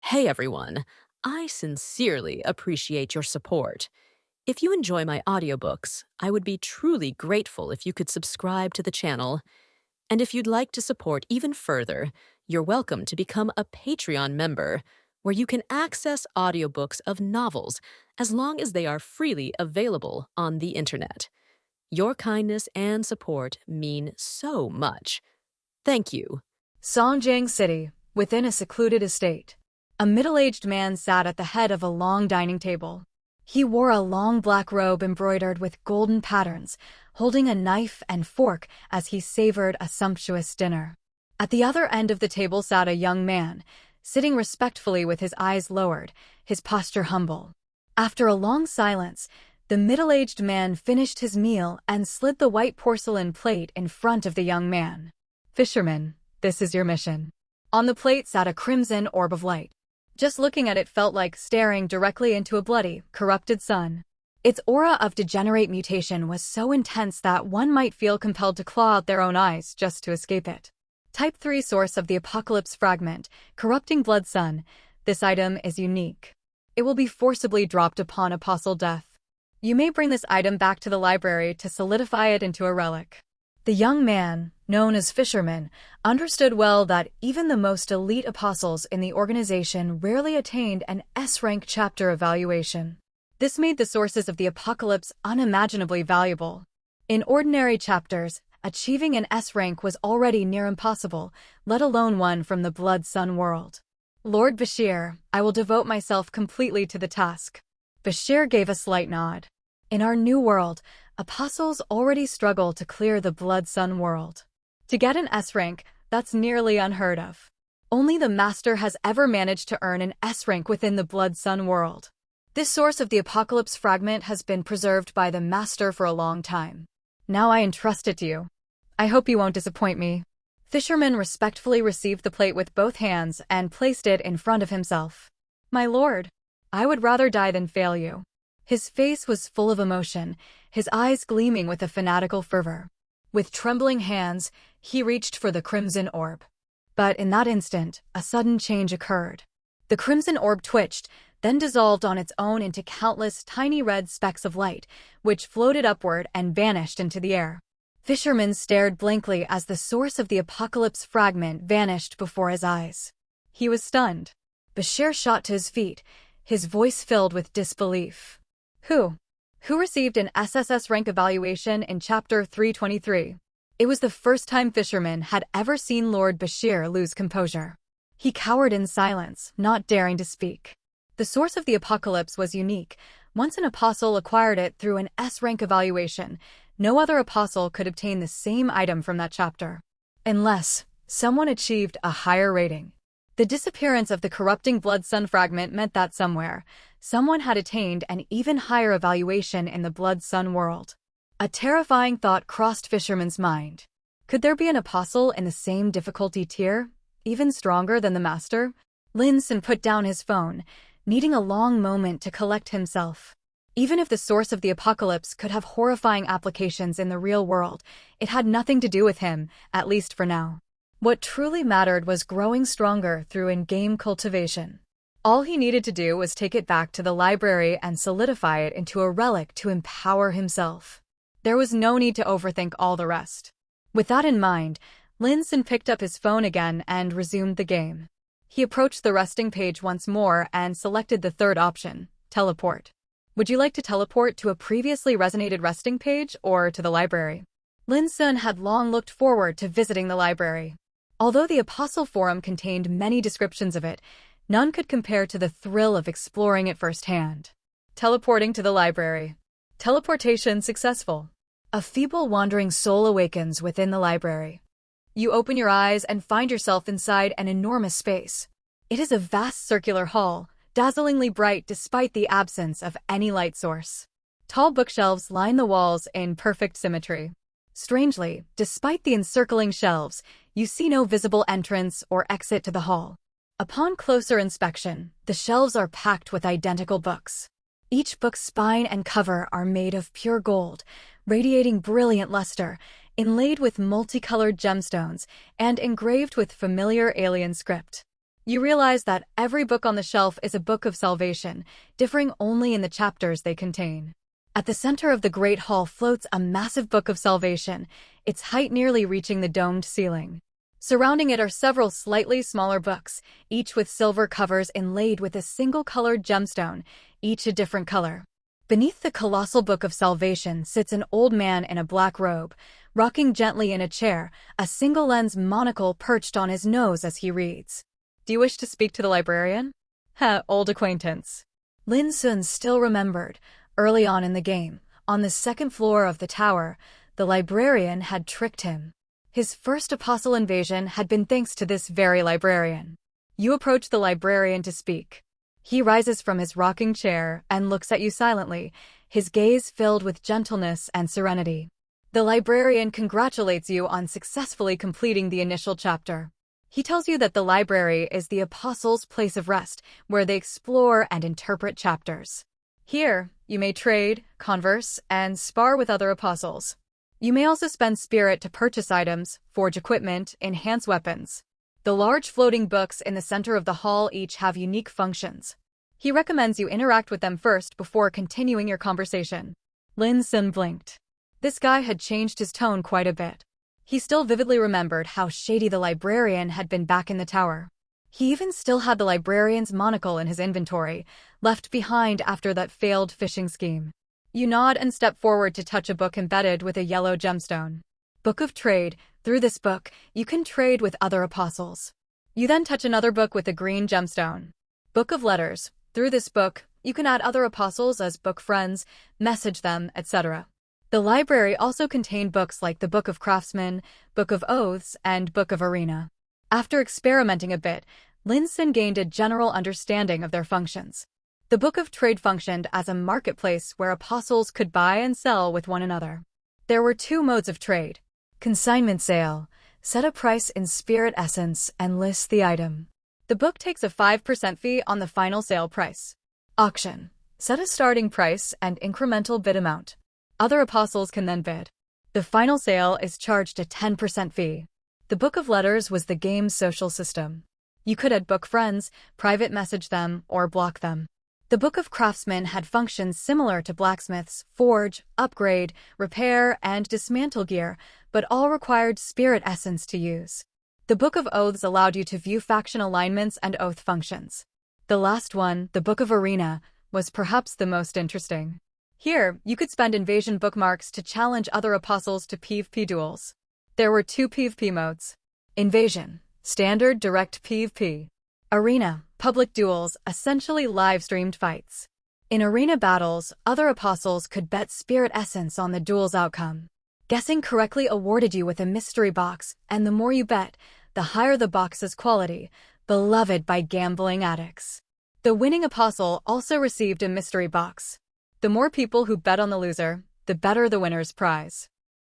Hey everyone, I sincerely appreciate your support. If you enjoy my audiobooks, I would be truly grateful if you could subscribe to the channel. And if you'd like to support even further, you're welcome to become a Patreon member, where you can access audiobooks of novels as long as they are freely available on the internet. Your kindness and support mean so much. Thank you. Songjiang City, within a secluded estate. A middle-aged man sat at the head of a long dining table. He wore a long black robe embroidered with golden patterns, holding a knife and fork as he savored a sumptuous dinner. At the other end of the table sat a young man, sitting respectfully with his eyes lowered, his posture humble. After a long silence, the middle-aged man finished his meal and slid the white porcelain plate in front of the young man. "Fisherman, this is your mission." On the plate sat a crimson orb of light. Just looking at it felt like staring directly into a bloody, corrupted sun. Its aura of degenerate mutation was so intense that one might feel compelled to claw out their own eyes just to escape it. Type 3 source of the Apocalypse Fragment, Corrupting Blood Sun. This item is unique. It will be forcibly dropped upon apostle death. You may bring this item back to the library to solidify it into a relic. The young man, known as Fisherman, understood well that even the most elite apostles in the organization rarely attained an S-rank chapter evaluation. This made the sources of the apocalypse unimaginably valuable. In ordinary chapters, achieving an S-rank was already near impossible, let alone one from the Blood Sun world. "Lord Bashir, I will devote myself completely to the task." Bashir gave a slight nod. In our new world, apostles already struggle to clear the Blood Sun world. To get an S rank, that's nearly unheard of. Only the Master has ever managed to earn an S rank within the Blood Sun world. This source of the Apocalypse Fragment has been preserved by the Master for a long time. Now I entrust it to you. I hope you won't disappoint me. Fisherman respectfully received the plate with both hands and placed it in front of himself. "My lord, I would rather die than fail you." His face was full of emotion, his eyes gleaming with a fanatical fervor. With trembling hands, he reached for the crimson orb. But in that instant, a sudden change occurred. The crimson orb twitched, then dissolved on its own into countless tiny red specks of light, which floated upward and vanished into the air. Fisherman stared blankly as the source of the Apocalypse Fragment vanished before his eyes. He was stunned. Bashir shot to his feet, his voice filled with disbelief. Who received an SSS rank evaluation in Chapter 323? It was the first time Fisherman had ever seen Lord Bashir lose composure. He cowered in silence, not daring to speak. The source of the apocalypse was unique. Once an apostle acquired it through an S-rank evaluation, no other apostle could obtain the same item from that chapter. Unless someone achieved a higher rating. The disappearance of the corrupting Blood Sun fragment meant that someone had attained an even higher evaluation in the Blood Sun world. A terrifying thought crossed Fisherman's mind. Could there be an apostle in the same difficulty tier, even stronger than the Master? Lin Xun put down his phone, needing a long moment to collect himself. Even if the source of the apocalypse could have horrifying applications in the real world, it had nothing to do with him, at least for now. What truly mattered was growing stronger through in-game cultivation. All he needed to do was take it back to the library and solidify it into a relic to empower himself. There was no need to overthink all the rest. With that in mind, Lin Xun picked up his phone again and resumed the game. He approached the resting page once more and selected the third option, teleport. Would you like to teleport to a previously resonated resting page or to the library? Lin Xun had long looked forward to visiting the library. Although the Apostle Forum contained many descriptions of it, none could compare to the thrill of exploring it firsthand. Teleporting to the library. Teleportation successful. A feeble wandering soul awakens within the library. You open your eyes and find yourself inside an enormous space. It is a vast circular hall, dazzlingly bright despite the absence of any light source. Tall bookshelves line the walls in perfect symmetry. Strangely, despite the encircling shelves, you see no visible entrance or exit to the hall. Upon closer inspection, the shelves are packed with identical books. Each book's spine and cover are made of pure gold, radiating brilliant luster, inlaid with multicolored gemstones, and engraved with familiar alien script. You realize that every book on the shelf is a book of salvation, differing only in the chapters they contain. At the center of the Great Hall floats a massive book of salvation, its height nearly reaching the domed ceiling. Surrounding it are several slightly smaller books, each with silver covers inlaid with a single-colored gemstone, each a different color. Beneath the colossal book of salvation sits an old man in a black robe, rocking gently in a chair, a single-lens monocle perched on his nose as he reads. Do you wish to speak to the librarian? Old acquaintance. Lin Xun still remembered, early on in the game, on the second floor of the tower, the librarian had tricked him. His first apostle invasion had been thanks to this very librarian. You approach the librarian to speak. He rises from his rocking chair and looks at you silently, his gaze filled with gentleness and serenity. The librarian congratulates you on successfully completing the initial chapter. He tells you that the library is the apostles' place of rest, where they explore and interpret chapters. Here, you may trade, converse, and spar with other apostles. You may also spend spirit to purchase items, forge equipment, enhance weapons. The large floating books in the center of the hall each have unique functions. He recommends you interact with them first before continuing your conversation. Lin Xun blinked. This guy had changed his tone quite a bit. He still vividly remembered how shady the librarian had been back in the tower. He even still had the librarian's monocle in his inventory, left behind after that failed fishing scheme. You nod and step forward to touch a book embedded with a yellow gemstone. Book of Trade. Through this book, you can trade with other apostles. You then touch another book with a green gemstone. Book of Letters. Through this book, you can add other apostles as book friends, message them, etc. The library also contained books like the Book of Craftsmen, Book of Oaths, and Book of Arena. After experimenting a bit, Lin Xun gained a general understanding of their functions. The Book of Trade functioned as a marketplace where apostles could buy and sell with one another. There were two modes of trade. Consignment sale. Set a price in spirit essence and list the item. The book takes a 5% fee on the final sale price. Auction. Set a starting price and incremental bid amount. Other apostles can then bid. The final sale is charged a 10% fee. The Book of Letters was the game's social system. You could add book friends, private message them, or block them. The Book of Craftsmen had functions similar to blacksmiths, forge, upgrade, repair, and dismantle gear, but all required spirit essence to use. The Book of Oaths allowed you to view faction alignments and oath functions. The last one, the Book of Arena, was perhaps the most interesting. Here, you could spend invasion bookmarks to challenge other apostles to PvP duels. There were two PvP modes. Invasion, standard direct PvP. Arena, public duels, essentially live-streamed fights. In arena battles, other apostles could bet spirit essence on the duel's outcome. Guessing correctly awarded you with a mystery box, and the more you bet, the higher the box's quality, beloved by gambling addicts. The winning apostle also received a mystery box. The more people who bet on the loser, the better the winner's prize.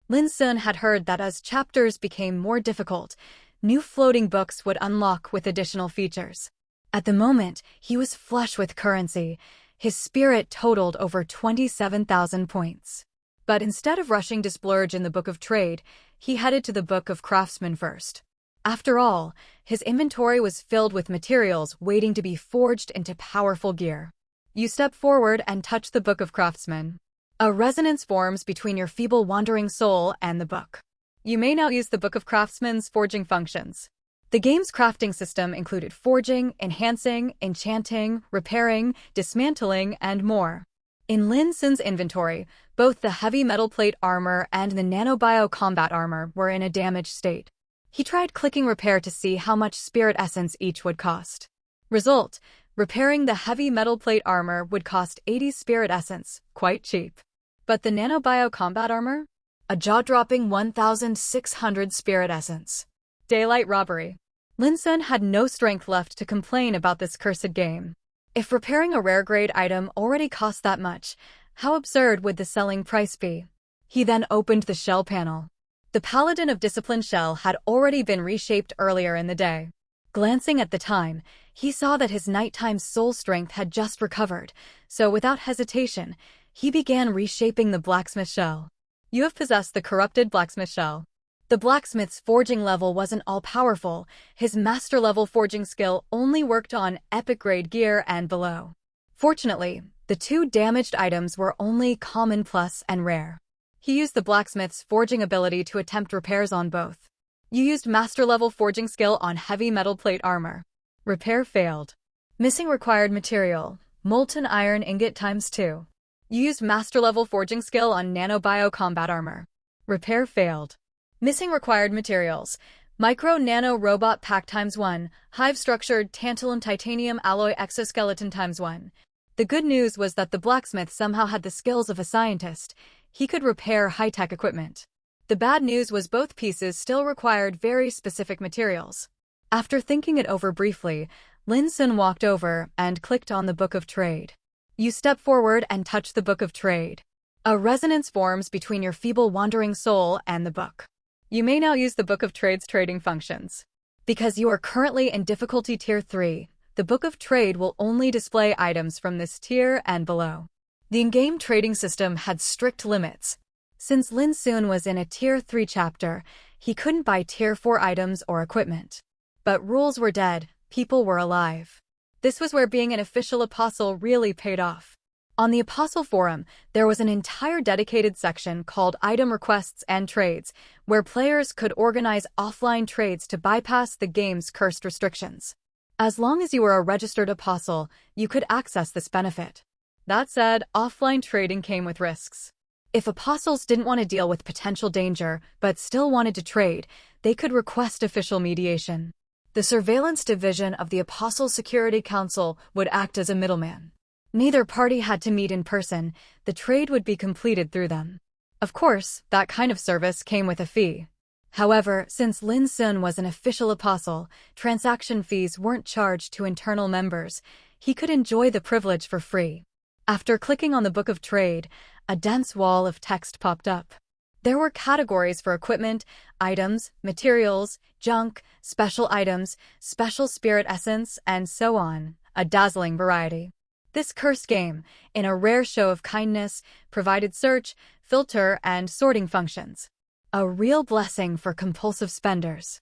Lin Xun had heard that as chapters became more difficult, new floating books would unlock with additional features. At the moment, he was flush with currency. His spirit totaled over 27,000 points. But instead of rushing to splurge in the Book of Trade, he headed to the Book of Craftsmen first. After all, his inventory was filled with materials waiting to be forged into powerful gear. You step forward and touch the Book of Craftsmen. A resonance forms between your feeble wandering soul and the book. You may now use the Book of Craftsmen's forging functions. The game's crafting system included forging, enhancing, enchanting, repairing, dismantling, and more. In Lin Xun's inventory, both the heavy metal plate armor and the nanobio combat armor were in a damaged state. He tried clicking repair to see how much spirit essence each would cost. Result: repairing the heavy metal plate armor would cost 80 spirit essence, quite cheap. But the nanobio combat armor? A jaw-dropping 1,600 spirit essence. Daylight robbery. Lin Xun had no strength left to complain about this cursed game. If repairing a rare grade item already cost that much, how absurd would the selling price be? He then opened the shell panel. The Paladin of Discipline shell had already been reshaped earlier in the day. Glancing at the time, he saw that his nighttime soul strength had just recovered, so without hesitation, he began reshaping the blacksmith shell. You have possessed the corrupted blacksmith shell. The blacksmith's forging level wasn't all-powerful. His master-level forging skill only worked on epic-grade gear and below. Fortunately, the two damaged items were only common plus and rare. He used the blacksmith's forging ability to attempt repairs on both. You used master-level forging skill on heavy metal plate armor. Repair failed. Missing required material, molten iron ingot ×2. You used master-level forging skill on nano-bio combat armor. Repair failed. Missing required materials, micro-nano robot pack ×1, hive-structured tantalum titanium alloy exoskeleton ×1. The good news was that the blacksmith somehow had the skills of a scientist. He could repair high-tech equipment. The bad news was both pieces still required very specific materials. After thinking it over briefly, Lin Xun walked over and clicked on the Book of Trade. You step forward and touch the Book of Trade. A resonance forms between your feeble wandering soul and the book. You may now use the Book of Trade's trading functions. Because you are currently in difficulty tier 3, the Book of Trade will only display items from this tier and below. The in-game trading system had strict limits. Since Lin Xun was in a tier 3 chapter, he couldn't buy tier 4 items or equipment. But rules were dead, people were alive. This was where being an official apostle really paid off. On the Apostle Forum, there was an entire dedicated section called Item Requests and Trades, where players could organize offline trades to bypass the game's cursed restrictions. As long as you were a registered apostle, you could access this benefit. That said, offline trading came with risks. If apostles didn't want to deal with potential danger but still wanted to trade, they could request official mediation. The Surveillance Division of the Apostle Security Council would act as a middleman. Neither party had to meet in person, the trade would be completed through them. Of course, that kind of service came with a fee. However, since Lin Xun was an official apostle, transaction fees weren't charged to internal members. He could enjoy the privilege for free. After clicking on the Book of Trade, a dense wall of text popped up. There were categories for equipment, items, materials, junk, special items, special spirit essence, and so on, a dazzling variety. This cursed game, in a rare show of kindness, provided search, filter, and sorting functions. A real blessing for compulsive spenders.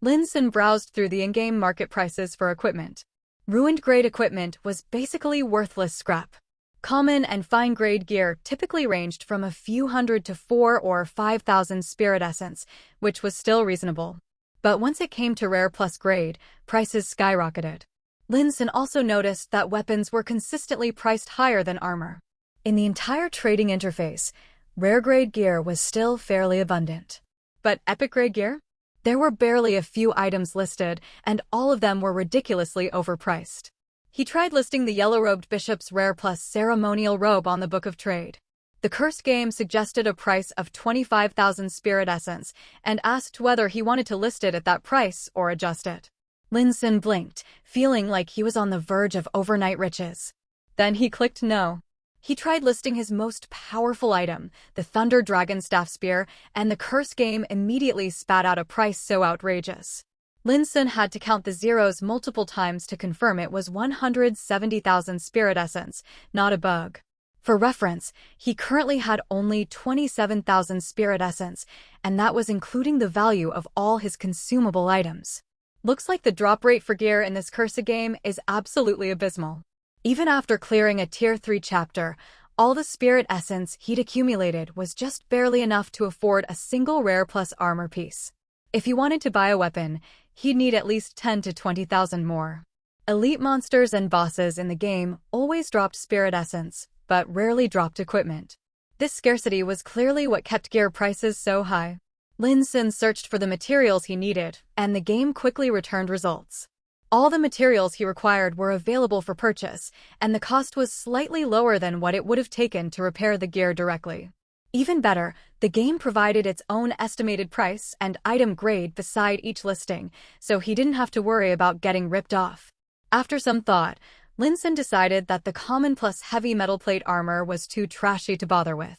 Lin Xun browsed through the in-game market prices for equipment. Ruined-grade equipment was basically worthless scrap. Common and fine-grade gear typically ranged from a few hundred to 4,000 or 5,000 spirit essence, which was still reasonable. But once it came to rare plus grade, prices skyrocketed. Lin Xun also noticed that weapons were consistently priced higher than armor. In the entire trading interface, rare-grade gear was still fairly abundant. But epic-grade gear? There were barely a few items listed, and all of them were ridiculously overpriced. He tried listing the yellow-robed bishop's rare plus ceremonial robe on the Book of Trade. The cursed game suggested a price of 25,000 spirit essence and asked whether he wanted to list it at that price or adjust it. Lin Xun blinked, feeling like he was on the verge of overnight riches. Then he clicked no. He tried listing his most powerful item, the Thunder Dragon Staff Spear, and the cursed game immediately spat out a price so outrageous. Lin Xun had to count the zeros multiple times to confirm it was 170,000 spirit essence, not a bug. For reference, he currently had only 27,000 spirit essence, and that was including the value of all his consumable items. Looks like the drop rate for gear in this cursed game is absolutely abysmal. Even after clearing a tier 3 chapter, all the spirit essence he'd accumulated was just barely enough to afford a single rare plus armor piece. If he wanted to buy a weapon, he'd need at least 10 to 20,000 more. Elite monsters and bosses in the game always dropped spirit essence, but rarely dropped equipment. This scarcity was clearly what kept gear prices so high. Lin Xun searched for the materials he needed, and the game quickly returned results. All the materials he required were available for purchase, and the cost was slightly lower than what it would have taken to repair the gear directly. Even better, the game provided its own estimated price and item grade beside each listing, so he didn't have to worry about getting ripped off. After some thought, Lin Xun decided that the common plus heavy metal plate armor was too trashy to bother with.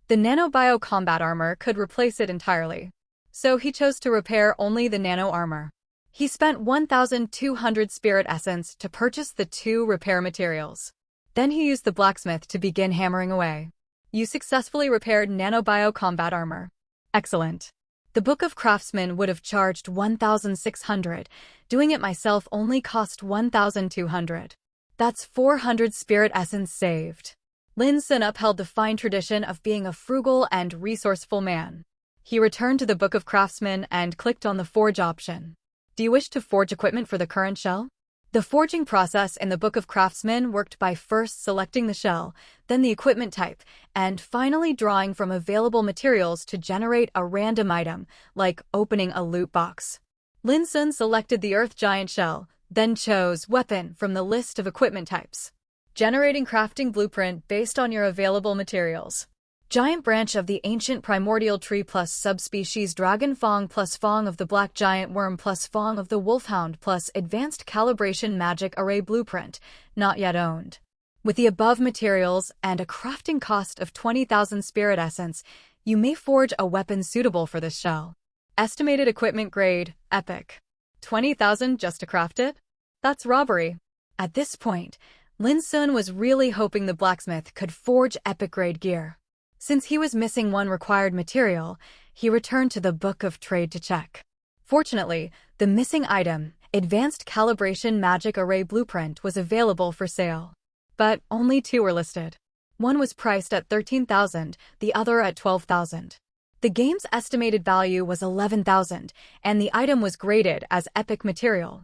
The nano-bio combat armor could replace it entirely. So he chose to repair only the nano armor. He spent 1,200 spirit essence to purchase the 2 repair materials. Then he used the blacksmith to begin hammering away. You successfully repaired nano-bio combat armor. Excellent. The Book of Craftsmen would have charged 1,600. Doing it myself only cost 1,200. That's 400 spirit essence saved. Lin Xun upheld the fine tradition of being a frugal and resourceful man. He returned to the Book of Craftsmen and clicked on the Forge option. Do you wish to forge equipment for the current shell? The forging process in the Book of Craftsmen worked by first selecting the shell, then the equipment type, and finally drawing from available materials to generate a random item, like opening a loot box. Lin Xun selected the Earth Giant shell, then chose Weapon from the list of equipment types, generating crafting blueprint based on your available materials. Giant branch of the ancient primordial tree plus subspecies dragon fong plus fong of the black giant worm plus fong of the wolfhound plus advanced calibration magic array blueprint, not yet owned. With the above materials and a crafting cost of 20,000 spirit essence, you may forge a weapon suitable for this shell. Estimated equipment grade, epic. 20,000 just to craft it? That's robbery. At this point, Lin Xun was really hoping the blacksmith could forge epic grade gear. Since he was missing one required material, he returned to the Book of Trade to check. Fortunately, the missing item, Advanced Calibration Magic Array Blueprint, was available for sale. But only two were listed. One was priced at 13,000, the other at 12,000. The game's estimated value was 11,000, and the item was graded as epic material.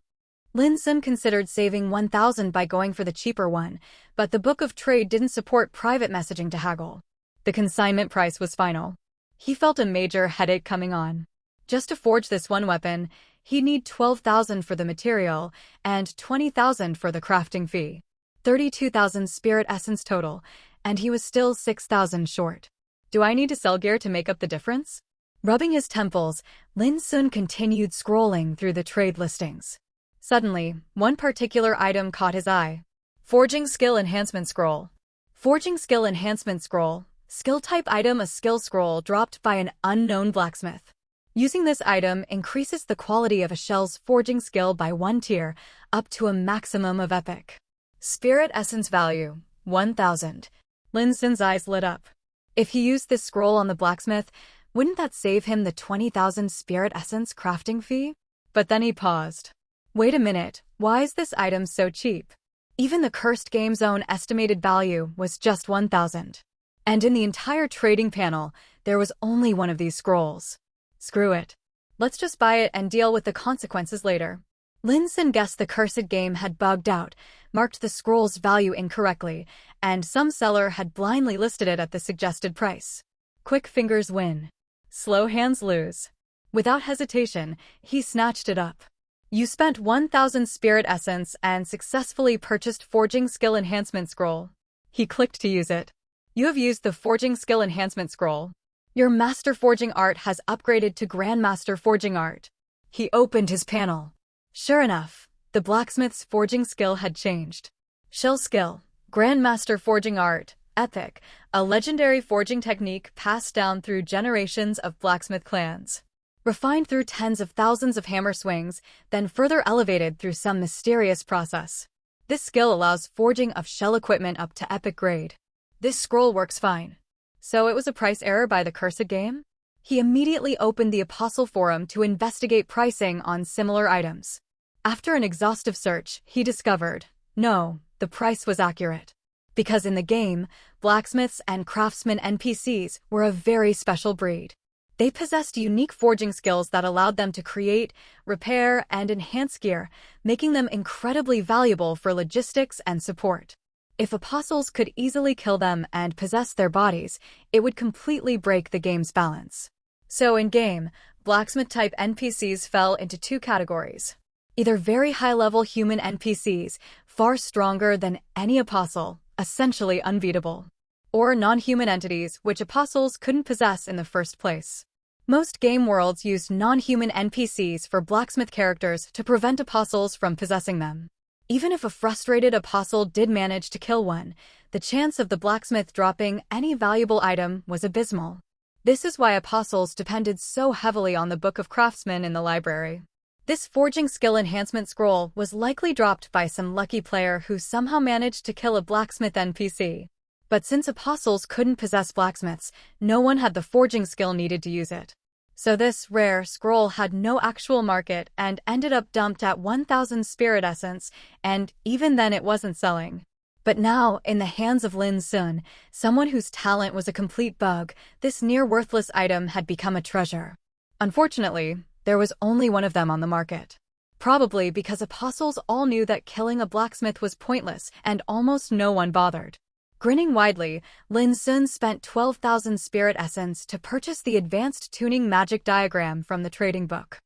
Lin Xun considered saving 1,000 by going for the cheaper one, but the Book of Trade didn't support private messaging to haggle. The consignment price was final. He felt a major headache coming on. Just to forge this one weapon, he'd need 12,000 for the material and 20,000 for the crafting fee. 32,000 spirit essence total, and he was still 6,000 short. Do I need to sell gear to make up the difference? Rubbing his temples, Lin Xun continued scrolling through the trade listings. Suddenly, one particular item caught his eye. Forging Skill Enhancement Scroll. Forging Skill Enhancement Scroll. Skill type item, a skill scroll dropped by an unknown blacksmith. Using this item increases the quality of a shell's forging skill by 1 tier, up to a maximum of epic. Spirit essence value, 1,000. Lin Xun's eyes lit up. If he used this scroll on the blacksmith, wouldn't that save him the 20,000 spirit essence crafting fee? But then he paused. Wait a minute, why is this item so cheap? Even the Cursed Game Zone estimated value was just 1,000. And in the entire trading panel, there was only one of these scrolls. Screw it. Let's just buy it and deal with the consequences later. Lin Xun guessed the cursed game had bugged out, marked the scroll's value incorrectly, and some seller had blindly listed it at the suggested price. Quick fingers win. Slow hands lose. Without hesitation, he snatched it up. You spent 1,000 spirit essence and successfully purchased Forging Skill Enhancement Scroll. He clicked to use it. You have used the Forging Skill Enhancement Scroll. Your Master Forging Art has upgraded to Grandmaster Forging Art. He opened his panel. Sure enough, the blacksmith's forging skill had changed. Shell skill, Grandmaster Forging Art, epic, a legendary forging technique passed down through generations of blacksmith clans. Refined through tens of thousands of hammer swings, then further elevated through some mysterious process. This skill allows forging of shell equipment up to epic grade. This scroll works fine. So it was a price error by the cursed game? He immediately opened the Apostle Forum to investigate pricing on similar items. After an exhaustive search, he discovered, no, the price was accurate. Because in the game, blacksmiths and craftsmen NPCs were a very special breed. They possessed unique forging skills that allowed them to create, repair, and enhance gear, making them incredibly valuable for logistics and support. If apostles could easily kill them and possess their bodies, it would completely break the game's balance. So in-game, blacksmith-type NPCs fell into two categories. Either very high-level human NPCs, far stronger than any apostle, essentially unbeatable, or non-human entities which apostles couldn't possess in the first place. Most game worlds used non-human NPCs for blacksmith characters to prevent apostles from possessing them. Even if a frustrated apostle did manage to kill one, the chance of the blacksmith dropping any valuable item was abysmal. This is why apostles depended so heavily on the Book of Craftsmen in the library. This forging skill enhancement scroll was likely dropped by some lucky player who somehow managed to kill a blacksmith NPC. But since apostles couldn't possess blacksmiths, no one had the forging skill needed to use it. So this rare scroll had no actual market and ended up dumped at 1,000 spirit essence, and even then it wasn't selling. But now, in the hands of Lin Xun, someone whose talent was a complete bug, this near-worthless item had become a treasure. Unfortunately, there was only one of them on the market. Probably because apostles all knew that killing a blacksmith was pointless and almost no one bothered. Grinning widely, Lin Xun spent 12,000 spirit essence to purchase the advanced tuning magic diagram from the trading book.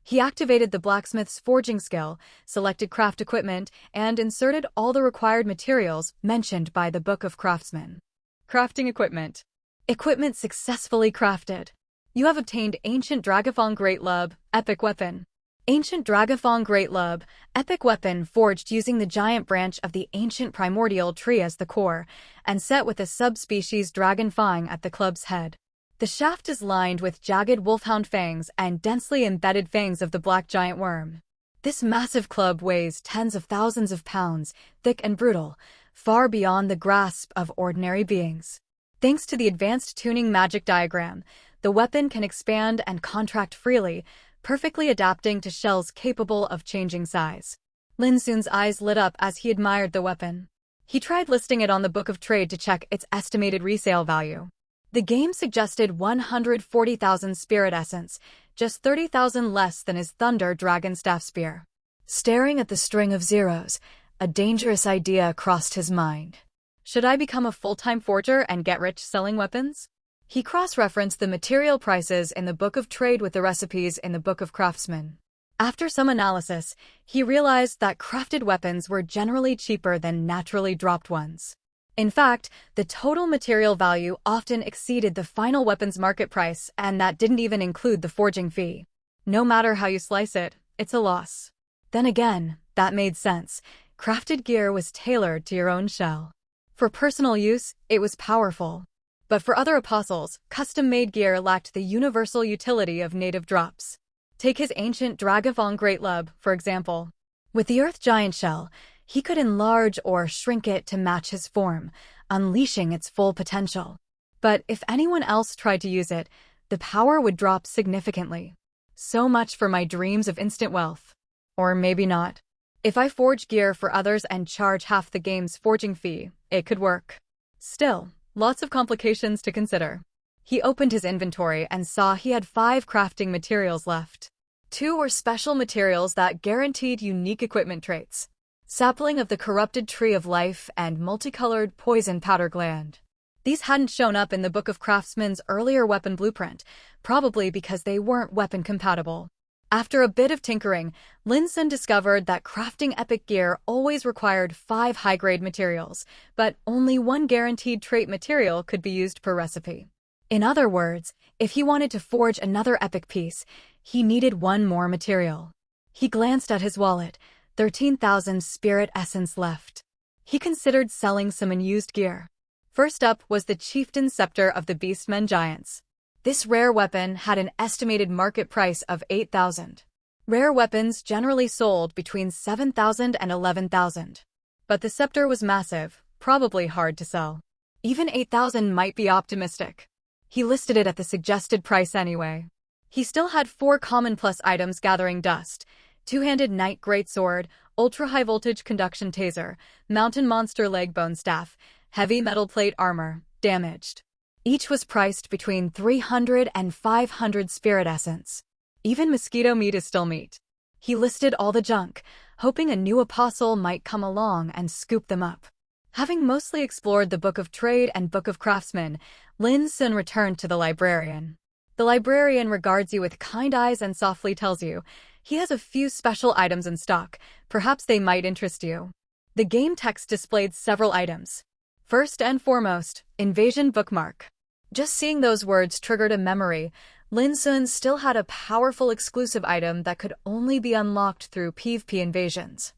He activated the blacksmith's forging skill, selected craft equipment, and inserted all the required materials mentioned by the Book of Craftsmen. Crafting equipment. Equipment successfully crafted. You have obtained Ancient Dragathong Great Lub, Epic Weapon. Ancient Dragathong Great Lub, Epic Weapon forged using the giant branch of the ancient primordial tree as the core, and set with a subspecies dragon fang at the club's head. The shaft is lined with jagged wolfhound fangs and densely embedded fangs of the black giant worm. This massive club weighs tens of thousands of pounds, thick and brutal, far beyond the grasp of ordinary beings. Thanks to the advanced tuning magic diagram, the weapon can expand and contract freely, perfectly adapting to shells capable of changing size. Lin Xun's eyes lit up as he admired the weapon. He tried listing it on the Book of Trade to check its estimated resale value. The game suggested 140,000 spirit essence, just 30,000 less than his Thunder Dragon Staff Spear. Staring at the string of zeros, a dangerous idea crossed his mind. Should I become a full-time forger and get rich selling weapons? He cross-referenced the material prices in the Book of Trade with the recipes in the Book of Craftsmen. After some analysis, he realized that crafted weapons were generally cheaper than naturally dropped ones. In fact, the total material value often exceeded the final weapon's market price, and that didn't even include the forging fee. No matter how you slice it, it's a loss. Then again, that made sense. Crafted gear was tailored to your own shell. For personal use, it was powerful. But for other apostles, custom-made gear lacked the universal utility of native drops. Take his ancient Dragathong Great Lub, for example. With the Earth Giant shell, he could enlarge or shrink it to match his form, unleashing its full potential. But if anyone else tried to use it, the power would drop significantly. So much for my dreams of instant wealth. Or maybe not. If I forge gear for others and charge half the game's forging fee, it could work. Still, lots of complications to consider. He opened his inventory and saw he had 5 crafting materials left. 2 were special materials that guaranteed unique equipment traits. Sapling of the Corrupted Tree of Life and multicolored poison powder gland. These hadn't shown up in the Book of Craftsmen's earlier weapon blueprint, probably because they weren't weapon compatible. After a bit of tinkering, Lin Xun discovered that crafting epic gear always required 5 high-grade materials, but only 1 guaranteed trait material could be used per recipe. In other words, if he wanted to forge another epic piece, he needed 1 more material. He glanced at his wallet. 13,000 spirit essence left. He considered selling some unused gear. First up was the Chieftain Scepter of the Beastmen Giants. This rare weapon had an estimated market price of 8,000. Rare weapons generally sold between 7,000 and 11,000. But the scepter was massive, probably hard to sell. Even 8,000 might be optimistic. He listed it at the suggested price anyway. He still had 4 common plus items gathering dust: two-handed knight greatsword, ultra-high-voltage conduction taser, mountain monster leg bone staff, heavy metal plate armor, damaged. Each was priced between 300 and 500 spirit essence. Even mosquito meat is still meat. He listed all the junk, hoping a new apostle might come along and scoop them up. Having mostly explored the Book of Trade and Book of Craftsmen, Lin Xun returned to the librarian. The librarian regards you with kind eyes and softly tells you, he has a few special items in stock, perhaps they might interest you. The game text displayed several items. First and foremost, Invasion Bookmark. Just seeing those words triggered a memory. Lin Xun still had a powerful exclusive item that could only be unlocked through PvP invasions.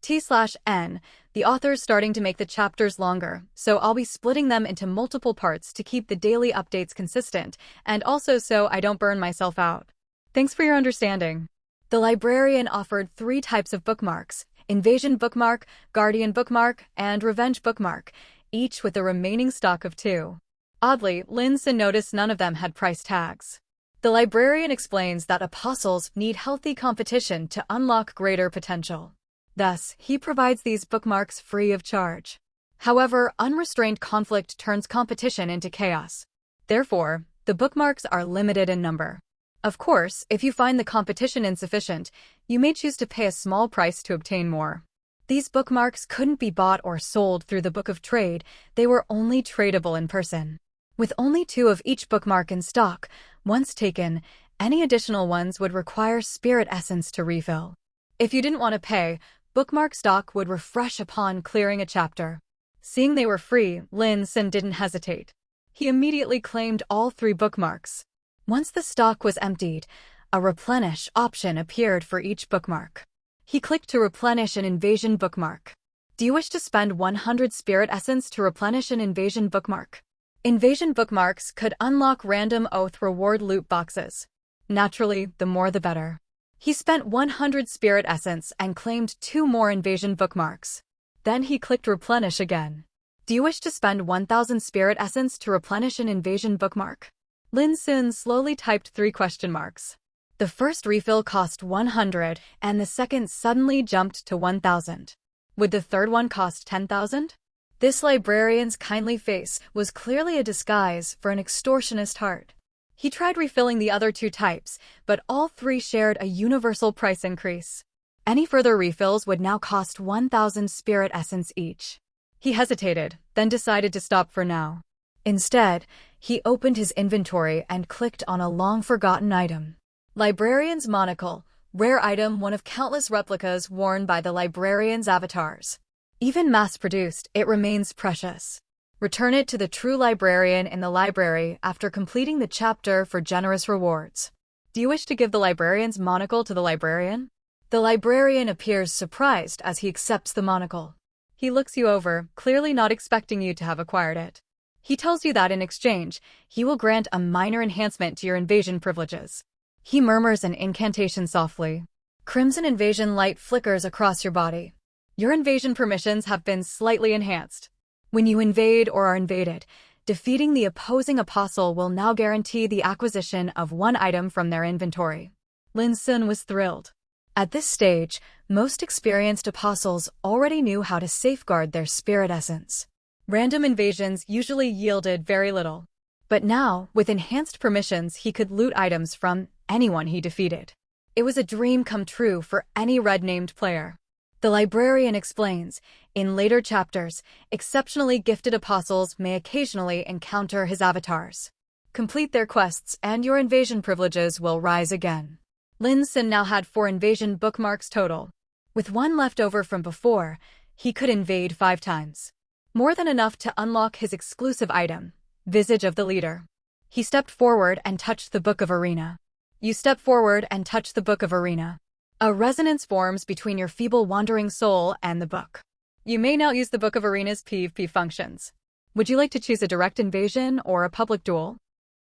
T/N, the author's starting to make the chapters longer, so I'll be splitting them into multiple parts to keep the daily updates consistent, and also so I don't burn myself out. Thanks for your understanding. The librarian offered 3 types of bookmarks: Invasion Bookmark, Guardian Bookmark, and Revenge Bookmark, each with a remaining stock of 2. Oddly, Lin Xun noticed none of them had price tags. The librarian explains that apostles need healthy competition to unlock greater potential. Thus, he provides these bookmarks free of charge. However, unrestrained conflict turns competition into chaos. Therefore, the bookmarks are limited in number. Of course, if you find the competition insufficient, you may choose to pay a small price to obtain more. These bookmarks couldn't be bought or sold through the Book of Trade, they were only tradable in person. With only 2 of each bookmark in stock, once taken, any additional ones would require spirit essence to refill. If you didn't want to pay, bookmark stock would refresh upon clearing a chapter. Seeing they were free, Lin Xun didn't hesitate. He immediately claimed all 3 bookmarks. Once the stock was emptied, a replenish option appeared for each bookmark. He clicked to replenish an invasion bookmark. Do you wish to spend 100 spirit essence to replenish an invasion bookmark? Invasion bookmarks could unlock random oath reward loot boxes. Naturally, the more the better. He spent 100 spirit essence and claimed 2 more invasion bookmarks. Then he clicked replenish again. Do you wish to spend 1000 spirit essence to replenish an invasion bookmark? Lin Xun slowly typed 3 question marks. The first refill cost 100 and the second suddenly jumped to 1000. Would the third one cost 10,000? This librarian's kindly face was clearly a disguise for an extortionist heart. He tried refilling the other 2 types, but all 3 shared a universal price increase. Any further refills would now cost 1000 spirit essence each. He hesitated, then decided to stop for now. Instead, he opened his inventory and clicked on a long-forgotten item. Librarian's monocle, rare item, one of countless replicas worn by the librarian's avatars. Even mass-produced, it remains precious. Return it to the true librarian in the library after completing the chapter for generous rewards. Do you wish to give the librarian's monocle to the librarian? The librarian appears surprised as he accepts the monocle. He looks you over, clearly not expecting you to have acquired it. He tells you that in exchange, he will grant a minor enhancement to your invasion privileges. He murmurs an incantation softly. Crimson invasion light flickers across your body. Your invasion permissions have been slightly enhanced. When you invade or are invaded, defeating the opposing apostle will now guarantee the acquisition of 1 item from their inventory. Lin Xun was thrilled. At this stage, most experienced apostles already knew how to safeguard their spirit essence. Random invasions usually yielded very little. But now, with enhanced permissions, he could loot items from anyone he defeated. It was a dream come true for any red-named player. The librarian explains, in later chapters, exceptionally gifted apostles may occasionally encounter his avatars. Complete their quests and your invasion privileges will rise again. Lin Xun now had 4 invasion bookmarks total. With 1 left over from before, he could invade 5 times. More than enough to unlock his exclusive item, Visage of the Leader. He stepped forward and touched the Book of Arena. You step forward and touch the Book of Arena. A resonance forms between your feeble wandering soul and the book. You may now use the Book of Arena's PvP functions. Would you like to choose a direct invasion or a public duel?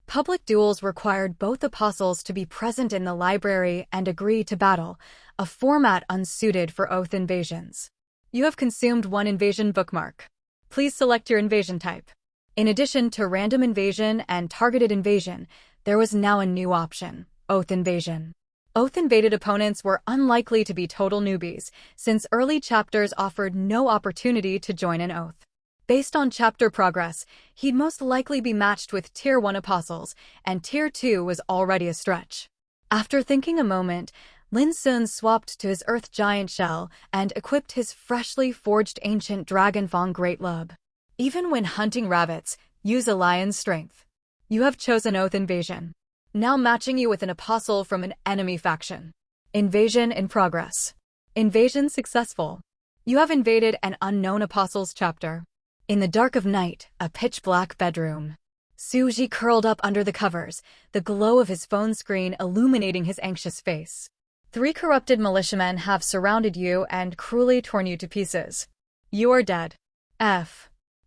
Public duels required both apostles to be present in the library and agree to battle, a format unsuited for oath invasions. You have consumed 1 invasion bookmark. Please select your invasion type. In addition to random invasion and targeted invasion, there was now a new option, oath invasion. Oath-invaded opponents were unlikely to be total newbies, since early chapters offered no opportunity to join an oath. Based on chapter progress, he'd most likely be matched with Tier 1 apostles, and Tier 2 was already a stretch. After thinking a moment, Lin Xun swapped to his Earth Giant shell and equipped his freshly forged ancient Dragonfang Great Lub. Even when hunting rabbits, use a lion's strength. You have chosen Oath Invasion. Now matching you with an apostle from an enemy faction. Invasion in progress. Invasion successful. You have invaded an unknown apostle's chapter. In the dark of night, a pitch-black bedroom. Suji curled up under the covers, the glow of his phone screen illuminating his anxious face. 3 corrupted militiamen have surrounded you and cruelly torn you to pieces. You are dead.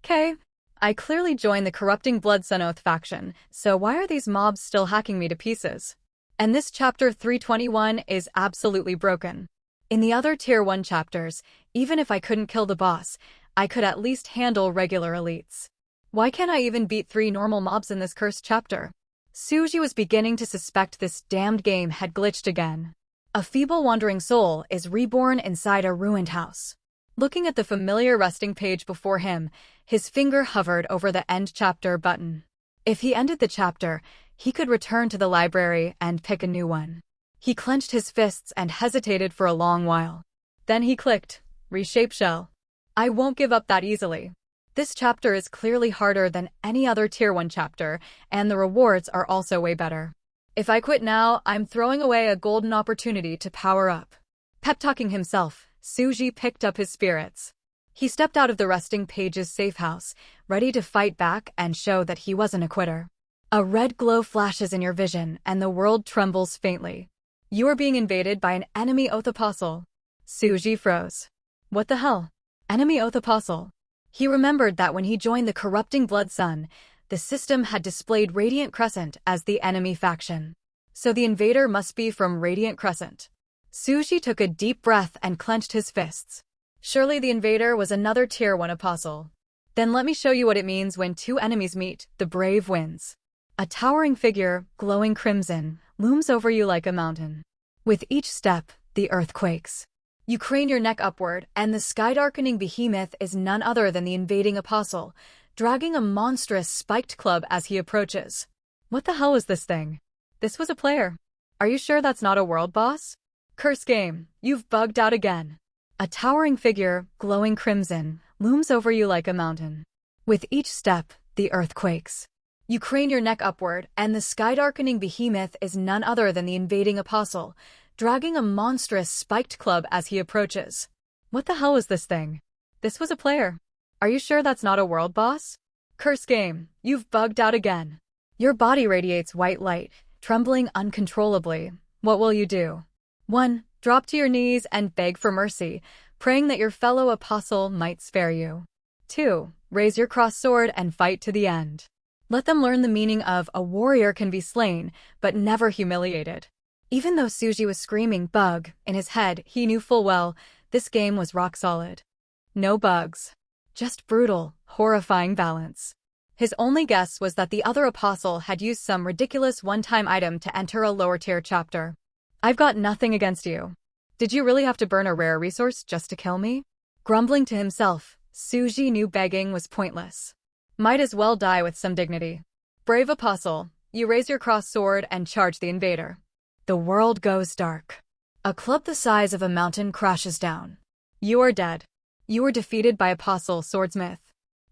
K. I clearly joined the corrupting Blood Sun Oath faction, so why are these mobs still hacking me to pieces? And this chapter 321 is absolutely broken. In the other Tier 1 chapters, even if I couldn't kill the boss, I could at least handle regular elites. Why can't I even beat 3 normal mobs in this cursed chapter? Suji was beginning to suspect this damned game had glitched again. A feeble wandering soul is reborn inside a ruined house. Looking at the familiar resting page before him, his finger hovered over the End Chapter button. If he ended the chapter, he could return to the library and pick a new one. He clenched his fists and hesitated for a long while. Then he clicked, Reshape Shell. I won't give up that easily. This chapter is clearly harder than any other Tier 1 chapter, and the rewards are also way better. If I quit now, I'm throwing away a golden opportunity to power up. Pep-talking himself, Suji picked up his spirits. He stepped out of the resting page's safe house, ready to fight back and show that he wasn't a quitter. A red glow flashes in your vision, and the world trembles faintly. You are being invaded by an enemy Oath Apostle. Suji froze. What the hell? Enemy Oath Apostle. He remembered that when he joined the corrupting Blood Sun, the system had displayed Radiant Crescent as the enemy faction. So the invader must be from Radiant Crescent. Suji took a deep breath and clenched his fists. Surely the invader was another Tier 1 apostle. Then let me show you what it means when two enemies meet, the brave wins. A towering figure, glowing crimson, looms over you like a mountain. With each step, the earth quakes. You crane your neck upward, and the sky-darkening behemoth is none other than the invading apostle, dragging a monstrous spiked club as he approaches. What the hell is this thing? This was a player. Are you sure that's not a world boss? Curse game, you've bugged out again. A towering figure, glowing crimson, looms over you like a mountain. With each step, the earth quakes. You crane your neck upward, and the sky-darkening behemoth is none other than the invading apostle, dragging a monstrous spiked club as he approaches. What the hell is this thing? This was a player. Are you sure that's not a world boss? Curse game, you've bugged out again. Your body radiates white light, trembling uncontrollably. What will you do? 1. Drop to your knees and beg for mercy, praying that your fellow apostle might spare you. 2. Raise your crossed sword and fight to the end. Let them learn the meaning of a warrior can be slain, but never humiliated. Even though Suji was screaming bug in his head, he knew full well this game was rock solid. No bugs. Just brutal, horrifying balance. His only guess was that the other apostle had used some ridiculous one-time item to enter a lower-tier chapter. I've got nothing against you. Did you really have to burn a rare resource just to kill me? Grumbling to himself, Suji knew begging was pointless. Might as well die with some dignity. Brave apostle, you raise your crossed sword and charge the invader. The world goes dark. A club the size of a mountain crashes down. You are dead. You were defeated by Apostle Swordsmith.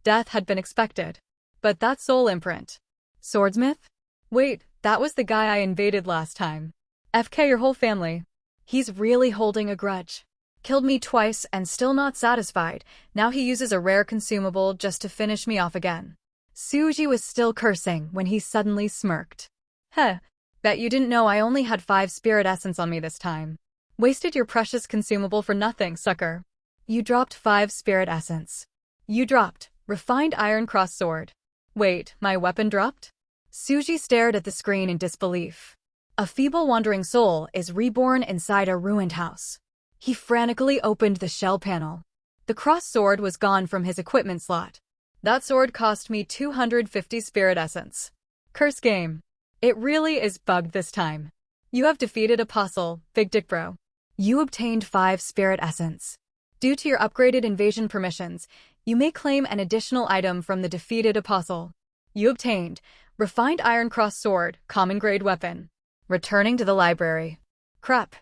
Death had been expected. But that soul imprint. Swordsmith? Wait, that was the guy I invaded last time. FK your whole family. He's really holding a grudge. Killed me twice and still not satisfied. Now he uses a rare consumable just to finish me off again. Suji was still cursing when he suddenly smirked. Heh. Bet you didn't know I only had 5 spirit essence on me this time. Wasted your precious consumable for nothing, sucker. You dropped 5 spirit essence. You dropped refined iron cross sword. Wait, my weapon dropped? Suji stared at the screen in disbelief. A feeble wandering soul is reborn inside a ruined house. He frantically opened the shell panel. The cross sword was gone from his equipment slot. That sword cost me 250 spirit essence. Curse game. It really is bugged this time. You have defeated Apostle, Big Dick Bro. You obtained 5 spirit essence. Due to your upgraded invasion permissions, you may claim an additional item from the defeated Apostle. You obtained refined iron cross sword, common grade weapon. Returning to the library. Crap.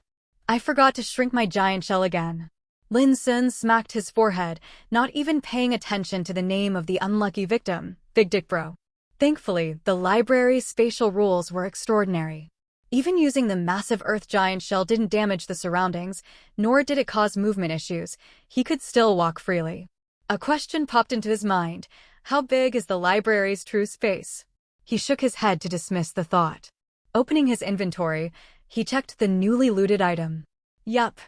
I forgot to shrink my giant shell again. Lin Xun smacked his forehead, not even paying attention to the name of the unlucky victim, Big Dick Bro. Thankfully, the library's spatial rules were extraordinary. Even using the massive earth giant shell didn't damage the surroundings, nor did it cause movement issues. He could still walk freely. A question popped into his mind. How big is the library's true space? He shook his head to dismiss the thought. Opening his inventory, he checked the newly looted item. Yup.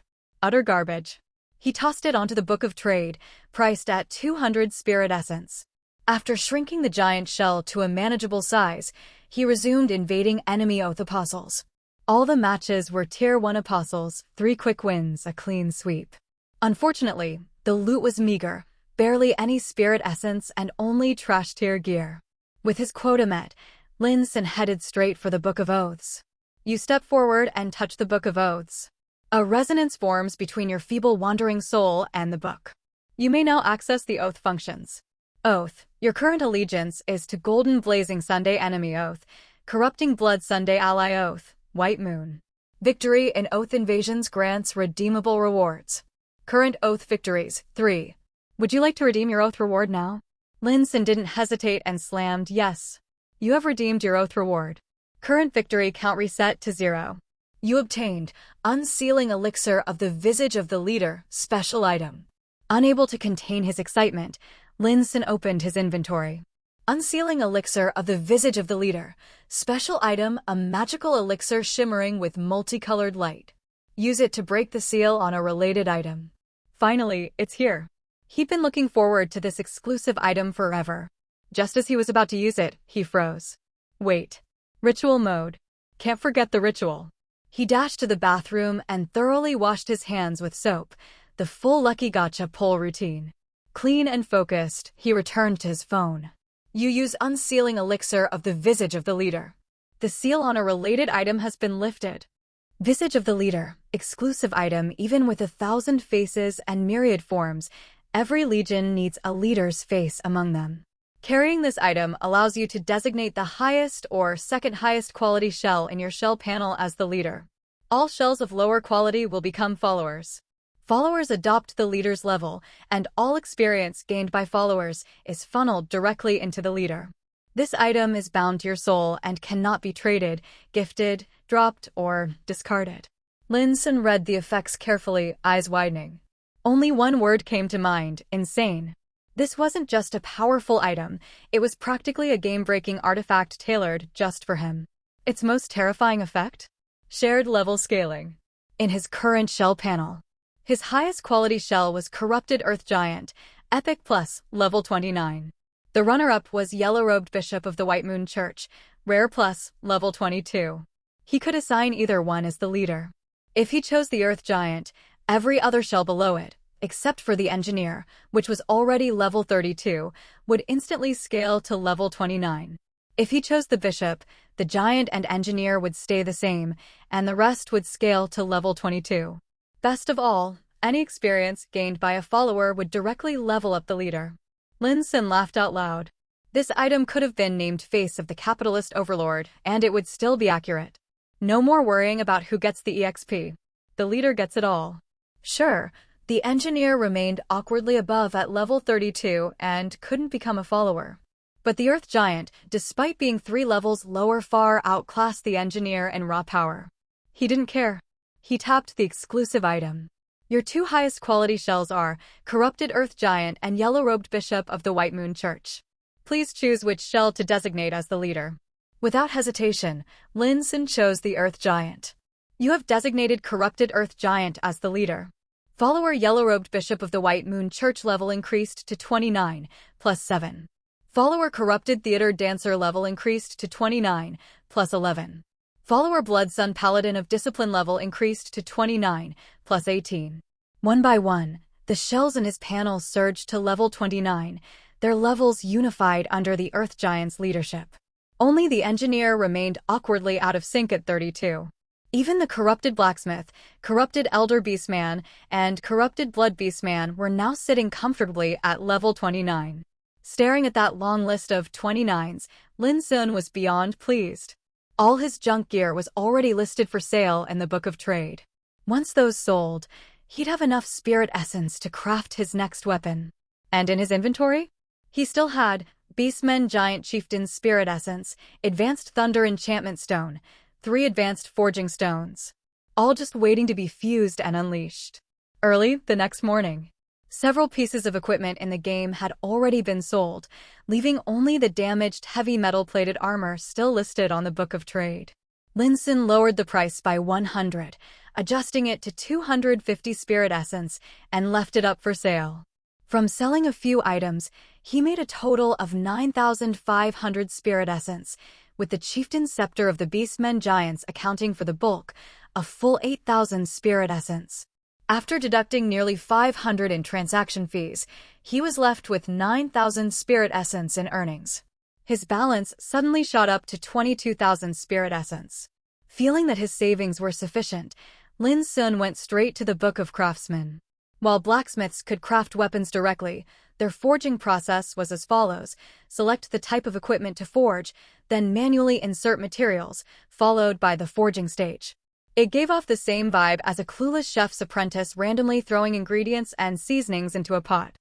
Utter garbage. He tossed it onto the Book of Trade, priced at 200 spirit essence. After shrinking the giant shell to a manageable size, he resumed invading enemy Oath Apostles. All the matches were Tier 1 Apostles, 3 quick wins, a clean sweep. Unfortunately, the loot was meager, barely any spirit essence and only trash tier gear. With his quota met, Lin Xun headed straight for the Book of Oaths. You step forward and touch the Book of Oaths. A resonance forms between your feeble wandering soul and the book. You may now access the oath functions. Oath. Your current allegiance is to Golden Blazing Sunday Enemy Oath, Corrupting Blood Sunday Ally Oath, White Moon. Victory in Oath Invasions grants redeemable rewards. Current Oath Victories, 3. Would you like to redeem your Oath reward now? Lin Xun didn't hesitate and slammed yes. You have redeemed your Oath reward. Current victory count reset to 0. You obtained Unsealing Elixir of the Visage of the Leader, special item. Unable to contain his excitement, Lin Xun opened his inventory. Unsealing Elixir of the Visage of the Leader, special item, a magical elixir shimmering with multicolored light. Use it to break the seal on a related item. Finally, it's here. He'd been looking forward to this exclusive item forever. Just as he was about to use it, he froze. Wait. Ritual mode. Can't forget the ritual. He dashed to the bathroom and thoroughly washed his hands with soap, the full Lucky Gotcha pole routine. Clean and focused, he returned to his phone. You use Unsealing Elixir of the Visage of the Leader. The seal on a related item has been lifted. Visage of the Leader, exclusive item even with 1,000 faces and myriad forms. Every legion needs a leader's face among them. Carrying this item allows you to designate the highest or second highest quality shell in your shell panel as the leader. All shells of lower quality will become followers. Followers adopt the leader's level, and all experience gained by followers is funneled directly into the leader. This item is bound to your soul and cannot be traded, gifted, dropped, or discarded. Lin Xun read the effects carefully, eyes widening. Only one word came to mind: insane. This wasn't just a powerful item, it was practically a game-breaking artifact tailored just for him. Its most terrifying effect? Shared level scaling. In his current shell panel, his highest quality shell was Corrupted Earth Giant, Epic Plus, level 29. The runner-up was Yellow-Robed Bishop of the White Moon Church, Rare Plus, level 22. He could assign either one as the leader. If he chose the Earth Giant, every other shell below it, except for the Engineer, which was already level 32, would instantly scale to level 29. If he chose the Bishop, the Giant and Engineer would stay the same, and the rest would scale to level 22. Best of all, any experience gained by a follower would directly level up the leader. Lin Xun laughed out loud. This item could have been named Face of the Capitalist Overlord, and it would still be accurate. No more worrying about who gets the EXP. The leader gets it all. Sure, the Engineer remained awkwardly above at level 32 and couldn't become a follower. But the Earth Giant, despite being 3 levels lower, far outclassed the Engineer in raw power. He didn't care. He tapped the exclusive item. Your 2 highest quality shells are Corrupted Earth Giant and Yellow-Robed Bishop of the White Moon Church. Please choose which shell to designate as the leader. Without hesitation, Lin Xun chose the Earth Giant. You have designated Corrupted Earth Giant as the leader. Follower Yellow-Robed Bishop of the White Moon Church level increased to 29, plus 7. Follower Corrupted Theater Dancer level increased to 29, plus 11. Follower Blood Sun Paladin of Discipline level increased to 29, plus 18. One by one, the shells in his panel surged to level 29, their levels unified under the Earth Giant's leadership. Only the Engineer remained awkwardly out of sync at 32. Even the Corrupted Blacksmith, Corrupted Elder Beastman, and Corrupted Blood Beastman were now sitting comfortably at level 29. Staring at that long list of 29s, Lin Xun was beyond pleased. All his junk gear was already listed for sale in the Book of Trade. Once those sold, he'd have enough spirit essence to craft his next weapon. And in his inventory? He still had Beastmen Giant Chieftain's Spirit Essence, Advanced Thunder Enchantment Stone, 3 advanced forging stones, all just waiting to be fused and unleashed. Early the next morning, several pieces of equipment in the game had already been sold, leaving only the damaged heavy metal-plated armor still listed on the Book of Trade. Lin Xun lowered the price by 100, adjusting it to 250 spirit essence, and left it up for sale. From selling a few items, he made a total of 9,500 spirit essence, with the Chieftain Scepter of the Beastmen Giants accounting for the bulk, a full 8,000 spirit essence. After deducting nearly 500 in transaction fees, he was left with 9,000 spirit essence in earnings. His balance suddenly shot up to 22,000 spirit essence. Feeling that his savings were sufficient, Lin Xun went straight to the Book of Craftsmen. While blacksmiths could craft weapons directly, their forging process was as follows: select the type of equipment to forge, then manually insert materials, followed by the forging stage. It gave off the same vibe as a clueless chef's apprentice randomly throwing ingredients and seasonings into a pot.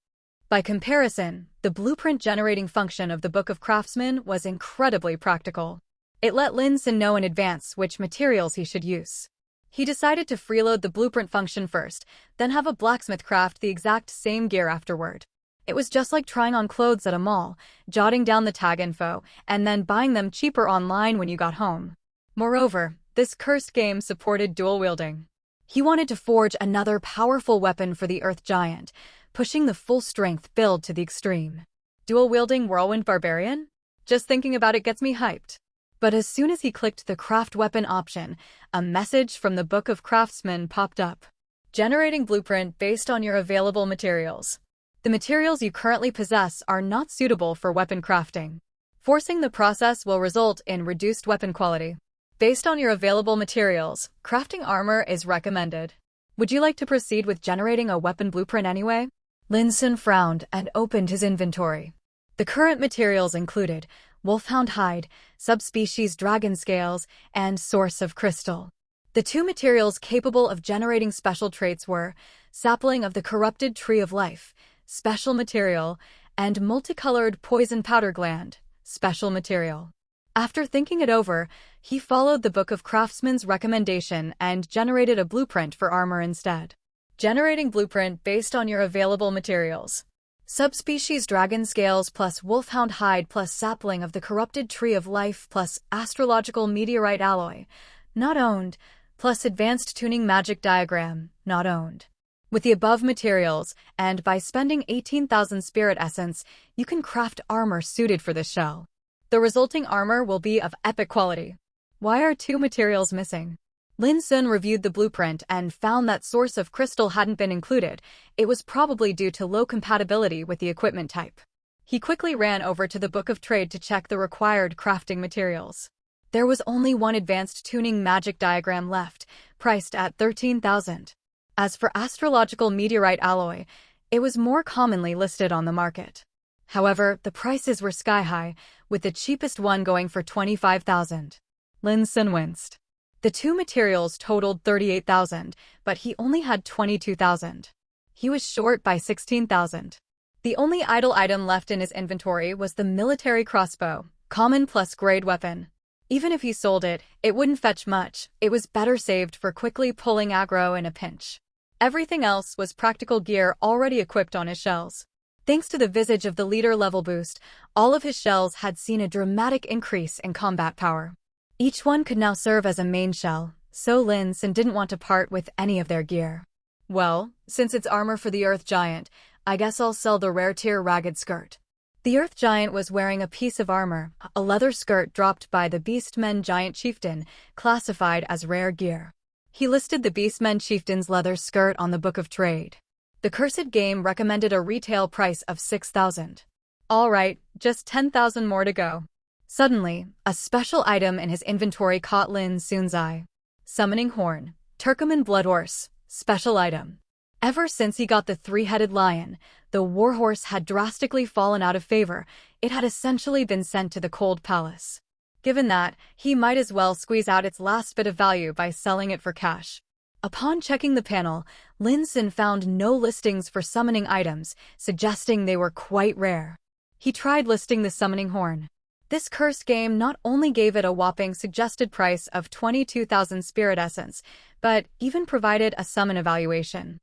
By comparison, the blueprint-generating function of the Book of Craftsmen was incredibly practical. It let Lin Xun know in advance which materials he should use. He decided to freeload the blueprint function first, then have a blacksmith craft the exact same gear afterward. It was just like trying on clothes at a mall, jotting down the tag info, and then buying them cheaper online when you got home. Moreover, this cursed game supported dual wielding. He wanted to forge another powerful weapon for the Earth Giant, pushing the full strength build to the extreme. Dual wielding Whirlwind Barbarian? Just thinking about it gets me hyped. But as soon as he clicked the craft weapon option, a message from the Book of Craftsmen popped up. Generating blueprint based on your available materials. The materials you currently possess are not suitable for weapon crafting. Forcing the process will result in reduced weapon quality. Based on your available materials, crafting armor is recommended. Would you like to proceed with generating a weapon blueprint anyway? Lin Xun frowned and opened his inventory. The current materials included wolfhound hide, subspecies dragon scales, and source of crystal. The two materials capable of generating special traits were sapling of the corrupted tree of life, special material, and multicolored poison powder gland, special material. After thinking it over, he followed the Book of Craftsmen's recommendation and generated a blueprint for armor instead. Generating blueprint based on your available materials. Subspecies dragon scales plus wolfhound hide plus sapling of the corrupted tree of life plus astrological meteorite alloy, not owned, plus advanced tuning magic diagram, not owned. With the above materials, and by spending 18,000 spirit essence, you can craft armor suited for this shell. The resulting armor will be of epic quality. Why are two materials missing? Lin Xun reviewed the blueprint and found that source of crystal hadn't been included. It was probably due to low compatibility with the equipment type. He quickly ran over to the Book of Trade to check the required crafting materials. There was only one advanced tuning magic diagram left, priced at 13,000. As for astrological meteorite alloy, it was more commonly listed on the market. However, the prices were sky-high, with the cheapest one going for 25,000. Lin Xun winced. The two materials totaled 38,000, but he only had 22,000. He was short by 16,000. The only idle item left in his inventory was the military crossbow, common plus grade weapon. Even if he sold it, it wouldn't fetch much. It was better saved for quickly pulling aggro in a pinch. Everything else was practical gear already equipped on his shells. Thanks to the visage of the leader level boost, all of his shells had seen a dramatic increase in combat power. Each one could now serve as a main shell, so Lin Xun didn't want to part with any of their gear. Well, since it's armor for the Earth Giant, I guess I'll sell the rare tier ragged skirt. The Earth Giant was wearing a piece of armor, a leather skirt dropped by the Beastmen Giant Chieftain, classified as rare gear. He listed the Beastmen Chieftain's leather skirt on the Book of Trade. The cursed game recommended a retail price of 6,000. All right, just 10,000 more to go. Suddenly, a special item in his inventory caught Lin Xun's eye. Summoning Horn, Turkoman Bloodhorse, special item. Ever since he got the three-headed lion, the warhorse had drastically fallen out of favor. It had essentially been sent to the Cold Palace. Given that, he might as well squeeze out its last bit of value by selling it for cash. Upon checking the panel, Lin Xun found no listings for summoning items, suggesting they were quite rare. He tried listing the Summoning Horn. This cursed game not only gave it a whopping suggested price of 22,000 spirit essence, but even provided a summon evaluation.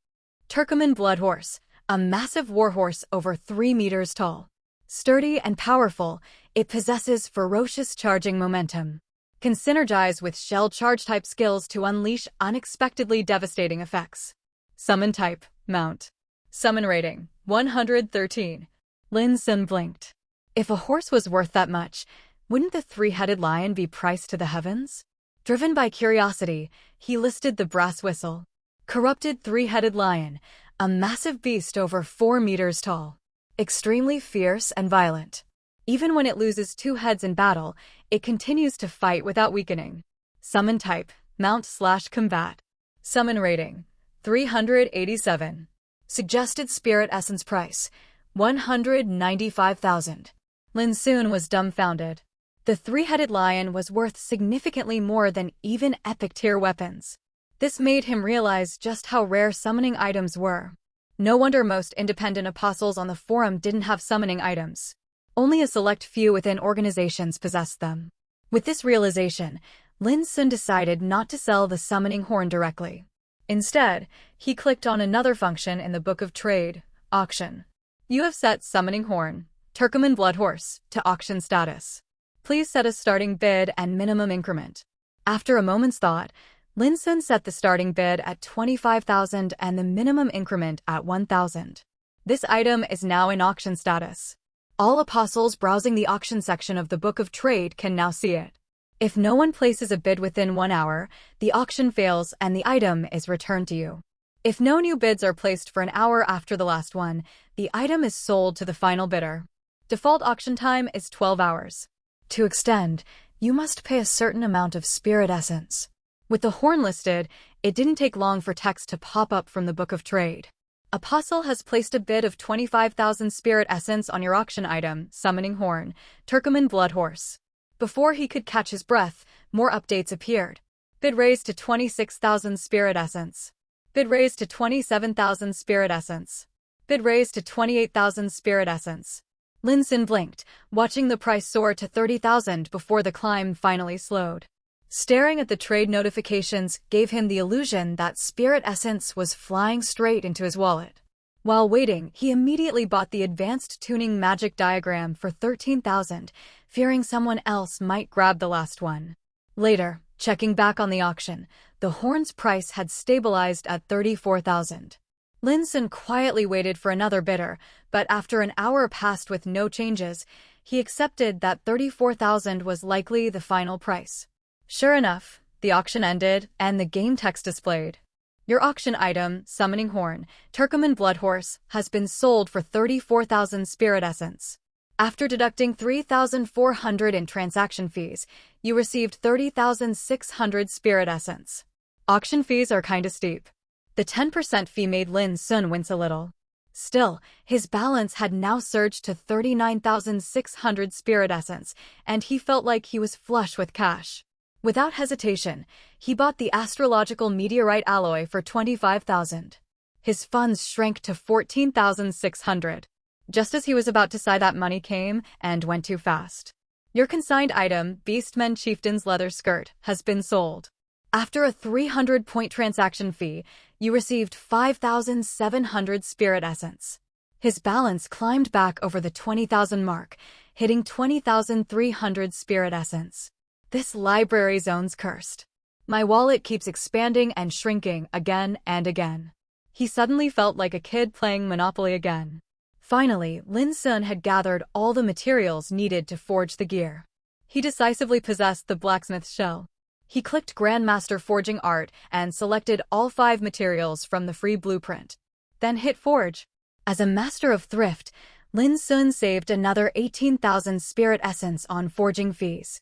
Turkoman Bloodhorse, a massive warhorse over 3 meters tall. Sturdy and powerful, it possesses ferocious charging momentum. Can synergize with shell charge-type skills to unleash unexpectedly devastating effects. Summon type, mount. Summon rating, 113. Lin Xun blinked. If a horse was worth that much, wouldn't the three-headed lion be priced to the heavens? Driven by curiosity, he listed the brass whistle. Corrupted three-headed lion, a massive beast over 4 meters tall. Extremely fierce and violent. Even when it loses two heads in battle, it continues to fight without weakening. Summon type, Mount/Combat. Summon rating, 387. Suggested spirit essence price, 195,000. Lin Xun was dumbfounded. The three-headed lion was worth significantly more than even epic-tier weapons. This made him realize just how rare summoning items were. No wonder most independent apostles on the forum didn't have summoning items. Only a select few within organizations possessed them. With this realization, Lin Xun decided not to sell the summoning horn directly. Instead, he clicked on another function in the Book of Trade, Auction. You have set Summoning Horn, Turkoman Blood Horse, to auction status. Please set a starting bid and minimum increment. After a moment's thought, Lin Xun set the starting bid at 25,000 and the minimum increment at 1,000. This item is now in auction status. All apostles browsing the auction section of the Book of Trade can now see it. If no one places a bid within 1 hour, the auction fails and the item is returned to you. If no new bids are placed for an hour after the last one, the item is sold to the final bidder. Default auction time is 12 hours. To extend, you must pay a certain amount of spirit essence. With the horn listed, it didn't take long for text to pop up from the Book of Trade. Apostle has placed a bid of 25,000 spirit essence on your auction item, Summoning Horn, Turkoman Blood Horse. Before he could catch his breath, more updates appeared. Bid raised to 26,000 spirit essence. Bid raised to 27,000 spirit essence. Bid raised to 28,000 spirit essence. Lin Xun blinked, watching the price soar to 30,000 before the climb finally slowed. Staring at the trade notifications gave him the illusion that spirit essence was flying straight into his wallet. While waiting, he immediately bought the advanced tuning magic diagram for 13,000, fearing someone else might grab the last one. Later, checking back on the auction, the horn's price had stabilized at 34,000. Lin Xun quietly waited for another bidder, but after an hour passed with no changes, he accepted that 34,000 was likely the final price. Sure enough, the auction ended and the game text displayed. Your auction item, Summoning Horn, Turkoman Blood Horse, has been sold for 34,000 spirit essence. After deducting 3,400 in transaction fees, you received 30,600 spirit essence. Auction fees are kinda steep. The 10% fee made Lin Xun wince a little. Still, his balance had now surged to 39,600 spirit essence, and he felt like he was flush with cash. Without hesitation, he bought the astrological meteorite alloy for 25,000. His funds shrank to 14,600. Just as he was about to sigh, that money came and went too fast. Your consigned item, Beastmen Chieftain's leather skirt, has been sold. After a 300-point transaction fee, you received 5,700 spirit essence. His balance climbed back over the 20,000 mark, hitting 20,300 spirit essence. This library zone's cursed. My wallet keeps expanding and shrinking again and again. He suddenly felt like a kid playing Monopoly again. Finally, Lin Xun had gathered all the materials needed to forge the gear. He decisively possessed the blacksmith's shell. He clicked Grandmaster Forging Art and selected all 5 materials from the free blueprint. Then hit Forge. As a master of thrift, Lin Xun saved another 18,000 spirit essence on forging fees.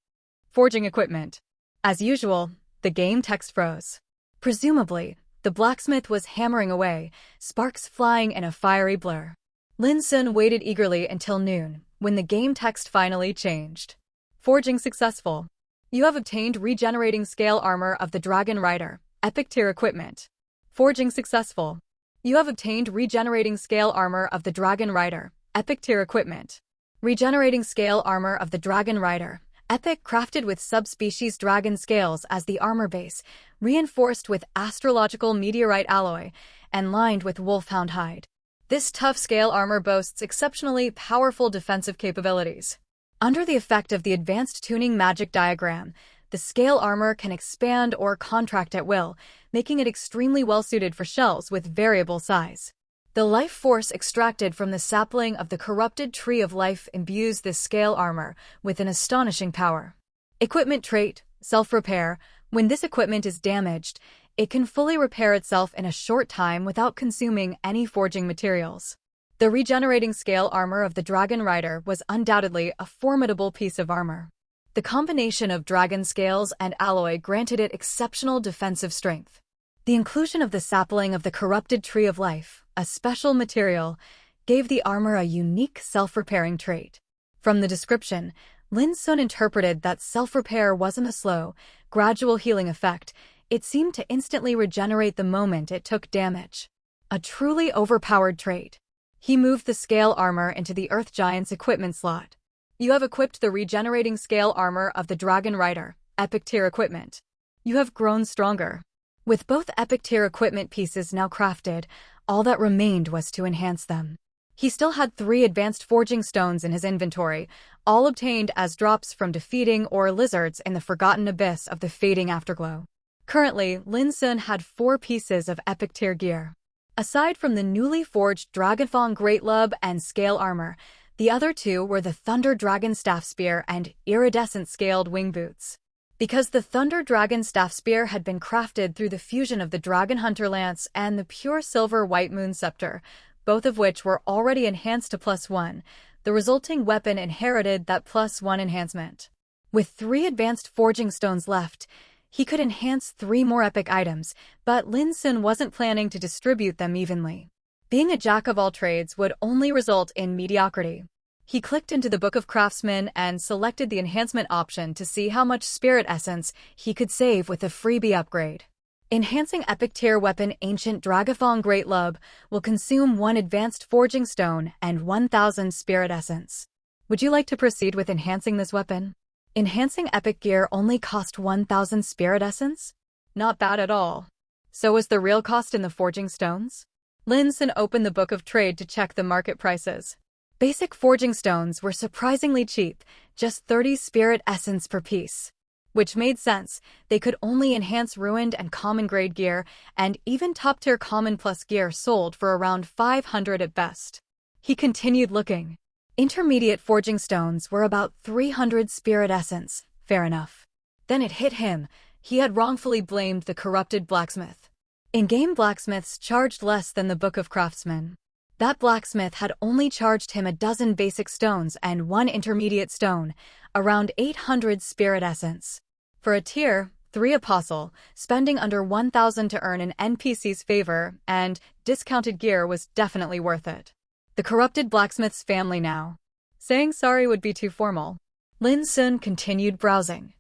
Forging equipment. As usual, the game text froze. Presumably, the blacksmith was hammering away, sparks flying in a fiery blur. Lin Xun waited eagerly until noon, when the game text finally changed. Forging successful. You have obtained regenerating scale armor of the Dragon Rider, epic tier equipment. Forging successful. You have obtained regenerating scale armor of the Dragon Rider, epic tier equipment. Regenerating scale armor of the Dragon Rider, epic, crafted with subspecies dragon scales as the armor base, reinforced with astrological meteorite alloy, and lined with wolfhound hide. This tough scale armor boasts exceptionally powerful defensive capabilities. Under the effect of the advanced tuning magic diagram, the scale armor can expand or contract at will, making it extremely well-suited for shells with variable size. The life force extracted from the sapling of the corrupted tree of life imbues this scale armor with an astonishing power. Equipment trait, self-repair. When this equipment is damaged, it can fully repair itself in a short time without consuming any forging materials. The regenerating scale armor of the Dragon Rider was undoubtedly a formidable piece of armor. The combination of dragon scales and alloy granted it exceptional defensive strength. The inclusion of the sapling of the corrupted tree of life, a special material, gave the armor a unique self-repairing trait. From the description, Lin Xun interpreted that self-repair wasn't a slow, gradual healing effect. It seemed to instantly regenerate the moment it took damage. A truly overpowered trait. He moved the scale armor into the Earth Giant's equipment slot. You have equipped the regenerating scale armor of the Dragon Rider, epic tier equipment. You have grown stronger. With both epic tier equipment pieces now crafted, all that remained was to enhance them. He still had 3 advanced forging stones in his inventory, all obtained as drops from defeating or lizards in the forgotten abyss of the fading afterglow. Currently, Lin Xun had 4 pieces of epic tier gear. Aside from the newly forged Dragonfang Great Lub and scale armor, the other 2 were the Thunder Dragon Staff Spear and Iridescent Scaled Wing Boots. Because the Thunder Dragon Staff Spear had been crafted through the fusion of the Dragon Hunter Lance and the pure silver White Moon Scepter, both of which were already enhanced to +1, the resulting weapon inherited that +1 enhancement. With 3 advanced forging stones left, he could enhance 3 more epic items, but Lin Xun wasn't planning to distribute them evenly. Being a jack of all trades would only result in mediocrity. He clicked into the Book of Craftsmen and selected the enhancement option to see how much spirit essence he could save with a freebie upgrade. Enhancing epic tier weapon Ancient Dragafong Great Lub will consume 1 advanced forging stone and 1,000 spirit essence. Would you like to proceed with enhancing this weapon? Enhancing epic gear only cost 1,000 spirit essence? Not bad at all. So was the real cost in the forging stones? Lin Xun opened the Book of Trade to check the market prices. Basic forging stones were surprisingly cheap, just 30 spirit essence per piece. Which made sense, they could only enhance ruined and common grade gear, and even top-tier common plus gear sold for around 500 at best. He continued looking. Intermediate forging stones were about 300 spirit essence, fair enough. Then it hit him. He had wrongfully blamed the corrupted blacksmith. In-game blacksmiths charged less than the Book of Craftsmen. That blacksmith had only charged him a dozen basic stones and 1 intermediate stone, around 800 spirit essence. For a tier 3 apostle, spending under 1,000 to earn an NPC's favor and discounted gear was definitely worth it. The corrupted blacksmith's family now. Saying sorry would be too formal. Lin Xun continued browsing.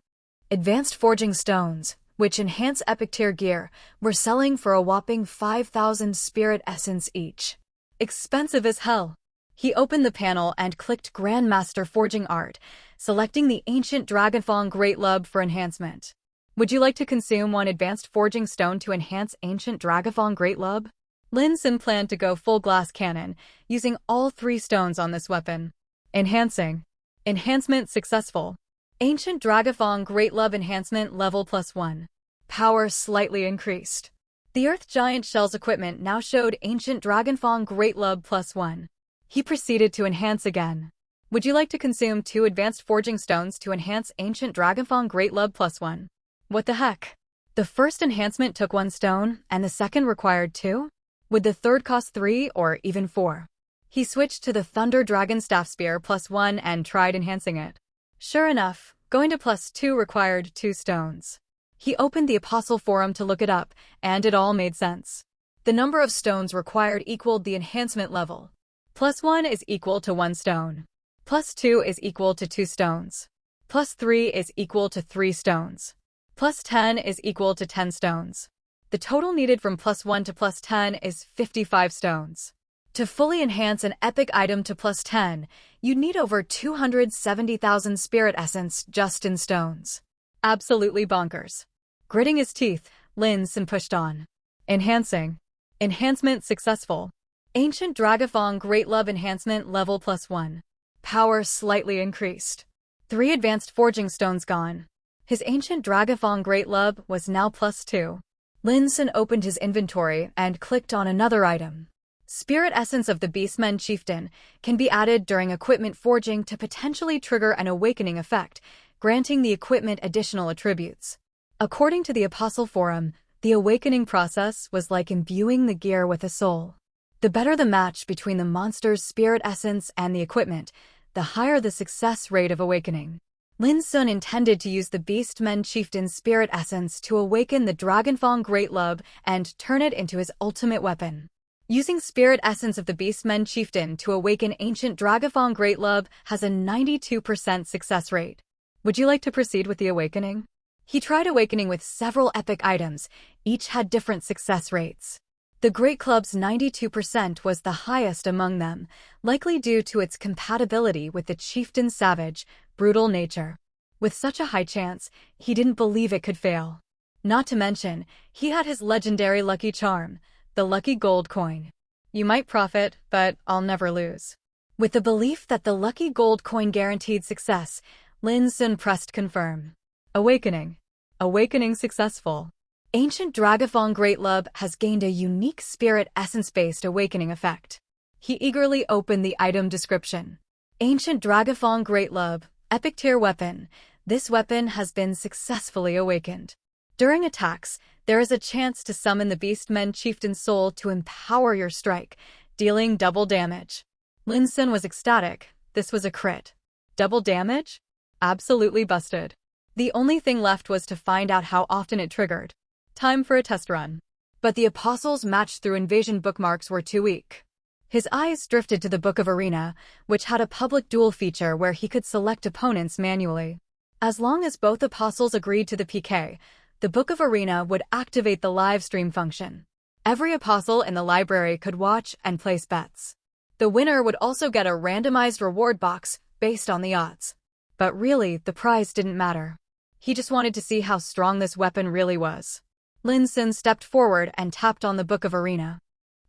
Advanced forging stones, which enhance epic tier gear, were selling for a whopping 5,000 spirit essence each. Expensive as hell. He opened the panel and clicked Grandmaster Forging Art, selecting the Ancient Dragonfang Great Lub for enhancement. Would you like to consume 1 advanced forging stone to enhance Ancient Dragonfang Great Lub? Lin Xun planned to go full glass cannon, using all 3 stones on this weapon. Enhancing. Enhancement successful. Ancient Dragafong Great Lub enhancement level +1. Power slightly increased. The Earth Giant Shell's equipment now showed Ancient Dragonfong Great Lub +1. He proceeded to enhance again. Would you like to consume 2 advanced forging stones to enhance Ancient Dragonfong Great Lub +1? What the heck? The first enhancement took 1 stone, and the second required 2? Would the third cost 3 or even 4? He switched to the Thunder Dragon Staff Spear +1 and tried enhancing it. Sure enough, going to +2 required 2 stones. He opened the Apostle Forum to look it up, and it all made sense. The number of stones required equaled the enhancement level. +1 is equal to 1 stone. +2 is equal to 2 stones. +3 is equal to 3 stones. +10 is equal to 10 stones. The total needed from +1 to +10 is 55 stones. To fully enhance an epic item to +10, you'd need over 270,000 spirit essence just in stones. Absolutely bonkers. Gritting his teeth, Lin Xun pushed on. Enhancing. Enhancement successful. Ancient Dragafong Great Lub enhancement level +1. Power slightly increased. 3 advanced forging stones gone. His Ancient Dragafong Great Lub was now +2. Lin Xun opened his inventory and clicked on another item. Spirit Essence of the Beastmen Chieftain can be added during equipment forging to potentially trigger an awakening effect, granting the equipment additional attributes. According to the Apostle Forum, the awakening process was like imbuing the gear with a soul. The better the match between the monster's spirit essence and the equipment, the higher the success rate of awakening. Lin Xun intended to use the Beastmen chieftain's spirit essence to awaken the Dragonfang Great Lub and turn it into his ultimate weapon. Using spirit essence of the Beastmen chieftain to awaken ancient Dragonfang Great Lub has a 92% success rate. Would you like to proceed with the awakening? He tried awakening with several epic items, each had different success rates. The Great Club's 92% was the highest among them, likely due to its compatibility with the chieftain's savage, brutal nature. With such a high chance, he didn't believe it could fail. Not to mention, he had his legendary lucky charm, the lucky gold coin. You might profit, but I'll never lose. With the belief that the lucky gold coin guaranteed success, Lin Xun pressed confirm. Awakening. Awakening successful. Ancient Dragonfang Great Lub has gained a unique spirit essence-based awakening effect. He eagerly opened the item description. Ancient Dragonfang Great Lub, epic tier weapon. This weapon has been successfully awakened. During attacks, there is a chance to summon the Beastmen chieftain's soul to empower your strike, dealing double damage. Lin Xun was ecstatic. This was a crit. Double damage? Absolutely busted. The only thing left was to find out how often it triggered. Time for a test run. But the apostles matched through invasion bookmarks were too weak. His eyes drifted to the Book of Arena, which had a public duel feature where he could select opponents manually. As long as both apostles agreed to the PK, the Book of Arena would activate the live stream function. Every apostle in the library could watch and place bets. The winner would also get a randomized reward box based on the odds. But really, the prize didn't matter. He just wanted to see how strong this weapon really was. Lin Xun stepped forward and tapped on the Book of Arena.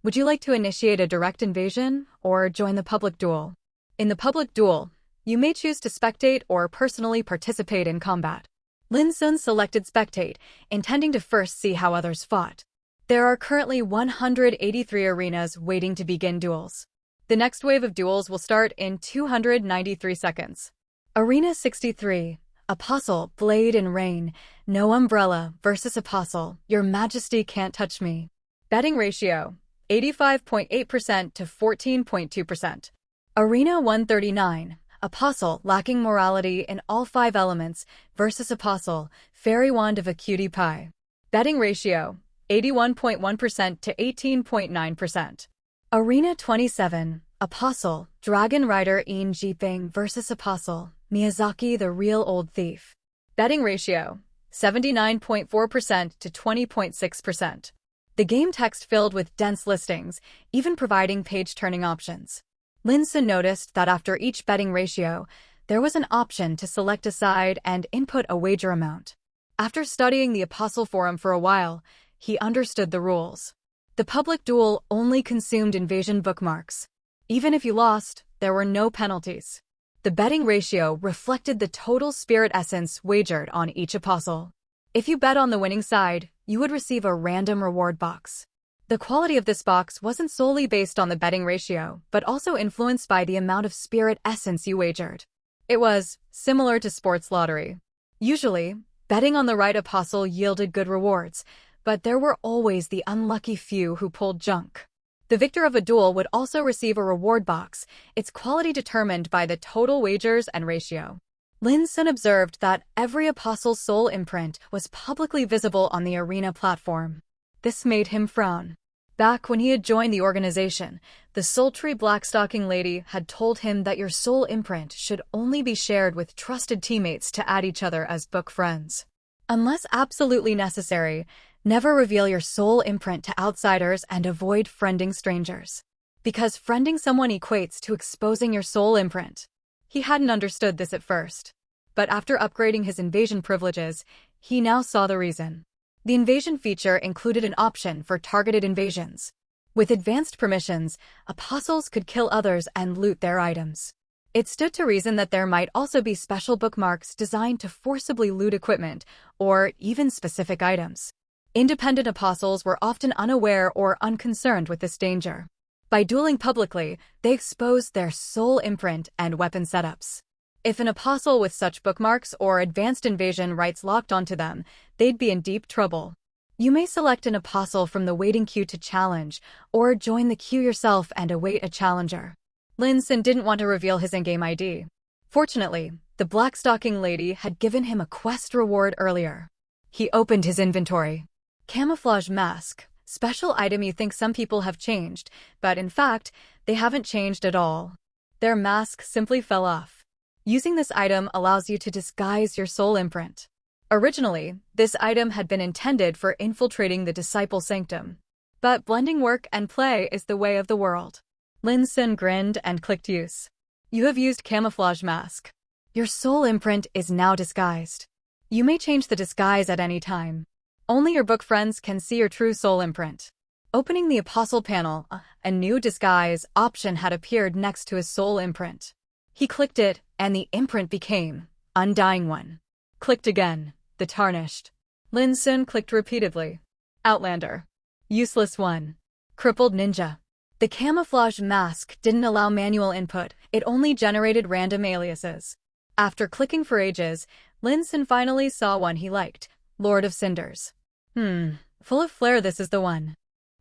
Would you like to initiate a direct invasion or join the public duel? In the public duel, you may choose to spectate or personally participate in combat. Lin Xun selected spectate, intending to first see how others fought. There are currently 183 arenas waiting to begin duels. The next wave of duels will start in 293 seconds. Arena 63. Apostle, Blade and Rain, No Umbrella versus Apostle, Your Majesty Can't Touch Me. Betting ratio, 85.8% to 14.2%. Arena 139, Apostle, Lacking Morality in All 5 Elements versus Apostle, Fairy Wand of a Cutie Pie. Betting ratio, 81.1% to 18.9%. Arena 27, Apostle, Dragon Rider Ian Jiping versus Apostle, Miyazaki the Real Old Thief. Betting ratio, 79.4% to 20.6%. The game text filled with dense listings, even providing page-turning options. Lin Xun noticed that after each betting ratio, there was an option to select a side and input a wager amount. After studying the Apostle Forum for a while, he understood the rules. The public duel only consumed invasion bookmarks. Even if you lost, there were no penalties. The betting ratio reflected the total spirit essence wagered on each apostle. If you bet on the winning side, you would receive a random reward box. The quality of this box wasn't solely based on the betting ratio, but also influenced by the amount of spirit essence you wagered. It was similar to sports lottery. Usually, betting on the right apostle yielded good rewards, but there were always the unlucky few who pulled junk. The victor of a duel would also receive a reward box, its quality determined by the total wagers and ratio. Lin Xun observed that every apostle's soul imprint was publicly visible on the arena platform. This made him frown. Back when he had joined the organization, the sultry blackstocking lady had told him that your soul imprint should only be shared with trusted teammates to add each other as book friends. Unless absolutely necessary, never reveal your soul imprint to outsiders and avoid friending strangers. Because friending someone equates to exposing your soul imprint. He hadn't understood this at first. But after upgrading his invasion privileges, he now saw the reason. The invasion feature included an option for targeted invasions. With advanced permissions, apostles could kill others and loot their items. It stood to reason that there might also be special bookmarks designed to forcibly loot equipment or even specific items. Independent apostles were often unaware or unconcerned with this danger. By dueling publicly, they exposed their soul imprint and weapon setups. If an apostle with such bookmarks or advanced invasion rights locked onto them, they'd be in deep trouble. You may select an apostle from the waiting queue to challenge, or join the queue yourself and await a challenger. Lin Xun didn't want to reveal his in-game ID. Fortunately, the black-stocking lady had given him a quest reward earlier. He opened his inventory. Camouflage mask. Special item. You think some people have changed, but in fact, they haven't changed at all. Their mask simply fell off. Using this item allows you to disguise your soul imprint. Originally, this item had been intended for infiltrating the disciple sanctum. But blending work and play is the way of the world. Lin Xun grinned and clicked use. You have used camouflage mask. Your soul imprint is now disguised. You may change the disguise at any time. Only your book friends can see your true soul imprint. Opening the apostle panel, a new disguise option had appeared next to his soul imprint. He clicked it, and the imprint became Undying One. Clicked again, the Tarnished. Lin Xun clicked repeatedly. Outlander. Useless One. Crippled Ninja. The camouflage mask didn't allow manual input, it only generated random aliases. After clicking for ages, Lin Xun finally saw one he liked, Lord of Cinders. Full of flair, this is the one.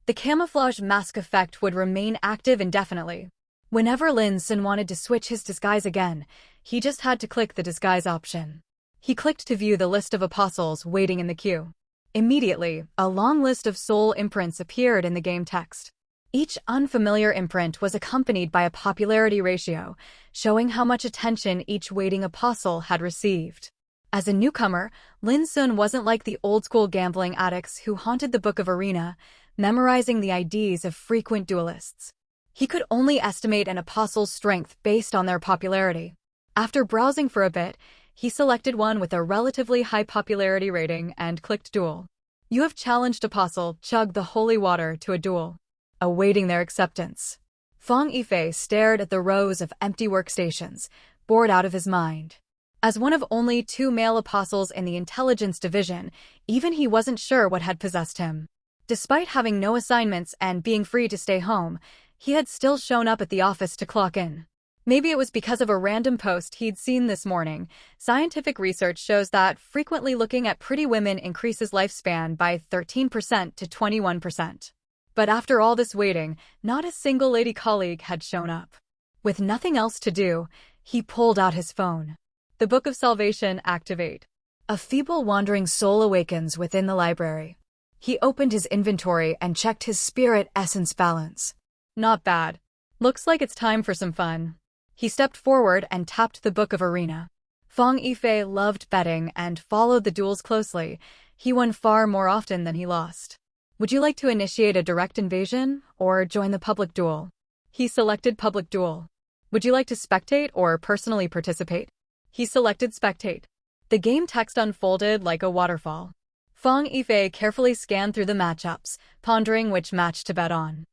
The camouflage mask effect would remain active indefinitely. Whenever Lin Xun wanted to switch his disguise again, he just had to click the disguise option. He clicked to view the list of apostles waiting in the queue. Immediately, a long list of soul imprints appeared in the game text. Each unfamiliar imprint was accompanied by a popularity ratio, showing how much attention each waiting apostle had received. As a newcomer, Lin Xun wasn't like the old-school gambling addicts who haunted the Book of Arena, memorizing the IDs of frequent duelists. He could only estimate an apostle's strength based on their popularity. After browsing for a bit, he selected one with a relatively high popularity rating and clicked Duel. You have challenged Apostle Chug the Holy Water to a duel. Awaiting their acceptance. Feng Yifei stared at the rows of empty workstations, bored out of his mind. As one of only 2 male apostles in the intelligence division, even he wasn't sure what had possessed him. Despite having no assignments and being free to stay home, he had still shown up at the office to clock in. Maybe it was because of a random post he'd seen this morning. Scientific research shows that frequently looking at pretty women increases lifespan by 13% to 21%. But after all this waiting, not a single lady colleague had shown up. With nothing else to do, he pulled out his phone. The Book of Salvation activate. A feeble wandering soul awakens within the library. He opened his inventory and checked his spirit essence balance. Not bad. Looks like it's time for some fun. He stepped forward and tapped the Book of Arena. Feng Yifei loved betting and followed the duels closely. He won far more often than he lost. Would you like to initiate a direct invasion or join the public duel? He selected public duel. Would you like to spectate or personally participate? He selected spectate. The game text unfolded like a waterfall. Feng Yifei carefully scanned through the matchups, pondering which match to bet on.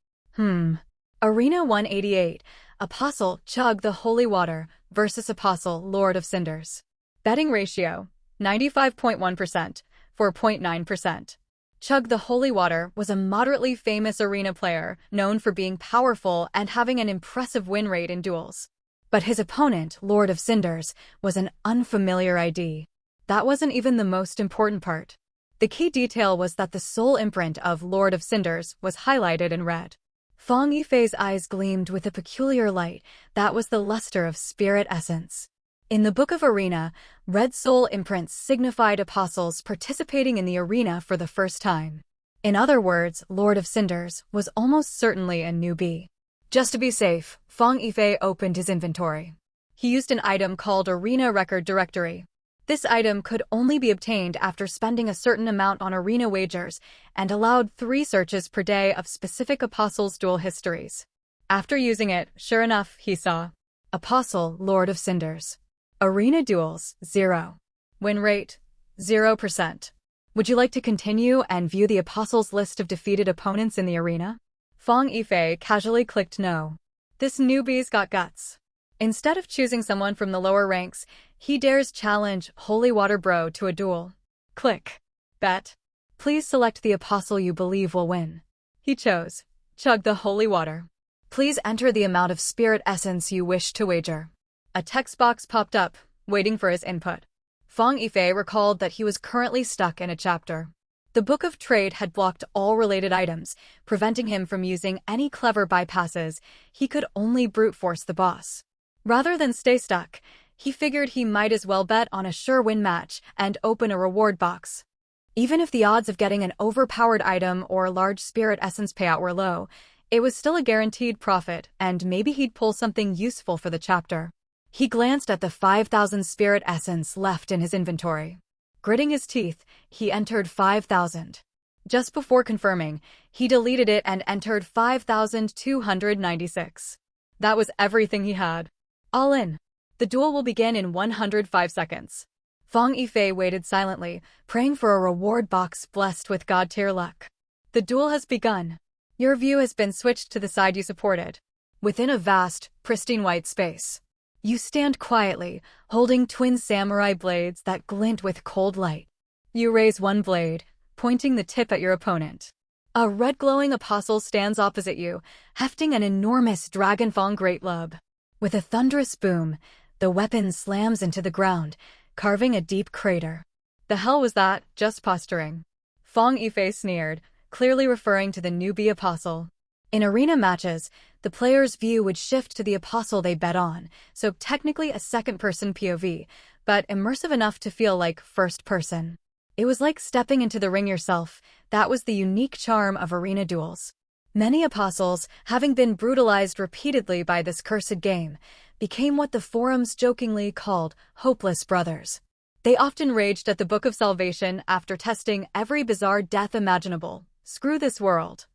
Arena 188, Apostle Chug the Holy Water versus Apostle Lord of Cinders. Betting ratio, 95.1%, 4.9%. Chug the Holy Water was a moderately famous arena player, known for being powerful and having an impressive win rate in duels. But his opponent, Lord of Cinders, was an unfamiliar ID. That wasn't even the most important part. The key detail was that the soul imprint of Lord of Cinders was highlighted in red. Feng Yifei's eyes gleamed with a peculiar light. That was the luster of spirit essence. In the Book of Arena, red soul imprints signified apostles participating in the arena for the first time. In other words, Lord of Cinders was almost certainly a newbie. Just to be safe, Feng Yifei opened his inventory. He used an item called Arena Record Directory. This item could only be obtained after spending a certain amount on arena wagers and allowed 3 searches per day of specific apostles' duel histories. After using it, sure enough, he saw Apostle Lord of Cinders. Arena duels, 0. Win rate, 0%. Would you like to continue and view the apostles' list of defeated opponents in the arena? Feng Yifei casually clicked no. This newbie's got guts. Instead of choosing someone from the lower ranks, he dares challenge Holy Water Bro to a duel. Click. Bet. Please select the apostle you believe will win. He chose Chug the Holy Water. Please enter the amount of spirit essence you wish to wager. A text box popped up, waiting for his input. Feng Yifei recalled that he was currently stuck in a chapter. The Book of Trade had blocked all related items, preventing him from using any clever bypasses. He could only brute force the boss. Rather than stay stuck, he figured he might as well bet on a sure win match and open a reward box. Even if the odds of getting an overpowered item or a large spirit essence payout were low, it was still a guaranteed profit, and maybe he'd pull something useful for the chapter. He glanced at the 5,000 spirit essence left in his inventory. Gritting his teeth, he entered 5,000. Just before confirming, he deleted it and entered 5,296. That was everything he had. All in. The duel will begin in 105 seconds. Fang Yifei waited silently, praying for a reward box blessed with god-tier luck. The duel has begun. Your view has been switched to the side you supported. Within a vast, pristine white space, you stand quietly, holding twin samurai blades that glint with cold light. You raise one blade, pointing the tip at your opponent. A red glowing apostle stands opposite you, hefting an enormous dragonfang great lub. With a thunderous boom, the weapon slams into the ground, carving a deep crater. The hell was that? Just posturing. Fang Yifei sneered, clearly referring to the newbie apostle. In arena matches, the player's view would shift to the apostle they bet on, so technically a second-person POV, but immersive enough to feel like first-person. It was like stepping into the ring yourself. That was the unique charm of arena duels. Many apostles, having been brutalized repeatedly by this cursed game, became what the forums jokingly called hopeless brothers. They often raged at the Book of Salvation after testing every bizarre death imaginable. Screw this world.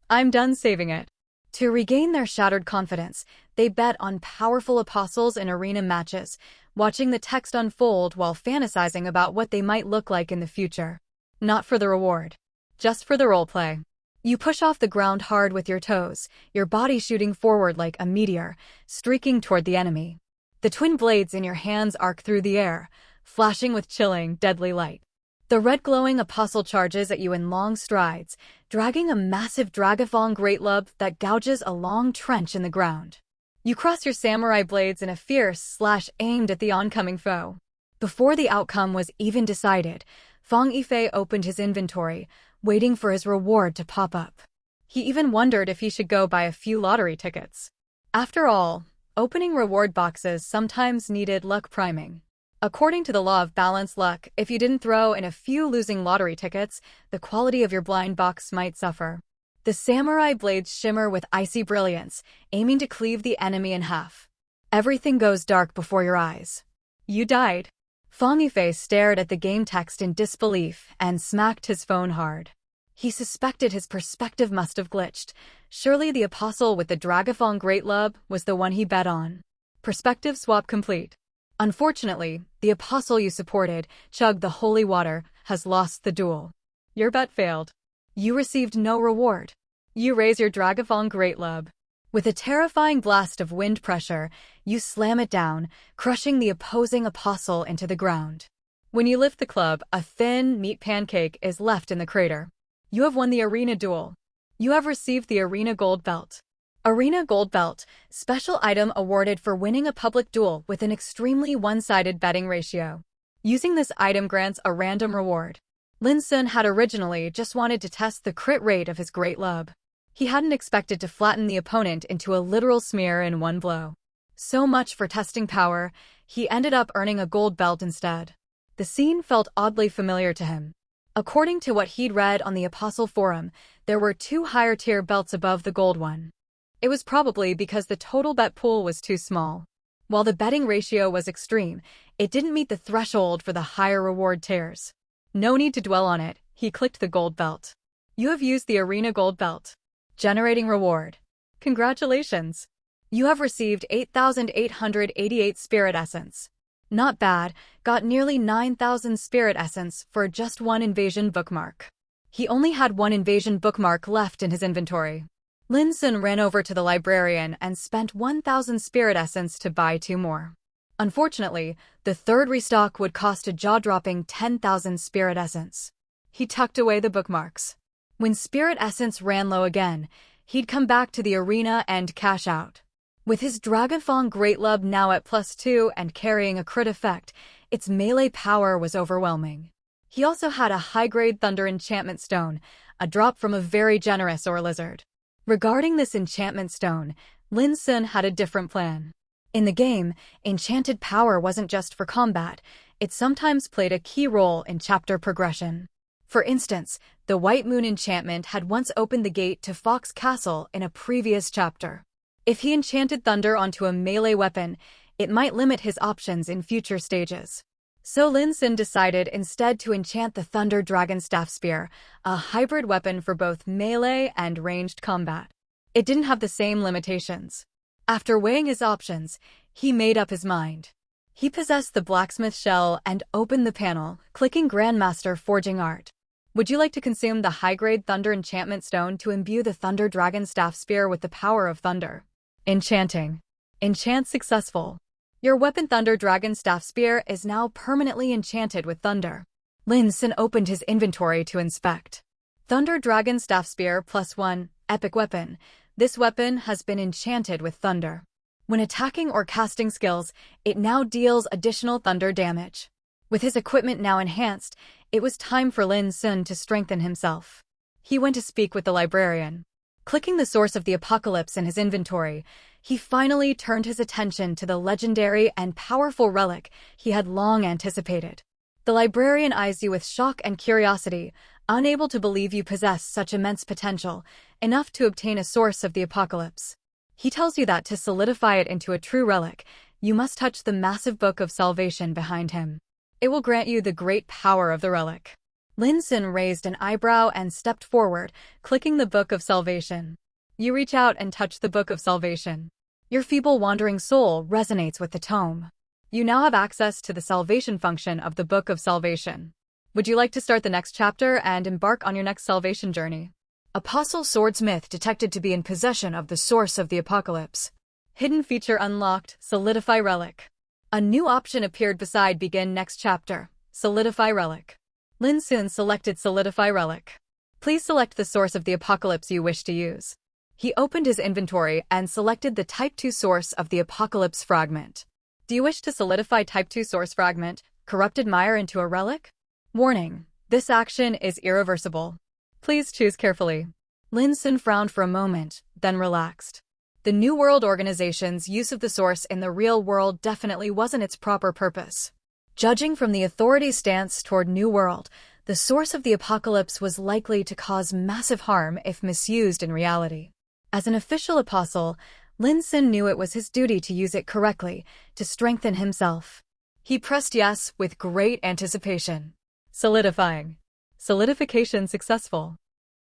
I'm done saving it. To regain their shattered confidence, they bet on powerful apostles in arena matches, watching the text unfold while fantasizing about what they might look like in the future. Not for the reward. Just for the roleplay. You push off the ground hard with your toes, your body shooting forward like a meteor, streaking toward the enemy. The twin blades in your hands arc through the air, flashing with chilling, deadly light. The red glowing apostle charges at you in long strides, dragging a massive dragafang great lub that gouges a long trench in the ground. You cross your samurai blades in a fierce slash aimed at the oncoming foe. Before the outcome was even decided, Fang Yifei opened his inventory, waiting for his reward to pop up. He even wondered if he should go buy a few lottery tickets. After all, opening reward boxes sometimes needed luck priming. According to the law of balanced luck, if you didn't throw in a few losing lottery tickets, the quality of your blind box might suffer. The samurai blades shimmer with icy brilliance, aiming to cleave the enemy in half. Everything goes dark before your eyes. You died. Fang Yifei stared at the game text in disbelief and smacked his phone hard. He suspected his perspective must have glitched. Surely the apostle with the dragafang great lub was the one he bet on. Perspective swap complete. Unfortunately, the apostle you supported, chugged the holy water, has lost the duel. Your bet failed. You received no reward. You raise your dragafang great lub. With a terrifying blast of wind pressure, you slam it down, crushing the opposing apostle into the ground. When you lift the club, a thin meat pancake is left in the crater. You have won the arena duel. You have received the arena gold belt. Arena Gold Belt, special item awarded for winning a public duel with an extremely one-sided betting ratio. Using this item grants a random reward. Lin Xun had originally just wanted to test the crit rate of his great lub. He hadn't expected to flatten the opponent into a literal smear in one blow. So much for testing power, he ended up earning a gold belt instead. The scene felt oddly familiar to him. According to what he'd read on the Apostle Forum, there were 2 higher-tier belts above the gold one. It was probably because the total bet pool was too small. While the betting ratio was extreme, it didn't meet the threshold for the higher reward tiers. No need to dwell on it, he clicked the gold belt. You have used the arena gold belt. Generating reward. Congratulations! You have received 8,888 spirit essence. Not bad, got nearly 9,000 spirit essence for just one invasion bookmark. He only had one invasion bookmark left in his inventory. Lin Xun ran over to the librarian and spent 1,000 spirit essence to buy 2 more. Unfortunately, the third restock would cost a jaw-dropping 10,000 spirit essence. He tucked away the bookmarks. When spirit essence ran low again, he'd come back to the arena and cash out. With his Dragafang Great Lub now at +2 and carrying a crit effect, its melee power was overwhelming. He also had a high-grade thunder enchantment stone, a drop from a very generous ore lizard. Regarding this enchantment stone, Lin Xun had a different plan. In the game, enchanted power wasn't just for combat, it sometimes played a key role in chapter progression. For instance, the White Moon enchantment had once opened the gate to Fox Castle in a previous chapter. If he enchanted thunder onto a melee weapon, it might limit his options in future stages. So Lin Xun decided instead to enchant the Thunder Dragon Staff Spear, a hybrid weapon for both melee and ranged combat. It didn't have the same limitations. After weighing his options, he made up his mind. He possessed the blacksmith shell and opened the panel, clicking Grandmaster Forging Art. Would you like to consume the high-grade Thunder Enchantment Stone to imbue the Thunder Dragon Staff Spear with the power of thunder? Enchanting. Enchant successful. Your weapon Thunder Dragon Staff Spear is now permanently enchanted with thunder. Lin Xun opened his inventory to inspect. Thunder Dragon Staff Spear +1, epic weapon. This weapon has been enchanted with thunder. When attacking or casting skills, it now deals additional thunder damage. With his equipment now enhanced, it was time for Lin Xun to strengthen himself. He went to speak with the librarian. Clicking the source of the apocalypse in his inventory, he finally turned his attention to the legendary and powerful relic he had long anticipated. The librarian eyes you with shock and curiosity, unable to believe you possess such immense potential, enough to obtain a source of the apocalypse. He tells you that to solidify it into a true relic, you must touch the massive book of salvation behind him. It will grant you the great power of the relic. Lin Xun raised an eyebrow and stepped forward, clicking the Book of Salvation. You reach out and touch the Book of Salvation. Your feeble wandering soul resonates with the tome. You now have access to the salvation function of the Book of Salvation. Would you like to start the next chapter and embark on your next salvation journey? Apostle Swordsmith detected to be in possession of the source of the apocalypse. Hidden feature unlocked, Solidify Relic. A new option appeared beside Begin Next Chapter, Solidify Relic. Lin Xun selected Solidify Relic. Please select the source of the apocalypse you wish to use. He opened his inventory and selected the Type 2 source of the apocalypse fragment. Do you wish to solidify Type 2 source fragment, Corrupted Mire, into a relic? Warning: this action is irreversible. Please choose carefully. Lin Xun frowned for a moment, then relaxed. The New World Organization's use of the source in the real world definitely wasn't its proper purpose. Judging from the authorities' stance toward New World, the source of the apocalypse was likely to cause massive harm if misused in reality. As an official apostle, Lin Xun knew it was his duty to use it correctly, to strengthen himself. He pressed yes with great anticipation. Solidifying. Solidification successful.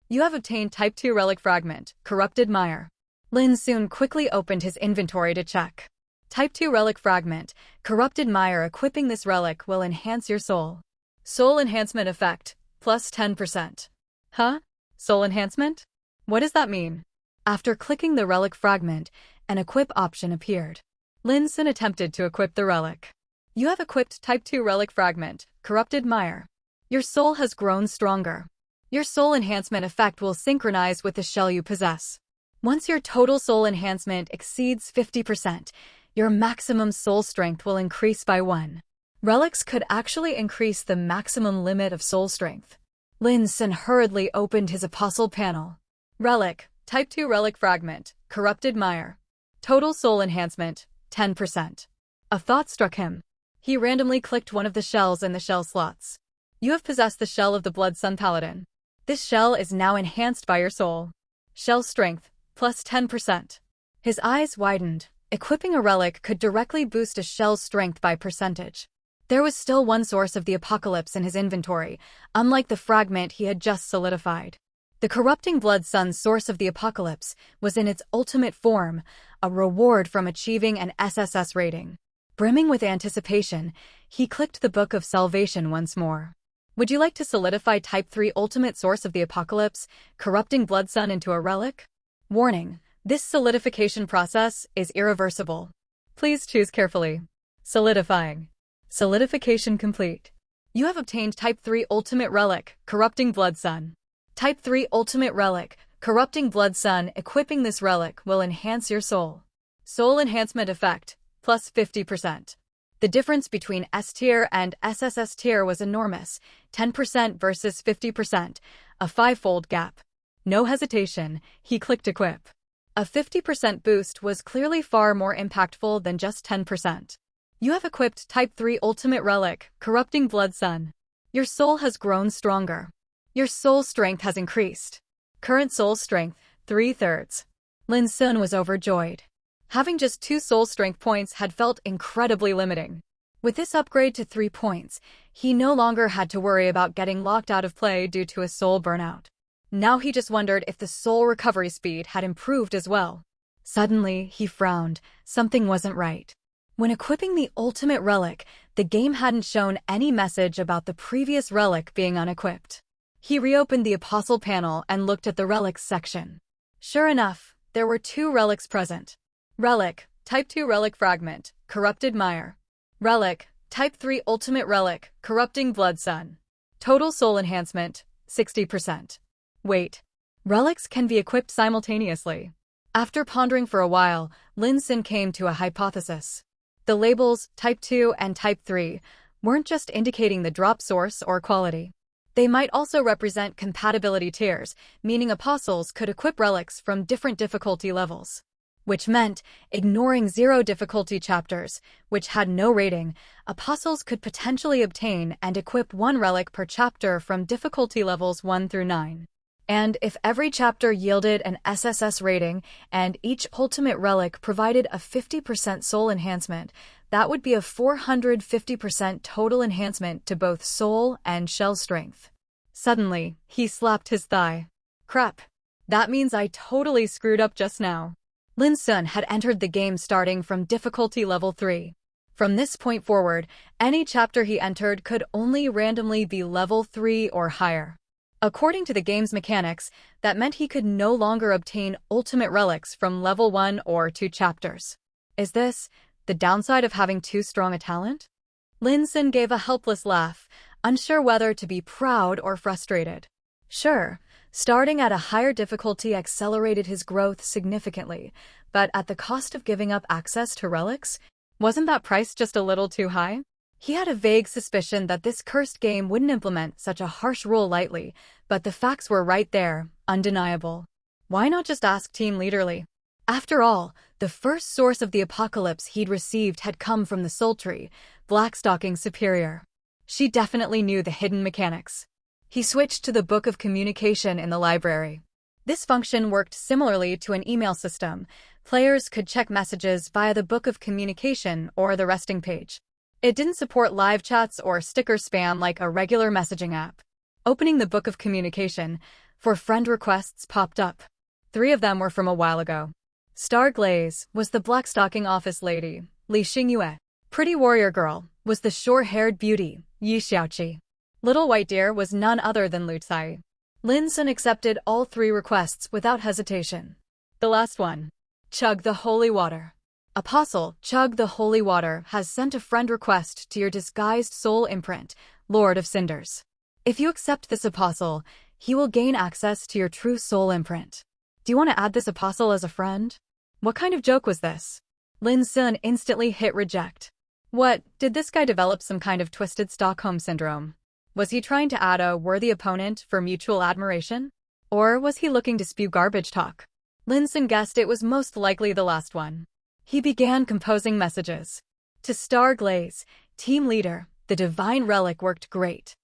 You have obtained Type 2 Relic Fragment, Corrupted Mire. Lin Xun quickly opened his inventory to check. Type 2 Relic Fragment, Corrupted Mire. Equipping this relic will enhance your soul. Soul Enhancement Effect, plus 10%. Huh? Soul Enhancement? What does that mean? After clicking the relic fragment, an equip option appeared. Lin Xun attempted to equip the relic. You have equipped Type 2 Relic Fragment, Corrupted Mire. Your soul has grown stronger. Your soul enhancement effect will synchronize with the shell you possess. Once your total soul enhancement exceeds 50%, your maximum soul strength will increase by 1. Relics could actually increase the maximum limit of soul strength. Lin Xun hurriedly opened his apostle panel. Relic, Type 2 Relic Fragment, Corrupted Mire. Total soul enhancement, 10%. A thought struck him. He randomly clicked one of the shells in the shell slots. You have possessed the shell of the Blood Sun Paladin. This shell is now enhanced by your soul. Shell strength, plus 10%. His eyes widened. Equipping a relic could directly boost a shell's strength by percentage. There was still one source of the apocalypse in his inventory, unlike the fragment he had just solidified. The corrupting Blood Sun's source of the apocalypse was in its ultimate form, a reward from achieving an SSS rating. Brimming with anticipation, he clicked the Book of Salvation once more. Would you like to solidify Type 3 Ultimate Source of the Apocalypse, Corrupting Blood Sun, into a relic? Warning: this solidification process is irreversible. Please choose carefully. Solidifying. Solidification complete. You have obtained Type 3 Ultimate Relic, Corrupting Blood Sun. Type 3 Ultimate Relic, Corrupting Blood Sun. Equipping this relic will enhance your soul. Soul Enhancement Effect, plus 50%. The difference between S tier and SSS tier was enormous, 10% versus 50%, a five-fold gap. No hesitation, he clicked equip. A 50% boost was clearly far more impactful than just 10%. You have equipped Type 3 Ultimate Relic, Corrupting Blood Sun. Your soul has grown stronger. Your soul strength has increased. Current soul strength, 3/3. Lin Xun was overjoyed. Having just 2 soul strength points had felt incredibly limiting. With this upgrade to 3 points, he no longer had to worry about getting locked out of play due to a soul burnout. Now he just wondered if the soul recovery speed had improved as well. Suddenly, he frowned. Something wasn't right. When equipping the ultimate relic, the game hadn't shown any message about the previous relic being unequipped. He reopened the Apostle panel and looked at the relics section. Sure enough, there were 2 relics present. Relic, Type 2 Relic Fragment, Corrupted Mire. Relic, Type 3 Ultimate Relic, Corrupting Blood Sun. Total Soul Enhancement, 60%. Wait. Relics can be equipped simultaneously. After pondering for a while, Lin Xun came to a hypothesis. The labels, Type 2 and Type 3, weren't just indicating the drop source or quality. They might also represent compatibility tiers, meaning apostles could equip relics from different difficulty levels. Which meant, ignoring 0 difficulty chapters, which had no rating, apostles could potentially obtain and equip 1 relic per chapter from difficulty levels 1 through 9. And if every chapter yielded an SSS rating and each ultimate relic provided a 50% soul enhancement, that would be a 450% total enhancement to both soul and shell strength. Suddenly, he slapped his thigh. Crap. That means I totally screwed up just now. Lin Xun had entered the game starting from difficulty level 3. From this point forward, any chapter he entered could only randomly be level 3 or higher. According to the game's mechanics, that meant he could no longer obtain ultimate relics from level 1 or 2 chapters. Is this the downside of having too strong a talent? Lin Xun gave a helpless laugh, unsure whether to be proud or frustrated. Sure, starting at a higher difficulty accelerated his growth significantly, but at the cost of giving up access to relics? Wasn't that price just a little too high? He had a vague suspicion that this cursed game wouldn't implement such a harsh rule lightly, but the facts were right there, undeniable. Why not just ask Team Leader Li? After all, the first source of the apocalypse he'd received had come from the sultry, Blackstalking Superior. She definitely knew the hidden mechanics. He switched to the Book of Communication in the library. This function worked similarly to an email system. Players could check messages via the Book of Communication or the resting page. It didn't support live chats or sticker spam like a regular messaging app. Opening the Book of Communication, 4 friend requests popped up. 3 of them were from a while ago. Star Glaze was the blackstalking office lady, Li Xingyue. Pretty warrior girl was the short-haired beauty, Yi Xiaoqi. Little White Deer was none other than Lu Cai. Lin Xun accepted all 3 requests without hesitation. The last one. Chug the holy water. Apostle, Chug the holy water has sent a friend request to your disguised soul imprint, Lord of Cinders. If you accept this apostle, he will gain access to your true soul imprint. Do you want to add this apostle as a friend? What kind of joke was this? Lin Xun instantly hit reject. What, did this guy develop some kind of twisted Stockholm syndrome? Was he trying to add a worthy opponent for mutual admiration? Or was he looking to spew garbage talk? Lin Xun guessed it was most likely the last one. He began composing messages. To Star Glaze, Team Leader, the Divine Relic worked great.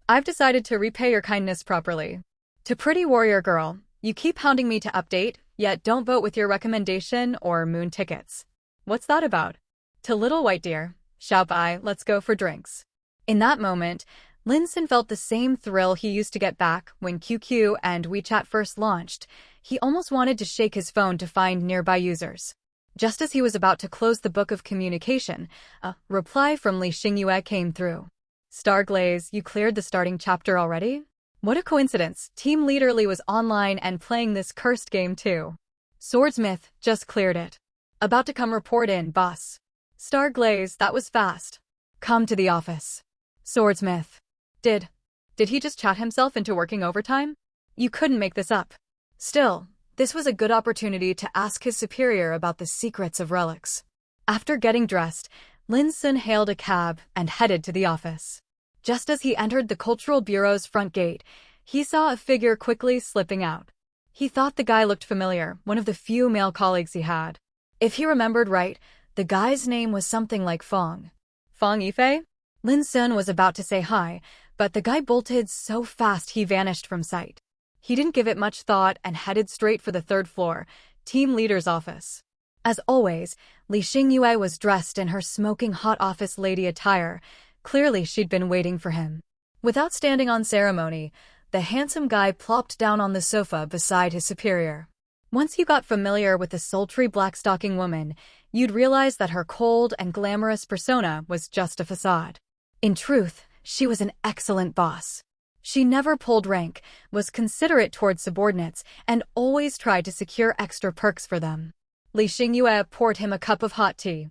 I've decided to repay your kindness properly. To Pretty Warrior Girl, you keep hounding me to update, yet don't vote with your recommendation or moon tickets. What's that about? To Little White Deer, Xiaobai, let's go for drinks. In that moment, Lin Xun felt the same thrill he used to get back when QQ and WeChat first launched. He almost wanted to shake his phone to find nearby users. Just as he was about to close the Book of Communication, a reply from Li Xingyue came through. Starglaze, you cleared the starting chapter already? What a coincidence, Team Leader Li was online and playing this cursed game too. Swordsmith, just cleared it. About to come report in, boss. Starglaze, that was fast. Come to the office. Swordsmith. Did he just chat himself into working overtime? You couldn't make this up. Still, this was a good opportunity to ask his superior about the secrets of relics. After getting dressed, Lin Xun hailed a cab and headed to the office. Just as he entered the Cultural Bureau's front gate, he saw a figure quickly slipping out. He thought the guy looked familiar, one of the few male colleagues he had. If he remembered right, the guy's name was something like Feng. Feng Yifei? Lin Xun was about to say hi, but the guy bolted so fast he vanished from sight. He didn't give it much thought and headed straight for the third floor, team leader's office. As always, Li Xingyue was dressed in her smoking hot office lady attire. Clearly she'd been waiting for him. Without standing on ceremony, the handsome guy plopped down on the sofa beside his superior. Once you got familiar with the sultry black-stocking woman, you'd realize that her cold and glamorous persona was just a facade. In truth, she was an excellent boss. She never pulled rank, was considerate towards subordinates, and always tried to secure extra perks for them. Li Xingyue poured him a cup of hot tea.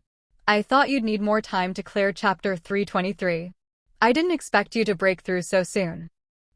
I thought you'd need more time to clear chapter 323. I didn't expect you to break through so soon.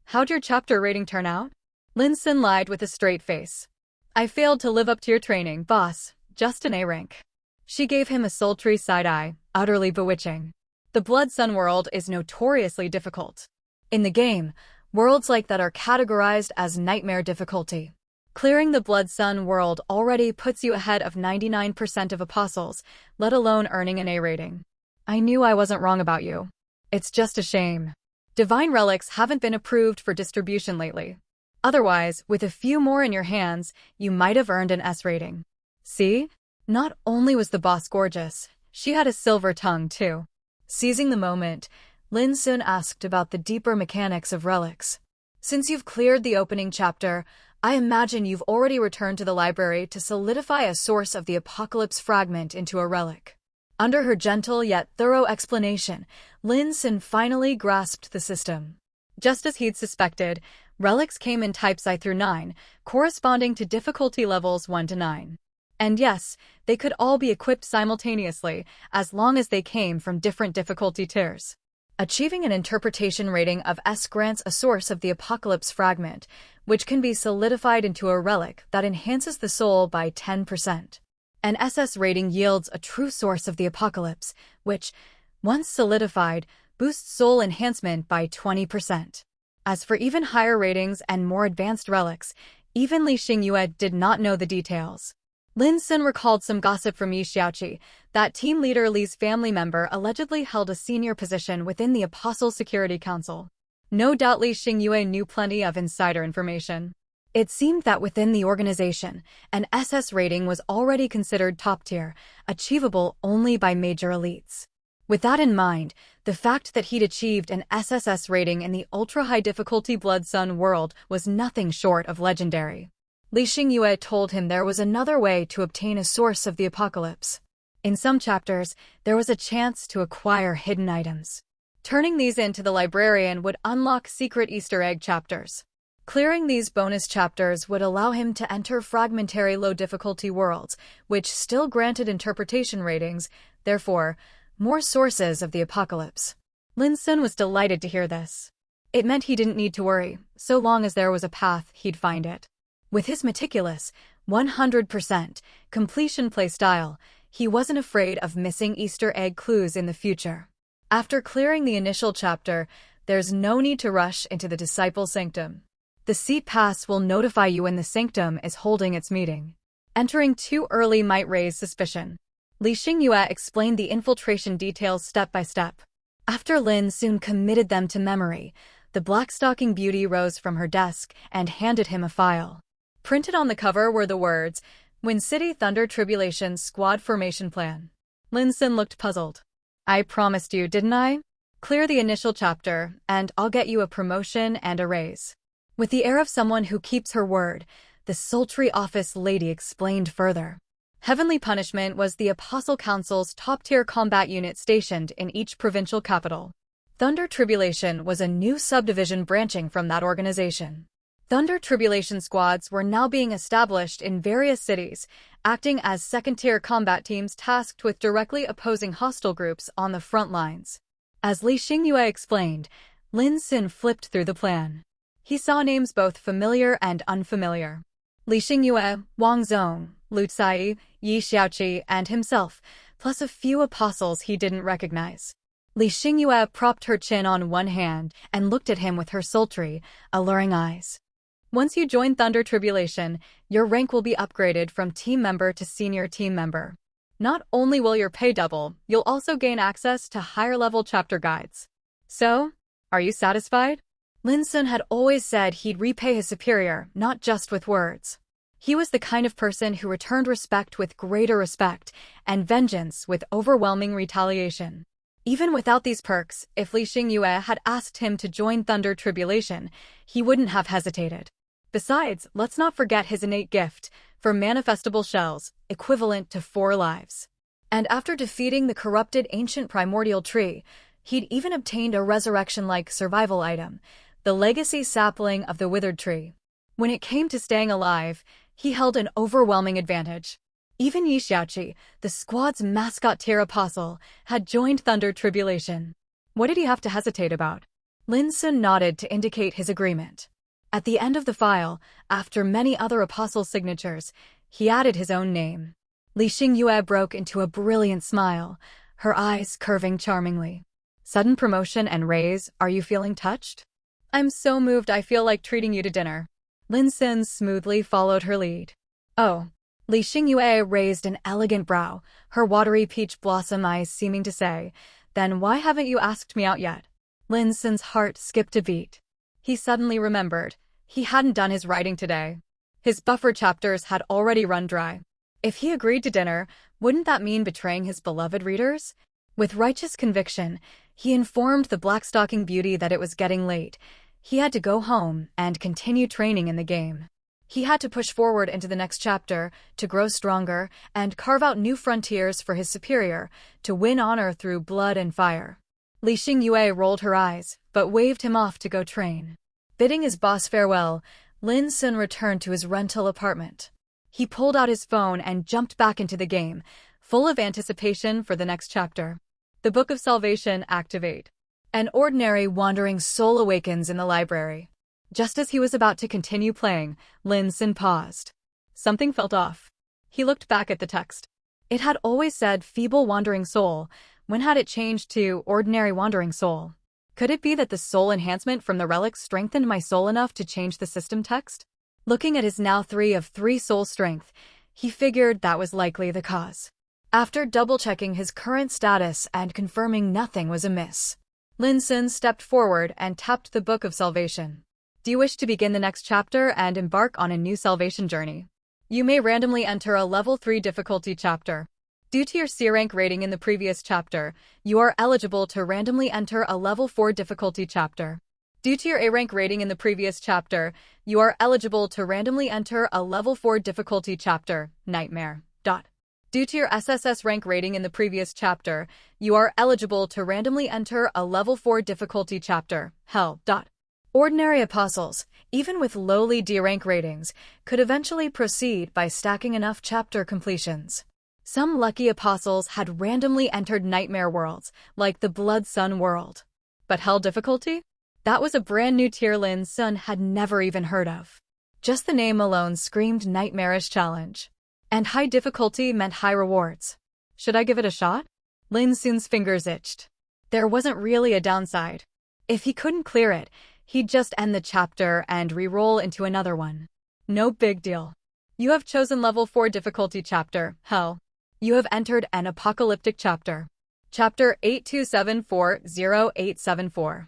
How'd your chapter rating turn out? Lin Xun lied with a straight face. I failed to live up to your training, boss. Just an A rank. She gave him a sultry side-eye, utterly bewitching. The Blood Sun world is notoriously difficult. In the game, worlds like that are categorized as nightmare difficulty. Clearing the Blood Sun world already puts you ahead of 99% of apostles, let alone earning an A rating. I knew I wasn't wrong about you. It's just a shame. Divine relics haven't been approved for distribution lately. Otherwise, with a few more in your hands, you might have earned an S rating. See? Not only was the boss gorgeous, she had a silver tongue too. Seizing the moment, Lin Xun asked about the deeper mechanics of relics. Since you've cleared the opening chapter, I imagine you've already returned to the library to solidify a source of the Apocalypse fragment into a relic. Under her gentle yet thorough explanation, Lin Xun finally grasped the system. Just as he'd suspected, relics came in types I through 9, corresponding to difficulty levels 1 to 9. And yes, they could all be equipped simultaneously, as long as they came from different difficulty tiers. Achieving an interpretation rating of S grants a source of the Apocalypse fragment, which can be solidified into a relic that enhances the soul by 10%. An SS rating yields a true source of the Apocalypse, which, once solidified, boosts soul enhancement by 20%. As for even higher ratings and more advanced relics, even Li Xingyue did not know the details. Lin Xun recalled some gossip from Yi Xiaoqi, that team leader Li's family member allegedly held a senior position within the Apostle Security Council. No doubt Li Xingyue knew plenty of insider information. It seemed that within the organization, an SS rating was already considered top tier, achievable only by major elites. With that in mind, the fact that he'd achieved an SSS rating in the ultra-high difficulty Blood Sun world was nothing short of legendary. Li Xingyue told him there was another way to obtain a source of the Apocalypse. In some chapters, there was a chance to acquire hidden items. Turning these in to the librarian would unlock secret Easter egg chapters. Clearing these bonus chapters would allow him to enter fragmentary low-difficulty worlds, which still granted interpretation ratings, therefore, more sources of the Apocalypse. Lin Xun was delighted to hear this. It meant he didn't need to worry, so long as there was a path, he'd find it. With his meticulous, 100% completion playstyle, he wasn't afraid of missing Easter egg clues in the future. After clearing the initial chapter, there's no need to rush into the Disciple Sanctum. The seat pass will notify you when the sanctum is holding its meeting. Entering too early might raise suspicion. Li Xingyue explained the infiltration details step by step. After Lin Xun committed them to memory, the black-stocking beauty rose from her desk and handed him a file. Printed on the cover were the words, Wind City Thunder Tribulation Squad Formation Plan. Lin Xun looked puzzled. I promised you, didn't I? Clear the initial chapter, and I'll get you a promotion and a raise. With the air of someone who keeps her word, the sultry office lady explained further. Heavenly Punishment was the Apostle Council's top-tier combat unit stationed in each provincial capital. Thunder Tribulation was a new subdivision branching from that organization. Thunder Tribulation squads were now being established in various cities, acting as second-tier combat teams tasked with directly opposing hostile groups on the front lines. As Li Xingyue explained, Lin Xun flipped through the plan. He saw names both familiar and unfamiliar. Li Xingyue, Wang Zong, Lu Cai, Yi Xiaoqi, and himself, plus a few apostles he didn't recognize. Li Xingyue propped her chin on one hand and looked at him with her sultry, alluring eyes. Once you join Thunder Tribulation, your rank will be upgraded from team member to senior team member. Not only will your pay double, you'll also gain access to higher-level chapter guides. So, are you satisfied? Lin Xun had always said he'd repay his superior, not just with words. He was the kind of person who returned respect with greater respect, and vengeance with overwhelming retaliation. Even without these perks, if Li Xingyue had asked him to join Thunder Tribulation, he wouldn't have hesitated. Besides, let's not forget his innate gift for manifestable shells, equivalent to 4 lives. And after defeating the corrupted ancient primordial tree, he'd even obtained a resurrection-like survival item, the legacy sapling of the withered tree. When it came to staying alive, he held an overwhelming advantage. Even Yi Xiaoqi, the squad's mascot tier apostle, had joined Thunder Tribulation. What did he have to hesitate about? Lin Xun nodded to indicate his agreement. At the end of the file, after many other apostles' signatures, he added his own name. Li Xingyue broke into a brilliant smile, her eyes curving charmingly. Sudden promotion and raise, are you feeling touched? I'm so moved I feel like treating you to dinner. Lin Xun smoothly followed her lead. Oh. Li Xingyue raised an elegant brow, her watery peach blossom eyes seeming to say, then why haven't you asked me out yet? Lin Xun's heart skipped a beat. He suddenly remembered. He hadn't done his writing today. His buffer chapters had already run dry. If he agreed to dinner, wouldn't that mean betraying his beloved readers? With righteous conviction, he informed the Blackstalking Beauty that it was getting late. He had to go home and continue training in the game. He had to push forward into the next chapter, to grow stronger, and carve out new frontiers for his superior, to win honor through blood and fire. Li Xingyue rolled her eyes, but waved him off to go train. Bidding his boss farewell, Lin Xun returned to his rental apartment. He pulled out his phone and jumped back into the game, full of anticipation for the next chapter. The Book of Salvation activate. An ordinary wandering soul awakens in the library. Just as he was about to continue playing, Lin Xun paused. Something felt off. He looked back at the text. It had always said feeble wandering soul. When had it changed to ordinary wandering soul? Could it be that the soul enhancement from the relics strengthened my soul enough to change the system text? Looking at his now 3 of 3 soul strength, he figured that was likely the cause. After double-checking his current status and confirming nothing was amiss, Lin Xun stepped forward and tapped the Book of Salvation. Do you wish to begin the next chapter and embark on a new salvation journey? You may randomly enter a level 3 difficulty chapter. Due to your C rank rating in the previous chapter, you are eligible to randomly enter a level 4 difficulty chapter. Due to your A rank rating in the previous chapter, you are eligible to randomly enter a level 4 difficulty chapter, Nightmare. Due to your SSS rank rating in the previous chapter, you are eligible to randomly enter a level 4 difficulty chapter, Hell. Ordinary apostles, even with lowly D rank ratings, could eventually proceed by stacking enough chapter completions. Some lucky apostles had randomly entered nightmare worlds, like the Blood Sun world. But Hell difficulty? That was a brand new tier Lin Xun had never even heard of. Just the name alone screamed nightmarish challenge. And high difficulty meant high rewards. Should I give it a shot? Lin Xun's fingers itched. There wasn't really a downside. If he couldn't clear it, he'd just end the chapter and re-roll into another one. No big deal. You have chosen level 4 difficulty chapter, Hell. You have entered an apocalyptic chapter. Chapter 82740874.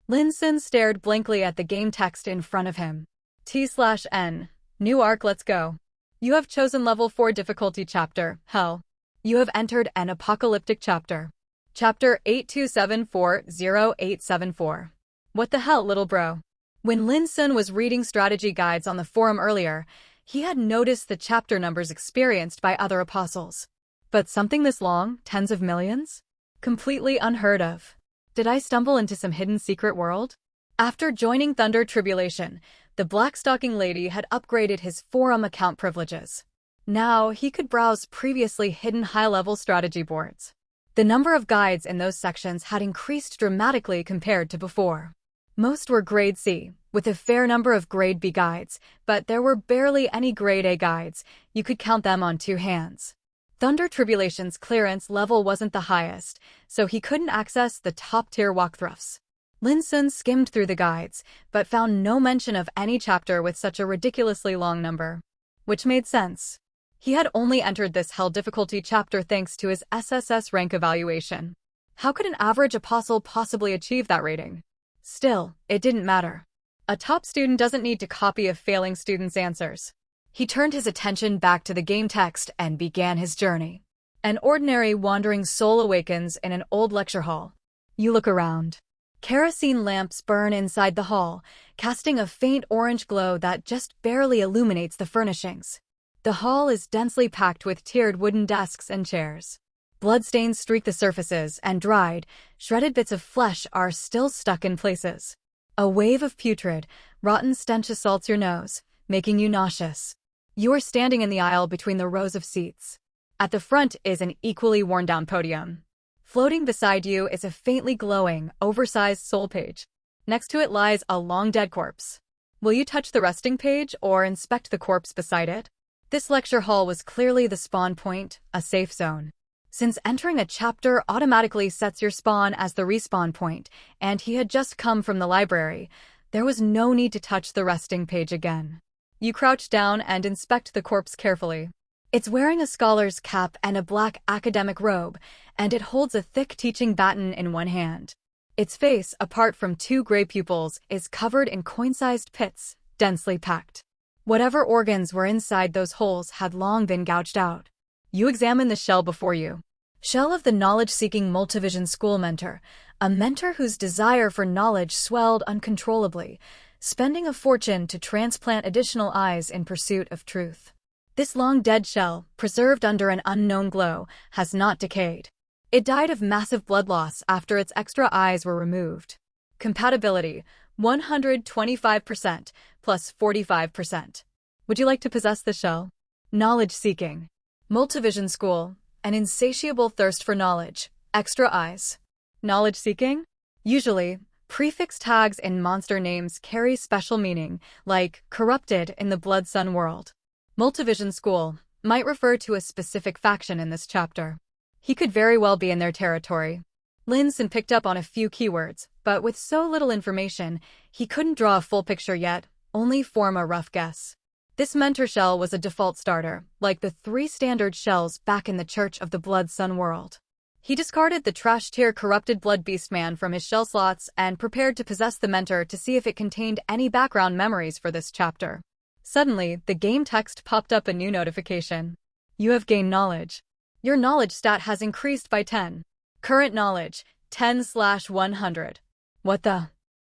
Lin Xun stared blankly at the game text in front of him. T/N. New arc, let's go. You have chosen level 4 difficulty chapter, Hell. You have entered an apocalyptic chapter. Chapter 82740874. What the hell, little bro? When Lin Xun was reading strategy guides on the forum earlier, he had noticed the chapter numbers experienced by other apostles. But something this long, tens of millions? Completely unheard of. Did I stumble into some hidden secret world? After joining Thunder Tribulation, the Blackstalking Lady had upgraded his forum account privileges. Now he could browse previously hidden high-level strategy boards. The number of guides in those sections had increased dramatically compared to before. Most were Grade C, with a fair number of Grade B guides, but there were barely any Grade A guides. You could count them on 2 hands. Thunder Tribulation's clearance level wasn't the highest, so he couldn't access the top-tier walkthroughs. Lin Xun skimmed through the guides, but found no mention of any chapter with such a ridiculously long number. Which made sense. He had only entered this hell difficulty chapter thanks to his SSS rank evaluation. How could an average apostle possibly achieve that rating? Still, it didn't matter. A top student doesn't need to copy a failing student's answers. He turned his attention back to the game text and began his journey. An ordinary wandering soul awakens in an old lecture hall. You look around. Kerosene lamps burn inside the hall, casting a faint orange glow that just barely illuminates the furnishings. The hall is densely packed with tiered wooden desks and chairs. Bloodstains streak the surfaces, and dried, shredded bits of flesh are still stuck in places. A wave of putrid, rotten stench assaults your nose, making you nauseous. You are standing in the aisle between the rows of seats. At the front is an equally worn-down podium. Floating beside you is a faintly glowing, oversized soul page. Next to it lies a long dead corpse. Will you touch the resting page or inspect the corpse beside it? This lecture hall was clearly the spawn point, a safe zone. Since entering a chapter automatically sets your spawn as the respawn point, and he had just come from the library, there was no need to touch the resting page again. You crouch down and inspect the corpse carefully. It's wearing a scholar's cap and a black academic robe, and it holds a thick teaching baton in one hand. Its face, apart from two gray pupils, is covered in coin-sized pits, densely packed. Whatever organs were inside those holes had long been gouged out. You examine the shell before you. Shell of the knowledge-seeking Multivision school mentor, a mentor whose desire for knowledge swelled uncontrollably, spending a fortune to transplant additional eyes in pursuit of truth. This long-dead shell, preserved under an unknown glow, has not decayed. It died of massive blood loss after its extra eyes were removed. Compatibility, 125% plus 45%. Would you like to possess the shell? Knowledge-seeking. Multivision school, an insatiable thirst for knowledge, extra eyes. Knowledge-seeking? Usually, prefix tags in monster names carry special meaning, like corrupted in the Blood Sun world. Multivision school might refer to a specific faction in this chapter. He could very well be in their territory. Lin Xun picked up on a few keywords, but with so little information, he couldn't draw a full picture yet, only form a rough guess. This mentor shell was a default starter, like the 3 standard shells back in the Church of the Blood Sun world. He discarded the trash-tier corrupted blood beast man from his shell slots and prepared to possess the mentor to see if it contained any background memories for this chapter. Suddenly, the game text popped up a new notification. You have gained knowledge. Your knowledge stat has increased by 10. Current knowledge, 10/100. What the?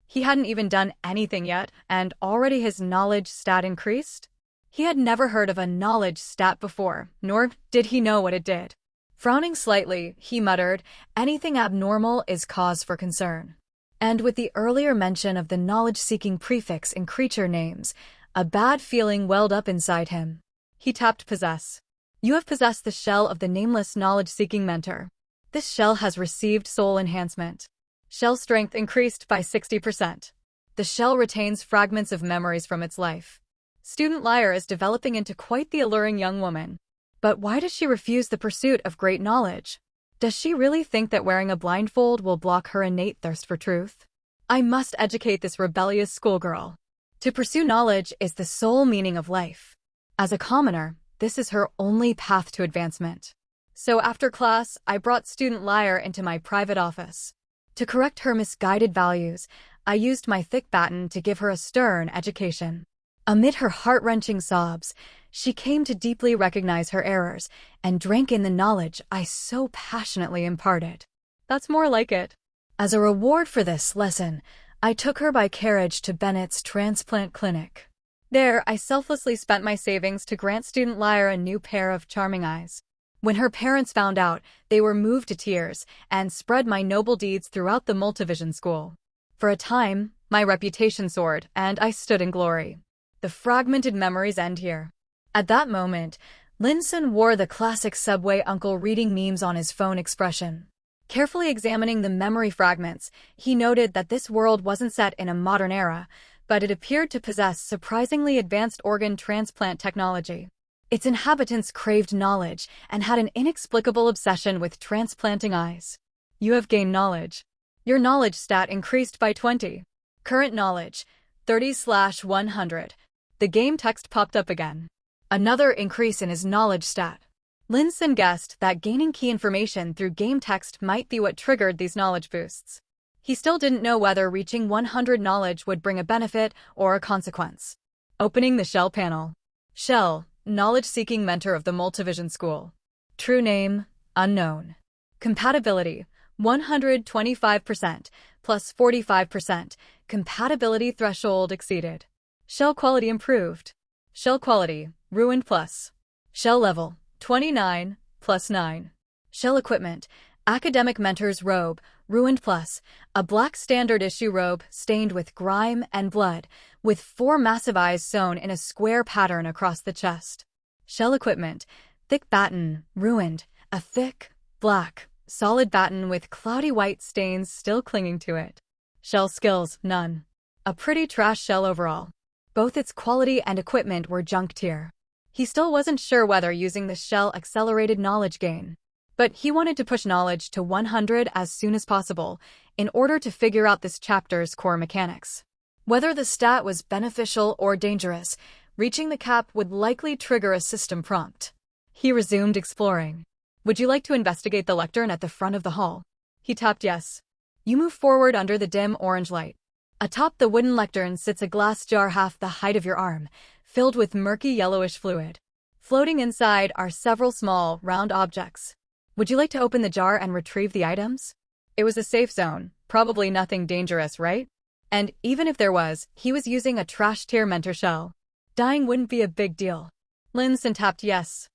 He hadn't even done anything yet, and already his knowledge stat increased? He had never heard of a knowledge stat before, nor did he know what it did. Frowning slightly, he muttered, anything abnormal is cause for concern. And with the earlier mention of the knowledge-seeking prefix in creature names, a bad feeling welled up inside him. He tapped possess. You have possessed the shell of the nameless knowledge-seeking mentor. This shell has received soul enhancement. Shell strength increased by 60%. The shell retains fragments of memories from its life. Student Lyre is developing into quite the alluring young woman. But why does she refuse the pursuit of great knowledge? Does she really think that wearing a blindfold will block her innate thirst for truth? I must educate this rebellious schoolgirl. To pursue knowledge is the sole meaning of life. As a commoner, this is her only path to advancement. So after class, I brought Student Lyre into my private office. To correct her misguided values, I used my thick baton to give her a stern education. Amid her heart-wrenching sobs, she came to deeply recognize her errors and drank in the knowledge I so passionately imparted. That's more like it. As a reward for this lesson, I took her by carriage to Bennett's transplant clinic. There, I selflessly spent my savings to grant Student Lyre a new pair of charming eyes. When her parents found out, they were moved to tears and spread my noble deeds throughout the Multivision school. For a time, my reputation soared, and I stood in glory. The fragmented memories end here. At that moment, Lin Xun wore the classic subway uncle reading memes on his phone expression. Carefully examining the memory fragments, he noted that this world wasn't set in a modern era, but it appeared to possess surprisingly advanced organ transplant technology. Its inhabitants craved knowledge and had an inexplicable obsession with transplanting eyes. You have gained knowledge. Your knowledge stat increased by 20. Current knowledge, 30/100. The game text popped up again. Another increase in his knowledge stat. Lin Xun guessed that gaining key information through game text might be what triggered these knowledge boosts. He still didn't know whether reaching 100 knowledge would bring a benefit or a consequence. Opening the Shell panel. Shell, knowledge-seeking mentor of the Multivision School. True name, unknown. Compatibility, 125% plus 45%. Compatibility threshold exceeded. Shell quality improved. Shell quality, ruined plus. Shell level, 29 plus 9. Shell equipment, academic mentor's robe, ruined plus, a black standard issue robe stained with grime and blood, with 4 massive eyes sewn in a square pattern across the chest. Shell equipment, thick baton, ruined, a thick, black, solid baton with cloudy white stains still clinging to it. Shell skills, none. A pretty trash shell overall. Both its quality and equipment were junk tier. He still wasn't sure whether using the shell accelerated knowledge gain. But he wanted to push knowledge to 100 as soon as possible in order to figure out this chapter's core mechanics. Whether the stat was beneficial or dangerous, reaching the cap would likely trigger a system prompt. He resumed exploring. Would you like to investigate the lectern at the front of the hall? He tapped yes. You move forward under the dim orange light. Atop the wooden lectern sits a glass jar half the height of your arm, filled with murky yellowish fluid. Floating inside are several small, round objects. Would you like to open the jar and retrieve the items? It was a safe zone, probably nothing dangerous, right? And even if there was, he was using a trash-tier mentor shell. Dying wouldn't be a big deal. Lin Xun tapped yes.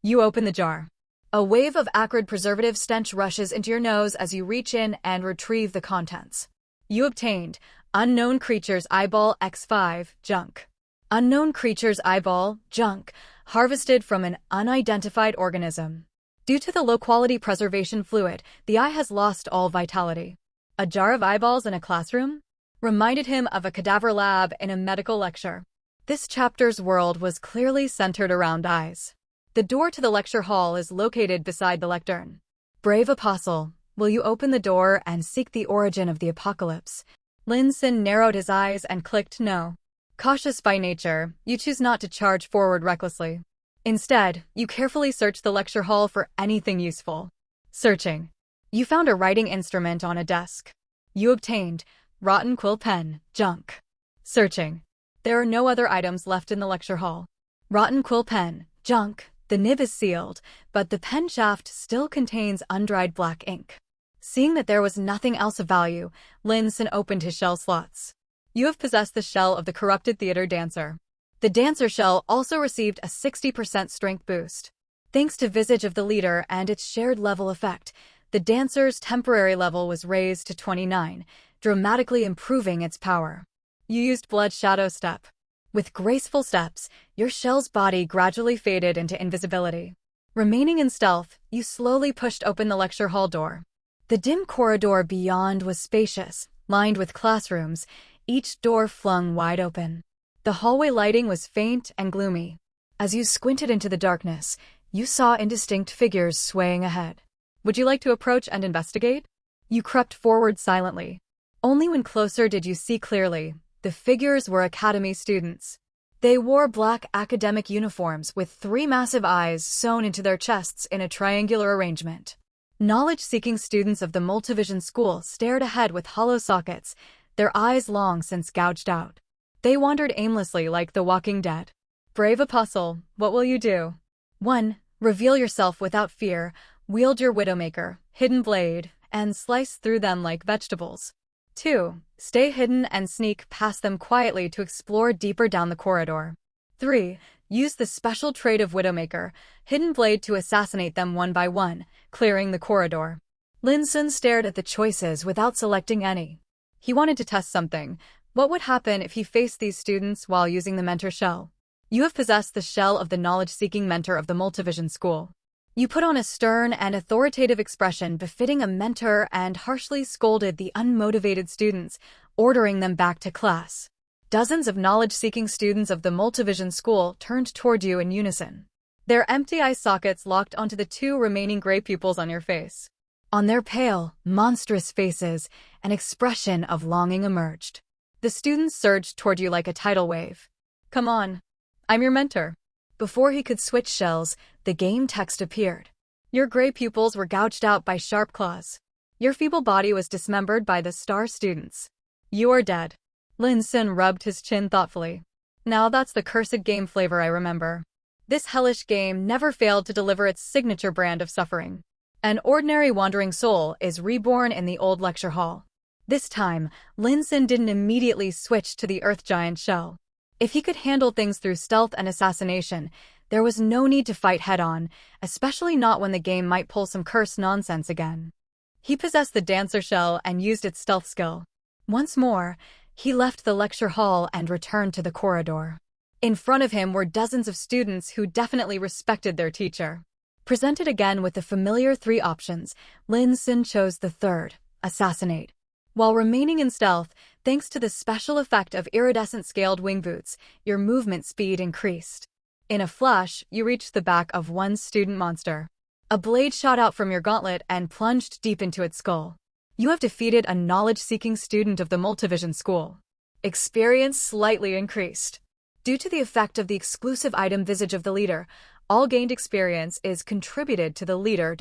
You open the jar. A wave of acrid preservative stench rushes into your nose as you reach in and retrieve the contents. You obtained Unknown Creature's Eyeball X5, Junk. Unknown Creature's Eyeball, Junk, harvested from an unidentified organism. Due to the low-quality preservation fluid, the eye has lost all vitality. A jar of eyeballs in a classroom? Reminded him of a cadaver lab in a medical lecture. This chapter's world was clearly centered around eyes. The door to the lecture hall is located beside the lectern. Brave apostle, will you open the door and seek the origin of the apocalypse? Lin Xun narrowed his eyes and clicked no. Cautious by nature, you choose not to charge forward recklessly. Instead, you carefully search the lecture hall for anything useful. Searching. You found a writing instrument on a desk. You obtained Rotten Quill Pen, Junk. Searching. There are no other items left in the lecture hall. Rotten Quill Pen, Junk. The nib is sealed, but the pen shaft still contains undried black ink. Seeing that there was nothing else of value, Lin Xun opened his shell slots. You have possessed the shell of the corrupted theater dancer. The dancer shell also received a 60% strength boost. Thanks to Visage of the Leader and its shared level effect, the dancer's temporary level was raised to 29, dramatically improving its power. You used Blood Shadow Step. With graceful steps, your shell's body gradually faded into invisibility. Remaining in stealth, you slowly pushed open the lecture hall door. The dim corridor beyond was spacious, lined with classrooms, each door flung wide open. The hallway lighting was faint and gloomy. As you squinted into the darkness, you saw indistinct figures swaying ahead. Would you like to approach and investigate? You crept forward silently. Only when closer did you see clearly. The figures were academy students. They wore black academic uniforms with 3 massive eyes sewn into their chests in a triangular arrangement. Knowledge-seeking students of the Multivision School stared ahead with hollow sockets, their eyes long since gouged out. They wandered aimlessly like the walking dead. Brave apostle, what will you do? 1. Reveal yourself without fear, wield your Widowmaker, hidden blade, and slice through them like vegetables. 2. Stay hidden and sneak past them quietly to explore deeper down the corridor. 3. Use the special trait of Widowmaker, hidden blade to assassinate them one by one, clearing the corridor. Lin Xun stared at the choices without selecting any. He wanted to test something. What would happen if he faced these students while using the mentor shell? You have possessed the shell of the knowledge-seeking mentor of the Multivision School. You put on a stern and authoritative expression befitting a mentor and harshly scolded the unmotivated students, ordering them back to class. Dozens of knowledge-seeking students of the Multivision School turned toward you in unison. Their empty eye sockets locked onto the two remaining gray pupils on your face. On their pale, monstrous faces, an expression of longing emerged. The students surged toward you like a tidal wave. Come on. I'm your mentor. Before he could switch shells, the game text appeared. Your gray pupils were gouged out by sharp claws. Your feeble body was dismembered by the star students. You are dead. Lin Xun rubbed his chin thoughtfully. Now that's the cursed game flavor I remember. This hellish game never failed to deliver its signature brand of suffering. An ordinary wandering soul is reborn in the old lecture hall. This time, Lin Xun didn't immediately switch to the Earth Giant shell. If he could handle things through stealth and assassination, there was no need to fight head-on, especially not when the game might pull some cursed nonsense again. He possessed the Dancer shell and used its stealth skill. Once more, he left the lecture hall and returned to the corridor. In front of him were dozens of students who definitely respected their teacher. Presented again with the familiar three options, Lin Xun chose the third, assassinate. While remaining in stealth, thanks to the special effect of iridescent scaled wing boots, your movement speed increased. In a flash, you reached the back of one student monster. A blade shot out from your gauntlet and plunged deep into its skull. You have defeated a knowledge-seeking student of the Multivision School. Experience slightly increased. Due to the effect of the exclusive item Visage of the Leader, all gained experience is contributed to the leader.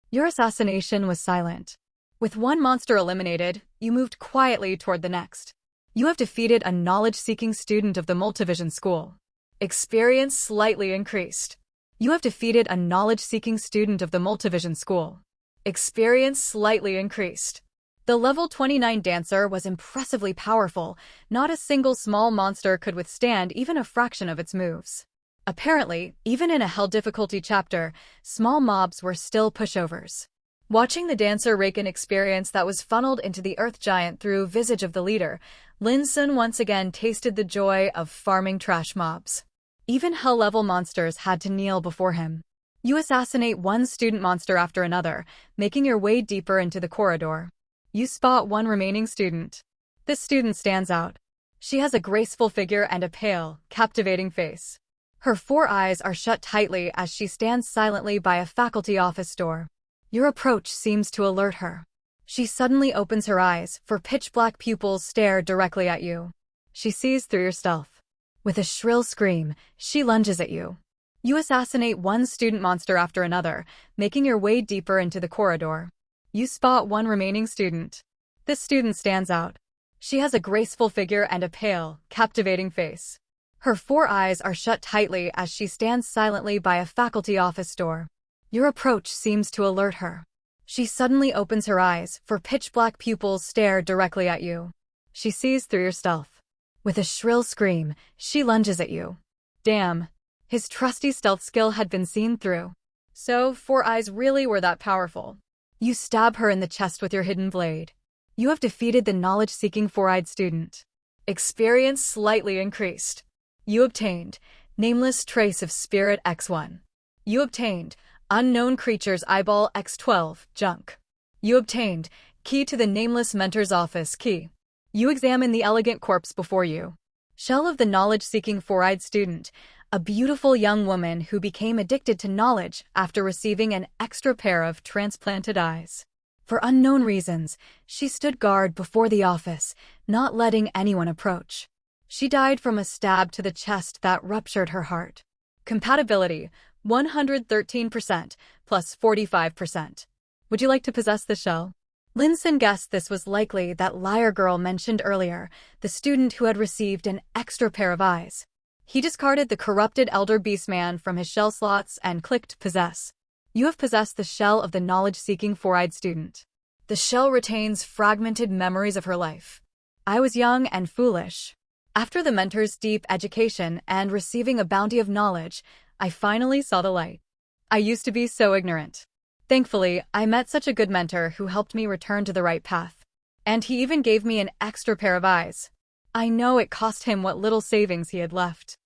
Your assassination was silent. With one monster eliminated, you moved quietly toward the next. You have defeated a knowledge-seeking student of the Multivision School. Experience slightly increased. You have defeated a knowledge-seeking student of the Multivision School. Experience slightly increased. The level 29 dancer was impressively powerful. Not a single small monster could withstand even a fraction of its moves. Apparently, even in a hell difficulty chapter, small mobs were still pushovers. Watching the dancer rake an experience that was funneled into the Earth Giant through Visage of the Leader, Lin Xun once again tasted the joy of farming trash mobs. Even hell-level monsters had to kneel before him. You assassinate one student monster after another, making your way deeper into the corridor. You spot one remaining student. This student stands out. She has a graceful figure and a pale, captivating face. Her four eyes are shut tightly as she stands silently by a faculty office door. Your approach seems to alert her. She suddenly opens her eyes, for pitch-black pupils stare directly at you. She sees through your stealth. With a shrill scream, she lunges at you. You assassinate one student monster after another, making your way deeper into the corridor. You spot one remaining student. This student stands out. She has a graceful figure and a pale, captivating face. Her four eyes are shut tightly as she stands silently by a faculty office door. Your approach seems to alert her. She suddenly opens her eyes, for pitch-black pupils stare directly at you. She sees through your stealth. With a shrill scream, she lunges at you. Damn. His trusty stealth skill had been seen through. So, four eyes really were that powerful. You stab her in the chest with your hidden blade. You have defeated the knowledge-seeking four-eyed student. Experience slightly increased. You obtained Nameless Trace of Spirit X1. You obtained Unknown Creatures Eyeball X12 Junk. You obtained Key to the Nameless Mentor's Office Key. You examine the elegant corpse before you. Shell of the knowledge-seeking four-eyed student, a beautiful young woman who became addicted to knowledge after receiving an extra pair of transplanted eyes. For unknown reasons, she stood guard before the office, not letting anyone approach. She died from a stab to the chest that ruptured her heart. Compatibility, 113% plus 45%. Would you like to possess the shell? Lin Xun guessed this was likely that liar girl mentioned earlier, the student who had received an extra pair of eyes. He discarded the corrupted elder beastman from his shell slots and clicked possess. You have possessed the shell of the knowledge-seeking four-eyed student. The shell retains fragmented memories of her life. I was young and foolish. After the mentor's deep education and receiving a bounty of knowledge, I finally saw the light. I used to be so ignorant. Thankfully, I met such a good mentor who helped me return to the right path. And he even gave me an extra pair of eyes. I know it cost him what little savings he had left.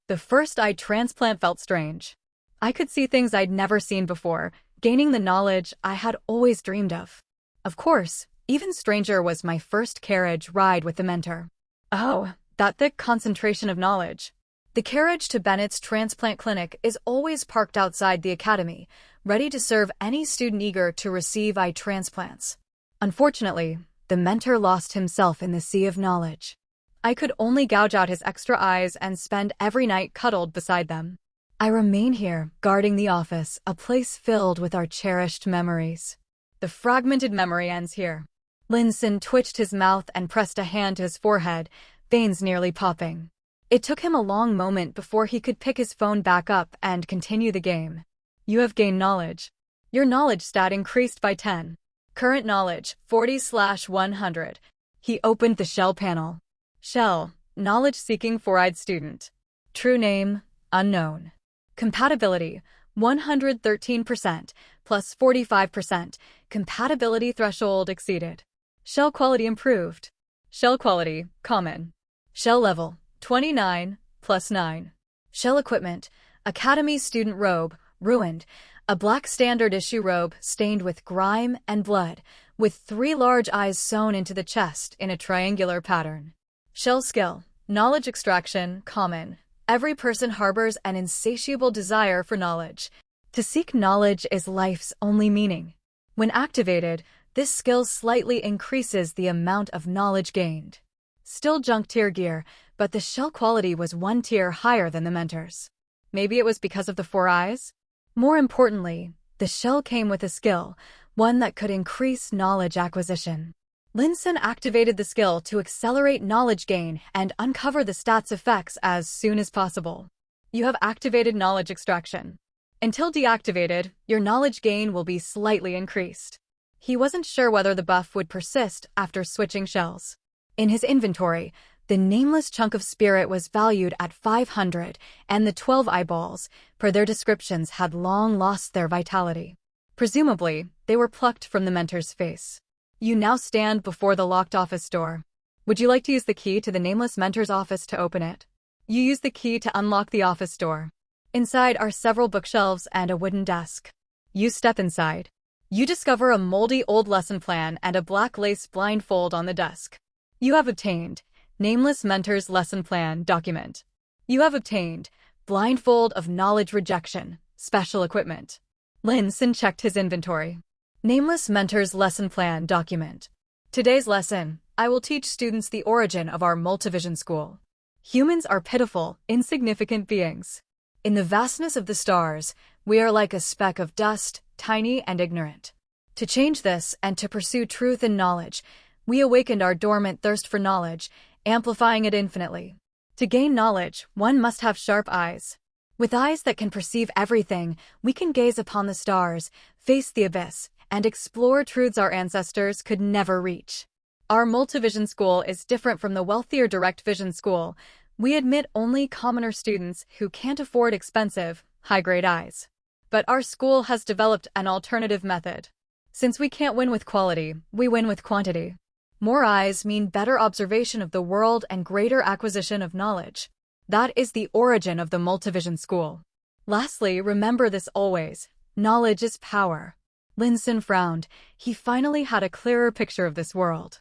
The first eye transplant felt strange. I could see things I'd never seen before, gaining the knowledge I had always dreamed of. Of course, even stranger was my first carriage ride with the mentor. Oh, that thick concentration of knowledge. The carriage to Bennett's transplant clinic is always parked outside the academy, ready to serve any student eager to receive eye transplants. Unfortunately, the mentor lost himself in the sea of knowledge. I could only gouge out his extra eyes and spend every night cuddled beside them. I remain here, guarding the office, a place filled with our cherished memories. The fragmented memory ends here. Lin Xun twitched his mouth and pressed a hand to his forehead, veins nearly popping. It took him a long moment before he could pick his phone back up and continue the game. You have gained knowledge. Your knowledge stat increased by 10. Current knowledge, 40/100. He opened the shell panel. Shell, knowledge-seeking four-eyed student. True name, unknown. Compatibility, 113%, plus 45%. Compatibility threshold exceeded. Shell quality improved. Shell quality, common. Shell level, 29, plus 9. Shell equipment, Academy student robe, ruined. A black standard issue robe stained with grime and blood, with 3 large eyes sewn into the chest in a triangular pattern. Shell skill, knowledge extraction, common. Every person harbors an insatiable desire for knowledge. To seek knowledge is life's only meaning. When activated, this skill slightly increases the amount of knowledge gained. Still junk tier gear, but the shell quality was 1 tier higher than the mentor's. Maybe it was because of the 4 eyes? More importantly, the shell came with a skill, one that could increase knowledge acquisition. Lin Xun activated the skill to accelerate knowledge gain and uncover the stats effects as soon as possible. You have activated knowledge extraction. Until deactivated, your knowledge gain will be slightly increased. He wasn't sure whether the buff would persist after switching shells. In his inventory, the nameless chunk of spirit was valued at 500, and the 12 eyeballs, per their descriptions, had long lost their vitality. Presumably, they were plucked from the mentor's face. You now stand before the locked office door. Would you like to use the key to the nameless mentor's office to open it? You use the key to unlock the office door. Inside are several bookshelves and a wooden desk. You step inside. You discover a moldy old lesson plan and a black lace blindfold on the desk. You have obtained Nameless Mentor's Lesson Plan document. You have obtained Blindfold of Knowledge Rejection, Special Equipment. Lin Xun checked his inventory. Nameless Mentor's Lesson Plan document. Today's lesson, I will teach students the origin of our multivision school. Humans are pitiful, insignificant beings. In the vastness of the stars, we are like a speck of dust, tiny and ignorant. To change this and to pursue truth and knowledge, we awakened our dormant thirst for knowledge, amplifying it infinitely. To gain knowledge, one must have sharp eyes. With eyes that can perceive everything, we can gaze upon the stars, face the abyss, and explore truths our ancestors could never reach. Our multivision school is different from the wealthier direct vision school. We admit only commoner students who can't afford expensive, high-grade eyes. But our school has developed an alternative method. Since we can't win with quality, we win with quantity. More eyes mean better observation of the world and greater acquisition of knowledge. That is the origin of the multivision school. Lastly, remember this always. Knowledge is power. Lin Xun frowned. He finally had a clearer picture of this world.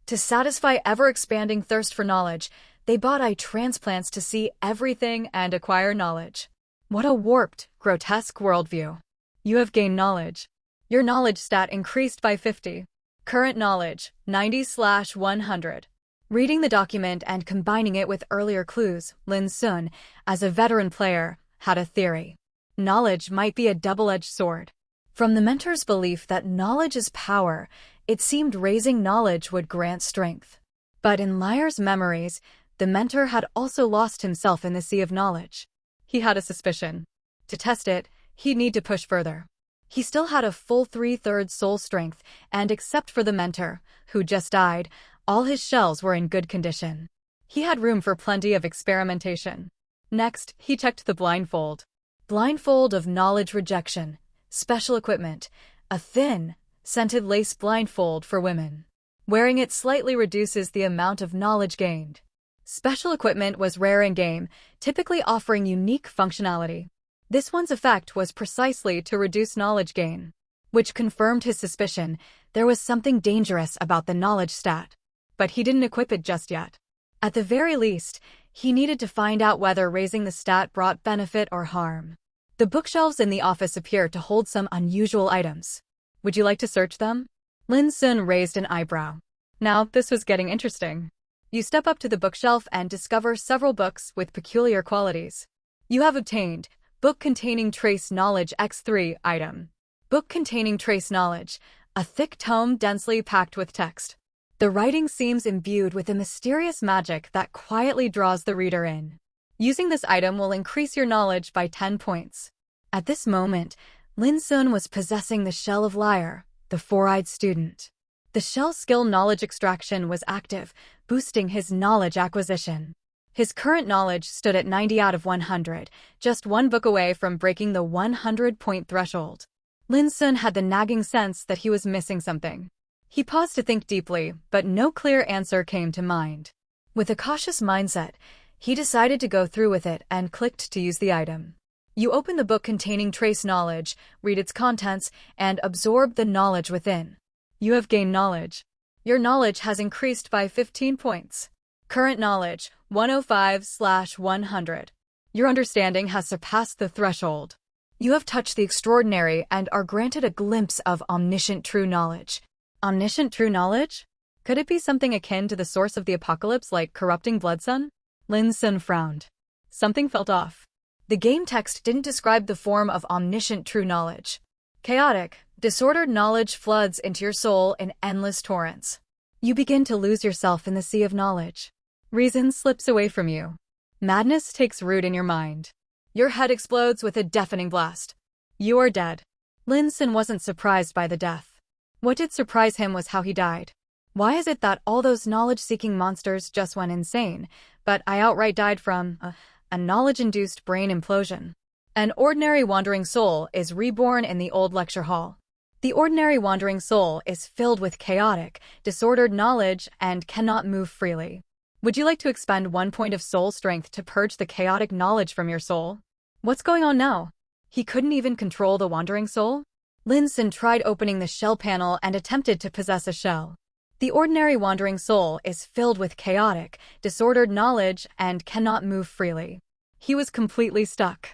To satisfy ever-expanding thirst for knowledge, they bought eye transplants to see everything and acquire knowledge. What a warped, grotesque worldview. You have gained knowledge. Your knowledge stat increased by 50. Current knowledge, 90/100. Reading the document and combining it with earlier clues, Lin Xun, as a veteran player, had a theory. Knowledge might be a double-edged sword. From the mentor's belief that knowledge is power, it seemed raising knowledge would grant strength. But in Lyre's memories, the mentor had also lost himself in the sea of knowledge. He had a suspicion. To test it, he'd need to push further. He still had a full 3/3 soul strength, and except for the mentor, who just died, all his shells were in good condition. He had room for plenty of experimentation. Next, he checked the blindfold. Blindfold of Knowledge Rejection, Special Equipment, a thin, scented lace blindfold for women. Wearing it slightly reduces the amount of knowledge gained. Special equipment was rare in-game, typically offering unique functionality. This one's effect was precisely to reduce knowledge gain, which confirmed his suspicion there was something dangerous about the knowledge stat. But he didn't equip it just yet. At the very least, He needed to find out whether raising the stat brought benefit or harm. The bookshelves in the office appear to hold some unusual items. Would you like to search them? Lin Xun raised an eyebrow. Now, this was getting interesting. You step up to the bookshelf and discover several books with peculiar qualities. You have obtained Book Containing Trace Knowledge X3 item. Book Containing Trace Knowledge, a thick tome densely packed with text. The writing seems imbued with a mysterious magic that quietly draws the reader in. Using this item will increase your knowledge by 10 points. At this moment, Lin Xun was possessing the Shell of Lyre, the four-eyed student. The shell skill knowledge extraction was active, boosting his knowledge acquisition. His current knowledge stood at 90 out of 100, just one book away from breaking the 100-point threshold. Lin Xun had the nagging sense that he was missing something. He paused to think deeply, but no clear answer came to mind. With a cautious mindset, he decided to go through with it and clicked to use the item. You open the book containing trace knowledge, read its contents, and absorb the knowledge within. You have gained knowledge. Your knowledge has increased by 15 points. Current knowledge, 105/100. Your understanding has surpassed the threshold. You have touched the extraordinary and are granted a glimpse of omniscient true knowledge. Omniscient true knowledge? Could it be something akin to the source of the apocalypse like corrupting blood sun? Lin Xun frowned. Something felt off. The game text didn't describe the form of omniscient true knowledge. Chaotic, disordered knowledge floods into your soul in endless torrents. You begin to lose yourself in the sea of knowledge. Reason slips away from you. Madness takes root in your mind. Your head explodes with a deafening blast. You are dead. Lin Xun wasn't surprised by the death. What did surprise him was how he died. Why is it that all those knowledge-seeking monsters just went insane, but I outright died from a knowledge-induced brain implosion? An ordinary wandering soul is reborn in the old lecture hall. The ordinary wandering soul is filled with chaotic, disordered knowledge and cannot move freely. Would you like to expend 1 point of soul strength to purge the chaotic knowledge from your soul? What's going on now? He couldn't even control the wandering soul? Lin Xun tried opening the shell panel and attempted to possess a shell. The ordinary wandering soul is filled with chaotic, disordered knowledge and cannot move freely. He was completely stuck.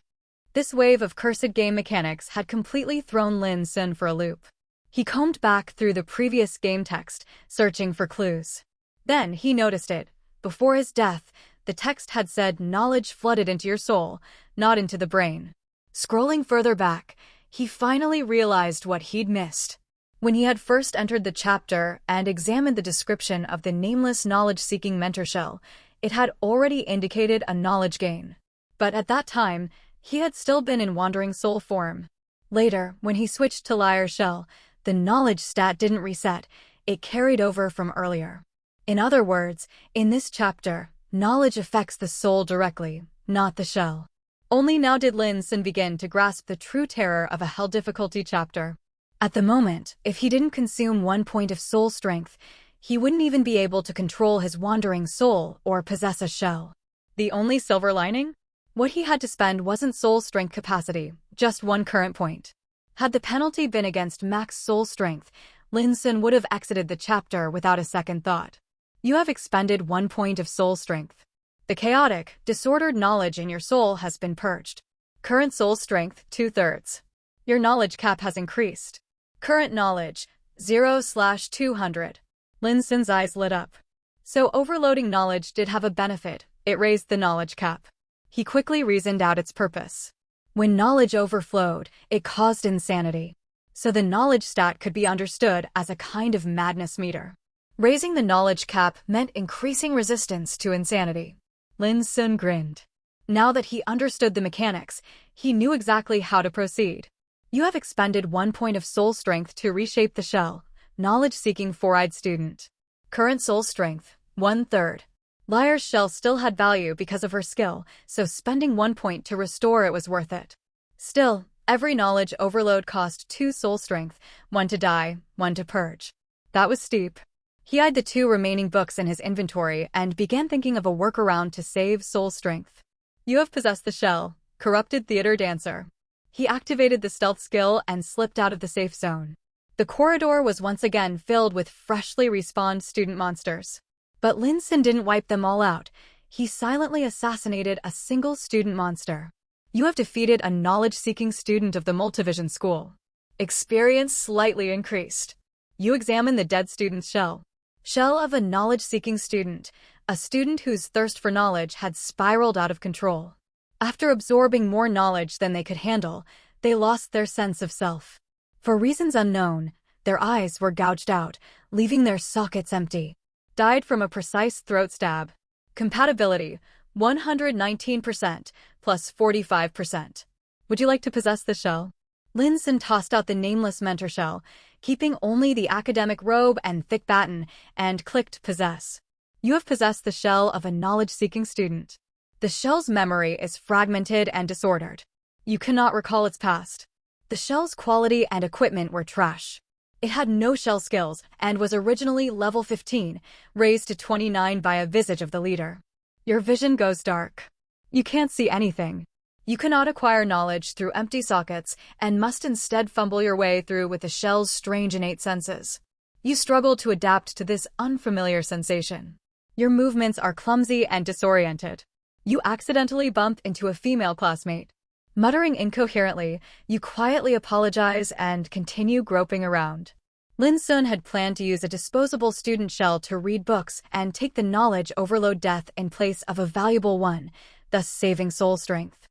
This wave of cursed game mechanics had completely thrown Lin Xun for a loop. He combed back through the previous game text, searching for clues. Then he noticed it. Before his death, the text had said knowledge flooded into your soul, not into the brain. Scrolling further back, he finally realized what he'd missed. When he had first entered the chapter and examined the description of the nameless knowledge-seeking mentor shell, it had already indicated a knowledge gain. But at that time, he had still been in wandering soul form. Later, when he switched to Lyre shell, the knowledge stat didn't reset, it carried over from earlier. In other words, in this chapter, knowledge affects the soul directly, not the shell. Only now did Lin Xun begin to grasp the true terror of a hell difficulty chapter. At the moment, if he didn't consume 1 point of soul strength, he wouldn't even be able to control his wandering soul or possess a shell. The only silver lining? What he had to spend wasn't soul strength capacity, just 1 current point. Had the penalty been against max soul strength, Lin Xun would have exited the chapter without a second thought. You have expended 1 point of soul strength. The chaotic, disordered knowledge in your soul has been purged. Current soul strength, 2/3. Your knowledge cap has increased. Current knowledge, 0/200. Lin Xun's eyes lit up. So overloading knowledge did have a benefit, it raised the knowledge cap. He quickly reasoned out its purpose. When knowledge overflowed, it caused insanity. So the knowledge stat could be understood as a kind of madness meter. Raising the knowledge cap meant increasing resistance to insanity. Lin Xun grinned. Now that he understood the mechanics, he knew exactly how to proceed. You have expended 1 point of soul strength to reshape the shell, knowledge-seeking four-eyed student. Current soul strength, 1/3. Lyre's shell still had value because of her skill, so spending 1 point to restore it was worth it. Still, every knowledge overload cost 2 soul strength, 1 to die, 1 to purge. That was steep. He eyed the 2 remaining books in his inventory and began thinking of a workaround to save soul strength. You have possessed the shell, corrupted theater dancer. He activated the stealth skill and slipped out of the safe zone. The corridor was once again filled with freshly respawned student monsters. But Lin Xun didn't wipe them all out. he silently assassinated a single student monster. You have defeated a knowledge-seeking student of the Multivision School. Experience slightly increased. You examine the dead student's shell. Shell of a knowledge-seeking student, a student whose thirst for knowledge had spiraled out of control. After absorbing more knowledge than they could handle, they lost their sense of self. For reasons unknown, their eyes were gouged out, leaving their sockets empty. Died from a precise throat stab. Compatibility, 119% plus 45%. Would you like to possess the shell? Lin Xun tossed out the nameless mentor shell, keeping only the academic robe and thick baton, and clicked possess. You have possessed the shell of a knowledge-seeking student. The shell's memory is fragmented and disordered. You cannot recall its past. The shell's quality and equipment were trash. It had no shell skills and was originally level 15, raised to 29 by a visage of the leader. Your vision goes dark. You can't see anything. You cannot acquire knowledge through empty sockets and must instead fumble your way through with the shell's strange innate senses. You struggle to adapt to this unfamiliar sensation. Your movements are clumsy and disoriented. You accidentally bump into a female classmate. Muttering incoherently, you quietly apologize and continue groping around. Lin Xun had planned to use a disposable student shell to read books and take the knowledge overload death in place of a valuable one, thus saving soul strength.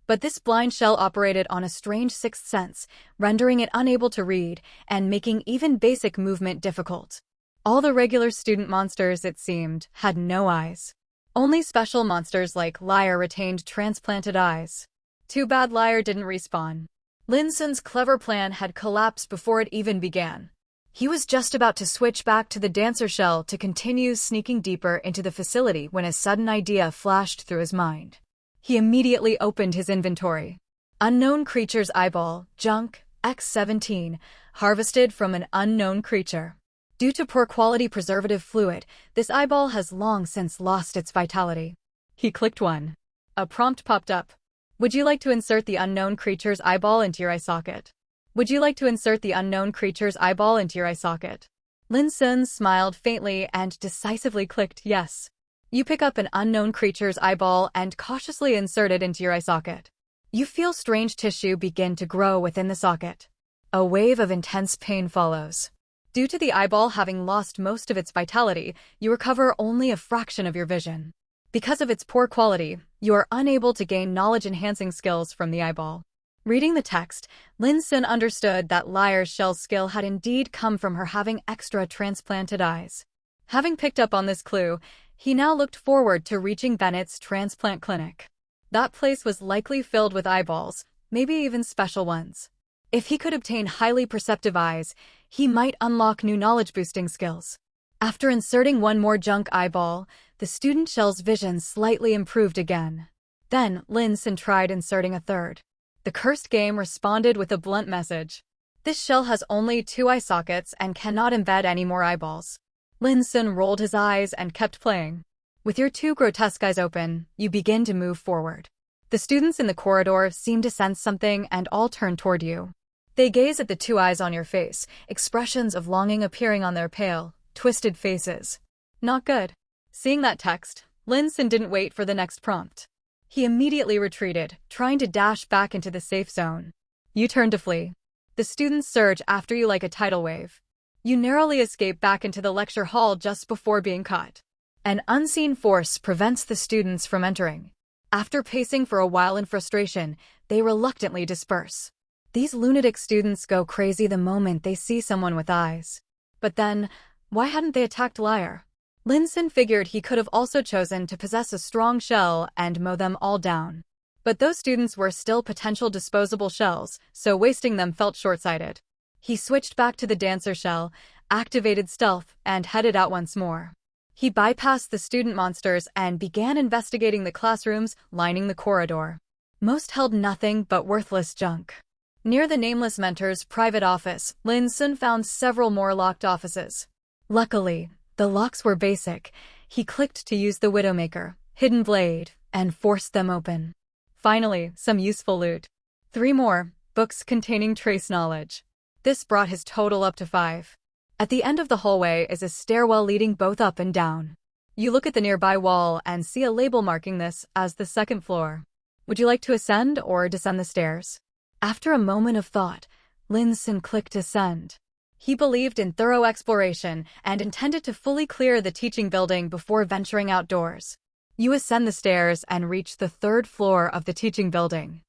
But this blind shell operated on a strange sixth sense, rendering it unable to read and making even basic movement difficult. All the regular student monsters, it seemed, had no eyes. Only special monsters like Liar retained transplanted eyes. Too bad Liar didn't respawn. Lin Xun's clever plan had collapsed before it even began. He was just about to switch back to the dancer shell to continue sneaking deeper into the facility when a sudden idea flashed through his mind. He immediately opened his inventory. Unknown creature's eyeball, junk, X17, harvested from an unknown creature. Due to poor quality preservative fluid, this eyeball has long since lost its vitality. He clicked one. A prompt popped up. Would you like to insert the unknown creature's eyeball into your eye socket? Would you like to insert the unknown creature's eyeball into your eye socket? Lin Xun smiled faintly and decisively clicked yes. You pick up an unknown creature's eyeball and cautiously insert it into your eye socket. You feel strange tissue begin to grow within the socket. A wave of intense pain follows. Due to the eyeball having lost most of its vitality, you recover only a fraction of your vision. Because of its poor quality, you are unable to gain knowledge-enhancing skills from the eyeball. Reading the text, Lin Xun understood that Liar's shell skill had indeed come from her having extra transplanted eyes. Having picked up on this clue, he now looked forward to reaching Bennett's transplant clinic. That place was likely filled with eyeballs, maybe even special ones. If he could obtain highly perceptive eyes, he might unlock new knowledge-boosting skills. After inserting one more junk eyeball, the student shell's vision slightly improved again. Then, Lin Xun tried inserting a third. The cursed game responded with a blunt message. This shell has only 2 eye sockets and cannot embed any more eyeballs. Lin Xun rolled his eyes and kept playing. With your 2 grotesque eyes open, you begin to move forward. The students in the corridor seem to sense something and all turn toward you. They gaze at the 2 eyes on your face, expressions of longing appearing on their pale, twisted faces. Not good. Seeing that text, Lin Xun didn't wait for the next prompt. He immediately retreated, trying to dash back into the safe zone. You turn to flee. The students surge after you like a tidal wave. You narrowly escape back into the lecture hall just before being caught. An unseen force prevents the students from entering. After pacing for a while in frustration, they reluctantly disperse. These lunatic students go crazy the moment they see someone with eyes. But then, why hadn't they attacked Liar? Lin Xun figured he could have also chosen to possess a strong shell and mow them all down. But those students were still potential disposable shells, so wasting them felt short-sighted. He switched back to the dancer shell, activated stealth, and headed out once more. He bypassed the student monsters and began investigating the classrooms lining the corridor. Most held nothing but worthless junk. Near the nameless mentor's private office, Lin Xun found several more locked offices. Luckily, the locks were basic. He clicked to use the Widowmaker, Hidden Blade, and forced them open. Finally, some useful loot. 3 more, books containing trace knowledge. This brought his total up to 5. At the end of the hallway is a stairwell leading both up and down. You look at the nearby wall and see a label marking this as the second floor. Would you like to ascend or descend the stairs? After a moment of thought, Lin Xun clicked ascend. He believed in thorough exploration and intended to fully clear the teaching building before venturing outdoors. You ascend the stairs and reach the third floor of the teaching building.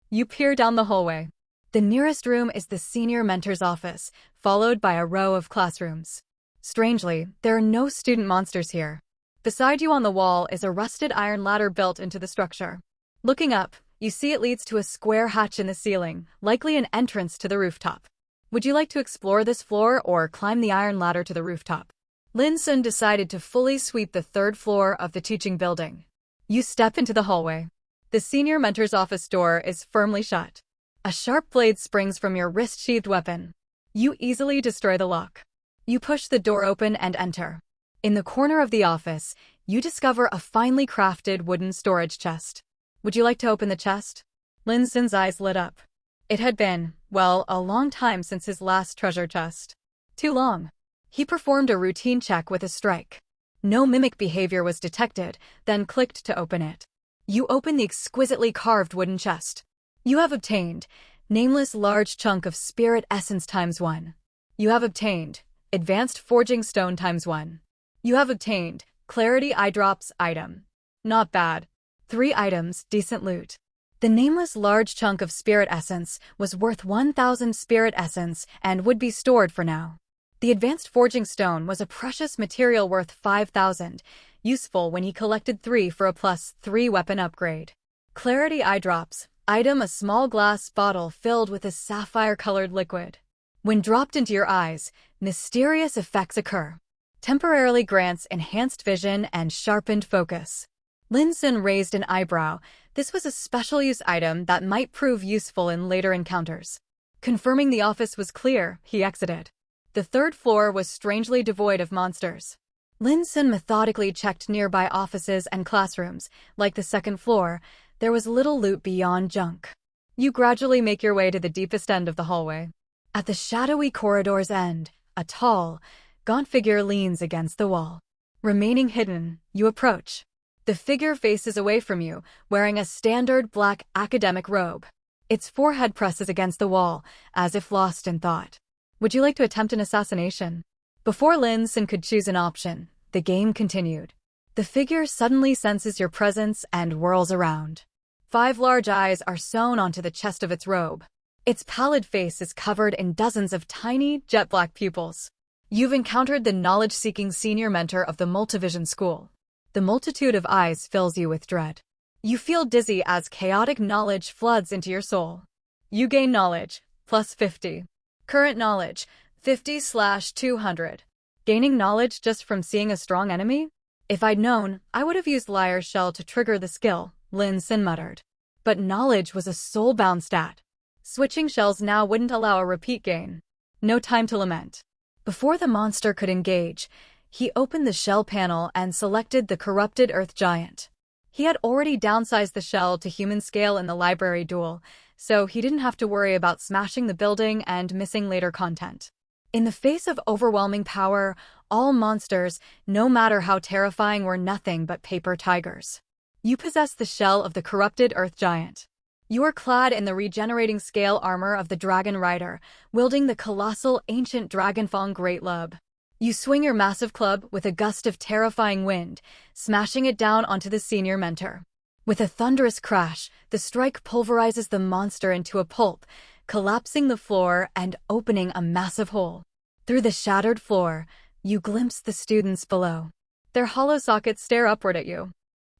You peer down the hallway. The nearest room is the senior mentor's office, followed by a row of classrooms. Strangely, there are no student monsters here. Beside you on the wall is a rusted iron ladder built into the structure. Looking up, you see it leads to a square hatch in the ceiling, likely an entrance to the rooftop. Would you like to explore this floor or climb the iron ladder to the rooftop? Lin Xun decided to fully sweep the third floor of the teaching building. You step into the hallway. The senior mentor's office door is firmly shut. A sharp blade springs from your wrist-sheathed weapon. You easily destroy the lock. You push the door open and enter. In the corner of the office, you discover a finely crafted wooden storage chest. Would you like to open the chest? Lin Xun's eyes lit up. It had been, well, a long time since his last treasure chest. Too long. He performed a routine check with a strike. No mimic behavior was detected, then clicked to open it. You open the exquisitely carved wooden chest. You have obtained nameless large chunk of spirit essence ×1. You have obtained advanced forging stone ×1. You have obtained clarity eye drops item. Not bad. 3 items, decent loot. The nameless large chunk of spirit essence was worth 1,000 spirit essence and would be stored for now. The advanced forging stone was a precious material worth 5,000, useful when he collected 3 for a +3 weapon upgrade. Clarity eye drops. Item: a small glass bottle filled with a sapphire-colored liquid. When dropped into your eyes, mysterious effects occur. Temporarily grants enhanced vision and sharpened focus. Lin Xun raised an eyebrow. This was a special use item that might prove useful in later encounters. Confirming the office was clear, he exited. The third floor was strangely devoid of monsters. Lin Xun methodically checked nearby offices and classrooms. Like the second floor, there was little loot beyond junk. You gradually make your way to the deepest end of the hallway. At the shadowy corridor's end, a tall, gaunt figure leans against the wall. Remaining hidden, you approach. The figure faces away from you, wearing a standard black academic robe. Its forehead presses against the wall, as if lost in thought. Would you like to attempt an assassination? Before Lin Xun could choose an option, the game continued. The figure suddenly senses your presence and whirls around. 5 large eyes are sewn onto the chest of its robe. Its pallid face is covered in dozens of tiny, jet-black pupils. You've encountered the knowledge-seeking senior mentor of the Multivision School. The multitude of eyes fills you with dread. You feel dizzy as chaotic knowledge floods into your soul. You gain knowledge, +50. Current knowledge, 50/200. Gaining knowledge just from seeing a strong enemy? If I'd known, I would have used Liar's Shell to trigger the skill, Lin Xun muttered. But knowledge was a soul-bound stat. Switching shells now wouldn't allow a repeat gain. No time to lament. Before the monster could engage, he opened the shell panel and selected the corrupted Earth Giant. He had already downsized the shell to human scale in the library duel, so he didn't have to worry about smashing the building and missing later content. In the face of overwhelming power, all monsters, no matter how terrifying, were nothing but paper tigers. You possess the shell of the corrupted Earth Giant. You are clad in the regenerating scale armor of the Dragon Rider, wielding the colossal ancient Dragonfang Great Lub. You swing your massive club with a gust of terrifying wind, smashing it down onto the senior mentor. With a thunderous crash, the strike pulverizes the monster into a pulp, collapsing the floor and opening a massive hole. Through the shattered floor, you glimpse the students below. Their hollow sockets stare upward at you.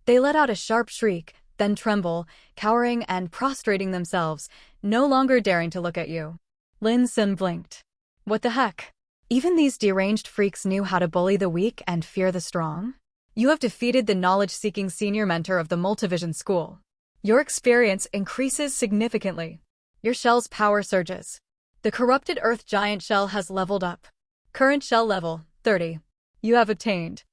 They let out a sharp shriek, then tremble, cowering and prostrating themselves, no longer daring to look at you. Lin Xun blinked. What the heck? Even these deranged freaks knew how to bully the weak and fear the strong? You have defeated the knowledge-seeking senior mentor of the Multivision School. Your experience increases significantly. Your shell's power surges. The corrupted Earth Giant shell has leveled up. Current shell level, 30. You have obtained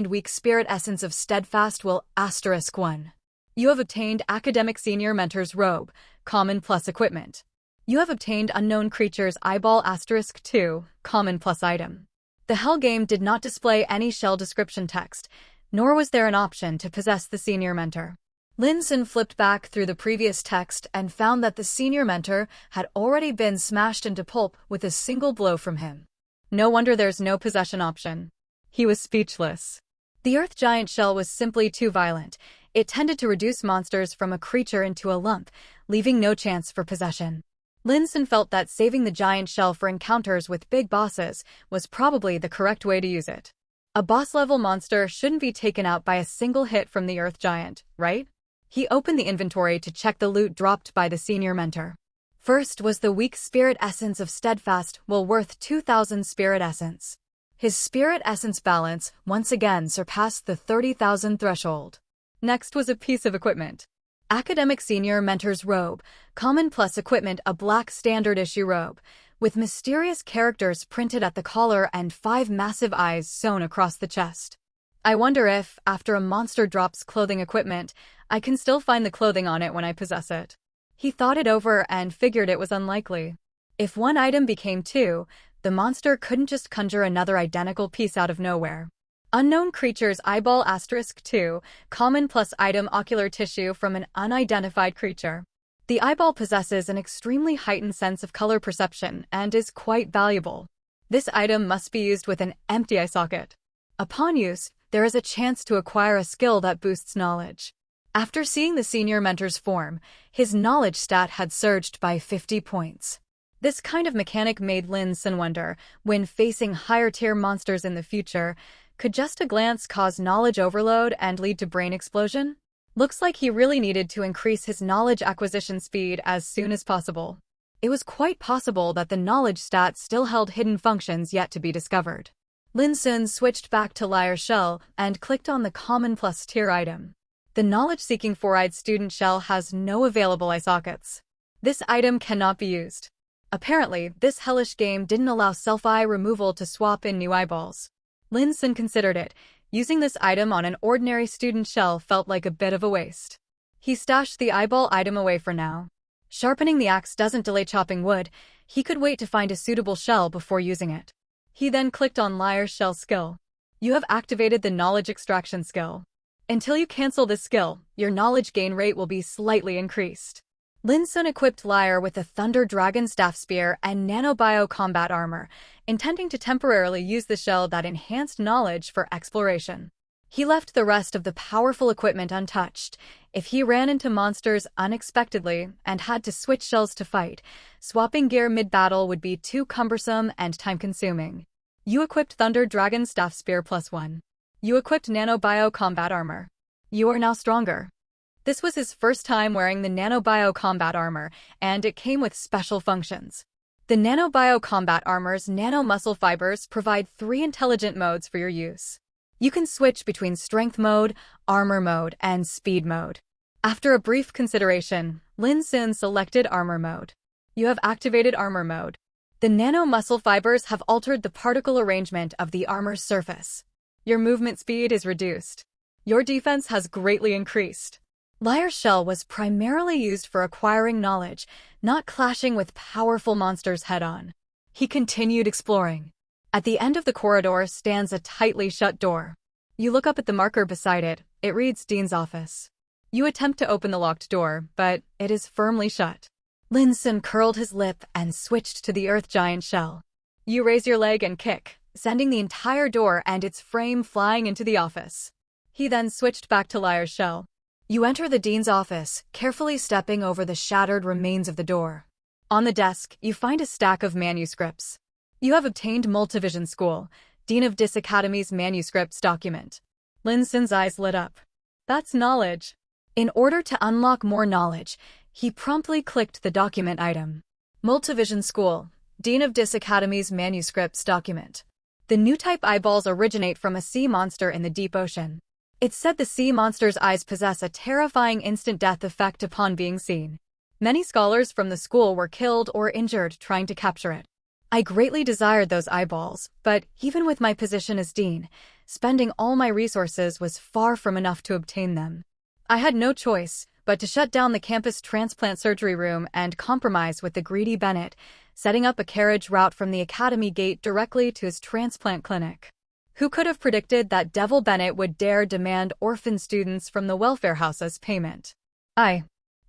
weak spirit essence of steadfast will *1. You have obtained academic senior mentor's robe, common plus equipment. You have obtained unknown creature's eyeball *2, common plus item. The Hell game did not display any shell description text, nor was there an option to possess the senior mentor. Lin Xun flipped back through the previous text and found that the senior mentor had already been smashed into pulp with a single blow from him. No wonder there's no possession option. He was speechless. The earth giant shell was simply too violent. It tended to reduce monsters from a creature into a lump, leaving no chance for possession. Lin Xun felt that saving the giant shell for encounters with big bosses was probably the correct way to use it. A boss-level monster shouldn't be taken out by a single hit from the earth giant, right? He opened the inventory to check the loot dropped by the senior mentor. First was the weak spirit essence of Steadfast, well worth 2,000 spirit essence. His spirit essence balance once again surpassed the 30,000 threshold. Next was a piece of equipment. Academic Senior Mentor's Robe, Common Plus Equipment, a black standard issue robe, with mysterious characters printed at the collar and 5 massive eyes sewn across the chest. I wonder if, after a monster drops clothing equipment, I can still find the clothing on it when I possess it. He thought it over and figured it was unlikely. If one item became 2, the monster couldn't just conjure another identical piece out of nowhere. Unknown creature's eyeball *2, common plus item ocular tissue from an unidentified creature. The eyeball possesses an extremely heightened sense of color perception and is quite valuable. This item must be used with an empty eye socket. Upon use, there is a chance to acquire a skill that boosts knowledge. After seeing the senior mentor's form, his knowledge stat had surged by 50 points. This kind of mechanic made Lin Xun wonder, when facing higher-tier monsters in the future, could just a glance cause knowledge overload and lead to brain explosion? Looks like he really needed to increase his knowledge acquisition speed as soon as possible. It was quite possible that the knowledge stat still held hidden functions yet to be discovered. Lin Xun switched back to Liar Shell and clicked on the Common Plus tier item. The knowledge-seeking 4-eyed student shell has no available eye sockets. This item cannot be used. Apparently, this hellish game didn't allow self-eye removal to swap in new eyeballs. Lin Xun considered it. Using this item on an ordinary student shell felt like a bit of a waste. He stashed the eyeball item away for now. Sharpening the axe doesn't delay chopping wood. He could wait to find a suitable shell before using it. He then clicked on Liar Shell skill. You have activated the knowledge extraction skill. Until you cancel this skill, your knowledge gain rate will be slightly increased. Lin Xun equipped Liar with a Thunder Dragon Staff Spear and Nanobio Combat Armor, intending to temporarily use the shell that enhanced knowledge for exploration. He left the rest of the powerful equipment untouched. If he ran into monsters unexpectedly and had to switch shells to fight, swapping gear mid-battle would be too cumbersome and time-consuming. You equipped Thunder Dragon Staff Spear +1. You equipped Nanobio Combat Armor. You are now stronger. This was his first time wearing the Nanobio Combat Armor, and it came with special functions. The Nanobio Combat Armor's nano-muscle fibers provide 3 intelligent modes for your use. You can switch between Strength Mode, Armor Mode, and Speed Mode. After a brief consideration, Lin Xun selected Armor Mode. You have activated Armor Mode. The nano-muscle fibers have altered the particle arrangement of the armor's surface. Your movement speed is reduced. Your defense has greatly increased. Liar Shell was primarily used for acquiring knowledge, not clashing with powerful monsters head-on. He continued exploring. At the end of the corridor stands a tightly shut door. You look up at the marker beside it. It reads Dean's office. You attempt to open the locked door, but it is firmly shut. Lin Xun curled his lip and switched to the earth giant shell. You raise your leg and kick, sending the entire door and its frame flying into the office. He then switched back to Liar Shell. You enter the dean's office, carefully stepping over the shattered remains of the door. On the desk, you find a stack of manuscripts. You have obtained Multivision School, Dean of Dis Academy's manuscripts document. Lin Xun's eyes lit up. That's knowledge. In order to unlock more knowledge, he promptly clicked the document item. Multivision School, Dean of Dis Academy's manuscripts document. The new type eyeballs originate from a sea monster in the deep ocean. It's said the sea monster's eyes possess a terrifying instant death effect upon being seen. Many scholars from the school were killed or injured trying to capture it. I greatly desired those eyeballs, but even with my position as dean, spending all my resources was far from enough to obtain them. I had no choice but to shut down the campus transplant surgery room and compromise with the greedy Bennett, setting up a carriage route from the academy gate directly to his transplant clinic. Who could have predicted that Devil Bennett would dare demand orphan students from the welfare house as payment? I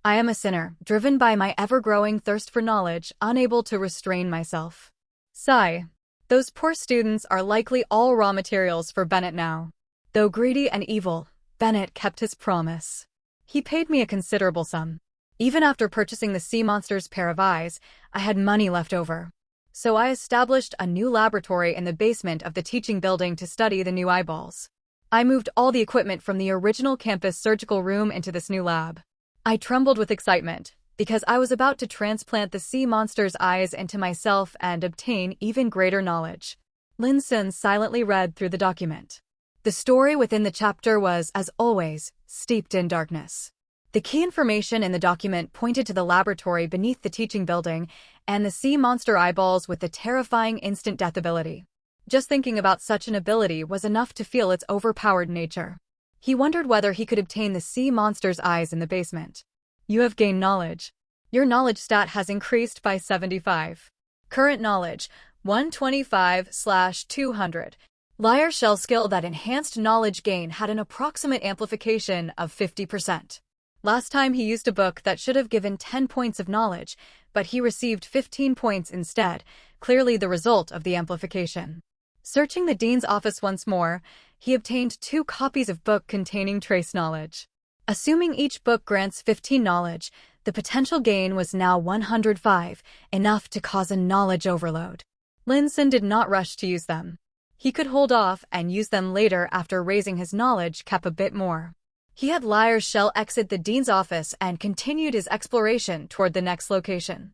am a sinner, driven by my ever-growing thirst for knowledge, unable to restrain myself. Sigh. Those poor students are likely all raw materials for Bennett now. Though greedy and evil, Bennett kept his promise. He paid me a considerable sum. Even after purchasing the sea monster's pair of eyes, I had money left over. So I established a new laboratory in the basement of the teaching building to study the new eyeballs. I moved all the equipment from the original campus surgical room into this new lab. I trembled with excitement, because I was about to transplant the sea monster's eyes into myself and obtain even greater knowledge. Lin Xun silently read through the document. The story within the chapter was, as always, steeped in darkness. The key information in the document pointed to the laboratory beneath the teaching building and the sea monster eyeballs with the terrifying instant death ability. Just thinking about such an ability was enough to feel its overpowered nature. He wondered whether he could obtain the sea monster's eyes in the basement. You have gained knowledge. Your knowledge stat has increased by 75. Current knowledge, 125/200. Liar shell skill that enhanced knowledge gain had an approximate amplification of 50%. Last time he used a book that should have given 10 points of knowledge, but he received 15 points instead, clearly the result of the amplification. Searching the dean's office once more, he obtained 2 copies of book containing trace knowledge. Assuming each book grants 15 knowledge, the potential gain was now 105, enough to cause a knowledge overload. Lin Xun did not rush to use them. He could hold off and use them later after raising his knowledge cap a bit more. He had Liar's Shell exit the dean's office and continued his exploration toward the next location.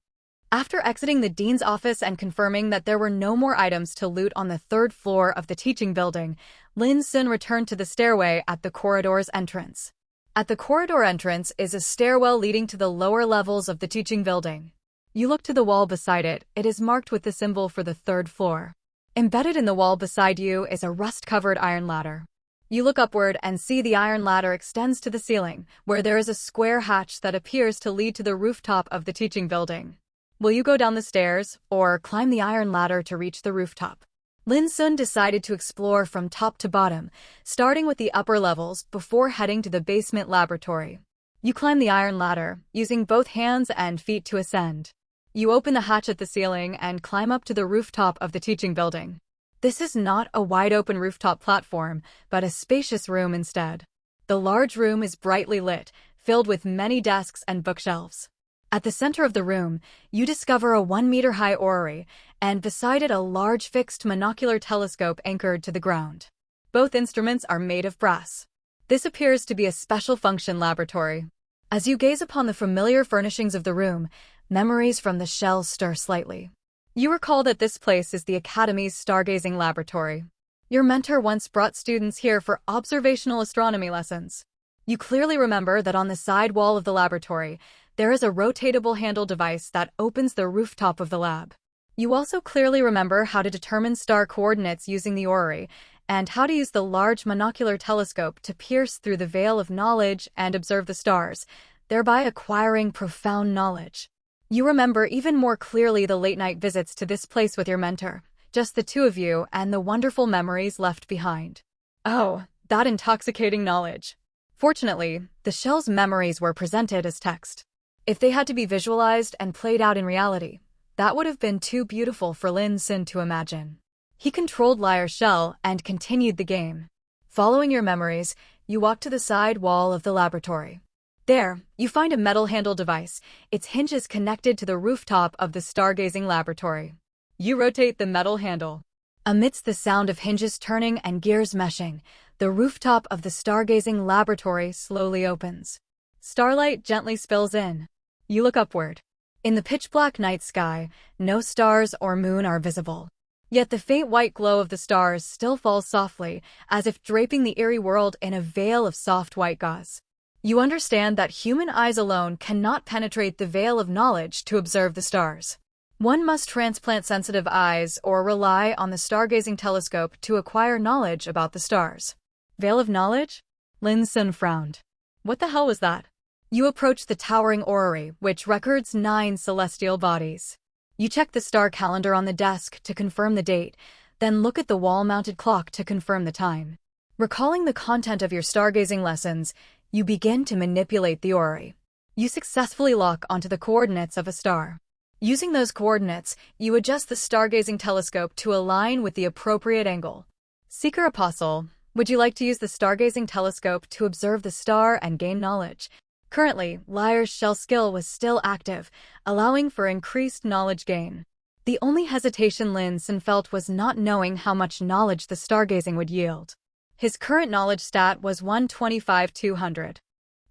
After exiting the dean's office and confirming that there were no more items to loot on the 3rd floor of the teaching building, Lin Xun returned to the stairway at the corridor's entrance. At the corridor entrance is a stairwell leading to the lower levels of the teaching building. You look to the wall beside it, it is marked with the symbol for the 3rd floor. Embedded in the wall beside you is a rust-covered iron ladder. You look upward and see the iron ladder extends to the ceiling, where there is a square hatch that appears to lead to the rooftop of the teaching building. Will you go down the stairs, or climb the iron ladder to reach the rooftop? Lin Xun decided to explore from top to bottom, starting with the upper levels before heading to the basement laboratory. You climb the iron ladder, using both hands and feet to ascend. You open the hatch at the ceiling and climb up to the rooftop of the teaching building. This is not a wide-open rooftop platform, but a spacious room instead. The large room is brightly lit, filled with many desks and bookshelves. At the center of the room, you discover a 1-meter-high orrery, and beside it a large fixed monocular telescope anchored to the ground. Both instruments are made of brass. This appears to be a special function laboratory. As you gaze upon the familiar furnishings of the room, memories from the shell stir slightly. You recall that this place is the Academy's stargazing laboratory. Your mentor once brought students here for observational astronomy lessons. You clearly remember that on the side wall of the laboratory, there is a rotatable handle device that opens the rooftop of the lab. You also clearly remember how to determine star coordinates using the orrery, and how to use the large monocular telescope to pierce through the veil of knowledge and observe the stars, thereby acquiring profound knowledge. You remember even more clearly the late-night visits to this place with your mentor, just the two of you and the wonderful memories left behind. Oh, that intoxicating knowledge. Fortunately, the shell's memories were presented as text. If they had to be visualized and played out in reality, that would have been too beautiful for Lin Xun to imagine. He controlled Liar's Shell and continued the game. Following your memories, you walk to the side wall of the laboratory. There, you find a metal handle device, its hinges connected to the rooftop of the stargazing laboratory. You rotate the metal handle. Amidst the sound of hinges turning and gears meshing, the rooftop of the stargazing laboratory slowly opens. Starlight gently spills in. You look upward. In the pitch-black night sky, no stars or moon are visible. Yet the faint white glow of the stars still falls softly, as if draping the eerie world in a veil of soft white gauze. You understand that human eyes alone cannot penetrate the veil of knowledge to observe the stars. One must transplant sensitive eyes or rely on the stargazing telescope to acquire knowledge about the stars. Veil of knowledge? Lin Xun frowned. What the hell was that? You approach the towering orrery, which records 9 celestial bodies. You check the star calendar on the desk to confirm the date, then look at the wall-mounted clock to confirm the time. Recalling the content of your stargazing lessons, you begin to manipulate the orrery. You successfully lock onto the coordinates of a star. Using those coordinates, you adjust the stargazing telescope to align with the appropriate angle. Seeker Apostle, would you like to use the stargazing telescope to observe the star and gain knowledge? Currently, Liar's shell skill was still active, allowing for increased knowledge gain. The only hesitation Lin Xun felt was not knowing how much knowledge the stargazing would yield. His current knowledge stat was 125/200.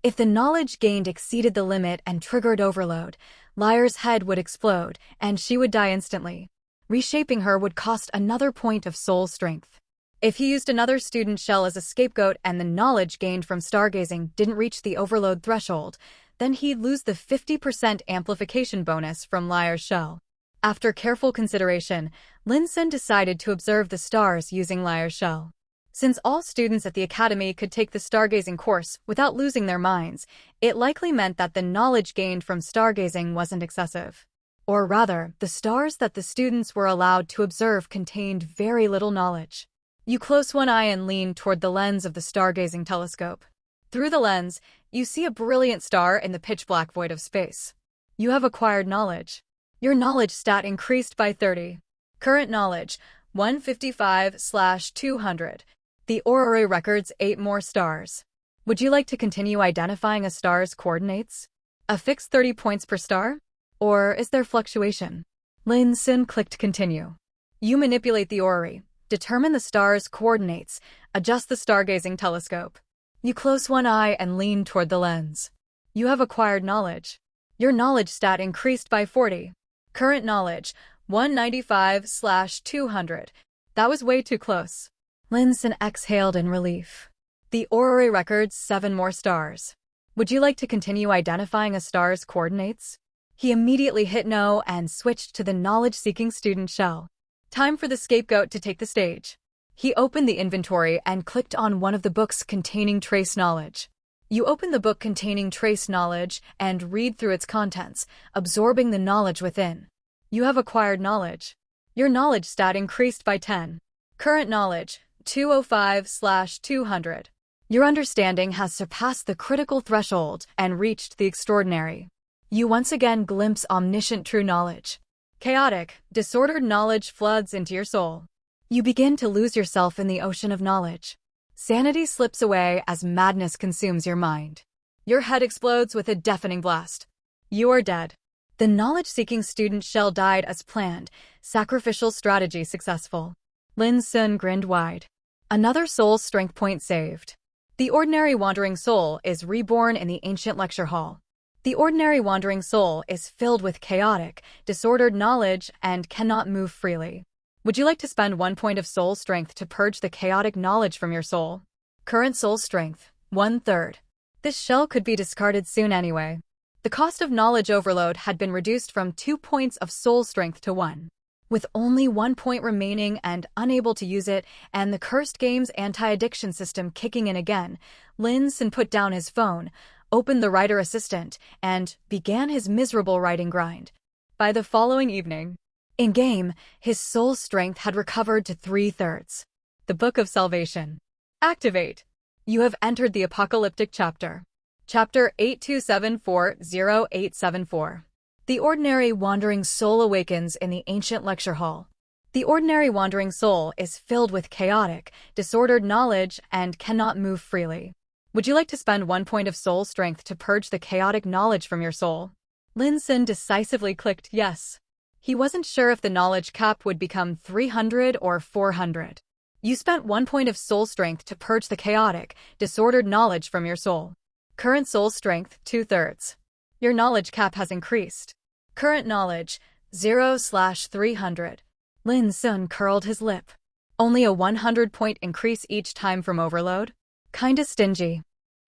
If the knowledge gained exceeded the limit and triggered overload, Liar's head would explode, and she would die instantly. Reshaping her would cost another point of soul strength. If he used another student shell as a scapegoat and the knowledge gained from stargazing didn't reach the overload threshold, then he'd lose the 50% amplification bonus from Liar's shell. After careful consideration, Lin Xun decided to observe the stars using Liar's shell. Since all students at the academy could take the stargazing course without losing their minds, it likely meant that the knowledge gained from stargazing wasn't excessive. Or rather, the stars that the students were allowed to observe contained very little knowledge. You close one eye and lean toward the lens of the stargazing telescope. Through the lens, you see a brilliant star in the pitch-black void of space. You have acquired knowledge. Your knowledge stat increased by 30. Current knowledge, 155/200. The orrery records 8 more stars. Would you like to continue identifying a star's coordinates? A fixed 30 points per star? Or is there fluctuation? Lin Xun clicked continue. You manipulate the orrery, determine the star's coordinates, adjust the stargazing telescope. You close one eye and lean toward the lens. You have acquired knowledge. Your knowledge stat increased by 40. Current knowledge, 195/200. That was way too close. Lin Xun exhaled in relief. The orrery records 7 more stars. Would you like to continue identifying a star's coordinates? He immediately hit no and switched to the knowledge-seeking student shell. Time for the scapegoat to take the stage. He opened the inventory and clicked on one of the books containing trace knowledge. You open the book containing trace knowledge and read through its contents, absorbing the knowledge within. You have acquired knowledge. Your knowledge stat increased by 10. Current knowledge, 205/200. Your understanding has surpassed the critical threshold and reached the extraordinary. You once again glimpse omniscient true knowledge. Chaotic, disordered knowledge floods into your soul. You begin to lose yourself in the ocean of knowledge. Sanity slips away as madness consumes your mind. Your head explodes with a deafening blast. You are dead. The knowledge-seeking student shell died as planned, sacrificial strategy successful. Lin Xun grinned wide. Another soul strength point saved. The ordinary wandering soul is reborn in the ancient lecture hall. The ordinary wandering soul is filled with chaotic, disordered knowledge and cannot move freely. Would you like to spend 1 point of soul strength to purge the chaotic knowledge from your soul? Current soul strength, 1/3. This shell could be discarded soon anyway. The cost of knowledge overload had been reduced from 2 points of soul strength to 1. With only 1 point remaining and unable to use it, and the cursed game's anti-addiction system kicking in again, Lin Xun put down his phone, opened the writer assistant, and began his miserable writing grind. By the following evening, in-game, his soul strength had recovered to 3/3. The Book of Salvation. Activate. You have entered the apocalyptic chapter. Chapter 82740874. The ordinary wandering soul awakens in the ancient lecture hall. The ordinary wandering soul is filled with chaotic, disordered knowledge and cannot move freely. Would you like to spend 1 point of soul strength to purge the chaotic knowledge from your soul? Lin Xun decisively clicked yes. He wasn't sure if the knowledge cap would become 300 or 400. You spent 1 point of soul strength to purge the chaotic, disordered knowledge from your soul. Current soul strength, 2/3. Your knowledge cap has increased. Current knowledge, 0/300. Lin Xun curled his lip. Only a 100-point increase each time from overload? Kinda stingy.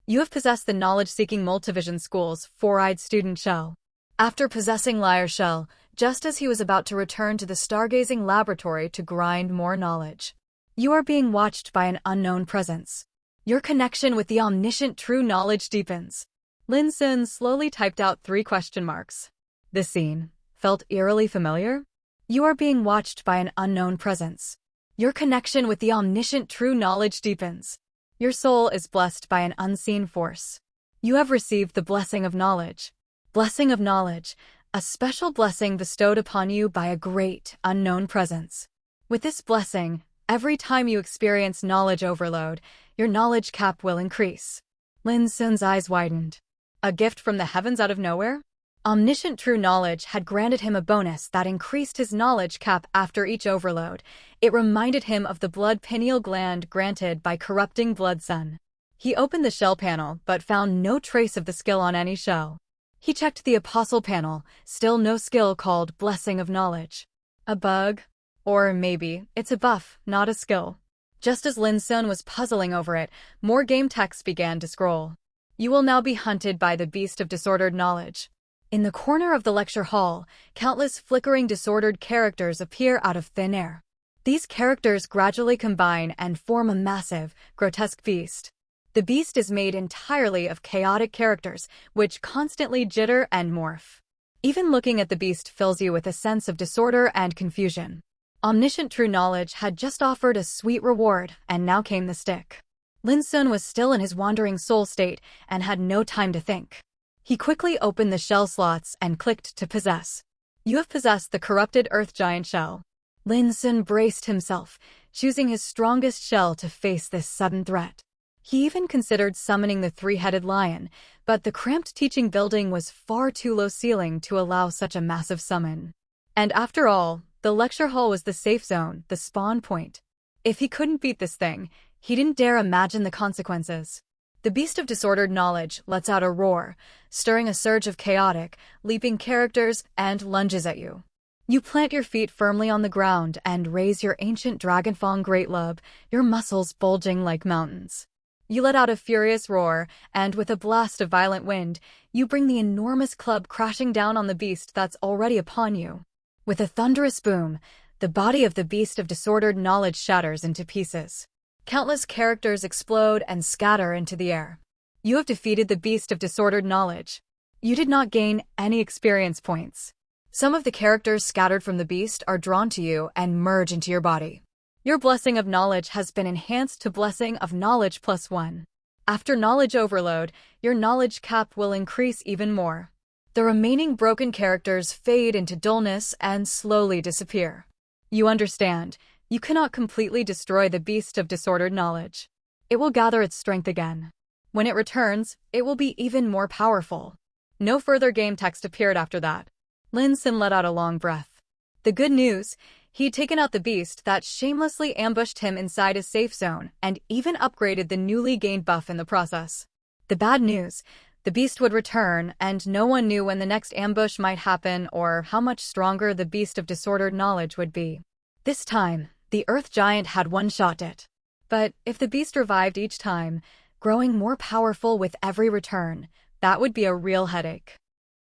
You have possessed the knowledge-seeking Multivision School's four-eyed student shell. After possessing Liar's shell, just as he was about to return to the stargazing laboratory to grind more knowledge, you are being watched by an unknown presence. Your connection with the omniscient true knowledge deepens. Lin Xun slowly typed out 3 question marks. The scene. felt eerily familiar? You are being watched by an unknown presence. Your connection with the omniscient true knowledge deepens. Your soul is blessed by an unseen force. You have received the blessing of knowledge. Blessing of knowledge, a special blessing bestowed upon you by a great, unknown presence. With this blessing, every time you experience knowledge overload, your knowledge cap will increase. Lin Xun's eyes widened. A gift from the heavens out of nowhere? Omniscient true knowledge had granted him a bonus that increased his knowledge cap after each overload. It reminded him of the blood pineal gland granted by corrupting blood sun. He opened the shell panel but found no trace of the skill on any shell. He checked the apostle panel, still no skill called Blessing of Knowledge. A bug? Or maybe it's a buff, not a skill. Just as Lin Xun was puzzling over it, more game text began to scroll. You will now be hunted by the beast of disordered knowledge. In the corner of the lecture hall, countless flickering disordered characters appear out of thin air. These characters gradually combine and form a massive, grotesque beast. The beast is made entirely of chaotic characters, which constantly jitter and morph. Even looking at the beast fills you with a sense of disorder and confusion. Omniscient true knowledge had just offered a sweet reward, and now came the stick. Lin Xun was still in his wandering soul state and had no time to think. He quickly opened the shell slots and clicked to possess. You have possessed the corrupted earth giant shell. Lin Xun braced himself, choosing his strongest shell to face this sudden threat. He even considered summoning the three-headed lion, but the cramped teaching building was far too low ceiling to allow such a massive summon. And after all, the lecture hall was the safe zone, the spawn point. If he couldn't beat this thing, he didn't dare imagine the consequences. The beast of disordered knowledge lets out a roar, stirring a surge of chaotic, leaping characters and lunges at you. You plant your feet firmly on the ground and raise your ancient dragonfang great lub, your muscles bulging like mountains. You let out a furious roar, and with a blast of violent wind, you bring the enormous club crashing down on the beast that's already upon you. With a thunderous boom, the body of the beast of disordered knowledge shatters into pieces. Countless characters explode and scatter into the air. You have defeated the beast of disordered knowledge. You did not gain any experience points. Some of the characters scattered from the beast are drawn to you and merge into your body. Your blessing of knowledge has been enhanced to blessing of knowledge +1. After knowledge overload, your knowledge cap will increase even more. The remaining broken characters fade into dullness and slowly disappear. You understand. You cannot completely destroy the beast of disordered knowledge. It will gather its strength again. When it returns, it will be even more powerful. No further game text appeared after that. Lin Xun let out a long breath. The good news, he'd taken out the beast that shamelessly ambushed him inside a safe zone and even upgraded the newly gained buff in the process. The bad news, the beast would return and no one knew when the next ambush might happen or how much stronger the beast of disordered knowledge would be. This time, the Earth Giant had one-shot it. But if the beast revived each time, growing more powerful with every return, that would be a real headache.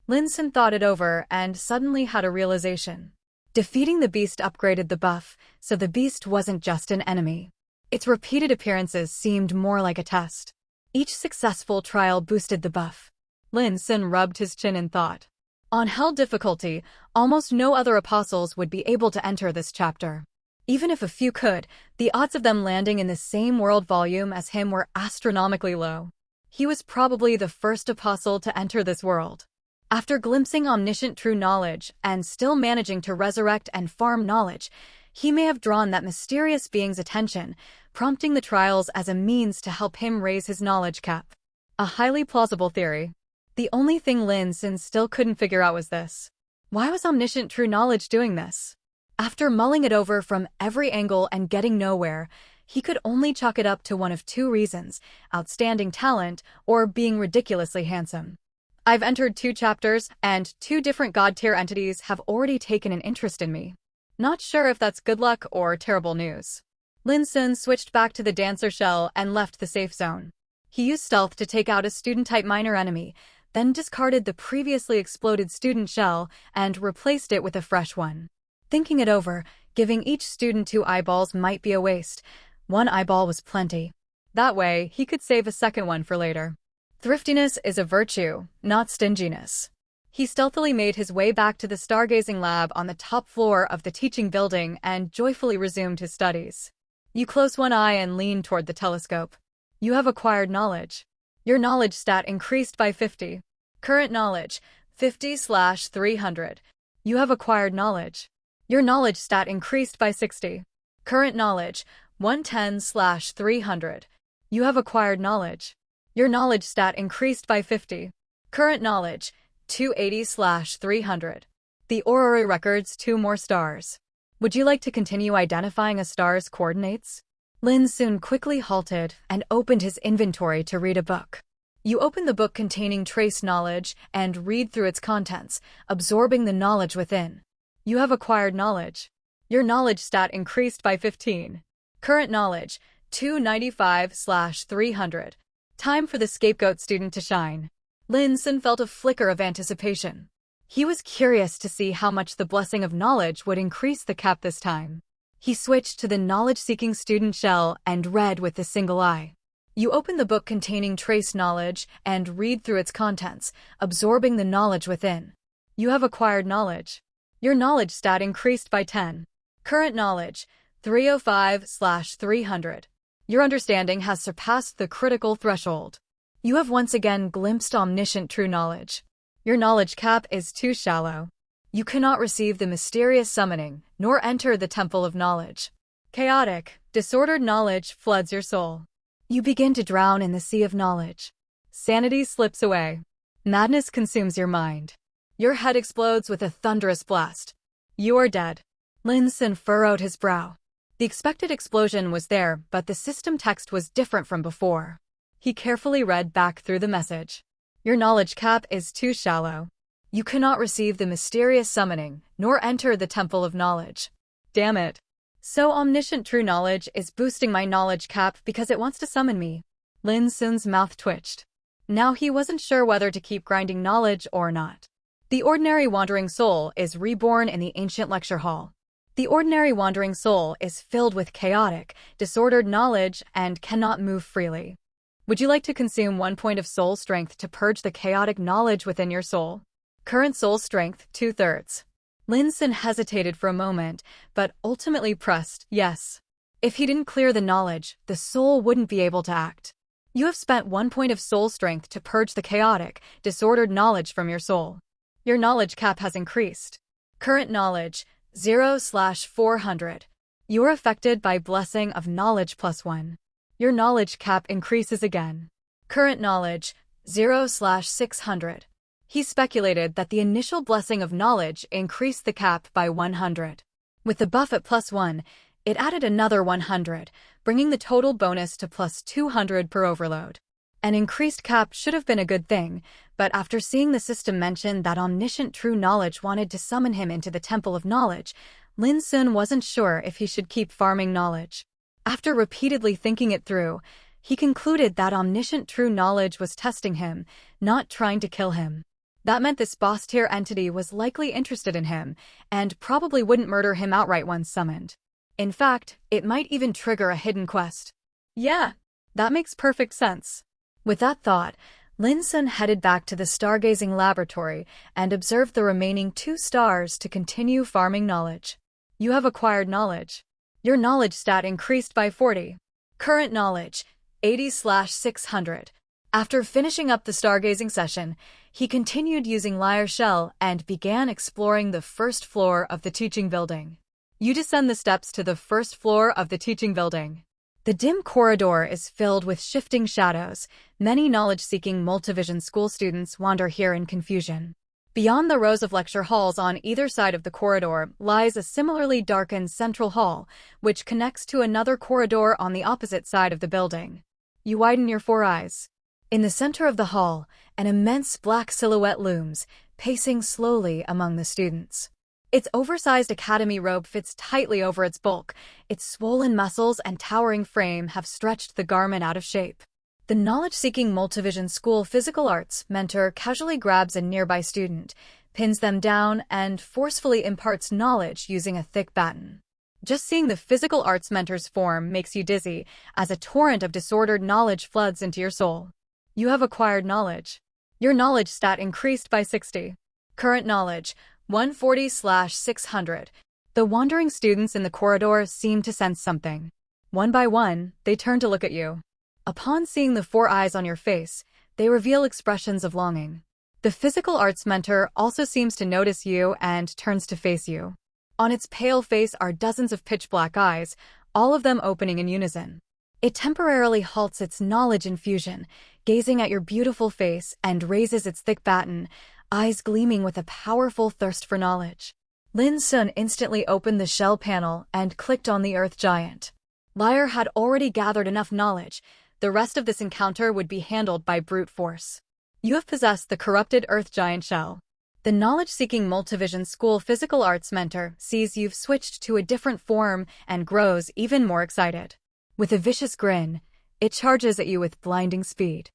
Lin Xun thought it over and suddenly had a realization. Defeating the beast upgraded the buff, so the beast wasn't just an enemy. Its repeated appearances seemed more like a test. Each successful trial boosted the buff. Lin Xun rubbed his chin in thought. On hell difficulty, almost no other apostles would be able to enter this chapter. Even if a few could, the odds of them landing in the same world volume as him were astronomically low. He was probably the first apostle to enter this world. After glimpsing omniscient true knowledge and still managing to resurrect and farm knowledge, he may have drawn that mysterious being's attention, prompting the trials as a means to help him raise his knowledge cap. A highly plausible theory. The only thing Lin Xun still couldn't figure out was this. Why was omniscient true knowledge doing this? After mulling it over from every angle and getting nowhere, he could only chalk it up to one of two reasons: outstanding talent or being ridiculously handsome. I've entered 2 chapters, and 2 different god-tier entities have already taken an interest in me. Not sure if that's good luck or terrible news. Lin Xun switched back to the dancer shell and left the safe zone. He used stealth to take out a student-type minor enemy, then discarded the previously exploded student shell and replaced it with a fresh one. Thinking it over, giving each student 2 eyeballs might be a waste. 1 eyeball was plenty. That way, he could save a second one for later. Thriftiness is a virtue, not stinginess. He stealthily made his way back to the stargazing lab on the top floor of the teaching building and joyfully resumed his studies. You close one eye and lean toward the telescope. You have acquired knowledge. Your knowledge stat increased by 50. Current knowledge, 50/300. You have acquired knowledge. Your knowledge stat increased by 60. Current knowledge, 110/300. You have acquired knowledge. Your knowledge stat increased by 50. Current knowledge, 280/300. The Aurora records 2 more stars. Would you like to continue identifying a star's coordinates? Lin Xun quickly halted and opened his inventory to read a book. You open the book containing trace knowledge and read through its contents, absorbing the knowledge within. You have acquired knowledge. Your knowledge stat increased by 15. Current knowledge, 295/300. Time for the scapegoat student to shine. Lin Xun felt a flicker of anticipation. He was curious to see how much the blessing of knowledge would increase the cap this time. He switched to the knowledge-seeking student shell and read with a single eye. You open the book containing trace knowledge and read through its contents, absorbing the knowledge within. You have acquired knowledge. Your knowledge stat increased by 10. Current knowledge, 305/300. Your understanding has surpassed the critical threshold. You have once again glimpsed omniscient true knowledge. Your knowledge cap is too shallow. You cannot receive the mysterious summoning, nor enter the temple of knowledge. Chaotic, disordered knowledge floods your soul. You begin to drown in the sea of knowledge. Sanity slips away. Madness consumes your mind. Your head explodes with a thunderous blast. You are dead. Lin Xun furrowed his brow. The expected explosion was there, but the system text was different from before. He carefully read back through the message. Your knowledge cap is too shallow. You cannot receive the mysterious summoning, nor enter the temple of knowledge. Damn it. So omniscient true knowledge is boosting my knowledge cap because it wants to summon me. Lin Xun's mouth twitched. Now he wasn't sure whether to keep grinding knowledge or not. The ordinary wandering soul is reborn in the ancient lecture hall. The ordinary wandering soul is filled with chaotic, disordered knowledge and cannot move freely. Would you like to consume 1 point of soul strength to purge the chaotic knowledge within your soul? Current soul strength, 2/3. Lin Xun hesitated for a moment, but ultimately pressed yes. If he didn't clear the knowledge, the soul wouldn't be able to act. You have spent 1 point of soul strength to purge the chaotic, disordered knowledge from your soul. Your knowledge cap has increased. Current knowledge, 0/400. You are affected by blessing of knowledge +1. Your knowledge cap increases again. Current knowledge, 0/600. He speculated that the initial blessing of knowledge increased the cap by 100. With the buff at +1, it added another 100, bringing the total bonus to +200 per overload. An increased cap should have been a good thing, but after seeing the system mention that omniscient true knowledge wanted to summon him into the Temple of Knowledge, Lin Xun wasn't sure if he should keep farming knowledge. After repeatedly thinking it through, he concluded that omniscient true knowledge was testing him, not trying to kill him. That meant this boss-tier entity was likely interested in him, and probably wouldn't murder him outright once summoned. In fact, it might even trigger a hidden quest. Yeah, that makes perfect sense. With that thought, Lin Xun headed back to the stargazing laboratory and observed the remaining 2 stars to continue farming knowledge. You have acquired knowledge. Your knowledge stat increased by 40. Current knowledge, 80/600. After finishing up the stargazing session, he continued using Lyre Shell and began exploring the first floor of the teaching building. You descend the steps to the first floor of the teaching building. The dim corridor is filled with shifting shadows. Many knowledge-seeking multivision school students wander here in confusion. Beyond the rows of lecture halls on either side of the corridor lies a similarly darkened central hall, which connects to another corridor on the opposite side of the building. You widen your 4 eyes. In the center of the hall, an immense black silhouette looms, pacing slowly among the students. Its oversized academy robe fits tightly over its bulk. Its swollen muscles and towering frame have stretched the garment out of shape. The knowledge-seeking multivision school physical arts mentor casually grabs a nearby student, pins them down, and forcefully imparts knowledge using a thick baton. Just seeing the physical arts mentor's form makes you dizzy, as a torrent of disordered knowledge floods into your soul. You have acquired knowledge. Your knowledge stat increased by 60. Current knowledge, 140/600. The wandering students in the corridor seem to sense something. One by one, they turn to look at you. Upon seeing the four eyes on your face, they reveal expressions of longing. The physical arts mentor also seems to notice you and turns to face you. On its pale face are dozens of pitch-black eyes, all of them opening in unison. It temporarily halts its knowledge infusion, gazing at your beautiful face, and raises its thick baton, eyes gleaming with a powerful thirst for knowledge. Lin Xun instantly opened the shell panel and clicked on the Earth Giant. Lyre had already gathered enough knowledge. The rest of this encounter would be handled by brute force. You have possessed the corrupted Earth Giant shell. The knowledge-seeking Multivision School physical arts mentor sees you've switched to a different form and grows even more excited. With a vicious grin, it charges at you with blinding speed.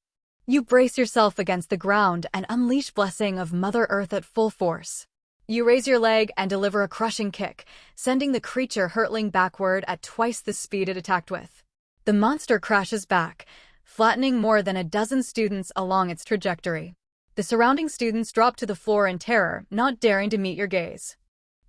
You brace yourself against the ground and unleash Blessing of Mother Earth at full force. You raise your leg and deliver a crushing kick, sending the creature hurtling backward at twice the speed it attacked with. The monster crashes back, flattening more than a dozen students along its trajectory. The surrounding students drop to the floor in terror, not daring to meet your gaze.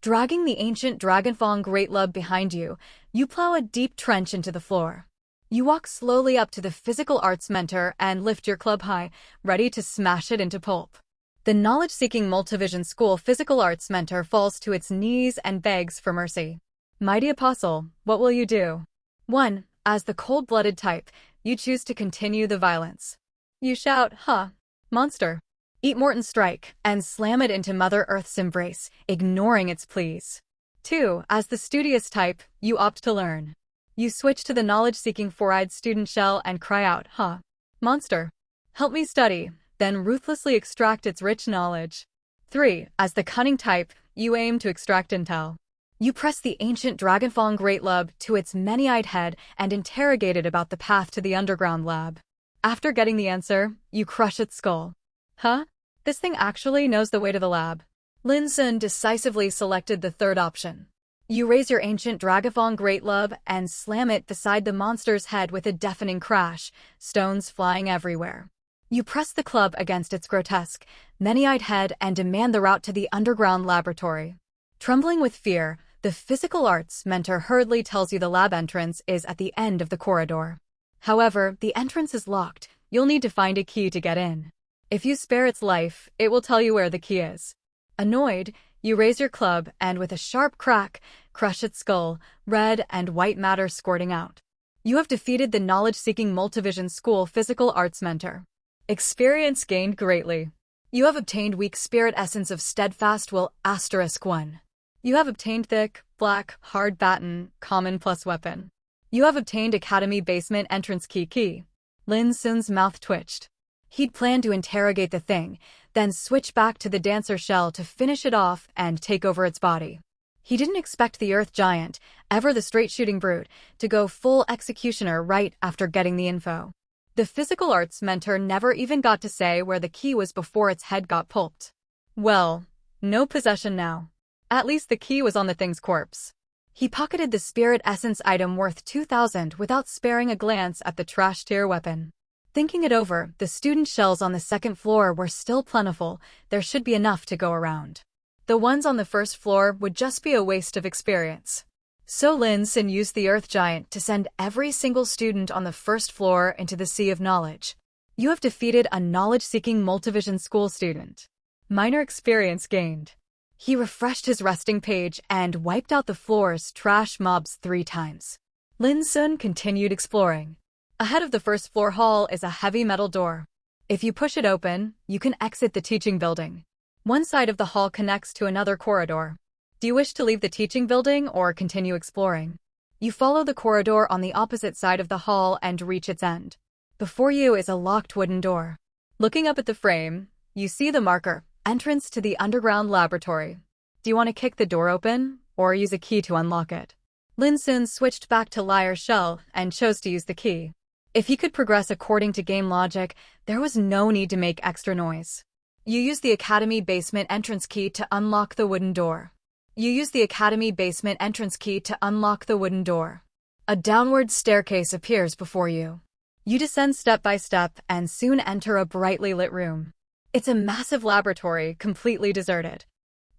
Dragging the ancient Dragonfang Great Lub behind you, you plow a deep trench into the floor. You walk slowly up to the physical arts mentor and lift your club high, ready to smash it into pulp. The knowledge-seeking Multivision School physical arts mentor falls to its knees and begs for mercy. Mighty Apostle, what will you do? 1. As the cold-blooded type, you choose to continue the violence. You shout, "Huh, monster!" Eat Morton's strike and slam it into Mother Earth's embrace, ignoring its pleas. 2. As the studious type, you opt to learn. You switch to the knowledge-seeking four-eyed student shell and cry out, "Huh, monster! Help me study," then ruthlessly extract its rich knowledge. 3. As the cunning type, you aim to extract intel. You press the ancient Dragonfang Great Lub to its many-eyed head and interrogate it about the path to the underground lab. After getting the answer, you crush its skull. Huh? This thing actually knows the way to the lab. Lin Xun decisively selected the third option. You raise your ancient Dragonfang Great Lub and slam it beside the monster's head with a deafening crash, stones flying everywhere. You press the club against its grotesque, many-eyed head and demand the route to the underground laboratory. Trembling with fear, the physical arts mentor hurriedly tells you the lab entrance is at the end of the corridor. However, the entrance is locked. You'll need to find a key to get in. If you spare its life, it will tell you where the key is. Annoyed, you raise your club and with a sharp crack, crush its skull, red and white matter squirting out. You have defeated the knowledge-seeking Multivision School physical arts mentor. Experience gained greatly. You have obtained weak spirit essence of steadfast will *1. You have obtained thick, black, hard baton, common plus weapon. You have obtained Academy basement entrance key. Lin Xun's mouth twitched. He'd planned to interrogate the thing, then switch back to the dancer shell to finish it off and take over its body. He didn't expect the Earth Giant, ever the straight-shooting brute, to go full executioner right after getting the info. The physical arts mentor never even got to say where the key was before its head got pulped. Well, no possession now. At least the key was on the thing's corpse. He pocketed the spirit essence item worth 2,000 without sparing a glance at the trash-tier weapon. Thinking it over, the student shells on the second floor were still plentiful. There should be enough to go around. The ones on the first floor would just be a waste of experience. So Lin Xun used the Earth Giant to send every single student on the first floor into the sea of knowledge. You have defeated a knowledge-seeking Multivision School student. Minor experience gained. He refreshed his resting page and wiped out the floor's trash mobs 3 times. Lin Xun continued exploring. Ahead of the first floor hall is a heavy metal door. If you push it open, you can exit the teaching building. One side of the hall connects to another corridor. Do you wish to leave the teaching building or continue exploring? You follow the corridor on the opposite side of the hall and reach its end. Before you is a locked wooden door. Looking up at the frame, you see the marker, entrance to the underground laboratory. Do you want to kick the door open or use a key to unlock it? Lin Xun switched back to Lyre Shell and chose to use the key. If he could progress according to game logic, there was no need to make extra noise. You use the Academy basement entrance key to unlock the wooden door. You use the Academy basement entrance key to unlock the wooden door. A downward staircase appears before you. You descend step by step and soon enter a brightly lit room. It's a massive laboratory, completely deserted.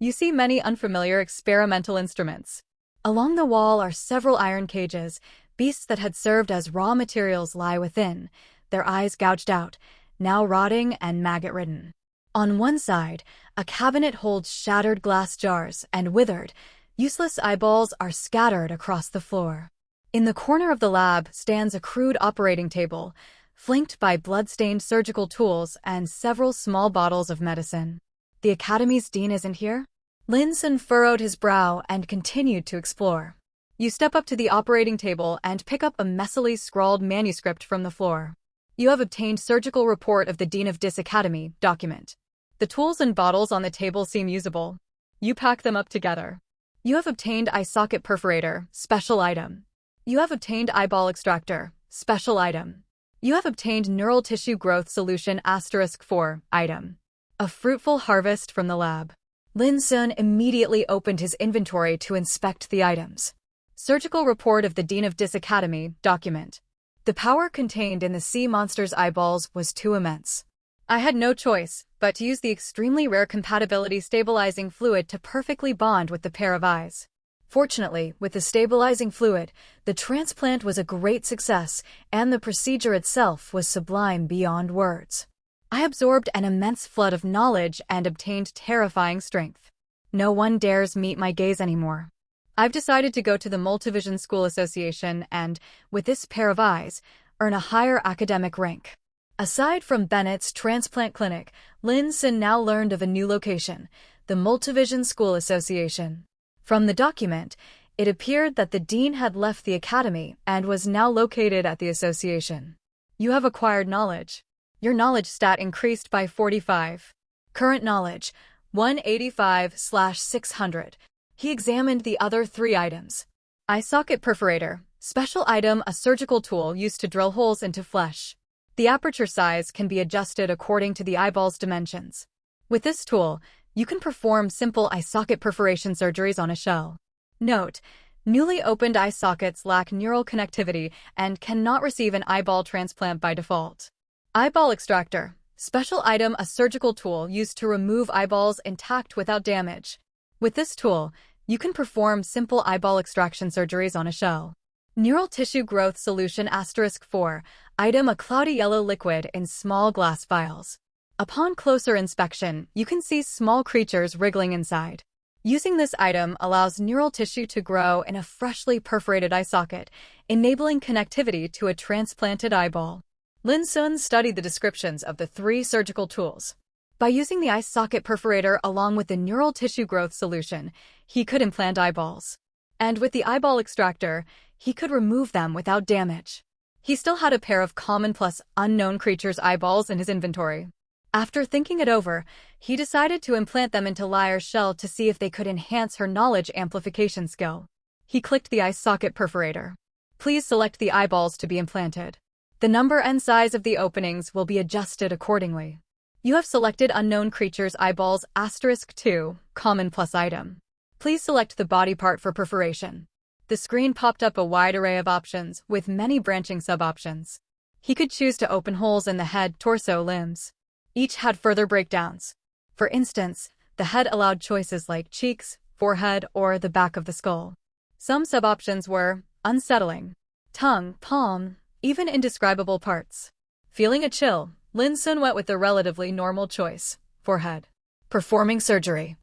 You see many unfamiliar experimental instruments. Along the wall are several iron cages. Beasts that had served as raw materials lie within, their eyes gouged out, now rotting and maggot-ridden. On one side, a cabinet holds shattered glass jars, and withered, useless eyeballs are scattered across the floor. In the corner of the lab stands a crude operating table, flanked by blood-stained surgical tools and several small bottles of medicine. The Academy's dean isn't here? Lin Xun furrowed his brow and continued to explore. You step up to the operating table and pick up a messily scrawled manuscript from the floor. You have obtained surgical report of the Dean of Dis Academy document. The tools and bottles on the table seem usable. You pack them up together. You have obtained eye socket perforator, special item. You have obtained eyeball extractor, special item. You have obtained neural tissue growth solution *4, item. A fruitful harvest from the lab. Lin Xun immediately opened his inventory to inspect the items. Surgical report of the Dean of Dis Academy document. The power contained in the sea monster's eyeballs was too immense. I had no choice but to use the extremely rare compatibility stabilizing fluid to perfectly bond with the pair of eyes. Fortunately, with the stabilizing fluid, the transplant was a great success, and the procedure itself was sublime beyond words. I absorbed an immense flood of knowledge and obtained terrifying strength. No one dares meet my gaze anymore. I've decided to go to the Multivision School Association and, with this pair of eyes, earn a higher academic rank. Aside from Bennett's transplant clinic, Lin Xun now learned of a new location, the Multivision School Association. From the document, it appeared that the dean had left the academy and was now located at the association. You have acquired knowledge. Your knowledge stat increased by 45. Current knowledge, 185/600. He examined the other 3 items. Eye socket perforator, special item, a surgical tool used to drill holes into flesh. The aperture size can be adjusted according to the eyeball's dimensions. With this tool, you can perform simple eye socket perforation surgeries on a shell. Note: newly opened eye sockets lack neural connectivity and cannot receive an eyeball transplant by default. Eyeball extractor, special item, a surgical tool used to remove eyeballs intact without damage. With this tool, you can perform simple eyeball extraction surgeries on a shell. Neural tissue growth solution *4, item, a cloudy yellow liquid in small glass vials. Upon closer inspection, you can see small creatures wriggling inside. Using this item allows neural tissue to grow in a freshly perforated eye socket, enabling connectivity to a transplanted eyeball. Lin Xun studied the descriptions of the 3 surgical tools. By using the eye socket perforator along with the neural tissue growth solution, he could implant eyeballs. And with the eyeball extractor, he could remove them without damage. He still had a pair of common plus unknown creatures' eyeballs in his inventory. After thinking it over, he decided to implant them into Lyre's shell to see if they could enhance her knowledge amplification skill. He clicked the eye socket perforator. Please select the eyeballs to be implanted. The number and size of the openings will be adjusted accordingly. You have selected unknown creatures' eyeballs *2, common plus item. Please select the body part for perforation. The screen popped up a wide array of options with many branching sub-options. He could choose to open holes in the head, torso, limbs. Each had further breakdowns. For instance, the head allowed choices like cheeks, forehead, or the back of the skull. Some sub-options were unsettling, tongue, palm, even indescribable parts. Feeling a chill, Lin Xun went with the relatively normal choice, forehead. Performing surgery.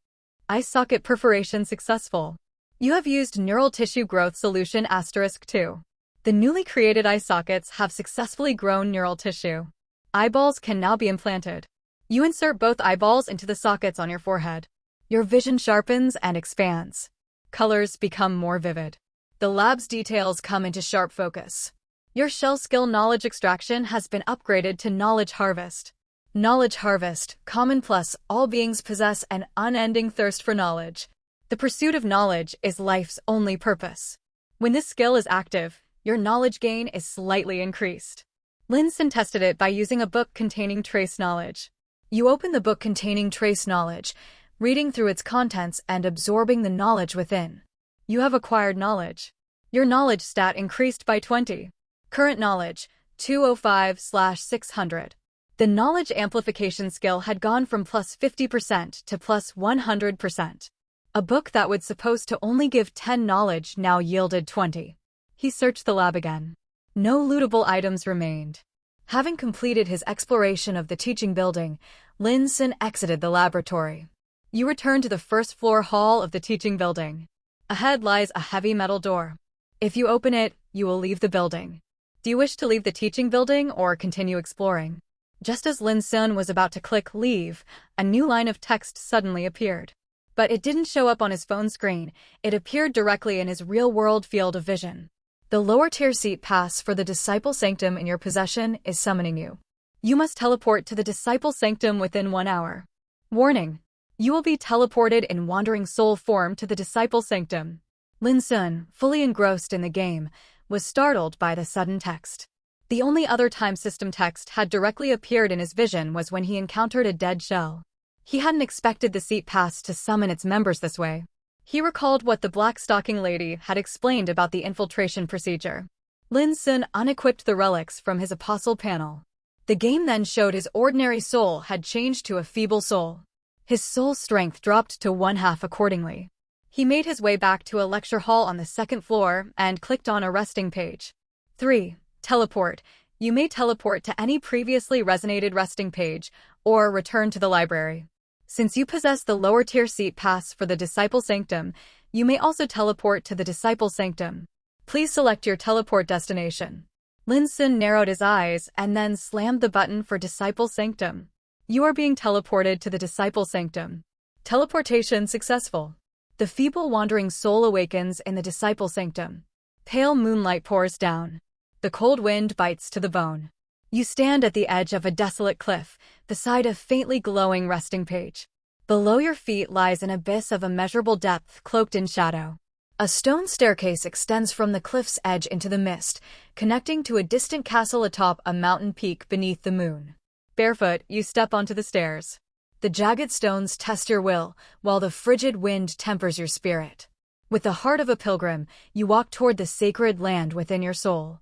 Eye socket perforation successful. You have used neural tissue growth solution *2. The newly created eye sockets have successfully grown neural tissue. Eyeballs can now be implanted. You insert both eyeballs into the sockets on your forehead. Your vision sharpens and expands. Colors become more vivid. The lab's details come into sharp focus. Your shell skill knowledge extraction has been upgraded to knowledge harvest. Knowledge harvest, common plus, all beings possess an unending thirst for knowledge. The pursuit of knowledge is life's only purpose. When this skill is active, your knowledge gain is slightly increased. Lin Xun tested it by using a book containing trace knowledge. You open the book containing trace knowledge, reading through its contents and absorbing the knowledge within. You have acquired knowledge. Your knowledge stat increased by 20. Current knowledge, 205/600. The knowledge amplification skill had gone from plus 50% to plus 100%. A book that was supposed to only give 10 knowledge now yielded 20. He searched the lab again. No lootable items remained. Having completed his exploration of the teaching building, Lin Xun exited the laboratory. You return to the first floor hall of the teaching building. Ahead lies a heavy metal door. If you open it, you will leave the building. Do you wish to leave the teaching building or continue exploring? Just as Lin Xun was about to click leave, a new line of text suddenly appeared. But it didn't show up on his phone screen, it appeared directly in his real-world field of vision. The lower-tier seat pass for the Disciple Sanctum in your possession is summoning you. You must teleport to the Disciple Sanctum within 1 hour. Warning: you will be teleported in wandering soul form to the Disciple Sanctum. Lin Xun, fully engrossed in the game, was startled by the sudden text. The only other time system text had directly appeared in his vision was when he encountered a dead shell. He hadn't expected the seat pass to summon its members this way. He recalled what the black stocking lady had explained about the infiltration procedure. Lin Xun unequipped the relics from his apostle panel. The game then showed his ordinary soul had changed to a feeble soul. His soul strength dropped to 1/2 accordingly. He made his way back to a lecture hall on the second floor and clicked on a resting page. 3. Teleport. You may teleport to any previously resonated resting page, or return to the library. Since you possess the lower-tier seat pass for the Disciple Sanctum, you may also teleport to the Disciple Sanctum. Please select your teleport destination. Lin Xun narrowed his eyes and then slammed the button for Disciple Sanctum. You are being teleported to the Disciple Sanctum. Teleportation successful. The feeble wandering soul awakens in the Disciple Sanctum. Pale moonlight pours down. The cold wind bites to the bone. You stand at the edge of a desolate cliff, beside a faintly glowing resting page. Below your feet lies an abyss of immeasurable depth cloaked in shadow. A stone staircase extends from the cliff's edge into the mist, connecting to a distant castle atop a mountain peak beneath the moon. Barefoot, you step onto the stairs. The jagged stones test your will, while the frigid wind tempers your spirit. With the heart of a pilgrim, you walk toward the sacred land within your soul.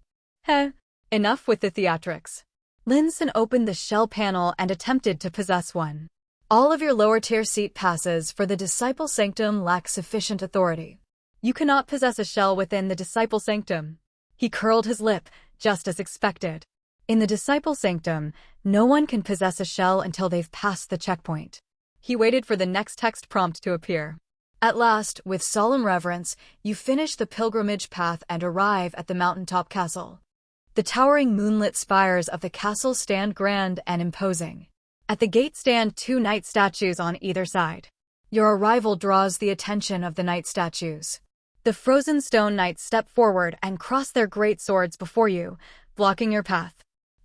Enough with the theatrics. Lin Xun opened the shell panel and attempted to possess one. All of your lower-tier seat passes for the Disciple Sanctum lack sufficient authority. You cannot possess a shell within the Disciple Sanctum. He curled his lip, just as expected. In the Disciple Sanctum, no one can possess a shell until they've passed the checkpoint. He waited for the next text prompt to appear. At last, with solemn reverence, you finish the pilgrimage path and arrive at the mountaintop castle. The towering moonlit spires of the castle stand grand and imposing. At the gate stand 2 knight statues on either side. Your arrival draws the attention of the knight statues. The frozen stone knights step forward and cross their great swords before you, blocking your path.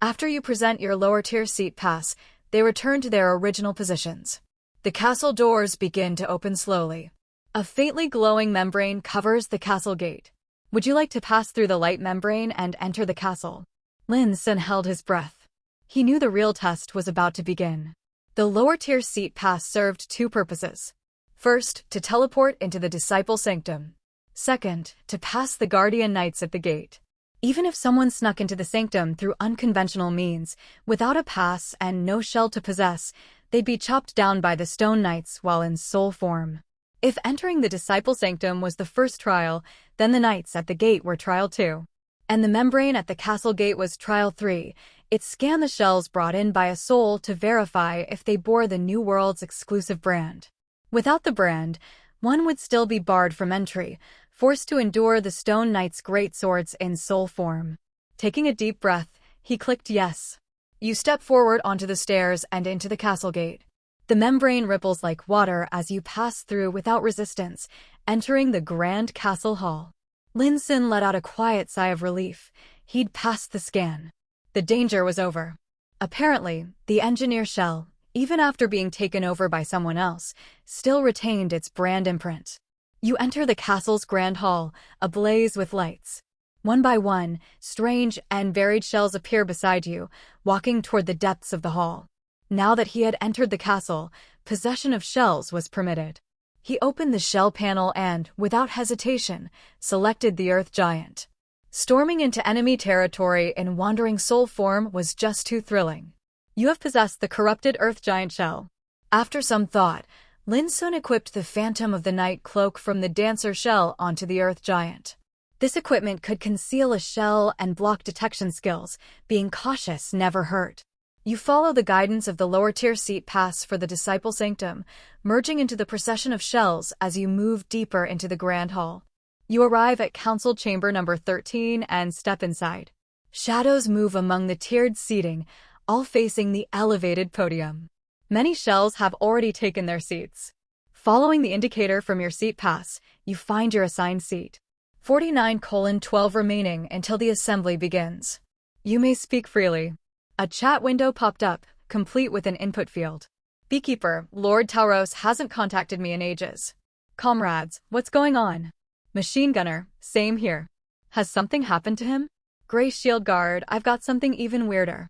After you present your lower-tier seat pass, they return to their original positions. The castle doors begin to open slowly. A faintly glowing membrane covers the castle gate. Would you like to pass through the light membrane and enter the castle? Lin Xun held his breath. He knew the real test was about to begin. The lower-tier seat pass served 2 purposes. First, to teleport into the Disciple Sanctum. Second, to pass the guardian knights at the gate. Even if someone snuck into the sanctum through unconventional means, without a pass and no shell to possess, they'd be chopped down by the stone knights while in soul form. If entering the Disciple Sanctum was the first trial, then the knights at the gate were trial 2. And the membrane at the castle gate was trial 3. It scanned the shells brought in by a soul to verify if they bore the New World's exclusive brand. Without the brand, one would still be barred from entry, forced to endure the Stone Knight's great swords in soul form. Taking a deep breath, he clicked yes. You step forward onto the stairs and into the castle gate. The membrane ripples like water as you pass through without resistance, entering the grand castle hall. Lin Xun let out a quiet sigh of relief. He'd passed the scan. The danger was over. Apparently, the engineer shell, even after being taken over by someone else, still retained its brand imprint. You enter the castle's grand hall, ablaze with lights. One by one, strange and varied shells appear beside you, walking toward the depths of the hall. Now that he had entered the castle, possession of shells was permitted. He opened the shell panel and, without hesitation, selected the Earth Giant. Storming into enemy territory in wandering soul form was just too thrilling. You have possessed the corrupted Earth Giant shell. After some thought, Lin Xun equipped the Phantom of the Night cloak from the Dancer shell onto the Earth Giant. This equipment could conceal a shell and block detection skills. Being cautious never hurt. You follow the guidance of the lower-tier seat pass for the Disciple Sanctum, merging into the procession of shells as you move deeper into the Grand Hall. You arrive at Council Chamber number 13 and step inside. Shadows move among the tiered seating, all facing the elevated podium. Many shells have already taken their seats. Following the indicator from your seat pass, you find your assigned seat. 49:12 remaining until the assembly begins. You may speak freely. A chat window popped up, complete with an input field. Beekeeper, Lord Tauros hasn't contacted me in ages. Comrades, what's going on? Machine gunner, same here. Has something happened to him? Gray shield guard, I've got something even weirder.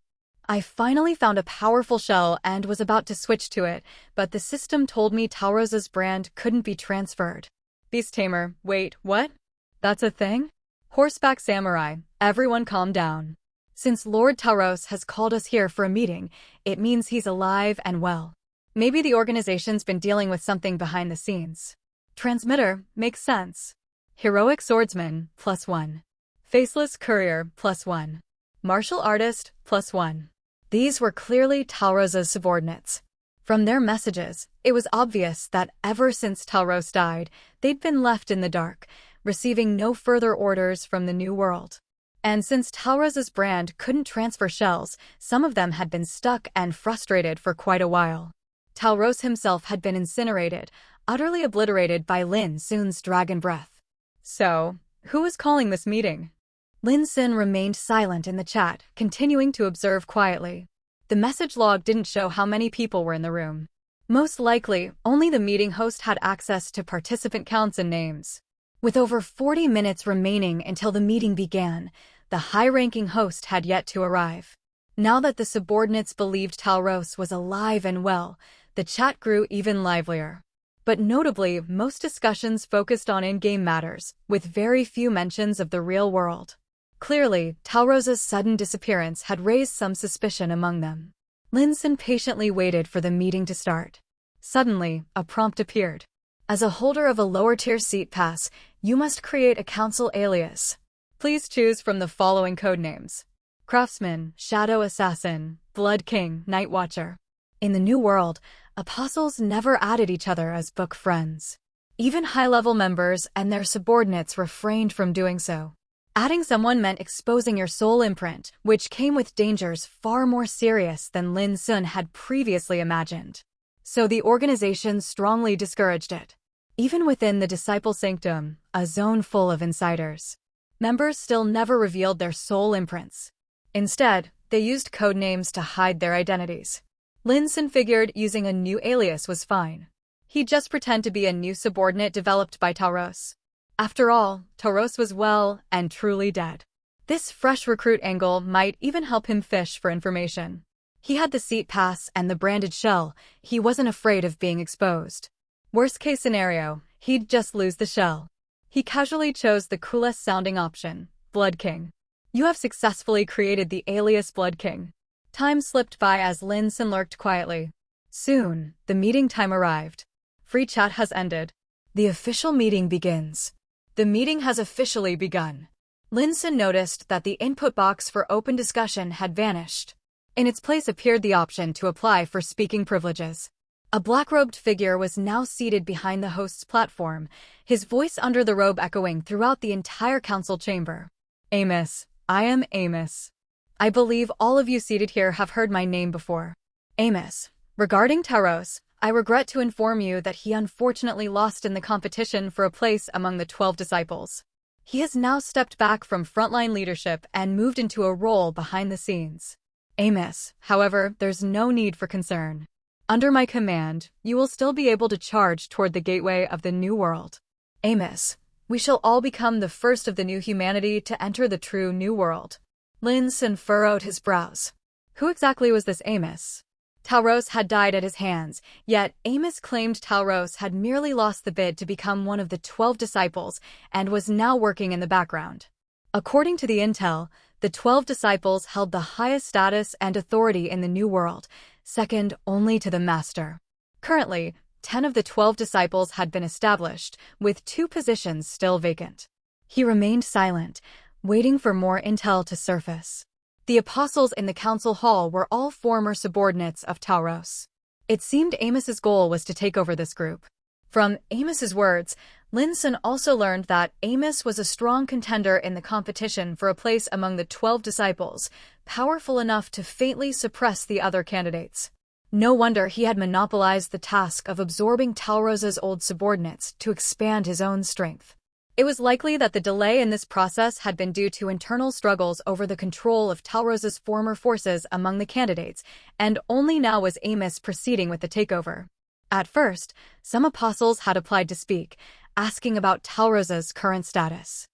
I finally found a powerful shell and was about to switch to it, but the system told me Tauros's brand couldn't be transferred. Beast tamer, wait, what? That's a thing? Horseback samurai, everyone calm down. Since Lord Tauros has called us here for a meeting, it means he's alive and well. Maybe the organization's been dealing with something behind the scenes. Transmitter, makes sense. Heroic swordsman, +1. Faceless courier, +1. Martial artist, +1. These were clearly Tauros's subordinates. From their messages, it was obvious that ever since Tauros died, they'd been left in the dark, receiving no further orders from the New World. And since Tauros's brand couldn't transfer shells, some of them had been stuck and frustrated for quite a while. Tauros himself had been incinerated, utterly obliterated by Lin Xun's dragon breath. So, who was calling this meeting? Lin Xun remained silent in the chat, continuing to observe quietly. The message log didn't show how many people were in the room. Most likely, only the meeting host had access to participant counts and names. With over 40 minutes remaining until the meeting began, the high-ranking host had yet to arrive. Now that the subordinates believed Tauros was alive and well, the chat grew even livelier. But notably, most discussions focused on in-game matters, with very few mentions of the real world. Clearly, Tauros's sudden disappearance had raised some suspicion among them. Lin Xun patiently waited for the meeting to start. Suddenly, a prompt appeared. As a holder of a lower-tier seat pass, you must create a council alias. Please choose from the following codenames: Craftsman, Shadow Assassin, Blood King, Night Watcher. In the New World, apostles never added each other as book friends. Even high-level members and their subordinates refrained from doing so. Adding someone meant exposing your soul imprint, which came with dangers far more serious than Lin Xun had previously imagined. So the organization strongly discouraged it. Even within the Disciple Sanctum, a zone full of insiders, members still never revealed their soul imprints. Instead, they used codenames to hide their identities. Lin Xun figured using a new alias was fine. He'd just pretend to be a new subordinate developed by Tauros. After all, Tauros was well and truly dead. This fresh recruit angle might even help him fish for information. He had the seat pass and the branded shell. He wasn't afraid of being exposed. Worst case scenario, he'd just lose the shell. He casually chose the coolest sounding option, Blood King. You have successfully created the alias Blood King. Time slipped by as Lin Xun lurked quietly. Soon, the meeting time arrived. Free chat has ended. The official meeting begins. The meeting has officially begun. Lin Xun noticed that the input box for open discussion had vanished. In its place appeared the option to apply for speaking privileges. A black-robed figure was now seated behind the host's platform, his voice under the robe echoing throughout the entire council chamber. Amos, I am Amos. I believe all of you seated here have heard my name before. Amos, regarding Tauros, I regret to inform you that he unfortunately lost in the competition for a place among the 12 disciples. He has now stepped back from frontline leadership and moved into a role behind the scenes. Amos, however, there's no need for concern. Under my command, you will still be able to charge toward the gateway of the New World. Amos, we shall all become the first of the new humanity to enter the true New World. Lin Xun furrowed his brows. Who exactly was this Amos? Tauros had died at his hands, yet Amos claimed Tauros had merely lost the bid to become one of the 12 disciples and was now working in the background. According to the intel, The 12 disciples held the highest status and authority in the New World, second only to the Master. Currently, 10 of the 12 disciples had been established, with 2 positions still vacant. He remained silent, waiting for more intel to surface. The apostles in the council hall were all former subordinates of Tauros. It seemed Amos's goal was to take over this group. From Amos's words, Lin Xun also learned that Amos was a strong contender in the competition for a place among the 12 disciples, powerful enough to faintly suppress the other candidates. No wonder he had monopolized the task of absorbing Talros's old subordinates to expand his own strength. It was likely that the delay in this process had been due to internal struggles over the control of Talros's former forces among the candidates, and only now was Amos proceeding with the takeover. At first, some apostles had applied to speak, asking about Talros's current status.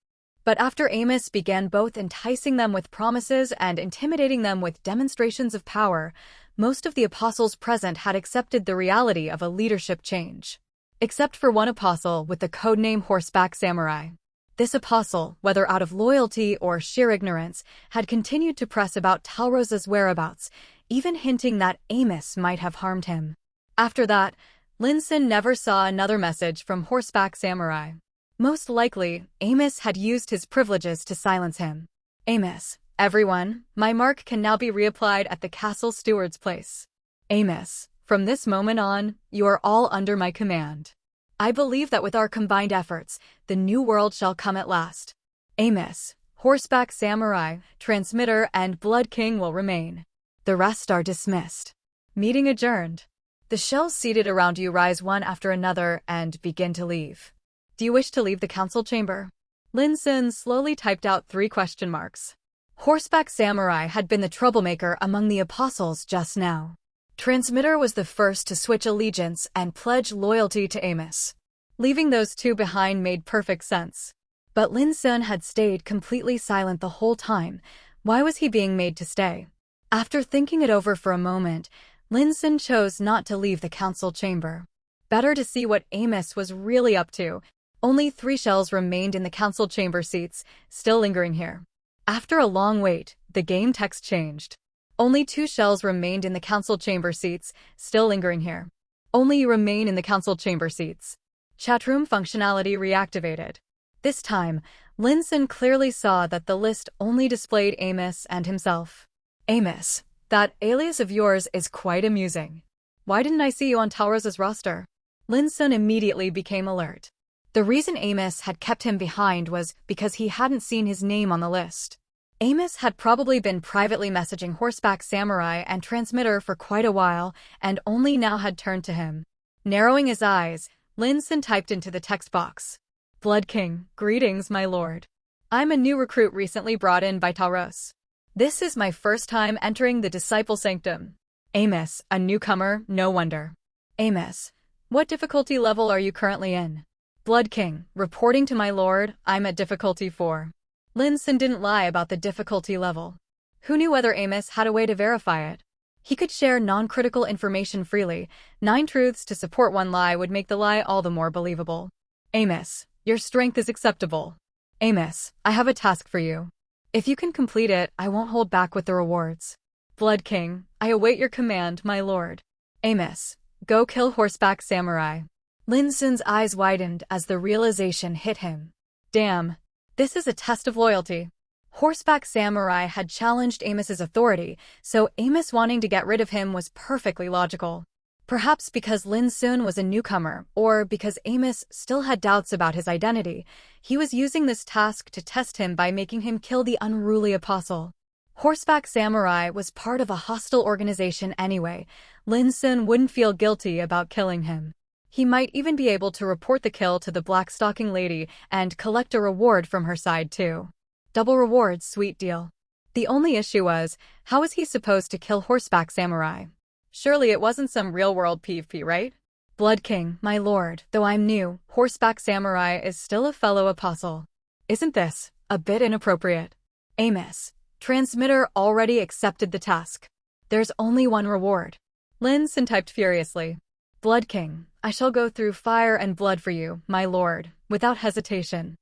But after Amos began both enticing them with promises and intimidating them with demonstrations of power, most of the apostles present had accepted the reality of a leadership change. Except for one apostle with the codename Horseback Samurai. This apostle, whether out of loyalty or sheer ignorance, had continued to press about Talros's whereabouts, even hinting that Amos might have harmed him. After that, Lin Xun never saw another message from Horseback Samurai. Most likely, Amos had used his privileges to silence him. Amos, everyone, my mark can now be reapplied at the castle steward's place. Amos, from this moment on, you are all under my command. I believe that with our combined efforts, the new world shall come at last. Amos, Horseback Samurai, Transmitter, and Blood King will remain. The rest are dismissed. Meeting adjourned. The shells seated around you rise one after another and begin to leave. Do you wish to leave the council chamber? Lin Xun slowly typed out 3 question marks. Horseback Samurai had been the troublemaker among the apostles just now. Transmitter was the first to switch allegiance and pledge loyalty to Amos. Leaving those 2 behind made perfect sense. But Lin Xun had stayed completely silent the whole time. Why was he being made to stay? After thinking it over for a moment, Lin Xun chose not to leave the council chamber. Better to see what Amos was really up to. Only 3 shells remained in the council chamber seats, still lingering here. After a long wait, the game text changed. Only 2 shells remained in the council chamber seats, still lingering here. Only you remain in the council chamber seats. Chatroom functionality reactivated. This time, Lin Xun clearly saw that the list only displayed Amos and himself. Amos, that alias of yours is quite amusing. Why didn't I see you on Talros's roster? Lin Xun immediately became alert. The reason Amos had kept him behind was because he hadn't seen his name on the list. Amos had probably been privately messaging Horseback Samurai and Transmitter for quite a while, and only now had turned to him. Narrowing his eyes, Lin Xun typed into the text box. Blood King, greetings, my lord. I'm a new recruit recently brought in by Tauros. This is my first time entering the Disciple Sanctum. Amos, a newcomer, no wonder. Amos, what difficulty level are you currently in? Blood King, reporting to my lord, I'm at difficulty 4. Lin Xun didn't lie about the difficulty level. Who knew whether Amos had a way to verify it? He could share non-critical information freely. 9 truths to support one lie would make the lie all the more believable. Amos, your strength is acceptable. Amos, I have a task for you. If you can complete it, I won't hold back with the rewards. Blood King, I await your command, my lord. Amos, go kill Horseback Samurai. Lin Xun's eyes widened as the realization hit him. Damn. This is a test of loyalty. Horseback Samurai had challenged Amos's authority, so Amos wanting to get rid of him was perfectly logical. Perhaps because Lin Xun was a newcomer, or because Amos still had doubts about his identity, he was using this task to test him by making him kill the unruly apostle. Horseback Samurai was part of a hostile organization anyway. Lin Xun wouldn't feel guilty about killing him. He might even be able to report the kill to the Blackstocking Lady and collect a reward from her side too. Double rewards, sweet deal. The only issue was, how was he supposed to kill Horseback Samurai? Surely it wasn't some real-world PvP, right? Blood King, my lord, though I'm new, Horseback Samurai is still a fellow apostle. Isn't this a bit inappropriate? Amos, Transmitter already accepted the task. There's only one reward. Lin Xun typed furiously. Blood King, I shall go through fire and blood for you, my lord, without hesitation.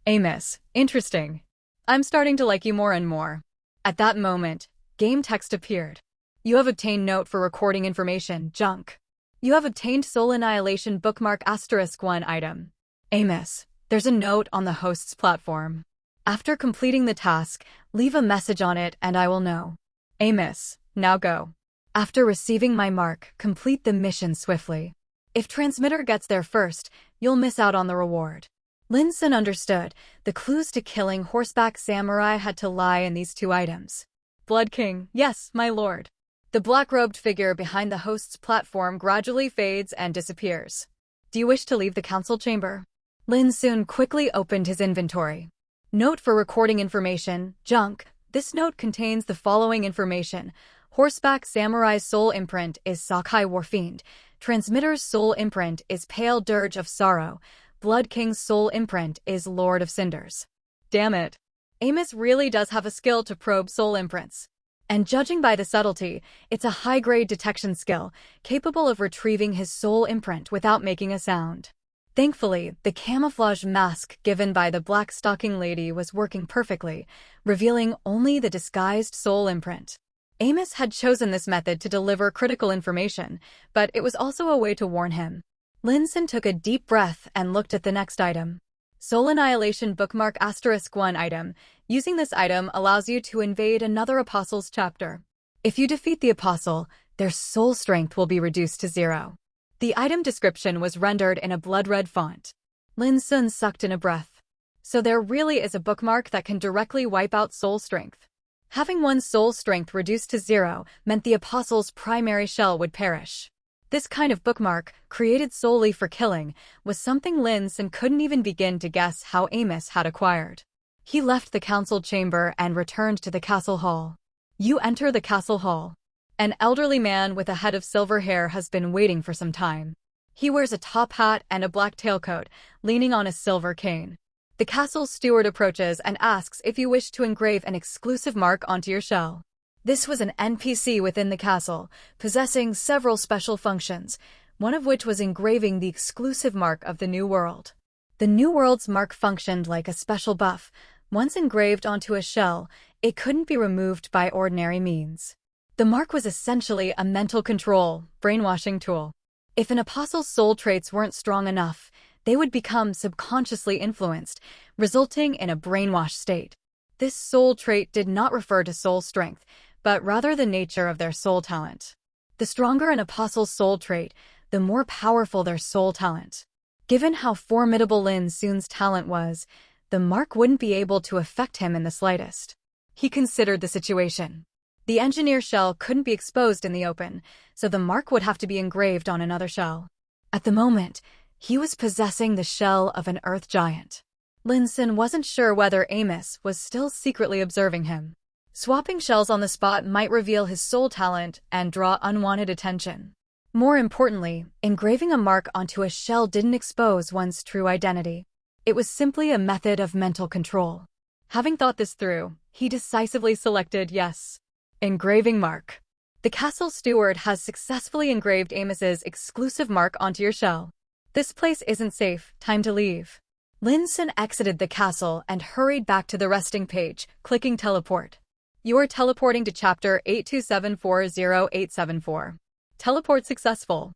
Amos, interesting. I'm starting to like you more and more. At that moment, game text appeared. You have obtained note for recording information, junk. You have obtained Soul Annihilation bookmark *1 item. Amos, there's a note on the host's platform. After completing the task, leave a message on it and I will know. Amos, now go. After receiving my mark, complete the mission swiftly. If transmitter gets there first, you'll miss out on the reward. Lin Xun understood. The clues to killing horseback samurai had to lie in these two items. Blood King, yes, my lord. The black-robed figure behind the host's platform gradually fades and disappears. Do you wish to leave the council chamber? Lin Xun quickly opened his inventory. Note for recording information, junk. This note contains the following information. Horseback Samurai's soul imprint is Sakai Warfiend. Transmitter's soul imprint is Pale Dirge of Sorrow. Blood King's soul imprint is Lord of Cinders. Damn it. Amos really does have a skill to probe soul imprints. And judging by the subtlety, it's a high-grade detection skill, capable of retrieving his soul imprint without making a sound. Thankfully, the camouflage mask given by the black stocking lady was working perfectly, revealing only the disguised soul imprint. Amos had chosen this method to deliver critical information, but it was also a way to warn him. Lin Xun took a deep breath and looked at the next item. Soul Annihilation bookmark *1 item. Using this item allows you to invade another apostle's chapter. If you defeat the apostle, their soul strength will be reduced to 0. The item description was rendered in a blood-red font. Lin Xun sucked in a breath. So there really is a bookmark that can directly wipe out soul strength. Having one's soul strength reduced to 0 meant the apostle's primary shell would perish. This kind of bookmark, created solely for killing, was something Lin Xun couldn't even begin to guess how Amos had acquired. He left the council chamber and returned to the castle hall. You enter the castle hall. An elderly man with a head of silver hair has been waiting for some time. He wears a top hat and a black tailcoat, leaning on a silver cane. The castle steward approaches and asks if you wish to engrave an exclusive mark onto your shell. This was an NPC within the castle, possessing several special functions, one of which was engraving the exclusive mark of the New World. The New World's mark functioned like a special buff. Once engraved onto a shell, it couldn't be removed by ordinary means. The mark was essentially a mental control, brainwashing tool. If an apostle's soul traits weren't strong enough, they would become subconsciously influenced, resulting in a brainwashed state. This soul trait did not refer to soul strength, but rather the nature of their soul talent. The stronger an apostle's soul trait, the more powerful their soul talent. Given how formidable Lin Xun's talent was, the mark wouldn't be able to affect him in the slightest. He considered the situation. The engineer shell couldn't be exposed in the open, so the mark would have to be engraved on another shell. At the moment, he was possessing the shell of an earth giant. Lin Xun wasn't sure whether Amos was still secretly observing him. Swapping shells on the spot might reveal his soul talent and draw unwanted attention. More importantly, engraving a mark onto a shell didn't expose one's true identity. It was simply a method of mental control. Having thought this through, he decisively selected yes. Engraving mark. The castle steward has successfully engraved Amos's exclusive mark onto your shell. This place isn't safe, time to leave. Lin Xun exited the castle and hurried back to the resting page, clicking teleport. You are teleporting to chapter 827408874. Teleport successful.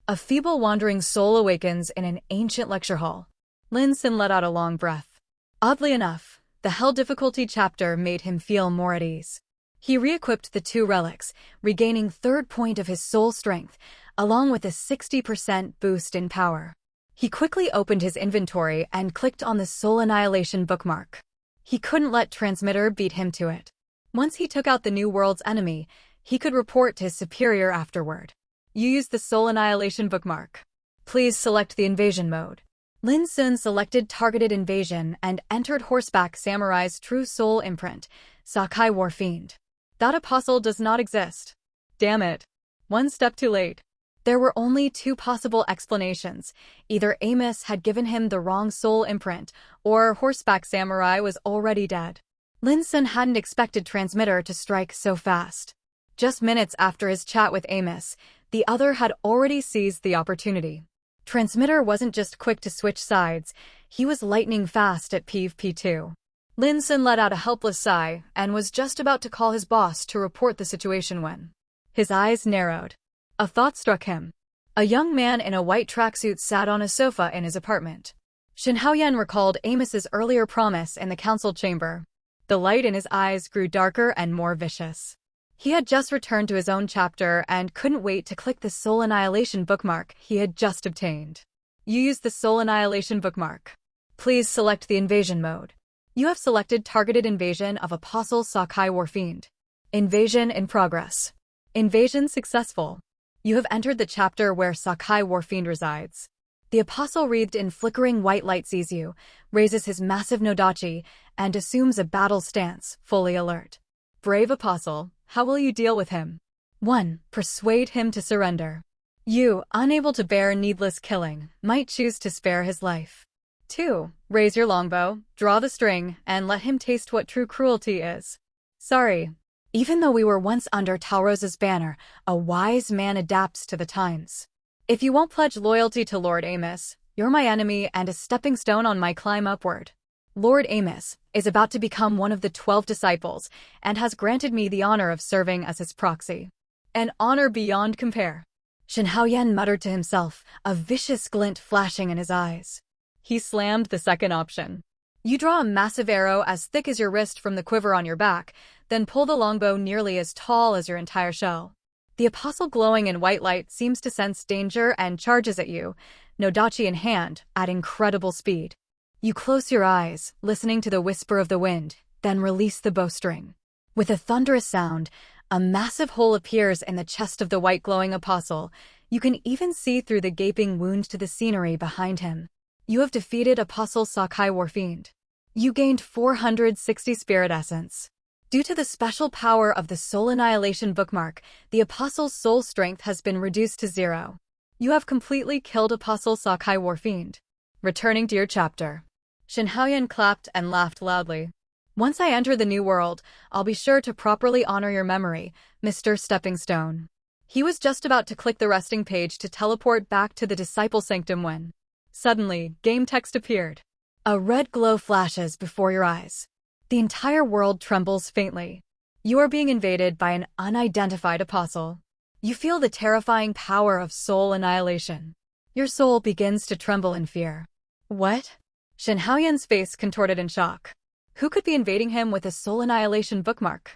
A feeble wandering soul awakens in an ancient lecture hall. Lin Xun let out a long breath. Oddly enough, the hell difficulty chapter made him feel more at ease. He re-equipped the 2 relics, regaining 3rd point of his soul strength, along with a 60% boost in power. He quickly opened his inventory and clicked on the Soul Annihilation bookmark. He couldn't let Transmitter beat him to it. Once he took out the New World's enemy, he could report to his superior afterward. You used the Soul Annihilation bookmark. Please select the invasion mode. Lin Xun selected targeted invasion and entered Horseback Samurai's true soul imprint, Sakai Warfiend. That apostle does not exist. Damn it. One step too late. There were only 2 possible explanations. Either Amos had given him the wrong soul imprint, or Horseback Samurai was already dead. Lin Xun hadn't expected Transmitter to strike so fast. Just minutes after his chat with Amos, the other had already seized the opportunity. Transmitter wasn't just quick to switch sides, he was lightning fast at PvP too. Lin Xun let out a helpless sigh and was just about to call his boss to report the situation when his eyes narrowed. A thought struck him. A young man in a white tracksuit sat on a sofa in his apartment. Shin Haoyan recalled Amos's earlier promise in the council chamber. The light in his eyes grew darker and more vicious. He had just returned to his own chapter and couldn't wait to click the Soul Annihilation bookmark he had just obtained. You used the Soul Annihilation bookmark. Please select the invasion mode. You have selected targeted invasion of Apostle Sakai Warfiend. Invasion in progress. Invasion successful. You have entered the chapter where Sakai Warfiend resides. The apostle wreathed in flickering white light sees you, raises his massive nodachi, and assumes a battle stance, fully alert. Brave apostle, how will you deal with him? 1. Persuade him to surrender. You, unable to bear needless killing, might choose to spare his life. 2. Raise your longbow, draw the string, and let him taste what true cruelty is. Sorry. Even though we were once under Talrosa's banner, a wise man adapts to the times. If you won't pledge loyalty to Lord Amos, you're my enemy and a stepping stone on my climb upward. Lord Amos is about to become one of the 12 disciples and has granted me the honor of serving as his proxy. An honor beyond compare. Shin Haoyan muttered to himself, a vicious glint flashing in his eyes. He slammed the second option. You draw a massive arrow as thick as your wrist from the quiver on your back, then pull the longbow nearly as tall as your entire shell. The apostle glowing in white light seems to sense danger and charges at you, nodachi in hand, at incredible speed. You close your eyes, listening to the whisper of the wind, then release the bowstring. With a thunderous sound, a massive hole appears in the chest of the white glowing apostle. You can even see through the gaping wound to the scenery behind him. You have defeated Apostle Sakai Warfiend. You gained 460 spirit essence. Due to the special power of the Soul Annihilation bookmark, the Apostle's soul strength has been reduced to 0. You have completely killed Apostle Sakai Warfiend. Returning to your chapter. Shin Haoyan clapped and laughed loudly. Once I enter the new world, I'll be sure to properly honor your memory, Mr. Stepping Stone. He was just about to click the resting page to teleport back to the Disciple Sanctum when suddenly, game text appeared. A red glow flashes before your eyes. The entire world trembles faintly. You are being invaded by an unidentified apostle. You feel the terrifying power of soul annihilation. Your soul begins to tremble in fear. What? Shin Haoyan's face contorted in shock. Who could be invading him with a soul annihilation bookmark?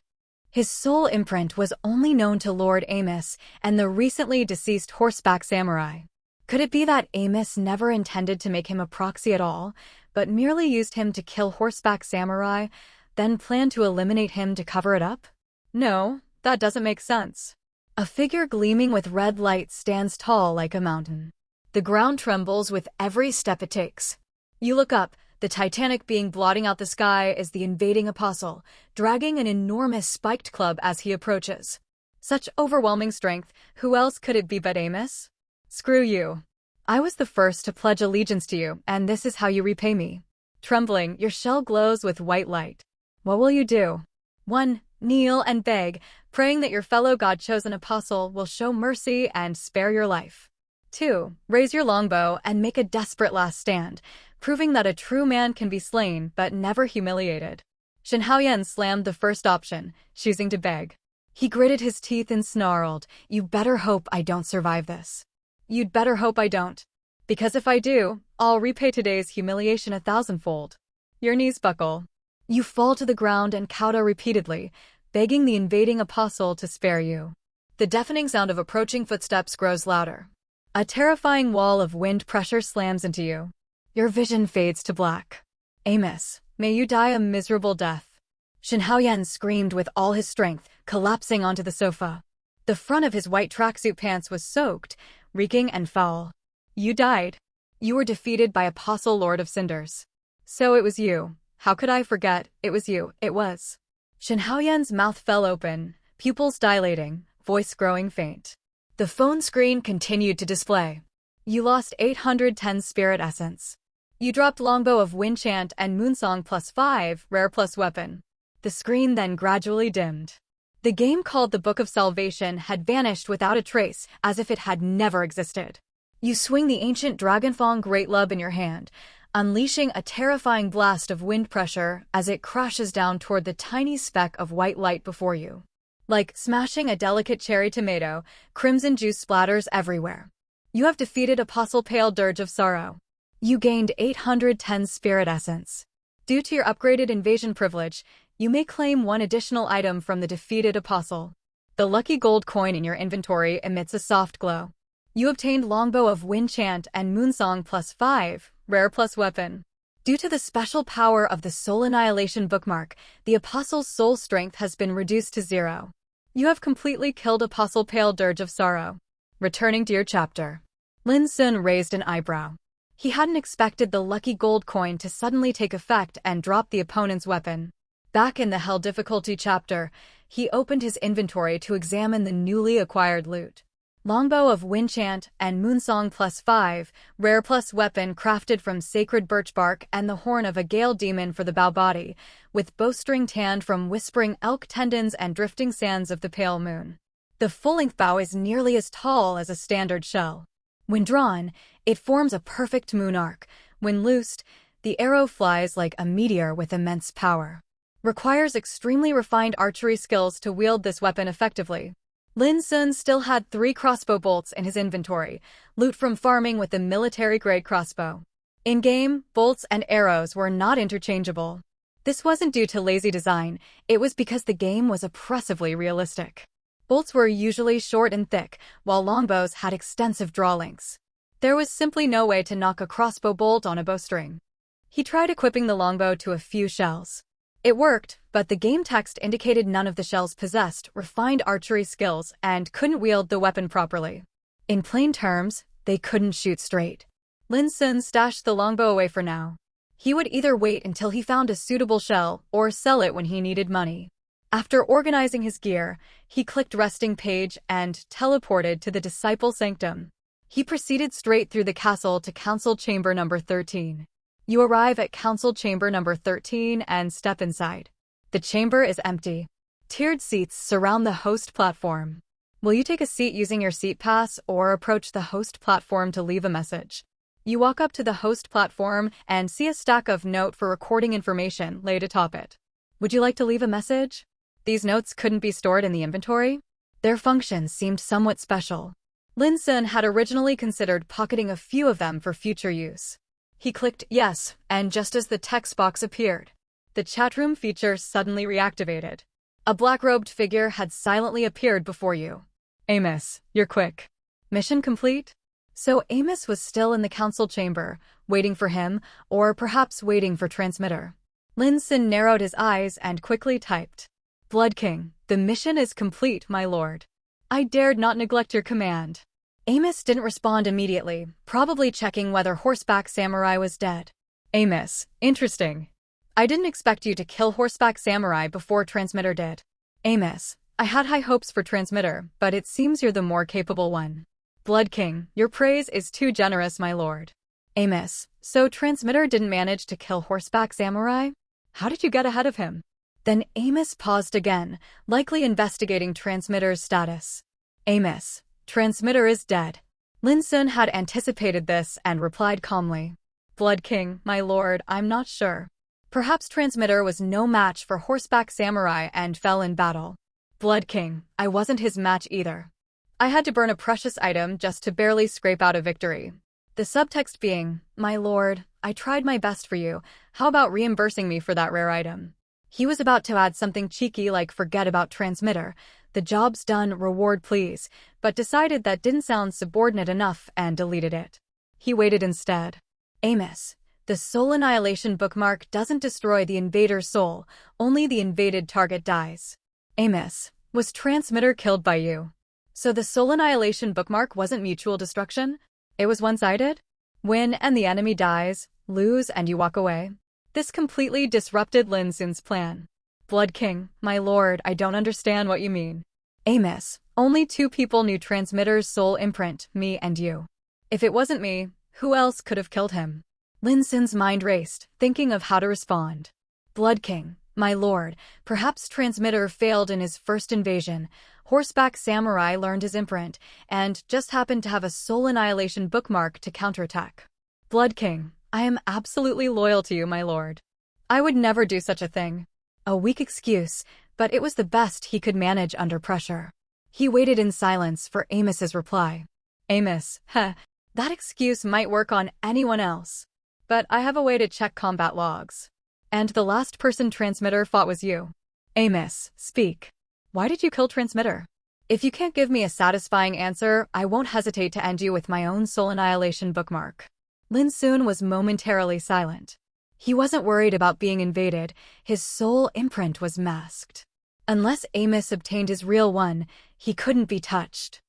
His soul imprint was only known to Lord Amos and the recently deceased horseback samurai. Could it be that Amos never intended to make him a proxy at all, but merely used him to kill horseback samurai, then planned to eliminate him to cover it up? No, that doesn't make sense. A figure gleaming with red light stands tall like a mountain. The ground trembles with every step it takes. You look up, the titanic being blotting out the sky is the invading apostle, dragging an enormous spiked club as he approaches. Such overwhelming strength, who else could it be but Amos? Screw you. I was the first to pledge allegiance to you, and this is how you repay me. Trembling, your shell glows with white light. What will you do? 1. Kneel and beg, praying that your fellow God-chosen apostle will show mercy and spare your life. 2. Raise your longbow and make a desperate last stand, proving that a true man can be slain but never humiliated. Shin Haoyan slammed the first option, choosing to beg. He gritted his teeth and snarled, "You better hope I don't survive this. You'd better hope I don't. Because if I do, I'll repay today's humiliation 1,000-fold. Your knees buckle. You fall to the ground and kowtow repeatedly, begging the invading apostle to spare you. The deafening sound of approaching footsteps grows louder. A terrifying wall of wind pressure slams into you. Your vision fades to black. Amos, may you die a miserable death. Shin Haoyan screamed with all his strength, collapsing onto the sofa. The front of his white tracksuit pants was soaked, reeking and foul. You died. You were defeated by Apostle Lord of Cinders. So it was you. How could I forget? It was you. It was. Shin Haoyan's mouth fell open, pupils dilating, voice growing faint. The phone screen continued to display. You lost 810 spirit essence. You dropped Longbow of Winchant and Moonsong +5, rare plus weapon. The screen then gradually dimmed. The game called the Book of Salvation had vanished without a trace, as if it had never existed. You swing the ancient Dragonfang Great Lub in your hand, unleashing a terrifying blast of wind pressure as it crashes down toward the tiny speck of white light before you. Like smashing a delicate cherry tomato, crimson juice splatters everywhere. You have defeated Apostle Pale Dirge of Sorrow. You gained 810 Spirit Essence. Due to your upgraded invasion privilege, you may claim one additional item from the defeated Apostle. The lucky gold coin in your inventory emits a soft glow. You obtained Longbow of Wind Chant and Moonsong +5, Rare plus Weapon. Due to the special power of the Soul Annihilation bookmark, the Apostle's soul strength has been reduced to 0. You have completely killed Apostle Pale Dirge of Sorrow. Returning to your chapter. Lin Xun raised an eyebrow. He hadn't expected the lucky gold coin to suddenly take effect and drop the opponent's weapon. Back in the Hell difficulty chapter, he opened his inventory to examine the newly acquired loot. Longbow of Wind Chant and Moonsong +5, Rare plus Weapon crafted from sacred birch bark and the horn of a gale demon for the bow body, with bowstring tanned from whispering elk tendons and drifting sands of the pale moon. The full-length bow is nearly as tall as a standard shell. When drawn, it forms a perfect moon arc. When loosed, the arrow flies like a meteor with immense power. Requires extremely refined archery skills to wield this weapon effectively. Lin Xun still had 3 crossbow bolts in his inventory, loot from farming with the military-grade crossbow. In-game, bolts and arrows were not interchangeable. This wasn't due to lazy design, it was because the game was oppressively realistic. Bolts were usually short and thick, while longbows had extensive draw lengths. There was simply no way to knock a crossbow bolt on a bowstring. He tried equipping the longbow to a few shells. It worked, but the game text indicated none of the shells possessed refined archery skills and couldn't wield the weapon properly. In plain terms, they couldn't shoot straight. Lin Xun stashed the longbow away for now. He would either wait until he found a suitable shell or sell it when he needed money. After organizing his gear, he clicked resting page and teleported to the Disciple Sanctum. He proceeded straight through the castle to Council Chamber number 13. You arrive at Council Chamber number 13 and step inside. The chamber is empty. Tiered seats surround the host platform. Will you take a seat using your seat pass or approach the host platform to leave a message? You walk up to the host platform and see a stack of notes for recording information laid atop it. Would you like to leave a message? These notes couldn't be stored in the inventory. Their function seemed somewhat special. Lin Xun had originally considered pocketing a few of them for future use. He clicked yes, and just as the text box appeared, the chatroom feature suddenly reactivated. A black-robed figure had silently appeared before you. Amos, you're quick. Mission complete? So Amos was still in the council chamber, waiting for him, or perhaps waiting for transmitter. Lin Xun narrowed his eyes and quickly typed. Blood King, the mission is complete, my lord. I dared not neglect your command. Amos didn't respond immediately, probably checking whether Horseback Samurai was dead. Amos, interesting. I didn't expect you to kill Horseback Samurai before Transmitter did. Amos, I had high hopes for Transmitter, but it seems you're the more capable one. Blood King, your praise is too generous, my lord. Amos, so Transmitter didn't manage to kill Horseback Samurai? How did you get ahead of him? Then Amos paused again, likely investigating Transmitter's status. Amos, Transmitter is dead. Lin Xun had anticipated this and replied calmly. Blood King, my lord, I'm not sure. Perhaps Transmitter was no match for Horseback Samurai and fell in battle. Blood King, I wasn't his match either. I had to burn a precious item just to barely scrape out a victory. The subtext being, my lord, I tried my best for you, how about reimbursing me for that rare item? He was about to add something cheeky like forget about Transmitter, the job's done, reward please, but decided that didn't sound subordinate enough and deleted it. He waited instead. Amos, the Soul Annihilation bookmark doesn't destroy the invader's soul, only the invaded target dies. Amos, was Transmitter killed by you? So the Soul Annihilation bookmark wasn't mutual destruction? It was one-sided? Win and the enemy dies, lose and you walk away? This completely disrupted Lin Xun's plan. Blood King, my lord, I don't understand what you mean. Amos, only 2 people knew Transmitter's soul imprint, me and you. If it wasn't me, who else could have killed him? Lin Xun's mind raced, thinking of how to respond. Blood King, my lord, perhaps Transmitter failed in his first invasion. Horseback Samurai learned his imprint, and just happened to have a Soul Annihilation bookmark to counterattack. Blood King, I am absolutely loyal to you, my lord. I would never do such a thing. A weak excuse, but it was the best he could manage under pressure. He waited in silence for Amos's reply. Amos, that excuse might work on anyone else. But I have a way to check combat logs. And the last person Transmitter fought was you. Amos, speak. Why did you kill Transmitter? If you can't give me a satisfying answer, I won't hesitate to end you with my own soul annihilation bookmark. Lin Xun was momentarily silent. He wasn't worried about being invaded, his soul imprint was masked. Unless Amos obtained his real one, he couldn't be touched.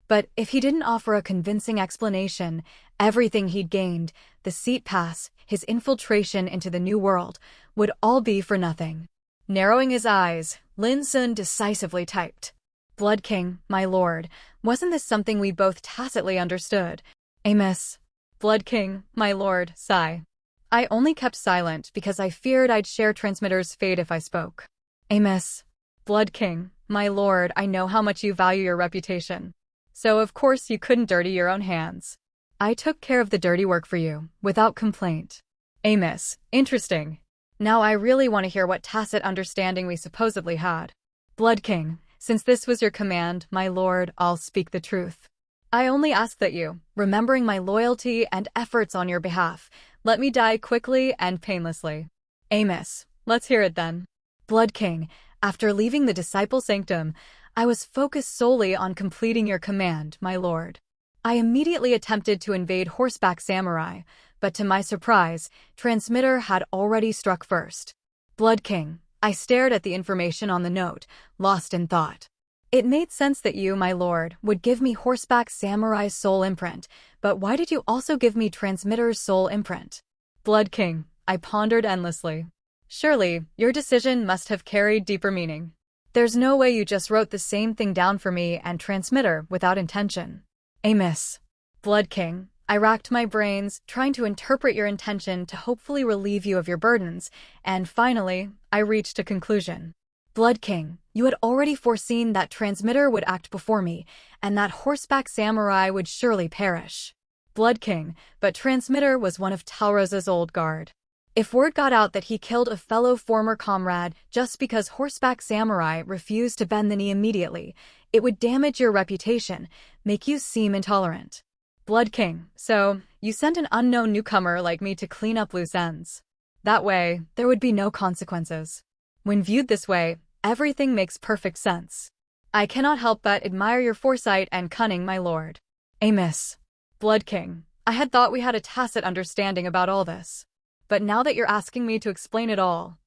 But if he didn't offer a convincing explanation, everything he'd gained, the seat pass, his infiltration into the new world, would all be for nothing. Narrowing his eyes, Lin Xun decisively typed. Blood King, my lord, wasn't this something we both tacitly understood? Amos. Blood King, my lord, sigh. I only kept silent because I feared I'd share Transmitter's fate if I spoke. Amos. Blood King, my lord, I know how much you value your reputation. So of course you couldn't dirty your own hands. I took care of the dirty work for you, without complaint. Amos, interesting. Now I really want to hear what tacit understanding we supposedly had. Blood King, since this was your command, my lord, I'll speak the truth. I only ask that you, remembering my loyalty and efforts on your behalf, let me die quickly and painlessly. Amos, let's hear it then. Blood King, after leaving the Disciple Sanctum, I was focused solely on completing your command, my lord. I immediately attempted to invade Horseback Samurai, but to my surprise, Transmitter had already struck first. Blood King, I stared at the information on the note, lost in thought. It made sense that you, my lord, would give me Horseback Samurai's soul imprint, but why did you also give me Transmitter's soul imprint? Blood King, I pondered endlessly. Surely, your decision must have carried deeper meaning. There's no way you just wrote the same thing down for me and Transmitter without intention. Amos. Blood King, I racked my brains, trying to interpret your intention to hopefully relieve you of your burdens, and finally, I reached a conclusion. Blood King, you had already foreseen that Transmitter would act before me, and that Horseback Samurai would surely perish. Blood King, but Transmitter was one of Talrosa's old guard. If word got out that he killed a fellow former comrade just because Horseback Samurai refused to bend the knee immediately, it would damage your reputation, make you seem intolerant. Blood King, so you sent an unknown newcomer like me to clean up loose ends. That way, there would be no consequences. When viewed this way, everything makes perfect sense. I cannot help but admire your foresight and cunning, my lord. Amos. Blood King, I had thought we had a tacit understanding about all this. But now that you're asking me to explain it all,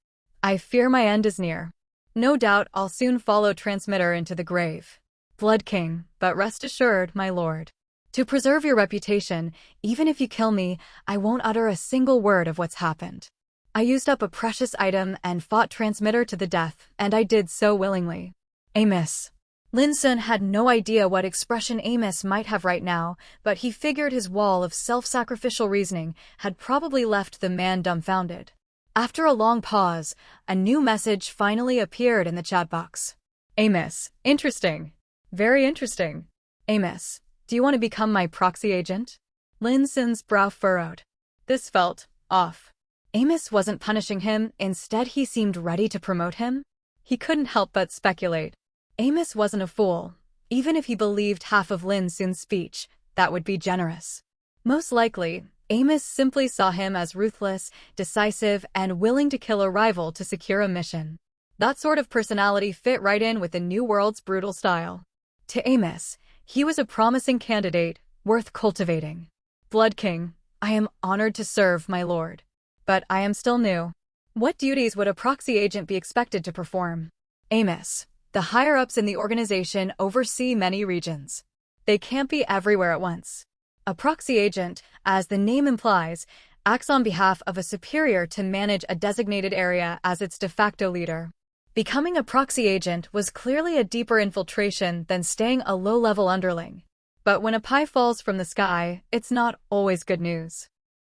I fear my end is near. No doubt I'll soon follow Transmitter into the grave. Blood King, but rest assured, my lord. To preserve your reputation, even if you kill me, I won't utter a single word of what's happened. I used up a precious item and fought Transmitter to the death, and I did so willingly. Amos. Lin Xun had no idea what expression Amos might have right now, but he figured his wall of self-sacrificial reasoning had probably left the man dumbfounded. After a long pause, a new message finally appeared in the chat box. Amos, interesting. Very interesting. Amos, do you want to become my proxy agent? Lin Xun's brow furrowed. This felt off. Amos wasn't punishing him, instead he seemed ready to promote him. He couldn't help but speculate. Amos wasn't a fool. Even if he believed half of Lin Xun's speech, that would be generous. Most likely, Amos simply saw him as ruthless, decisive, and willing to kill a rival to secure a mission. That sort of personality fit right in with the New World's brutal style. To Amos, he was a promising candidate, worth cultivating. Blood King, I am honored to serve, my lord. But I am still new. What duties would a proxy agent be expected to perform? Amos, the higher-ups in the organization oversee many regions. They can't be everywhere at once. A proxy agent, as the name implies, acts on behalf of a superior to manage a designated area as its de facto leader. Becoming a proxy agent was clearly a deeper infiltration than staying a low-level underling. But when a pie falls from the sky, it's not always good news.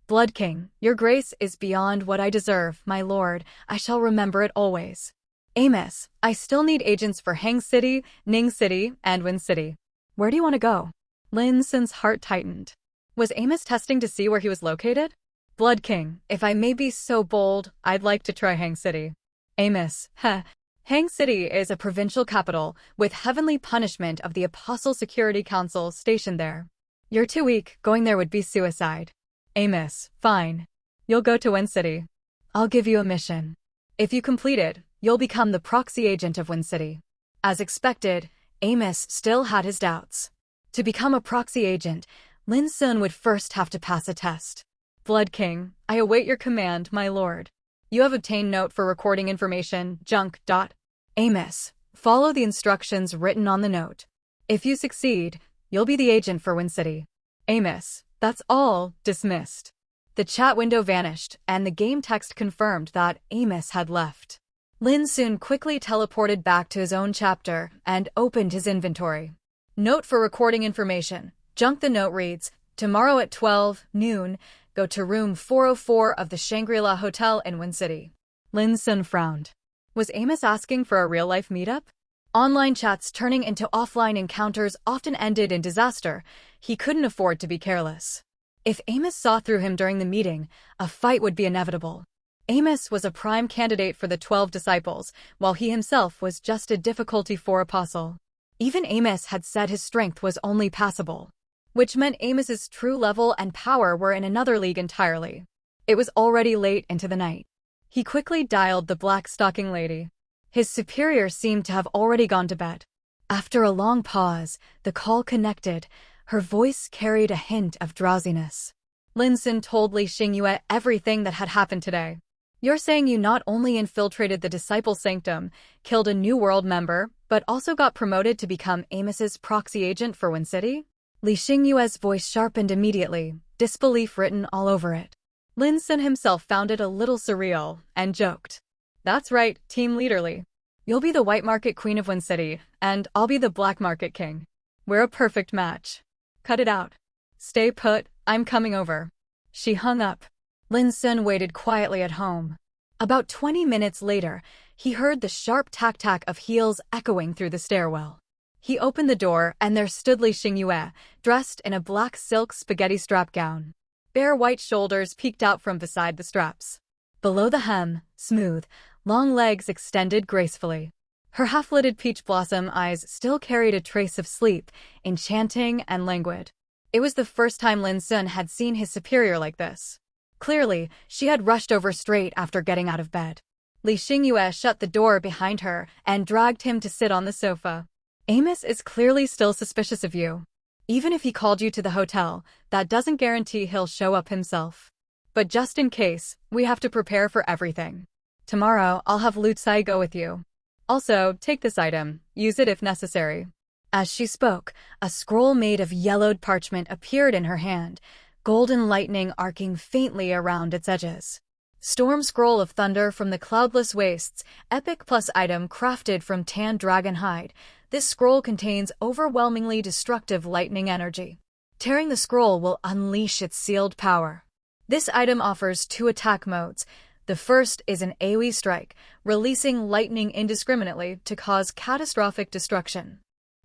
Blood King, your grace is beyond what I deserve, my lord. I shall remember it always. Amos, I still need agents for Hang City, Ning City, and Win City. Where do you want to go? Lin Xun's heart tightened. Was Amos testing to see where he was located? Blood King, if I may be so bold, I'd like to try Hang City. Amos, heh. Hang City is a provincial capital with heavenly punishment of the Apostle Security Council stationed there. You're too weak, going there would be suicide. Amos, fine. You'll go to Win City. I'll give you a mission. If you complete it, you'll become the proxy agent of Win City. As expected, Amos still had his doubts. To become a proxy agent, Lin Xun would first have to pass a test. Blood King, I await your command, my lord. You have obtained note for recording information, junk. Amos, follow the instructions written on the note. If you succeed, you'll be the agent for Win City. Amos, that's all, dismissed. The chat window vanished, and the game text confirmed that Amos had left. Lin Xun quickly teleported back to his own chapter and opened his inventory. Note for recording information. Junk. The note reads, tomorrow at 12 noon, go to room 404 of the Shangri-La Hotel in Win City. Lin Xun frowned. Was Amos asking for a real-life meetup? Online chats turning into offline encounters often ended in disaster. He couldn't afford to be careless. If Amos saw through him during the meeting, a fight would be inevitable. Amos was a prime candidate for the 12 disciples, while he himself was just a difficulty 4 apostle. Even Amos had said his strength was only passable, which meant Amos's true level and power were in another league entirely. It was already late into the night. He quickly dialed the black stocking lady. His superior seemed to have already gone to bed. After a long pause, the call connected. Her voice carried a hint of drowsiness. Lin Xun told Li Xingyue everything that had happened today. You're saying you not only infiltrated the Disciple Sanctum, killed a New World member, but also got promoted to become Amos's proxy agent for Win City? Li Xingyue's voice sharpened immediately, disbelief written all over it. Lin Xun himself found it a little surreal, and joked. That's right, Team Leaderly. You'll be the white market queen of Win City, and I'll be the black market king. We're a perfect match. Cut it out. Stay put, I'm coming over. She hung up. Lin Xun waited quietly at home. About 20 minutes later, he heard the sharp tack-tack of heels echoing through the stairwell. He opened the door, and there stood Li Xingyue, dressed in a black silk spaghetti strap gown. Bare white shoulders peeked out from beside the straps. Below the hem, smooth, long legs extended gracefully. Her half-lidded peach blossom eyes still carried a trace of sleep, enchanting and languid. It was the first time Lin Xun had seen his superior like this. Clearly, she had rushed over straight after getting out of bed. Li Xingyue shut the door behind her and dragged him to sit on the sofa. Amos is clearly still suspicious of you. Even if he called you to the hotel, that doesn't guarantee he'll show up himself. But just in case, we have to prepare for everything. Tomorrow, I'll have Lu Tsai go with you. Also, take this item, use it if necessary. As she spoke, a scroll made of yellowed parchment appeared in her hand, golden lightning arcing faintly around its edges. Storm Scroll of Thunder from the Cloudless Wastes, epic plus item crafted from tan dragon hide. This scroll contains overwhelmingly destructive lightning energy. Tearing the scroll will unleash its sealed power. This item offers 2 attack modes. The first is an AoE strike, releasing lightning indiscriminately to cause catastrophic destruction.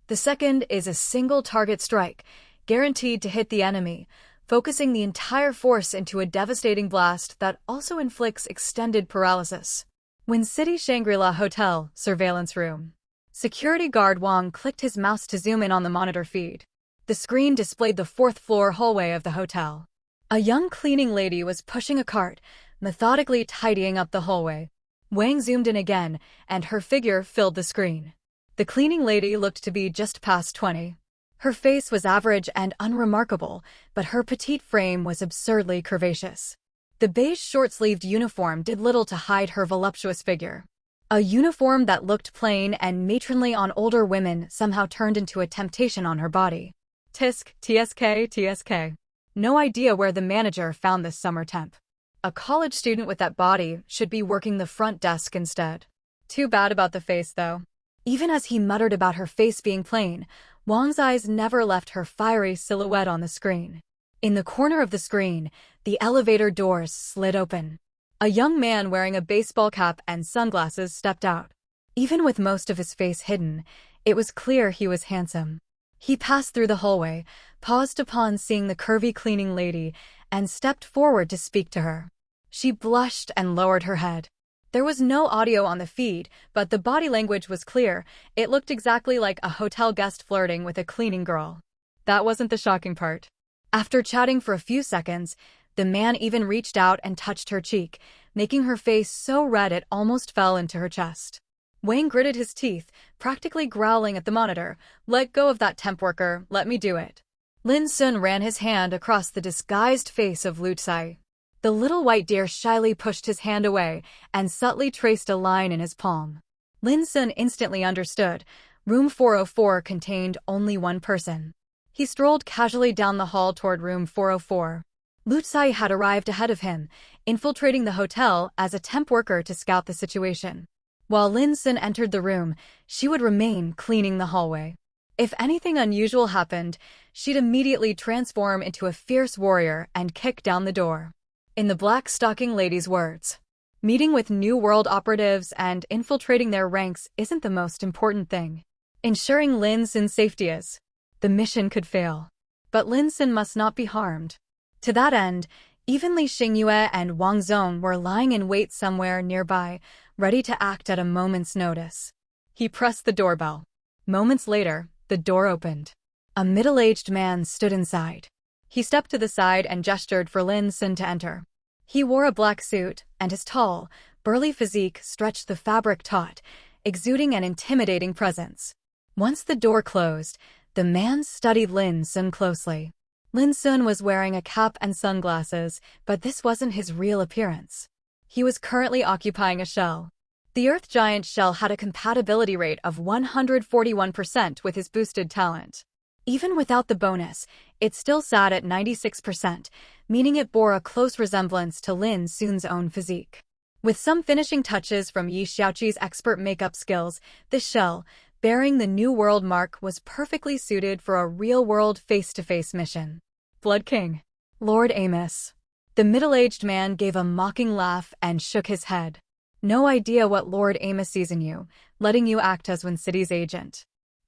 The second is a single target strike, guaranteed to hit the enemy, focusing the entire force into a devastating blast that also inflicts extended paralysis. Win City Shangri-La Hotel, surveillance room. Security guard Wang clicked his mouse to zoom in on the monitor feed. The screen displayed the 4th floor hallway of the hotel. A young cleaning lady was pushing a cart, methodically tidying up the hallway. Wang zoomed in again, and her figure filled the screen. The cleaning lady looked to be just past 20. Her face was average and unremarkable, but her petite frame was absurdly curvaceous. The beige short-sleeved uniform did little to hide her voluptuous figure. A uniform that looked plain and matronly on older women somehow turned into a temptation on her body. Tisk, TSK. No idea where the manager found this summer temp. A college student with that body should be working the front desk instead. Too bad about the face, though. Even as he muttered about her face being plain, Wang's eyes never left her fiery silhouette on the screen. In the corner of the screen, the elevator doors slid open. A young man wearing a baseball cap and sunglasses stepped out. Even with most of his face hidden, it was clear he was handsome. He passed through the hallway, paused upon seeing the curvy cleaning lady, and stepped forward to speak to her. She blushed and lowered her head. There was no audio on the feed, but the body language was clear. It looked exactly like a hotel guest flirting with a cleaning girl. That wasn't the shocking part. After chatting for a few seconds, the man even reached out and touched her cheek, making her face so red it almost fell into her chest. Wang gritted his teeth, practically growling at the monitor. "Let go of that temp worker, let me do it." Lin Xun ran his hand across the disguised face of Lu Tsai. The little white deer shyly pushed his hand away and subtly traced a line in his palm. Lin Xun instantly understood. Room 404 contained only one person. He strolled casually down the hall toward room 404. Lu Tsai had arrived ahead of him, infiltrating the hotel as a temp worker to scout the situation. While Lin Xun entered the room, she would remain cleaning the hallway. If anything unusual happened, she'd immediately transform into a fierce warrior and kick down the door. In the Black Stocking Lady's words, meeting with New World operatives and infiltrating their ranks isn't the most important thing. Ensuring Lin Xun's safety is. The mission could fail. But Lin Xun must not be harmed. To that end, even Li Xingyue and Wang Zong were lying in wait somewhere nearby, ready to act at a moment's notice. He pressed the doorbell. Moments later, the door opened. A middle-aged man stood inside. He stepped to the side and gestured for Lin Xun to enter. He wore a black suit, and his tall, burly physique stretched the fabric taut, exuding an intimidating presence. Once the door closed, the man studied Lin Xun closely. Lin Xun was wearing a cap and sunglasses, but this wasn't his real appearance. He was currently occupying a shell. The Earth Giant shell had a compatibility rate of 141% with his boosted talent. Even without the bonus, it still sat at 96%, meaning it bore a close resemblance to Lin Xun's own physique. With some finishing touches from Yi Xiaoqi's expert makeup skills, this shell, bearing the New World mark, was perfectly suited for a real-world face-to-face mission. Blood King. Lord Amos. The middle-aged man gave a mocking laugh and shook his head. No idea what Lord Amos sees in you, letting you act as Wind City's agent.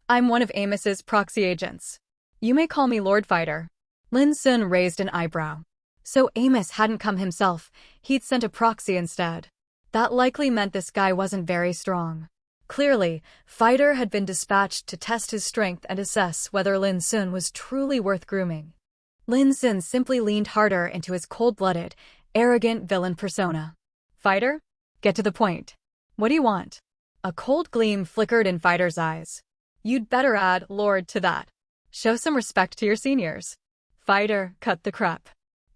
I'm one of Amos's proxy agents. You may call me Lord Fighter. Lin Xun raised an eyebrow. So Amos hadn't come himself, he'd sent a proxy instead. That likely meant this guy wasn't very strong. Clearly, Fighter had been dispatched to test his strength and assess whether Lin Xun was truly worth grooming. Lin Xun simply leaned harder into his cold-blooded, arrogant villain persona. Fighter? Get to the point. What do you want? A cold gleam flickered in Fighter's eyes. You'd better add Lord to that. Show some respect to your seniors. Fighter, cut the crap.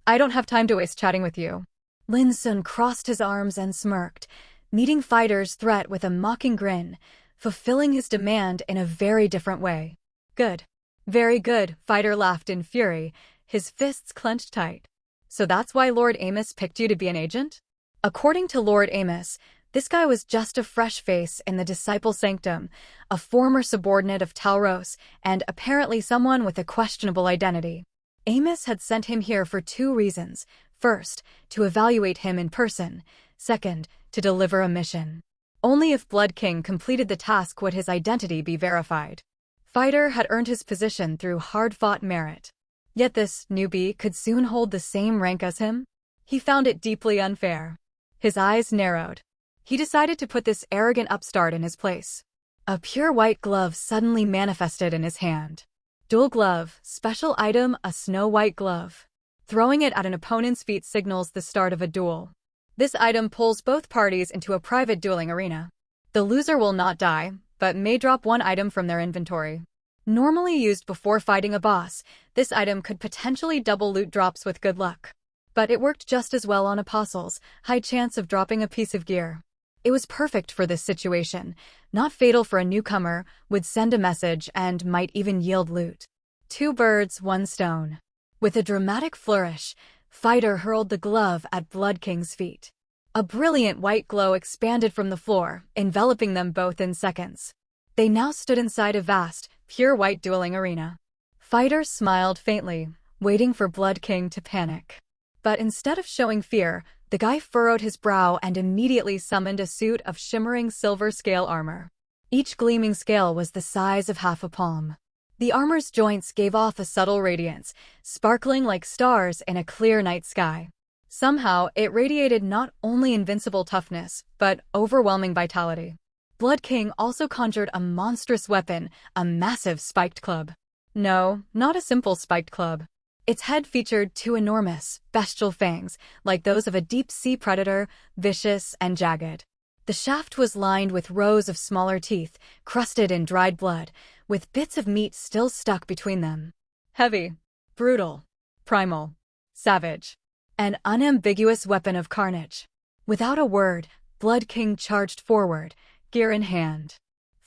I don't have time to waste chatting with you. Lin Xun crossed his arms and smirked, meeting Fighter's threat with a mocking grin, fulfilling his demand in a very different way. Good. Very good, Fighter laughed in fury, his fists clenched tight. So that's why Lord Amos picked you to be an agent? According to Lord Amos, this guy was just a fresh face in the Disciple Sanctum, a former subordinate of Talros, and apparently someone with a questionable identity. Amos had sent him here for two reasons. First, to evaluate him in person. Second, to deliver a mission. Only if Blood King completed the task would his identity be verified. Fighter had earned his position through hard-fought merit. Yet this newbie could soon hold the same rank as him? He found it deeply unfair. His eyes narrowed. He decided to put this arrogant upstart in his place. A pure white glove suddenly manifested in his hand. Dual glove, special item, a snow-white glove. Throwing it at an opponent's feet signals the start of a duel. This item pulls both parties into a private dueling arena. The loser will not die, but may drop one item from their inventory. Normally used before fighting a boss, this item could potentially double loot drops with good luck. But it worked just as well on apostles, high chance of dropping a piece of gear. It was perfect for this situation, not fatal for a newcomer, would send a message and might even yield loot. Two birds, one stone. With a dramatic flourish, Fighter hurled the glove at Blood King's feet. A brilliant white glow expanded from the floor, enveloping them both in seconds. They now stood inside a vast, pure white dueling arena. Fighter smiled faintly, waiting for Blood King to panic. But instead of showing fear, the guy furrowed his brow and immediately summoned a suit of shimmering silver scale armor. Each gleaming scale was the size of half a palm. The armor's joints gave off a subtle radiance, sparkling like stars in a clear night sky. Somehow, it radiated not only invincible toughness, but overwhelming vitality. Blood King also conjured a monstrous weapon, a massive spiked club. No, not a simple spiked club. Its head featured two enormous, bestial fangs, like those of a deep-sea predator, vicious and jagged. The shaft was lined with rows of smaller teeth, crusted in dried blood, with bits of meat still stuck between them. Heavy, brutal, primal, savage. An unambiguous weapon of carnage. Without a word, Blood King charged forward, gear in hand.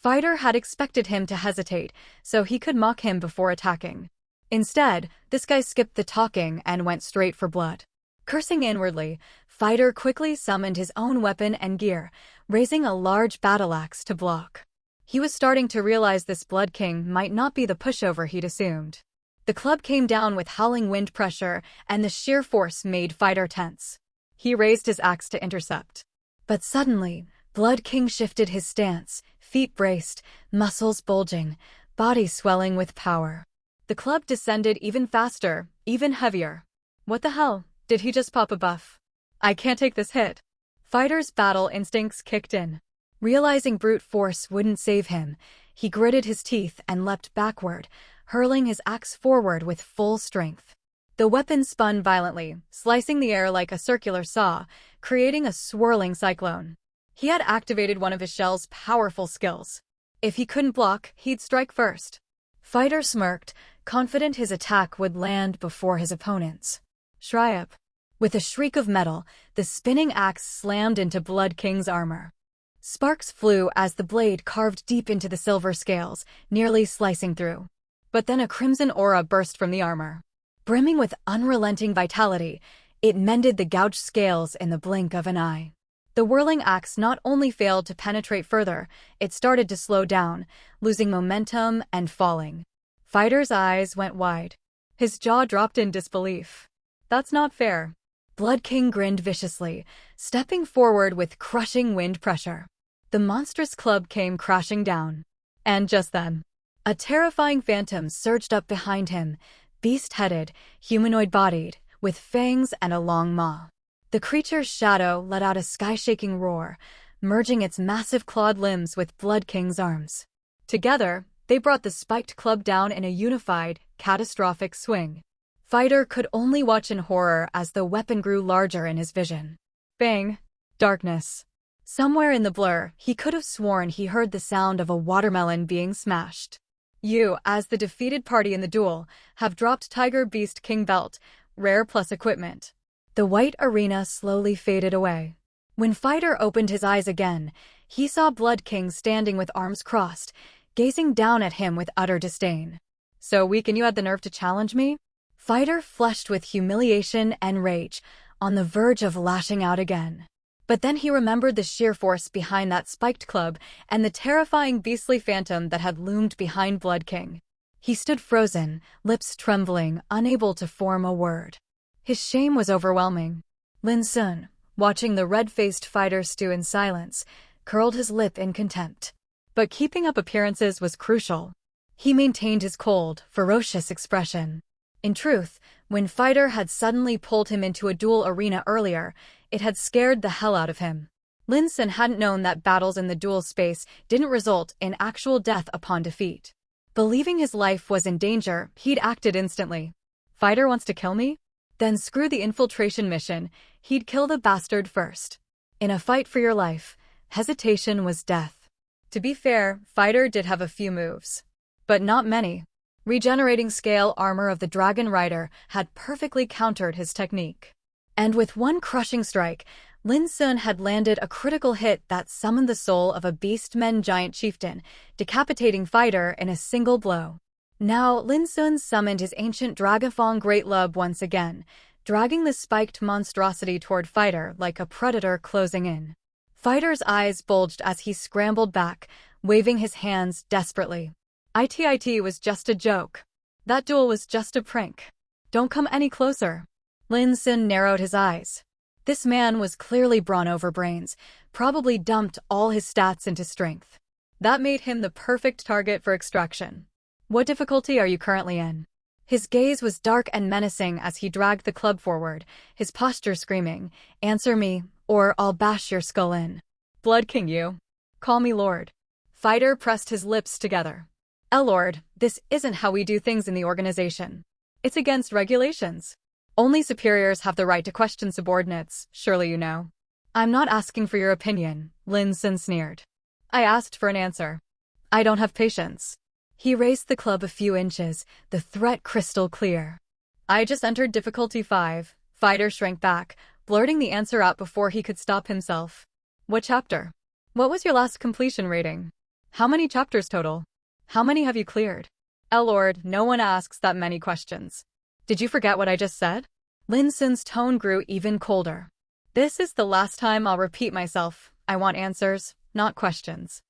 Fighter had expected him to hesitate, so he could mock him before attacking. Instead, this guy skipped the talking and went straight for blood. Cursing inwardly, Fighter quickly summoned his own weapon and gear, raising a large battle axe to block. He was starting to realize this Blood King might not be the pushover he'd assumed. The club came down with howling wind pressure, and the sheer force made Fighter tense. He raised his axe to intercept. But suddenly, Blood King shifted his stance, feet braced, muscles bulging, body swelling with power. The club descended even faster, even heavier. What the hell? Did he just pop a buff? I can't take this hit. Fighter's battle instincts kicked in. Realizing brute force wouldn't save him, he gritted his teeth and leapt backward, hurling his axe forward with full strength. The weapon spun violently, slicing the air like a circular saw, creating a swirling cyclone. He had activated one of his shell's powerful skills. If he couldn't block, he'd strike first. Fighter smirked, confident his attack would land before his opponent's. Shriap. With a shriek of metal, the spinning axe slammed into Blood King's armor. Sparks flew as the blade carved deep into the silver scales, nearly slicing through. But then a crimson aura burst from the armor. Brimming with unrelenting vitality, it mended the gouged scales in the blink of an eye. The whirling axe not only failed to penetrate further, it started to slow down, losing momentum and falling. Fighter's eyes went wide. His jaw dropped in disbelief. That's not fair. Blood King grinned viciously, stepping forward with crushing wind pressure. The monstrous club came crashing down. And just then, a terrifying phantom surged up behind him, beast-headed, humanoid-bodied, with fangs and a long maw. The creature's shadow let out a sky-shaking roar, merging its massive clawed limbs with Blood King's arms. Together, they brought the spiked club down in a unified, catastrophic swing. Fighter could only watch in horror as the weapon grew larger in his vision. Bang! Darkness. Somewhere in the blur, he could have sworn he heard the sound of a watermelon being smashed. You, as the defeated party in the duel, have dropped Tiger Beast King Belt, rare plus equipment. The white arena slowly faded away. When Fighter opened his eyes again, he saw Blood King standing with arms crossed, gazing down at him with utter disdain. So weak and you had the nerve to challenge me? Fighter flushed with humiliation and rage, on the verge of lashing out again. But then he remembered the sheer force behind that spiked club and the terrifying beastly phantom that had loomed behind Blood King. He stood frozen, lips trembling, unable to form a word. His shame was overwhelming. Lin Xun, watching the red-faced fighter stew in silence, curled his lip in contempt. But keeping up appearances was crucial. He maintained his cold, ferocious expression. In truth, when Fighter had suddenly pulled him into a duel arena earlier, it had scared the hell out of him. Lin Xun hadn't known that battles in the duel space didn't result in actual death upon defeat. Believing his life was in danger, he'd acted instantly. Fighter wants to kill me? Then screw the infiltration mission, he'd kill the bastard first. In a fight for your life, hesitation was death. To be fair, Fighter did have a few moves. But not many. Regenerating scale armor of the Dragon Rider had perfectly countered his technique. And with one crushing strike, Lin Xun had landed a critical hit that summoned the soul of a beastmen giant chieftain, decapitating Fighter in a single blow. Now, Lin Xun summoned his ancient Dragafong Great Lub once again, dragging the spiked monstrosity toward Fighter like a predator closing in. Fighter's eyes bulged as he scrambled back, waving his hands desperately. "It was just a joke. That duel was just a prank. Don't come any closer." Lin Xun narrowed his eyes. This man was clearly brawn over brains, probably dumped all his stats into strength. That made him the perfect target for extraction. What difficulty are you currently in? His gaze was dark and menacing as he dragged the club forward, his posture screaming, "Answer me, or I'll bash your skull in." Blood King you. Call me Lord. Fighter pressed his lips together. Lord, this isn't how we do things in the organization. It's against regulations. Only superiors have the right to question subordinates, surely you know. I'm not asking for your opinion, Lin Xun sneered. I asked for an answer. I don't have patience. He raised the club a few inches, the threat crystal clear. I just entered difficulty 5. Fighter shrank back, blurting the answer out before he could stop himself. What chapter? What was your last completion rating? How many chapters total? How many have you cleared? Lord, no one asks that many questions. Did you forget what I just said? Lin Xun's tone grew even colder. This is the last time I'll repeat myself. I want answers, not questions.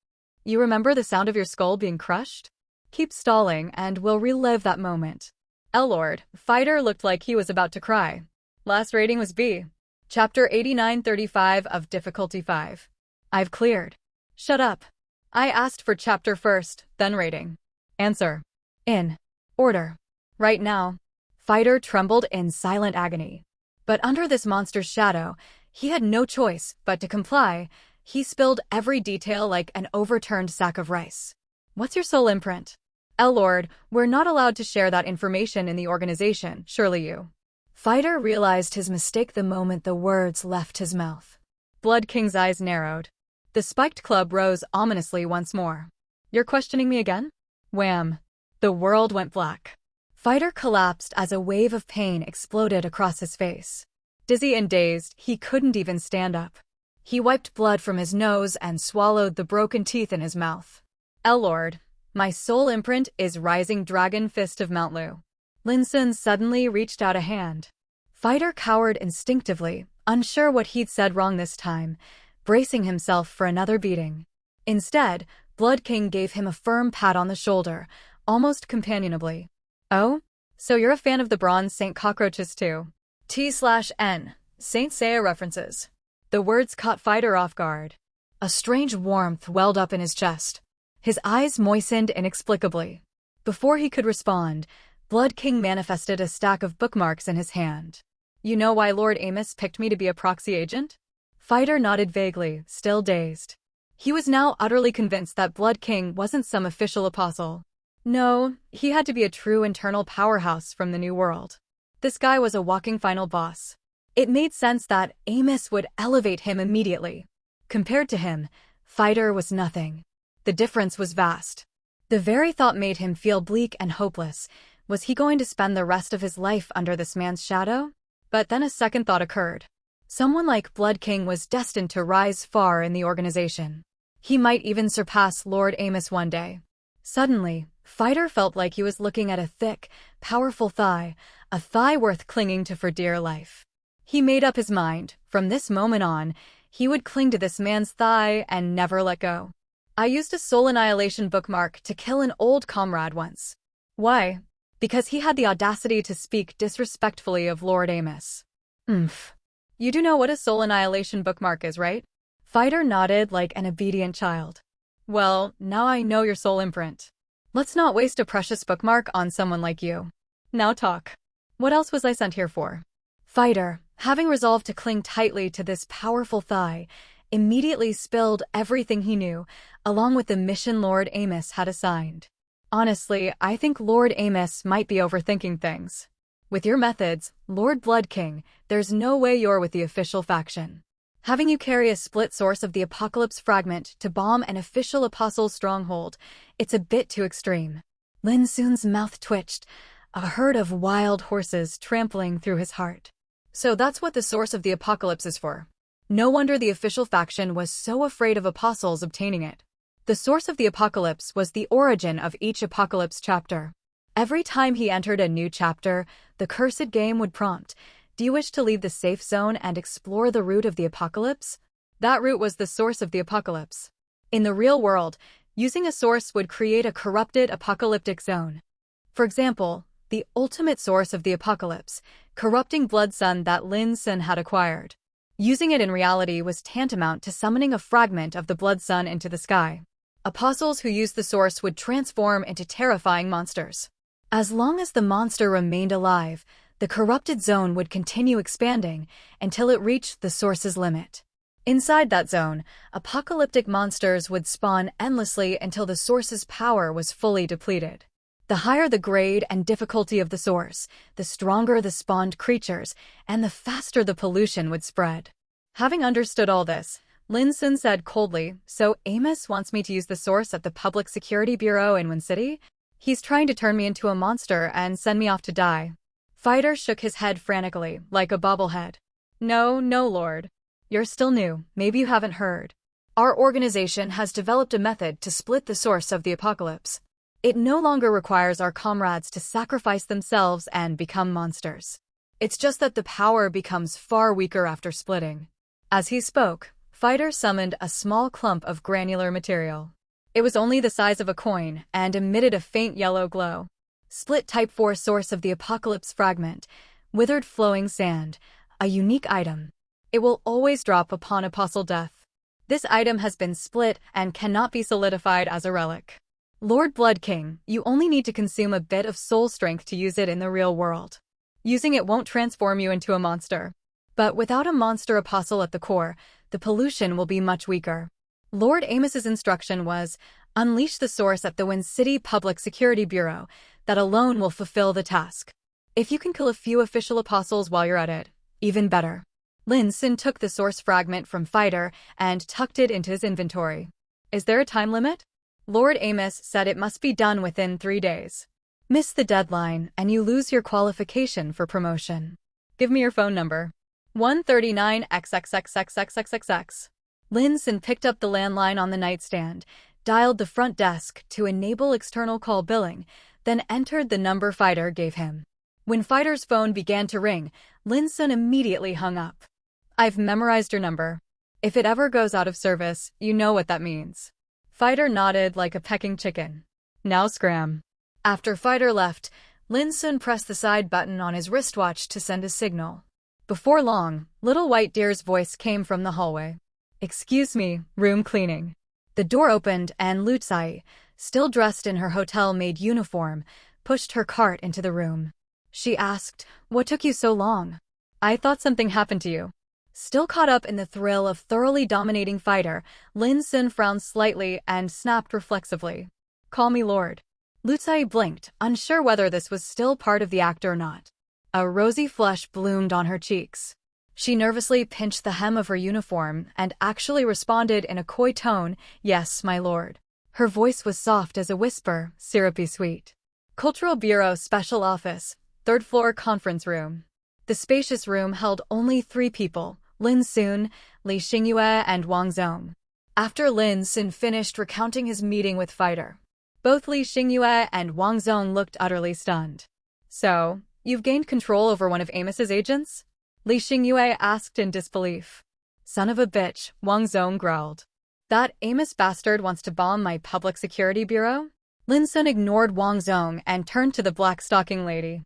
You remember the sound of your skull being crushed? Keep stalling and we'll relive that moment. Lord, Fighter looked like he was about to cry. Last rating was B. Chapter 8935 of difficulty 5. I've cleared. Shut up. I asked for chapter first, then rating. Answer. In order. Right now. Fighter trembled in silent agony. But under this monster's shadow, he had no choice but to comply. He spilled every detail like an overturned sack of rice. What's your soul imprint? Lord, we're not allowed to share that information in the organization, surely you. Fighter realized his mistake the moment the words left his mouth. Blood King's eyes narrowed. The spiked club rose ominously once more. You're questioning me again? Wham! The world went black. Fighter collapsed as a wave of pain exploded across his face. Dizzy and dazed, he couldn't even stand up. He wiped blood from his nose and swallowed the broken teeth in his mouth. Lord, my soul imprint is Rising Dragon Fist of Mount Lu. Lin Xun suddenly reached out a hand. Fighter cowered instinctively, unsure what he'd said wrong this time, bracing himself for another beating. Instead, Blood King gave him a firm pat on the shoulder, almost companionably. Oh? So you're a fan of the Bronze Saint cockroaches too? T/N. Saint Seiya references. The words caught Fighter off guard. A strange warmth welled up in his chest. His eyes moistened inexplicably. Before he could respond, Blood King manifested a stack of bookmarks in his hand. You know why Lord Amos picked me to be a proxy agent? Fighter nodded vaguely, still dazed. He was now utterly convinced that Blood King wasn't some official apostle. No, he had to be a true internal powerhouse from the New World. This guy was a walking final boss. It made sense that Amos would elevate him immediately. Compared to him, Fighter was nothing. The difference was vast. The very thought made him feel bleak and hopeless. Was he going to spend the rest of his life under this man's shadow? But then a second thought occurred. Someone like Blood King was destined to rise far in the organization. He might even surpass Lord Amos one day. Suddenly, Fighter felt like he was looking at a thick, powerful thigh, a thigh worth clinging to for dear life. He made up his mind, from this moment on, he would cling to this man's thigh and never let go. I used a soul annihilation bookmark to kill an old comrade once. Why? Because he had the audacity to speak disrespectfully of Lord Amos. You do know what a soul annihilation bookmark is, right? Fighter nodded like an obedient child. Well, now I know your soul imprint. Let's not waste a precious bookmark on someone like you. Now talk. What else was I sent here for? Fighter, having resolved to cling tightly to this powerful thigh, immediately spilled everything he knew, along with the mission Lord Amos had assigned. Honestly, I think Lord Amos might be overthinking things. With your methods, Lord Blood King, there's no way you're with the official faction. Having you carry a split source of the Apocalypse fragment to bomb an official apostle's stronghold, it's a bit too extreme. Lin Xun's mouth twitched, a herd of wild horses trampling through his heart. So that's what the source of the Apocalypse is for. No wonder the official faction was so afraid of apostles obtaining it. The source of the Apocalypse was the origin of each Apocalypse chapter. Every time he entered a new chapter, the cursed game would prompt, "Do you wish to leave the safe zone and explore the root of the Apocalypse?" That root was the source of the Apocalypse. In the real world, using a source would create a corrupted apocalyptic zone. For example, the ultimate source of the Apocalypse, corrupting blood sun that Lin Xun had acquired. Using it in reality was tantamount to summoning a fragment of the blood sun into the sky. Apostles who used the source would transform into terrifying monsters. As long as the monster remained alive, the corrupted zone would continue expanding until it reached the source's limit. Inside that zone, apocalyptic monsters would spawn endlessly until the source's power was fully depleted. The higher the grade and difficulty of the source, the stronger the spawned creatures, and the faster the pollution would spread. Having understood all this, Lin Xun said coldly, "So Amos wants me to use the source at the Public Security Bureau in Win City? He's trying to turn me into a monster and send me off to die." Fighter shook his head frantically, like a bobblehead. "No, no, Lord. You're still new, maybe you haven't heard. Our organization has developed a method to split the source of the apocalypse. It no longer requires our comrades to sacrifice themselves and become monsters. It's just that the power becomes far weaker after splitting." As he spoke, Fighter summoned a small clump of granular material. It was only the size of a coin and emitted a faint yellow glow. Split Type 4 source of the apocalypse fragment, withered flowing sand, a unique item. It will always drop upon apostle death. This item has been split and cannot be solidified as a relic. Lord Blood King, you only need to consume a bit of soul strength to use it in the real world. Using it won't transform you into a monster. But without a monster apostle at the core, the pollution will be much weaker. Lord Amos's instruction was, unleash the source at the Win City Public Security Bureau. That alone will fulfill the task. If you can kill a few official apostles while you're at it, even better. Lin Xun took the source fragment from Fighter and tucked it into his inventory. Is there a time limit? Lord Amos said it must be done within 3 days. Miss the deadline and you lose your qualification for promotion. Give me your phone number. 139XXXXXXXX. Lin Xun picked up the landline on the nightstand, dialed the front desk to enable external call billing, then entered the number Fighter gave him. When Fighter's phone began to ring, Lin Xun immediately hung up. I've memorized your number. If it ever goes out of service, you know what that means. Fighter nodded like a pecking chicken. Now scram. After Fighter left, Lin Xun pressed the side button on his wristwatch to send a signal. Before long, Little White Deer's voice came from the hallway. Excuse me, room cleaning. The door opened and Lutsai, still dressed in her hotel-maid uniform, pushed her cart into the room. She asked, "What took you so long?" "I thought something happened to you." Still caught up in the thrill of thoroughly dominating Fighter, Lin Xun frowned slightly and snapped reflexively. "Call me Lord." Lutsai blinked, unsure whether this was still part of the act or not. A rosy flush bloomed on her cheeks. She nervously pinched the hem of her uniform and actually responded in a coy tone, "Yes, my lord." Her voice was soft as a whisper, syrupy sweet. Cultural Bureau Special Office, 3rd floor conference room. The spacious room held only 3 people, Lin Xun, Li Xingyue, and Wang Zong. After Lin Xun finished recounting his meeting with Fighter, both Li Xingyue and Wang Zong looked utterly stunned. "So, you've gained control over one of Amos's agents?" Li Xingyue asked in disbelief. "Son of a bitch," Wang Zong growled. "That Amos bastard wants to bomb my public security bureau?" Lin Xun ignored Wang Zong and turned to the black stocking lady.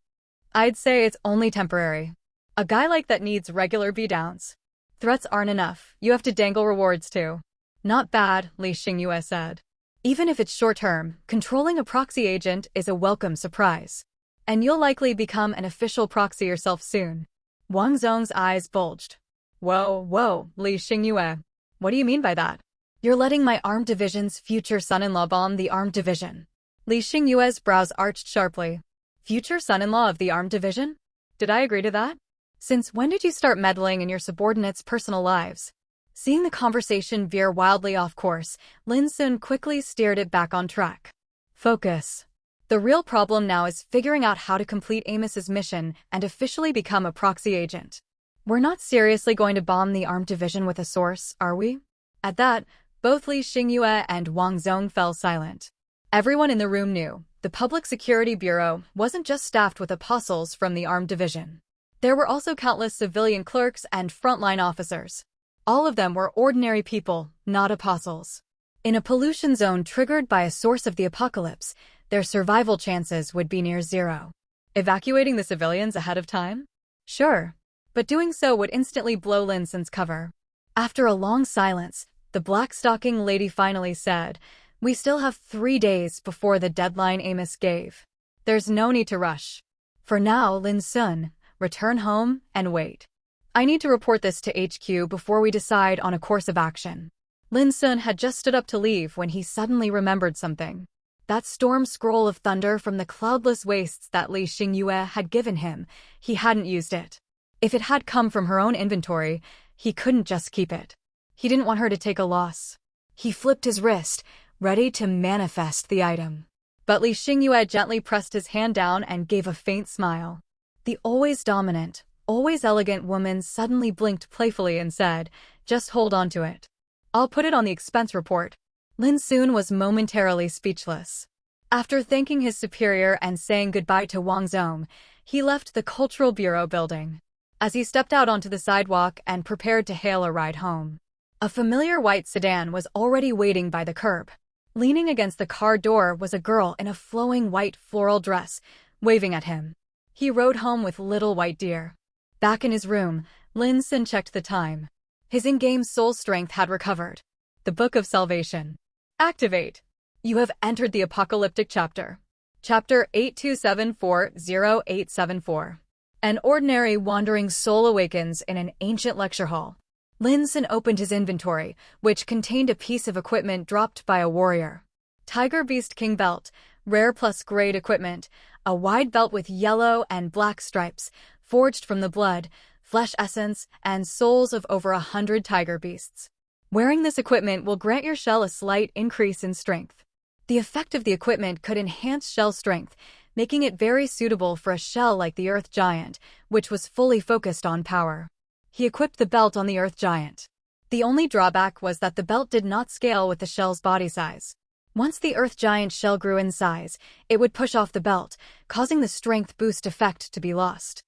"I'd say it's only temporary. A guy like that needs regular beatdowns. Threats aren't enough, you have to dangle rewards too." "Not bad," Li Xingyue said. "Even if it's short-term, controlling a proxy agent is a welcome surprise. And you'll likely become an official proxy yourself soon." Wang Zong's eyes bulged. Whoa, Li Xingyue. What do you mean by that?" "You're letting my armed division's future son-in-law bomb the armed division." Li Xingyue's brows arched sharply. "Future son-in-law of the armed division? Did I agree to that? Since when did you start meddling in your subordinates' personal lives?" Seeing the conversation veer wildly off course, Lin Xun quickly steered it back on track. "Focus. The real problem now is figuring out how to complete Amos's mission and officially become a proxy agent. We're not seriously going to bomb the armed division with a source, are we?" At that, both Li Xingyue and Wang Zong fell silent. Everyone in the room knew the Public Security Bureau wasn't just staffed with apostles from the armed division. There were also countless civilian clerks and frontline officers. All of them were ordinary people, not apostles. In a pollution zone triggered by a source of the apocalypse, their survival chances would be near zero. Evacuating the civilians ahead of time? Sure. But doing so would instantly blow Lin Xun's cover. After a long silence, the black stocking lady finally said, We still have 3 days before the deadline Amos gave. There's no need to rush. For now, Lin Xun, return home and wait. I need to report this to HQ before we decide on a course of action. Lin Xun had just stood up to leave when he suddenly remembered something. That storm scroll of thunder from the cloudless wastes that Li Xingyue had given him, he hadn't used it. If it had come from her own inventory, he couldn't just keep it. He didn't want her to take a loss. He flipped his wrist, ready to manifest the item. But Li Xingyue gently pressed his hand down and gave a faint smile. The always dominant, always elegant woman suddenly blinked playfully and said, "Just hold on to it. I'll put it on the expense report." Lin Xun was momentarily speechless. After thanking his superior and saying goodbye to Wang Zong, he left the Cultural Bureau building. As he stepped out onto the sidewalk and prepared to hail a ride home, a familiar white sedan was already waiting by the curb. Leaning against the car door was a girl in a flowing white floral dress, waving at him. He rode home with little white deer. Back in his room, Lin Xun checked the time. His in-game soul strength had recovered. The Book of Salvation. Activate. You have entered the apocalyptic chapter. Chapter 82740874. An ordinary wandering soul awakens in an ancient lecture hall. Lin Xun opened his inventory, which contained a piece of equipment dropped by a warrior. Tiger Beast King Belt, rare plus grade equipment, a wide belt with yellow and black stripes, forged from the blood, flesh essence, and souls of over 100 tiger beasts. Wearing this equipment will grant your shell a slight increase in strength. The effect of the equipment could enhance shell strength, making it very suitable for a shell like the Earth Giant, which was fully focused on power. He equipped the belt on the Earth Giant. The only drawback was that the belt did not scale with the shell's body size. Once the Earth Giant shell grew in size, it would push off the belt, causing the strength boost effect to be lost.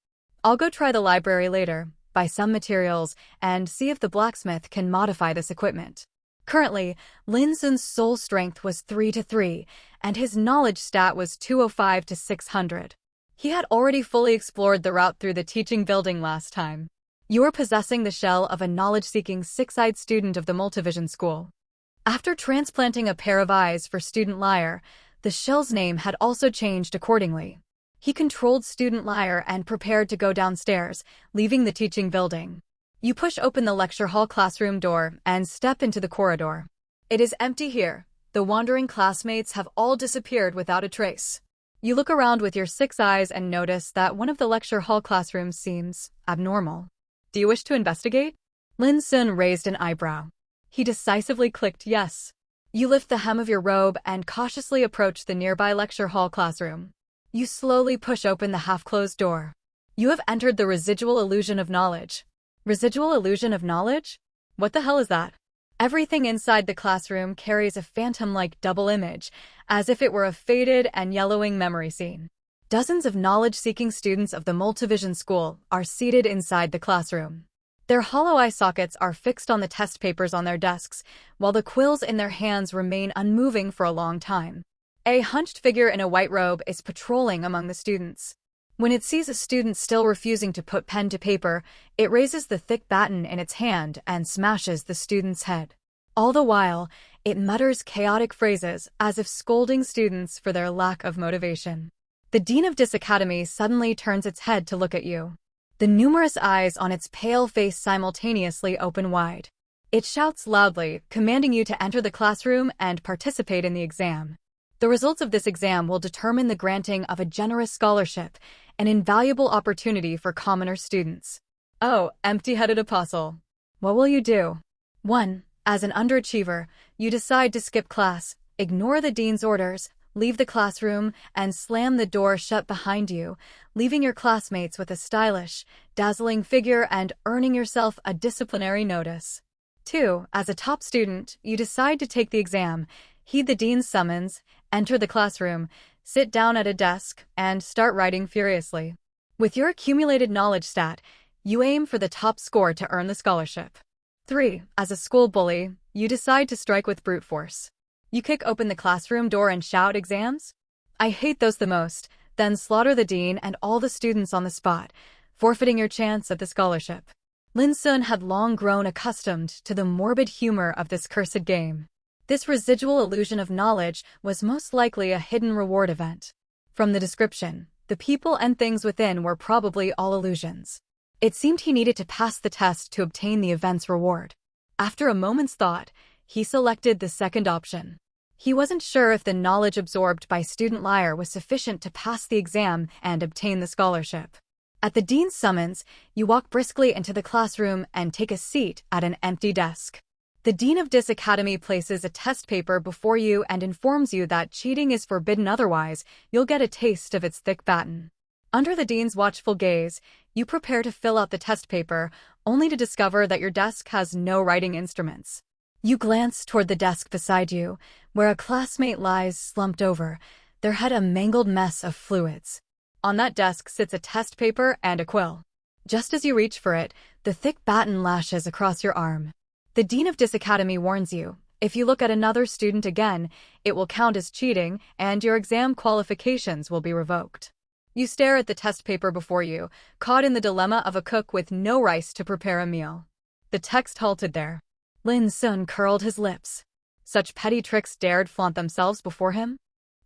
I'll go try the library later, buy some materials, and see if the blacksmith can modify this equipment. Currently, Lin Xun's soul strength was 3-3, and his knowledge stat was 205-600. He had already fully explored the route through the teaching building last time. You are possessing the shell of a knowledge-seeking six-eyed student of the Multivision School. After transplanting a pair of eyes for Student Liar, the shell's name had also changed accordingly. He controlled Student Liar and prepared to go downstairs, leaving the teaching building. You push open the lecture hall classroom door and step into the corridor. It is empty here. The wandering classmates have all disappeared without a trace. You look around with your 6 eyes and notice that one of the lecture hall classrooms seems abnormal. Do you wish to investigate? Lin Xun raised an eyebrow. He decisively clicked yes. You lift the hem of your robe and cautiously approach the nearby lecture hall classroom. You slowly push open the half-closed door. You have entered the residual illusion of knowledge. Residual illusion of knowledge? What the hell is that? Everything inside the classroom carries a phantom-like double image, as if it were a faded and yellowing memory scene. Dozens of knowledge-seeking students of the Multivision School are seated inside the classroom. Their hollow eye sockets are fixed on the test papers on their desks, while the quills in their hands remain unmoving for a long time. A hunched figure in a white robe is patrolling among the students. When it sees a student still refusing to put pen to paper, it raises the thick baton in its hand and smashes the student's head. All the while, it mutters chaotic phrases as if scolding students for their lack of motivation. The Dean of Dis Academy suddenly turns its head to look at you. The numerous eyes on its pale face simultaneously open wide. It shouts loudly, commanding you to enter the classroom and participate in the exam. The results of this exam will determine the granting of a generous scholarship, an invaluable opportunity for commoner students. Oh, empty-headed apostle. What will you do? 1. As an underachiever, you decide to skip class, ignore the dean's orders, leave the classroom, and slam the door shut behind you, leaving your classmates with a stylish, dazzling figure and earning yourself a disciplinary notice. 2. As a top student, you decide to take the exam, heed the dean's summons, enter the classroom, sit down at a desk, and start writing furiously. With your accumulated knowledge stat, you aim for the top score to earn the scholarship. 3. As a school bully, you decide to strike with brute force. You kick open the classroom door and shout, "Exams? I hate those the most," then slaughter the dean and all the students on the spot, forfeiting your chance at the scholarship. Lin Xun had long grown accustomed to the morbid humor of this cursed game. This residual illusion of knowledge was most likely a hidden reward event. From the description, the people and things within were probably all illusions. It seemed he needed to pass the test to obtain the event's reward. After a moment's thought, he selected the second option. He wasn't sure if the knowledge absorbed by student Liar was sufficient to pass the exam and obtain the scholarship. At the dean's summons, you walk briskly into the classroom and take a seat at an empty desk. The dean of this academy places a test paper before you and informs you that cheating is forbidden, otherwise you'll get a taste of its thick baton. Under the dean's watchful gaze, you prepare to fill out the test paper, only to discover that your desk has no writing instruments. You glance toward the desk beside you, where a classmate lies slumped over, their head a mangled mess of fluids. On that desk sits a test paper and a quill. Just as you reach for it, the thick baton lashes across your arm. The dean of this academy warns you, if you look at another student again, it will count as cheating and your exam qualifications will be revoked. You stare at the test paper before you, caught in the dilemma of a cook with no rice to prepare a meal. The text halted there. Lin Xun curled his lips. Such petty tricks dared flaunt themselves before him?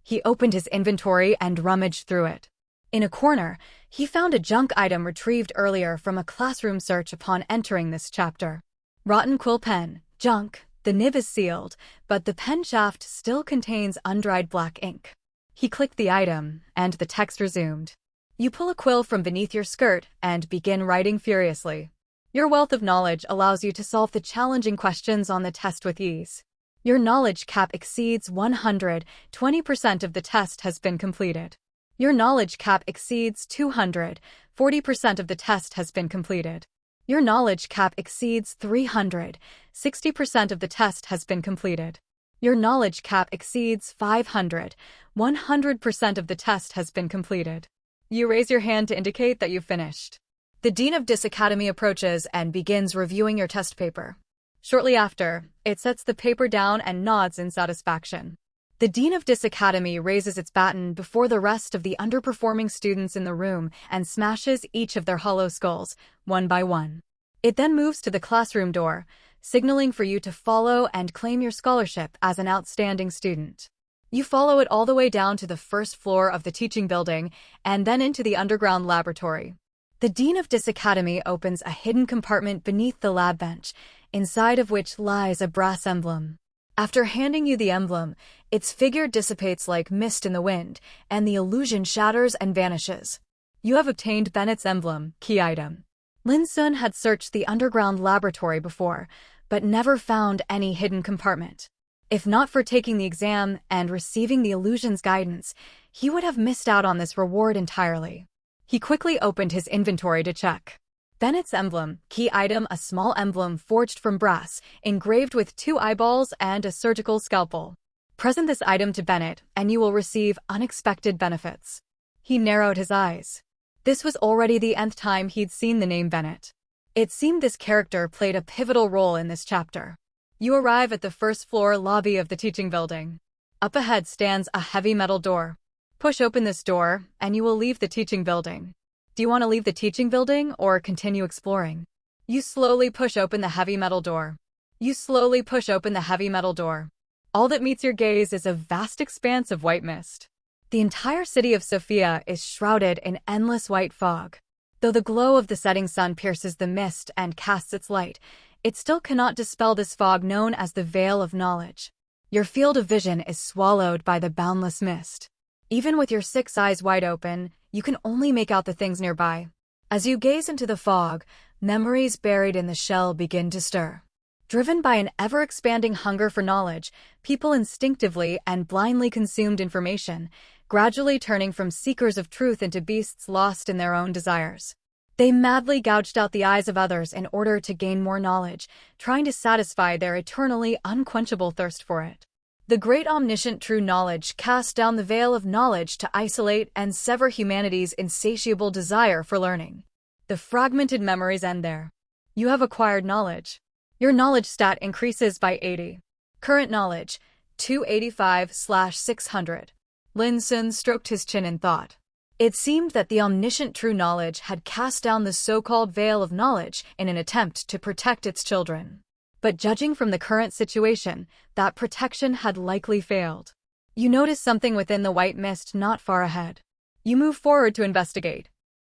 He opened his inventory and rummaged through it. In a corner, he found a junk item retrieved earlier from a classroom search upon entering this chapter. Rotten quill pen, junk, the nib is sealed, but the pen shaft still contains undried black ink. He clicked the item, and the text resumed. You pull a quill from beneath your skirt and begin writing furiously. Your wealth of knowledge allows you to solve the challenging questions on the test with ease. Your knowledge cap exceeds 100, 20% of the test has been completed. Your knowledge cap exceeds 200, 40% of the test has been completed. Your knowledge cap exceeds 300, 60% of the test has been completed. Your knowledge cap exceeds 500, 100% of the test has been completed. You raise your hand to indicate that you've finished. The dean of this academy approaches and begins reviewing your test paper. Shortly after, it sets the paper down and nods in satisfaction. The dean of this academy raises its baton before the rest of the underperforming students in the room and smashes each of their hollow skulls, one by one. It then moves to the classroom door, signaling for you to follow and claim your scholarship as an outstanding student. You follow it all the way down to the first floor of the teaching building and then into the underground laboratory. The dean of this academy opens a hidden compartment beneath the lab bench, inside of which lies a brass emblem. After handing you the emblem, its figure dissipates like mist in the wind, and the illusion shatters and vanishes. You have obtained Bennett's emblem, key item. Lin Xun had searched the underground laboratory before, but never found any hidden compartment. If not for taking the exam and receiving the illusion's guidance, he would have missed out on this reward entirely. He quickly opened his inventory to check. Bennett's emblem, key item, a small emblem forged from brass, engraved with 2 eyeballs and a surgical scalpel. Present this item to Bennett, and you will receive unexpected benefits. He narrowed his eyes. This was already the nth time he'd seen the name Bennett. It seemed this character played a pivotal role in this chapter. You arrive at the first floor lobby of the teaching building. Up ahead stands a heavy metal door. Push open this door, and you will leave the teaching building. Do you want to leave the teaching building or continue exploring? You slowly push open the heavy metal door. You slowly push open the heavy metal door. All that meets your gaze is a vast expanse of white mist. The entire city of Sophia is shrouded in endless white fog. Though the glow of the setting sun pierces the mist and casts its light, it still cannot dispel this fog known as the veil of knowledge. Your field of vision is swallowed by the boundless mist. Even with your 6 eyes wide open, you can only make out the things nearby. As you gaze into the fog, memories buried in the shell begin to stir. Driven by an ever-expanding hunger for knowledge, people instinctively and blindly consumed information, gradually turning from seekers of truth into beasts lost in their own desires. They madly gouged out the eyes of others in order to gain more knowledge, trying to satisfy their eternally unquenchable thirst for it. The great omniscient true knowledge cast down the veil of knowledge to isolate and sever humanity's insatiable desire for learning. The fragmented memories end there. You have acquired knowledge. Your knowledge stat increases by 80. Current knowledge, 285/600. Lin Xun stroked his chin in thought. It seemed that the omniscient true knowledge had cast down the so-called veil of knowledge in an attempt to protect its children. But judging from the current situation, that protection had likely failed. You notice something within the white mist not far ahead. You move forward to investigate.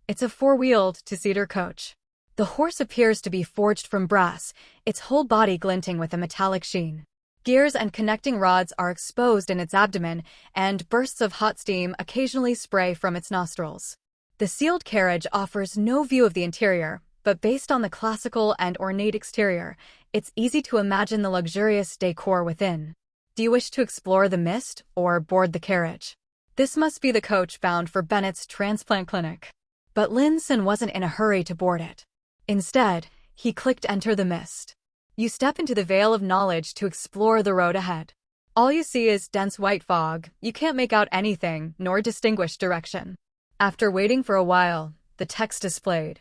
It's a four-wheeled two-seater coach. The horse appears to be forged from brass, its whole body glinting with a metallic sheen. Gears and connecting rods are exposed in its abdomen, and bursts of hot steam occasionally spray from its nostrils. The sealed carriage offers no view of the interior, but based on the classical and ornate exterior, it's easy to imagine the luxurious decor within. Do you wish to explore the mist or board the carriage? This must be the coach bound for Bennett's transplant clinic. But Lin Xun wasn't in a hurry to board it. Instead, he clicked Enter the Mist. You step into the veil of knowledge to explore the road ahead. All you see is dense white fog. You can't make out anything, nor distinguish direction. After waiting for a while, the text displayed.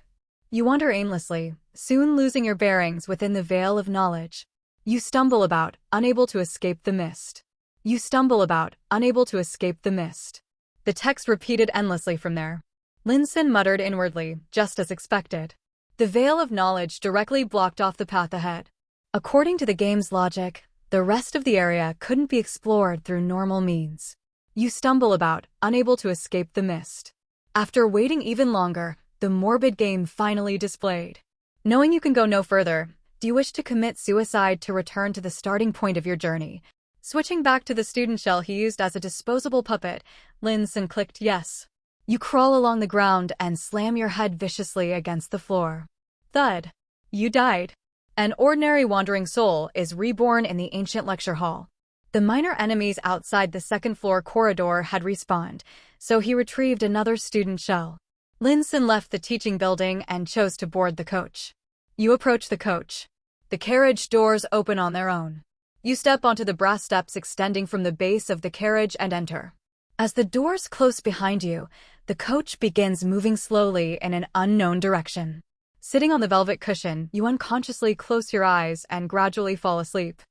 You wander aimlessly, soon losing your bearings within the veil of knowledge. You stumble about, unable to escape the mist. You stumble about, unable to escape the mist. The text repeated endlessly from there. Lin Xun muttered inwardly, just as expected. The veil of knowledge directly blocked off the path ahead. According to the game's logic, the rest of the area couldn't be explored through normal means. You stumble about, unable to escape the mist. After waiting even longer, the morbid game finally displayed. Knowing you can go no further, do you wish to commit suicide to return to the starting point of your journey? Switching back to the student shell he used as a disposable puppet, Lin Xun clicked yes. You crawl along the ground and slam your head viciously against the floor. Thud. You died. An ordinary wandering soul is reborn in the ancient lecture hall. The minor enemies outside the second-floor corridor had respawned, so he retrieved another student shell. Lin Xun left the teaching building and chose to board the coach. You approach the coach. The carriage doors open on their own. You step onto the brass steps extending from the base of the carriage and enter. As the doors close behind you, the coach begins moving slowly in an unknown direction. Sitting on the velvet cushion, you unconsciously close your eyes and gradually fall asleep.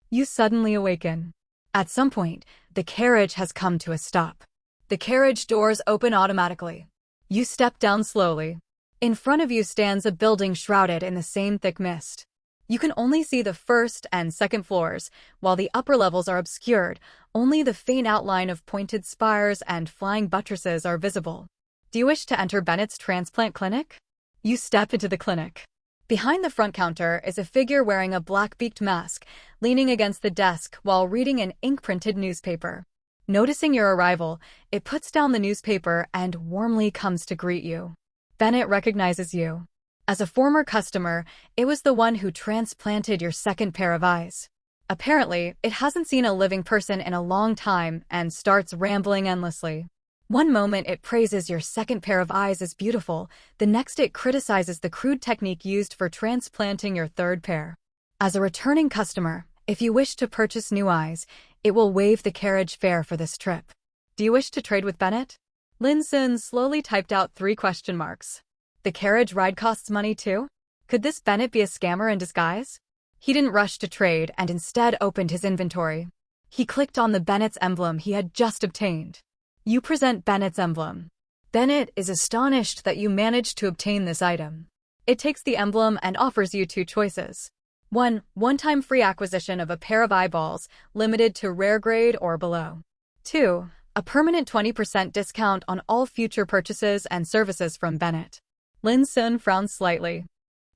You suddenly awaken. At some point, the carriage has come to a stop. The carriage doors open automatically. You step down slowly. In front of you stands a building shrouded in the same thick mist. You can only see the first and second floors, while the upper levels are obscured. Only the faint outline of pointed spires and flying buttresses are visible. Do you wish to enter Bennett's transplant clinic? You step into the clinic. Behind the front counter is a figure wearing a black-beaked mask, leaning against the desk while reading an ink-printed newspaper. Noticing your arrival, it puts down the newspaper and warmly comes to greet you. Bennett recognizes you. As a former customer, it was the one who transplanted your second pair of eyes. Apparently, it hasn't seen a living person in a long time and starts rambling endlessly. One moment it praises your second pair of eyes as beautiful, the next it criticizes the crude technique used for transplanting your third pair. As a returning customer, if you wish to purchase new eyes, it will waive the carriage fare for this trip. Do you wish to trade with Bennett? Lin Xun slowly typed out 3 question marks. The carriage ride costs money too? Could this Bennett be a scammer in disguise? He didn't rush to trade and instead opened his inventory. He clicked on the Bennett's emblem he had just obtained. You present Bennett's emblem. Bennett is astonished that you managed to obtain this item. It takes the emblem and offers you 2 choices. 1. One-time free acquisition of a pair of eyeballs, limited to rare grade or below. 2. A permanent 20% discount on all future purchases and services from Bennett. Lin Xun frowned slightly.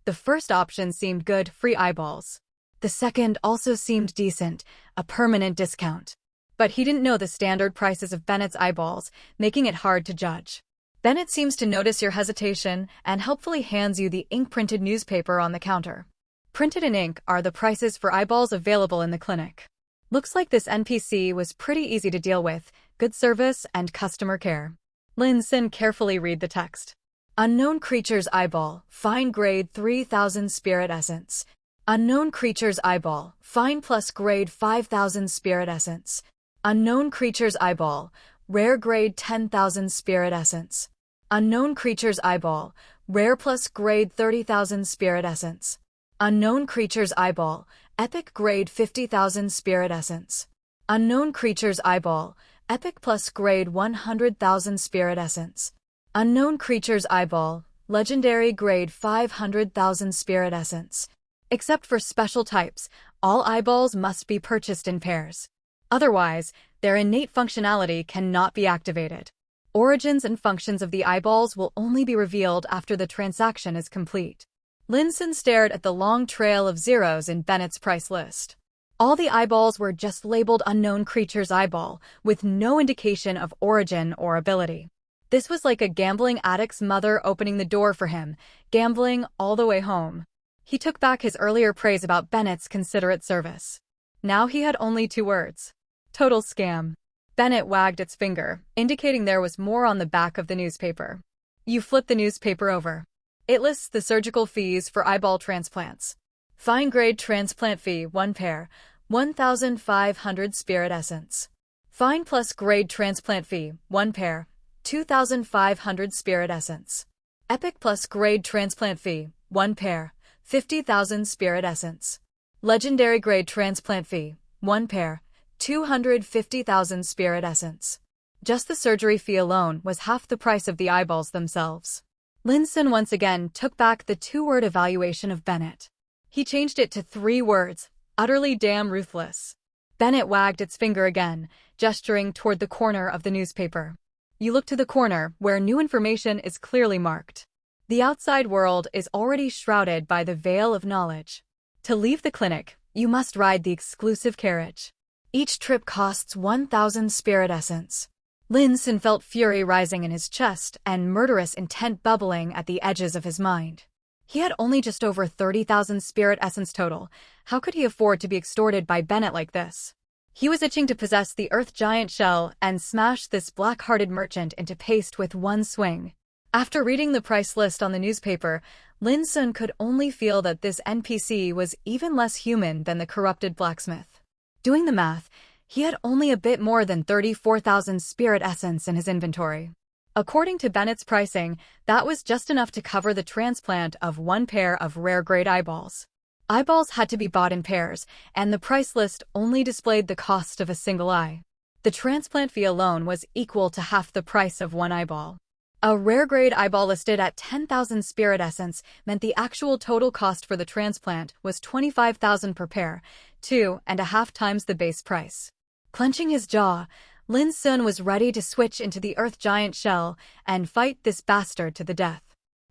The first option seemed good, free eyeballs. The second also seemed decent, a permanent discount. But he didn't know the standard prices of Bennett's eyeballs, making it hard to judge. Bennett seems to notice your hesitation and helpfully hands you the ink-printed newspaper on the counter. Printed in ink are the prices for eyeballs available in the clinic. Looks like this NPC was pretty easy to deal with, good service and customer care. Lin Xun carefully read the text. Unknown creature's eyeball, fine grade 3000 spirit essence. Unknown creature's eyeball, fine plus grade 5000 spirit essence. Unknown creature's eyeball, rare grade 10,000 spirit essence. Unknown creature's eyeball, rare plus grade 30,000 spirit essence. Unknown creature's eyeball, epic grade 50,000 spirit essence. Unknown creature's eyeball, epic plus grade 100,000 spirit essence. Unknown creature's eyeball, legendary grade 500,000 spirit essence. Except for special types, all eyeballs must be purchased in pairs. Otherwise, their innate functionality cannot be activated. Origins and functions of the eyeballs will only be revealed after the transaction is complete. Lin Xun stared at the long trail of zeros in Bennett's price list. All the eyeballs were just labeled unknown creature's eyeball, with no indication of origin or ability. This was like a gambling addict's mother opening the door for him, gambling all the way home. He took back his earlier praise about Bennett's considerate service. Now he had only 2 words. Total scam. Bennett wagged its finger, indicating there was more on the back of the newspaper. You flip the newspaper over. It lists the surgical fees for eyeball transplants. Fine-grade transplant fee, 1 pair, 1,500 spirit essence. Fine plus grade transplant fee, 1 pair, 2,500 spirit essence. Epic plus grade transplant fee, 1 pair, 50,000 spirit essence. Legendary grade transplant fee, 1 pair, 250,000 spirit essence. Just the surgery fee alone was half the price of the eyeballs themselves. Lin Xun once again took back the 2-word evaluation of Bennett. He changed it to 3 words, utterly damn ruthless. Bennett wagged its finger again, gesturing toward the corner of the newspaper. You look to the corner, where new information is clearly marked. The outside world is already shrouded by the veil of knowledge. To leave the clinic, you must ride the exclusive carriage. Each trip costs 1,000 spirit essence. Lin Xun felt fury rising in his chest and murderous intent bubbling at the edges of his mind. He had only just over 30,000 spirit essence total. How could he afford to be extorted by Bennett like this? He was itching to possess the Earth Giant shell and smash this black-hearted merchant into paste with one swing. After reading the price list on the newspaper, Lin Xun could only feel that this NPC was even less human than the corrupted blacksmith. Doing the math, he had only a bit more than 34,000 spirit essence in his inventory. According to Bennett's pricing, that was just enough to cover the transplant of 1 pair of rare-grade eyeballs. Eyeballs had to be bought in pairs, and the price list only displayed the cost of a single eye. The transplant fee alone was equal to half the price of 1 eyeball. A rare-grade eyeball listed at 10,000 spirit essence meant the actual total cost for the transplant was 25,000 per pair, 2.5 times the base price. Clenching his jaw, Lin Xun was ready to switch into the Earth Giant shell and fight this bastard to the death.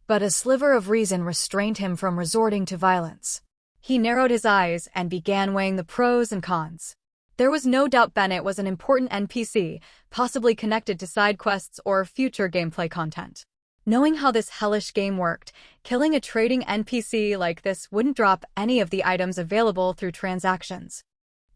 But a sliver of reason restrained him from resorting to violence. He narrowed his eyes and began weighing the pros and cons. There was no doubt Bennett was an important NPC, possibly connected to side quests or future gameplay content. Knowing how this hellish game worked, killing a trading NPC like this wouldn't drop any of the items available through transactions.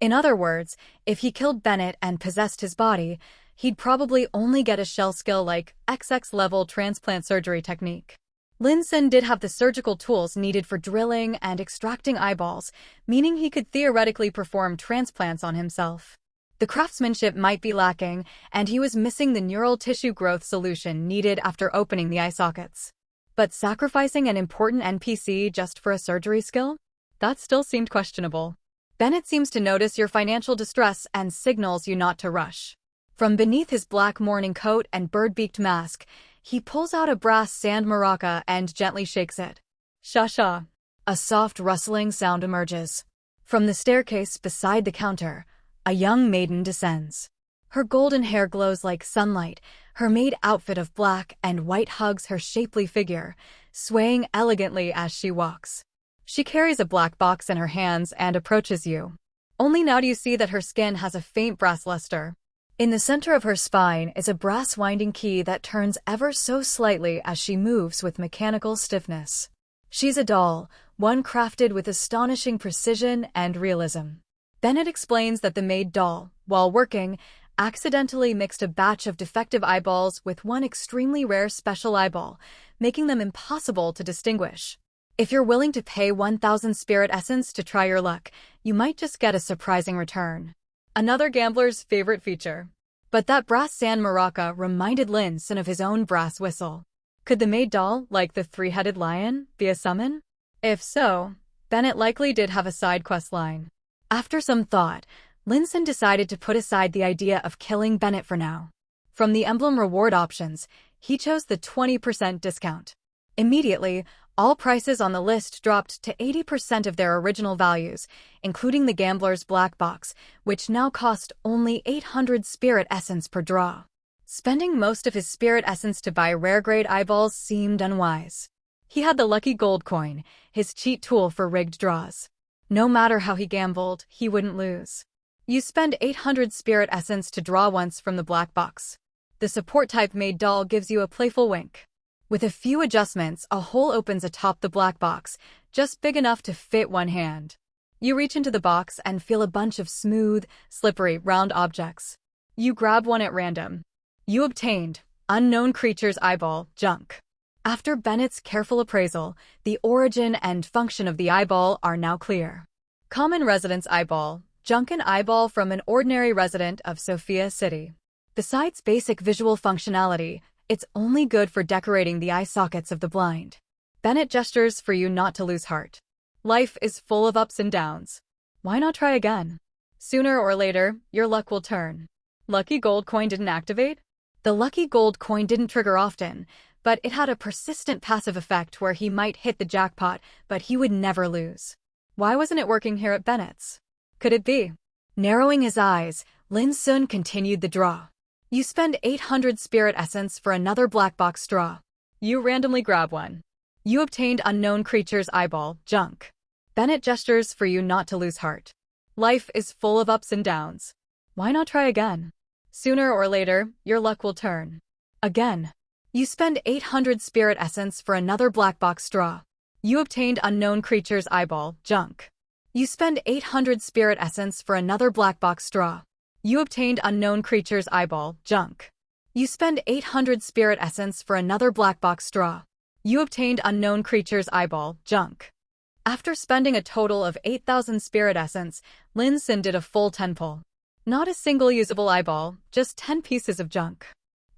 In other words, if he killed Bennett and possessed his body, he'd probably only get a shell skill like XX-level transplant surgery technique. Lin Xun did have the surgical tools needed for drilling and extracting eyeballs, meaning he could theoretically perform transplants on himself. The craftsmanship might be lacking, and he was missing the neural tissue growth solution needed after opening the eye sockets. But sacrificing an important NPC just for a surgery skill? That still seemed questionable. Bennett seems to notice your financial distress and signals you not to rush. From beneath his black morning coat and bird-beaked mask, he pulls out a brass sand maraca and gently shakes it. Sha-sha. A soft rustling sound emerges. From the staircase beside the counter, a young maiden descends. Her golden hair glows like sunlight, her maid outfit of black and white hugs her shapely figure, swaying elegantly as she walks. She carries a black box in her hands and approaches you. Only now do you see that her skin has a faint brass luster. In the center of her spine is a brass winding key that turns ever so slightly as she moves with mechanical stiffness. She's a doll, one crafted with astonishing precision and realism. Bennett explains that the maid doll, while working, accidentally mixed a batch of defective eyeballs with one extremely rare special eyeball, making them impossible to distinguish. If you're willing to pay 1,000 spirit essence to try your luck, you might just get a surprising return. Another gambler's favorite feature. But that brass sand maraca reminded Lin Xun of his own brass whistle. Could the maid doll, like the three-headed lion, be a summon? If so, Bennett likely did have a side quest line. After some thought, Lin Xun decided to put aside the idea of killing Bennett for now. From the emblem reward options, he chose the 20% discount. Immediately, All prices on the list dropped to 80% of their original values, including the gambler's black box, which now cost only 800 spirit essence per draw. Spending most of his spirit essence to buy rare-grade eyeballs seemed unwise. He had the lucky gold coin, his cheat tool for rigged draws. No matter how he gambled, he wouldn't lose. You spend 800 spirit essence to draw once from the black box. The support type made doll gives you a playful wink. With a few adjustments, a hole opens atop the black box, just big enough to fit one hand. You reach into the box and feel a bunch of smooth, slippery, round objects. You grab one at random. You obtained unknown creature's eyeball, junk. After Bennett's careful appraisal, the origin and function of the eyeball are now clear. Common resident's eyeball, junken eyeball from an ordinary resident of Sophia City. Besides basic visual functionality, it's only good for decorating the eye sockets of the blind. Bennett gestures for you not to lose heart. Life is full of ups and downs. Why not try again? Sooner or later, your luck will turn. Lucky gold coin didn't activate? The lucky gold coin didn't trigger often, but it had a persistent passive effect where he might hit the jackpot, but he would never lose. Why wasn't it working here at Bennett's? Could it be? Narrowing his eyes, Lin Xun continued the draw. You spend 800 spirit essence for another black box draw. You randomly grab one. You obtained unknown creature's eyeball, junk. Bennett gestures for you not to lose heart. Life is full of ups and downs. Why not try again? Sooner or later, your luck will turn. Again. You spend 800 spirit essence for another black box draw. You obtained unknown creature's eyeball, junk. You spend 800 spirit essence for another black box draw. You obtained unknown creature's eyeball, junk. You spend 800 spirit essence for another black box draw. You obtained unknown creature's eyeball, junk. After spending a total of 8,000 spirit essence, Lin Xun did a full 10 pull. Not a single usable eyeball, just 10 pieces of junk.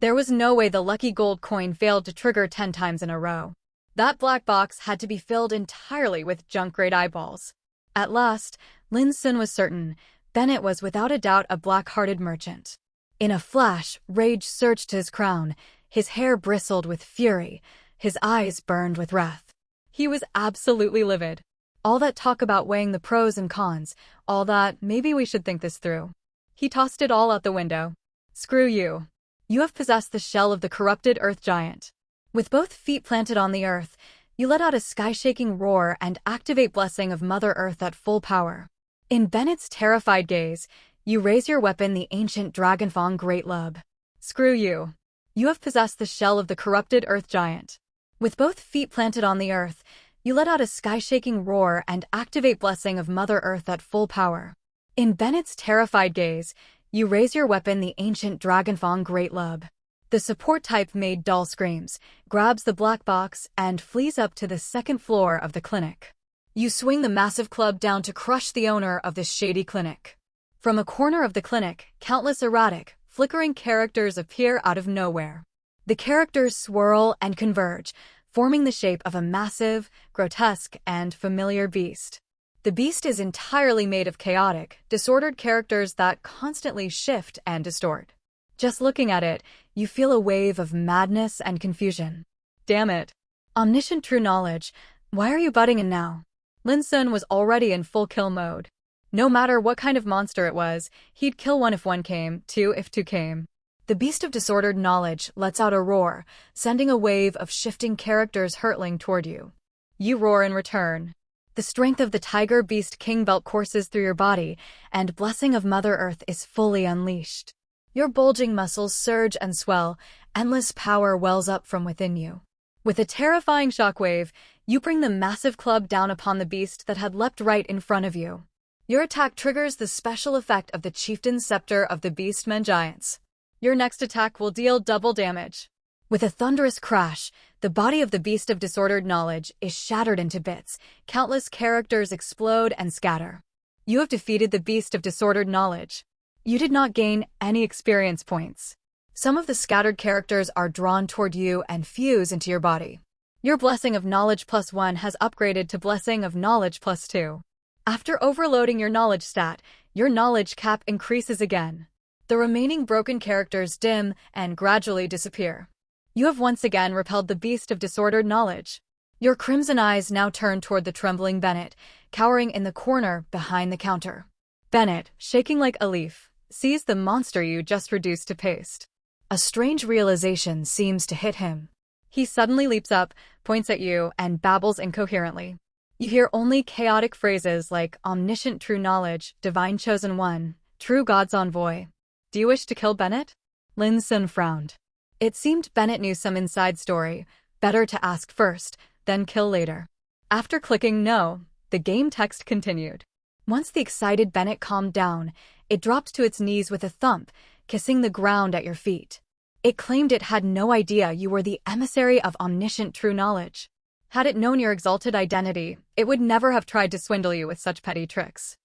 There was no way the lucky gold coin failed to trigger 10 times in a row. That black box had to be filled entirely with junk-grade eyeballs. At last, Lin Xun was certain Bennett was without a doubt a black-hearted merchant. In a flash, rage surged to his crown, his hair bristled with fury, his eyes burned with wrath. He was absolutely livid. All that talk about weighing the pros and cons, all that maybe we should think this through. He tossed it all out the window. Screw you. You have possessed the shell of the corrupted earth giant. With both feet planted on the earth, you let out a sky-shaking roar and activate blessing of Mother Earth at full power. In Bennett's terrified gaze, you raise your weapon, the ancient Dragonfang Great Lub. Screw you. You have possessed the shell of the corrupted earth giant. With both feet planted on the earth, you let out a sky-shaking roar and activate blessing of Mother Earth at full power. In Bennett's terrified gaze, you raise your weapon, the ancient Dragonfang Great Lub. The support type made doll screams, grabs the black box, and flees up to the second floor of the clinic. You swing the massive club down to crush the owner of this shady clinic. From a corner of the clinic, countless erratic, flickering characters appear out of nowhere. The characters swirl and converge, forming the shape of a massive, grotesque, and familiar beast. The beast is entirely made of chaotic, disordered characters that constantly shift and distort. Just looking at it, you feel a wave of madness and confusion. Damn it. Omniscient true knowledge, why are you butting in now? Lin Xun was already in full kill mode. No matter what kind of monster it was, he'd kill one if one came, two if two came. The beast of disordered knowledge lets out a roar, sending a wave of shifting characters hurtling toward you. You roar in return. The strength of the Tiger Beast King Belt courses through your body, and blessing of Mother Earth is fully unleashed. Your bulging muscles surge and swell, endless power wells up from within you. With a terrifying shockwave, you bring the massive club down upon the beast that had leapt right in front of you. Your attack triggers the special effect of the Chieftain's Scepter of the Beastmen Giants. Your next attack will deal double damage. With a thunderous crash, the body of the Beast of Disordered Knowledge is shattered into bits, countless characters explode and scatter. You have defeated the Beast of Disordered Knowledge. You did not gain any experience points. Some of the scattered characters are drawn toward you and fuse into your body. Your Blessing of Knowledge +1 has upgraded to Blessing of Knowledge +2. After overloading your knowledge stat, your knowledge cap increases again. The remaining broken characters dim and gradually disappear. You have once again repelled the Beast of Disordered Knowledge. Your crimson eyes now turn toward the trembling Bennett, cowering in the corner behind the counter. Bennett, shaking like a leaf, sees the monster you just reduced to paste. A strange realization seems to hit him. He suddenly leaps up, points at you, and babbles incoherently. You hear only chaotic phrases like omniscient true knowledge, divine chosen one, true God's envoy. Do you wish to kill Bennett? Lin Xun frowned. It seemed Bennett knew some inside story. Better to ask first, then kill later. After clicking no, the game text continued. Once the excited Bennett calmed down, it dropped to its knees with a thump, kissing the ground at your feet. It claimed it had no idea you were the emissary of omniscient true knowledge. Had it known your exalted identity, it would never have tried to swindle you with such petty tricks.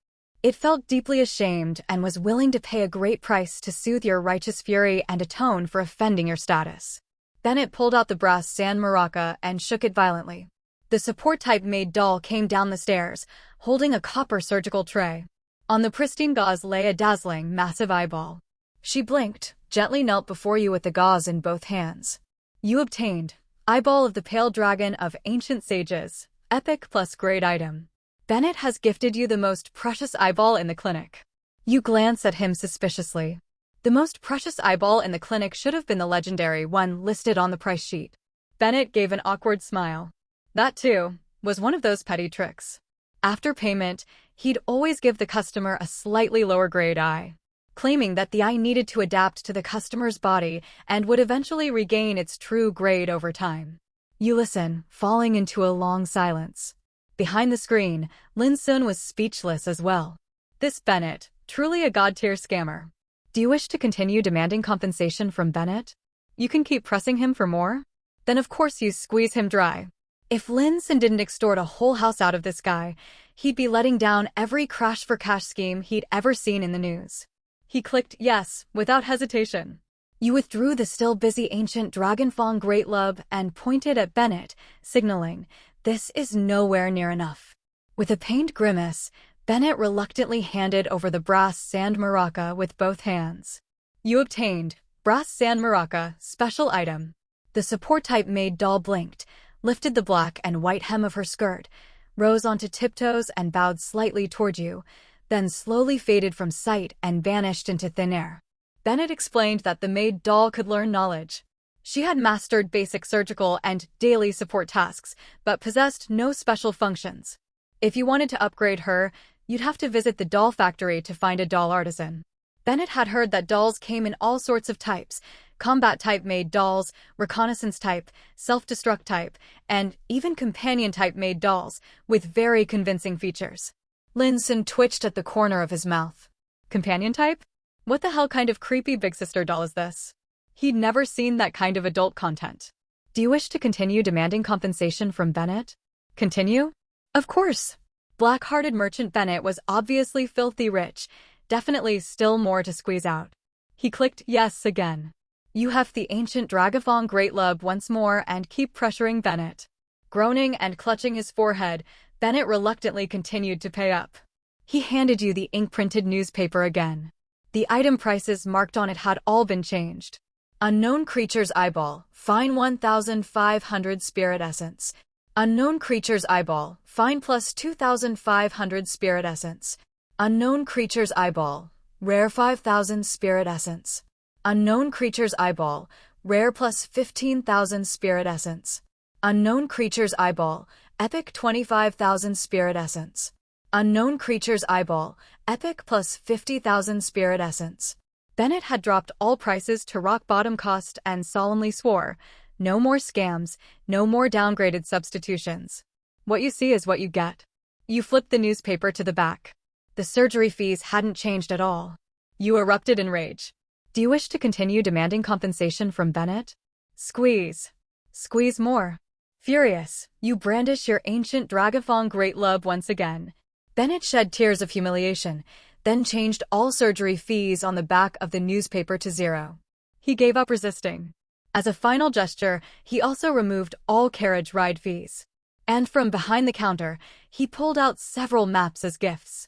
It felt deeply ashamed and was willing to pay a great price to soothe your righteous fury and atone for offending your status. Then it pulled out the brass sand maraca and shook it violently. The support-type maid doll came down the stairs, holding a copper surgical tray. On the pristine gauze lay a dazzling, massive eyeball. She blinked, gently knelt before you with the gauze in both hands. You obtained Eyeball of the Pale Dragon of Ancient Sages, epic plus grade item. Bennett has gifted you the most precious eyeball in the clinic. You glance at him suspiciously. The most precious eyeball in the clinic should have been the legendary one listed on the price sheet. Bennett gave an awkward smile. That, too, was one of those petty tricks. After payment, he'd always give the customer a slightly lower grade eye, claiming that the eye needed to adapt to the customer's body and would eventually regain its true grade over time. You listen, falling into a long silence. Behind the screen, Lin Xun was speechless as well. This Bennett, truly a god-tier scammer. Do you wish to continue demanding compensation from Bennett? You can keep pressing him for more? Then of course you squeeze him dry. If Lin Xun didn't extort a whole house out of this guy, he'd be letting down every crash-for-cash scheme he'd ever seen in the news. He clicked yes, without hesitation. You withdrew the still-busy ancient Dragonfang Great Lub and pointed at Bennett, signaling, "This is nowhere near enough." With a pained grimace, Bennett reluctantly handed over the brass sand maraca with both hands. You obtained Brass Sand Maraca, special item. The support-type maid doll blinked, lifted the black and white hem of her skirt, rose onto tiptoes and bowed slightly toward you, then slowly faded from sight and vanished into thin air. Bennett explained that the maid doll could learn knowledge. She had mastered basic surgical and daily support tasks, but possessed no special functions. If you wanted to upgrade her, you'd have to visit the doll factory to find a doll artisan. Bennett had heard that dolls came in all sorts of types: combat-type made dolls, reconnaissance-type, self-destruct type, and even companion-type made dolls, with very convincing features. Lin Xun twitched at the corner of his mouth. Companion-type? What the hell kind of creepy big sister doll is this? He'd never seen that kind of adult content. Do you wish to continue demanding compensation from Bennett? Continue? Of course. Black-hearted merchant Bennett was obviously filthy rich, definitely still more to squeeze out. He clicked yes again. You have the ancient Dragafong Great Lub once more and keep pressuring Bennett. Groaning and clutching his forehead, Bennett reluctantly continued to pay up. He handed you the ink-printed newspaper again. The item prices marked on it had all been changed. Unknown Creature's Eyeball, fine 1,500 Spirit Essence. Unknown Creature's Eyeball, fine plus 2,500 Spirit Essence. Unknown Creature's Eyeball, rare 5,000 Spirit Essence. Unknown Creature's Eyeball, rare plus 15,000 Spirit Essence. Unknown Creature's Eyeball, epic 25,000 Spirit Essence. Unknown Creature's Eyeball, epic plus 50,000 Spirit Essence. Bennett had dropped all prices to rock-bottom cost and solemnly swore, no more scams, no more downgraded substitutions. What you see is what you get. You flipped the newspaper to the back. The surgery fees hadn't changed at all. You erupted in rage. Do you wish to continue demanding compensation from Bennett? Squeeze. Squeeze more. Furious, you brandish your ancient Dragafong Great Lub once again. Bennett shed tears of humiliation, then changed all surgery fees on the back of the newspaper to 0. He gave up resisting. As a final gesture, he also removed all carriage ride fees. And from behind the counter, he pulled out several maps as gifts.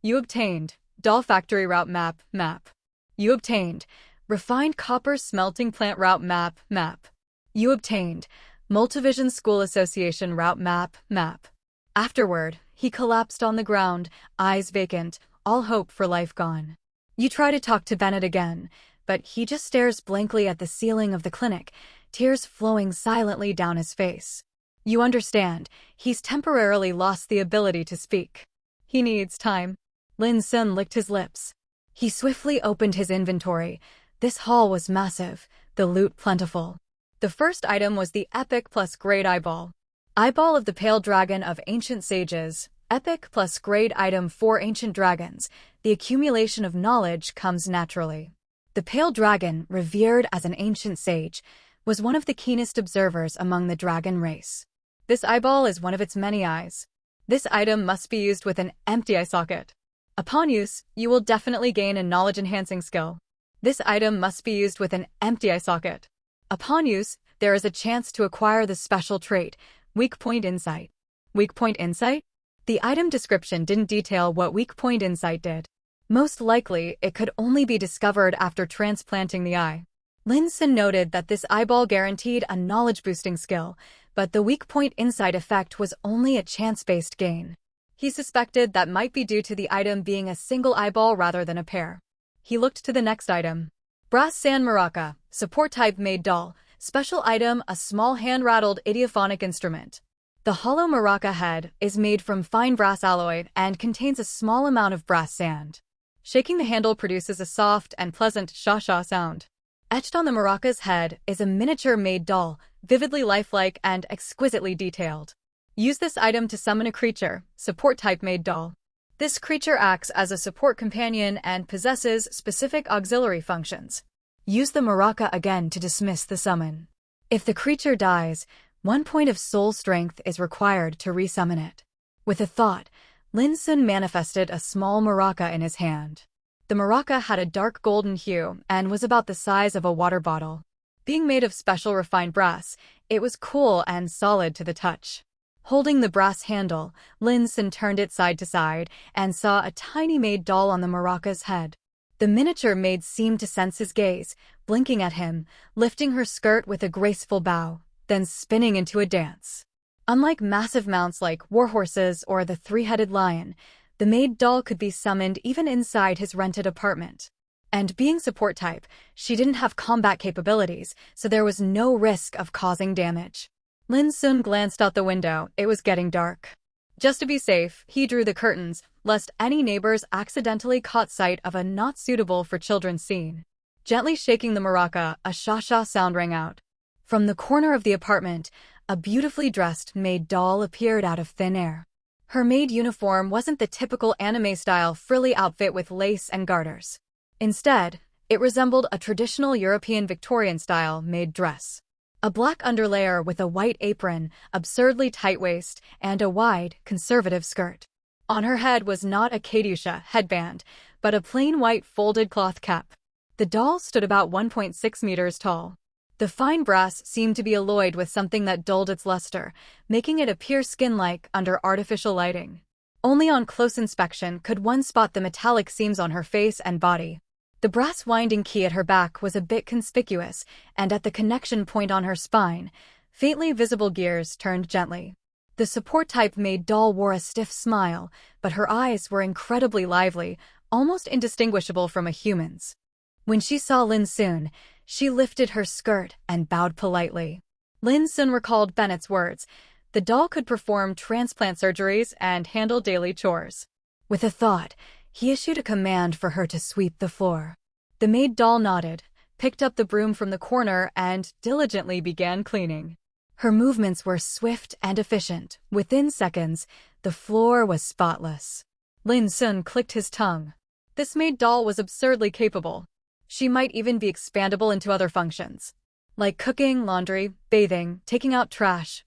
You obtained Doll Factory Route Map. You obtained Refined Copper Smelting Plant Route Map. You obtained Multivision School Association Route Map. Afterward, he collapsed on the ground, eyes vacant, all hope for life gone. You try to talk to Bennett again, but he just stares blankly at the ceiling of the clinic, tears flowing silently down his face. You understand, he's temporarily lost the ability to speak. He needs time. Lin Xun licked his lips. He swiftly opened his inventory. This haul was massive, the loot plentiful. The first item was the epic plus grade eyeball. Eyeball of the Pale Dragon of Ancient Sages. Epic plus grade item for Ancient Dragons. The accumulation of knowledge comes naturally. The Pale Dragon, revered as an ancient sage, was one of the keenest observers among the dragon race. This eyeball is one of its many eyes. This item must be used with an empty eye socket. Upon use, you will definitely gain a knowledge-enhancing skill. This item must be used with an empty eye socket. Upon use, there is a chance to acquire the special trait, Weak Point Insight. Weak Point Insight? The item description didn't detail what Weak Point Insight did. Most likely, it could only be discovered after transplanting the eye. Lin Xun noted that this eyeball guaranteed a knowledge-boosting skill, but the Weak Point Insight effect was only a chance-based gain. He suspected that might be due to the item being a single eyeball rather than a pair. He looked to the next item. Brass Sand Maraca, support type made doll. Special item, a small hand-rattled idiophonic instrument. The hollow maraca head is made from fine brass alloy and contains a small amount of brass sand. Shaking the handle produces a soft and pleasant sha-sha sound. Etched on the maraca's head is a miniature-made doll, vividly lifelike and exquisitely detailed. Use this item to summon a creature, support type made doll. This creature acts as a support companion and possesses specific auxiliary functions. Use the maraca again to dismiss the summon. If the creature dies, 1 point of soul strength is required to resummon it. With a thought, Lin Xun manifested a small maraca in his hand. The maraca had a dark golden hue and was about the size of a water bottle. Being made of special refined brass, it was cool and solid to the touch. Holding the brass handle, Lin Xun turned it side to side and saw a tiny maid doll on the maraca's head. The miniature maid seemed to sense his gaze, blinking at him, lifting her skirt with a graceful bow, then spinning into a dance. Unlike massive mounts like warhorses or the three-headed lion, the maid doll could be summoned even inside his rented apartment. And being support type, she didn't have combat capabilities, so there was no risk of causing damage. Lin Xun glanced out the window. It was getting dark. Just to be safe, he drew the curtains, lest any neighbors accidentally caught sight of a not suitable for children scene. Gently shaking the maraca, a sha-sha sound rang out. From the corner of the apartment, a beautifully dressed maid doll appeared out of thin air. Her maid uniform wasn't the typical anime-style frilly outfit with lace and garters. Instead, it resembled a traditional European Victorian-style maid dress. A black underlayer with a white apron, absurdly tight waist, and a wide, conservative skirt. On her head was not a Katyusha headband, but a plain white folded cloth cap. The doll stood about 1.6 meters tall. The fine brass seemed to be alloyed with something that dulled its luster, making it appear skin-like under artificial lighting. Only on close inspection could one spot the metallic seams on her face and body. The brass winding key at her back was a bit conspicuous, and at the connection point on her spine, faintly visible gears turned gently. The support-type maid doll wore a stiff smile, but her eyes were incredibly lively, almost indistinguishable from a human's. When she saw Lin Xun, she lifted her skirt and bowed politely. Lin Xun recalled Bennett's words. The doll could perform transplant surgeries and handle daily chores. With a thought, he issued a command for her to sweep the floor. The maid doll nodded, picked up the broom from the corner, and diligently began cleaning. Her movements were swift and efficient. Within seconds, the floor was spotless. Lin Xun clicked his tongue. This maid doll was absurdly capable. She might even be expandable into other functions, like cooking, laundry, bathing, taking out trash.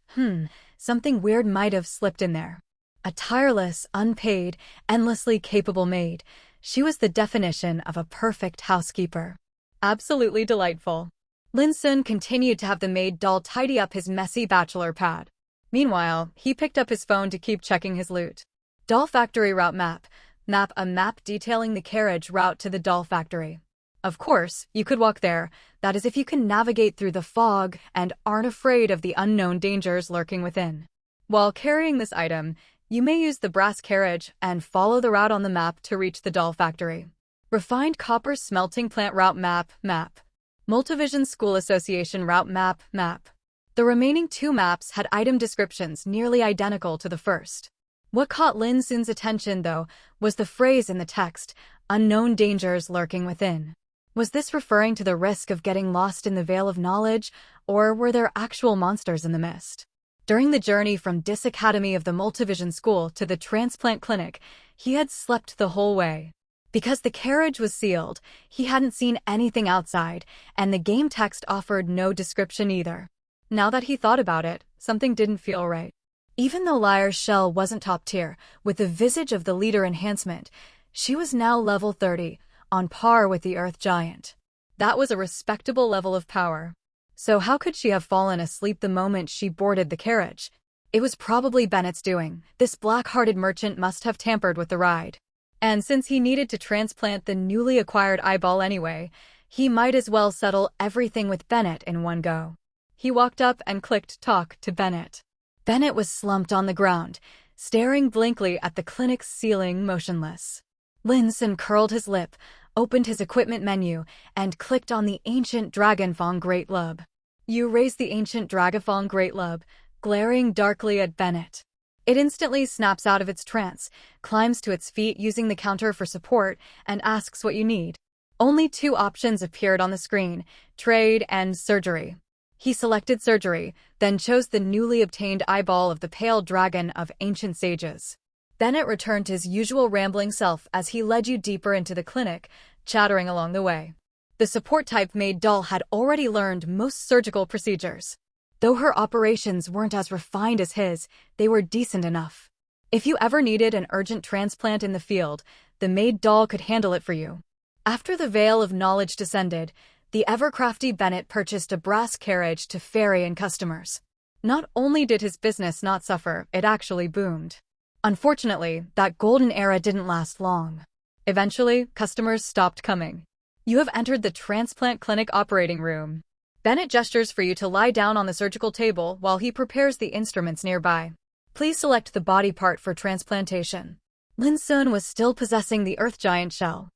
Something weird might have slipped in there. A tireless, unpaid, endlessly capable maid, she was the definition of a perfect housekeeper. Absolutely delightful. Lin Xun continued to have the maid doll tidy up his messy bachelor pad. Meanwhile, he picked up his phone to keep checking his loot. Doll Factory Route Map. A map detailing the carriage route to the doll factory. Of course, you could walk there. That is, if you can navigate through the fog and aren't afraid of the unknown dangers lurking within. While carrying this item, you may use the brass carriage and follow the route on the map to reach the doll factory. Refined Copper Smelting Plant Route Map. Multivision School Association Route Map. The remaining 2 maps had item descriptions nearly identical to the first. What caught Lin Xun's attention, though, was the phrase in the text, "unknown dangers lurking within." Was this referring to the risk of getting lost in the veil of knowledge, or were there actual monsters in the mist? During the journey from Dis Academy of the Multivision School to the transplant clinic, he had slept the whole way. Because the carriage was sealed, he hadn't seen anything outside, and the game text offered no description either. Now that he thought about it, something didn't feel right. Even though Lyre's shell wasn't top tier, with the visage of the leader enhancement, she was now level 30, on par with the Earth Giant. That was a respectable level of power. So how could she have fallen asleep the moment she boarded the carriage? It was probably Bennett's doing. This black-hearted merchant must have tampered with the ride. And since he needed to transplant the newly acquired eyeball anyway, he might as well settle everything with Bennett in one go. He walked up and clicked talk to Bennett. Bennett was slumped on the ground, staring blankly at the clinic's ceiling, motionless. Lin Xun curled his lip, opened his equipment menu, and clicked on the ancient Dragonfang Great Lub. You raise the ancient Dragonfang Great Lub, glaring darkly at Bennett. It instantly snaps out of its trance, climbs to its feet using the counter for support, and asks what you need. Only 2 options appeared on the screen, trade and surgery. He selected surgery, then chose the newly obtained eyeball of the pale dragon of ancient sages. Bennett returned to his usual rambling self as he led you deeper into the clinic, chattering along the way. The support-type maid doll had already learned most surgical procedures. Though her operations weren't as refined as his, they were decent enough. If you ever needed an urgent transplant in the field, the maid doll could handle it for you. After the veil of knowledge descended, the ever-crafty Bennett purchased a brass carriage to ferry in customers. Not only did his business not suffer, it actually boomed. Unfortunately, that golden era didn't last long. Eventually, customers stopped coming. You have entered the transplant clinic operating room. Bennett gestures for you to lie down on the surgical table while he prepares the instruments nearby. Please select the body part for transplantation. Lin Xun was still possessing the Earth Giant shell.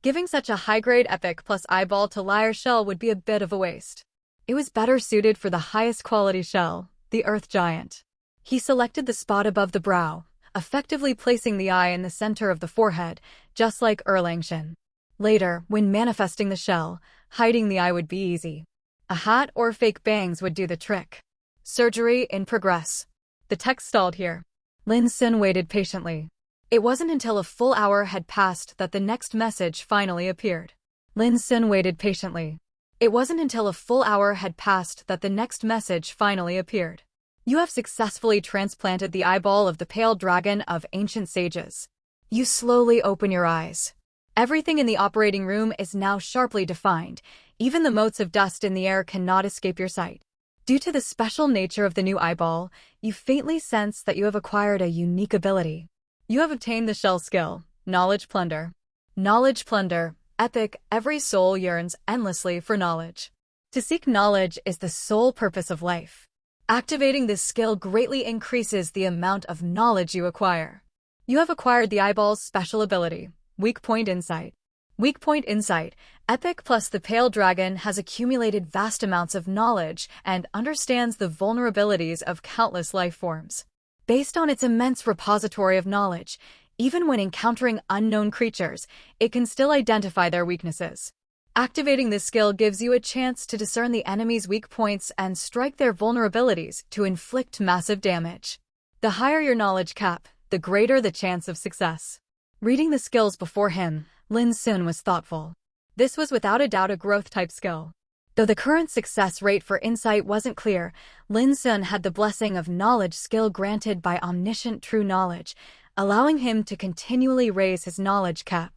Giving such a high-grade epic plus eyeball to Lyre's shell would be a bit of a waste. It was better suited for the highest quality shell, the Earth Giant. He selected the spot above the brow, effectively placing the eye in the center of the forehead, just like Lin Xun. Later, when manifesting the shell, hiding the eye would be easy. A hat or fake bangs would do the trick. Surgery in progress. The text stalled here. Lin Xun waited patiently. It wasn't until a full hour had passed that the next message finally appeared. Lin Xun waited patiently. It wasn't until a full hour had passed that the next message finally appeared. You have successfully transplanted the eyeball of the pale dragon of ancient sages. You slowly open your eyes. Everything in the operating room is now sharply defined. Even the motes of dust in the air cannot escape your sight. Due to the special nature of the new eyeball, you faintly sense that you have acquired a unique ability. You have obtained the shell skill, Knowledge Plunder. Knowledge Plunder, epic, every soul yearns endlessly for knowledge. To seek knowledge is the sole purpose of life. Activating this skill greatly increases the amount of knowledge you acquire. You have acquired the eyeball's special ability, Weak Point Insight. Weak Point Insight, epic plus the pale dragon has accumulated vast amounts of knowledge and understands the vulnerabilities of countless life forms. Based on its immense repository of knowledge, even when encountering unknown creatures, it can still identify their weaknesses. Activating this skill gives you a chance to discern the enemy's weak points and strike their vulnerabilities to inflict massive damage. The higher your knowledge cap, the greater the chance of success. Reading the skills before him, Lin Xun was thoughtful. This was without a doubt a growth-type skill. Though the current success rate for insight wasn't clear, Lin Xun had the blessing of knowledge skill granted by omniscient true knowledge, allowing him to continually raise his knowledge cap.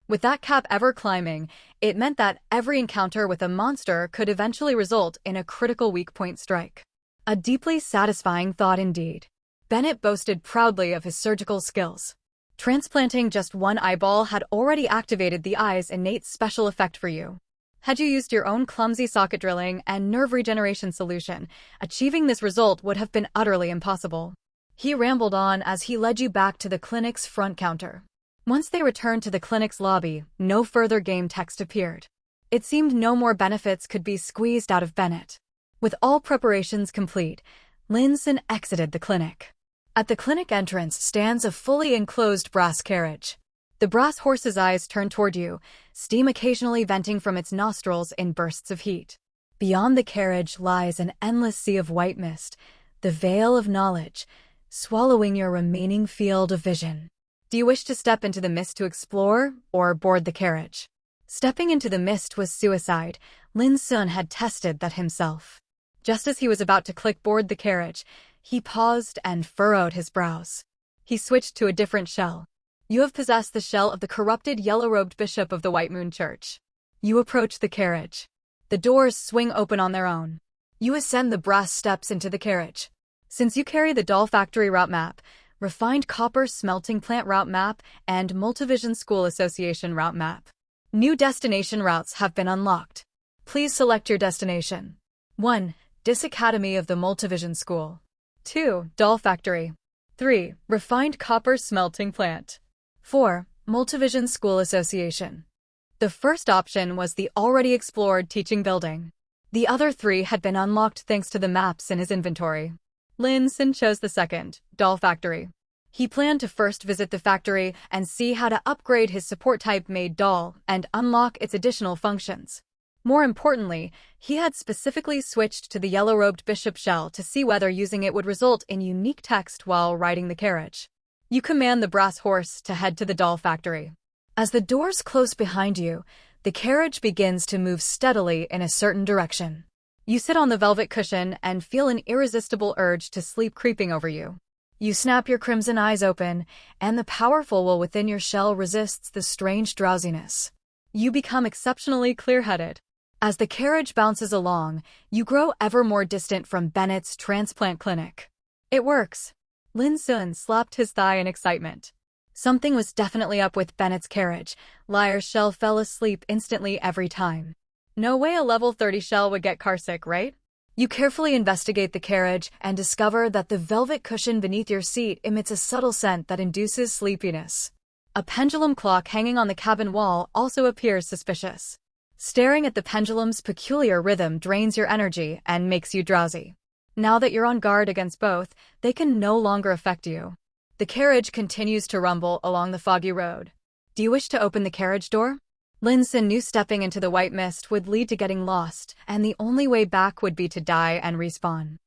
With that cap ever climbing, it meant that every encounter with a monster could eventually result in a critical weak point strike. A deeply satisfying thought indeed. Bennett boasted proudly of his surgical skills. Transplanting just one eyeball had already activated the eye's innate special effect for you. Had you used your own clumsy socket drilling and nerve regeneration solution, achieving this result would have been utterly impossible. He rambled on as he led you back to the clinic's front counter. Once they returned to the clinic's lobby, no further game text appeared. It seemed no more benefits could be squeezed out of Bennett. With all preparations complete, Lin Xun exited the clinic. At the clinic entrance stands a fully enclosed brass carriage. The brass horse's eyes turn toward you, steam occasionally venting from its nostrils in bursts of heat. Beyond the carriage lies an endless sea of white mist, the veil of knowledge, swallowing your remaining field of vision. Do you wish to step into the mist to explore, or board the carriage? Stepping into the mist was suicide. Lin Xun had tested that himself. Just as he was about to click board the carriage, he paused and furrowed his brows. He switched to a different shell. You have possessed the shell of the corrupted yellow-robed bishop of the White Moon Church. You approach the carriage. The doors swing open on their own. You ascend the brass steps into the carriage. Since you carry the doll factory route map, refined copper smelting plant route map, and Multivision School Association route map, new destination routes have been unlocked. Please select your destination. 1. Dis Academy of the Multivision School. 2. Doll Factory. 3. Refined copper smelting plant. 4. Multivision School Association. The first option was the already explored teaching building. The other 3 had been unlocked thanks to the maps in his inventory. Lin Xun chose the second, Doll Factory. He planned to first visit the factory and see how to upgrade his support type made doll and unlock its additional functions. More importantly, he had specifically switched to the yellow-robed bishop shell to see whether using it would result in unique text while riding the carriage. You command the brass horse to head to the doll factory. As the doors close behind you, the carriage begins to move steadily in a certain direction. You sit on the velvet cushion and feel an irresistible urge to sleep creeping over you. You snap your crimson eyes open, and the powerful will within your shell resists the strange drowsiness. You become exceptionally clear-headed. As the carriage bounces along, you grow ever more distant from Bennett's transplant clinic. It works. Lin Xun slapped his thigh in excitement. Something was definitely up with Bennett's carriage. Liar's shell fell asleep instantly every time. No way a level 30 shell would get carsick, right? You carefully investigate the carriage and discover that the velvet cushion beneath your seat emits a subtle scent that induces sleepiness. A pendulum clock hanging on the cabin wall also appears suspicious. Staring at the pendulum's peculiar rhythm drains your energy and makes you drowsy. Now that you're on guard against both, they can no longer affect you. The carriage continues to rumble along the foggy road. Do you wish to open the carriage door? Lin Xun knew stepping into the white mist would lead to getting lost, and the only way back would be to die and respawn.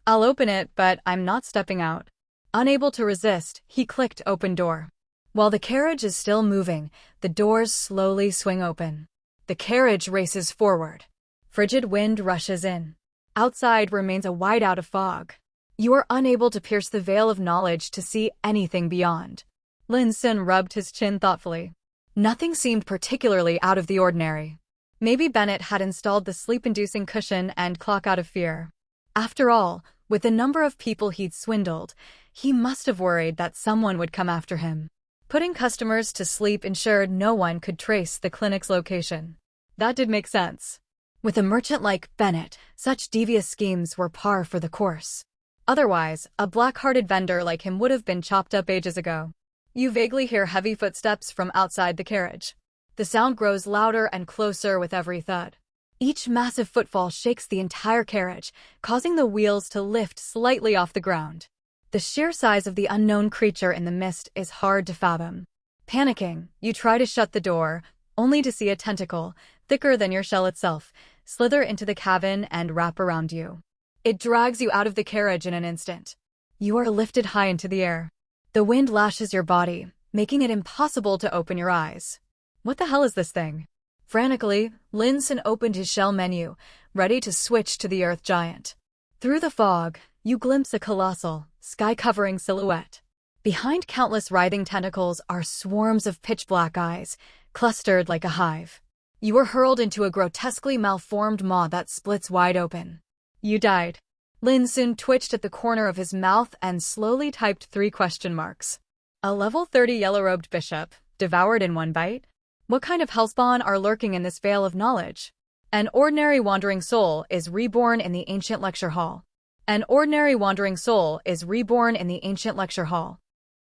I'll open it, but I'm not stepping out. Unable to resist, he clicked open door. While the carriage is still moving, the doors slowly swing open. The carriage races forward. Frigid wind rushes in. Outside remains a whiteout of fog. You are unable to pierce the veil of knowledge to see anything beyond. Lin Xun rubbed his chin thoughtfully. Nothing seemed particularly out of the ordinary. Maybe Bennett had installed the sleep-inducing cushion and clock out of fear. After all, with the number of people he'd swindled, he must have worried that someone would come after him. Putting customers to sleep ensured no one could trace the clinic's location. That did make sense. With a merchant like Bennett, such devious schemes were par for the course. Otherwise, a black-hearted vendor like him would have been chopped up ages ago. You vaguely hear heavy footsteps from outside the carriage. The sound grows louder and closer with every thud. Each massive footfall shakes the entire carriage, causing the wheels to lift slightly off the ground. The sheer size of the unknown creature in the mist is hard to fathom. Panicking, you try to shut the door, only to see a tentacle, thicker than your shell itself, slither into the cabin and wrap around you. It drags you out of the carriage in an instant. You are lifted high into the air. The wind lashes your body, making it impossible to open your eyes. What the hell is this thing? Frantically, Lin Xun opened his shell menu, ready to switch to the Earth Giant. Through the fog, you glimpse a colossal, sky-covering silhouette. Behind countless writhing tentacles are swarms of pitch-black eyes, clustered like a hive. You were hurled into a grotesquely malformed maw that splits wide open. You died. Lin Xun twitched at the corner of his mouth and slowly typed 3 question marks. A level 30 yellow-robed bishop, devoured in one bite? What kind of hellspawn are lurking in this veil of knowledge? An ordinary wandering soul is reborn in the ancient lecture hall. An ordinary wandering soul is reborn in the ancient lecture hall.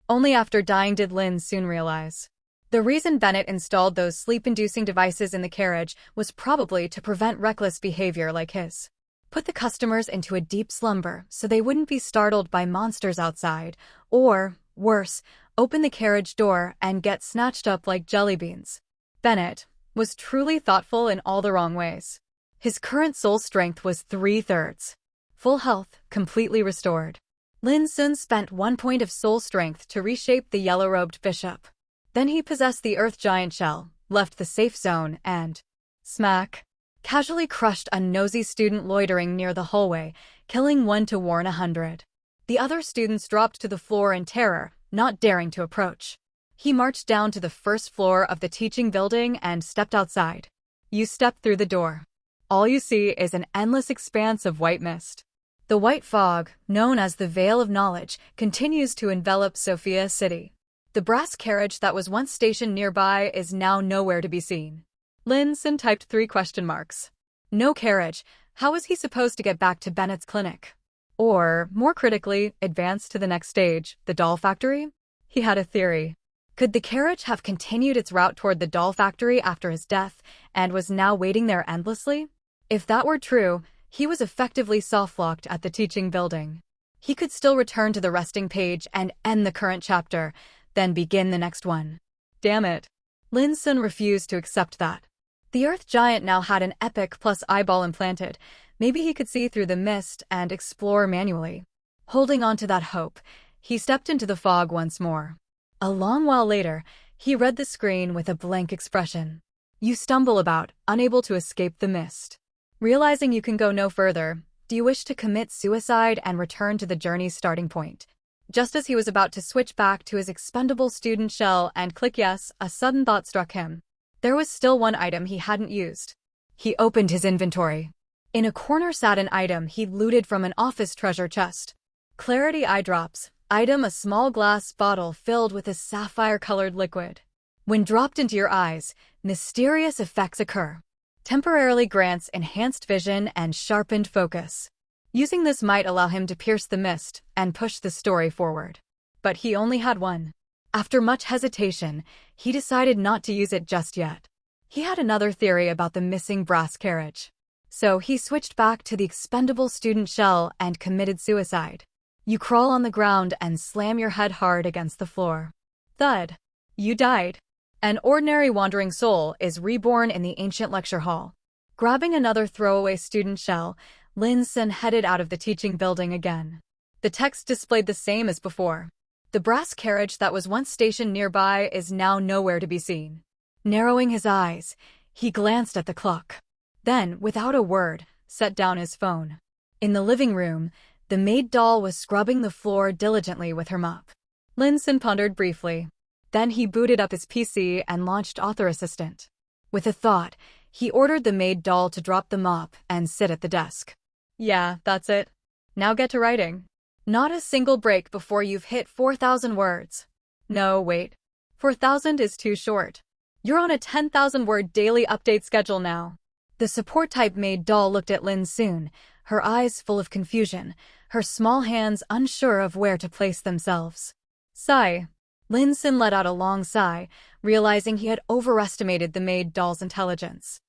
Only after dying did Lin soon realize. The reason Bennett installed those sleep-inducing devices in the carriage was probably to prevent reckless behavior like his. Put the customers into a deep slumber so they wouldn't be startled by monsters outside, or, worse, open the carriage door and get snatched up like jelly beans. Bennett was truly thoughtful in all the wrong ways. His current soul strength was 3/3. Full health, completely restored. Lin Xun spent 1 point of soul strength to reshape the yellow-robed bishop. Then he possessed the earth giant shell, left the safe zone, and smack, casually crushed a nosy student loitering near the hallway, killing one to warn 100. The other students dropped to the floor in terror, not daring to approach. He marched down to the first floor of the teaching building and stepped outside. You step through the door. All you see is an endless expanse of white mist. The white fog, known as the Veil of Knowledge, continues to envelop Sophia City. The brass carriage that was once stationed nearby is now nowhere to be seen. Lin Xun typed 3 question marks. No carriage. How was he supposed to get back to Bennett's clinic? Or, more critically, advance to the next stage, the doll factory? He had a theory. Could the carriage have continued its route toward the doll factory after his death and was now waiting there endlessly? If that were true, he was effectively soft-locked at the teaching building. He could still return to the resting page and end the current chapter, then begin the next one. Damn it. Lin Xun refused to accept that. The Earth Giant now had an epic plus eyeball implanted. Maybe he could see through the mist and explore manually. Holding on to that hope, he stepped into the fog once more. A long while later, he read the screen with a blank expression. You stumble about, unable to escape the mist. Realizing you can go no further, do you wish to commit suicide and return to the journey's starting point? Just as he was about to switch back to his expendable student shell and click yes, a sudden thought struck him. There was still one item he hadn't used. He opened his inventory. In a corner sat an item he'd looted from an office treasure chest. Clarity eye drops. Item: a small glass bottle filled with a sapphire-colored liquid. When dropped into your eyes, mysterious effects occur. Temporarily grants enhanced vision and sharpened focus. Using this might allow him to pierce the mist and push the story forward. But he only had one. After much hesitation, he decided not to use it just yet. He had another theory about the missing brass carriage. So he switched back to the expendable student shell and committed suicide. You crawl on the ground and slam your head hard against the floor. Thud. You died. An ordinary wandering soul is reborn in the ancient lecture hall. Grabbing another throwaway student shell, Lin Xun headed out of the teaching building again. The text displayed the same as before. The brass carriage that was once stationed nearby is now nowhere to be seen. Narrowing his eyes, he glanced at the clock. Then, without a word, set down his phone. In the living room, the maid doll was scrubbing the floor diligently with her mop. Lin Xun pondered briefly. Then he booted up his PC and launched Author Assistant. With a thought, he ordered the maid doll to drop the mop and sit at the desk. Yeah, that's it. Now get to writing. Not a single break before you've hit 4,000 words. No, wait. 4,000 is too short. You're on a 10,000-word daily update schedule now. The support-type maid doll looked at Lin Xun, her eyes full of confusion, her small hands unsure of where to place themselves. Sigh. Lin Xun let out a long sigh, realizing he had overestimated the maid doll's intelligence.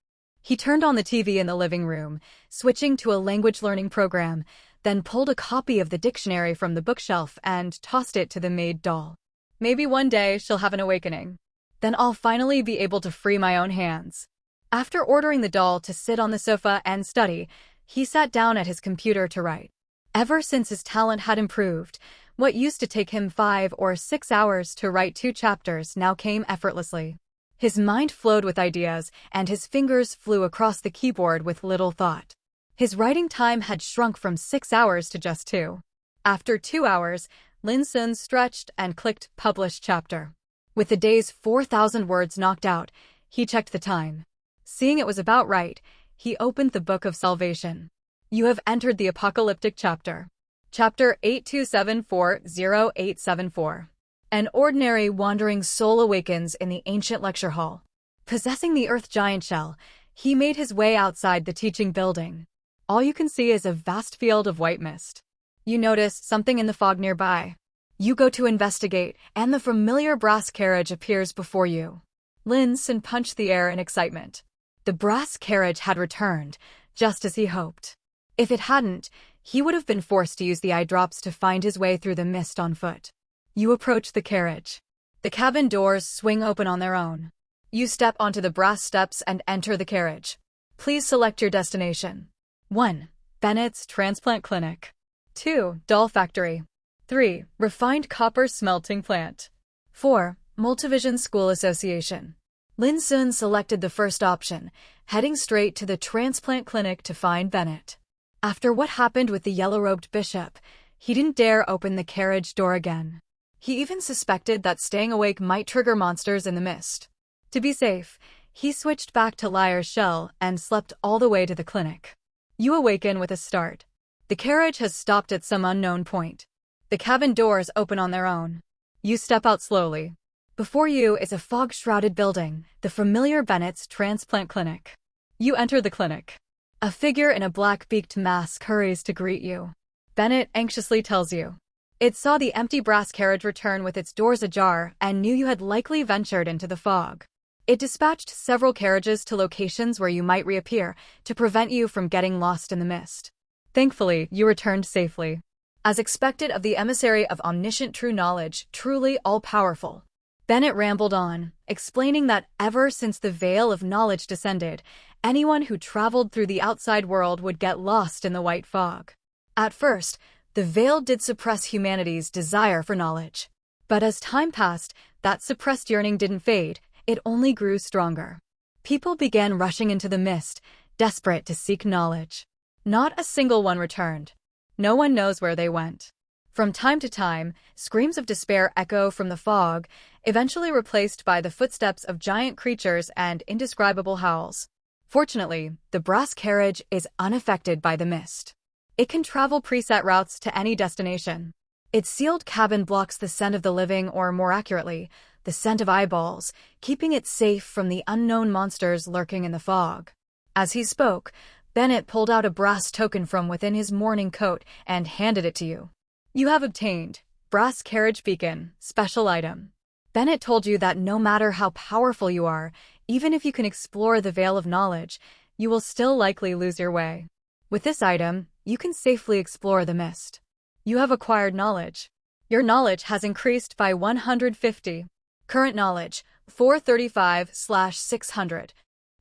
He turned on the TV in the living room, switching to a language learning program, then pulled a copy of the dictionary from the bookshelf and tossed it to the maid doll. Maybe one day she'll have an awakening. Then I'll finally be able to free my own hands. After ordering the doll to sit on the sofa and study, he sat down at his computer to write. Ever since his talent had improved, what used to take him 5 or 6 hours to write 2 chapters now came effortlessly. His mind flowed with ideas, and his fingers flew across the keyboard with little thought. His writing time had shrunk from 6 hours to just 2. After 2 hours, Lin Xun stretched and clicked Publish Chapter. With the day's 4,000 words knocked out, he checked the time. Seeing it was about right, he opened the Book of Salvation. You have entered the apocalyptic chapter. Chapter 82740874. An ordinary wandering soul awakens in the ancient lecture hall. Possessing the Earth Giant shell, He made his way outside the teaching building. All you can see is a vast field of white mist. You notice something in the fog nearby. You go to investigate, and the familiar brass carriage appears before you. Lin Xun punched the air in excitement. The brass carriage had returned, just as he hoped. If it hadn't, he would have been forced to use the eye drops to find his way through the mist on foot. You approach the carriage. The cabin doors swing open on their own. You step onto the brass steps and enter the carriage. Please select your destination. 1. Bennett's Transplant Clinic. 2. Doll Factory. 3. Refined Copper Smelting Plant. 4. Multivision School Association. Lin Xun selected the first option, heading straight to the transplant clinic to find Bennett. After what happened with the yellow-robed bishop, he didn't dare open the carriage door again. He even suspected that staying awake might trigger monsters in the mist. To be safe, he switched back to Liar's Shell and slept all the way to the clinic. You awaken with a start. The carriage has stopped at some unknown point. The cabin doors open on their own. You step out slowly. Before you is a fog-shrouded building, the familiar Bennett's Transplant Clinic. You enter the clinic. A figure in a black-beaked mask hurries to greet you. Bennett anxiously tells you. It saw the empty brass carriage return with its doors ajar and knew you had likely ventured into the fog. It dispatched several carriages to locations where you might reappear to prevent you from getting lost in the mist. Thankfully, you returned safely. As expected of the emissary of omniscient true knowledge, truly all-powerful. Bennett rambled on, explaining that ever since the veil of knowledge descended, anyone who traveled through the outside world would get lost in the white fog. At first, the veil did suppress humanity's desire for knowledge. But as time passed, that suppressed yearning didn't fade, it only grew stronger. People began rushing into the mist, desperate to seek knowledge. Not a single one returned. No one knows where they went. From time to time, screams of despair echo from the fog, eventually replaced by the footsteps of giant creatures and indescribable howls. Fortunately, the brass carriage is unaffected by the mist. It can travel preset routes to any destination. Its sealed cabin blocks the scent of the living, or more accurately, the scent of eyeballs, keeping it safe from the unknown monsters lurking in the fog. As he spoke, Bennett pulled out a brass token from within his morning coat and handed it to you. You have obtained Brass Carriage Beacon, special item. Bennett told you that no matter how powerful you are, even if you can explore the veil of knowledge, you will still likely lose your way. With this item, you can safely explore the mist. You have acquired knowledge. Your knowledge has increased by 150. Current knowledge, 435/600.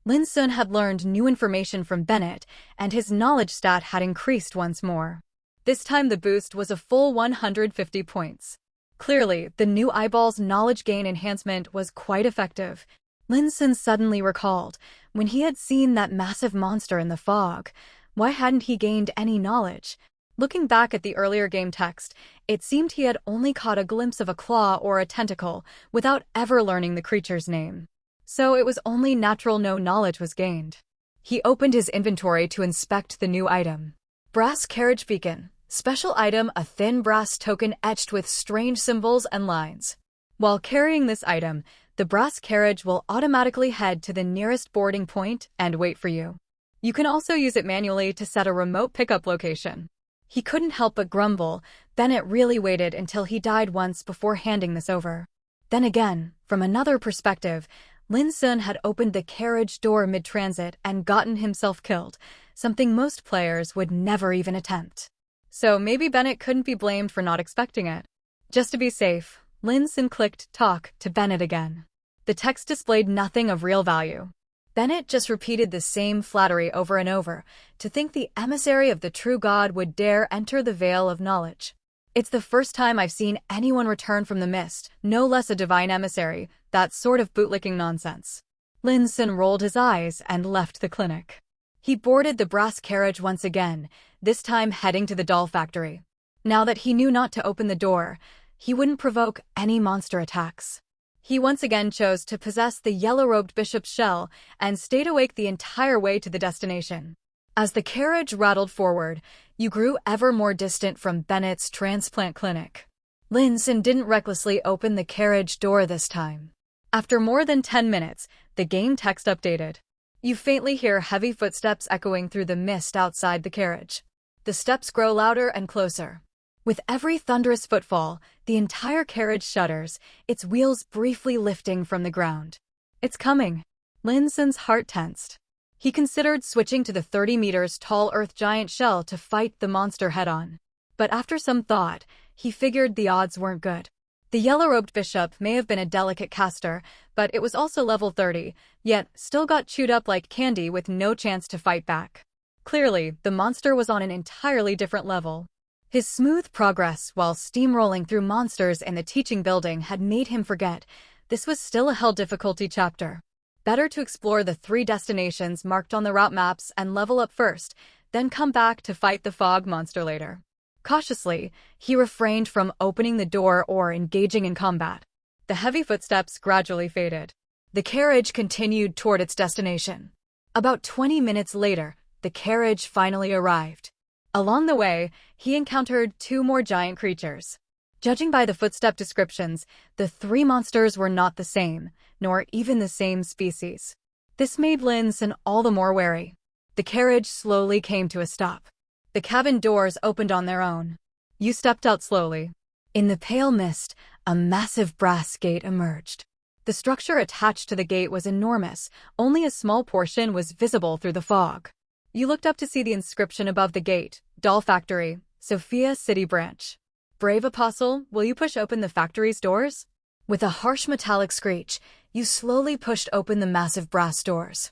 Lin Xun had learned new information from Bennett, and his knowledge stat had increased once more. This time the boost was a full 150 points. Clearly, the new eyeball's knowledge gain enhancement was quite effective. Lin Xun suddenly recalled, when he had seen that massive monster in the fog, why hadn't he gained any knowledge? Looking back at the earlier game text, it seemed he had only caught a glimpse of a claw or a tentacle without ever learning the creature's name. So it was only natural no knowledge was gained. He opened his inventory to inspect the new item. Brass Carriage Beacon. Special item, a thin brass token etched with strange symbols and lines. While carrying this item, the brass carriage will automatically head to the nearest boarding point and wait for you. You can also use it manually to set a remote pickup location. He couldn't help but grumble. Bennett really waited until he died once before handing this over. Then again, from another perspective, Lin Xun had opened the carriage door mid-transit and gotten himself killed, something most players would never even attempt. So maybe Bennett couldn't be blamed for not expecting it. Just to be safe, Lin Xun clicked Talk to Bennett again. The text displayed nothing of real value. Bennett just repeated the same flattery over and over, to think the emissary of the true God would dare enter the veil of knowledge. It's the first time I've seen anyone return from the mist, no less a divine emissary, that sort of bootlicking nonsense. Lin Xun rolled his eyes and left the clinic. He boarded the brass carriage once again, this time heading to the doll factory. Now that he knew not to open the door, he wouldn't provoke any monster attacks. He once again chose to possess the yellow-robed bishop's shell and stayed awake the entire way to the destination. As the carriage rattled forward, you grew ever more distant from Bennett's transplant clinic. Lin Xun didn't recklessly open the carriage door this time. After more than 10 minutes, the game text updated. You faintly hear heavy footsteps echoing through the mist outside the carriage. The steps grow louder and closer. With every thunderous footfall, the entire carriage shudders, its wheels briefly lifting from the ground. It's coming. Lin Xun's heart tensed. He considered switching to the 30 meters tall earth giant shell to fight the monster head-on. But after some thought, he figured the odds weren't good. The yellow-robed bishop may have been a delicate caster, but it was also level 30, yet still got chewed up like candy with no chance to fight back. Clearly, the monster was on an entirely different level. His smooth progress while steamrolling through monsters in the teaching building had made him forget this was still a hell difficulty chapter. Better to explore the 3 destinations marked on the route maps and level up first, then come back to fight the fog monster later. Cautiously, he refrained from opening the door or engaging in combat. The heavy footsteps gradually faded. The carriage continued toward its destination. About 20 minutes later, the carriage finally arrived. Along the way, he encountered 2 more giant creatures. Judging by the footstep descriptions, the 3 monsters were not the same, nor even the same species. This made Lin Xun all the more wary. The carriage slowly came to a stop. The cabin doors opened on their own. You stepped out slowly. In the pale mist, a massive brass gate emerged. The structure attached to the gate was enormous, only a small portion was visible through the fog. You looked up to see the inscription above the gate, Doll Factory, Sophia City Branch. Brave Apostle, will you push open the factory's doors? With a harsh metallic screech, you slowly pushed open the massive brass doors.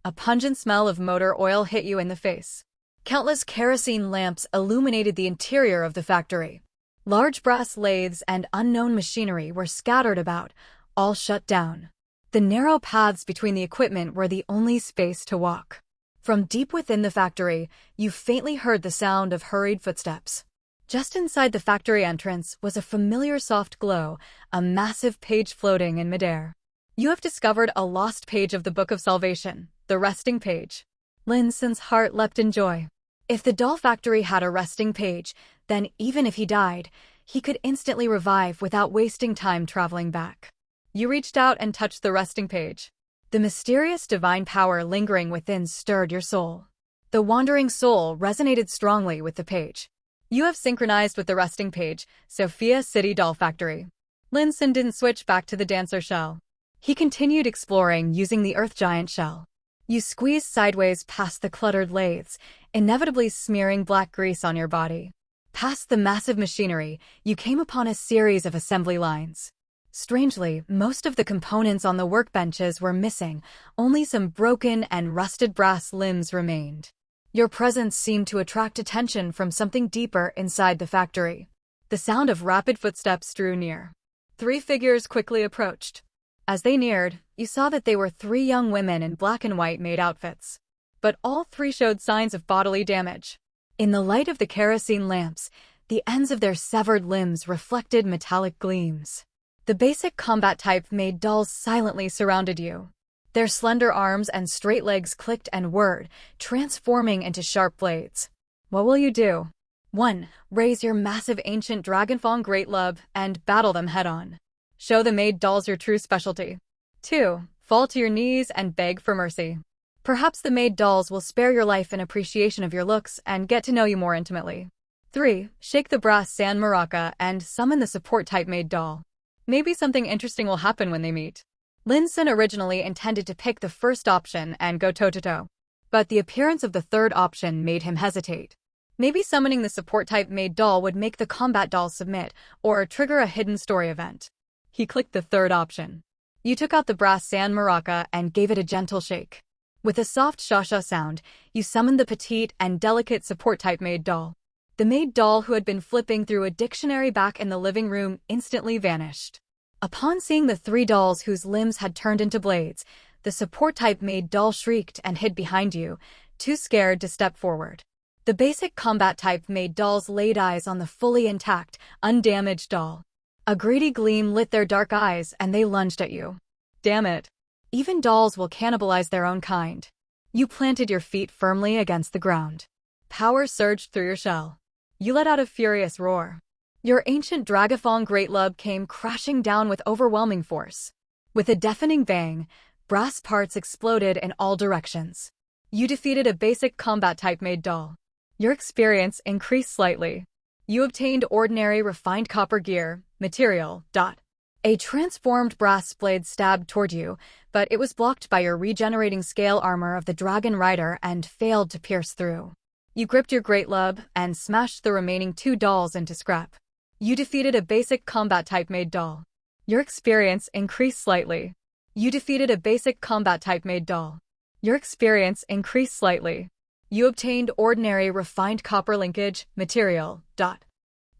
A pungent smell of motor oil hit you in the face. Countless kerosene lamps illuminated the interior of the factory. Large brass lathes and unknown machinery were scattered about, all shut down. The narrow paths between the equipment were the only space to walk. From deep within the factory, you faintly heard the sound of hurried footsteps. Just inside the factory entrance was a familiar soft glow, a massive page floating in midair. You have discovered a lost page of the Book of Salvation, the resting page. Lin Xun's heart leapt in joy. If the doll factory had a resting page, then even if he died, he could instantly revive without wasting time traveling back. You reached out and touched the resting page. The mysterious divine power lingering within stirred your soul. The wandering soul resonated strongly with the page. You have synchronized with the resting page, Sophia City Doll Factory. Lin Xun didn't switch back to the dancer shell. He continued exploring using the earth giant shell. You squeezed sideways past the cluttered lathes, inevitably smearing black grease on your body. Past the massive machinery, you came upon a series of assembly lines. Strangely, most of the components on the workbenches were missing, only some broken and rusted brass limbs remained. Your presence seemed to attract attention from something deeper inside the factory. The sound of rapid footsteps drew near. 3 figures quickly approached. As they neared, you saw that they were 3 young women in black and white maid outfits. But all 3 showed signs of bodily damage. In the light of the kerosene lamps, the ends of their severed limbs reflected metallic gleams. The basic combat type maid dolls silently surrounded you. Their slender arms and straight legs clicked and whirred, transforming into sharp blades. What will you do? 1. Raise your massive ancient Dragonfang Great Lub and battle them head-on. Show the maid dolls your true specialty. 2. Fall to your knees and beg for mercy. Perhaps the maid dolls will spare your life in appreciation of your looks and get to know you more intimately. 3. Shake the brass sand maraca and summon the support-type maid doll. Maybe something interesting will happen when they meet. Lin Xun originally intended to pick the first option and go toe-to-toe. But the appearance of the third option made him hesitate. Maybe summoning the support-type maid doll would make the combat doll submit, or trigger a hidden story event. He clicked the third option. You took out the brass sand maraca and gave it a gentle shake. With a soft sha-sha sound, you summoned the petite and delicate support-type maid doll. The maid doll who had been flipping through a dictionary back in the living room instantly vanished. Upon seeing the 3 dolls whose limbs had turned into blades, the support-type maid doll shrieked and hid behind you, too scared to step forward. The basic combat-type maid dolls laid eyes on the fully intact, undamaged doll. A greedy gleam lit their dark eyes and they lunged at you. Damn it. Even dolls will cannibalize their own kind. You planted your feet firmly against the ground. Power surged through your shell. You let out a furious roar. Your ancient Dragafong Great Lub came crashing down with overwhelming force. With a deafening bang, Brass parts exploded in all directions. You defeated a basic combat type made doll. Your experience increased slightly. You obtained ordinary refined copper gear, material. A transformed brass blade stabbed toward you, but it was blocked by your regenerating scale armor of the Dragon Rider and failed to pierce through. You gripped your great lub and smashed the remaining 2 dolls into scrap. You defeated a basic combat type made doll. Your experience increased slightly. You defeated a basic combat type made doll. Your experience increased slightly. You obtained ordinary refined copper linkage, material.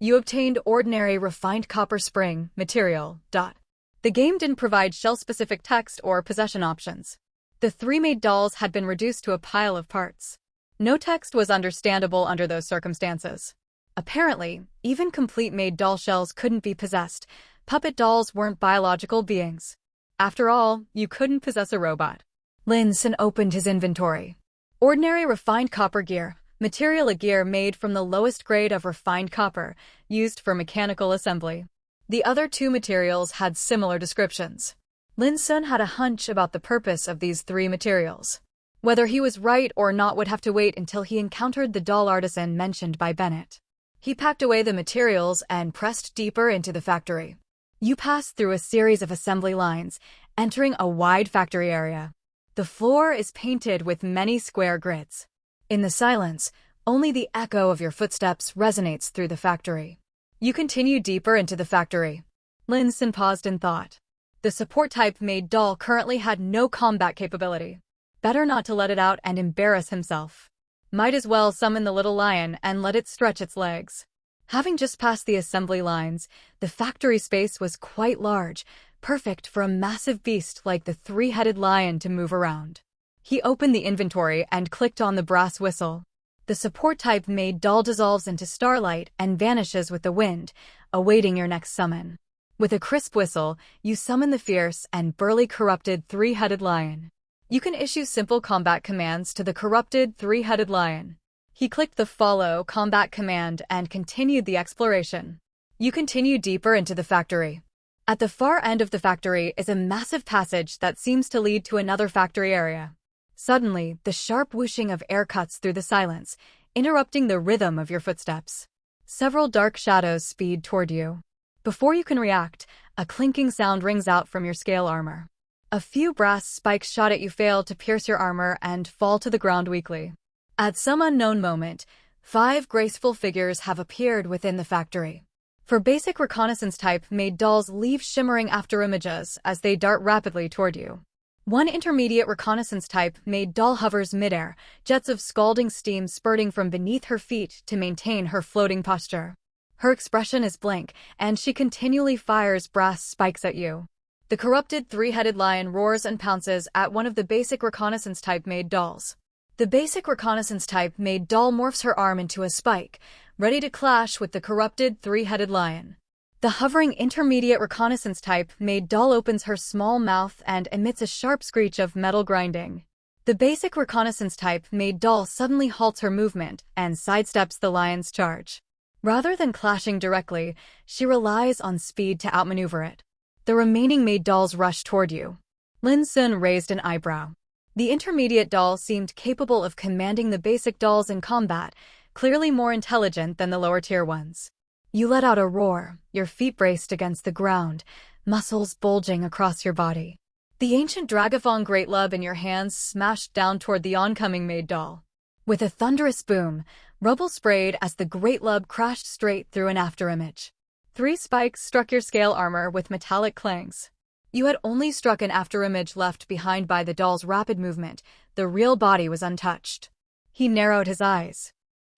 You obtained ordinary refined copper spring, material. The game didn't provide shell-specific text or possession options. The 3 made dolls had been reduced to a pile of parts. No text was understandable under those circumstances. Apparently, even complete made doll shells couldn't be possessed. Puppet dolls weren't biological beings. After all, you couldn't possess a robot. Lin Xun opened his inventory. Ordinary refined copper gear, material a gear made from the lowest grade of refined copper, used for mechanical assembly. The other 2 materials had similar descriptions. Lin Xun had a hunch about the purpose of these 3 materials. Whether he was right or not would have to wait until he encountered the doll artisan mentioned by Bennett. He packed away the materials and pressed deeper into the factory. You passed through a series of assembly lines, entering a wide factory area. The floor is painted with many square grids. In the silence, only the echo of your footsteps resonates through the factory. You continue deeper into the factory. Lin Xun paused in thought. The support type made doll currently had no combat capability. Better not to let it out and embarrass himself. Might as well summon the little lion and let it stretch its legs. Having just passed the assembly lines, the factory space was quite large, perfect for a massive beast like the 3-headed lion to move around. He opened the inventory and clicked on the brass whistle. The support type made doll dissolves into starlight and vanishes with the wind, awaiting your next summon. With a crisp whistle, you summon the fierce and burly corrupted 3-headed lion. You can issue simple combat commands to the corrupted 3-headed lion. He clicked the follow combat command and continued the exploration. You continue deeper into the factory. At the far end of the factory is a massive passage that seems to lead to another factory area. Suddenly, the sharp whooshing of air cuts through the silence, interrupting the rhythm of your footsteps. Several dark shadows speed toward you. Before you can react, a clinking sound rings out from your scale armor. A few brass spikes shot at you fail to pierce your armor and fall to the ground weakly. At some unknown moment, 5 graceful figures have appeared within the factory. For basic reconnaissance type made dolls leave shimmering afterimages as they dart rapidly toward you. One intermediate reconnaissance type made doll hovers midair, jets of scalding steam spurting from beneath her feet to maintain her floating posture. Her expression is blank, and she continually fires brass spikes at you. The corrupted 3-headed lion roars and pounces at one of the basic reconnaissance type made dolls. The basic reconnaissance type made doll morphs her arm into a spike, ready to clash with the corrupted 3-headed lion. The hovering intermediate reconnaissance type made doll opens her small mouth and emits a sharp screech of metal grinding. The basic reconnaissance type made doll suddenly halts her movement and sidesteps the lion's charge. Rather than clashing directly, she relies on speed to outmaneuver it. The remaining made dolls rush toward you. Lin Xun raised an eyebrow. The intermediate doll seemed capable of commanding the basic dolls in combat, clearly more intelligent than the lower-tier ones. You let out a roar, your feet braced against the ground, muscles bulging across your body. The ancient Dragathon Great Lub in your hands smashed down toward the oncoming maid doll. With a thunderous boom, rubble sprayed as the Great Lub crashed straight through an afterimage. 3 spikes struck your scale armor with metallic clangs. You had only struck an afterimage left behind by the doll's rapid movement. The real body was untouched. He narrowed his eyes.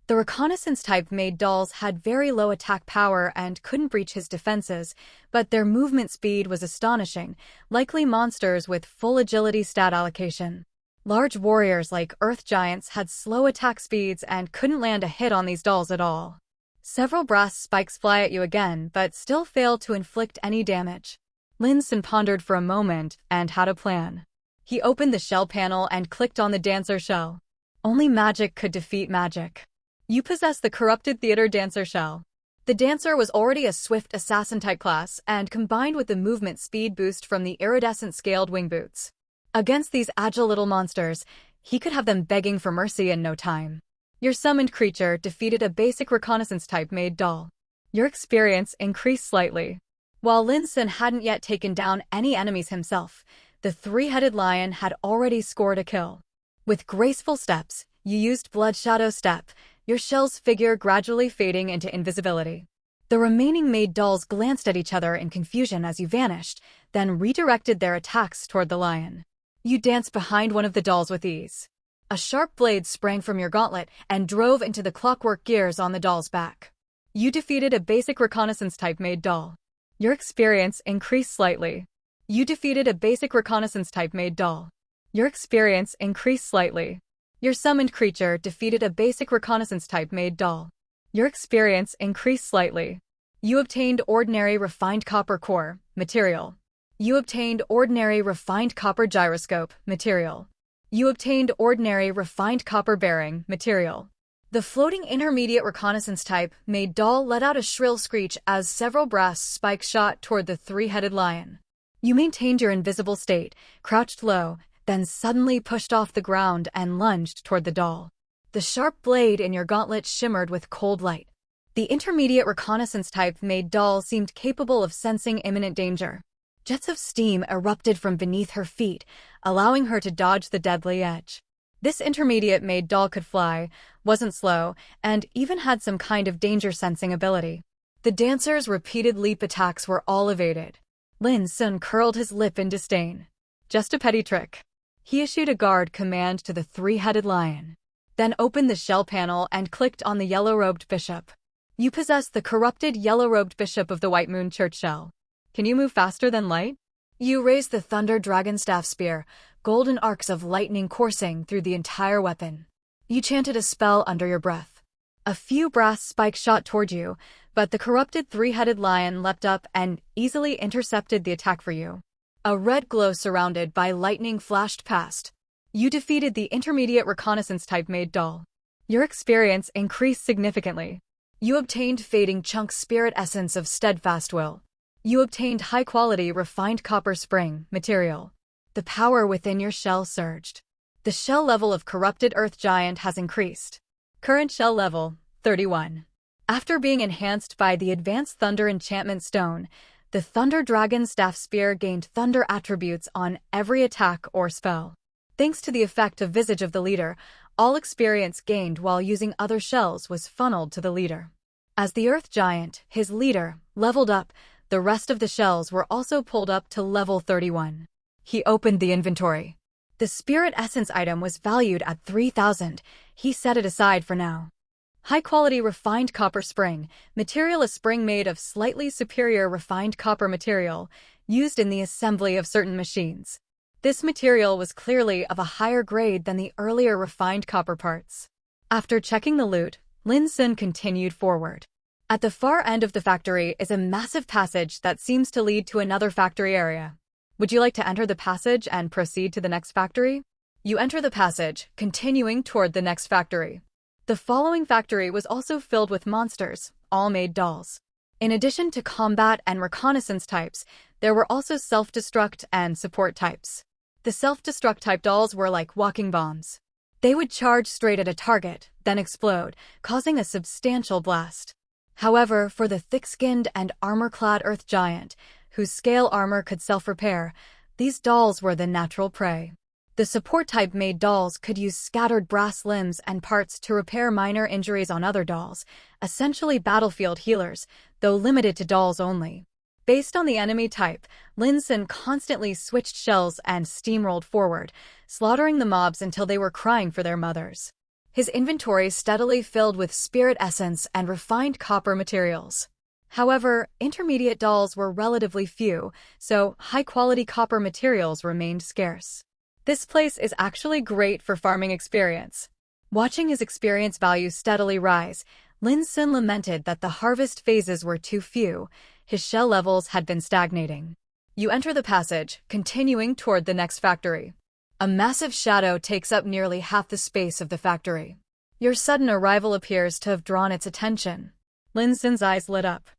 The reconnaissance type made dolls had very low attack power and couldn't breach his defenses, but their movement speed was astonishing, likely monsters with full agility stat allocation. Large warriors like earth giants had slow attack speeds and couldn't land a hit on these dolls at all. Several brass spikes fly at you again, but still fail to inflict any damage. Lin Xun pondered for a moment and had a plan. He opened the shell panel and clicked on the dancer shell. Only magic could defeat magic. You possess the corrupted theater dancer shell. The dancer was already a swift assassin type class and combined with the movement speed boost from the iridescent scaled wing boots. Against these agile little monsters, he could have them begging for mercy in no time. Your summoned creature defeated a basic reconnaissance type made doll. Your experience increased slightly. While Lin Xun hadn't yet taken down any enemies himself, the three-headed lion had already scored a kill. With graceful steps, you used Blood Shadow Step, your shell's figure gradually fading into invisibility. The remaining maid dolls glanced at each other in confusion as you vanished, then redirected their attacks toward the lion. You danced behind one of the dolls with ease. A sharp blade sprang from your gauntlet and drove into the clockwork gears on the doll's back. You defeated a basic reconnaissance type made doll. Your experience increased slightly. You defeated a basic reconnaissance type made doll. Your experience increased slightly. Your summoned creature defeated a basic reconnaissance type made doll. Your experience increased slightly. You obtained ordinary refined copper core material. You obtained ordinary refined copper gyroscope material. You obtained ordinary refined copper bearing material. The floating intermediate reconnaissance type made doll let out a shrill screech as several brass spikes shot toward the three-headed lion. You maintained your invisible state, crouched low, then suddenly pushed off the ground and lunged toward the doll. The sharp blade in your gauntlet shimmered with cold light. The intermediate reconnaissance type made doll seemed capable of sensing imminent danger. Jets of steam erupted from beneath her feet, allowing her to dodge the deadly edge. This intermediate made doll could fly, wasn't slow, and even had some kind of danger-sensing ability. The dancer's repeated leap attacks were all evaded. Lin Xun curled his lip in disdain. Just a petty trick. He issued a guard command to the three-headed lion, then opened the shell panel and clicked on the yellow-robed bishop. You possess the corrupted yellow-robed bishop of the White Moon Church shell. Can you move faster than light? You raised the Thunder Dragon Staff Spear, golden arcs of lightning coursing through the entire weapon. You chanted a spell under your breath. A few brass spikes shot toward you, but the corrupted three-headed lion leapt up and easily intercepted the attack for you. A red glow surrounded by lightning flashed past. You defeated the intermediate reconnaissance type made doll. Your experience increased significantly. You obtained fading chunk spirit essence of steadfast will. You obtained high-quality refined copper spring material. The power within your shell surged. The shell level of corrupted earth giant has increased. Current shell level, 31. After being enhanced by the advanced thunder enchantment stone, the Thunder Dragon Staff Spear gained thunder attributes on every attack or spell. Thanks to the effect of Visage of the Leader, all experience gained while using other shells was funneled to the leader. As the earth giant, his leader, leveled up, the rest of the shells were also pulled up to level 31. He opened the inventory. The spirit essence item was valued at 3,000. He set it aside for now. High-quality refined copper spring, material a spring made of slightly superior refined copper material, used in the assembly of certain machines. This material was clearly of a higher grade than the earlier refined copper parts. After checking the loot, Lin Xun continued forward. At the far end of the factory is a massive passage that seems to lead to another factory area. Would you like to enter the passage and proceed to the next factory? You enter the passage, continuing toward the next factory. The following factory was also filled with monsters, all made dolls. In addition to combat and reconnaissance types, there were also self-destruct and support types. The self-destruct type dolls were like walking bombs. They would charge straight at a target, then explode, causing a substantial blast. However, for the thick-skinned and armor-clad earth giant, whose scale armor could self-repair, these dolls were the natural prey. The support-type made dolls could use scattered brass limbs and parts to repair minor injuries on other dolls, essentially battlefield healers, though limited to dolls only. Based on the enemy type, Lin Xun constantly switched shells and steamrolled forward, slaughtering the mobs until they were crying for their mothers. His inventory steadily filled with spirit essence and refined copper materials. However, intermediate dolls were relatively few, so high-quality copper materials remained scarce. This place is actually great for farming experience. Watching his experience value steadily rise, Lin Xun lamented that the harvest phases were too few. His shell levels had been stagnating. You enter the passage, continuing toward the next factory. A massive shadow takes up nearly half the space of the factory. Your sudden arrival appears to have drawn its attention. Lin Xun's eyes lit up.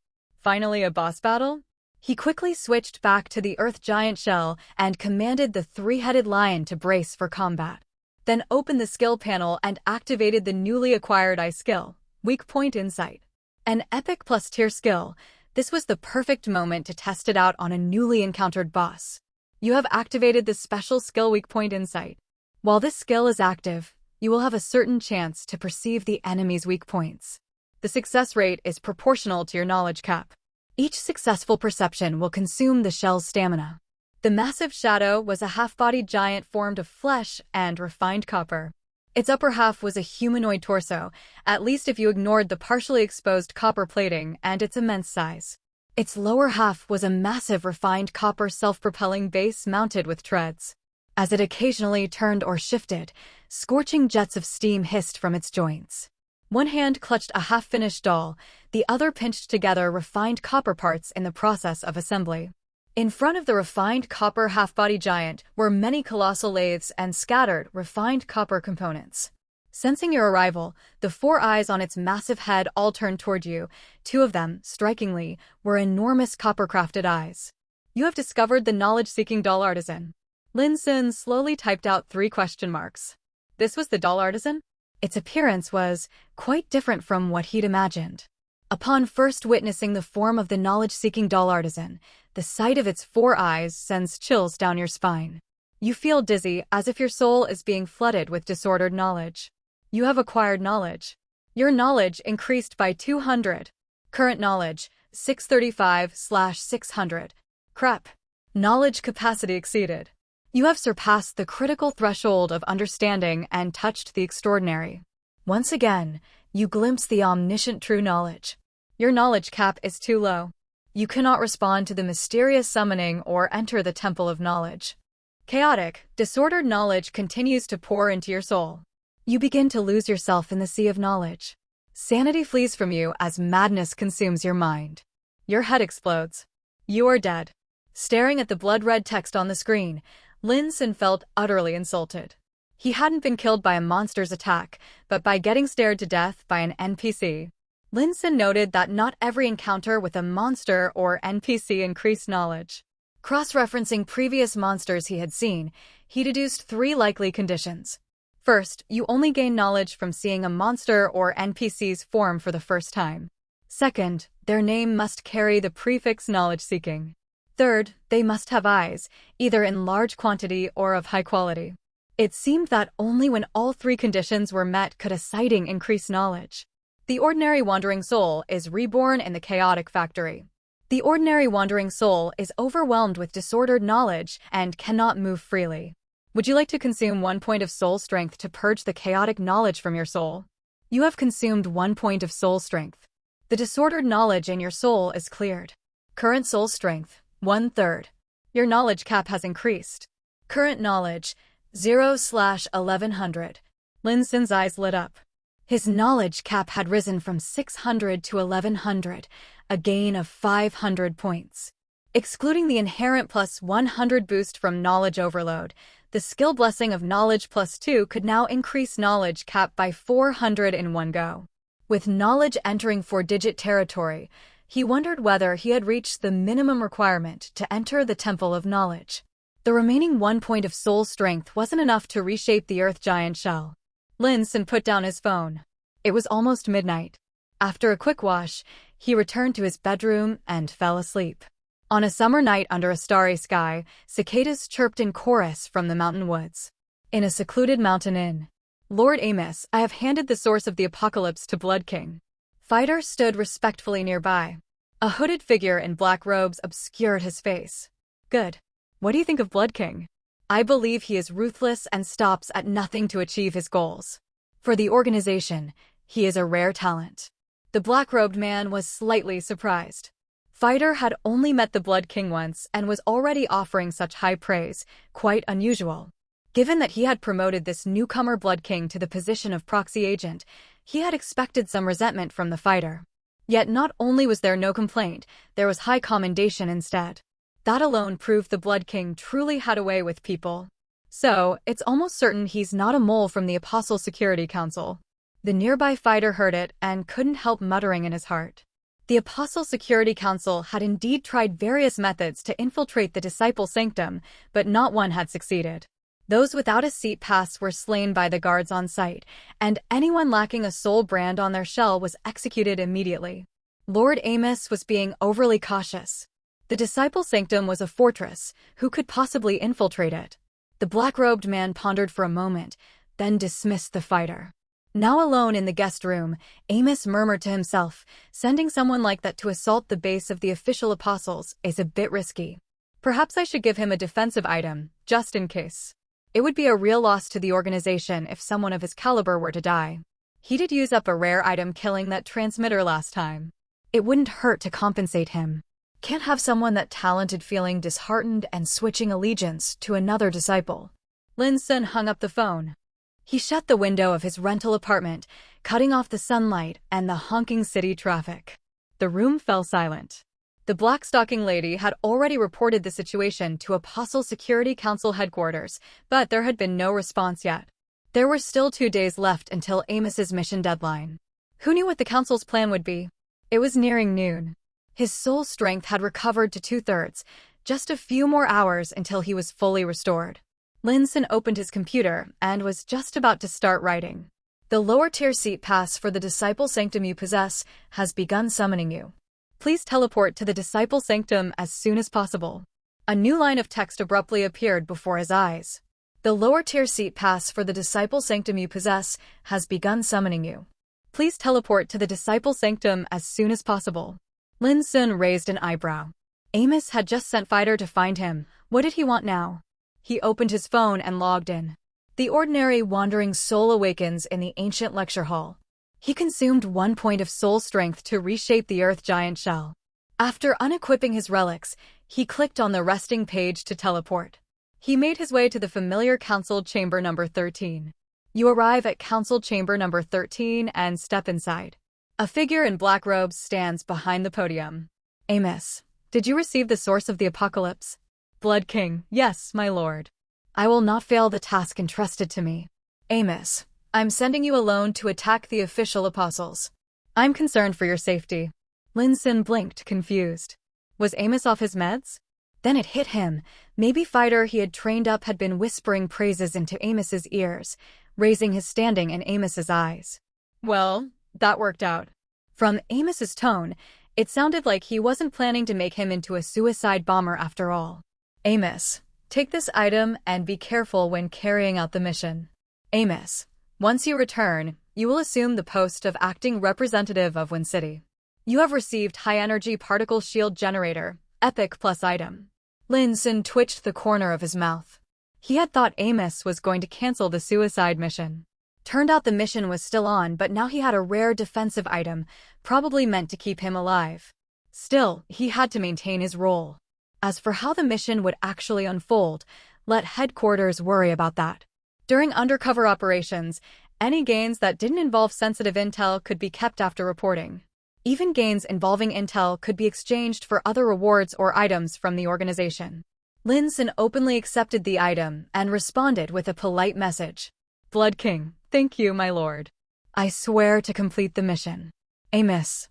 Finally a boss battle? He quickly switched back to the Earth Giant shell and commanded the three-headed lion to brace for combat. Then opened the skill panel and activated the newly acquired Ice skill, Weak Point Insight. An epic plus tier skill, this was the perfect moment to test it out on a newly encountered boss. You have activated the special skill Weak Point Insight. While this skill is active, you will have a certain chance to perceive the enemy's weak points. The success rate is proportional to your knowledge cap. Each successful perception will consume the shell's stamina. The massive shadow was a half-bodied giant formed of flesh and refined copper. Its upper half was a humanoid torso, at least if you ignored the partially exposed copper plating and its immense size. Its lower half was a massive refined copper self-propelling base mounted with treads. As it occasionally turned or shifted, scorching jets of steam hissed from its joints. One hand clutched a half-finished doll, the other pinched together refined copper parts in the process of assembly. In front of the refined copper half-body giant were many colossal lathes and scattered refined copper components. Sensing your arrival, the four eyes on its massive head all turned toward you. Two of them, strikingly, were enormous copper-crafted eyes. You have discovered the knowledge-seeking doll artisan. Lin Xun slowly typed out 3 question marks. This was the doll artisan? Its appearance was quite different from what he'd imagined. Upon first witnessing the form of the knowledge-seeking doll artisan, the sight of its 4 eyes sends chills down your spine. You feel dizzy as if your soul is being flooded with disordered knowledge. You have acquired knowledge. Your knowledge increased by 200. Current knowledge, 635/600. Crap. Knowledge capacity exceeded. You have surpassed the critical threshold of understanding and touched the extraordinary. Once again, you glimpse the omniscient true knowledge. Your knowledge cap is too low. You cannot respond to the mysterious summoning or enter the temple of knowledge. Chaotic, disordered knowledge continues to pour into your soul. You begin to lose yourself in the sea of knowledge. Sanity flees from you as madness consumes your mind. Your head explodes. You are dead. Staring at the blood-red text on the screen, Lin Xun felt utterly insulted. He hadn't been killed by a monster's attack, but by getting stared to death by an NPC. Lin Xun noted that not every encounter with a monster or NPC increased knowledge. Cross-referencing previous monsters he had seen, he deduced 3 likely conditions. First, you only gain knowledge from seeing a monster or NPC's form for the first time. Second, their name must carry the prefix knowledge-seeking. Third, they must have eyes, either in large quantity or of high quality. It seemed that only when all 3 conditions were met could a sighting increase knowledge. The ordinary wandering soul is reborn in the chaotic factory. The ordinary wandering soul is overwhelmed with disordered knowledge and cannot move freely. Would you like to consume 1 point of soul strength to purge the chaotic knowledge from your soul? You have consumed 1 point of soul strength. The disordered knowledge in your soul is cleared. Current soul strength, 1/3. Your knowledge cap has increased. Current knowledge, 0/1100. Lin Xun's eyes lit up. His knowledge cap had risen from 600 to 1100, a gain of 500 points. Excluding the inherent plus 100 boost from knowledge overload, the skill blessing of knowledge plus 2 could now increase knowledge cap by 400 in one go. With knowledge entering 4-digit territory, he wondered whether he had reached the minimum requirement to enter the Temple of Knowledge. The remaining 1 point of soul strength wasn't enough to reshape the Earth Giant shell. Lin Xun put down his phone. It was almost midnight. After a quick wash, he returned to his bedroom and fell asleep. On a summer night under a starry sky, cicadas chirped in chorus from the mountain woods. In a secluded mountain inn, Lord Amos, I have handed the source of the apocalypse to Blood King. Fighter stood respectfully nearby. A hooded figure in black robes obscured his face. Good. What do you think of Blood King? I believe he is ruthless and stops at nothing to achieve his goals. For the organization, he is a rare talent. The black-robed man was slightly surprised. Fighter had only met the Blood King once and was already offering such high praise, quite unusual. Given that he had promoted this newcomer Blood King to the position of proxy agent, he had expected some resentment from the fighter. Yet not only was there no complaint, there was high commendation instead. That alone proved the Blood King truly had a way with people. So, it's almost certain he's not a mole from the Apostle Security Council. The nearby fighter heard it and couldn't help muttering in his heart. The Apostle Security Council had indeed tried various methods to infiltrate the Disciple Sanctum, but not one had succeeded. Those without a seat pass were slain by the guards on site, and anyone lacking a soul brand on their shell was executed immediately. Lord Amos was being overly cautious. The Disciple Sanctum was a fortress. Who could possibly infiltrate it? The black-robed man pondered for a moment, then dismissed the fighter. Now alone in the guest room, Amos murmured to himself, sending someone like that to assault the base of the official apostles is a bit risky. Perhaps I should give him a defensive item, just in case. It would be a real loss to the organization if someone of his caliber were to die. He did use up a rare item killing that transmitter last time. It wouldn't hurt to compensate him. Can't have someone that talented feeling disheartened and switching allegiance to another disciple. Lin Xun hung up the phone. He shut the window of his rental apartment, cutting off the sunlight and the honking city traffic. The room fell silent. The black-stocking lady had already reported the situation to Apostle Security Council headquarters, but there had been no response yet. There were still 2 days left until Amos's mission deadline. Who knew what the council's plan would be? It was nearing noon. His soul strength had recovered to 2/3, just a few more hours until he was fully restored. Lin Xun opened his computer and was just about to start writing. The lower-tier seat pass for the Disciple Sanctum you possess has begun summoning you. Please teleport to the Disciple Sanctum as soon as possible. A new line of text abruptly appeared before his eyes. The lower-tier seat pass for the Disciple Sanctum you possess has begun summoning you. Please teleport to the Disciple Sanctum as soon as possible. Lin Xun raised an eyebrow. Amos had just sent fighter to find him. What did he want now? He opened his phone and logged in. The ordinary wandering soul awakens in the ancient lecture hall. He consumed 1 point of soul strength to reshape the earth giant shell. After unequipping his relics, he clicked on the resting page to teleport. He made his way to the familiar council chamber number 13. You arrive at council chamber number 13 and step inside. A figure in black robes stands behind the podium. Amos, did you receive the source of the apocalypse? Blood King, yes, my lord. I will not fail the task entrusted to me. Amos, I'm sending you alone to attack the official apostles. I'm concerned for your safety. Lin Xun blinked, confused. Was Amos off his meds? Then it hit him. Maybe fighter he had trained up had been whispering praises into Amos's ears, raising his standing in Amos's eyes. Well, that worked out. From Amos's tone, it sounded like he wasn't planning to make him into a suicide bomber after all. Amos, take this item and be careful when carrying out the mission. Amos, once you return, you will assume the post of acting representative of Win City. You have received high-energy particle shield generator, epic plus item. Lin Xun twitched the corner of his mouth. He had thought Amos was going to cancel the suicide mission. Turned out the mission was still on, but now he had a rare defensive item, probably meant to keep him alive. Still, he had to maintain his role. As for how the mission would actually unfold, let headquarters worry about that. During undercover operations, any gains that didn't involve sensitive intel could be kept after reporting. Even gains involving intel could be exchanged for other rewards or items from the organization. Lin Xun openly accepted the item and responded with a polite message. Blood King, thank you, my lord. I swear to complete the mission. Amos,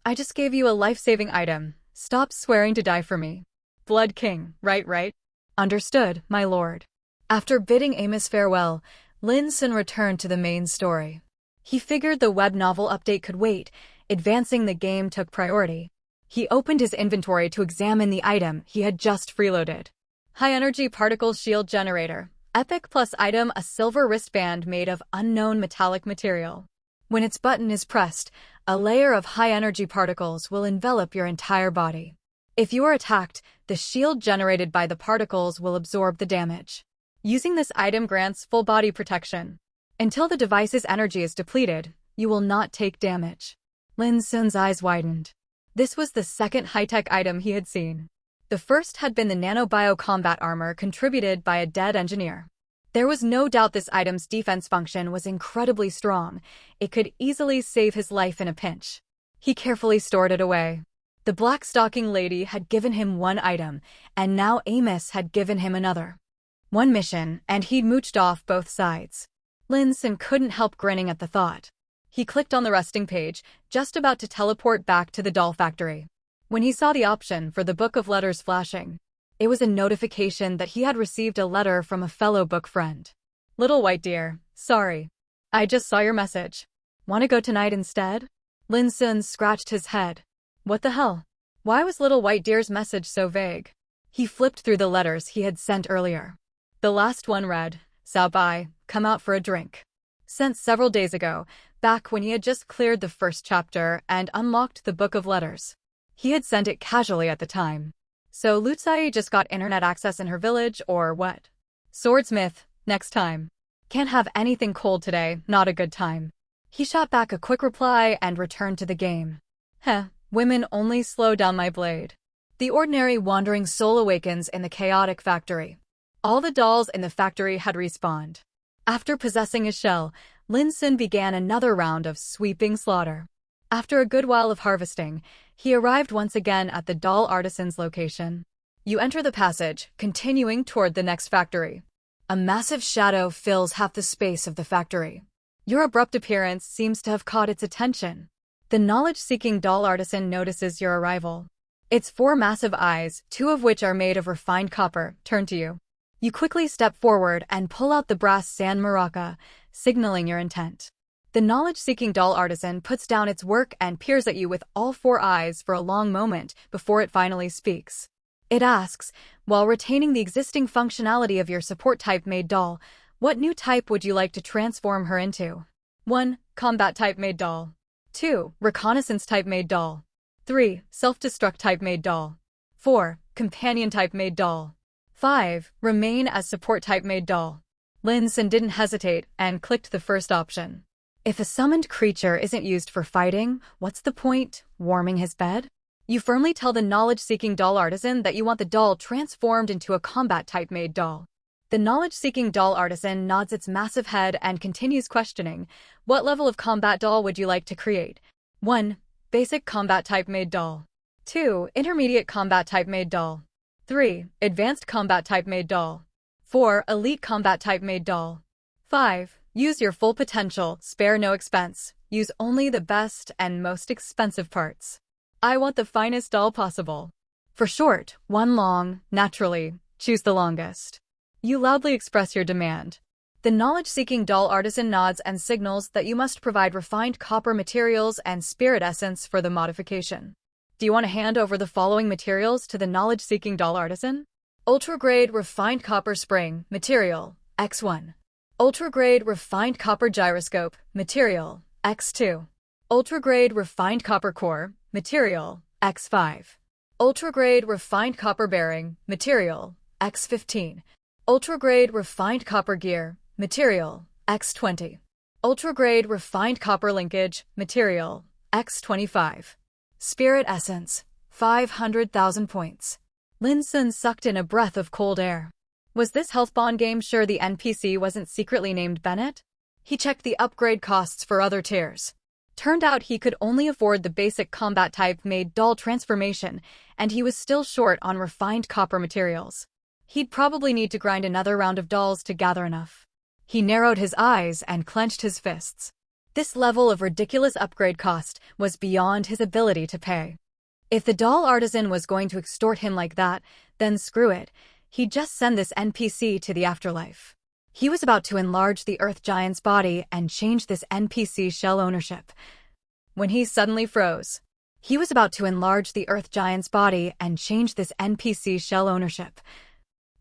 I just gave you a life-saving item. Stop swearing to die for me. Blood King, right? Understood, my lord. After bidding Amos farewell, Lin Xun returned to the main story. He figured the web novel update could wait. Advancing the game took priority. He opened his inventory to examine the item he had just freeloaded. High-energy particle shield generator. Epic plus item, a silver wristband made of unknown metallic material. When its button is pressed, a layer of high-energy particles will envelop your entire body. If you are attacked, the shield generated by the particles will absorb the damage. Using this item grants full body protection. Until the device's energy is depleted, you will not take damage. Lin Xun's eyes widened. This was the second high-tech item he had seen. The first had been the nanobio combat armor contributed by a dead engineer. There was no doubt this item's defense function was incredibly strong. It could easily save his life in a pinch. He carefully stored it away. The black-stocking lady had given him one item, and now Amos had given him another. One mission, and he'd mooched off both sides. Lin Xun couldn't help grinning at the thought. He clicked on the resting page, just about to teleport back to the doll factory. When he saw the option for the book of letters flashing, it was a notification that he had received a letter from a fellow book friend. Little white dear, sorry. I just saw your message. Want to go tonight instead? Lin Xun scratched his head. What the hell? Why was little white dear's message so vague? He flipped through the letters he had sent earlier. The last one read, Sao Bai, come out for a drink. Sent several days ago, back when he had just cleared the first chapter and unlocked the book of letters. He had sent it casually at the time. So Lutsai just got internet access in her village, or what? Swordsmith, next time. Can't have anything cold today, not a good time. He shot back a quick reply and returned to the game. Heh, women only slow down my blade. The ordinary wandering soul awakens in the chaotic factory. All the dolls in the factory had respawned. After possessing his shell, Lin Xun began another round of sweeping slaughter. After a good while of harvesting, he arrived once again at the doll artisan's location. You enter the passage, continuing toward the next factory. A massive shadow fills half the space of the factory. Your abrupt appearance seems to have caught its attention. The knowledge-seeking doll artisan notices your arrival. Its 4 massive eyes, 2 of which are made of refined copper, turn to you. You quickly step forward and pull out the brass sand maraca, signaling your intent. The knowledge-seeking doll artisan puts down its work and peers at you with all 4 eyes for a long moment before it finally speaks. It asks, while retaining the existing functionality of your support-type-made doll, what new type would you like to transform her into? 1. Combat-type-made doll. 2. Reconnaissance-type-made doll. 3. Self-destruct-type-made doll. 4. Companion-type-made doll. 5. Remain as support-type-made doll. Lin Xun didn't hesitate and clicked the first option. If a summoned creature isn't used for fighting, what's the point? Warming his bed? You firmly tell the knowledge-seeking doll artisan that you want the doll transformed into a combat-type-made doll. The knowledge-seeking doll artisan nods its massive head and continues questioning, what level of combat doll would you like to create? 1. Basic combat-type-made doll. 2. Intermediate combat-type-made doll. 3. Advanced combat-type-made doll. 4. Elite combat-type-made doll. 5. Use your full potential, spare no expense. Use only the best and most expensive parts. I want the finest doll possible. For short, 1 long, naturally, choose the longest. You loudly express your demand. The knowledge-seeking doll artisan nods and signals that you must provide refined copper materials and spirit essence for the modification. Do you want to hand over the following materials to the knowledge-seeking doll artisan? Ultra-grade refined copper spring, material, X1. Ultra-grade refined copper gyroscope, material, X2. Ultra-grade refined copper core, material, X5. Ultra-grade refined copper bearing, material, X15. Ultra-grade refined copper gear, material, X20. Ultra-grade refined copper linkage, material, X25. Spirit essence, 500,000 points. Lin Xun sucked in a breath of cold air. Was this health bond game sure the NPC wasn't secretly named Bennett? He checked the upgrade costs for other tiers. Turned out he could only afford the basic combat type made doll transformation, and he was still short on refined copper materials. He'd probably need to grind another round of dolls to gather enough. He narrowed his eyes and clenched his fists. This level of ridiculous upgrade cost was beyond his ability to pay. If the doll artisan was going to extort him like that, then screw it. He'd just send this NPC to the afterlife. He was about to enlarge the Earth Giant's body and change this NPC's shell ownership. When he suddenly froze. He was about to enlarge the Earth Giant's body and change this NPC's shell ownership.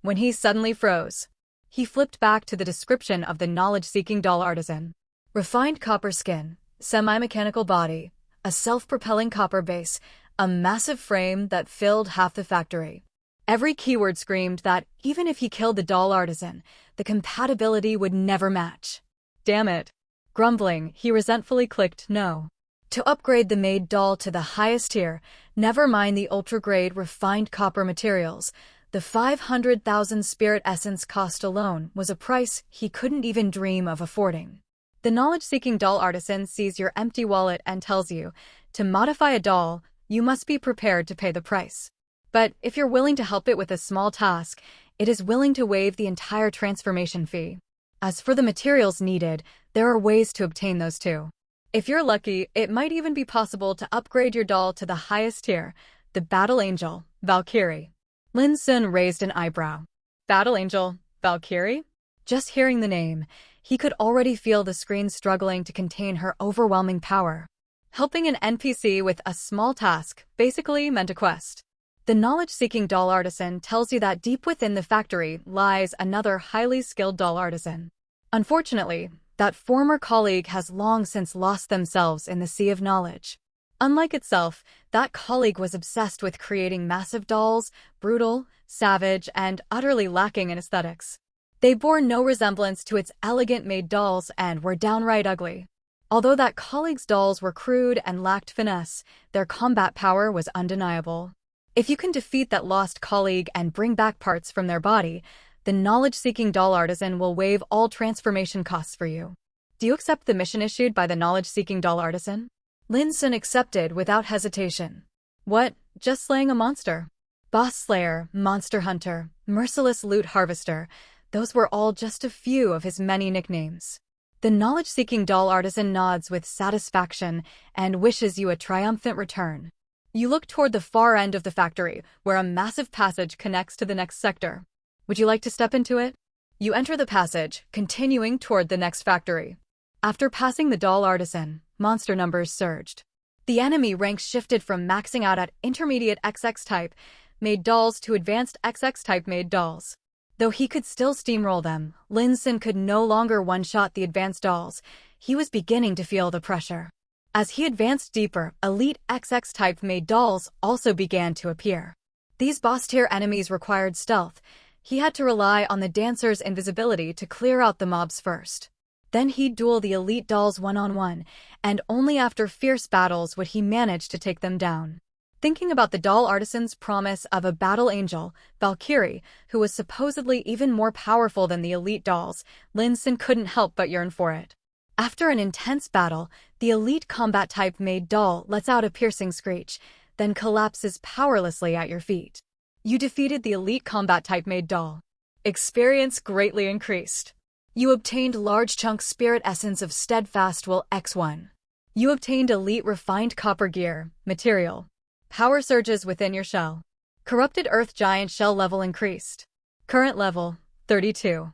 When he suddenly froze. He flipped back to the description of the knowledge-seeking doll artisan. Refined copper skin, semi-mechanical body, a self-propelling copper base, a massive frame that filled half the factory. Every keyword screamed that, even if he killed the doll artisan, the compatibility would never match. Damn it. Grumbling, he resentfully clicked no. To upgrade the made doll to the highest tier, never mind the ultra-grade refined copper materials, the 500,000 spirit essence cost alone was a price he couldn't even dream of affording. The knowledge-seeking doll artisan sees your empty wallet and tells you, to modify a doll, you must be prepared to pay the price. But if you're willing to help it with a small task, it is willing to waive the entire transformation fee. As for the materials needed, there are ways to obtain those too. If you're lucky, it might even be possible to upgrade your doll to the highest tier, the Battle Angel, Valkyrie. Lin Xun raised an eyebrow. Battle Angel, Valkyrie? Just hearing the name, he could already feel the screen struggling to contain her overwhelming power. Helping an NPC with a small task basically meant a quest. The knowledge-seeking doll artisan tells you that deep within the factory lies another highly skilled doll artisan. Unfortunately, that former colleague has long since lost themselves in the sea of knowledge. Unlike itself, that colleague was obsessed with creating massive dolls, brutal, savage, and utterly lacking in aesthetics. They bore no resemblance to its elegant-made dolls and were downright ugly. Although that colleague's dolls were crude and lacked finesse, their combat power was undeniable. If you can defeat that lost colleague and bring back parts from their body, the knowledge-seeking doll artisan will waive all transformation costs for you. Do you accept the mission issued by the knowledge-seeking doll artisan? Lin Xun accepted without hesitation. What? Just slaying a monster? Boss Slayer, Monster Hunter, Merciless Loot Harvester, those were all just a few of his many nicknames. The knowledge-seeking doll artisan nods with satisfaction and wishes you a triumphant return. You look toward the far end of the factory, where a massive passage connects to the next sector. Would you like to step into it? You enter the passage, continuing toward the next factory. After passing the doll artisan, monster numbers surged. The enemy ranks shifted from maxing out at intermediate XX type made dolls to advanced XX type made dolls. Though he could still steamroll them, Lin Xun could no longer one-shot the advanced dolls. He was beginning to feel the pressure. As he advanced deeper, elite XX type made dolls also began to appear. These boss-tier enemies required stealth. He had to rely on the dancer's invisibility to clear out the mobs first. Then he'd duel the elite dolls one-on-one, and only after fierce battles would he manage to take them down. Thinking about the doll artisan's promise of a battle angel, Valkyrie, who was supposedly even more powerful than the elite dolls, Lin Xun couldn't help but yearn for it. After an intense battle, the elite combat type made doll lets out a piercing screech, then collapses powerlessly at your feet. You defeated the elite combat type made doll. Experience greatly increased. You obtained large chunk spirit essence of steadfast will X1. You obtained elite refined copper gear, material. Power surges within your shell. Corrupted earth giant shell level increased. Current level, 32.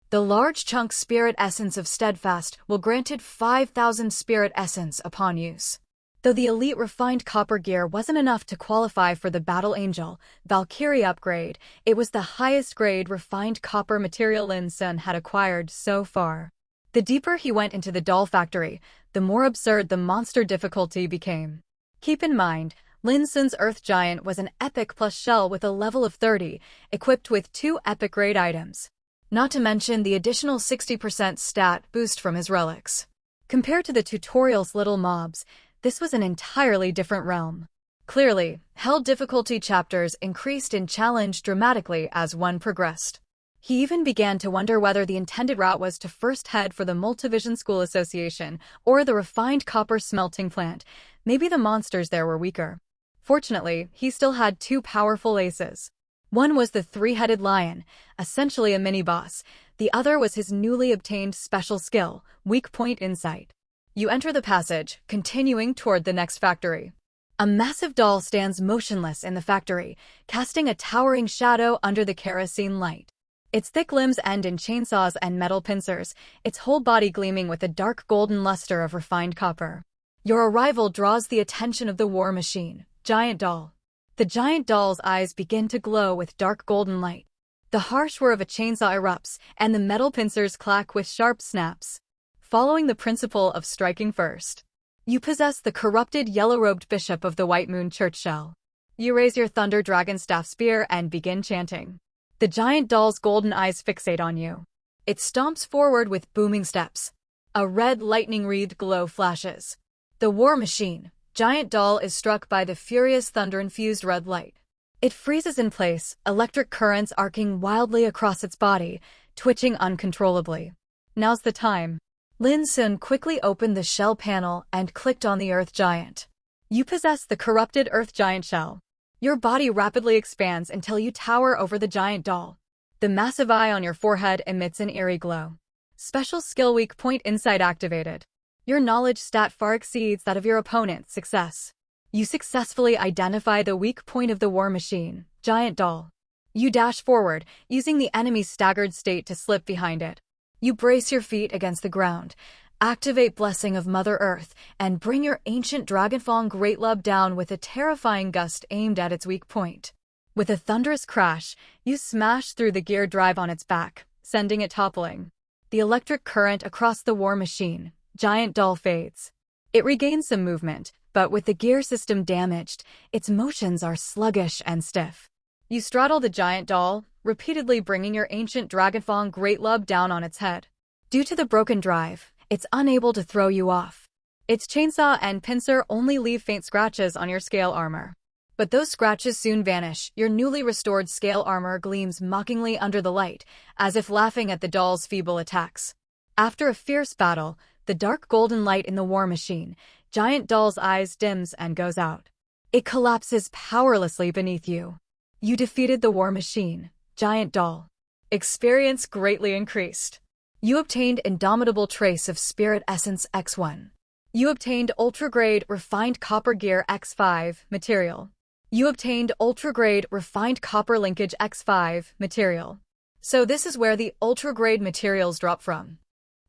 The large chunk spirit essence of steadfast will granted 5,000 spirit essence upon use. Though the elite refined copper gear wasn't enough to qualify for the Battle Angel, Valkyrie upgrade, it was the highest grade refined copper material Lin Xun had acquired so far. The deeper he went into the doll factory, the more absurd the monster difficulty became. Keep in mind, Lin Xun's Earth Giant was an epic plus shell with a level of 30, equipped with 2 epic grade items. Not to mention the additional 60% stat boost from his relics. Compared to the tutorial's little mobs, this was an entirely different realm. Clearly, Hell difficulty chapters increased in challenge dramatically as one progressed. He even began to wonder whether the intended route was to first head for the Multivision School Association or the refined copper smelting plant. Maybe the monsters there were weaker. Fortunately, he still had 2 powerful aces. One was the 3-headed lion, essentially a mini-boss. The other was his newly obtained special skill, Weak Point Insight. You enter the passage, continuing toward the next factory. A massive doll stands motionless in the factory, casting a towering shadow under the kerosene light. Its thick limbs end in chainsaws and metal pincers, its whole body gleaming with a dark golden luster of refined copper. Your arrival draws the attention of the war machine, Giant Doll. The giant doll's eyes begin to glow with dark golden light. The harsh whir of a chainsaw erupts, and the metal pincers clack with sharp snaps. Following the principle of striking first, you possess the corrupted yellow-robed bishop of the White Moon Church shell. You raise your Thunder Dragon Staff Spear and begin chanting. The giant doll's golden eyes fixate on you. It stomps forward with booming steps. A red lightning-wreathed glow flashes. The war machine, Giant Doll, is struck by the furious thunder-infused red light. It freezes in place, electric currents arcing wildly across its body, twitching uncontrollably. Now's the time. Lin Xun quickly opened the shell panel and clicked on the Earth Giant. You possess the corrupted Earth Giant shell. Your body rapidly expands until you tower over the giant doll. The massive eye on your forehead emits an eerie glow. Special skill Weak Point Insight activated. Your knowledge stat far exceeds that of your opponent. Success. You successfully identify the weak point of the war machine, giant doll. You dash forward, using the enemy's staggered state to slip behind it. You brace your feet against the ground, activate Blessing of Mother Earth, and bring your ancient Dragonfang Great Lub down with a terrifying gust aimed at its weak point. With a thunderous crash, you smash through the gear drive on its back, sending it toppling. The electric current across the war machine, giant doll fades. It regains some movement, but with the gear system damaged, its motions are sluggish and stiff. You straddle the giant doll, repeatedly bringing your ancient Dragonfang Great Lub down on its head. Due to the broken drive, it's unable to throw you off. Its chainsaw and pincer only leave faint scratches on your scale armor. But those scratches soon vanish. Your newly restored scale armor gleams mockingly under the light, as if laughing at the doll's feeble attacks. After a fierce battle, the dark golden light in the war machine, giant doll's eyes dims and goes out. It collapses powerlessly beneath you. You defeated the war machine, giant doll. Experience greatly increased. You obtained Indomitable Trace of Spirit Essence X1. You obtained Ultra-Grade Refined Copper Gear X5 material. You obtained Ultra-Grade Refined Copper Linkage X5 material. So this is where the Ultra-Grade materials drop from.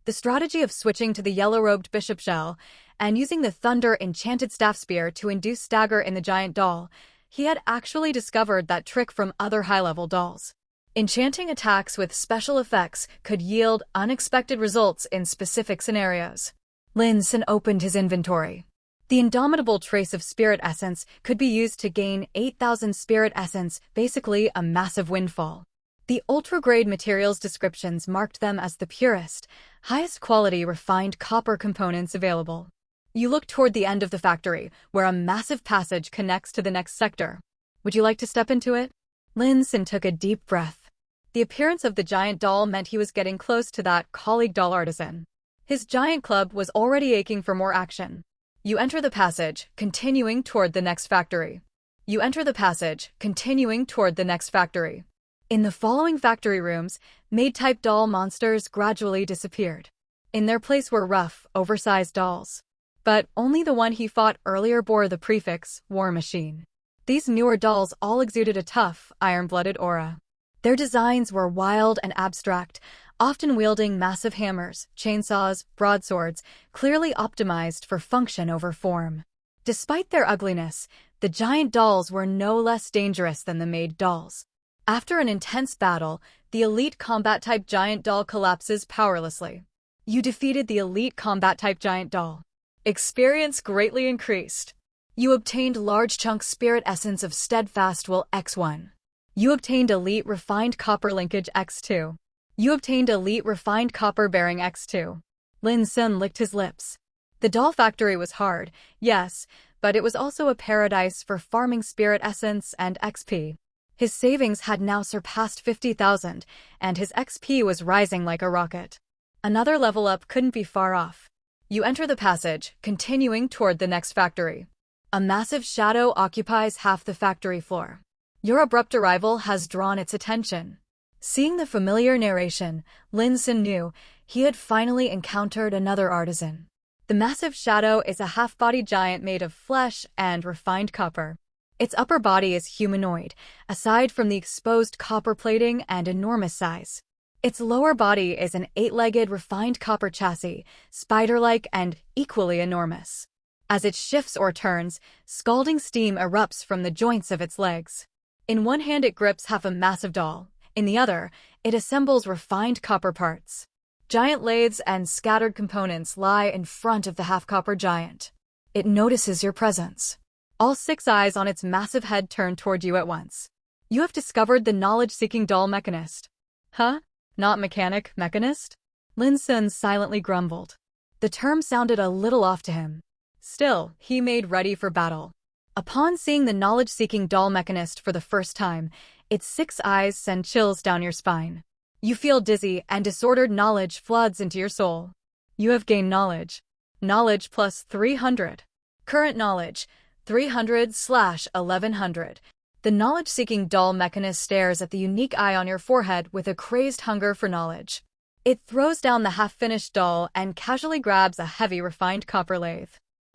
The strategy of switching to the yellow-robed Bishop Shell and using the Thunder Enchanted Staff Spear to induce stagger in the giant doll, he had actually discovered that trick from other high-level dolls. Enchanting attacks with special effects could yield unexpected results in specific scenarios. Lin Xun opened his inventory. The Indomitable Trace of Spirit Essence could be used to gain 8,000 Spirit Essence, basically a massive windfall. The ultra-grade materials descriptions marked them as the purest, highest quality refined copper components available. You look toward the end of the factory, where a massive passage connects to the next sector. Would you like to step into it? Lin Xun took a deep breath. The appearance of the giant doll meant he was getting close to that colleague doll artisan. His giant club was already aching for more action. You enter the passage, continuing toward the next factory. You enter the passage, continuing toward the next factory. In the following factory rooms, maid-type doll monsters gradually disappeared. In their place were rough, oversized dolls. But only the one he fought earlier bore the prefix, War Machine. These newer dolls all exuded a tough, iron-blooded aura. Their designs were wild and abstract, often wielding massive hammers, chainsaws, broadswords, clearly optimized for function over form. Despite their ugliness, the giant dolls were no less dangerous than the maid dolls. After an intense battle, the elite combat-type giant doll collapses powerlessly. You defeated the elite combat-type giant doll. Experience greatly increased. You obtained large chunk Spirit Essence of Steadfast Will X1. You obtained Elite Refined Copper Linkage X2. You obtained Elite Refined Copper Bearing X2. Lin Xun licked his lips. The doll factory was hard, yes, but it was also a paradise for farming Spirit Essence and XP. His savings had now surpassed 50,000, and his XP was rising like a rocket. Another level up couldn't be far off. You enter the passage, continuing toward the next factory. A massive shadow occupies half the factory floor. Your abrupt arrival has drawn its attention. Seeing the familiar narration, Lin Xun knew he had finally encountered another artisan. The massive shadow is a half-bodied giant made of flesh and refined copper. Its upper body is humanoid, aside from the exposed copper plating and enormous size. Its lower body is an 8-legged refined copper chassis, spider-like and equally enormous. As it shifts or turns, scalding steam erupts from the joints of its legs. In one hand it grips half a massive doll, in the other, it assembles refined copper parts. Giant lathes and scattered components lie in front of the half-copper giant. It notices your presence. All 6 eyes on its massive head turn toward you at once. You have discovered the knowledge-seeking doll mechanist. Huh? Not mechanic, mechanist? Lin Xun silently grumbled. The term sounded a little off to him. Still, he made ready for battle. Upon seeing the knowledge-seeking doll mechanist for the first time, its 6 eyes send chills down your spine. You feel dizzy and disordered knowledge floods into your soul. You have gained knowledge. Knowledge plus 300. Current knowledge, 300/1100. The knowledge-seeking doll mechanist stares at the unique eye on your forehead with a crazed hunger for knowledge. It throws down the half-finished doll and casually grabs a heavy refined copper lathe.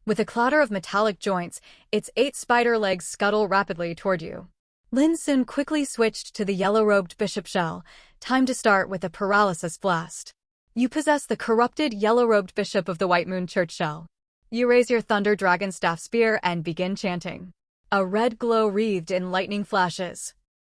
With a clatter of metallic joints, its 8 spider legs scuttle rapidly toward you. Lin Xun quickly switched to the yellow-robed bishop shell, time to start with a paralysis blast. You possess the corrupted yellow-robed bishop of the White Moon Church shell. You raise your thunder dragon staff spear and begin chanting. A red glow wreathed in lightning flashes.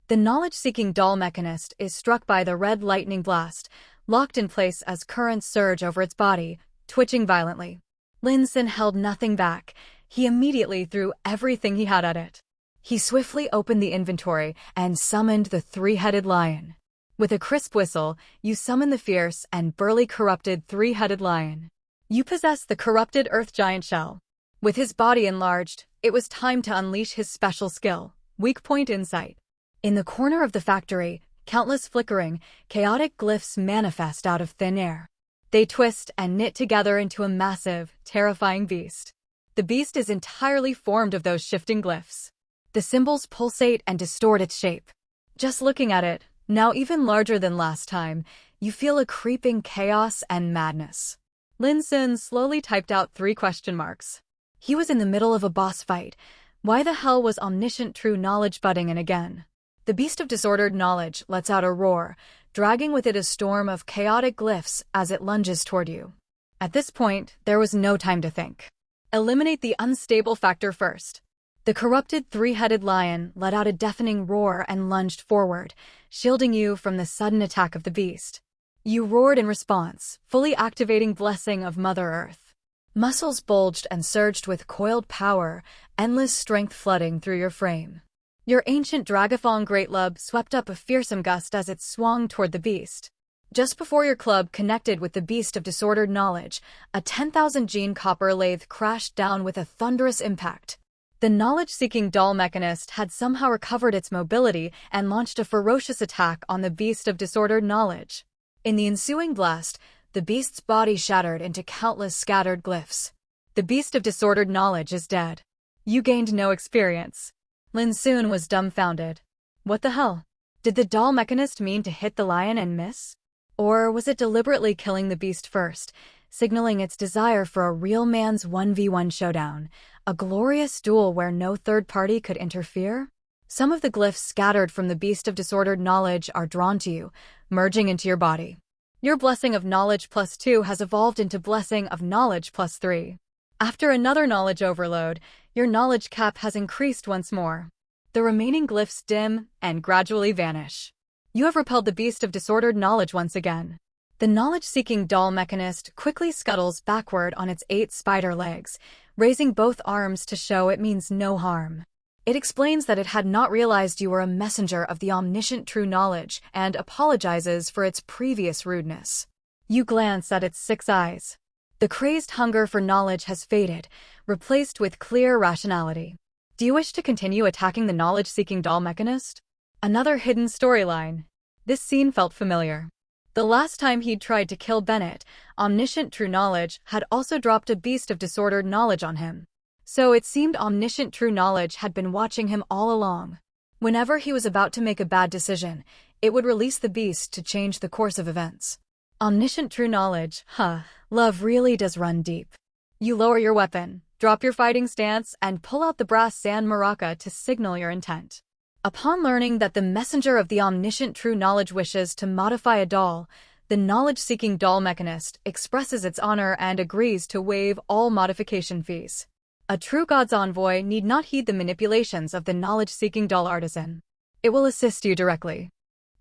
The knowledge-seeking doll mechanist is struck by the red lightning blast, locked in place as currents surge over its body, twitching violently. Lin Xun held nothing back. He immediately threw everything he had at it. He swiftly opened the inventory and summoned the three-headed lion. With a crisp whistle, you summon the fierce and burly corrupted three-headed lion. You possess the corrupted earth giant shell. With his body enlarged, it was time to unleash his special skill, weak point insight. In the corner of the factory, countless flickering, chaotic glyphs manifest out of thin air. They twist and knit together into a massive, terrifying beast. The beast is entirely formed of those shifting glyphs. The symbols pulsate and distort its shape. Just looking at it, now even larger than last time, you feel a creeping chaos and madness. Lin Xun slowly typed out 3 question marks. He was in the middle of a boss fight. Why the hell was omniscient true knowledge butting in again? The beast of disordered knowledge lets out a roar, dragging with it a storm of chaotic glyphs as it lunges toward you. At this point, there was no time to think. Eliminate the unstable factor first. The corrupted three-headed lion let out a deafening roar and lunged forward, shielding you from the sudden attack of the beast. You roared in response, fully activating Blessing of Mother Earth. Muscles bulged and surged with coiled power, endless strength flooding through your frame. Your ancient Dragathon Great Lub swept up a fearsome gust as it swung toward the beast. Just before your club connected with the beast of disordered knowledge, a 10,000 gene copper lathe crashed down with a thunderous impact. The knowledge-seeking doll mechanist had somehow recovered its mobility and launched a ferocious attack on the beast of disordered knowledge. In the ensuing blast, the beast's body shattered into countless scattered glyphs. The beast of disordered knowledge is dead. You gained no experience. Lin Xun was dumbfounded. What the hell? Did the doll mechanist mean to hit the lion and miss? Or was it deliberately killing the beast first, signaling its desire for a real man's 1v1 showdown, a glorious duel where no third party could interfere? Some of the glyphs scattered from the beast of disordered knowledge are drawn to you, merging into your body. Your Blessing of Knowledge +2 has evolved into Blessing of Knowledge +3. After another knowledge overload, your knowledge cap has increased once more. The remaining glyphs dim and gradually vanish. You have repelled the beast of disordered knowledge once again. The knowledge-seeking doll mechanist quickly scuttles backward on its 8 spider legs, raising both arms to show it means no harm. It explains that it had not realized you were a messenger of the omniscient true knowledge and apologizes for its previous rudeness. You glance at its 6 eyes. The crazed hunger for knowledge has faded, replaced with clear rationality. Do you wish to continue attacking the knowledge-seeking doll mechanist? Another hidden storyline. This scene felt familiar. The last time he'd tried to kill Bennett, omniscient true knowledge had also dropped a beast of disordered knowledge on him. So it seemed omniscient true knowledge had been watching him all along. Whenever he was about to make a bad decision, it would release the beast to change the course of events. Omniscient true knowledge, love really does run deep. You lower your weapon, drop your fighting stance, and pull out the brass sand maraca to signal your intent. Upon learning that the messenger of the omniscient true knowledge wishes to modify a doll, the knowledge-seeking doll mechanist expresses its honor and agrees to waive all modification fees. A true god's envoy need not heed the manipulations of the knowledge-seeking doll artisan. It will assist you directly.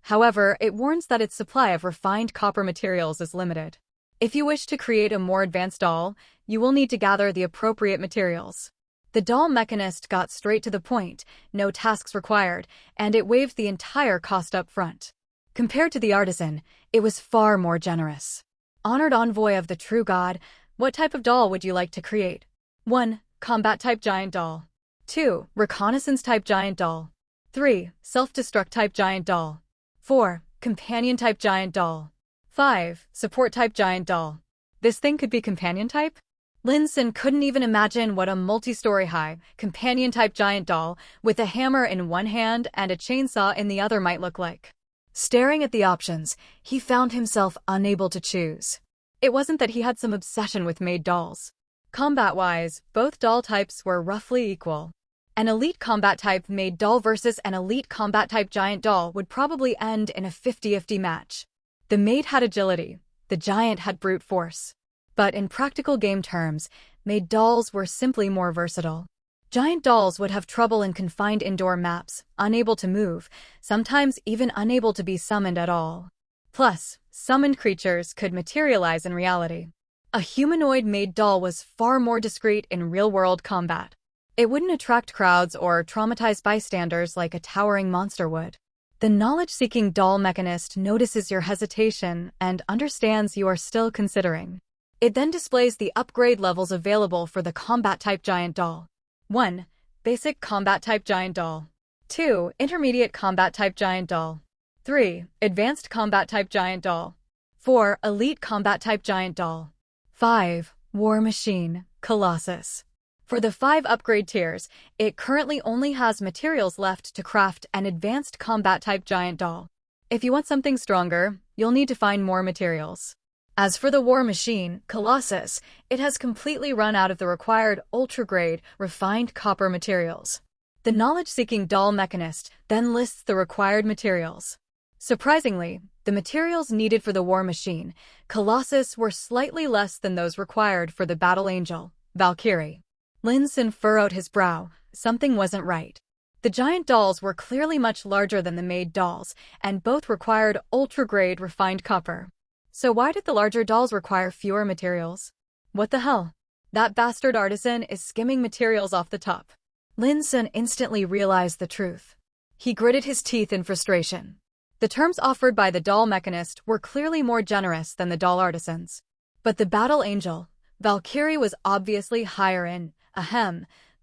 However, it warns that its supply of refined copper materials is limited. If you wish to create a more advanced doll, you will need to gather the appropriate materials. The doll mechanist got straight to the point, no tasks required, and it waived the entire cost up front. Compared to the artisan, it was far more generous. Honored envoy of the true god, what type of doll would you like to create? 1. Combat-type giant doll. 2. Reconnaissance-type giant doll. 3. Self-destruct type giant doll. 4. Companion-type giant doll. 5. Support-type giant doll. This thing could be companion-type? Lin Xun couldn't even imagine what a multi-story high, companion-type giant doll with a hammer in one hand and a chainsaw in the other might look like. Staring at the options, he found himself unable to choose. It wasn't that he had some obsession with made dolls. Combat-wise, both doll types were roughly equal. An elite combat type made doll versus an elite combat type giant doll would probably end in a 50-50 match. The maid had agility, the giant had brute force. But in practical game terms, made dolls were simply more versatile. Giant dolls would have trouble in confined indoor maps, unable to move, sometimes even unable to be summoned at all. Plus, summoned creatures could materialize in reality. A humanoid-made doll was far more discreet in real-world combat. It wouldn't attract crowds or traumatize bystanders like a towering monster would. The knowledge-seeking doll mechanist notices your hesitation and understands you are still considering. It then displays the upgrade levels available for the combat-type giant doll. 1. Basic combat-type giant doll. 2. Intermediate combat-type giant doll. 3. Advanced combat-type giant doll. 4. Elite combat-type giant doll. 5. War Machine, Colossus. For the 5 upgrade tiers, it currently only has materials left to craft an advanced combat-type giant doll. If you want something stronger, you'll need to find more materials. As for the War Machine, Colossus, it has completely run out of the required ultra-grade, refined copper materials. The knowledge-seeking doll mechanist then lists the required materials. Surprisingly, the materials needed for the War Machine, Colossus, were slightly less than those required for the Battle Angel, Valkyrie. Lin Xun furrowed his brow. Something wasn't right. The giant dolls were clearly much larger than the made dolls, and both required ultra-grade refined copper. So why did the larger dolls require fewer materials? What the hell? That bastard artisan is skimming materials off the top. Lin Xun instantly realized the truth. He gritted his teeth in frustration. The terms offered by the doll mechanist were clearly more generous than the doll artisans. But the Battle Angel, Valkyrie, was obviously higher in,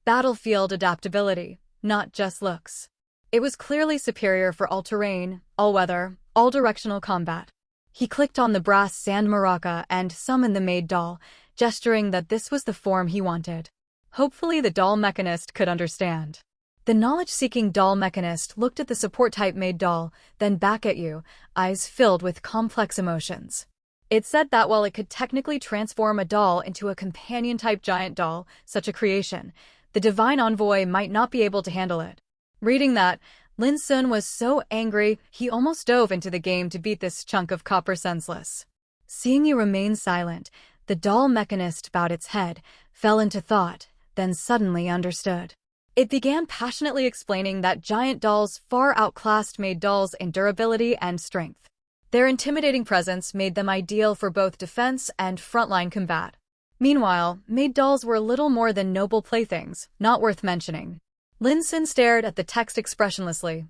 battlefield adaptability, not just looks. It was clearly superior for all-terrain, all-weather, all-directional combat. He clicked on the brass sand maraca and summoned the maid doll, gesturing that this was the form he wanted. Hopefully the doll mechanist could understand. The knowledge-seeking doll mechanist looked at the support-type maid doll, then back at you, eyes filled with complex emotions. It said that while it could technically transform a doll into a companion-type giant doll, such a creation, the divine envoy might not be able to handle it. Reading that, Lin Xun was so angry he almost dove into the game to beat this chunk of copper senseless. Seeing you remain silent, the doll mechanist bowed its head, fell into thought, then suddenly understood. It began passionately explaining that giant dolls far outclassed made dolls in durability and strength. Their intimidating presence made them ideal for both defense and frontline combat. Meanwhile, made dolls were little more than noble playthings, not worth mentioning. Lin Xun stared at the text expressionlessly.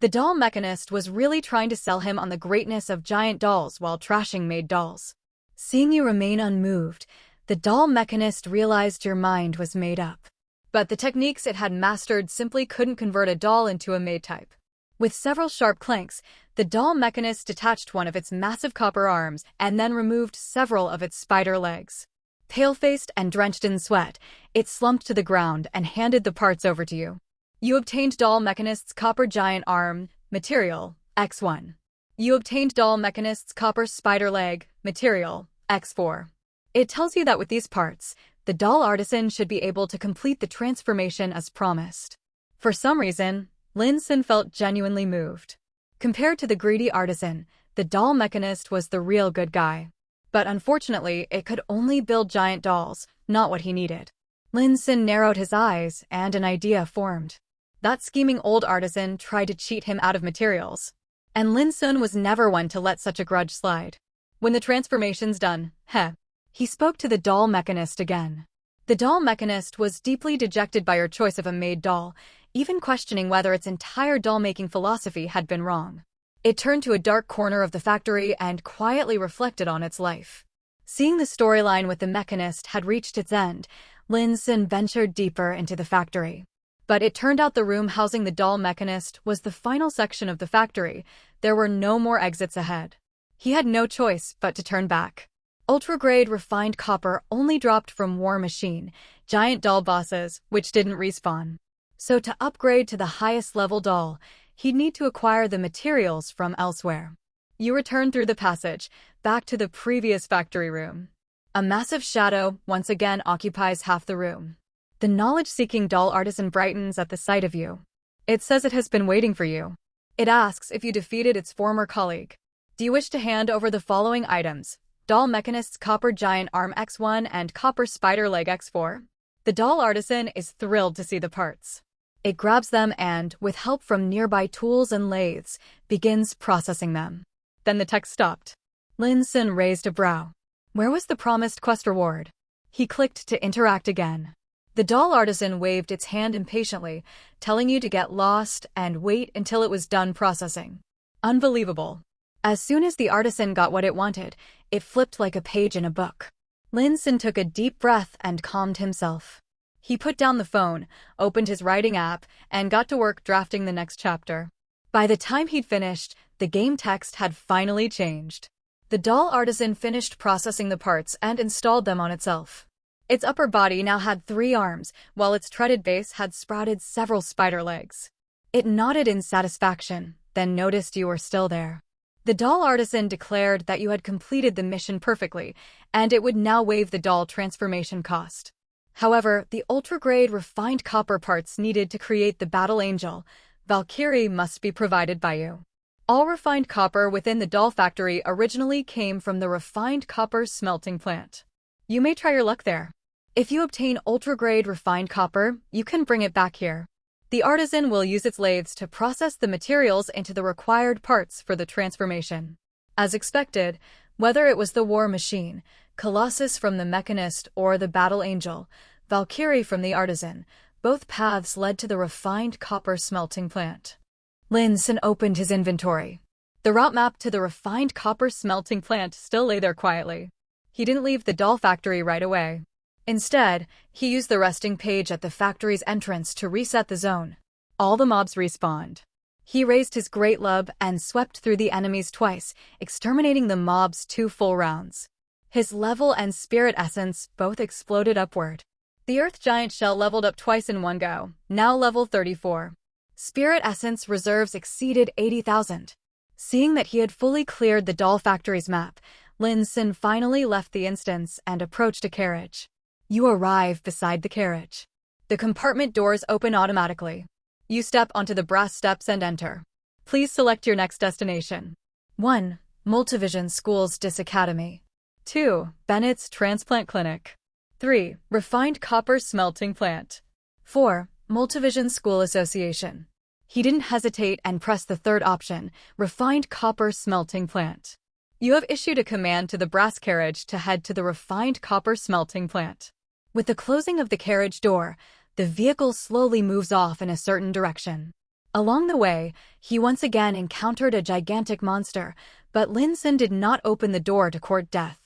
The doll mechanist was really trying to sell him on the greatness of giant dolls while trashing made dolls. Seeing you remain unmoved, the doll mechanist realized your mind was made up. But the techniques it had mastered simply couldn't convert a doll into a maid type. With several sharp clanks, the doll mechanist detached one of its massive copper arms and then removed several of its spider legs. Pale-faced and drenched in sweat, it slumped to the ground and handed the parts over to you. You obtained doll mechanist's copper giant arm, material, X1. You obtained doll mechanist's copper spider leg, material, X4. It tells you that with these parts, the doll artisan should be able to complete the transformation as promised. For some reason, Lin Xun felt genuinely moved. Compared to the greedy artisan, the doll mechanist was the real good guy. But unfortunately, it could only build giant dolls, not what he needed. Lin Xun narrowed his eyes, and an idea formed. That scheming old artisan tried to cheat him out of materials. And Lin Xun was never one to let such a grudge slide. When the transformation's done, he spoke to the doll mechanist again. The doll mechanist was deeply dejected by your choice of a made doll, even questioning whether its entire doll-making philosophy had been wrong. It turned to a dark corner of the factory and quietly reflected on its life. Seeing the storyline with the mechanist had reached its end, Lin Xun ventured deeper into the factory. But it turned out the room housing the doll mechanist was the final section of the factory. There were no more exits ahead. He had no choice but to turn back. Ultra-grade refined copper only dropped from War Machine, giant doll bosses, which didn't respawn. So to upgrade to the highest level doll, He'd need to acquire the materials from elsewhere. You return through the passage, back to the previous factory room. A massive shadow once again occupies half the room. The knowledge-seeking doll artisan brightens at the sight of you. It says it has been waiting for you. It asks if you defeated its former colleague. Do you wish to hand over the following items? Doll Mechanist's Copper Giant Arm X1 and Copper Spider Leg X4. The doll artisan is thrilled to see the parts. It grabs them and, with help from nearby tools and lathes, begins processing them. Then the text stopped. Lin Xun raised a brow. Where was the promised quest reward? He clicked to interact again. The doll artisan waved its hand impatiently, telling you to get lost and wait until it was done processing. Unbelievable. As soon as the artisan got what it wanted, it flipped like a page in a book. Lin Xun took a deep breath and calmed himself. He put down the phone, opened his writing app, and got to work drafting the next chapter. By the time he'd finished, the game text had finally changed. The doll artisan finished processing the parts and installed them on itself. Its upper body now had 3 arms, while its treaded base had sprouted several spider legs. It nodded in satisfaction, then noticed you were still there. The doll artisan declared that you had completed the mission perfectly, and it would now waive the doll transformation cost. However, the ultra-grade refined copper parts needed to create the Battle Angel, Valkyrie, must be provided by you. All refined copper within the doll factory originally came from the refined copper smelting plant. You may try your luck there. If you obtain ultra-grade refined copper, you can bring it back here. The artisan will use its lathes to process the materials into the required parts for the transformation. As expected, whether it was the war machine, Colossus from the Mechanist, or the Battle Angel, Valkyrie from the artisan, both paths led to the refined copper smelting plant. Lin Xun opened his inventory. The route map to the refined copper smelting plant still lay there quietly. He didn't leave the doll factory right away. Instead, he used the resting page at the factory's entrance to reset the zone. All the mobs respawned. He raised his great club and swept through the enemies twice, exterminating the mobs 2 full rounds. His level and spirit essence both exploded upward. The Earth Giant shell leveled up twice in one go, now level 34. Spirit essence reserves exceeded 80,000. Seeing that he had fully cleared the doll factory's map, Lin Xun finally left the instance and approached a carriage. You arrive beside the carriage. The compartment doors open automatically. You step onto the brass steps and enter. Please select your next destination. 1. Multivision School's DIS Academy. 2. Bennett's Transplant Clinic. 3. Refined Copper Smelting Plant. 4. Multivision School Association. He didn't hesitate and pressed the third option, Refined Copper Smelting Plant. You have issued a command to the brass carriage to head to the Refined Copper Smelting Plant. With the closing of the carriage door, the vehicle slowly moves off in a certain direction. Along the way, he once again encountered a gigantic monster, but Lin Xun did not open the door to court death.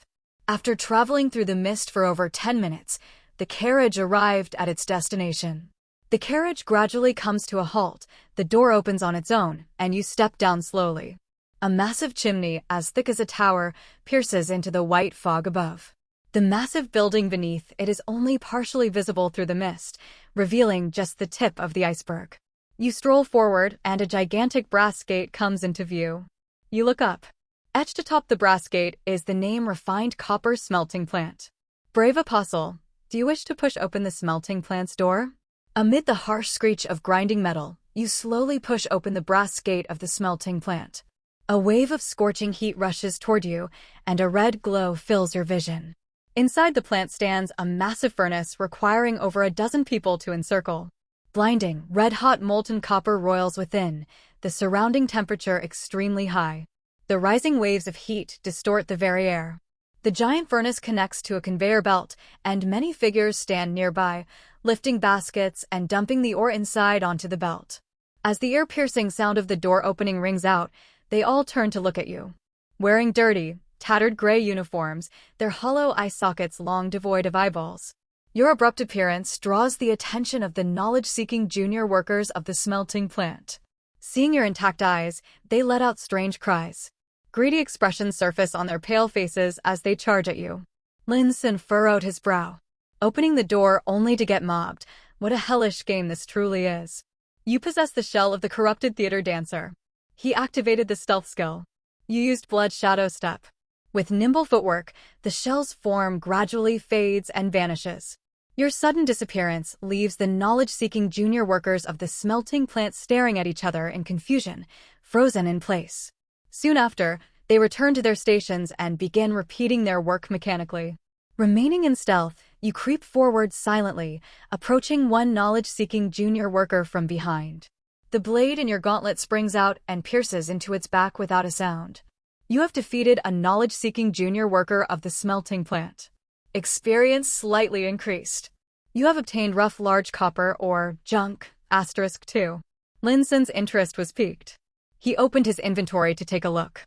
After traveling through the mist for over 10 minutes, the carriage arrived at its destination. The carriage gradually comes to a halt, the door opens on its own, and you step down slowly. A massive chimney, as thick as a tower, pierces into the white fog above. The massive building beneath it is only partially visible through the mist, revealing just the tip of the iceberg. You stroll forward, and a gigantic brass gate comes into view. You look up. Etched atop the brass gate is the name Refined Copper Smelting Plant. Brave Apostle, do you wish to push open the smelting plant's door? Amid the harsh screech of grinding metal, you slowly push open the brass gate of the smelting plant. A wave of scorching heat rushes toward you, and a red glow fills your vision. Inside the plant stands a massive furnace requiring over a dozen people to encircle. Blinding, red-hot molten copper roils within, the surrounding temperature extremely high. The rising waves of heat distort the very air. The giant furnace connects to a conveyor belt, and many figures stand nearby, lifting baskets and dumping the ore inside onto the belt. As the ear-piercing sound of the door opening rings out, they all turn to look at you. Wearing dirty, tattered gray uniforms, their hollow eye sockets long devoid of eyeballs. Your abrupt appearance draws the attention of the knowledge-seeking junior workers of the smelting plant. Seeing your intact eyes, they let out strange cries. Greedy expressions surface on their pale faces as they charge at you. Lin Xun furrowed his brow. Opening the door only to get mobbed, what a hellish game this truly is. You possess the shell of the corrupted theater dancer. He activated the stealth skill. You used Blood Shadow Step. With nimble footwork, the shell's form gradually fades and vanishes. Your sudden disappearance leaves the knowledge-seeking junior workers of the smelting plant staring at each other in confusion, frozen in place. Soon after, they return to their stations and begin repeating their work mechanically. Remaining in stealth, you creep forward silently, approaching one knowledge-seeking junior worker from behind. The blade in your gauntlet springs out and pierces into its back without a sound. You have defeated a knowledge-seeking junior worker of the smelting plant. Experience slightly increased. You have obtained rough large copper or junk, *2. Lin Xun's interest was piqued. He opened his inventory to take a look.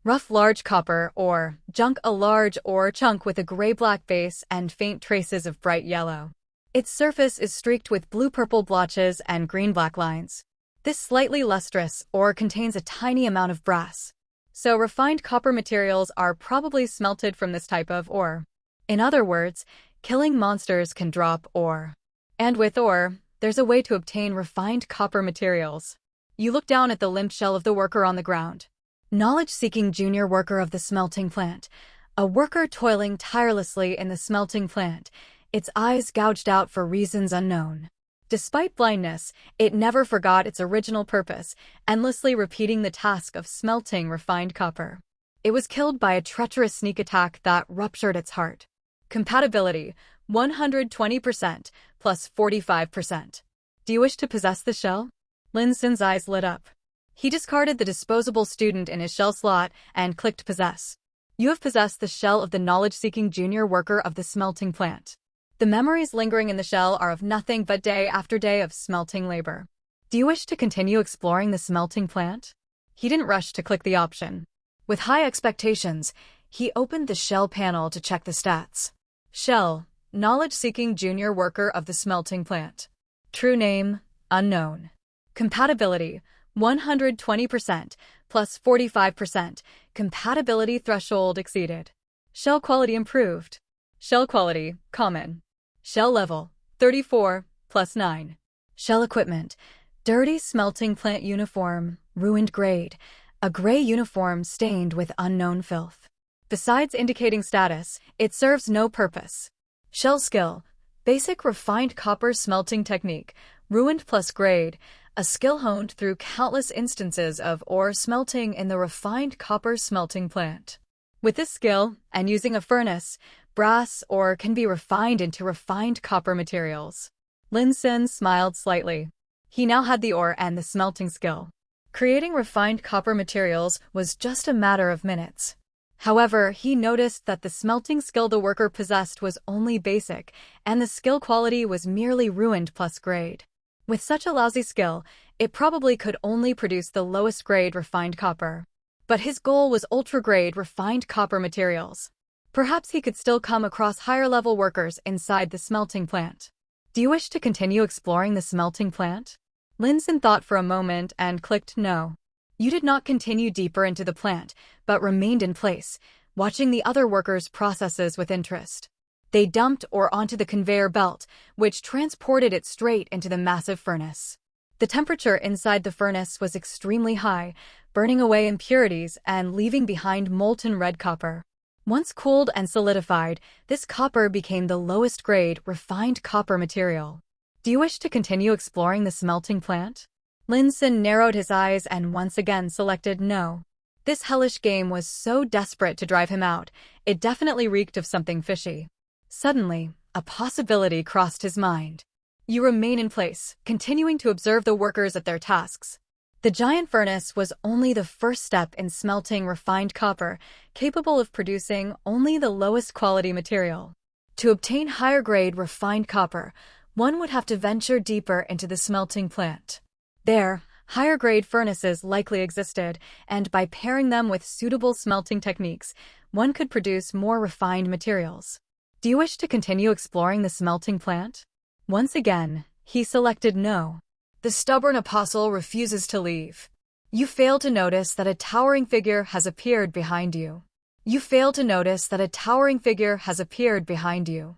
Rough large copper or junk, a large ore chunk with a gray-black base and faint traces of bright yellow. Its surface is streaked with blue-purple blotches and green-black lines. This slightly lustrous ore contains a tiny amount of brass. So refined copper materials are probably smelted from this type of ore. In other words, killing monsters can drop ore. And with ore, there's a way to obtain refined copper materials. You look down at the limp shell of the worker on the ground. Knowledge-seeking junior worker of the smelting plant. A worker toiling tirelessly in the smelting plant, its eyes gouged out for reasons unknown. Despite blindness, it never forgot its original purpose, endlessly repeating the task of smelting refined copper. It was killed by a treacherous sneak attack that ruptured its heart. Compatibility, 120% plus 45%. Do you wish to possess the shell? Lin Xun's eyes lit up. He discarded the disposable student in his shell slot and clicked possess. You have possessed the shell of the knowledge-seeking junior worker of the smelting plant. The memories lingering in the shell are of nothing but day after day of smelting labor. Do you wish to continue exploring the smelting plant? He didn't rush to click the option. With high expectations, he opened the shell panel to check the stats. Shell, knowledge-seeking junior worker of the smelting plant. True name, unknown. Compatibility, 120% plus 45%. Compatibility threshold exceeded. Shell quality improved. Shell quality, common. Shell level, 34 plus 9. Shell equipment, dirty smelting plant uniform, ruined grade, a gray uniform stained with unknown filth. Besides indicating status, it serves no purpose. Shell skill, basic refined copper smelting technique, ruined plus grade, a skill honed through countless instances of ore smelting in the refined copper smelting plant. With this skill, and using a furnace, brass ore can be refined into refined copper materials. Lin Xun smiled slightly. He now had the ore and the smelting skill. Creating refined copper materials was just a matter of minutes. However, he noticed that the smelting skill the worker possessed was only basic, and the skill quality was merely ruined plus grade. With such a lousy skill, it probably could only produce the lowest grade refined copper. But his goal was ultra-grade refined copper materials. Perhaps he could still come across higher-level workers inside the smelting plant. Do you wish to continue exploring the smelting plant? Lin Xun thought for a moment and clicked no. You did not continue deeper into the plant, but remained in place, watching the other workers' processes with interest. They dumped ore onto the conveyor belt, which transported it straight into the massive furnace. The temperature inside the furnace was extremely high, burning away impurities and leaving behind molten red copper. Once cooled and solidified, this copper became the lowest grade refined copper material. Do you wish to continue exploring the smelting plant? Lin Xun narrowed his eyes and once again selected no. This hellish game was so desperate to drive him out, it definitely reeked of something fishy. Suddenly, a possibility crossed his mind. You remain in place, continuing to observe the workers at their tasks. The giant furnace was only the first step in smelting refined copper, capable of producing only the lowest quality material. To obtain higher-grade refined copper, one would have to venture deeper into the smelting plant. There, higher-grade furnaces likely existed, and by pairing them with suitable smelting techniques, one could produce more refined materials. Do you wish to continue exploring the smelting plant? Once again, he selected no. The stubborn apostle refuses to leave. You fail to notice that a towering figure has appeared behind you. You fail to notice that a towering figure has appeared behind you.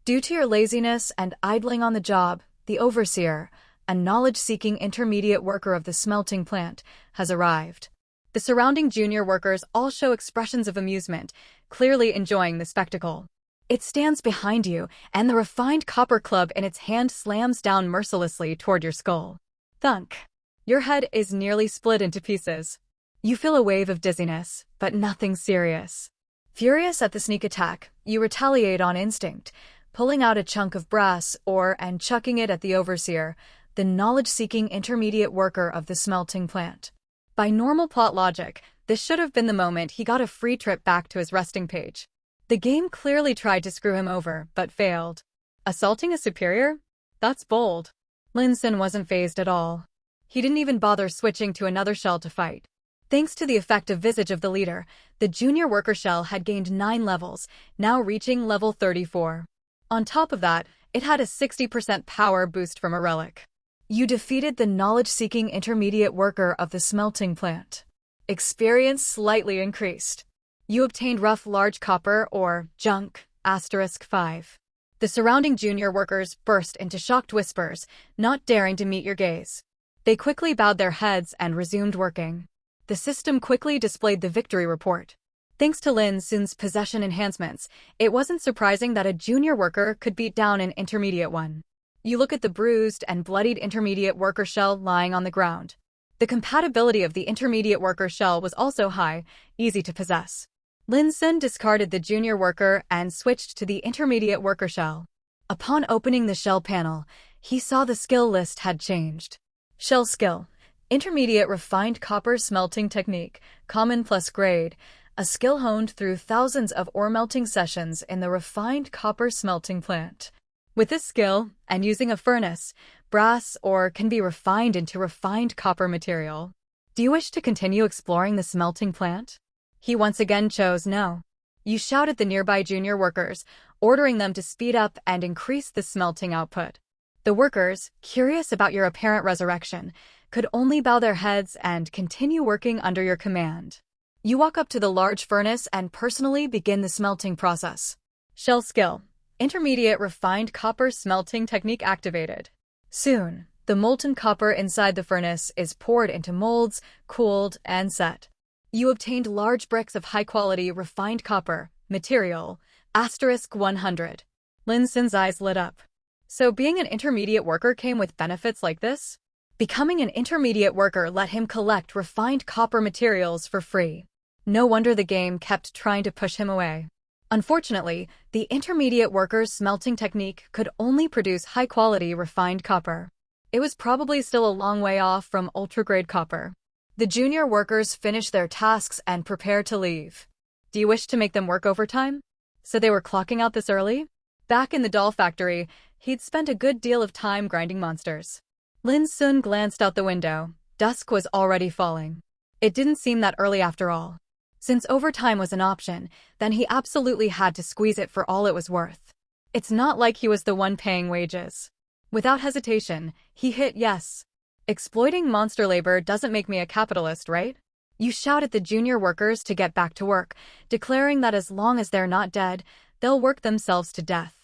Due to your laziness and idling on the job, the overseer, a knowledge-seeking intermediate worker of the smelting plant, has arrived. The surrounding junior workers all show expressions of amusement, clearly enjoying the spectacle. It stands behind you, and the refined copper club in its hand slams down mercilessly toward your skull. Thunk. Your head is nearly split into pieces. You feel a wave of dizziness, but nothing serious. Furious at the sneak attack, you retaliate on instinct, pulling out a chunk of brass and chucking it at the overseer, the knowledge-seeking intermediate worker of the smelting plant. By normal plot logic, this should have been the moment he got a free trip back to his resting page. The game clearly tried to screw him over, but failed. Assaulting a superior? That's bold. Lin Xun wasn't fazed at all. He didn't even bother switching to another shell to fight. Thanks to the effective visage of the leader, the junior worker shell had gained 9 levels, now reaching level 34. On top of that, it had a 60% power boost from a relic. You defeated the knowledge-seeking intermediate worker of the smelting plant. Experience slightly increased. You obtained rough large copper or junk, *5. The surrounding junior workers burst into shocked whispers, not daring to meet your gaze. They quickly bowed their heads and resumed working. The system quickly displayed the victory report. Thanks to Lin Xun's possession enhancements, it wasn't surprising that a junior worker could beat down an intermediate one. You look at the bruised and bloodied intermediate worker shell lying on the ground. The compatibility of the intermediate worker shell was also high, easy to possess. Lin Xun discarded the junior worker and switched to the intermediate worker shell. Upon opening the shell panel, he saw the skill list had changed. Shell skill: Intermediate refined copper smelting technique, common plus grade, a skill honed through thousands of ore melting sessions in the refined copper smelting plant. With this skill, and using a furnace, brass ore can be refined into refined copper material. Do you wish to continue exploring the smelting plant? He once again chose no. You shout at the nearby junior workers, ordering them to speed up and increase the smelting output. The workers, curious about your apparent resurrection, could only bow their heads and continue working under your command. You walk up to the large furnace and personally begin the smelting process. Shell skill: Intermediate refined copper smelting technique activated. Soon, the molten copper inside the furnace is poured into molds, cooled, and set. You obtained large bricks of high-quality refined copper material, *100. Lin Xun's eyes lit up. So being an intermediate worker came with benefits like this? Becoming an intermediate worker let him collect refined copper materials for free. No wonder the game kept trying to push him away. Unfortunately, the intermediate worker's smelting technique could only produce high-quality refined copper. It was probably still a long way off from ultra-grade copper. The junior workers finished their tasks and prepared to leave. Do you wish to make them work overtime? So they were clocking out this early? Back in the doll factory, he'd spent a good deal of time grinding monsters. Lin Xun glanced out the window. Dusk was already falling. It didn't seem that early after all. Since overtime was an option, then he absolutely had to squeeze it for all it was worth. It's not like he was the one paying wages. Without hesitation, he hit yes. Exploiting monster labor doesn't make me a capitalist, right? You shout at the junior workers to get back to work, declaring that as long as they're not dead, they'll work themselves to death.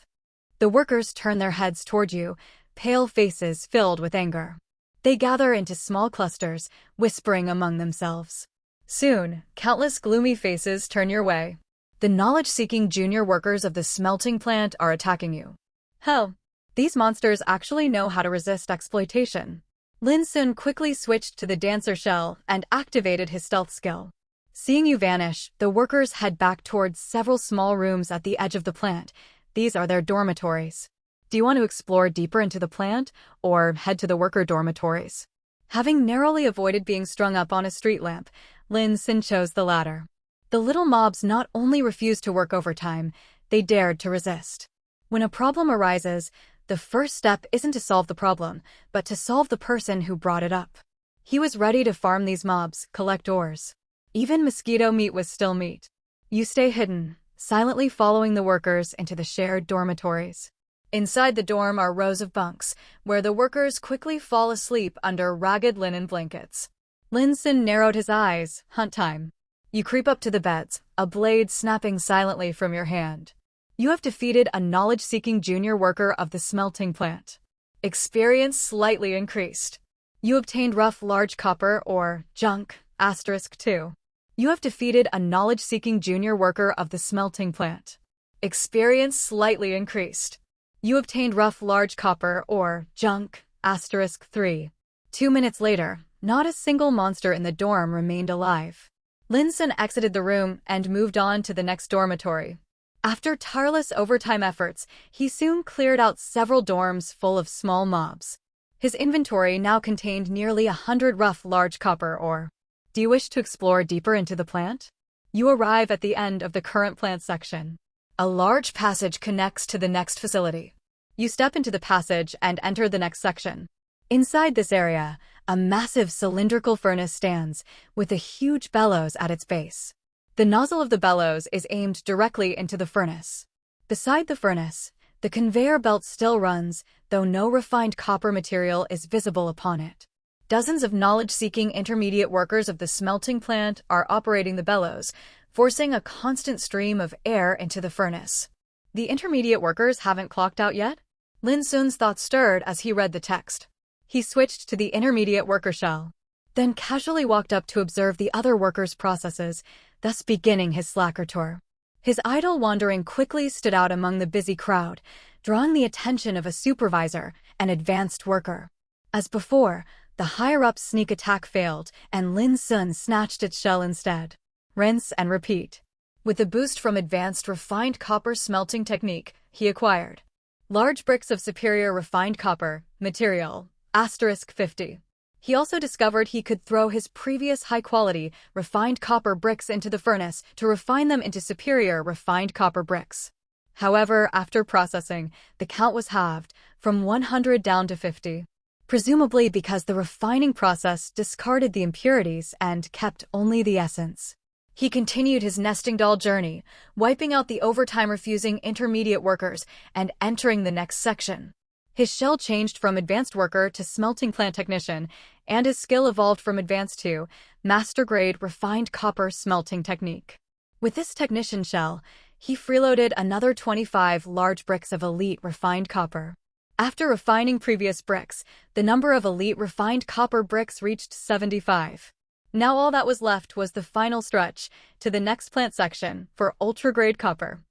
The workers turn their heads toward you, pale faces filled with anger. They gather into small clusters, whispering among themselves. Soon, countless gloomy faces turn your way. The knowledge-seeking junior workers of the smelting plant are attacking you. Hell, these monsters actually know how to resist exploitation. Lin Xun quickly switched to the dancer shell and activated his stealth skill. Seeing you vanish, the workers head back towards several small rooms at the edge of the plant. These are their dormitories. Do you want to explore deeper into the plant, or head to the worker dormitories? Having narrowly avoided being strung up on a street lamp, Lin Xun chose the latter. The little mobs not only refused to work overtime, they dared to resist. When a problem arises, the first step isn't to solve the problem, but to solve the person who brought it up. He was ready to farm these mobs, collect ores. Even mosquito meat was still meat. You stay hidden, silently following the workers into the shared dormitories. Inside the dorm are rows of bunks, where the workers quickly fall asleep under ragged linen blankets. Lin Xun narrowed his eyes. Hunt time. You creep up to the beds, a blade snapping silently from your hand. You have defeated a knowledge-seeking junior worker of the smelting plant. Experience slightly increased. You obtained rough large copper or junk, *2. You have defeated a knowledge-seeking junior worker of the smelting plant. Experience slightly increased. You obtained rough large copper or junk, *3. 2 minutes later, not a single monster in the dorm remained alive. Lin Xun exited the room and moved on to the next dormitory. After tireless overtime efforts, he soon cleared out several dorms full of small mobs. His inventory now contained nearly 100 rough large copper ore. Do you wish to explore deeper into the plant? You arrive at the end of the current plant section. A large passage connects to the next facility. You step into the passage and enter the next section. Inside this area, a massive cylindrical furnace stands, with a huge bellows at its base. The nozzle of the bellows is aimed directly into the furnace. Beside the furnace, the conveyor belt still runs, though no refined copper material is visible upon it. Dozens of knowledge-seeking intermediate workers of the smelting plant are operating the bellows, forcing a constant stream of air into the furnace. The intermediate workers haven't clocked out yet? Lin Xun's thoughts stirred as he read the text. He switched to the intermediate worker shell, then casually walked up to observe the other workers' processes, thus beginning his slacker tour. His idle wandering quickly stood out among the busy crowd, drawing the attention of a supervisor, an advanced worker. As before, the higher-up's sneak attack failed, and Lin Xun snatched its shell instead. Rinse and repeat. With the boost from advanced refined copper smelting technique, he acquired large bricks of superior refined copper material, *50. He also discovered he could throw his previous high-quality, refined copper bricks into the furnace to refine them into superior refined copper bricks. However, after processing, the count was halved, from 100 down to 50. Presumably because the refining process discarded the impurities and kept only the essence. He continued his nesting doll journey, wiping out the overtime-refusing intermediate workers and entering the next section. His shell changed from advanced worker to smelting plant technician, and his skill evolved from advanced to master-grade refined copper smelting technique. With this technician shell, he freeloaded another 25 large bricks of elite refined copper. After refining previous bricks, the number of elite refined copper bricks reached 75. Now all that was left was the final stretch to the next plant section for ultra-grade copper.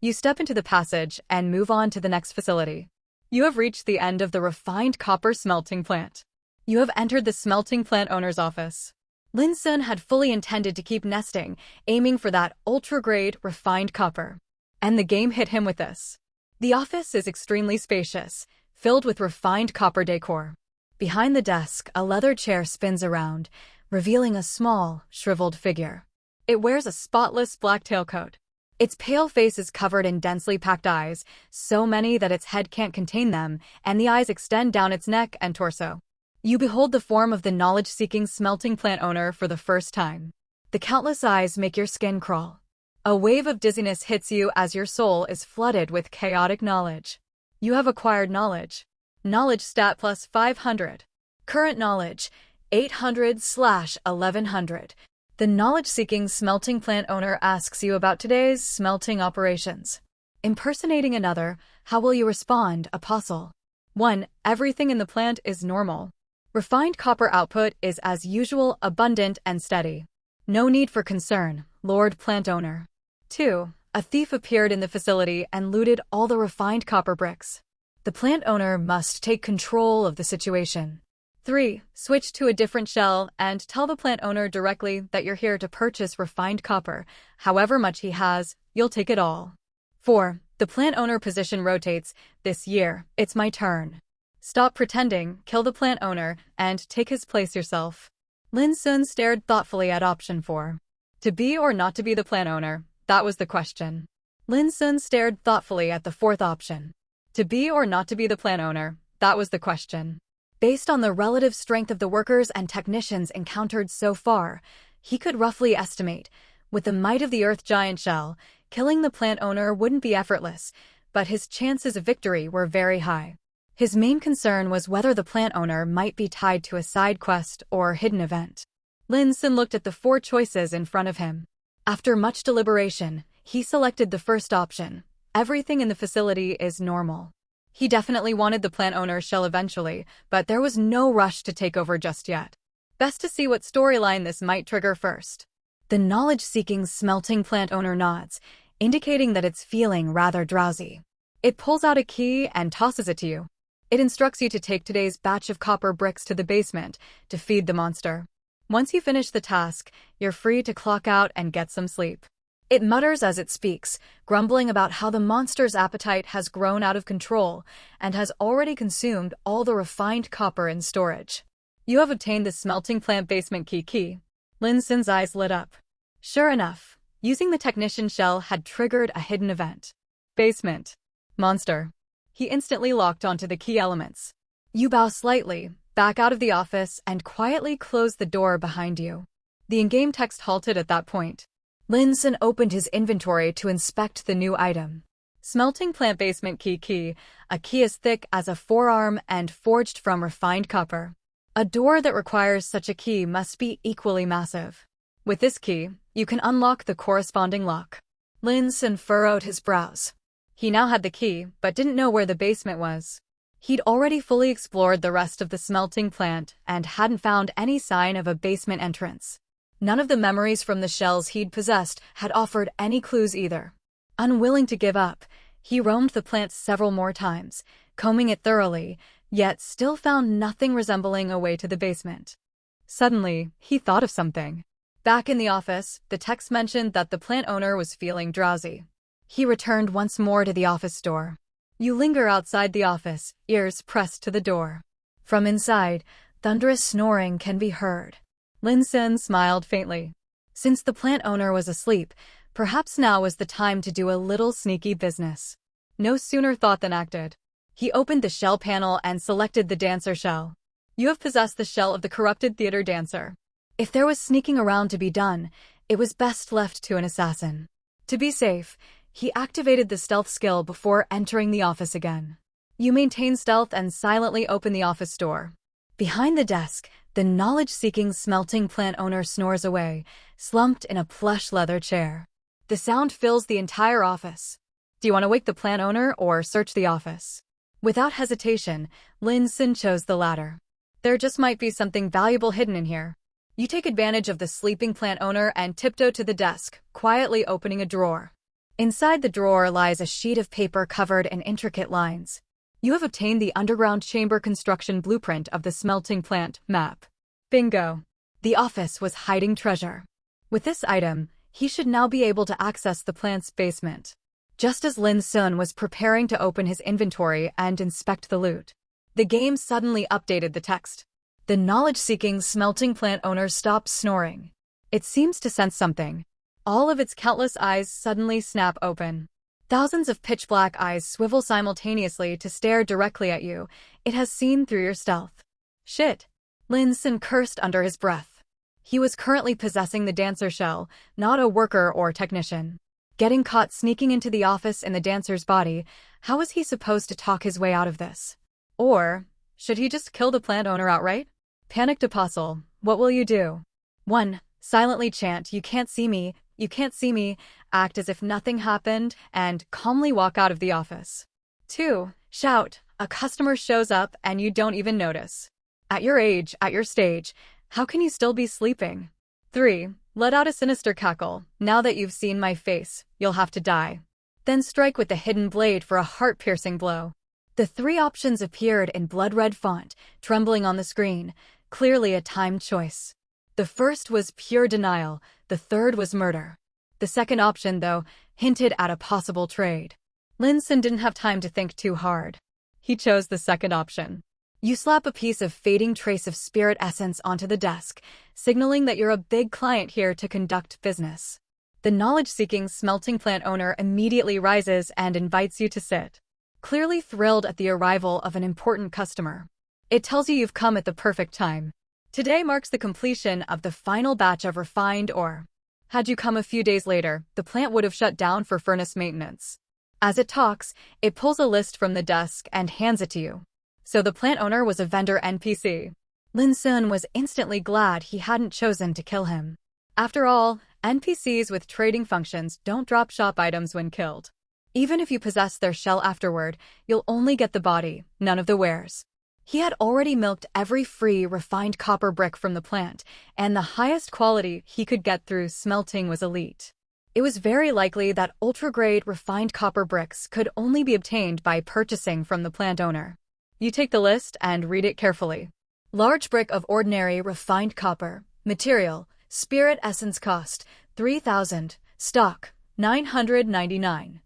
You step into the passage and move on to the next facility. You have reached the end of the refined copper smelting plant. You have entered the smelting plant owner's office. Lin Xun had fully intended to keep nesting, aiming for that ultra-grade refined copper. And the game hit him with this. The office is extremely spacious, filled with refined copper decor. Behind the desk, a leather chair spins around, revealing a small, shriveled figure. It wears a spotless black tailcoat. Its pale face is covered in densely packed eyes, so many that its head can't contain them, and the eyes extend down its neck and torso. You behold the form of the knowledge-seeking smelting plant owner for the first time. The countless eyes make your skin crawl. A wave of dizziness hits you as your soul is flooded with chaotic knowledge. You have acquired knowledge. Knowledge stat plus 500. Current knowledge, 800/1100. The knowledge-seeking smelting plant owner asks you about today's smelting operations. Impersonating another, how will you respond, Apostle? 1. Everything in the plant is normal. Refined copper output is as usual, abundant and steady. No need for concern, Lord Plant Owner. 2. A thief appeared in the facility and looted all the refined copper bricks. The plant owner must take control of the situation. 3. Switch to a different shell and tell the plant owner directly that you're here to purchase refined copper. However much he has, you'll take it all. 4. The plant owner position rotates. This year, it's my turn. Stop pretending, kill the plant owner, and take his place yourself. Lin Xun stared thoughtfully at option 4. To be or not to be the plant owner, that was the question. Lin Xun stared thoughtfully at the fourth option. To be or not to be the plant owner, that was the question. Based on the relative strength of the workers and technicians encountered so far, he could roughly estimate, with the might of the Earth Giant Shell, killing the plant owner wouldn't be effortless, but his chances of victory were very high. His main concern was whether the plant owner might be tied to a side quest or hidden event. Lin Xun looked at the 4 choices in front of him. After much deliberation, he selected the first option. Everything in the facility is normal. He definitely wanted the plant owner's shell eventually, but there was no rush to take over just yet. Best to see what storyline this might trigger first. The knowledge-seeking smelting plant owner nods, indicating that it's feeling rather drowsy. It pulls out a key and tosses it to you. It instructs you to take today's batch of copper bricks to the basement to feed the monster. Once you finish the task, you're free to clock out and get some sleep. It mutters as it speaks, grumbling about how the monster's appetite has grown out of control and has already consumed all the refined copper in storage. You have obtained the smelting plant basement key. Lin Xun's eyes lit up. Sure enough, using the technician shell had triggered a hidden event. Basement. Monster. He instantly locked onto the key elements. You bow slightly, back out of the office, and quietly close the door behind you. The in-game text halted at that point. Lin Xun opened his inventory to inspect the new item. Smelting plant basement key, a key as thick as a forearm and forged from refined copper. A door that requires such a key must be equally massive. With this key, you can unlock the corresponding lock. Lin Xun furrowed his brows. He now had the key, but didn't know where the basement was. He'd already fully explored the rest of the smelting plant and hadn't found any sign of a basement entrance. None of the memories from the shells he'd possessed had offered any clues either. Unwilling to give up, he roamed the plant several more times, combing it thoroughly, yet still found nothing resembling a way to the basement. Suddenly, he thought of something. Back in the office, the text mentioned that the plant owner was feeling drowsy. He returned once more to the office door. You linger outside the office, ears pressed to the door. From inside, thunderous snoring can be heard. Lin Xun smiled faintly. Since the plant owner was asleep, perhaps now was the time to do a little sneaky business. No sooner thought than acted. He opened the shell panel and selected the dancer shell. You have possessed the shell of the corrupted theater dancer. If there was sneaking around to be done, it was best left to an assassin. To be safe, he activated the stealth skill before entering the office again. You maintain stealth and silently open the office door. Behind the desk, the knowledge-seeking smelting plant owner snores away, slumped in a plush leather chair. The sound fills the entire office. Do you want to wake the plant owner or search the office? Without hesitation, Lin Xun chose the latter. There just might be something valuable hidden in here. You take advantage of the sleeping plant owner and tiptoe to the desk, quietly opening a drawer. Inside the drawer lies a sheet of paper covered in intricate lines. You have obtained the underground chamber construction blueprint of the smelting plant map. Bingo! The office was hiding treasure. With this item, he should now be able to access the plant's basement. Just as Lin Xun was preparing to open his inventory and inspect the loot, the game suddenly updated the text. The knowledge-seeking smelting plant owner stopped snoring. It seems to sense something. All of its countless eyes suddenly snap open. Thousands of pitch-black eyes swivel simultaneously to stare directly at you. It has seen through your stealth. Shit! Lin Xun cursed under his breath. He was currently possessing the dancer shell, not a worker or technician. Getting caught sneaking into the office in the dancer's body, how was he supposed to talk his way out of this? Or, should he just kill the plant owner outright? Panicked Apostle, what will you do? 1. Silently chant, "You can't see me, you can't see me," act as if nothing happened, and calmly walk out of the office. 2. Shout, "A customer shows up and you don't even notice." At your age, at your stage, how can you still be sleeping? 3. Let out a sinister cackle, "Now that you've seen my face, you'll have to die." Then strike with the hidden blade for a heart-piercing blow. The 3 options appeared in blood-red font, trembling on the screen, clearly a timed choice. The first was pure denial, the third was murder. The second option, though, hinted at a possible trade. Lin Xun didn't have time to think too hard. He chose the second option. You slap a piece of fading trace of spirit essence onto the desk, signaling that you're a big client here to conduct business. The knowledge-seeking smelting plant owner immediately rises and invites you to sit. Clearly thrilled at the arrival of an important customer. It tells you you've come at the perfect time. Today marks the completion of the final batch of refined ore. Had you come a few days later, the plant would have shut down for furnace maintenance. As it talks, it pulls a list from the desk and hands it to you. So the plant owner was a vendor NPC. Lin Xun was instantly glad he hadn't chosen to kill him. After all, NPCs with trading functions don't drop shop items when killed. Even if you possess their shell afterward, you'll only get the body, none of the wares. He had already milked every free, refined copper brick from the plant, and the highest quality he could get through smelting was elite. It was very likely that ultra-grade refined copper bricks could only be obtained by purchasing from the plant owner. You take the list and read it carefully. Large brick of ordinary refined copper, material, spirit essence cost, 3,000, stock, 999.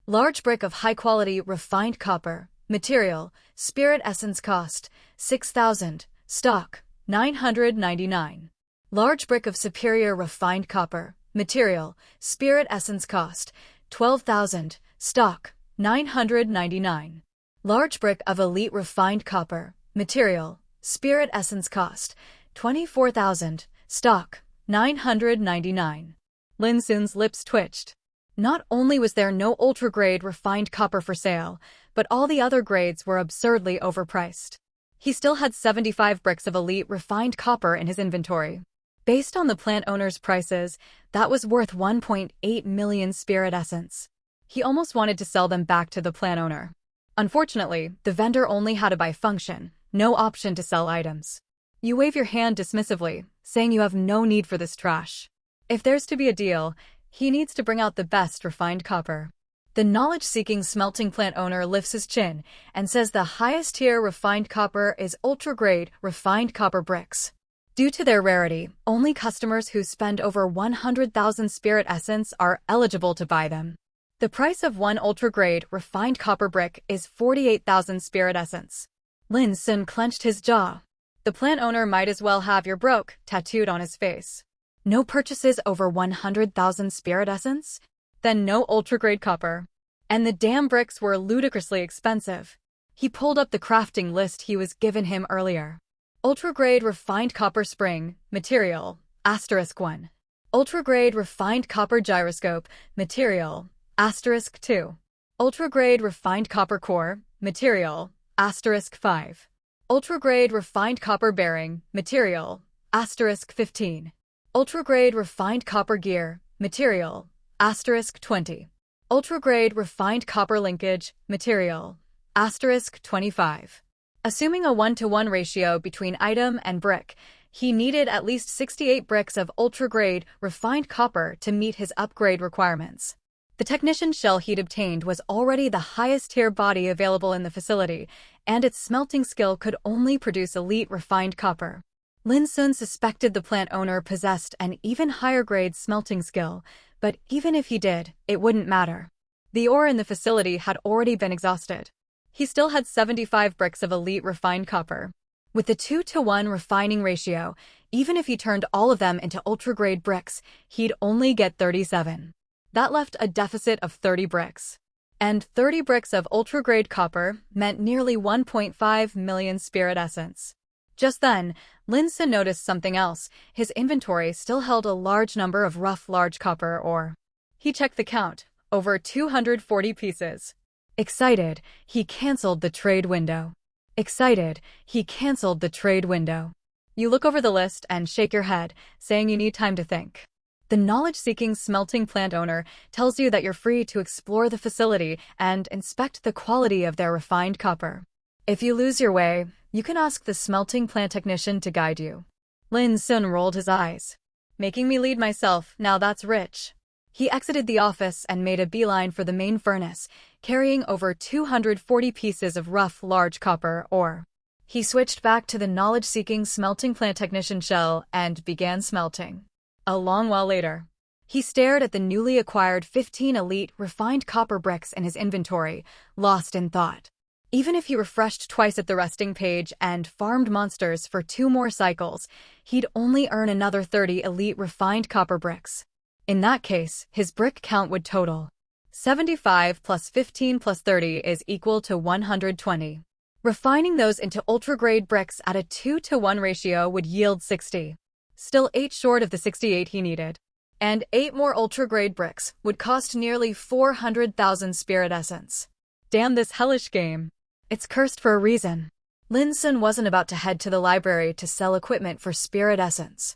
Large brick of high-quality refined copper, material, spirit essence cost, 6,000, stock, 999. Large brick of superior refined copper, material, spirit essence cost, 12,000, stock, 999. Large brick of elite refined copper, material, spirit essence cost, 24,000, stock, 999. Lin Xun's lips twitched. Not only was there no ultra-grade refined copper for sale, but all the other grades were absurdly overpriced. He still had 75 bricks of elite refined copper in his inventory. Based on the plant owner's prices, that was worth 1.8 million spirit essence. He almost wanted to sell them back to the plant owner. Unfortunately, the vendor only had a buy function, no option to sell items. You wave your hand dismissively, saying you have no need for this trash. If there's to be a deal, he needs to bring out the best refined copper. The knowledge-seeking smelting plant owner lifts his chin and says the highest tier refined copper is ultra-grade refined copper bricks. Due to their rarity, only customers who spend over 100,000 spirit essence are eligible to buy them. The price of one ultra-grade refined copper brick is 48,000 spirit essence. Lin Xun clenched his jaw. The plant owner might as well have "you're broke" tattooed on his face. No purchases over 100,000 spirit essence? Then no ultra-grade copper. And the damn bricks were ludicrously expensive. He pulled up the crafting list he was given him earlier. Ultra-grade refined copper spring, material, *1. Ultra-grade refined copper gyroscope, material, *2. Ultra-grade refined copper core, material, *5. Ultra-grade refined copper bearing, material, *15. Ultra-grade refined copper gear, material, *20. Ultra-grade refined copper linkage, material, *25. Assuming a 1-to-1 ratio between item and brick, he needed at least 68 bricks of ultra-grade refined copper to meet his upgrade requirements. The technician shell he'd obtained was already the highest tier body available in the facility, and its smelting skill could only produce elite refined copper. Lin Xun suspected the plant owner possessed an even higher grade smelting skill, but even if he did, it wouldn't matter. The ore in the facility had already been exhausted. He still had 75 bricks of elite refined copper. With the 2-to-1 refining ratio, even if he turned all of them into ultra-grade bricks, he'd only get 37. That left a deficit of 30 bricks. And 30 bricks of ultra-grade copper meant nearly 1.5 million spirit essence. Just then, Lin Xun noticed something else. His inventory still held a large number of rough large copper ore. He checked the count, over 240 pieces. Excited, he canceled the trade window. Excited, he canceled the trade window. You look over the list and shake your head, saying you need time to think. The knowledge-seeking smelting plant owner tells you that you're free to explore the facility and inspect the quality of their refined copper. If you lose your way, you can ask the smelting plant technician to guide you. Lin Xun rolled his eyes. Making me lead myself, now that's rich. He exited the office and made a beeline for the main furnace, carrying over 240 pieces of rough large copper ore. He switched back to the knowledge-seeking smelting plant technician shell and began smelting. A long while later, he stared at the newly acquired 15 elite refined copper bricks in his inventory, lost in thought. Even if he refreshed twice at the resting page and farmed monsters for 2 more cycles, he'd only earn another 30 elite refined copper bricks. In that case, his brick count would total 75 plus 15 plus 30 is equal to 120. Refining those into ultra-grade bricks at a 2-to-1 ratio would yield 60. Still 8 short of the 68 he needed. And 8 more ultra-grade bricks would cost nearly 400,000 spirit essence. Damn this hellish game. It's cursed for a reason. Lin Xun wasn't about to head to the library to sell equipment for spirit essence.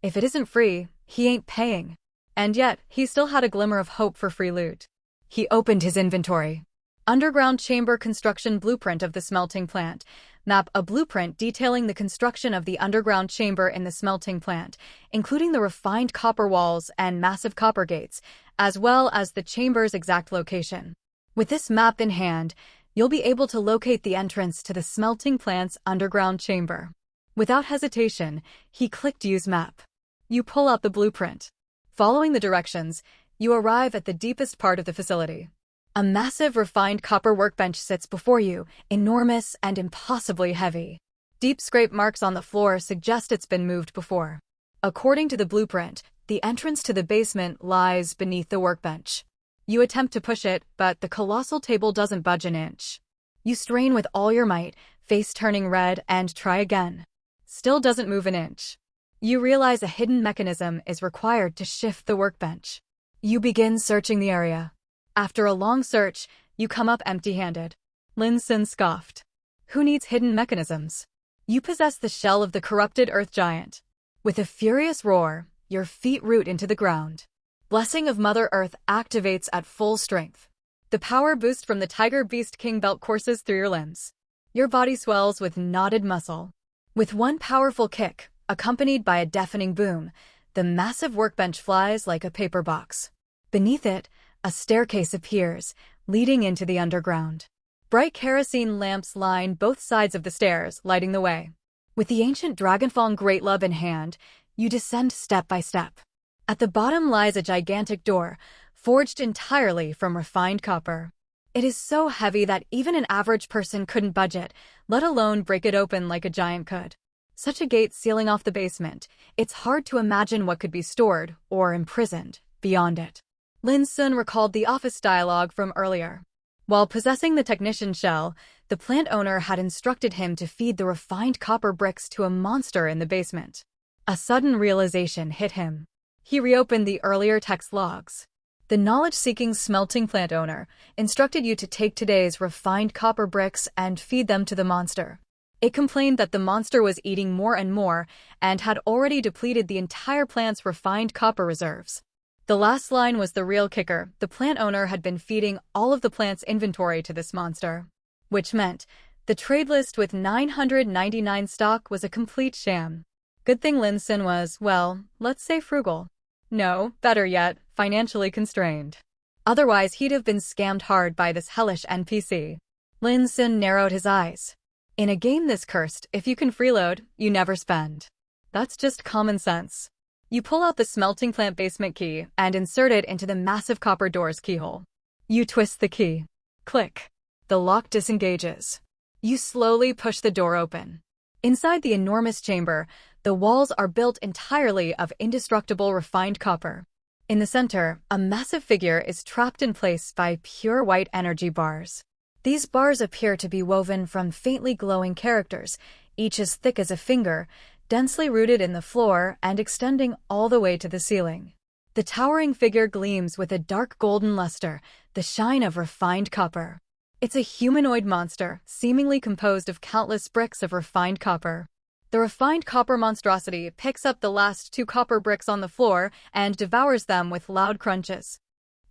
If it isn't free, he ain't paying. And yet, he still had a glimmer of hope for free loot. He opened his inventory. Underground chamber construction blueprint of the smelting plant. Map a blueprint detailing the construction of the underground chamber in the smelting plant, including the refined copper walls and massive copper gates, as well as the chamber's exact location. With this map in hand, you'll be able to locate the entrance to the smelting plant's underground chamber. Without hesitation, he clicked Use Map. You pull out the blueprint. Following the directions, you arrive at the deepest part of the facility. A massive refined copper workbench sits before you, enormous and impossibly heavy. Deep scrape marks on the floor suggest it's been moved before. According to the blueprint, the entrance to the basement lies beneath the workbench. You attempt to push it, but the colossal table doesn't budge an inch. You strain with all your might, face turning red, and try again. Still doesn't move an inch. You realize a hidden mechanism is required to shift the workbench. You begin searching the area. After a long search, you come up empty-handed. Lin Xun scoffed. Who needs hidden mechanisms? You possess the shell of the corrupted earth giant. With a furious roar, your feet root into the ground. Blessing of Mother Earth activates at full strength. The power boost from the Tiger Beast King belt courses through your limbs. Your body swells with knotted muscle. With one powerful kick, accompanied by a deafening boom, the massive workbench flies like a paper box. Beneath it, a staircase appears, leading into the underground. Bright kerosene lamps line both sides of the stairs, lighting the way. With the ancient Dragonfang Great Lub in hand, you descend step by step. At the bottom lies a gigantic door, forged entirely from refined copper. It is so heavy that even an average person couldn't budge it, let alone break it open like a giant could. Such a gate sealing off the basement, it's hard to imagine what could be stored, or imprisoned, beyond it. Lin Xun recalled the office dialogue from earlier. While possessing the technician shell, the plant owner had instructed him to feed the refined copper bricks to a monster in the basement. A sudden realization hit him. He reopened the earlier text logs. The knowledge-seeking smelting plant owner instructed you to take today's refined copper bricks and feed them to the monster. It complained that the monster was eating more and more and had already depleted the entire plant's refined copper reserves. The last line was the real kicker. The plant owner had been feeding all of the plant's inventory to this monster. Which meant the trade list with 999 stock was a complete sham. Good thing Lin Xun was, well, let's say frugal. No, better yet, financially constrained. Otherwise, he'd have been scammed hard by this hellish NPC. Lin Xun narrowed his eyes. In a game this cursed, if you can freeload, you never spend. That's just common sense. You pull out the smelting plant basement key and insert it into the massive copper door's keyhole. You twist the key. Click. The lock disengages. You slowly push the door open. Inside the enormous chamber, the walls are built entirely of indestructible refined copper. In the center, a massive figure is trapped in place by pure white energy bars. These bars appear to be woven from faintly glowing characters, each as thick as a finger, densely rooted in the floor and extending all the way to the ceiling. The towering figure gleams with a dark golden luster, the shine of refined copper. It's a humanoid monster, seemingly composed of countless bricks of refined copper. The refined copper monstrosity picks up the last 2 copper bricks on the floor and devours them with loud crunches.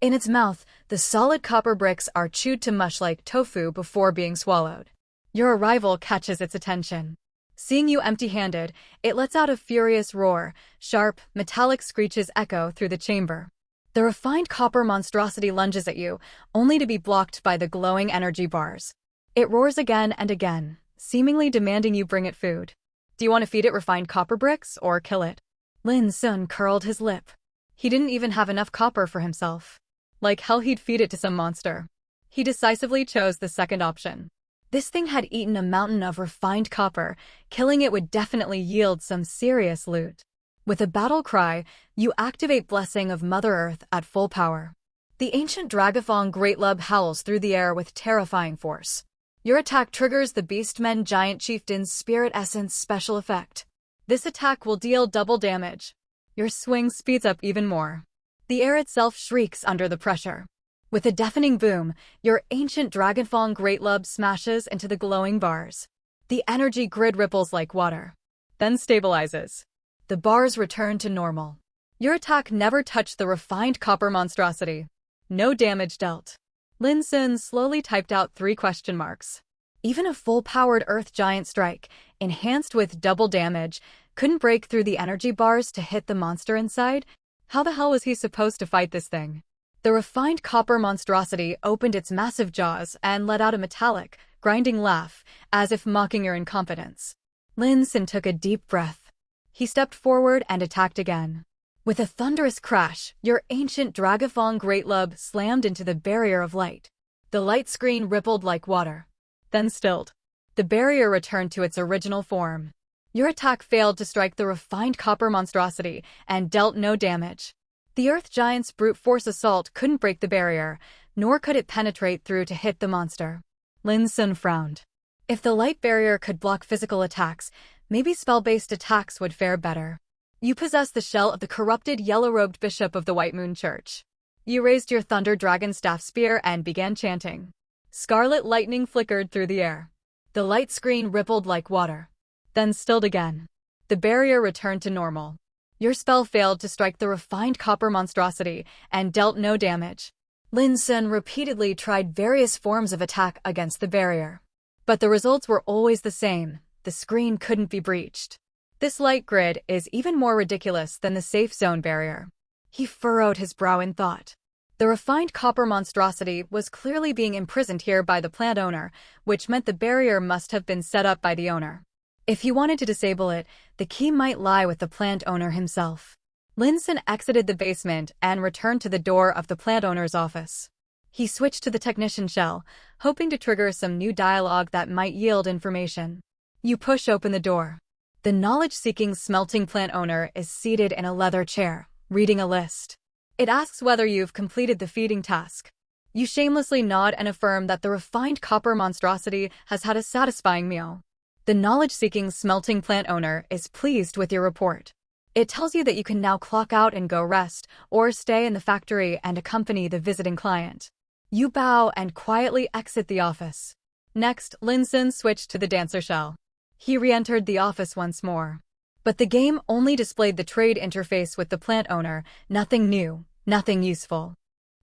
In its mouth, the solid copper bricks are chewed to mush like tofu before being swallowed. Your arrival catches its attention. Seeing you empty-handed, it lets out a furious roar. Sharp, metallic screeches echo through the chamber. The refined copper monstrosity lunges at you, only to be blocked by the glowing energy bars. It roars again and again, seemingly demanding you bring it food. Do you want to feed it refined copper bricks or kill it? Lin Xun curled his lip. He didn't even have enough copper for himself. Like hell he'd feed it to some monster. He decisively chose the second option. This thing had eaten a mountain of refined copper. Killing it would definitely yield some serious loot. With a battle cry, you activate Blessing of Mother Earth at full power. The ancient Dragafong Great Lub howls through the air with terrifying force. Your attack triggers the Beastmen Giant Chieftain's Spirit Essence special effect. This attack will deal double damage. Your swing speeds up even more. The air itself shrieks under the pressure. With a deafening boom, your ancient Dragonfang Great Lub smashes into the glowing bars. The energy grid ripples like water, then stabilizes. The bars return to normal. Your attack never touched the refined copper monstrosity. No damage dealt. Lin Xun slowly typed out 3 question marks. Even a full-powered Earth Giant strike, enhanced with double damage, couldn't break through the energy bars to hit the monster inside? How the hell was he supposed to fight this thing? The refined copper monstrosity opened its massive jaws and let out a metallic, grinding laugh, as if mocking your incompetence. Lin Xun took a deep breath. He stepped forward and attacked again. With a thunderous crash, your ancient Dragafong Great Lub slammed into the barrier of light. The light screen rippled like water, then stilled. The barrier returned to its original form. Your attack failed to strike the refined copper monstrosity and dealt no damage. The Earth Giant's brute force assault couldn't break the barrier, nor could it penetrate through to hit the monster. Lin Xun frowned. If the light barrier could block physical attacks, maybe spell-based attacks would fare better. You possess the shell of the corrupted yellow-robed bishop of the White Moon Church. You raised your Thunder Dragon Staff Spear and began chanting. Scarlet lightning flickered through the air. The light screen rippled like water, then stilled again. The barrier returned to normal. Your spell failed to strike the refined copper monstrosity and dealt no damage. Lin Xun repeatedly tried various forms of attack against the barrier. But the results were always the same. The screen couldn't be breached. This light grid is even more ridiculous than the safe zone barrier. He furrowed his brow in thought. The refined copper monstrosity was clearly being imprisoned here by the plant owner, which meant the barrier must have been set up by the owner. If he wanted to disable it, the key might lie with the plant owner himself. Lin Xun exited the basement and returned to the door of the plant owner's office. He switched to the technician shell, hoping to trigger some new dialogue that might yield information. You push open the door. The knowledge-seeking smelting plant owner is seated in a leather chair, reading a list. It asks whether you've completed the feeding task. You shamelessly nod and affirm that the refined copper monstrosity has had a satisfying meal. The knowledge-seeking smelting plant owner is pleased with your report. It tells you that you can now clock out and go rest, or stay in the factory and accompany the visiting client. You bow and quietly exit the office. Next, Lin Xun switched to the dancer shell. He re-entered the office once more. But the game only displayed the trade interface with the plant owner, nothing new, nothing useful.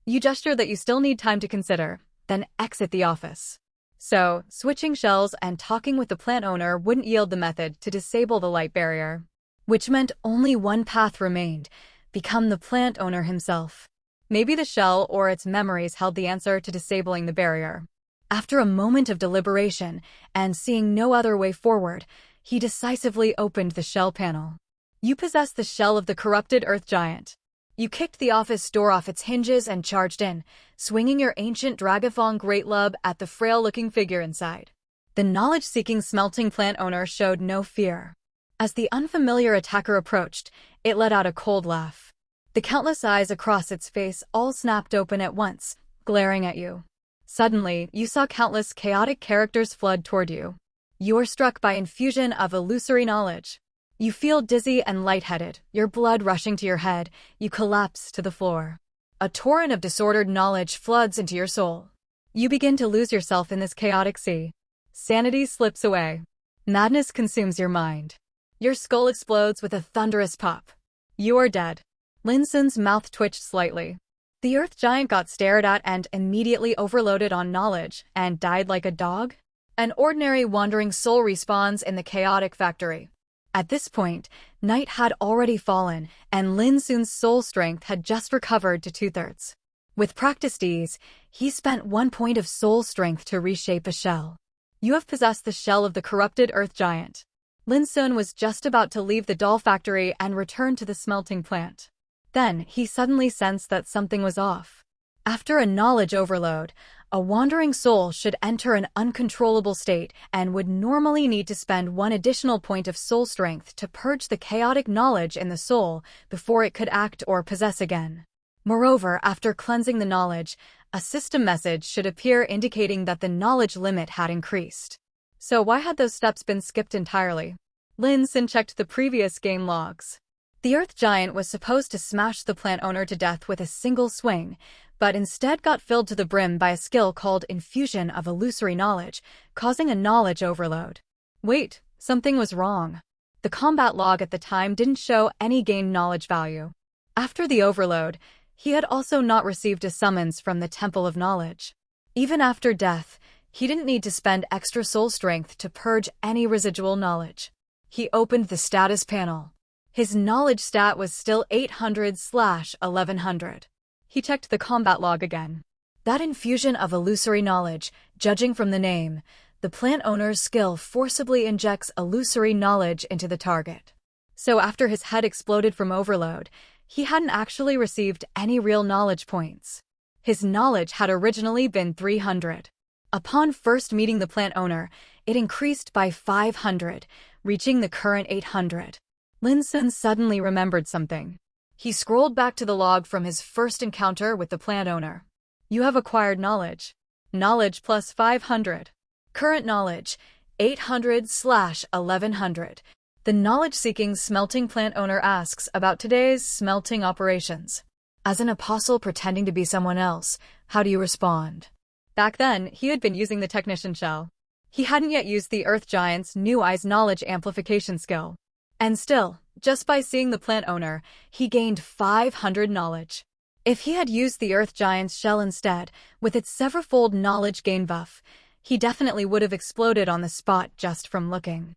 You gesture that you still need time to consider, then exit the office. So, switching shells and talking with the plant owner wouldn't yield the method to disable the light barrier. Which meant only one path remained, become the plant owner himself. Maybe the shell or its memories held the answer to disabling the barrier. After a moment of deliberation, and seeing no other way forward, he decisively opened the shell panel. You possess the shell of the corrupted Earth Giant. You kicked the office door off its hinges and charged in, swinging your ancient Dragafong Great Lub at the frail-looking figure inside. The knowledge-seeking smelting plant owner showed no fear. As the unfamiliar attacker approached, it let out a cold laugh. The countless eyes across its face all snapped open at once, glaring at you. Suddenly, you saw countless chaotic characters flood toward you. You are struck by infusion of illusory knowledge. You feel dizzy and lightheaded, your blood rushing to your head, you collapse to the floor. A torrent of disordered knowledge floods into your soul. You begin to lose yourself in this chaotic sea. Sanity slips away. Madness consumes your mind. Your skull explodes with a thunderous pop. You are dead. Lin Xun's mouth twitched slightly. The Earth Giant got stared at and immediately overloaded on knowledge and died like a dog? An ordinary wandering soul respawns in the chaotic factory. At this point, night had already fallen, and Lin Xun's soul strength had just recovered to 2/3. With practiced ease, he spent 1 point of soul strength to reshape a shell. You have possessed the shell of the corrupted Earth Giant. Lin Xun was just about to leave the doll factory and return to the smelting plant. Then, he suddenly sensed that something was off. After a knowledge overload, a wandering soul should enter an uncontrollable state and would normally need to spend 1 additional point of soul strength to purge the chaotic knowledge in the soul before it could act or possess again. Moreover, after cleansing the knowledge, a system message should appear indicating that the knowledge limit had increased. So why had those steps been skipped entirely? Lin Xun checked the previous game logs. The Earth Giant was supposed to smash the plant owner to death with a single swing, but instead got filled to the brim by a skill called infusion of illusory knowledge, causing a knowledge overload. Wait, something was wrong. The combat log at the time didn't show any gained knowledge value. After the overload, He had also not received a summons from the Temple of Knowledge. Even after death, he didn't need to spend extra soul strength to purge any residual knowledge. He opened the status panel. His knowledge stat was still 800/1100. He checked the combat log again. That infusion of illusory knowledge, judging from the name, the plant owner's skill forcibly injects illusory knowledge into the target. So after his head exploded from overload, he hadn't actually received any real knowledge points. His knowledge had originally been 300. Upon first meeting the plant owner, it increased by 500, reaching the current 800. Lin Xun suddenly remembered something. He scrolled back to the log from his first encounter with the plant owner. You have acquired knowledge. Knowledge plus 500. Current knowledge, 800/1100. The knowledge-seeking smelting plant owner asks about today's smelting operations. As an apostle pretending to be someone else, how do you respond? Back then, he had been using the technician shell. He hadn't yet used the Earth Giant's New Eyes knowledge amplification skill. And still, just by seeing the plant owner, he gained 500 knowledge. If he had used the Earth Giant's shell instead, with its several-fold knowledge gain buff, he definitely would have exploded on the spot just from looking.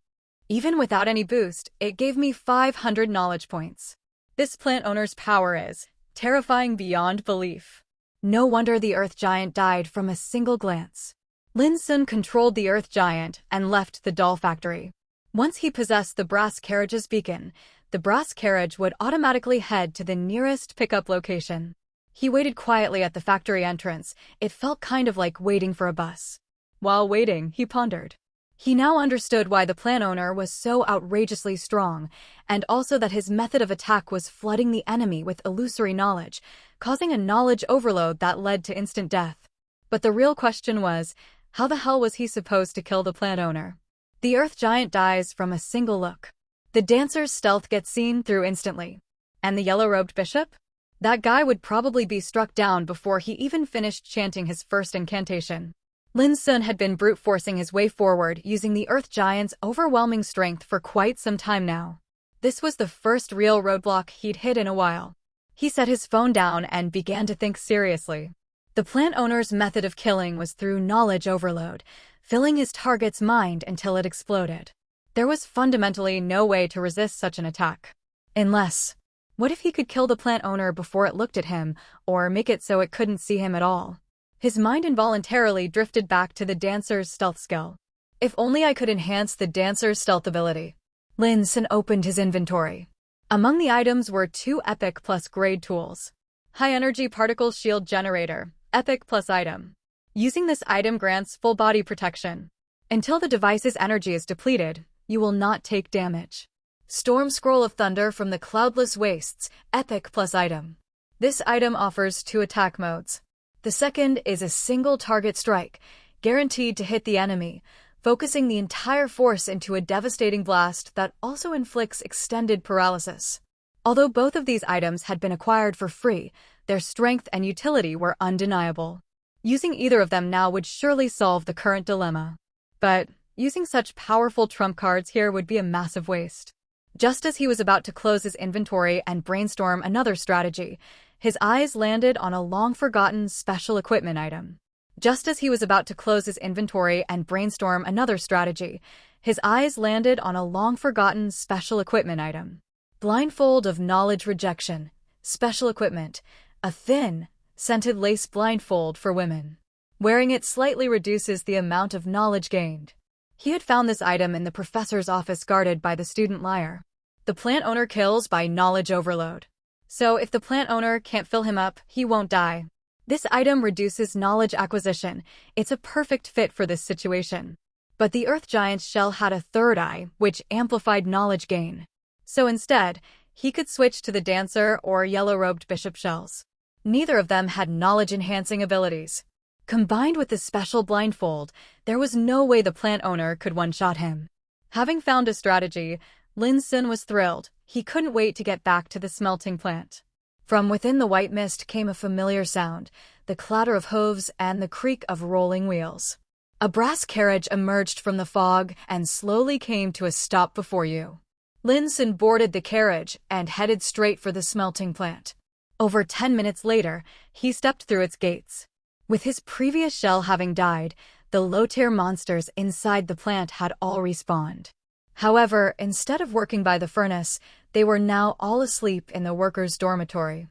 Even without any boost, it gave me 500 knowledge points. This plant owner's power is terrifying beyond belief. No wonder the Earth Giant died from a single glance. Lin Xun controlled the Earth Giant and left the doll factory. Once he possessed the brass carriage's beacon, the brass carriage would automatically head to the nearest pickup location. He waited quietly at the factory entrance. It felt kind of like waiting for a bus. While waiting, he pondered. He now understood why the plant owner was so outrageously strong, and also that his method of attack was flooding the enemy with illusory knowledge, causing a knowledge overload that led to instant death. But the real question was, how the hell was he supposed to kill the plant owner? The Earth Giant dies from a single look. The dancer's stealth gets seen through instantly. And the yellow-robed bishop? That guy would probably be struck down before he even finished chanting his first incantation. Lin Xun had been brute-forcing his way forward using the Earth Giant's overwhelming strength for quite some time now. This was the first real roadblock he'd hit in a while. He set his phone down and began to think seriously. The plant owner's method of killing was through knowledge overload, filling his target's mind until it exploded. There was fundamentally no way to resist such an attack. Unless, what if he could kill the plant owner before it looked at him, or make it so it couldn't see him at all? His mind involuntarily drifted back to the dancer's stealth skill. If only I could enhance the dancer's stealth ability. Lin Xun opened his inventory. Among the items were 2 epic plus grade tools. High-energy particle shield generator, epic plus item. Using this item grants full body protection. Until the device's energy is depleted, you will not take damage. Storm Scroll of Thunder from the Cloudless Wastes, epic plus item. This item offers 2 attack modes. The second is a single target strike, guaranteed to hit the enemy, focusing the entire force into a devastating blast that also inflicts extended paralysis. Although both of these items had been acquired for free, their strength and utility were undeniable. Using either of them now would surely solve the current dilemma. But using such powerful trump cards here would be a massive waste. Just as he was about to close his inventory and brainstorm another strategy, his eyes landed on a long-forgotten special equipment item. Just as he was about to close his inventory and brainstorm another strategy, his eyes landed on a long-forgotten special equipment item. Blindfold of Knowledge Rejection. Special equipment. A thin, scented lace blindfold for women. Wearing it slightly reduces the amount of knowledge gained. He had found this item in the professor's office guarded by the student liar. The plant owner kills by knowledge overload. So if the plant owner can't fill him up, he won't die. This item reduces knowledge acquisition. It's a perfect fit for this situation. But the Earth Giant's shell had a third eye, which amplified knowledge gain. So instead, he could switch to the dancer or yellow-robed bishop shells. Neither of them had knowledge-enhancing abilities. Combined with the special blindfold, there was no way the plant owner could one-shot him. Having found a strategy, Lin Xun was thrilled. He couldn't wait to get back to the smelting plant. From within the white mist came a familiar sound, the clatter of hooves and the creak of rolling wheels. A brass carriage emerged from the fog and slowly came to a stop before you. Lin Xun boarded the carriage and headed straight for the smelting plant. Over 10 minutes later, he stepped through its gates. With his previous shell having died, the low-tier monsters inside the plant had all respawned. However, instead of working by the furnace, they were now all asleep in the workers' dormitory.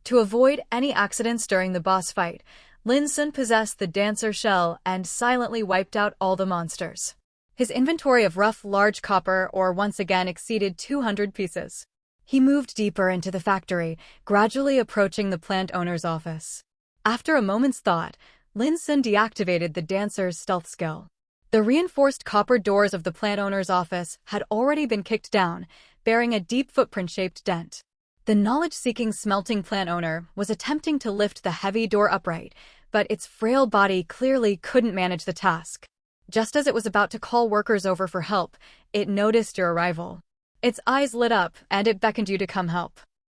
To avoid any accidents during the boss fight, Lin Xun possessed the dancer shell and silently wiped out all the monsters. His inventory of rough, large copper ore once again exceeded 200 pieces. He moved deeper into the factory, gradually approaching the plant owner's office. After a moment's thought, Lin Xun deactivated the dancer's stealth skill. The reinforced copper doors of the plant owner's office had already been kicked down, bearing a deep footprint-shaped dent. The knowledge-seeking smelting plant owner was attempting to lift the heavy door upright, but its frail body clearly couldn't manage the task. Just as it was about to call workers over for help, it noticed your arrival. Its eyes lit up, and it beckoned you to come help.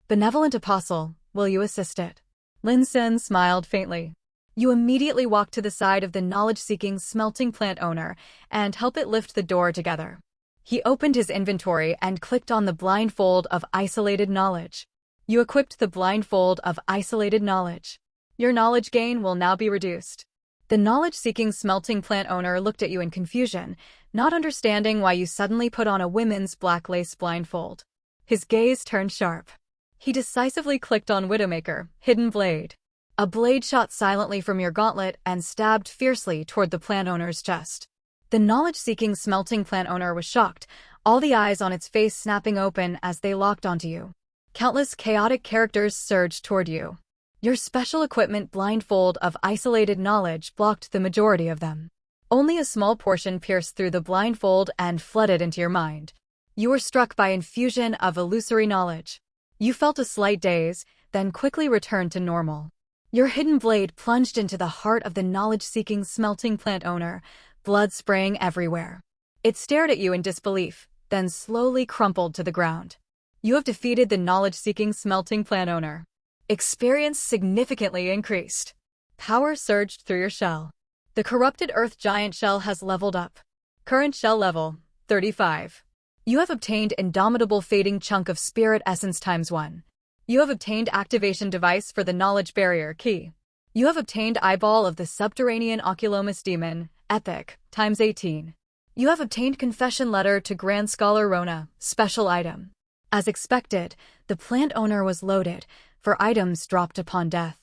Benevolent apostle, will you assist it? Lin Xun smiled faintly. You immediately walk to the side of the knowledge-seeking smelting plant owner and help it lift the door together. He opened his inventory and clicked on the blindfold of isolated knowledge. You equipped the blindfold of isolated knowledge. Your knowledge gain will now be reduced. The knowledge-seeking smelting plant owner looked at you in confusion, not understanding why you suddenly put on a women's black lace blindfold. His gaze turned sharp. He decisively clicked on Widowmaker, Hidden Blade. A blade shot silently from your gauntlet and stabbed fiercely toward the plant owner's chest. The knowledge-seeking smelting plant owner was shocked, all the eyes on its face snapping open as they locked onto you. Countless chaotic characters surged toward you. Your special equipment blindfold of isolated knowledge blocked the majority of them. Only a small portion pierced through the blindfold and flooded into your mind. You were struck by infusion of illusory knowledge. You felt a slight daze, then quickly returned to normal. Your hidden blade plunged into the heart of the knowledge-seeking smelting plant owner, blood spraying everywhere. It stared at you in disbelief, then slowly crumpled to the ground. You have defeated the knowledge-seeking smelting plant owner. Experience significantly increased. Power surged through your shell. The corrupted earth giant shell has leveled up. Current shell level, 35. You have obtained Indomitable Fading Chunk of Spirit Essence ×1. You have obtained Activation Device for the Knowledge Barrier Key. You have obtained Eyeball of the Subterranean Oculomus Demon, Epic, ×18. You have obtained Confession Letter to Grand Scholar Rona, Special Item. As expected, the plant owner was loaded, for items dropped upon death.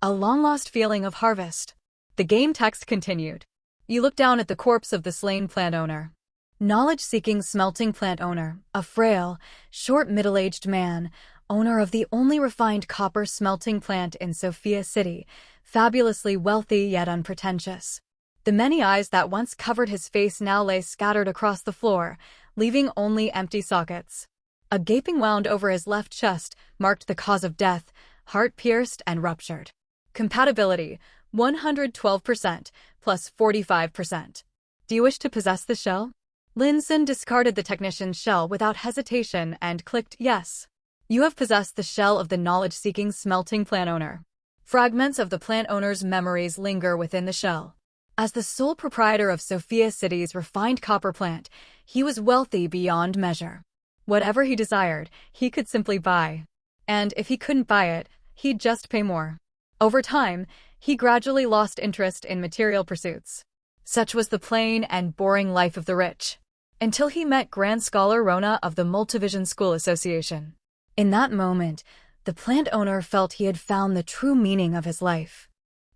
A long-lost feeling of harvest. The game text continued. You look down at the corpse of the slain plant owner. Knowledge-seeking smelting plant owner, a frail, short middle-aged man, owner of the only refined copper smelting plant in Sophia City, fabulously wealthy yet unpretentious. The many eyes that once covered his face now lay scattered across the floor, leaving only empty sockets. A gaping wound over his left chest marked the cause of death, heart pierced and ruptured. Compatibility, 112%, plus 45%. Do you wish to possess the shell? Lin Xun discarded the technician's shell without hesitation and clicked yes. You have possessed the shell of the knowledge-seeking smelting plant owner. Fragments of the plant owner's memories linger within the shell. As the sole proprietor of Sophia City's refined copper plant, he was wealthy beyond measure. Whatever he desired, he could simply buy. And if he couldn't buy it, he'd just pay more. Over time, he gradually lost interest in material pursuits. Such was the plain and boring life of the rich. Until he met Grand Scholar Rona of the Multivision School Association. In that moment, the plant owner felt he had found the true meaning of his life.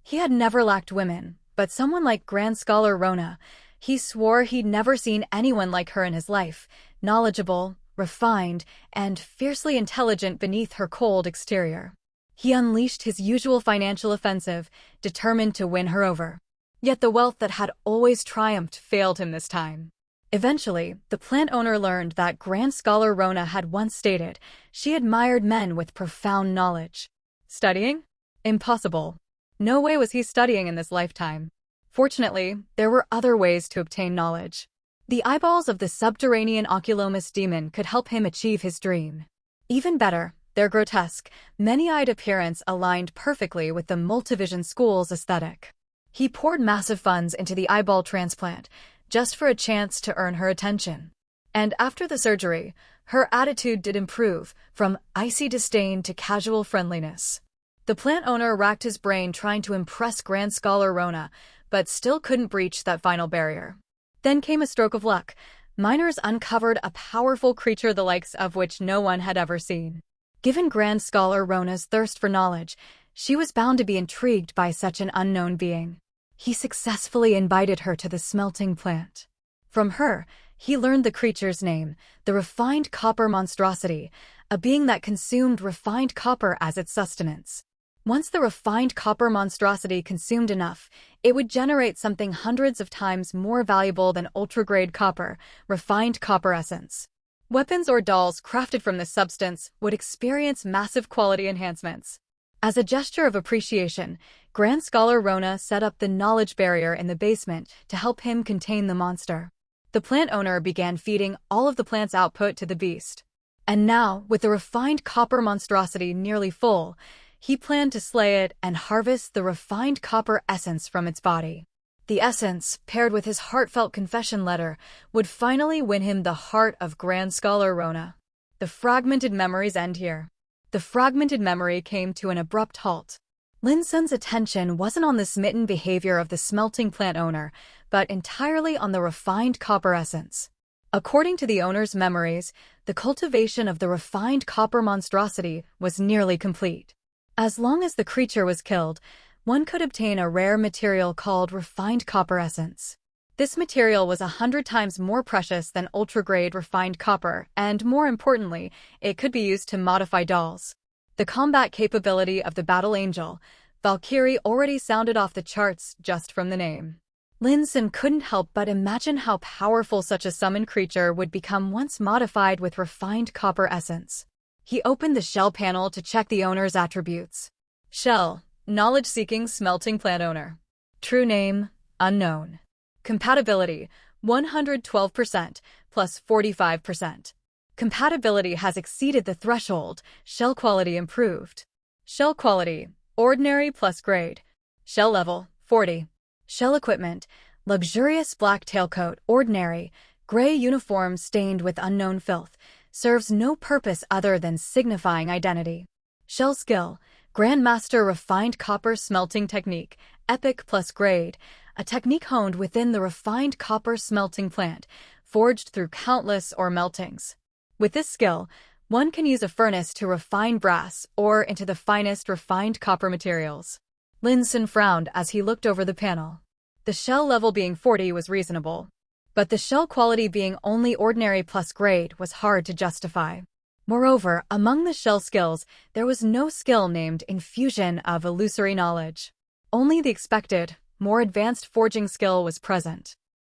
He had never lacked women, but someone like Grand Scholar Rona, he swore he'd never seen anyone like her in his life, knowledgeable, refined, and fiercely intelligent beneath her cold exterior. He unleashed his usual financial offensive, determined to win her over. Yet the wealth that had always triumphed failed him this time. Eventually, the plant owner learned that Grand Scholar Rona had once stated she admired men with profound knowledge. Studying? Impossible. No way was he studying in this lifetime. Fortunately, there were other ways to obtain knowledge. The eyeballs of the subterranean Oculomus demon could help him achieve his dream. Even better, their grotesque, many-eyed appearance aligned perfectly with the Multivision School's aesthetic. He poured massive funds into the eyeball transplant, just for a chance to earn her attention. And after the surgery, Her attitude did improve, from icy disdain to casual friendliness. The plant owner racked his brain trying to impress Grand Scholar Rona, but still couldn't breach that final barrier. Then came a stroke of luck. Miners uncovered a powerful creature the likes of which no one had ever seen. Given Grand Scholar Rona's thirst for knowledge, she was bound to be intrigued by such an unknown being. He successfully invited her to the smelting plant. From her, he learned the creature's name, the refined copper monstrosity, a being that consumed refined copper as its sustenance. Once the refined copper monstrosity consumed enough, it would generate something hundreds of times more valuable than ultra-grade copper, refined copper essence. Weapons or dolls crafted from this substance would experience massive quality enhancements. As a gesture of appreciation, Grand Scholar Rona set up the knowledge barrier in the basement to help him contain the monster. The plant owner began feeding all of the plant's output to the beast. And now, with the refined copper monstrosity nearly full, he planned to slay it and harvest the refined copper essence from its body. The essence, paired with his heartfelt confession letter, would finally win him the heart of Grand Scholar Rona. The fragmented memories end here. The fragmented memory came to an abrupt halt. Lin Xun's attention wasn't on the smitten behavior of the smelting plant owner, but entirely on the refined copper essence. According to the owner's memories, the cultivation of the refined copper monstrosity was nearly complete. As long as the creature was killed, one could obtain a rare material called refined copper essence. This material was 100 times more precious than ultra-grade refined copper, and more importantly, it could be used to modify dolls. The combat capability of the Battle Angel, Valkyrie, already sounded off the charts just from the name. Lin Xun couldn't help but imagine how powerful such a summoned creature would become once modified with refined copper essence. He opened the shell panel to check the owner's attributes. Shell, knowledge-seeking smelting plant owner. True name, unknown. Compatibility, 112% plus 45%. Compatibility has exceeded the threshold. Shell quality improved. Shell quality, ordinary plus grade. Shell level, 40. Shell equipment, luxurious black tailcoat, ordinary, gray uniform stained with unknown filth, serves no purpose other than signifying identity. Shell skill, Grandmaster refined copper smelting technique, epic plus grade, a technique honed within the refined copper smelting plant, forged through countless ore meltings. With this skill, one can use a furnace to refine brass or into the finest refined copper materials. Lin Xun frowned as he looked over the panel. The shell level being 40 was reasonable, but the shell quality being only ordinary plus grade was hard to justify. Moreover, among the shell skills, there was no skill named infusion of illusory knowledge. Only the expected, more advanced forging skill was present.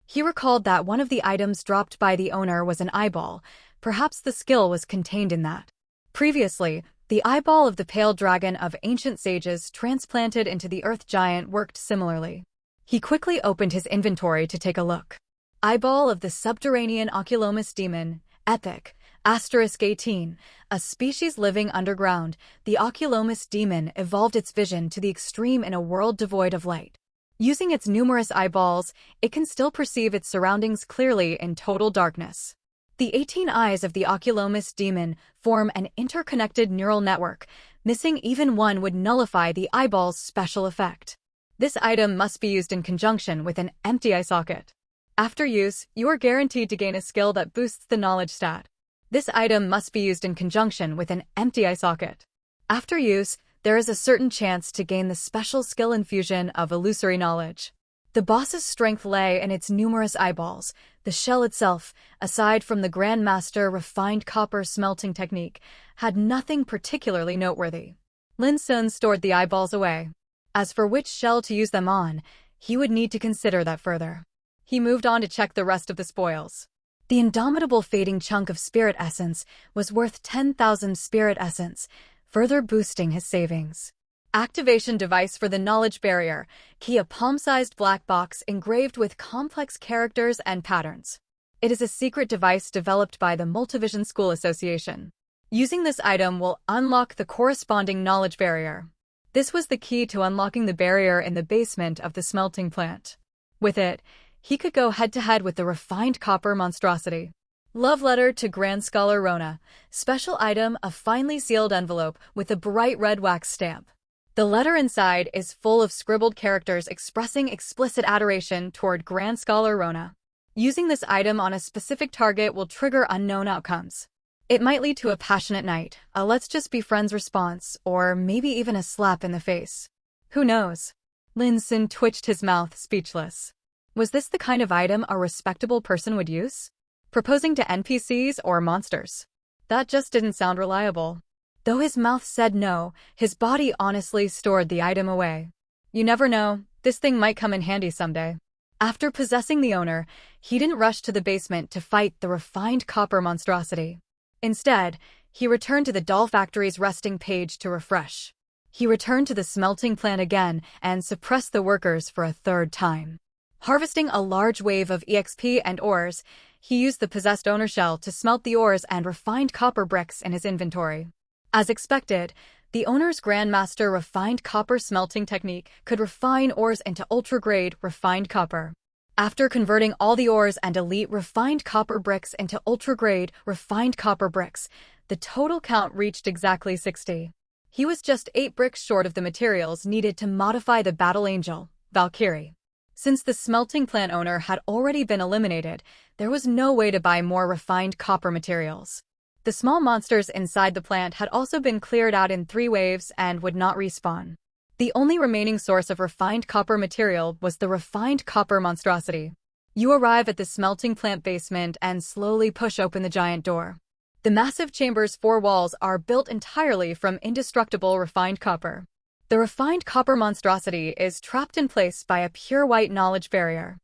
He recalled that one of the items dropped by the owner was an eyeball. Perhaps the skill was contained in that. Previously, the eyeball of the pale dragon of ancient sages transplanted into the earth giant worked similarly. He quickly opened his inventory to take a look. Eyeball of the subterranean Oculomus demon, epic, *18, a species living underground, the Oculomus demon evolved its vision to the extreme in a world devoid of light. Using its numerous eyeballs, it can still perceive its surroundings clearly in total darkness. The 18 eyes of the Oculomus demon form an interconnected neural network. Missing even one would nullify the eyeball's special effect. This item must be used in conjunction with an empty eye socket. After use, you are guaranteed to gain a skill that boosts the knowledge stat. This item must be used in conjunction with an empty eye socket. After use, there is a certain chance to gain the special skill infusion of illusory knowledge. The boss's strength lay in its numerous eyeballs. The shell itself, aside from the Grandmaster refined copper smelting technique, had nothing particularly noteworthy. Lin Xun stored the eyeballs away. As for which shell to use them on, he would need to consider that further. He moved on to check the rest of the spoils. The indomitable fading chunk of spirit essence was worth 10,000 spirit essence, further boosting his savings. Activation device for the knowledge barrier, key, a palm-sized black box engraved with complex characters and patterns. It is a secret device developed by the Multivision School Association. Using this item will unlock the corresponding knowledge barrier. This was the key to unlocking the barrier in the basement of the smelting plant. With it, he could go head-to-head with the refined copper monstrosity. Love letter to Grand Scholar Rona. Special item, a finely sealed envelope with a bright red wax stamp. The letter inside is full of scribbled characters expressing explicit adoration toward Grand Scholar Rona. Using this item on a specific target will trigger unknown outcomes. It might lead to a passionate night, a let's just be friends response, or maybe even a slap in the face. Who knows? Lin Xun twitched his mouth, speechless. Was this the kind of item a respectable person would use? Proposing to NPCs or monsters? That just didn't sound reliable. Though his mouth said no, his body honestly stored the item away. You never know, this thing might come in handy someday. After possessing the owner, he didn't rush to the basement to fight the refined copper monstrosity. Instead, he returned to the doll factory's resting page to refresh. He returned to the smelting plant again and suppressed the workers for a third time. Harvesting a large wave of EXP and ores, he used the possessed owner shell to smelt the ores and refined copper bricks in his inventory. As expected, the owner's Grandmaster refined copper smelting technique could refine ores into ultra-grade refined copper. After converting all the ores and elite refined copper bricks into ultra-grade refined copper bricks, the total count reached exactly 60. He was just 8 bricks short of the materials needed to modify the Battle Angel, Valkyrie. Since the smelting plant owner had already been eliminated, there was no way to buy more refined copper materials. The small monsters inside the plant had also been cleared out in 3 waves and would not respawn. The only remaining source of refined copper material was the refined copper monstrosity. You arrive at the smelting plant basement and slowly push open the giant door. The massive chamber's 4 walls are built entirely from indestructible refined copper. The refined copper monstrosity is trapped in place by a pure white knowledge barrier.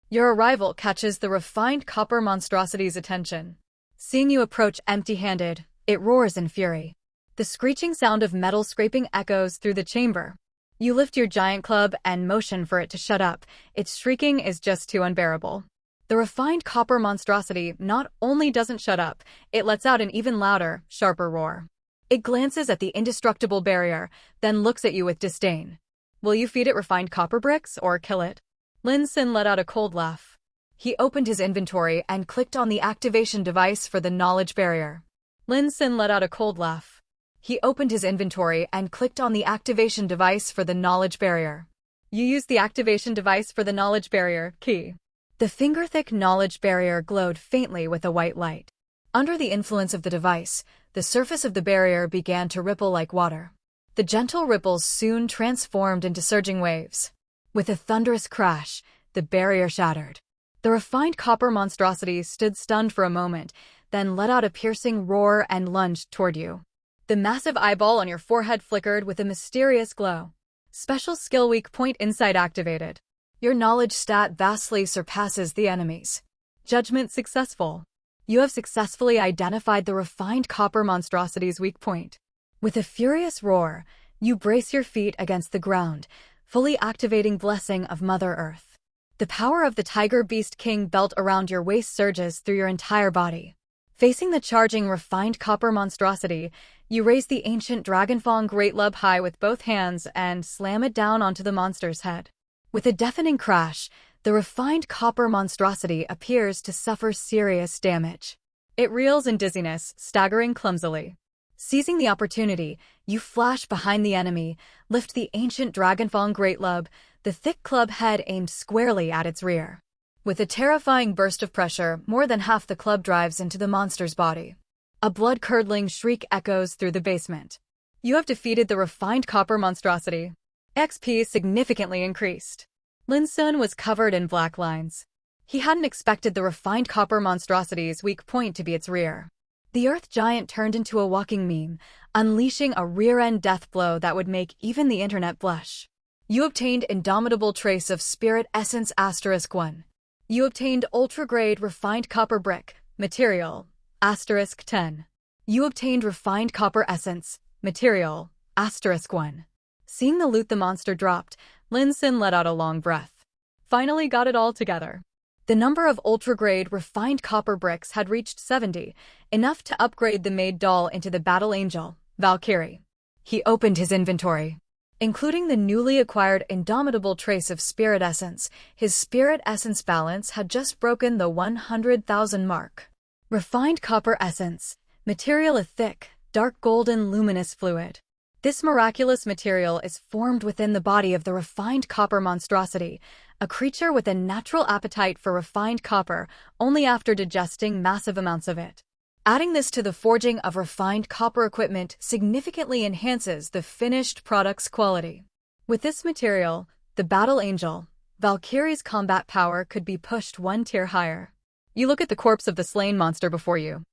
Your arrival catches the refined copper monstrosity's attention. Seeing you approach empty-handed, it roars in fury. The screeching sound of metal scraping echoes through the chamber. You lift your giant club and motion for it to shut up. Its shrieking is just too unbearable. The refined copper monstrosity not only doesn't shut up, it lets out an even louder, sharper roar. It glances at the indestructible barrier, then looks at you with disdain. Will you feed it refined copper bricks or kill it? Lin Xun let out a cold laugh. He opened his inventory and clicked on the activation device for the knowledge barrier. Lin Xun let out a cold laugh. He opened his inventory and clicked on the activation device for the knowledge barrier. You use the activation device for the knowledge barrier key. The finger-thick knowledge barrier glowed faintly with a white light. Under the influence of the device, the surface of the barrier began to ripple like water. The gentle ripples soon transformed into surging waves. With a thunderous crash, the barrier shattered. The refined copper monstrosity stood stunned for a moment, then let out a piercing roar and lunged toward you. The massive eyeball on your forehead flickered with a mysterious glow. Special skill weak point insight activated. Your knowledge stat vastly surpasses the enemy's. Judgment successful. You have successfully identified the refined copper monstrosity's weak point. With a furious roar, you brace your feet against the ground, fully activating Blessing of Mother Earth. The power of the Tiger Beast King belt around your waist surges through your entire body. Facing the charging refined copper monstrosity, you raise the ancient Dragonfang Great Lub high with both hands and slam it down onto the monster's head. With a deafening crash, the refined copper monstrosity appears to suffer serious damage. It reels in dizziness, staggering clumsily. Seizing the opportunity, you flash behind the enemy, lift the ancient Dragonfang Great Lub, the thick club head aimed squarely at its rear. With a terrifying burst of pressure, more than half the club drives into the monster's body. A blood-curdling shriek echoes through the basement. You have defeated the refined copper monstrosity. XP significantly increased. Lin Xun was covered in black lines. He hadn't expected the refined copper monstrosity's weak point to be its rear. The Earth Giant turned into a walking meme, unleashing a rear-end death blow that would make even the internet blush. You obtained Indomitable Trace of Spirit Essence *1. You obtained Ultra-Grade Refined Copper Brick, Material, *10. You obtained Refined Copper Essence, Material, *1. Seeing the loot the monster dropped, Lin Xun let out a long breath. Finally got it all together. The number of ultra-grade refined copper bricks had reached 70, enough to upgrade the maid doll into the Battle Angel, Valkyrie. He opened his inventory. Including the newly acquired Indomitable Trace of Spirit Essence, his Spirit Essence balance had just broken the 100,000 mark. Refined copper essence. Material a thick, dark golden luminous fluid. This miraculous material is formed within the body of the refined copper monstrosity, a creature with a natural appetite for refined copper only after digesting massive amounts of it. Adding this to the forging of refined copper equipment significantly enhances the finished product's quality. With this material, the Battle Angel, Valkyrie's combat power could be pushed one tier higher. You look at the corpse of the slain monster before you.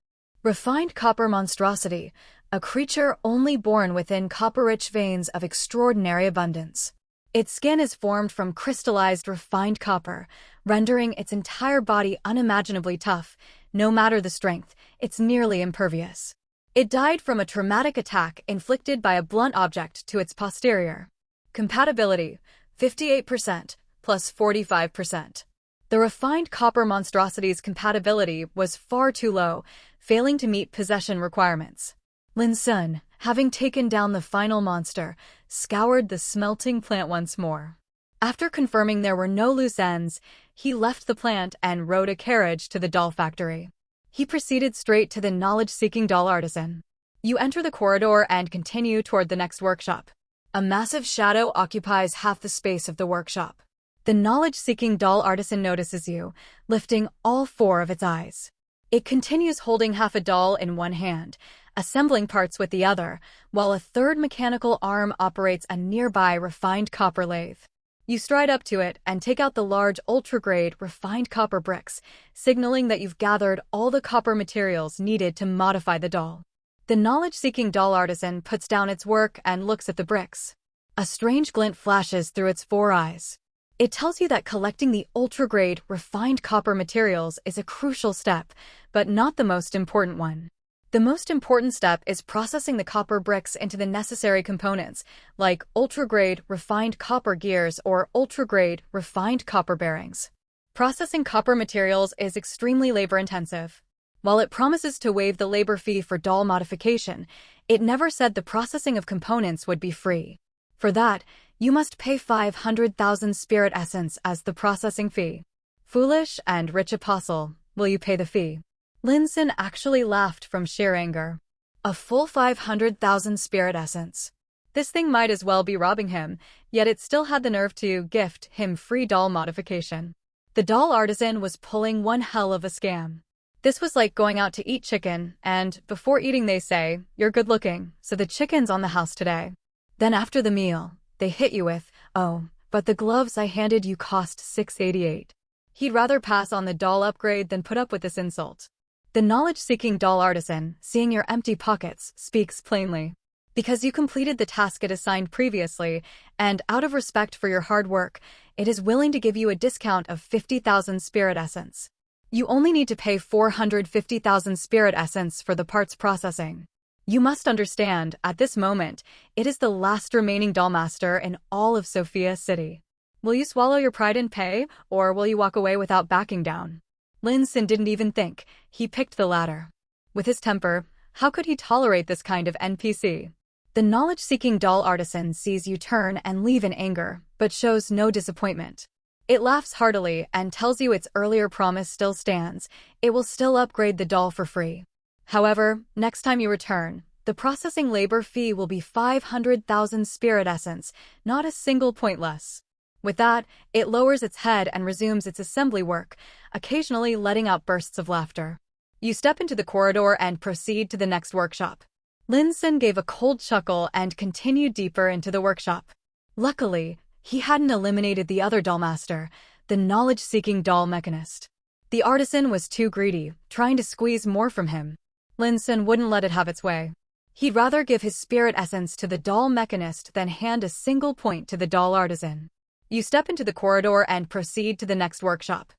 Refined copper monstrosity, a creature only born within copper-rich veins of extraordinary abundance. Its skin is formed from crystallized refined copper, rendering its entire body unimaginably tough. No matter the strength, it's nearly impervious. It died from a traumatic attack inflicted by a blunt object to its posterior. Compatibility, 58% plus 45%. The refined copper monstrosity's compatibility was far too low, failing to meet possession requirements. Lin Xun, having taken down the final monster, scoured the smelting plant once more. After confirming there were no loose ends, he left the plant and rode a carriage to the doll factory. He proceeded straight to the knowledge-seeking doll artisan. You enter the corridor and continue toward the next workshop. A massive shadow occupies half the space of the workshop. The knowledge-seeking doll artisan notices you, lifting all four of its eyes. It continues holding half a doll in one hand, assembling parts with the other, while a third mechanical arm operates a nearby refined copper lathe. You stride up to it and take out the large ultra-grade refined copper bricks, signaling that you've gathered all the copper materials needed to modify the doll. The knowledge-seeking doll artisan puts down its work and looks at the bricks. A strange glint flashes through its four eyes. It tells you that collecting the ultra-grade refined copper materials is a crucial step, but not the most important one. The most important step is processing the copper bricks into the necessary components, like ultra-grade refined copper gears or ultra-grade refined copper bearings. Processing copper materials is extremely labor-intensive. While it promises to waive the labor fee for doll modification, it never said the processing of components would be free. For that, you must pay 500,000 spirit essence as the processing fee. Foolish and rich apostle, will you pay the fee? Lin Xun actually laughed from sheer anger. A full 500,000 spirit essence. This thing might as well be robbing him, yet it still had the nerve to gift him free doll modification. The doll artisan was pulling one hell of a scam. This was like going out to eat chicken, and before eating they say, "You're good looking, so the chicken's on the house today." Then after the meal, they hit you with, "Oh, but the gloves I handed you cost $688. He'd rather pass on the doll upgrade than put up with this insult. The knowledge-seeking doll artisan, seeing your empty pockets, speaks plainly. Because you completed the task it assigned previously, and out of respect for your hard work, it is willing to give you a discount of 50,000 spirit essence. You only need to pay 450,000 spirit essence for the parts processing. You must understand, at this moment, it is the last remaining dollmaster in all of Sophia City. Will you swallow your pride and pay, or will you walk away without backing down?" Lin Xun didn't even think, he picked the latter. With his temper, how could he tolerate this kind of NPC? The knowledge-seeking doll artisan sees you turn and leave in anger, but shows no disappointment. It laughs heartily and tells you its earlier promise still stands, it will still upgrade the doll for free. However, next time you return, the processing labor fee will be 500,000 spirit essence, not a single point less. With that, it lowers its head and resumes its assembly work, occasionally letting out bursts of laughter. You step into the corridor and proceed to the next workshop. Lin Xun gave a cold chuckle and continued deeper into the workshop. Luckily, he hadn't eliminated the other dollmaster, the knowledge-seeking doll mechanist. The artisan was too greedy, trying to squeeze more from him. Lin Xun wouldn't let it have its way. He'd rather give his spirit essence to the doll mechanist than hand a single point to the doll artisan. You step into the corridor and proceed to the next workshop.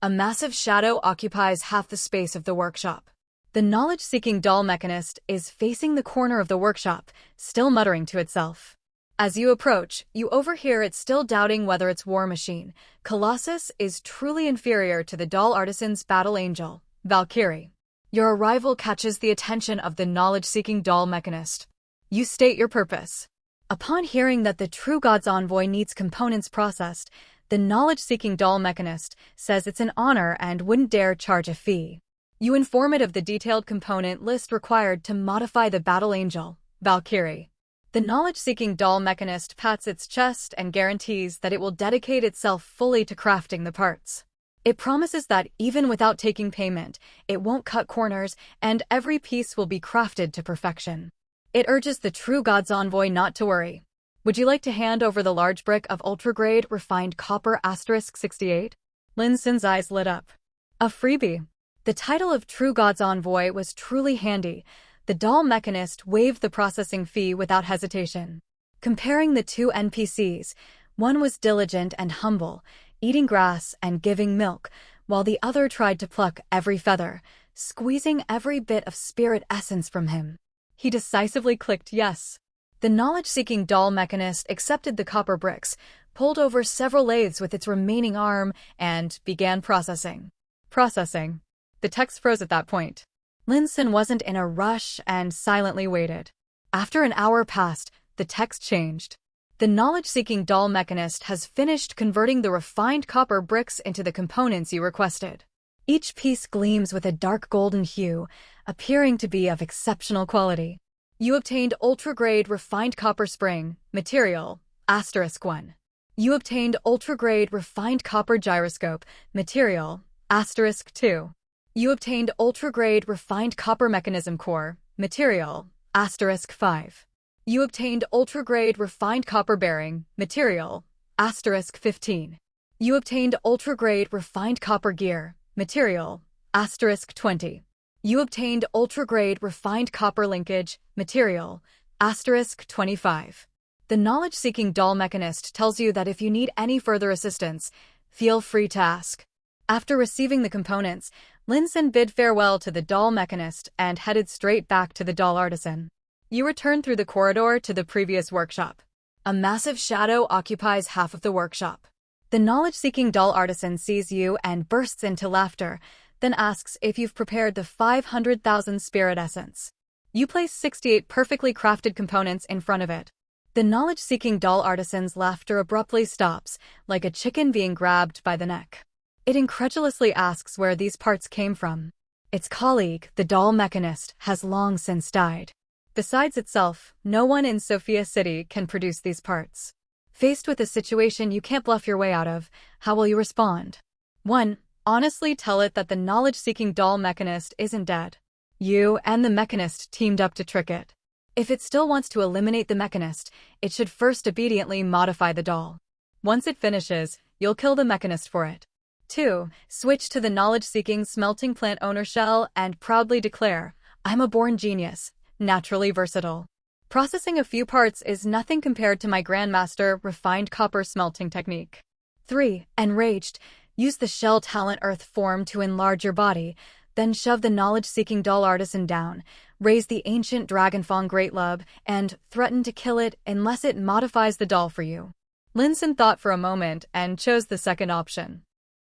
A massive shadow occupies half the space of the workshop. The knowledge-seeking doll mechanist is facing the corner of the workshop, still muttering to itself. As you approach, you overhear it still doubting whether its war machine, Colossus, is truly inferior to the doll artisan's battle angel, Valkyrie. Your arrival catches the attention of the knowledge-seeking doll mechanist. You state your purpose. Upon hearing that the true god's envoy needs components processed, the knowledge-seeking doll mechanist says it's an honor and wouldn't dare charge a fee. You inform it of the detailed component list required to modify the Battle Angel, Valkyrie. The knowledge-seeking doll mechanist pats its chest and guarantees that it will dedicate itself fully to crafting the parts. It promises that even without taking payment, it won't cut corners and every piece will be crafted to perfection. It urges the true God's envoy not to worry. Would you like to hand over the large brick of ultra-grade refined copper *68? Lin Xun's eyes lit up. A freebie. The title of True God's Envoy was truly handy. The doll mechanist waived the processing fee without hesitation. Comparing the two NPCs, one was diligent and humble, eating grass and giving milk, while the other tried to pluck every feather, squeezing every bit of spirit essence from him. He decisively clicked yes. The knowledge-seeking doll mechanist accepted the copper bricks, pulled over several lathes with its remaining arm, and began processing. Processing. The text froze at that point. Lin Xun wasn't in a rush and silently waited. After an hour passed, the text changed. The knowledge-seeking doll mechanist has finished converting the refined copper bricks into the components you requested. Each piece gleams with a dark golden hue, appearing to be of exceptional quality. You obtained ultra-grade refined copper spring, material, *1. You obtained ultra-grade refined copper gyroscope, material, *2. You obtained ultra-grade refined copper mechanism core, material, *5. You obtained ultra-grade refined copper bearing, material, *15. You obtained ultra-grade refined copper gear, material, *20. You obtained ultra-grade refined copper linkage, material, *25. The knowledge-seeking doll mechanist tells you that if you need any further assistance, feel free to ask. After receiving the components, Lin Xun bid farewell to the doll mechanist and headed straight back to the doll artisan. You return through the corridor to the previous workshop. A massive shadow occupies half of the workshop. The knowledge-seeking doll artisan sees you and bursts into laughter, then asks if you've prepared the 500,000 spirit essence. You place 68 perfectly crafted components in front of it. The knowledge-seeking doll artisan's laughter abruptly stops, like a chicken being grabbed by the neck. It incredulously asks where these parts came from. Its colleague, the doll mechanist, has long since died. Besides itself, no one in Sophia City can produce these parts. Faced with a situation you can't bluff your way out of, how will you respond? 1. Honestly tell it that the knowledge-seeking doll mechanist isn't dead. You and the mechanist teamed up to trick it. If it still wants to eliminate the mechanist, it should first obediently modify the doll. Once it finishes, you'll kill the mechanist for it. 2. Switch to the knowledge-seeking smelting plant owner shell and proudly declare, I'm a born genius, naturally versatile. Processing a few parts is nothing compared to my grandmaster refined copper smelting technique. 3. Enraged, use the shell talent earth form to enlarge your body, then shove the knowledge-seeking doll artisan down, raise the ancient dragonfang great lub, and threaten to kill it unless it modifies the doll for you. Lin Xun thought for a moment and chose the second option.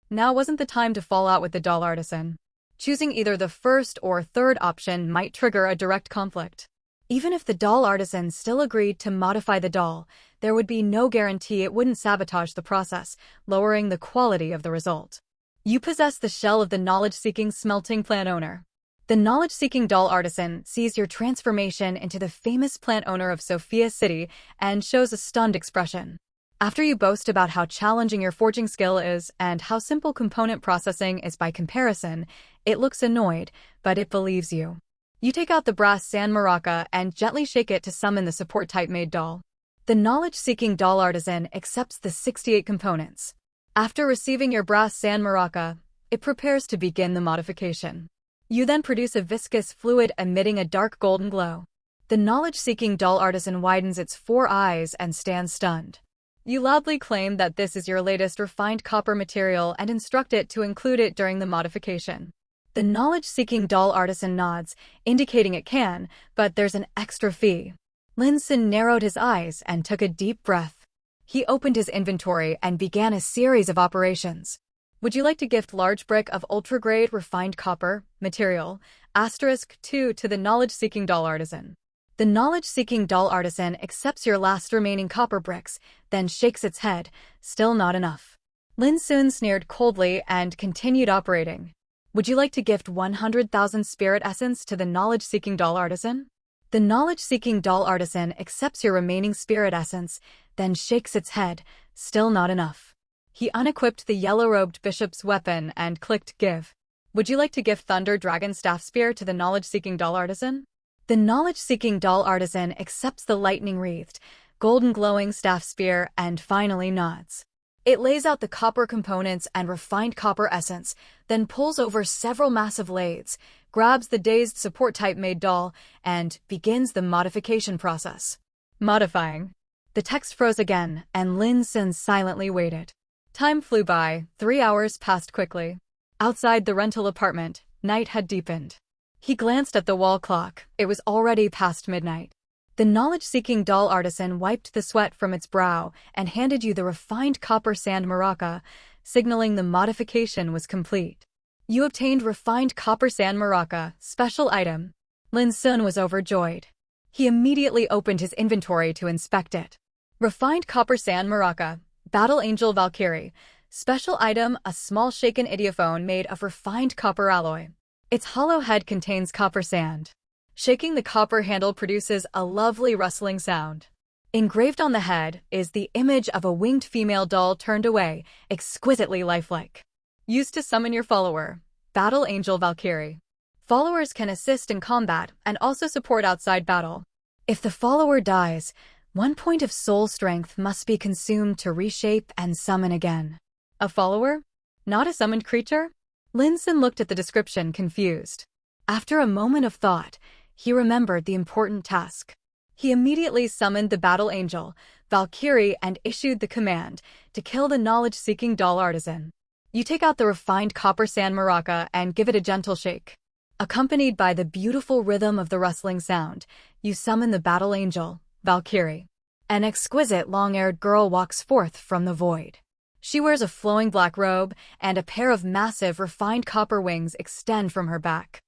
Now wasn't the time to fall out with the doll artisan. Choosing either the first or third option might trigger a direct conflict. Even if the doll artisan still agreed to modify the doll, there would be no guarantee it wouldn't sabotage the process, lowering the quality of the result. You possess the shell of the knowledge-seeking smelting plant owner. The knowledge-seeking doll artisan sees your transformation into the famous plant owner of Sophia City and shows a stunned expression. After you boast about how challenging your forging skill is and how simple component processing is by comparison, it looks annoyed, but it believes you. You take out the brass sand maraca and gently shake it to summon the support-type made doll. The knowledge-seeking doll artisan accepts the 68 components. After receiving your brass sand maraca, it prepares to begin the modification. You then produce a viscous fluid emitting a dark golden glow. The knowledge-seeking doll artisan widens its 4 eyes and stands stunned. You loudly claim that this is your latest refined copper material and instruct it to include it during the modification. The knowledge-seeking doll artisan nods, indicating it can, but there's an extra fee. Lin Xun narrowed his eyes and took a deep breath. He opened his inventory and began a series of operations. Would you like to gift large brick of ultra-grade refined copper, material, *2 to the knowledge-seeking doll artisan? The knowledge-seeking doll artisan accepts your last remaining copper bricks, then shakes its head, still not enough. Lin Xun sneered coldly and continued operating. Would you like to gift 100,000 spirit essence to the knowledge-seeking doll artisan? The knowledge-seeking doll artisan accepts your remaining spirit essence, then shakes its head, still not enough. He unequipped the yellow-robed bishop's weapon and clicked give. Would you like to gift Thunder Dragon Staff Spear to the knowledge-seeking doll artisan? The knowledge-seeking doll artisan accepts the lightning-wreathed, golden-glowing staff spear and finally nods. It lays out the copper components and refined copper essence, then pulls over several massive lathes, grabs the dazed support-type made doll, and begins the modification process. Modifying. The text froze again, and Lin Xun silently waited. Time flew by, 3 hours passed quickly. Outside the rental apartment, night had deepened. He glanced at the wall clock. It was already past midnight. The knowledge-seeking doll artisan wiped the sweat from its brow and handed you the refined copper sand maraca, signaling the modification was complete. You obtained refined copper sand maraca, special item. Lin Xun was overjoyed. He immediately opened his inventory to inspect it. Refined copper sand maraca, Battle Angel Valkyrie, special item, a small shaken idiophone made of refined copper alloy. Its hollow head contains copper sand. Shaking the copper handle produces a lovely rustling sound. Engraved on the head is the image of a winged female doll turned away, exquisitely lifelike. Used to summon your follower, Battle Angel Valkyrie. Followers can assist in combat and also support outside battle. If the follower dies, 1 point of soul strength must be consumed to reshape and summon again. A follower? Not a summoned creature? Lin Xun looked at the description, confused. After a moment of thought, he remembered the important task. He immediately summoned the Battle Angel, Valkyrie, and issued the command to kill the knowledge-seeking doll artisan. You take out the refined copper sand maraca and give it a gentle shake. Accompanied by the beautiful rhythm of the rustling sound, you summon the Battle Angel, Valkyrie. An exquisite long-haired girl walks forth from the void. She wears a flowing black robe, and a pair of massive refined copper wings extend from her back.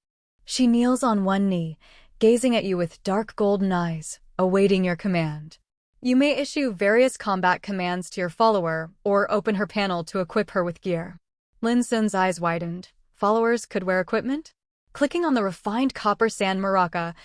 She kneels on one knee, gazing at you with dark golden eyes, awaiting your command. You may issue various combat commands to your follower, or open her panel to equip her with gear. Lin Xun's eyes widened. Followers could wear equipment? Clicking on the refined copper sand maraca,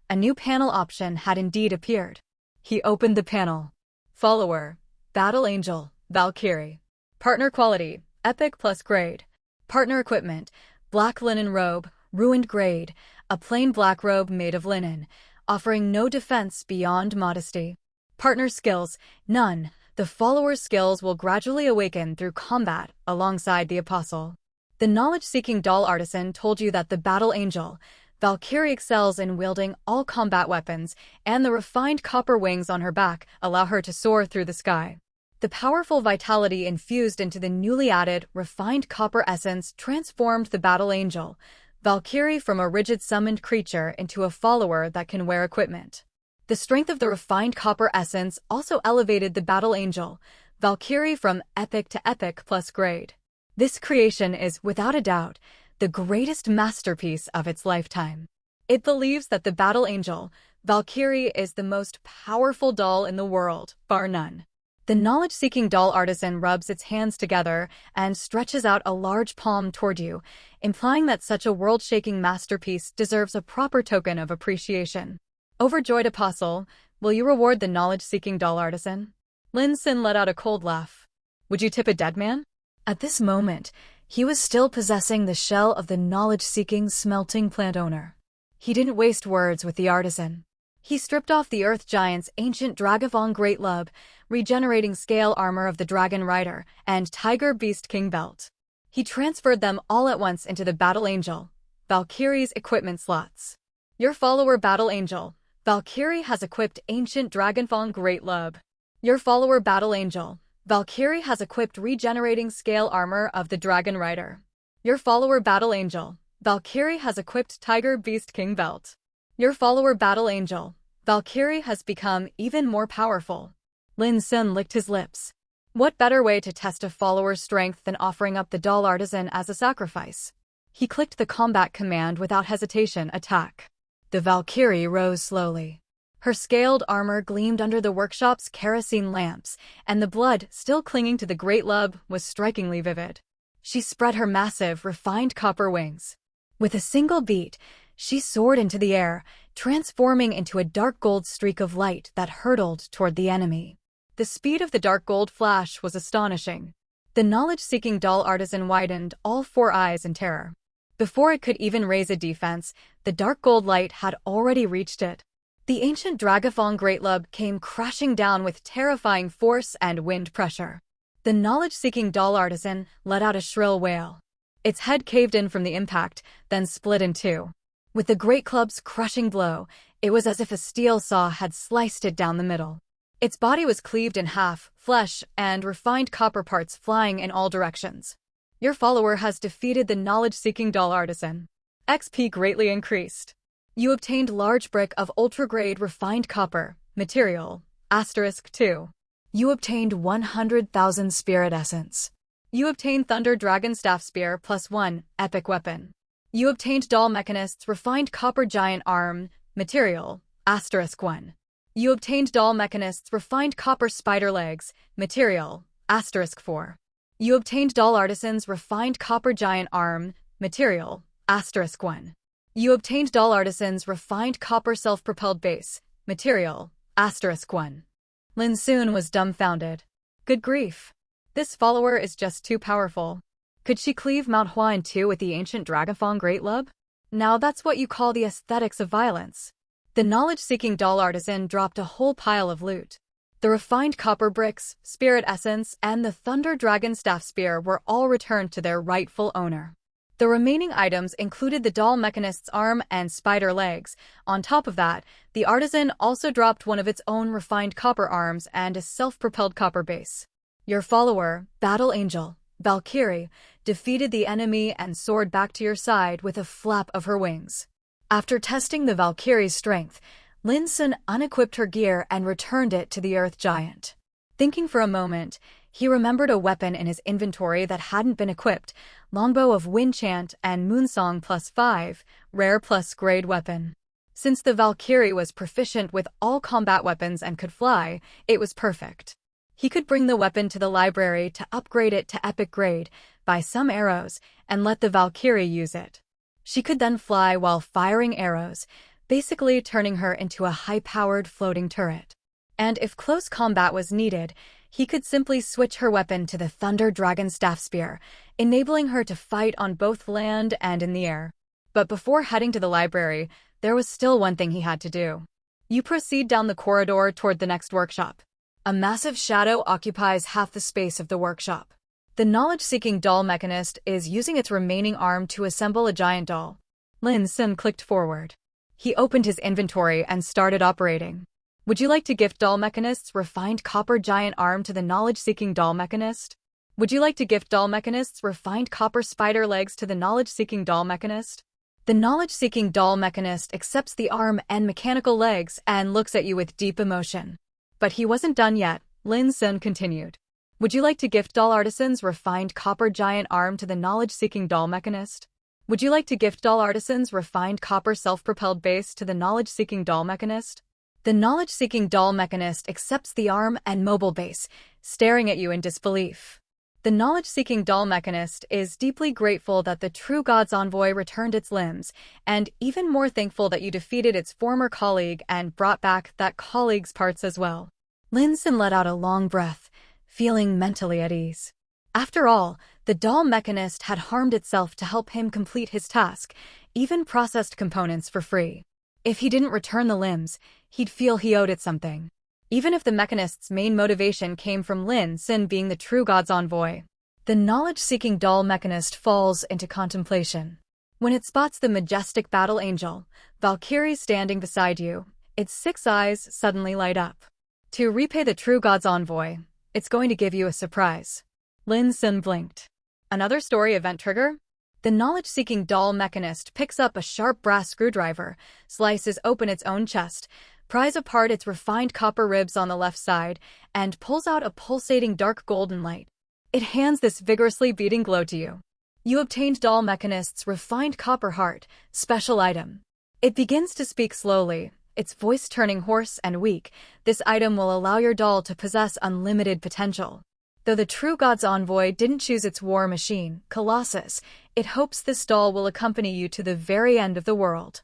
a new panel option had indeed appeared. He opened the panel. Follower, Battle Angel, Valkyrie. Partner quality, Epic plus grade. Partner equipment, black linen robe, ruined grade, a plain black robe made of linen, offering no defense beyond modesty. Partner skills, none. The follower's skills will gradually awaken through combat alongside the apostle. The knowledge-seeking doll artisan told you that the Battle Angel, Valkyrie, excels in wielding all combat weapons, and the refined copper wings on her back allow her to soar through the sky. The powerful vitality infused into the newly added, refined copper essence transformed the Battle Angel, Valkyrie, from a rigid summoned creature into a follower that can wear equipment. The strength of the refined copper essence also elevated the Battle Angel, Valkyrie, from epic to epic plus grade. This creation is, without a doubt, the greatest masterpiece of its lifetime. It believes that the Battle Angel, Valkyrie, is the most powerful doll in the world, bar none. The knowledge-seeking doll artisan rubs its hands together and stretches out a large palm toward you, implying that such a world-shaking masterpiece deserves a proper token of appreciation. Overjoyed apostle, will you reward the knowledge-seeking doll artisan? Lin Xun let out a cold laugh. Would you tip a dead man? At this moment, he was still possessing the shell of the knowledge-seeking smelting plant owner. He didn't waste words with the artisan. He stripped off the Earth Giant's ancient Dragavon Great Lub, regenerating scale armor of the Dragon Rider, and Tiger Beast King belt. He transferred them all at once into the Battle Angel, Valkyrie's equipment slots. Your follower Battle Angel, Valkyrie, has equipped ancient Dragonfang Great Lub. Your follower Battle Angel, Valkyrie, has equipped regenerating scale armor of the Dragon Rider. Your follower Battle Angel, Valkyrie, has equipped Tiger Beast King belt. Your follower Battle Angel, Valkyrie, has become even more powerful. Lin Xun licked his lips. What better way to test a follower's strength than offering up the doll artisan as a sacrifice? He clicked the combat command without hesitation, attack. The Valkyrie rose slowly. Her scaled armor gleamed under the workshop's kerosene lamps, and the blood, still clinging to the Great Lub, was strikingly vivid. She spread her massive, refined copper wings. With a single beat, she soared into the air, transforming into a dark gold streak of light that hurtled toward the enemy. The speed of the dark gold flash was astonishing. The knowledge-seeking doll artisan widened all four eyes in terror. Before it could even raise a defense, the dark gold light had already reached it. The ancient Dragafong Great Lub came crashing down with terrifying force and wind pressure. The knowledge-seeking doll artisan let out a shrill wail. Its head caved in from the impact, then split in two. With the great club's crushing blow, it was as if a steel saw had sliced it down the middle. Its body was cleaved in half, flesh and refined copper parts flying in all directions. Your follower has defeated the knowledge-seeking doll artisan. XP greatly increased. You obtained large brick of ultra-grade refined copper, material, *2. You obtained 100,000 spirit essence. You obtained Thunder Dragon Staff Spear +1, epic weapon. You obtained Doll Mechanist's refined copper giant arm, material, *1. You obtained Doll Mechanist's refined copper spider legs, material, *4. You obtained Doll Artisan's refined copper giant arm, material, *1. You obtained Doll Artisan's refined copper self-propelled base, material, *1. Lin Xun was dumbfounded. Good grief. This follower is just too powerful. Could she cleave Mount Hua in two with the ancient Dragafong Great Lub? Now that's what you call the aesthetics of violence. The knowledge-seeking doll artisan dropped a whole pile of loot. The refined copper bricks, spirit essence, and the Thunder Dragon Staff Spear were all returned to their rightful owner. The remaining items included the doll mechanist's arm and spider legs. On top of that, the artisan also dropped one of its own refined copper arms and a self-propelled copper base. Your follower, Battle Angel, Valkyrie, defeated the enemy and soared back to your side with a flap of her wings. After testing the Valkyrie's strength, Lin Xun unequipped her gear and returned it to the Earth Giant. Thinking for a moment, he remembered a weapon in his inventory that hadn't been equipped, Longbow of Windchant and Moonsong +5, rare plus grade weapon. Since the Valkyrie was proficient with all combat weapons and could fly, it was perfect. He could bring the weapon to the library to upgrade it to epic grade, buy some arrows, and let the Valkyrie use it. She could then fly while firing arrows, basically turning her into a high-powered floating turret. And if close combat was needed, he could simply switch her weapon to the Thunder Dragon Staff Spear, enabling her to fight on both land and in the air. But before heading to the library, there was still one thing he had to do. You proceed down the corridor toward the next workshop. A massive shadow occupies half the space of the workshop. The knowledge-seeking doll mechanist is using its remaining arm to assemble a giant doll. Lin Xun clicked forward. He opened his inventory and started operating. Would you like to gift doll mechanist's refined copper giant arm to the knowledge-seeking doll mechanist? Would you like to gift doll mechanist's refined copper spider legs to the knowledge-seeking doll mechanist? The knowledge-seeking doll mechanist accepts the arm and mechanical legs and looks at you with deep emotion. But he wasn't done yet. Lin Xun continued. Would you like to gift doll artisan's refined copper giant arm to the knowledge-seeking doll mechanist? Would you like to gift doll artisan's refined copper self-propelled base to the knowledge-seeking doll mechanist? The knowledge-seeking doll mechanist accepts the arm and mobile base, staring at you in disbelief. The knowledge-seeking doll mechanist is deeply grateful that the true God's envoy returned its limbs, and even more thankful that you defeated its former colleague and brought back that colleague's parts as well. Lin Xun let out a long breath, feeling mentally at ease. After all, the doll mechanist had harmed itself to help him complete his task, even processed components for free. If he didn't return the limbs, he'd feel he owed it something. Even if the mechanist's main motivation came from Lin Xun being the true God's envoy. The knowledge-seeking doll mechanist falls into contemplation. When it spots the majestic battle angel, Valkyrie standing beside you, its 6 eyes suddenly light up. To repay the true God's envoy, it's going to give you a surprise. Lin Xun blinked. Another story event trigger? The knowledge-seeking doll mechanist picks up a sharp brass screwdriver, slices open its own chest, pries apart its refined copper ribs on the left side, and pulls out a pulsating dark golden light. It hands this vigorously beating glow to you. You obtained doll mechanist's refined copper heart, special item. It begins to speak slowly, its voice turning hoarse and weak. This item will allow your doll to possess unlimited potential. Though the true god's envoy didn't choose its war machine, Colossus, it hopes this doll will accompany you to the very end of the world.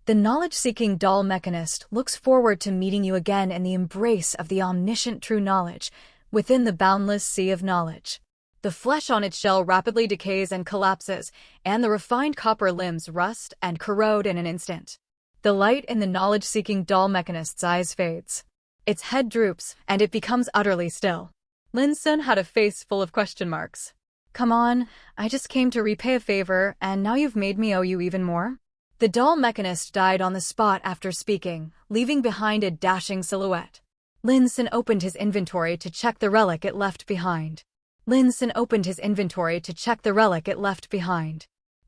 The knowledge-seeking doll mechanist looks forward to meeting you again in the embrace of the omniscient true knowledge, within the boundless sea of knowledge. The flesh on its shell rapidly decays and collapses, and the refined copper limbs rust and corrode in an instant. The light in the knowledge-seeking doll mechanist's eyes fades. Its head droops, and it becomes utterly still. Lin Xun had a face full of question marks. Come on, I just came to repay a favor, and now you've made me owe you even more? The doll mechanist died on the spot after speaking, leaving behind a dashing silhouette. Lin Xun opened his inventory to check the relic it left behind.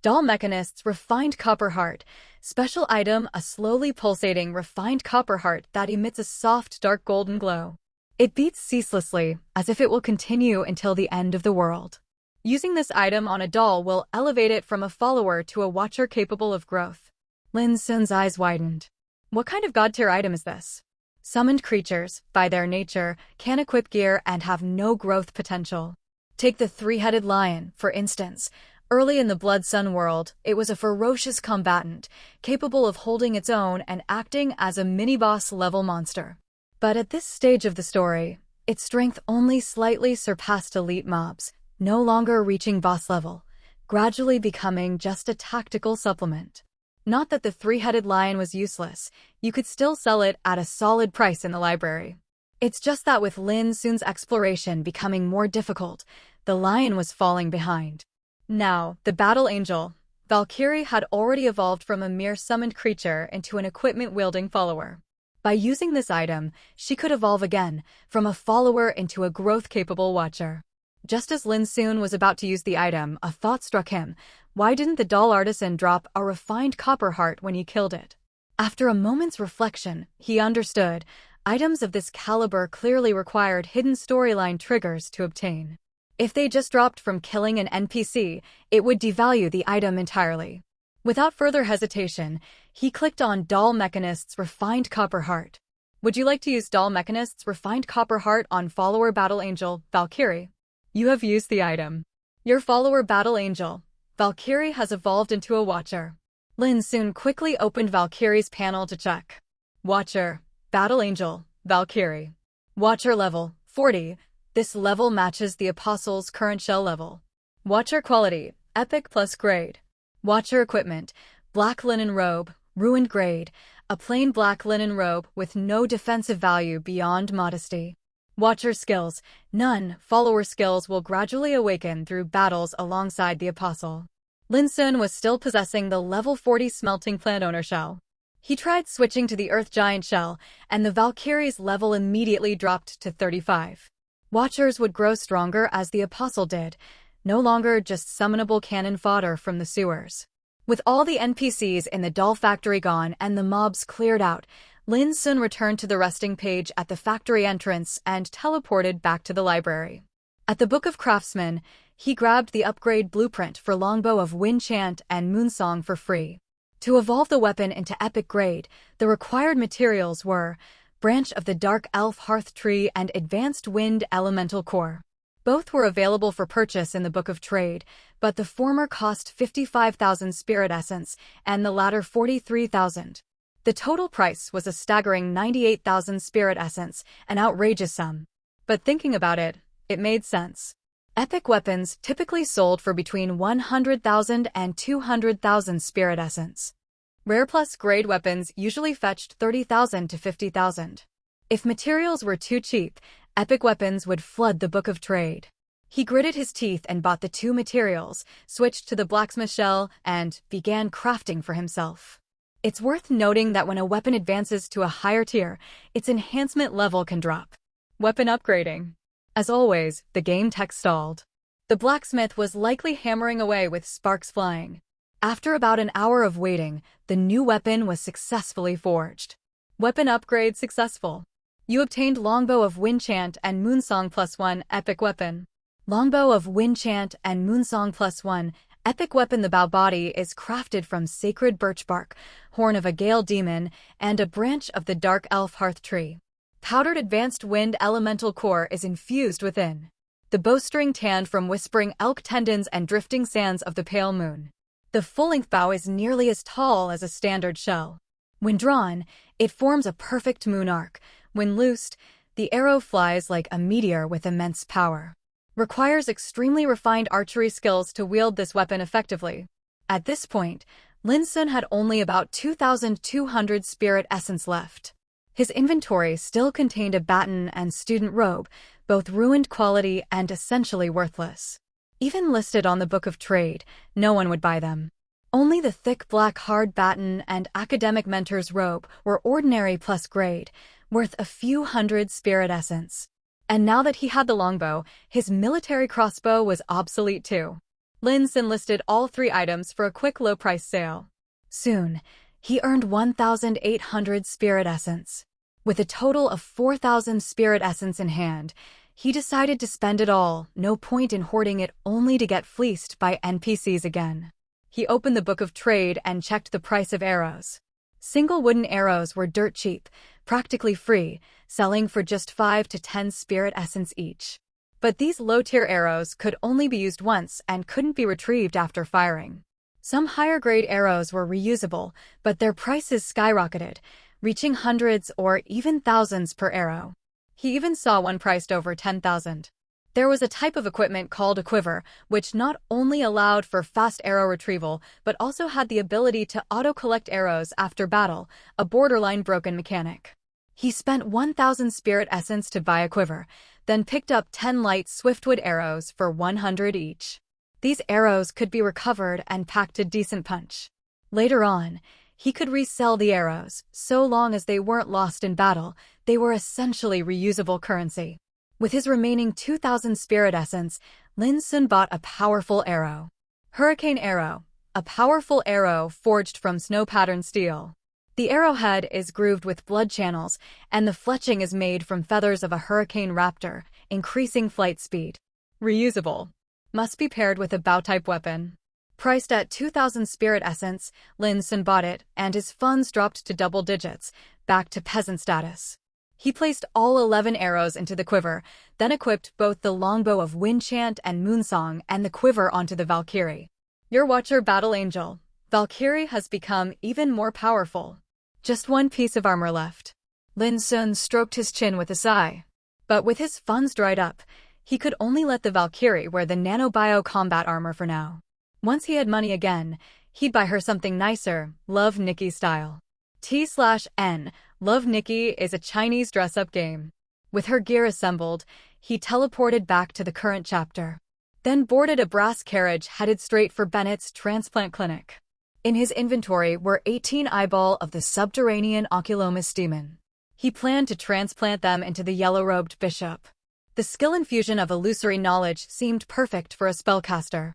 Doll Mechanist's Refined Copper Heart. Special item, a slowly pulsating refined copper heart that emits a soft dark golden glow. It beats ceaselessly, as if it will continue until the end of the world. Using this item on a doll will elevate it from a follower to a watcher capable of growth. Lin Xun's eyes widened. What kind of god-tier item is this? Summoned creatures, by their nature, can equip gear and have no growth potential. Take the three-headed lion, for instance. Early in the Blood Sun world, it was a ferocious combatant, capable of holding its own and acting as a mini-boss level monster. But at this stage of the story, its strength only slightly surpassed elite mobs, no longer reaching boss level, gradually becoming just a tactical supplement. Not that the three-headed lion was useless, you could still sell it at a solid price in the library. It's just that with Lin Xun's exploration becoming more difficult, the lion was falling behind. Now, the Battle Angel, Valkyrie had already evolved from a mere summoned creature into an equipment-wielding follower. By using this item, she could evolve again, from a follower into a growth-capable watcher. Just as Lin Xun was about to use the item, a thought struck him. Why didn't the doll artisan drop a refined copper heart when he killed it? After a moment's reflection, he understood. Items of this caliber clearly required hidden storyline triggers to obtain. If they just dropped from killing an NPC, it would devalue the item entirely. Without further hesitation, he clicked on Doll Mechanist's Refined Copper Heart. Would you like to use Doll Mechanist's Refined Copper Heart on follower Battle Angel, Valkyrie? You have used the item. Your follower Battle Angel, Valkyrie has evolved into a watcher. Lin Xun quickly opened Valkyrie's panel to check. Watcher, Battle Angel, Valkyrie. Watcher level, 40. This level matches the Apostle's current shell level. Watcher quality, Epic plus grade. Watcher equipment, black linen robe, ruined grade, a plain black linen robe with no defensive value beyond modesty. Watcher skills, none. Follower skills will gradually awaken through battles alongside the Apostle. Lin Xun was still possessing the level 40 smelting plant owner shell. He tried switching to the Earth Giant shell, and the Valkyrie's level immediately dropped to 35. Watchers would grow stronger as the Apostle did, no longer just summonable cannon fodder from the sewers. With all the NPCs in the doll factory gone and the mobs cleared out, Lin Xun returned to the resting page at the factory entrance and teleported back to the library. At the Book of Craftsmen, he grabbed the upgrade blueprint for Longbow of Wind Chant and Moonsong for free. To evolve the weapon into epic grade, the required materials were Branch of the Dark Elf Hearth Tree and Advanced Wind Elemental Core. Both were available for purchase in the Book of Trade, but the former cost 55,000 Spirit Essence and the latter 43,000. The total price was a staggering 98,000 Spirit Essence, an outrageous sum. But thinking about it, it made sense. Epic weapons typically sold for between 100,000 and 200,000 Spirit Essence. Rare plus grade weapons usually fetched 30,000 to 50,000. If materials were too cheap, epic weapons would flood the Book of Trade. He gritted his teeth and bought the two materials, switched to the blacksmith shell, and began crafting for himself. It's worth noting that when a weapon advances to a higher tier, its enhancement level can drop. Weapon upgrading. As always, the game tech stalled. The blacksmith was likely hammering away with sparks flying. After about an hour of waiting, the new weapon was successfully forged. Weapon upgrade successful. You obtained Longbow of Wind Chant and Moonsong +1 epic weapon. Longbow of Wind Chant and Moonsong +1 epic weapon. The bow body is crafted from sacred birch bark, horn of a gale demon, and a branch of the dark elf hearth tree. Powdered advanced wind elemental core is infused within. the bowstring tanned from whispering elk tendons and drifting sands of the pale moon. The full-length bow is nearly as tall as a standard shell. When drawn, it forms a perfect moon arc. When loosed, the arrow flies like a meteor with immense power. Requires extremely refined archery skills to wield this weapon effectively. At this point, Lin Xun had only about 2,200 spirit essence left. His inventory still contained a baton and student robe, both ruined quality and essentially worthless. Even listed on the Book of Trade, no one would buy them. Only the thick black hard baton and academic mentor's robe were ordinary plus grade, worth a few hundred spirit essence. And now that he had the longbow, his military crossbow was obsolete too. Lin Xun listed all 3 items for a quick low-price sale. Soon, he earned 1,800 spirit essence. With a total of 4,000 spirit essence in hand, he decided to spend it all, no point in hoarding it only to get fleeced by NPCs again. He opened the Book of Trade and checked the price of arrows. Single wooden arrows were dirt cheap, practically free, selling for just 5 to 10 spirit essence each. But these low-tier arrows could only be used once and couldn't be retrieved after firing. Some higher-grade arrows were reusable, but their prices skyrocketed, reaching hundreds or even thousands per arrow. He even saw one priced over 10,000. There was a type of equipment called a quiver, which not only allowed for fast arrow retrieval, but also had the ability to auto-collect arrows after battle, a borderline broken mechanic. He spent 1,000 spirit essence to buy a quiver, then picked up 10 light swiftwood arrows for 100 each. These arrows could be recovered and packed a decent punch. Later on, he could resell the arrows, so long as they weren't lost in battle. They were essentially reusable currency. With his remaining 2,000 spirit essence, Lin Xun bought a powerful arrow. Hurricane Arrow, a powerful arrow forged from snow-patterned steel. The arrowhead is grooved with blood channels, and the fletching is made from feathers of a hurricane raptor, increasing flight speed. Reusable. Must be paired with a bow-type weapon. Priced at 2,000 spirit essence, Lin Xun bought it, and his funds dropped to double digits, back to peasant status. He placed all 11 arrows into the quiver, then equipped both the longbow of Windchant and Moonsong and the quiver onto the Valkyrie. Your Watcher Battle Angel, Valkyrie has become even more powerful. Just one piece of armor left. Lin Xun stroked his chin with a sigh. But with his funds dried up, he could only let the Valkyrie wear the nanobio combat armor for now. Once he had money again, he'd buy her something nicer, Love Nikki style. T/N, Love Nikki is a Chinese dress-up game. With her gear assembled, he teleported back to the current chapter. Then boarded a brass carriage headed straight for Bennett's transplant clinic. In his inventory were 18 eyeball of the subterranean Oculomus demon. He planned to transplant them into the yellow-robed bishop. The skill infusion of illusory knowledge seemed perfect for a spellcaster.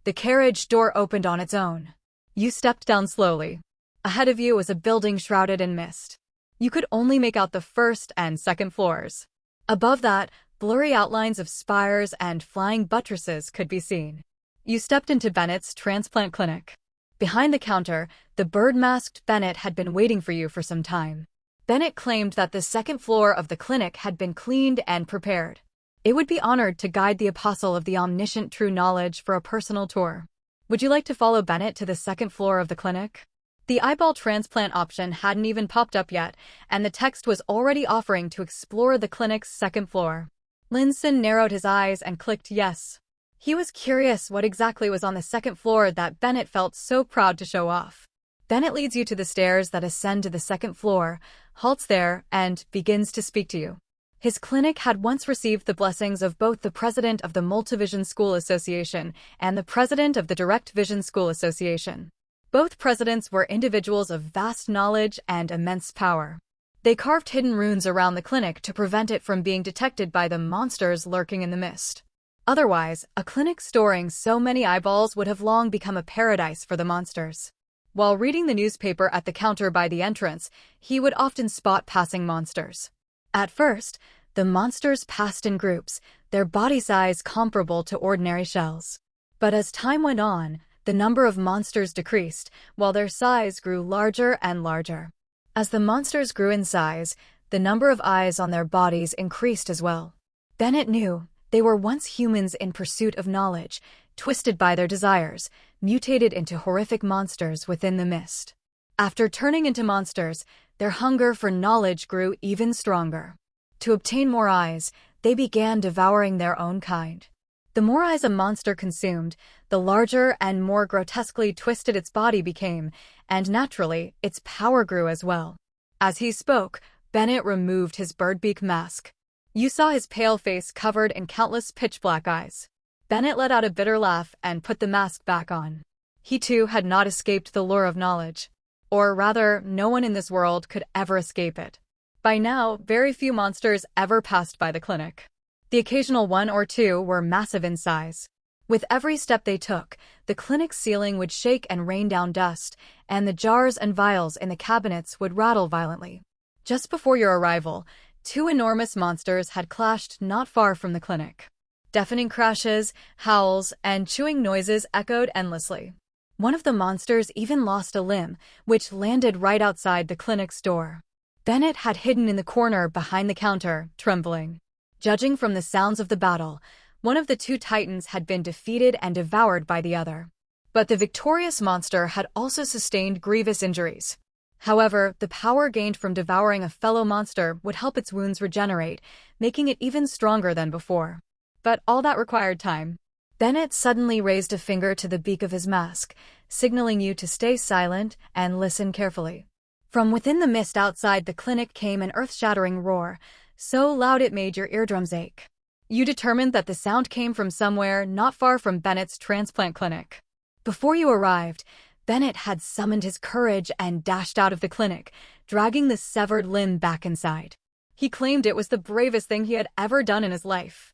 The carriage door opened on its own. You stepped down slowly. Ahead of you was a building shrouded in mist. You could only make out the first and second floors. Above that, blurry outlines of spires and flying buttresses could be seen. You stepped into Bennett's transplant clinic. Behind the counter, the bird-masked Bennett had been waiting for you for some time. Bennett claimed that the second floor of the clinic had been cleaned and prepared. It would be honored to guide the apostle of the omniscient true knowledge for a personal tour. Would you like to follow Bennett to the second floor of the clinic? The eyeball transplant option hadn't even popped up yet, and the text was already offering to explore the clinic's second floor. Lin Xun narrowed his eyes and clicked yes. He was curious what exactly was on the second floor that Bennett felt so proud to show off. Bennett leads you to the stairs that ascend to the second floor, halts there, and begins to speak to you. His clinic had once received the blessings of both the president of the Multivision School Association and the president of the Direct Vision School Association. Both presidents were individuals of vast knowledge and immense power. They carved hidden runes around the clinic to prevent it from being detected by the monsters lurking in the mist. Otherwise, a clinic storing so many eyeballs would have long become a paradise for the monsters. While reading the newspaper at the counter by the entrance, he would often spot passing monsters. At first, the monsters passed in groups, their body size comparable to ordinary shells. But as time went on, the number of monsters decreased, while their size grew larger and larger. As the monsters grew in size, the number of eyes on their bodies increased as well. Bennett knew They were once humans in pursuit of knowledge, twisted by their desires, mutated into horrific monsters within the mist. After turning into monsters, their hunger for knowledge grew even stronger. To obtain more eyes, they began devouring their own kind. The more eyes a monster consumed, the larger and more grotesquely twisted its body became, and naturally, its power grew as well. As he spoke, Bennett removed his birdbeak mask. You saw his pale face covered in countless pitch-black eyes. Bennett let out a bitter laugh and put the mask back on. He too had not escaped the lure of knowledge. Or rather, no one in this world could ever escape it. By now, very few monsters ever passed by the clinic. The occasional one or two were massive in size. With every step they took, the clinic's ceiling would shake and rain down dust, and the jars and vials in the cabinets would rattle violently. Just before your arrival, two enormous monsters had clashed not far from the clinic. Deafening crashes, howls, and chewing noises echoed endlessly. One of the monsters even lost a limb, which landed right outside the clinic's door. Bennett had hidden in the corner behind the counter, trembling. Judging from the sounds of the battle, one of the two titans had been defeated and devoured by the other. But the victorious monster had also sustained grievous injuries. However, the power gained from devouring a fellow monster would help its wounds regenerate, making it even stronger than before. But all that required time. Bennett suddenly raised a finger to the beak of his mask, signaling you to stay silent and listen carefully. From within the mist outside the clinic came an earth-shattering roar, so loud it made your eardrums ache. You determined that the sound came from somewhere not far from Bennett's transplant clinic. Before you arrived, Bennett had summoned his courage and dashed out of the clinic, dragging the severed limb back inside. He claimed it was the bravest thing he had ever done in his life.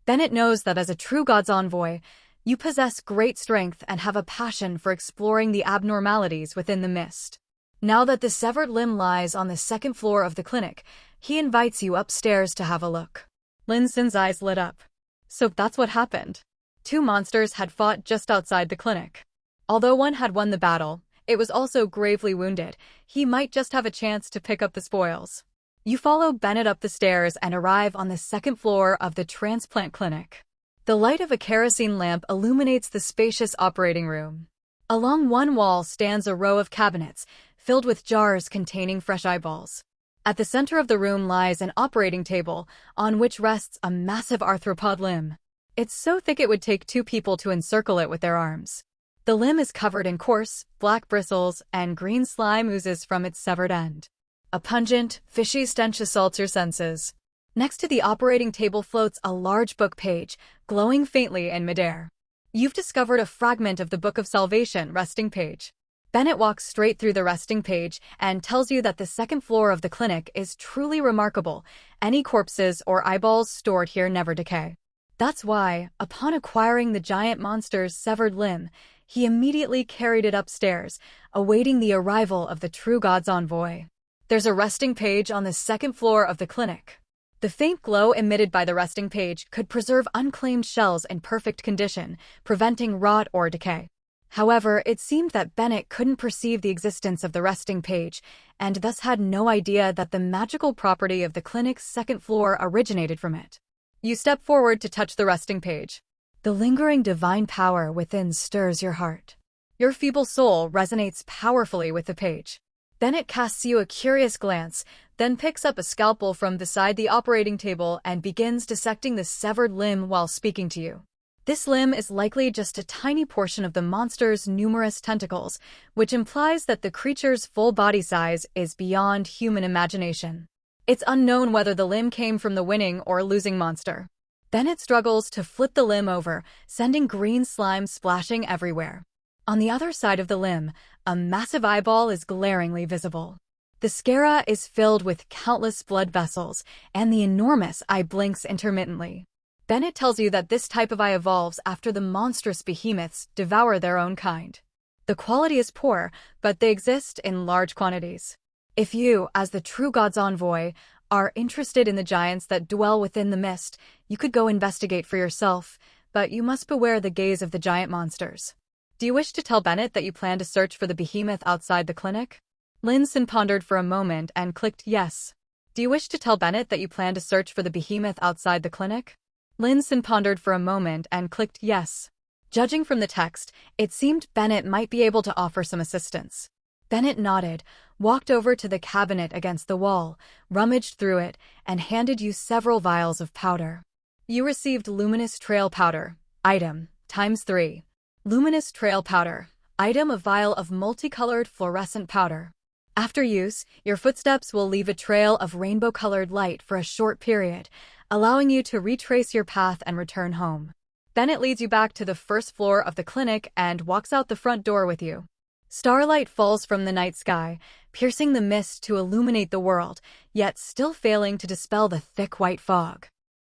Bennett knows that as a true God's envoy, you possess great strength and have a passion for exploring the abnormalities within the mist. Now that the severed limb lies on the second floor of the clinic, he invites you upstairs to have a look. Lin Xun's eyes lit up. So that's what happened. Two monsters had fought just outside the clinic. Although one had won the battle, it was also gravely wounded. He might just have a chance to pick up the spoils. You follow Bennett up the stairs and arrive on the second floor of the transplant clinic. The light of a kerosene lamp illuminates the spacious operating room. Along one wall stands a row of cabinets, filled with jars containing fresh eyeballs. At the center of the room lies an operating table, on which rests a massive arthropod limb. It's so thick it would take two people to encircle it with their arms. The limb is covered in coarse, black bristles, and green slime oozes from its severed end. A pungent, fishy stench assaults your senses. Next to the operating table floats a large book page, glowing faintly in midair. You've discovered a fragment of the Book of Salvation resting page. Bennett walks straight through the resting page and tells you that the second floor of the clinic is truly remarkable. Any corpses or eyeballs stored here never decay. That's why, upon acquiring the giant monster's severed limb, he immediately carried it upstairs, awaiting the arrival of the true God's envoy. There's a resting page on the second floor of the clinic. The faint glow emitted by the resting page could preserve unclaimed shells in perfect condition, preventing rot or decay. However, it seemed that Bennett couldn't perceive the existence of the resting page, and thus had no idea that the magical property of the clinic's second floor originated from it. You step forward to touch the resting page. The lingering divine power within stirs your heart. Your feeble soul resonates powerfully with the page. Bennett casts you a curious glance, then picks up a scalpel from beside the operating table and begins dissecting the severed limb while speaking to you. This limb is likely just a tiny portion of the monster's numerous tentacles, which implies that the creature's full body size is beyond human imagination. It's unknown whether the limb came from the winning or losing monster. Bennett struggles to flip the limb over, sending green slime splashing everywhere. On the other side of the limb, a massive eyeball is glaringly visible. The sclera is filled with countless blood vessels, and the enormous eye blinks intermittently. Bennett tells you that this type of eye evolves after the monstrous behemoths devour their own kind. The quality is poor, but they exist in large quantities. If you, as the true God's envoy, are interested in the giants that dwell within the mist, you could go investigate for yourself, but you must beware the gaze of the giant monsters. Do you wish to tell Bennett that you plan to search for the behemoth outside the clinic? Lin Xun pondered for a moment and clicked yes. Do you wish to tell Bennett that you plan to search for the behemoth outside the clinic? Lin Xun pondered for a moment and clicked yes. Judging from the text, it seemed Bennett might be able to offer some assistance. Bennett nodded, walked over to the cabinet against the wall, rummaged through it, and handed you several vials of powder. You received luminous trail powder. Item, ×3. Luminous trail powder. Item, a vial of multicolored fluorescent powder. After use, your footsteps will leave a trail of rainbow-colored light for a short period, allowing you to retrace your path and return home. Bennett leads you back to the first floor of the clinic and walks out the front door with you. Starlight falls from the night sky, piercing the mist to illuminate the world, yet still failing to dispel the thick white fog.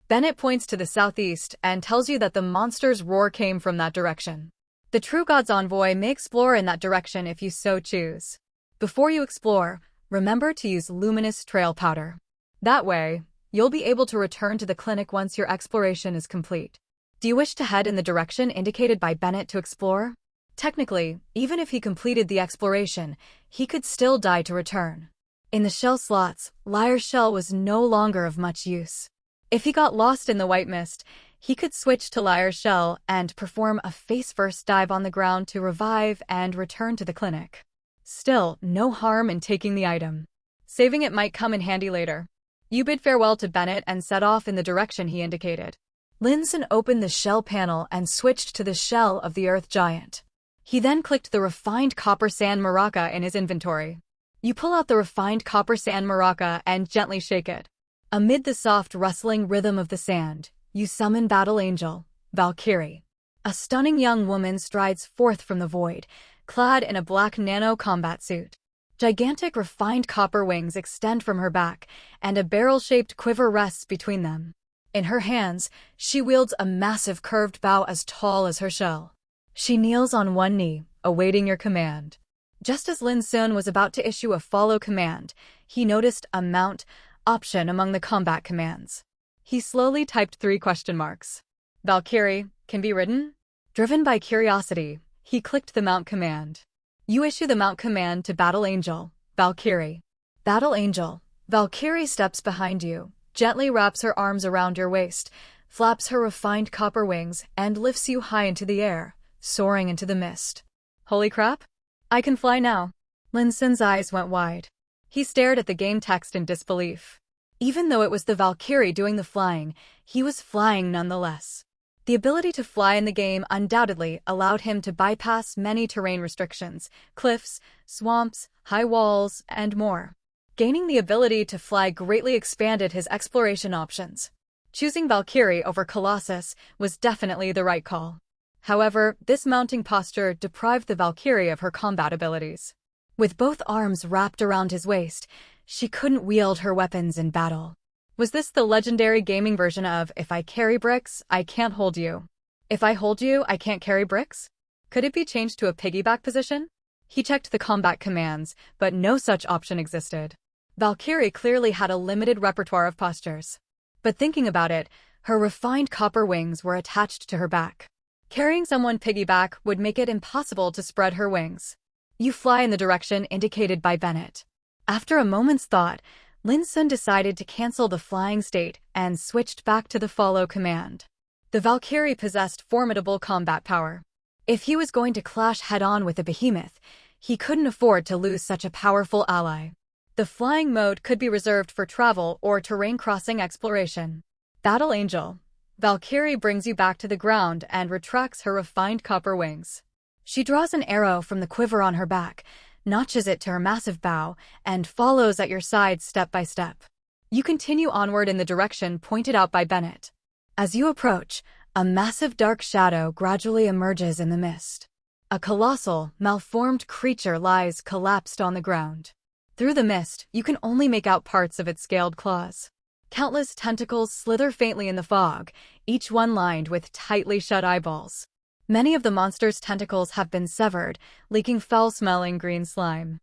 Bennett points to the southeast and tells you that the monster's roar came from that direction. The True God's envoy may explore in that direction if you so choose. Before you explore, remember to use luminous trail powder. That way, you'll be able to return to the clinic once your exploration is complete. Do you wish to head in the direction indicated by Bennett to explore? Technically, even if he completed the exploration, he could still die to return. In the shell slots, Liar's shell was no longer of much use. If he got lost in the white mist, he could switch to Liar's shell and perform a face-first dive on the ground to revive and return to the clinic. Still, no harm in taking the item. Saving it might come in handy later. You bid farewell to Bennett and set off in the direction he indicated. Lin Xun opened the shell panel and switched to the shell of the earth giant. He then clicked the refined copper sand maraca in his inventory. You pull out the refined copper sand maraca and gently shake it. Amid the soft rustling rhythm of the sand, you summon Battle Angel, Valkyrie. A stunning young woman strides forth from the void, clad in a black nano-combat suit. Gigantic refined copper wings extend from her back, and a barrel-shaped quiver rests between them. In her hands, she wields a massive curved bow as tall as her shell. She kneels on one knee, awaiting your command. Just as Lin Xun was about to issue a follow command, he noticed a mount option among the combat commands. He slowly typed 3 question marks. Valkyrie, can be ridden? Driven by curiosity, he clicked the mount command. You issue the mount command to Battle Angel, Valkyrie. Battle Angel, Valkyrie steps behind you, gently wraps her arms around your waist, flaps her refined copper wings, and lifts you high into the air, soaring into the mist. Holy crap! I can fly now. Lin Xun's eyes went wide. He stared at the game text in disbelief. Even though it was the Valkyrie doing the flying, he was flying nonetheless. The ability to fly in the game undoubtedly allowed him to bypass many terrain restrictions, cliffs, swamps, high walls, and more. Gaining the ability to fly greatly expanded his exploration options. Choosing Valkyrie over Colossus was definitely the right call. However, this mounting posture deprived the Valkyrie of her combat abilities. With both arms wrapped around his waist, she couldn't wield her weapons in battle. Was this the legendary gaming version of, if I carry bricks, I can't hold you? If I hold you, I can't carry bricks? Could it be changed to a piggyback position? He checked the combat commands, but no such option existed. Valkyrie clearly had a limited repertoire of postures. But thinking about it, her refined copper wings were attached to her back. Carrying someone piggyback would make it impossible to spread her wings. You fly in the direction indicated by Bennett. After a moment's thought, Lin Xun decided to cancel the flying state and switched back to the follow command. The Valkyrie possessed formidable combat power. If he was going to clash head-on with the behemoth, he couldn't afford to lose such a powerful ally. The flying mode could be reserved for travel or terrain-crossing exploration. Battle Angel, Valkyrie brings you back to the ground and retracts her refined copper wings. She draws an arrow from the quiver on her back, notches it to her massive bow, and follows at your side step by step. You continue onward in the direction pointed out by Bennett. As you approach, a massive dark shadow gradually emerges in the mist. A colossal, malformed creature lies collapsed on the ground. Through the mist, you can only make out parts of its scaled claws. Countless tentacles slither faintly in the fog, each one lined with tightly shut eyeballs. Many of the monster's tentacles have been severed, leaking foul-smelling green slime.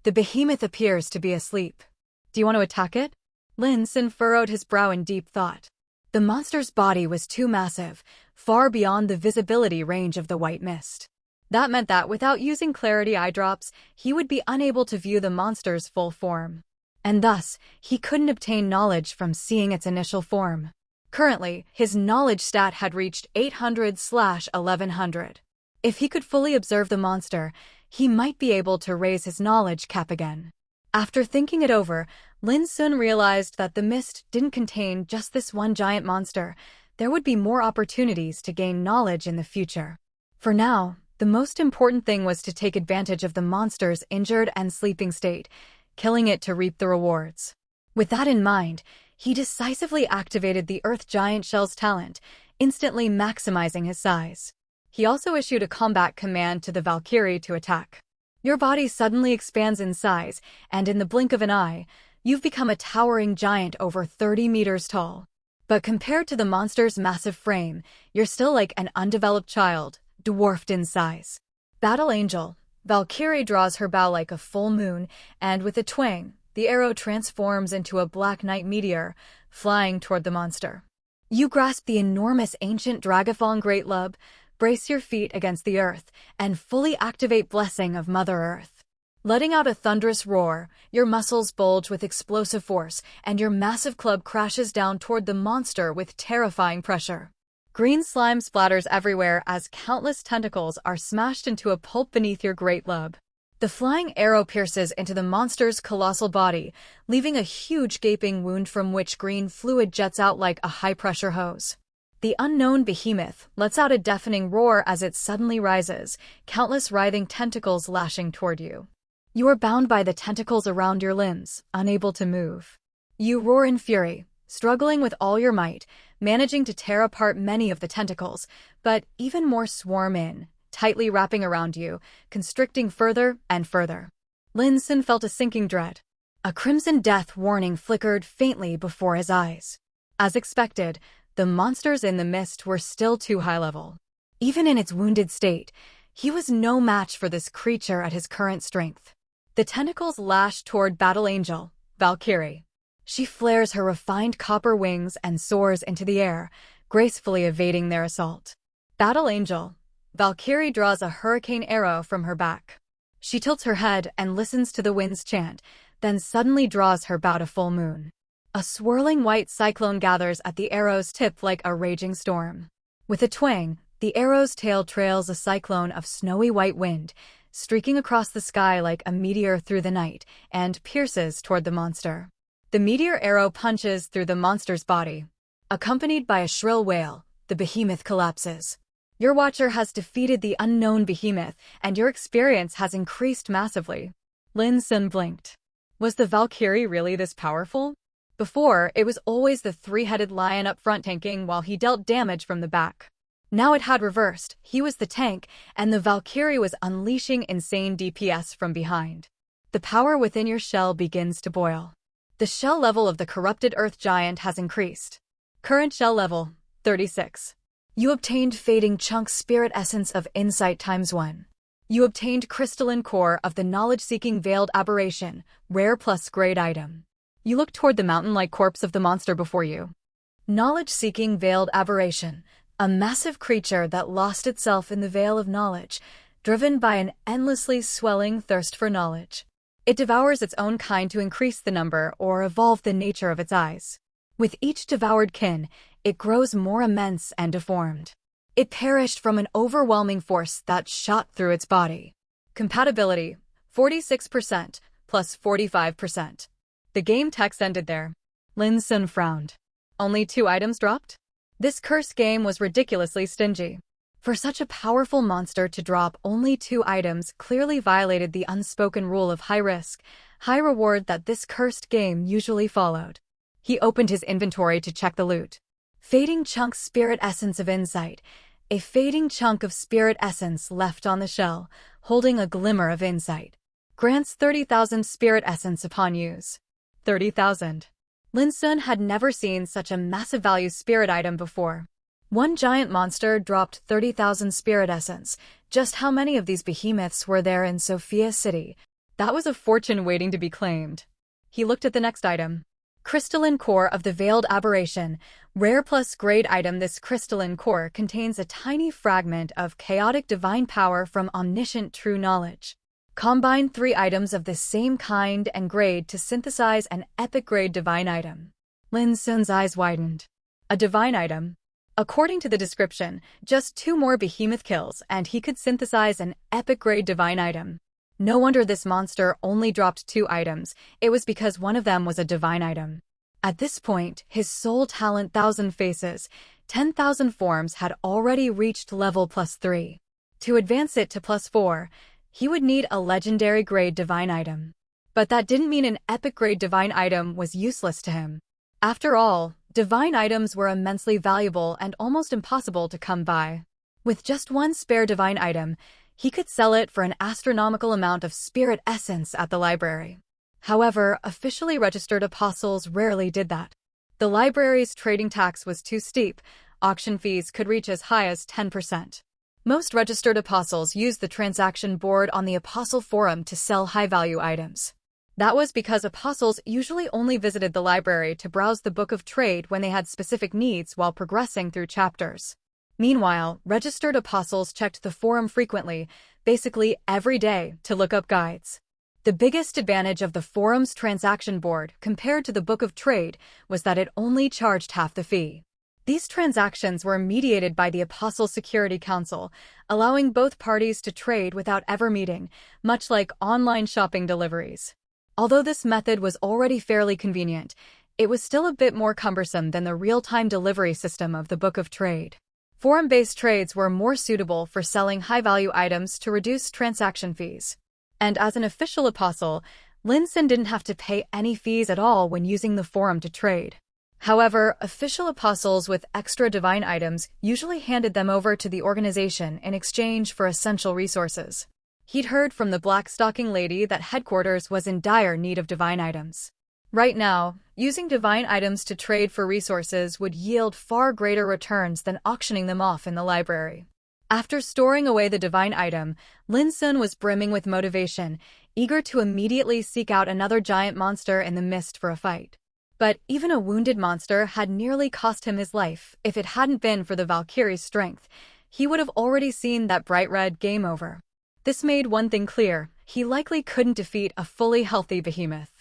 The behemoth appears to be asleep. Do you want to attack it? Lin Xun furrowed his brow in deep thought. The monster's body was too massive, far beyond the visibility range of the white mist. That meant that without using clarity eye drops, he would be unable to view the monster's full form. And thus, he couldn't obtain knowledge from seeing its initial form. Currently, his knowledge stat had reached 800/1100. If he could fully observe the monster, he might be able to raise his knowledge cap again. After thinking it over, Lin Xun realized that the mist didn't contain just this one giant monster. There would be more opportunities to gain knowledge in the future. For now, the most important thing was to take advantage of the monster's injured and sleeping state, killing it to reap the rewards. With that in mind, he decisively activated the Earth Giant Shell's talent, instantly maximizing his size. He also issued a combat command to the Valkyrie to attack. Your body suddenly expands in size, and in the blink of an eye, you've become a towering giant over 30 meters tall. But compared to the monster's massive frame, you're still like an undeveloped child, dwarfed in size. Battle Angel. Valkyrie draws her bow like a full moon, and with a twang, the arrow transforms into a black night meteor, flying toward the monster. You grasp the enormous ancient Dragathon Great Lub, brace your feet against the earth, and fully activate Blessing of Mother Earth. Letting out a thunderous roar, your muscles bulge with explosive force, and your massive club crashes down toward the monster with terrifying pressure. Green slime splatters everywhere as countless tentacles are smashed into a pulp beneath your great lub. The flying arrow pierces into the monster's colossal body, leaving a huge gaping wound from which green fluid jets out like a high-pressure hose. The unknown behemoth lets out a deafening roar as it suddenly rises, countless writhing tentacles lashing toward you. You are bound by the tentacles around your limbs, unable to move. You roar in fury, struggling with all your might, managing to tear apart many of the tentacles, but even more swarm in, tightly wrapping around you, constricting further and further. Lin Xun felt a sinking dread. A crimson death warning flickered faintly before his eyes. As expected, the monsters in the mist were still too high level. Even in its wounded state, he was no match for this creature at his current strength. The tentacles lash toward Battle Angel, Valkyrie. She flares her refined copper wings and soars into the air, gracefully evading their assault. Battle Angel. Valkyrie draws a hurricane arrow from her back. She tilts her head and listens to the wind's chant, then suddenly draws her bow to full moon. A swirling white cyclone gathers at the arrow's tip like a raging storm. With a twang, the arrow's tail trails a cyclone of snowy white wind, streaking across the sky like a meteor through the night, and pierces toward the monster. The meteor arrow punches through the monster's body. Accompanied by a shrill wail, the behemoth collapses. Your watcher has defeated the unknown behemoth, and your experience has increased massively. Lin Xun blinked. Was the Valkyrie really this powerful? Before, it was always the three-headed lion up front tanking while he dealt damage from the back. Now it had reversed. He was the tank, and the Valkyrie was unleashing insane DPS from behind. The power within your shell begins to boil. The shell level of the corrupted Earth Giant has increased. Current shell level, 36. You obtained Fading Chunk Spirit Essence of Insight ×1. You obtained Crystalline Core of the Knowledge-Seeking Veiled Aberration, rare plus grade item. You look toward the mountain-like corpse of the monster before you. Knowledge-Seeking Veiled Aberration, a massive creature that lost itself in the veil of knowledge, driven by an endlessly swelling thirst for knowledge. It devours its own kind to increase the number or evolve the nature of its eyes. With each devoured kin, it grows more immense and deformed. It perished from an overwhelming force that shot through its body. Compatibility, 46%, plus 45%. The game text ended there. Lin Xun frowned. Only 2 items dropped? This cursed game was ridiculously stingy. For such a powerful monster to drop only 2 items clearly violated the unspoken rule of high risk, high reward that this cursed game usually followed. He opened his inventory to check the loot. Fading Chunk Spirit Essence of Insight. A fading chunk of spirit essence left on the shell, holding a glimmer of insight. Grants 30,000 spirit essence upon use. 30,000. Lin Xun had never seen such a massive value spirit item before. One giant monster dropped 30,000 spirit essence. Just how many of these behemoths were there in Sophia City? That was a fortune waiting to be claimed. He looked at the next item. Crystalline Core of the Veiled Aberration. Rare plus grade item. This crystalline core contains a tiny fragment of chaotic divine power from omniscient true knowledge. Combine 3 items of the same kind and grade to synthesize an epic grade divine item. Lin Xun's eyes widened. A divine item. According to the description, just 2 more behemoth kills and he could synthesize an epic-grade divine item. No wonder this monster only dropped 2 items, it was because one of them was a divine item. At this point, his soul talent 1,000 faces, 10,000 forms had already reached level +3. To advance it to +4, he would need a legendary grade divine item. But that didn't mean an epic grade divine item was useless to him. After all, divine items were immensely valuable and almost impossible to come by. With just 1 spare divine item, he could sell it for an astronomical amount of spirit essence at the library. However, officially registered apostles rarely did that. The library's trading tax was too steep, auction fees could reach as high as 10%. Most registered apostles used the transaction board on the Apostle Forum to sell high-value items. That was because apostles usually only visited the library to browse the Book of Trade when they had specific needs while progressing through chapters. Meanwhile, registered apostles checked the forum frequently, basically every day, to look up guides. The biggest advantage of the forum's transaction board compared to the Book of Trade was that it only charged half the fee. These transactions were mediated by the Apostle Security Council, allowing both parties to trade without ever meeting, much like online shopping deliveries. Although this method was already fairly convenient, it was still a bit more cumbersome than the real-time delivery system of the Book of Trade. Forum-based trades were more suitable for selling high-value items to reduce transaction fees. And as an official apostle, Lin Xun didn't have to pay any fees at all when using the forum to trade. However, official apostles with extra divine items usually handed them over to the organization in exchange for essential resources. He'd heard from the black-stocking lady that headquarters was in dire need of divine items. Right now, using divine items to trade for resources would yield far greater returns than auctioning them off in the library. After storing away the divine item, Lin Xun was brimming with motivation, eager to immediately seek out another giant monster in the mist for a fight. But even a wounded monster had nearly cost him his life. If it hadn't been for the Valkyrie's strength, he would have already seen that bright red game over. This made one thing clear: he likely couldn't defeat a fully healthy behemoth.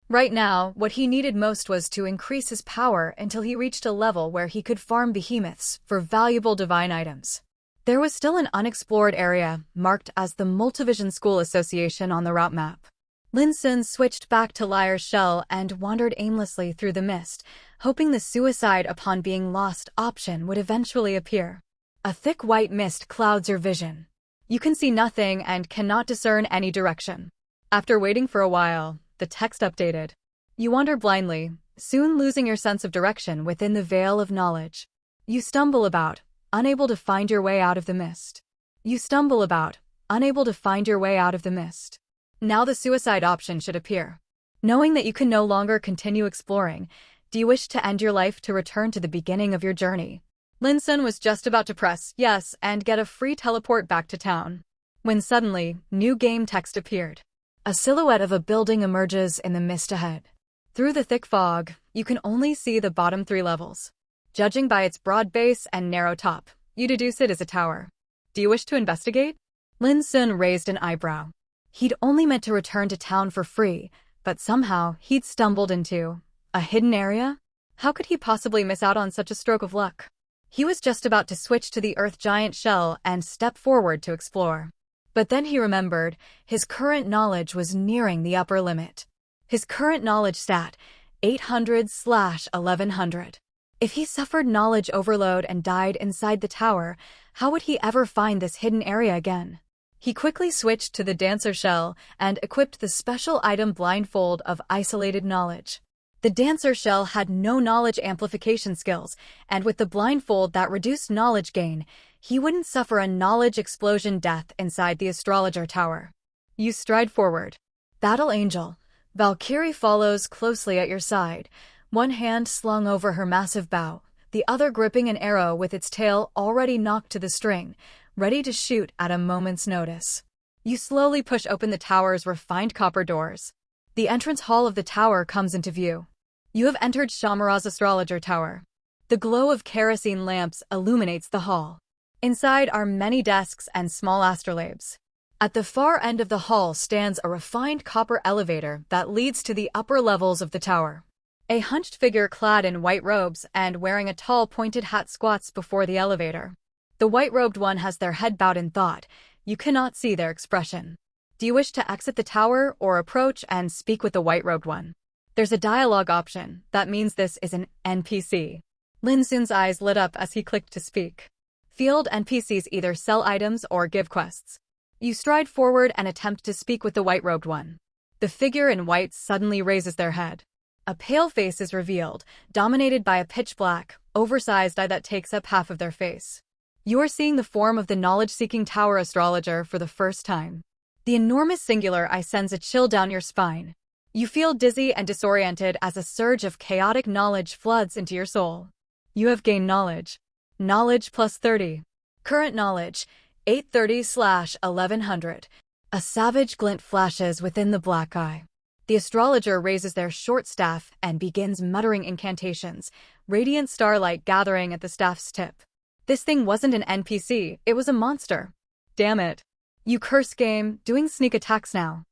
Right now, what he needed most was to increase his power until he reached a level where he could farm behemoths for valuable divine items. There was still an unexplored area, marked as the Multivision School Association on the route map. Lin Xun switched back to Lyre's shell and wandered aimlessly through the mist, hoping the suicide upon being lost option would eventually appear. A thick white mist clouds your vision. You can see nothing and cannot discern any direction. After waiting for a while, the text updated. You wander blindly, soon losing your sense of direction within the veil of knowledge. You stumble about, unable to find your way out of the mist. You stumble about, unable to find your way out of the mist. Now the suicide option should appear. Knowing that you can no longer continue exploring, do you wish to end your life to return to the beginning of your journey? Lin Xun was just about to press yes and get a free teleport back to town, when suddenly, new game text appeared. A silhouette of a building emerges in the mist ahead. Through the thick fog, you can only see the bottom 3 levels. Judging by its broad base and narrow top, you deduce it is a tower. Do you wish to investigate? Lin Xun raised an eyebrow. He'd only meant to return to town for free, but somehow he'd stumbled into a hidden area? How could he possibly miss out on such a stroke of luck? He was just about to switch to the Earth Giant shell and step forward to explore. But then he remembered his current knowledge was nearing the upper limit. His current knowledge stat, 800/1100. If he suffered knowledge overload and died inside the tower, how would he ever find this hidden area again? He quickly switched to the Dancer shell and equipped the special item Blindfold of Isolated Knowledge. The Dancer shell had no knowledge amplification skills, and with the blindfold that reduced knowledge gain, he wouldn't suffer a knowledge explosion death inside the astrologer tower. You stride forward. Battle Angel. Valkyrie follows closely at your side, one hand slung over her massive bow, the other gripping an arrow with its tail already knocked to the string, ready to shoot at a moment's notice. You slowly push open the tower's refined copper doors. The entrance hall of the tower comes into view. You have entered Shamara's astrologer tower. The glow of kerosene lamps illuminates the hall. Inside are many desks and small astrolabes. At the far end of the hall stands a refined copper elevator that leads to the upper levels of the tower. A hunched figure clad in white robes and wearing a tall pointed hat squats before the elevator. The white-robed one has their head bowed in thought. You cannot see their expression. Do you wish to exit the tower or approach and speak with the white-robed one? There's a dialogue option. That means this is an NPC. Lin Xun's eyes lit up as he clicked to speak. Field NPCs either sell items or give quests. You stride forward and attempt to speak with the white-robed one. The figure in white suddenly raises their head. A pale face is revealed, dominated by a pitch-black, oversized eye that takes up half of their face. You are seeing the form of the knowledge-seeking tower astrologer for the first time. The enormous singular eye sends a chill down your spine. You feel dizzy and disoriented as a surge of chaotic knowledge floods into your soul. You have gained knowledge. Knowledge plus 30. Current knowledge, 830/1100. A savage glint flashes within the black eye. The astrologer raises their short staff and begins muttering incantations, radiant starlight gathering at the staff's tip. This thing wasn't an NPC, it was a monster. Damn it. You curse game, doing sneak attacks now.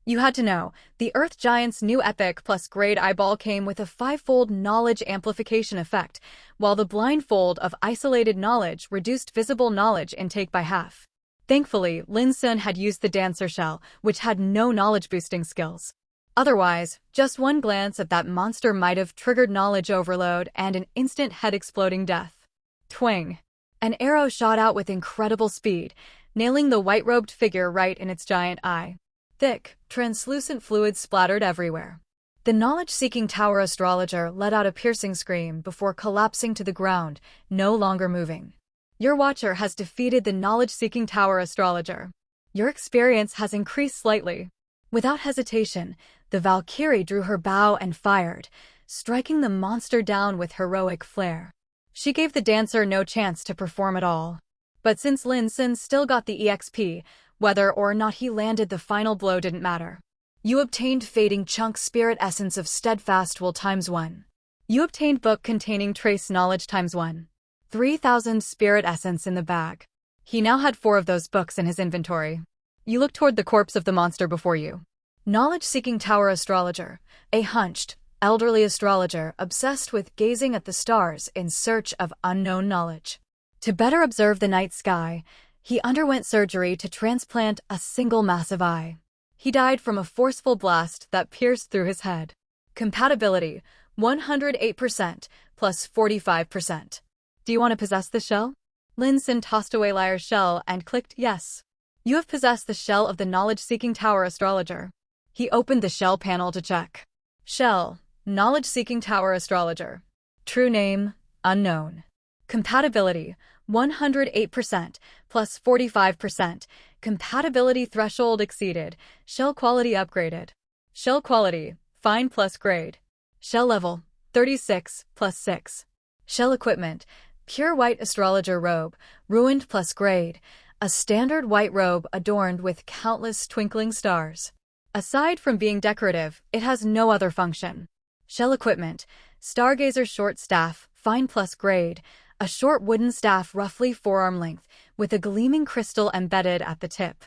You had to know, the Earth Giant's new epic plus grade eyeball came with a 5-fold knowledge amplification effect, while the blindfold of isolated knowledge reduced visible knowledge intake by half. Thankfully, Lin Xun had used the dancer shell, which had no knowledge-boosting skills. Otherwise, just one glance at that monster might have triggered knowledge overload and an instant head-exploding death. Twang! An arrow shot out with incredible speed, nailing the white-robed figure right in its giant eye. Thick, translucent fluid splattered everywhere. The knowledge-seeking tower astrologer let out a piercing scream before collapsing to the ground, no longer moving. Your watcher has defeated the knowledge-seeking tower astrologer. Your experience has increased slightly. Without hesitation, the Valkyrie drew her bow and fired, striking the monster down with heroic flair. She gave the dancer no chance to perform at all. But since Lin Xun still got the EXP, whether or not he landed the final blow didn't matter. You obtained Fading Chunk Spirit Essence of Steadfast Will ×1. You obtained Book containing Trace Knowledge ×1. 3,000 Spirit Essence in the bag. He now had 4 of those books in his inventory. You look toward the corpse of the monster before you. Knowledge-seeking tower astrologer, a hunched, elderly astrologer obsessed with gazing at the stars in search of unknown knowledge. To better observe the night sky, he underwent surgery to transplant a single massive eye. He died from a forceful blast that pierced through his head. Compatibility, 108% plus 45%. Do you want to possess the shell? Lin Xun tossed away Liar's shell and clicked yes. You have possessed the shell of the knowledge-seeking tower astrologer. He opened the shell panel to check. Shell, knowledge-seeking tower astrologer. True name, unknown. Compatibility, 108% plus 45%. Compatibility threshold exceeded. Shell quality upgraded. Shell quality, fine plus grade. Shell level, 36 plus 6. Shell equipment, pure white astrologer robe, ruined plus grade. A standard white robe adorned with countless twinkling stars. Aside from being decorative, it has no other function. Shell equipment, stargazer short staff, fine plus grade. A short wooden staff roughly forearm length, with a gleaming crystal embedded at the tip.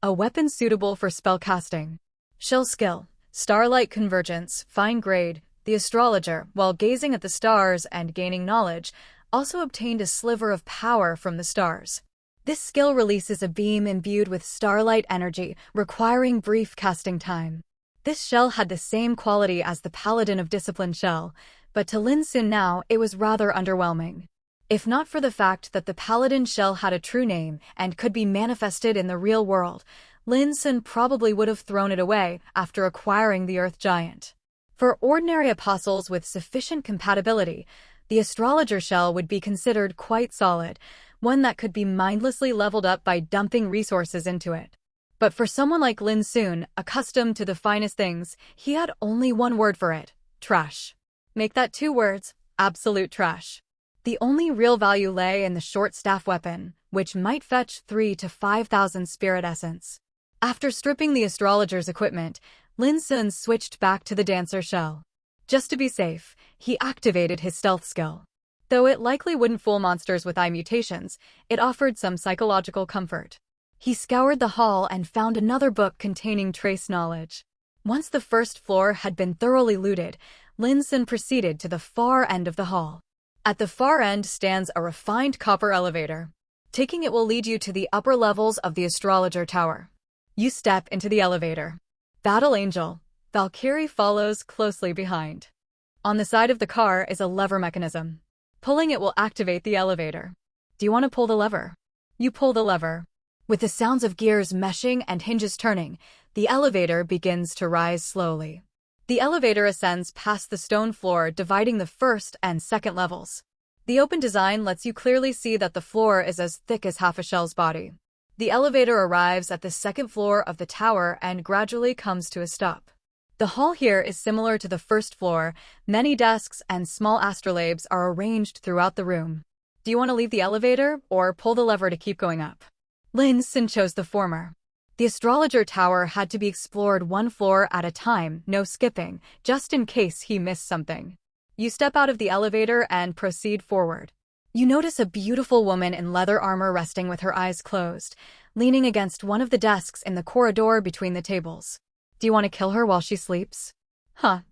A weapon suitable for spellcasting. Shell skill, starlight convergence, fine grade. The astrologer, while gazing at the stars and gaining knowledge, also obtained a sliver of power from the stars. This skill releases a beam imbued with starlight energy, requiring brief casting time. This shell had the same quality as the Paladin of Discipline shell, but to Lin Xun now it was rather underwhelming. If not for the fact that the Paladin shell had a true name and could be manifested in the real world, Lin Xun probably would have thrown it away after acquiring the Earth Giant. For ordinary apostles with sufficient compatibility, the astrologer shell would be considered quite solid, one that could be mindlessly leveled up by dumping resources into it. But for someone like Lin Xun, accustomed to the finest things, he had only one word for it: trash. Make that 2 words: absolute trash. The only real value lay in the short staff weapon, which might fetch 3,000 to 5,000 spirit essence. After stripping the astrologer's equipment, Lin Xun switched back to the dancer shell. Just to be safe, he activated his stealth skill. Though it likely wouldn't fool monsters with eye mutations, it offered some psychological comfort. He scoured the hall and found another book containing trace knowledge. Once the first floor had been thoroughly looted, Lin Xun proceeded to the far end of the hall. At the far end stands a refined copper elevator. Taking it will lead you to the upper levels of the astrologer tower. You step into the elevator. Battle Angel, Valkyrie follows closely behind. On the side of the car is a lever mechanism. Pulling it will activate the elevator. Do you want to pull the lever? You pull the lever. With the sounds of gears meshing and hinges turning, the elevator begins to rise slowly. The elevator ascends past the stone floor, dividing the first and second levels. The open design lets you clearly see that the floor is as thick as half a shell's body. The elevator arrives at the second floor of the tower and gradually comes to a stop. The hall here is similar to the first floor. Many desks and small astrolabes are arranged throughout the room. Do you want to leave the elevator or pull the lever to keep going up? Lin Xun chose the former. The astrologer tower had to be explored one floor at a time, no skipping, just in case he missed something. You step out of the elevator and proceed forward. You notice a beautiful woman in leather armor resting with her eyes closed, leaning against one of the desks in the corridor between the tables. Do you want to kill her while she sleeps?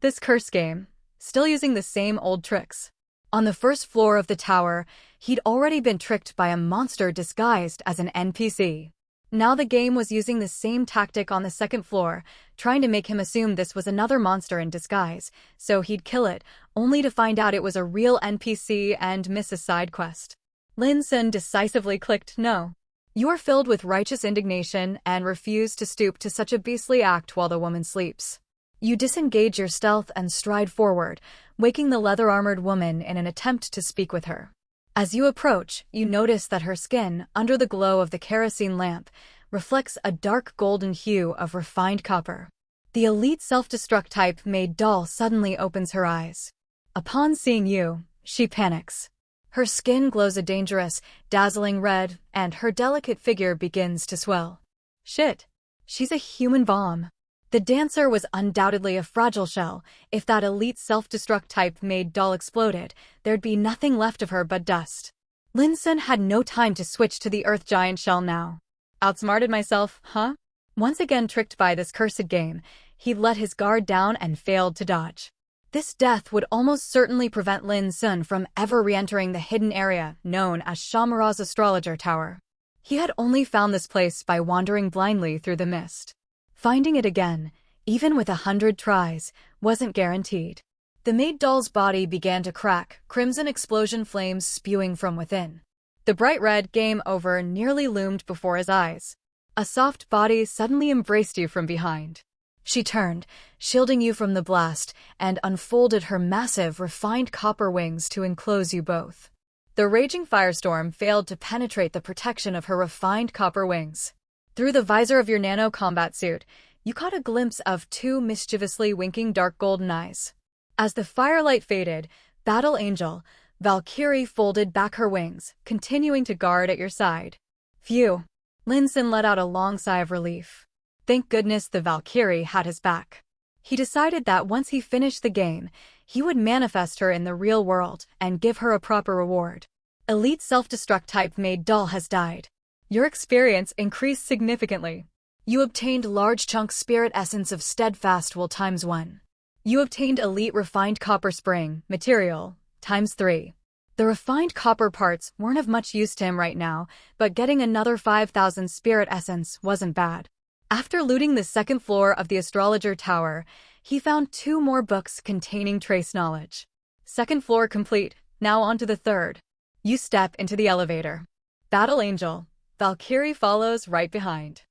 This curse game. Still using the same old tricks. On the first floor of the tower, he'd already been tricked by a monster disguised as an NPC. Now the game was using the same tactic on the second floor, trying to make him assume this was another monster in disguise, so he'd kill it, only to find out it was a real NPC and miss a side quest. Lin Xun decisively clicked no. You are filled with righteous indignation and refuse to stoop to such a beastly act while the woman sleeps. You disengage your stealth and stride forward, waking the leather-armored woman in an attempt to speak with her. As you approach, you notice that her skin, under the glow of the kerosene lamp, reflects a dark golden hue of refined copper. The elite self-destruct type made doll suddenly opens her eyes. Upon seeing you, she panics. Her skin glows a dangerous, dazzling red, and her delicate figure begins to swell. Shit, she's a human bomb. The dancer was undoubtedly a fragile shell. If that elite self-destruct type made doll exploded, there'd be nothing left of her but dust. Lin Xun had no time to switch to the earth giant shell now. Outsmarted myself, huh? Once again tricked by this cursed game, he let his guard down and failed to dodge. This death would almost certainly prevent Lin Xun from ever re-entering the hidden area known as Shamara's astrologer tower. He had only found this place by wandering blindly through the mist. Finding it again, even with 100 tries, wasn't guaranteed. The maid doll's body began to crack, crimson explosion flames spewing from within. The bright red game over nearly loomed before his eyes. A soft body suddenly embraced you from behind. She turned, shielding you from the blast, and unfolded her massive, refined copper wings to enclose you both. The raging firestorm failed to penetrate the protection of her refined copper wings. Through the visor of your nano-combat suit, you caught a glimpse of two mischievously winking dark golden eyes. As the firelight faded, Battle Angel, Valkyrie folded back her wings, continuing to guard at your side. Phew. Lin Xun let out a long sigh of relief. Thank goodness the Valkyrie had his back. He decided that once he finished the game, he would manifest her in the real world and give her a proper reward. Elite self-destruct type made doll has died. Your experience increased significantly. You obtained large chunk spirit essence of steadfast will ×1. You obtained elite refined copper spring material ×3. The refined copper parts weren't of much use to him right now, but getting another 5,000 spirit essence wasn't bad. After looting the second floor of the astrologer tower, he found 2 more books containing trace knowledge. Second floor complete, now on to the third. You step into the elevator. Battle Angel, Valkyrie follows right behind.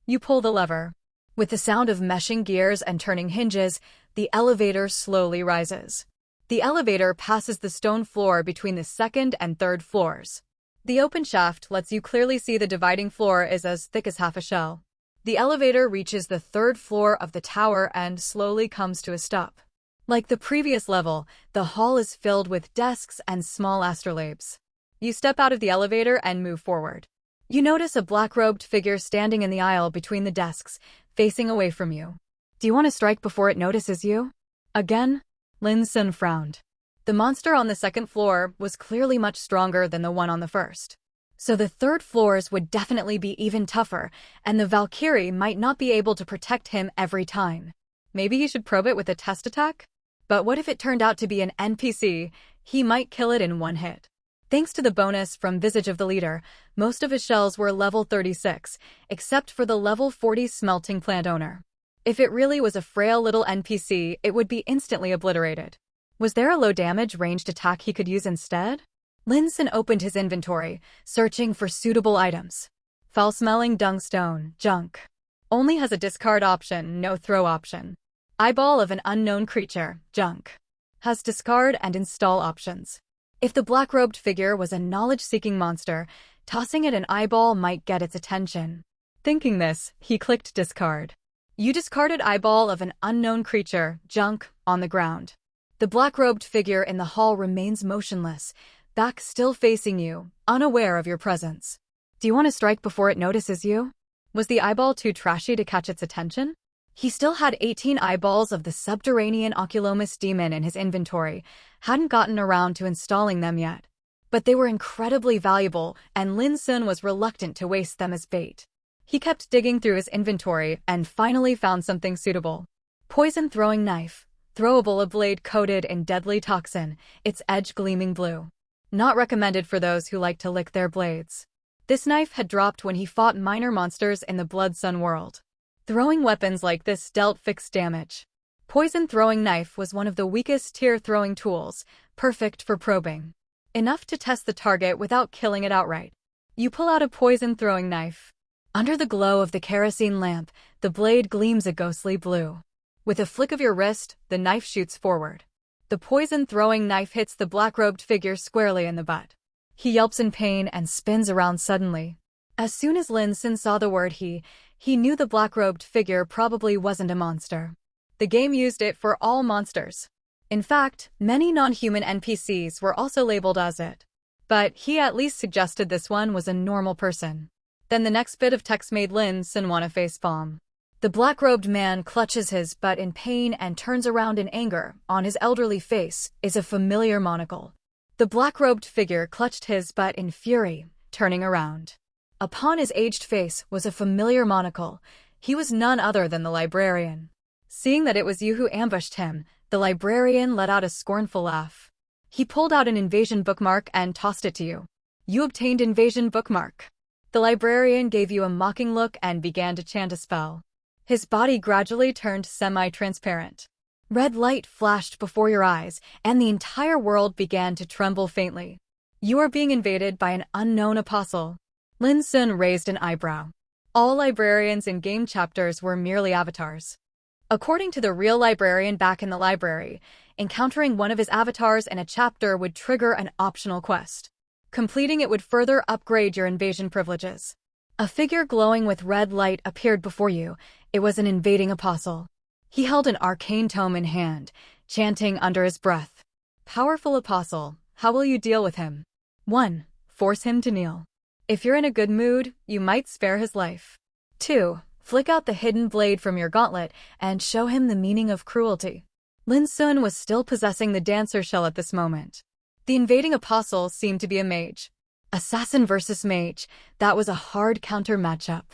You pull the lever. With the sound of meshing gears and turning hinges, the elevator slowly rises. The elevator passes the stone floor between the second and third floors. The open shaft lets you clearly see the dividing floor is as thick as half a shell. The elevator reaches the third floor of the tower and slowly comes to a stop. Like the previous level, the hall is filled with desks and small astrolabes. You step out of the elevator and move forward. You notice a black-robed figure standing in the aisle between the desks, facing away from you. Do you want to strike before it notices you? Again? Lin Xun frowned. The monster on the second floor was clearly much stronger than the one on the first. So the third floors would definitely be even tougher, and the Valkyrie might not be able to protect him every time. Maybe he should probe it with a test attack? But what if it turned out to be an NPC? He might kill it in one hit. Thanks to the bonus from Visage of the Leader, most of his shells were level 36, except for the level 40 smelting plant owner. If it really was a frail little NPC, it would be instantly obliterated. Was there a low-damage ranged attack he could use instead? Lin Xun opened his inventory, searching for suitable items. Foul-smelling dungstone, junk. Only has a discard option, no throw option. Eyeball of an unknown creature, junk. Has discard and install options. If the black-robed figure was a knowledge-seeking monster, tossing it an eyeball might get its attention. Thinking this, he clicked discard. You discarded eyeball of an unknown creature, junk, on the ground. The black-robed figure in the hall remains motionless, back still facing you, unaware of your presence. Do you want to strike before it notices you? Was the eyeball too trashy to catch its attention? He still had 18 eyeballs of the subterranean Oculomus demon in his inventory, hadn't gotten around to installing them yet. But they were incredibly valuable, and Lin Xun was reluctant to waste them as bait. He kept digging through his inventory and finally found something suitable. Poison-throwing knife, throwable, a blade coated in deadly toxin, its edge gleaming blue. Not recommended for those who like to lick their blades. This knife had dropped when he fought minor monsters in the Blood Sun world. Throwing weapons like this dealt fixed damage. Poison-throwing knife was one of the weakest tier throwing tools, perfect for probing. Enough to test the target without killing it outright. You pull out a poison-throwing knife. Under the glow of the kerosene lamp, the blade gleams a ghostly blue. With a flick of your wrist, the knife shoots forward. The poison-throwing knife hits the black-robed figure squarely in the butt. He yelps in pain and spins around suddenly. As soon as Lin Xun saw the word he knew the black-robed figure probably wasn't a monster. The game used it for all monsters. In fact, many non-human NPCs were also labeled as it. But he at least suggested this one was a normal person. Then the next bit of text made Lin Xun want to facepalm. The black-robed man clutches his butt in pain and turns around in anger. On his elderly face is a familiar monocle. The black-robed figure clutched his butt in fury, turning around. Upon his aged face was a familiar monocle. He was none other than the librarian. Seeing that it was you who ambushed him, the librarian let out a scornful laugh. He pulled out an invasion bookmark and tossed it to you. You obtained invasion bookmark. The librarian gave you a mocking look and began to chant a spell. His body gradually turned semi-transparent. Red light flashed before your eyes, and the entire world began to tremble faintly. You are being invaded by an unknown apostle. Lin Xun raised an eyebrow. All librarians in game chapters were merely avatars. According to the real librarian back in the library, encountering one of his avatars in a chapter would trigger an optional quest. Completing it would further upgrade your invasion privileges. A figure glowing with red light appeared before you. It was an invading apostle. He held an arcane tome in hand, chanting under his breath. Powerful apostle, how will you deal with him? 1. Force him to kneel. If you're in a good mood, you might spare his life. 2. Flick out the hidden blade from your gauntlet and show him the meaning of cruelty. Lin Xun was still possessing the dancer shell at this moment. The invading apostle seemed to be a mage. Assassin versus mage, that was a hard counter matchup.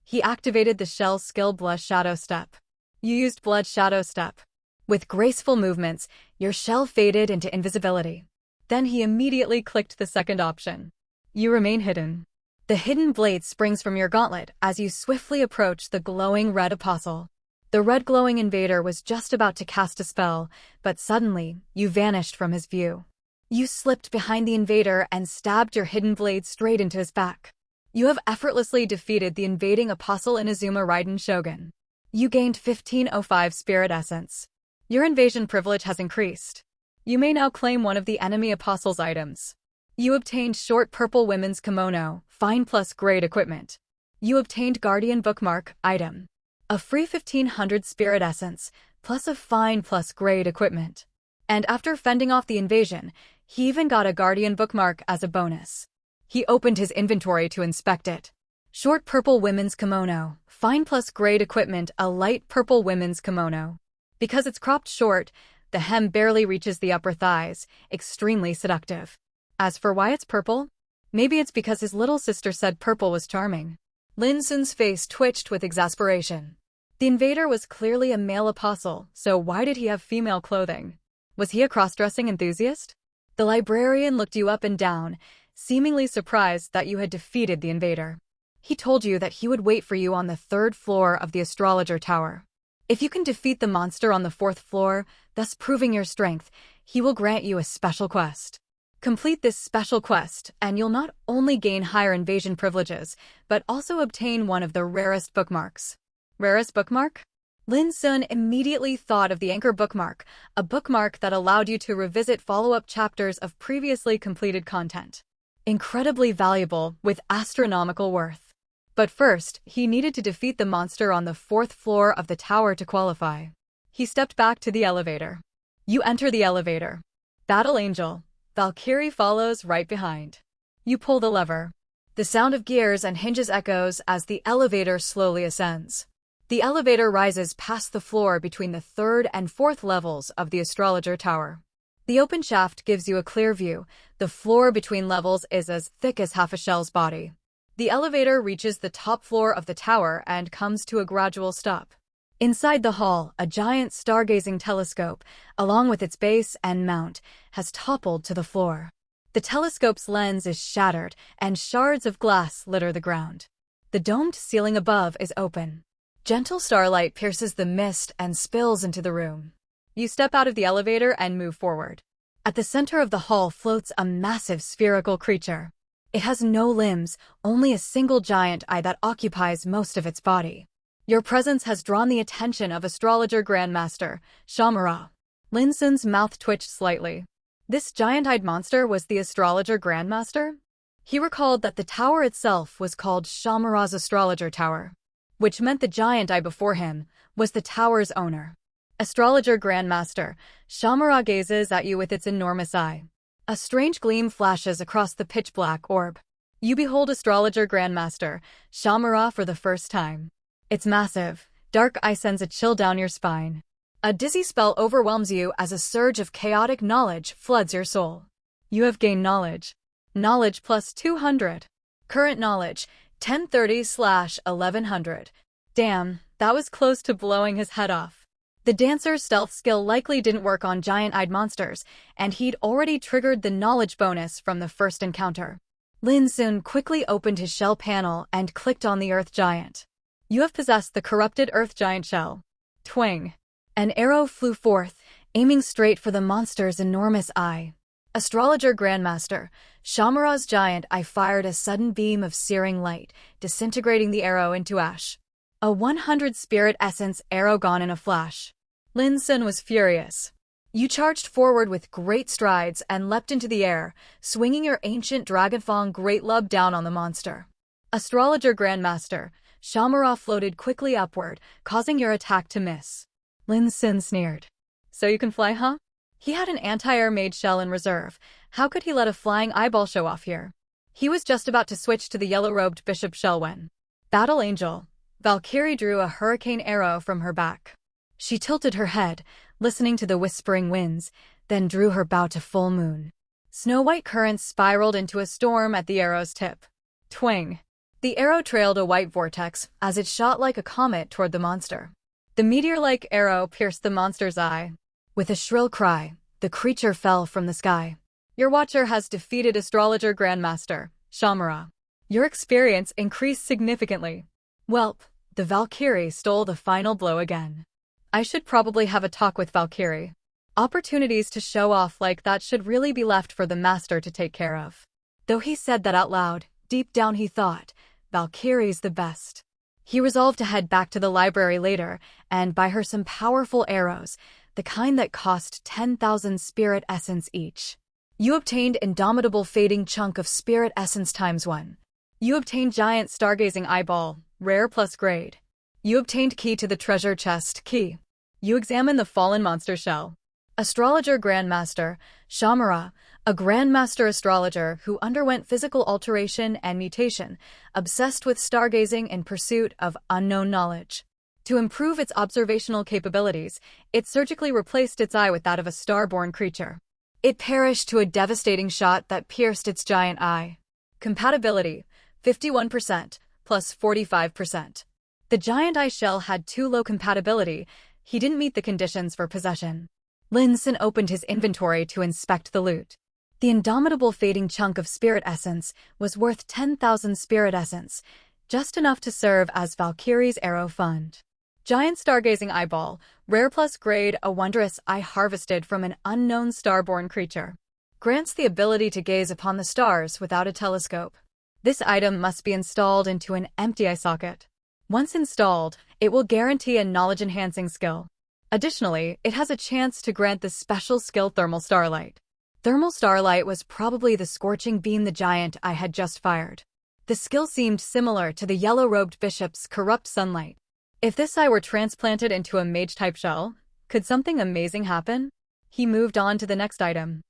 He activated the shell skill Blood Shadow Step. You used Blood Shadow Step. With graceful movements, your shell faded into invisibility. Then he immediately clicked the second option. You remain hidden. The hidden blade springs from your gauntlet as you swiftly approach the glowing red apostle. The red glowing invader was just about to cast a spell, but suddenly, you vanished from his view. You slipped behind the invader and stabbed your hidden blade straight into his back. You have effortlessly defeated the invading apostle Inazuma Raiden Shogun. You gained 1505 Spirit Essence. Your invasion privilege has increased. You may now claim one of the enemy apostle's items. You obtained short purple women's kimono, fine plus grade equipment. You obtained guardian bookmark, item. A free 1500 Spirit Essence, plus a fine plus grade equipment. And after fending off the invasion, he even got a guardian bookmark as a bonus. He opened his inventory to inspect it. Short purple women's kimono, fine plus grade equipment, a light purple women's kimono. Because it's cropped short, the hem barely reaches the upper thighs, extremely seductive. As for why it's purple, maybe it's because his little sister said purple was charming. Lin Xun's face twitched with exasperation. The invader was clearly a male apostle, so why did he have female clothing? Was he a cross-dressing enthusiast? The librarian looked you up and down, seemingly surprised that you had defeated the invader. He told you that he would wait for you on the 3rd floor of the astrologer tower. If you can defeat the monster on the 4th floor, thus proving your strength, he will grant you a special quest. Complete this special quest, and you'll not only gain higher invasion privileges, but also obtain one of the rarest bookmarks. Rarest bookmark? Lin Xun immediately thought of the Anchor bookmark, a bookmark that allowed you to revisit follow-up chapters of previously completed content. Incredibly valuable, with astronomical worth. But first, he needed to defeat the monster on the 4th floor of the tower to qualify. He stepped back to the elevator. You enter the elevator. Battle Angel. Valkyrie follows right behind. You pull the lever. The sound of gears and hinges echoes as the elevator slowly ascends. The elevator rises past the floor between the 3rd and 4th levels of the astrologer tower. The open shaft gives you a clear view. The floor between levels is as thick as half a shell's body. The elevator reaches the top floor of the tower and comes to a gradual stop. Inside the hall, a giant stargazing telescope, along with its base and mount, has toppled to the floor. The telescope's lens is shattered, and shards of glass litter the ground. The domed ceiling above is open. Gentle starlight pierces the mist and spills into the room. You step out of the elevator and move forward. At the center of the hall floats a massive spherical creature. It has no limbs, only a single giant eye that occupies most of its body. Your presence has drawn the attention of Astrologer Grandmaster, Shamara. Lin Xun's mouth twitched slightly. This giant-eyed monster was the Astrologer Grandmaster? He recalled that the tower itself was called Shamara's Astrologer Tower, which meant the giant eye before him was the tower's owner. Astrologer Grandmaster, Shamara gazes at you with its enormous eye. A strange gleam flashes across the pitch-black orb. You behold Astrologer Grandmaster, Shamara, for the first time. Its massive, dark eye sends a chill down your spine. A dizzy spell overwhelms you as a surge of chaotic knowledge floods your soul. You have gained knowledge. Knowledge plus 200. Current knowledge, 1030/1100. Damn, that was close to blowing his head off. The dancer's stealth skill likely didn't work on giant-eyed monsters, and he'd already triggered the knowledge bonus from the first encounter. Lin Xun quickly opened his shell panel and clicked on the Earth Giant. You have possessed the corrupted Earth Giant shell. Twang. An arrow flew forth, aiming straight for the monster's enormous eye. Astrologer Grandmaster, Shamara's giant eye fired a sudden beam of searing light, disintegrating the arrow into ash. A 100 spirit essence arrow gone in a flash. Lin Xun was furious. You charged forward with great strides and leapt into the air, swinging your ancient Dragonfang Great Lub down on the monster. Astrologer Grandmaster, Shamara floated quickly upward, causing your attack to miss. Lin Xun sneered. So you can fly, huh? He had an anti-air mage shell in reserve. How could he let a flying eyeball show off here? He was just about to switch to the yellow-robed bishop shell when Battle Angel. Valkyrie drew a hurricane arrow from her back. She tilted her head, listening to the whispering winds, then drew her bow to full moon. Snow-white currents spiraled into a storm at the arrow's tip. Twang. The arrow trailed a white vortex as it shot like a comet toward the monster. The meteor-like arrow pierced the monster's eye. With a shrill cry, the creature fell from the sky. Your watcher has defeated Astrologer Grandmaster, Shamara. Your experience increased significantly. Welp, the Valkyrie stole the final blow again. I should probably have a talk with Valkyrie. Opportunities to show off like that should really be left for the master to take care of. Though he said that out loud, deep down he thought, Valkyrie's the best. He resolved to head back to the library later and buy her some powerful arrows, the kind that cost 10,000 spirit essence each. You obtained Indomitable Fading Chunk of Spirit Essence ×1. You obtained Giant Stargazing Eyeball, Rare plus Grade. You obtained Key to the Treasure Chest, Key. You examined the Fallen Monster Shell. Astrologer Grandmaster, Shamara, a Grandmaster astrologer who underwent physical alteration and mutation, obsessed with stargazing in pursuit of unknown knowledge. To improve its observational capabilities, it surgically replaced its eye with that of a star-born creature. It perished to a devastating shot that pierced its giant eye. Compatibility, 51%, plus 45%. The giant eye shell had too low compatibility. He didn't meet the conditions for possession. Lin Xun opened his inventory to inspect the loot. The indomitable fading chunk of spirit essence was worth 10,000 spirit essence, just enough to serve as Valkyrie's arrow fund. Giant stargazing eyeball, rare plus grade, a wondrous eye harvested from an unknown starborn creature. Grants the ability to gaze upon the stars without a telescope. This item must be installed into an empty eye socket. Once installed, it will guarantee a knowledge-enhancing skill. Additionally, it has a chance to grant the special skill Thermal Starlight. Thermal Starlight was probably the scorching beam the giant eye had just fired. The skill seemed similar to the yellow-robed bishop's corrupt sunlight. If this eye were transplanted into a mage-type shell, could something amazing happen? He moved on to the next item.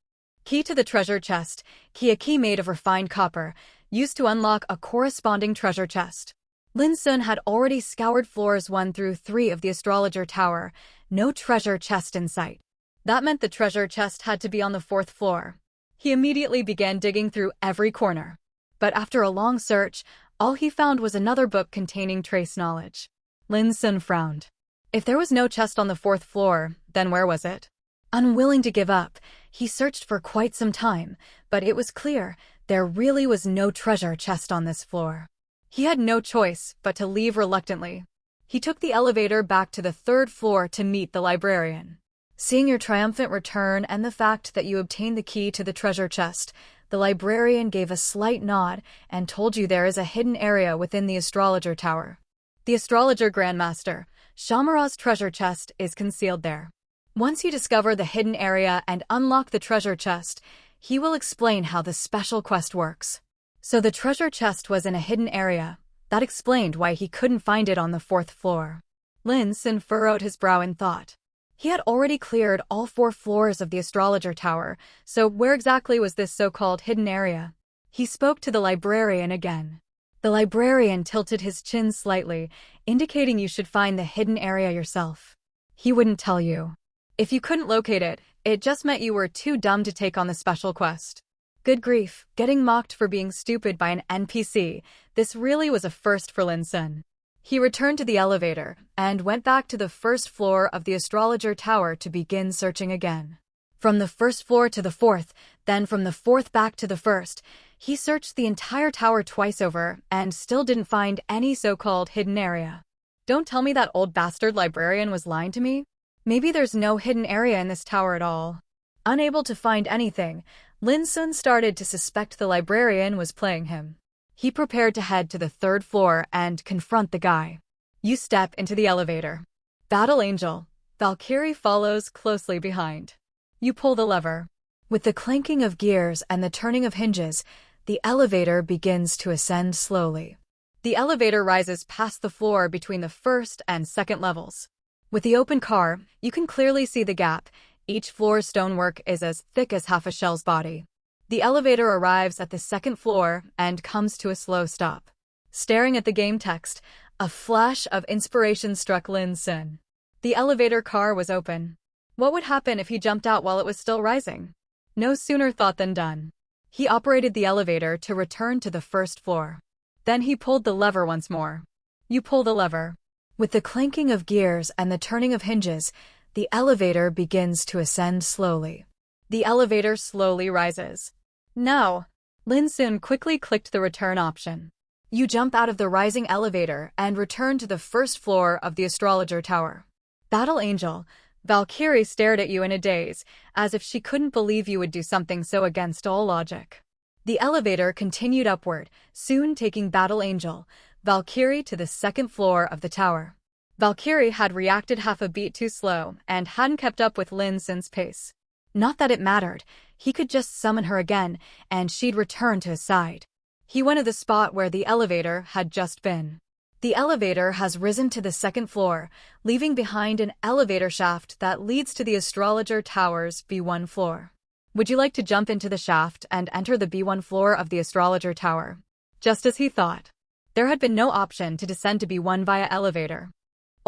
Key to the treasure chest, a key made of refined copper, used to unlock a corresponding treasure chest. Lin Xun had already scoured floors 1 through 3 of the astrologer tower, no treasure chest in sight. That meant the treasure chest had to be on the 4th floor. He immediately began digging through every corner. But after a long search, all he found was another book containing trace knowledge. Lin Xun frowned. If there was no chest on the 4th floor, then where was it? Unwilling to give up, he searched for quite some time, but it was clear there really was no treasure chest on this floor. He had no choice but to leave reluctantly. He took the elevator back to the 3rd floor to meet the librarian. Seeing your triumphant return and the fact that you obtained the key to the treasure chest, the librarian gave a slight nod and told you there is a hidden area within the astrologer tower. The astrologer grandmaster, Shamara's treasure chest, is concealed there. Once you discover the hidden area and unlock the treasure chest, he will explain how the special quest works. So the treasure chest was in a hidden area. That explained why he couldn't find it on the 4th floor. Lin Xun furrowed his brow in thought. He had already cleared all 4 floors of the astrologer tower, so where exactly was this so-called hidden area? He spoke to the librarian again. The librarian tilted his chin slightly, indicating you should find the hidden area yourself. He wouldn't tell you. If you couldn't locate it, it just meant you were too dumb to take on the special quest. Good grief, getting mocked for being stupid by an NPC, this really was a first for Lin Xun. He returned to the elevator and went back to the 1st floor of the astrologer tower to begin searching again. From the 1st floor to the 4th, then from the 4th back to the 1st, he searched the entire tower twice over and still didn't find any so-called hidden area. Don't tell me that old bastard librarian was lying to me. Maybe there's no hidden area in this tower at all. Unable to find anything, Lin Xun started to suspect the librarian was playing him. He prepared to head to the 3rd floor and confront the guy. You step into the elevator. Battle Angel. Valkyrie follows closely behind. You pull the lever. With the clanking of gears and the turning of hinges, the elevator begins to ascend slowly. The elevator rises past the floor between the 1st and 2nd levels. With the open car, you can clearly see the gap. Each floor's stonework is as thick as half a shell's body. The elevator arrives at the 2nd floor and comes to a slow stop. Staring at the game text, a flash of inspiration struck Lin Xun. The elevator car was open. What would happen if he jumped out while it was still rising? No sooner thought than done. He operated the elevator to return to the 1st floor. Then he pulled the lever once more. You pull the lever. With the clanking of gears and the turning of hinges, the elevator begins to ascend slowly. The elevator slowly rises. Now, Lin Xun quickly clicked the return option. You jump out of the rising elevator and return to the 1st floor of the astrologer tower. Battle Angel. Valkyrie stared at you in a daze, as if she couldn't believe you would do something so against all logic. The elevator continued upward, soon taking Battle Angel, Valkyrie, to the 2nd floor of the tower. Valkyrie had reacted half a beat too slow and hadn't kept up with Lin Xun's pace. Not that it mattered, he could just summon her again and she'd return to his side. He went to the spot where the elevator had just been. The elevator has risen to the 2nd floor, leaving behind an elevator shaft that leads to the astrologer tower's B1 floor. Would you like to jump into the shaft and enter the B1 floor of the astrologer tower? Just as he thought. There had been no option to descend to B1 via elevator.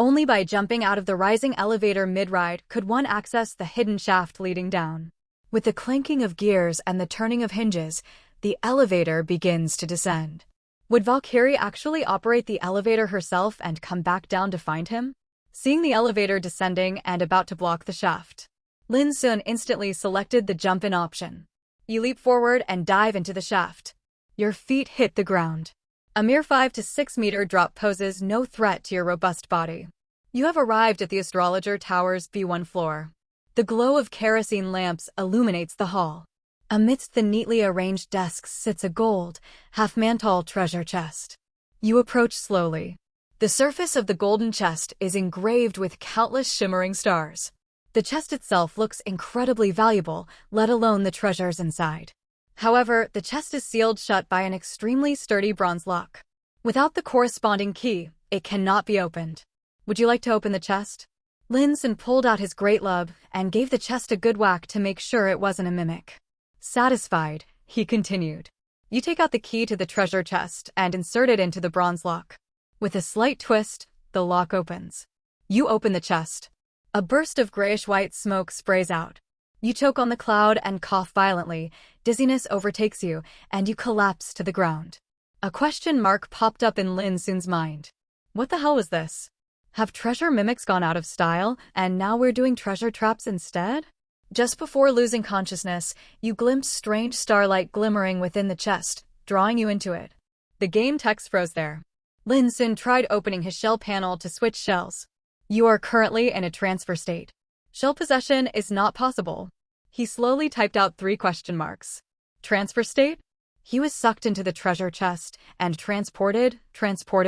Only by jumping out of the rising elevator mid-ride could one access the hidden shaft leading down. With the clanking of gears and the turning of hinges, the elevator begins to descend. Would Valkyrie actually operate the elevator herself and come back down to find him? Seeing the elevator descending and about to block the shaft, Lin Xun instantly selected the jump-in option. You leap forward and dive into the shaft. Your feet hit the ground. A mere 5 to 6 meter drop poses no threat to your robust body. You have arrived at the astrologer tower's B1 floor. The glow of kerosene lamps illuminates the hall. Amidst the neatly arranged desks sits a gold, half-man-tall treasure chest. You approach slowly. The surface of the golden chest is engraved with countless shimmering stars. The chest itself looks incredibly valuable, let alone the treasures inside. However, the chest is sealed shut by an extremely sturdy bronze lock. Without the corresponding key, it cannot be opened. Would you like to open the chest? Lin Xun pulled out his great club and gave the chest a good whack to make sure it wasn't a mimic. Satisfied, he continued. You take out the key to the treasure chest and insert it into the bronze lock. With a slight twist, the lock opens. You open the chest. A burst of grayish-white smoke sprays out. You choke on the cloud and cough violently, dizziness overtakes you, and you collapse to the ground. A question mark popped up in Lin Xun's mind. What the hell was this? Have treasure mimics gone out of style, and now we're doing treasure traps instead? Just before losing consciousness, you glimpse strange starlight glimmering within the chest, drawing you into it. The game text froze there. Lin Xun tried opening his shell panel to switch shells. You are currently in a transfer state. Shell possession is not possible. He slowly typed out 3 question marks. Transfer state? He was sucked into the treasure chest and transported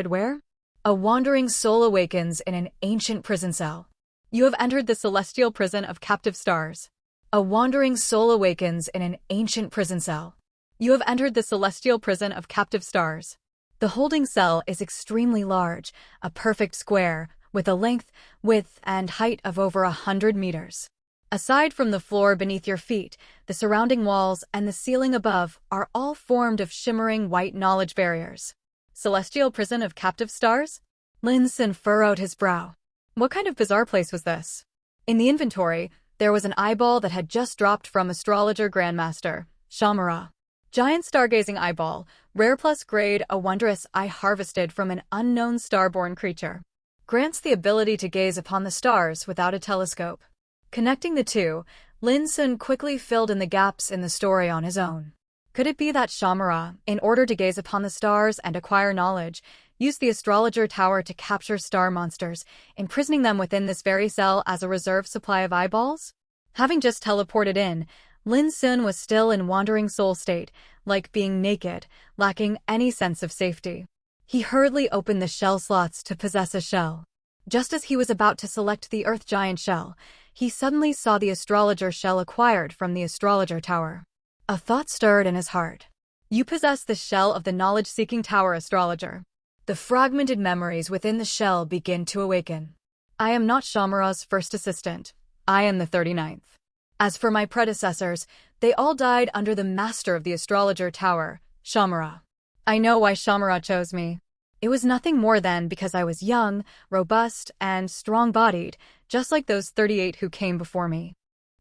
where? A wandering soul awakens in an ancient prison cell. You have entered the celestial prison of captive stars. A wandering soul awakens in an ancient prison cell. You have entered the celestial prison of captive stars. The holding cell is extremely large, a perfect square, with a length, width, and height of over 100 meters. Aside from the floor beneath your feet, the surrounding walls and the ceiling above are all formed of shimmering white knowledge barriers. Celestial prison of captive stars? Lin Xun furrowed his brow. What kind of bizarre place was this? In the inventory, there was an eyeball that had just dropped from astrologer grandmaster, Shamara. Giant stargazing eyeball, rare plus grade, a wondrous eye harvested from an unknown starborn creature. Grants the ability to gaze upon the stars without a telescope. Connecting the two, Lin Xun quickly filled in the gaps in the story on his own. Could it be that Shamara, in order to gaze upon the stars and acquire knowledge, used the astrologer tower to capture star monsters, imprisoning them within this very cell as a reserve supply of eyeballs? Having just teleported in, Lin Xun was still in wandering soul state, like being naked, lacking any sense of safety. He hurriedly opened the shell slots to possess a shell. Just as he was about to select the Earth Giant shell, he suddenly saw the astrologer shell acquired from the astrologer tower. A thought stirred in his heart. You possess the shell of the knowledge-seeking tower astrologer. The fragmented memories within the shell begin to awaken. I am not Shamara's first assistant. I am the 39th. As for my predecessors, they all died under the master of the astrologer tower, Shamara. I know why Shamara chose me. It was nothing more than because I was young, robust, and strong-bodied, just like those 38 who came before me.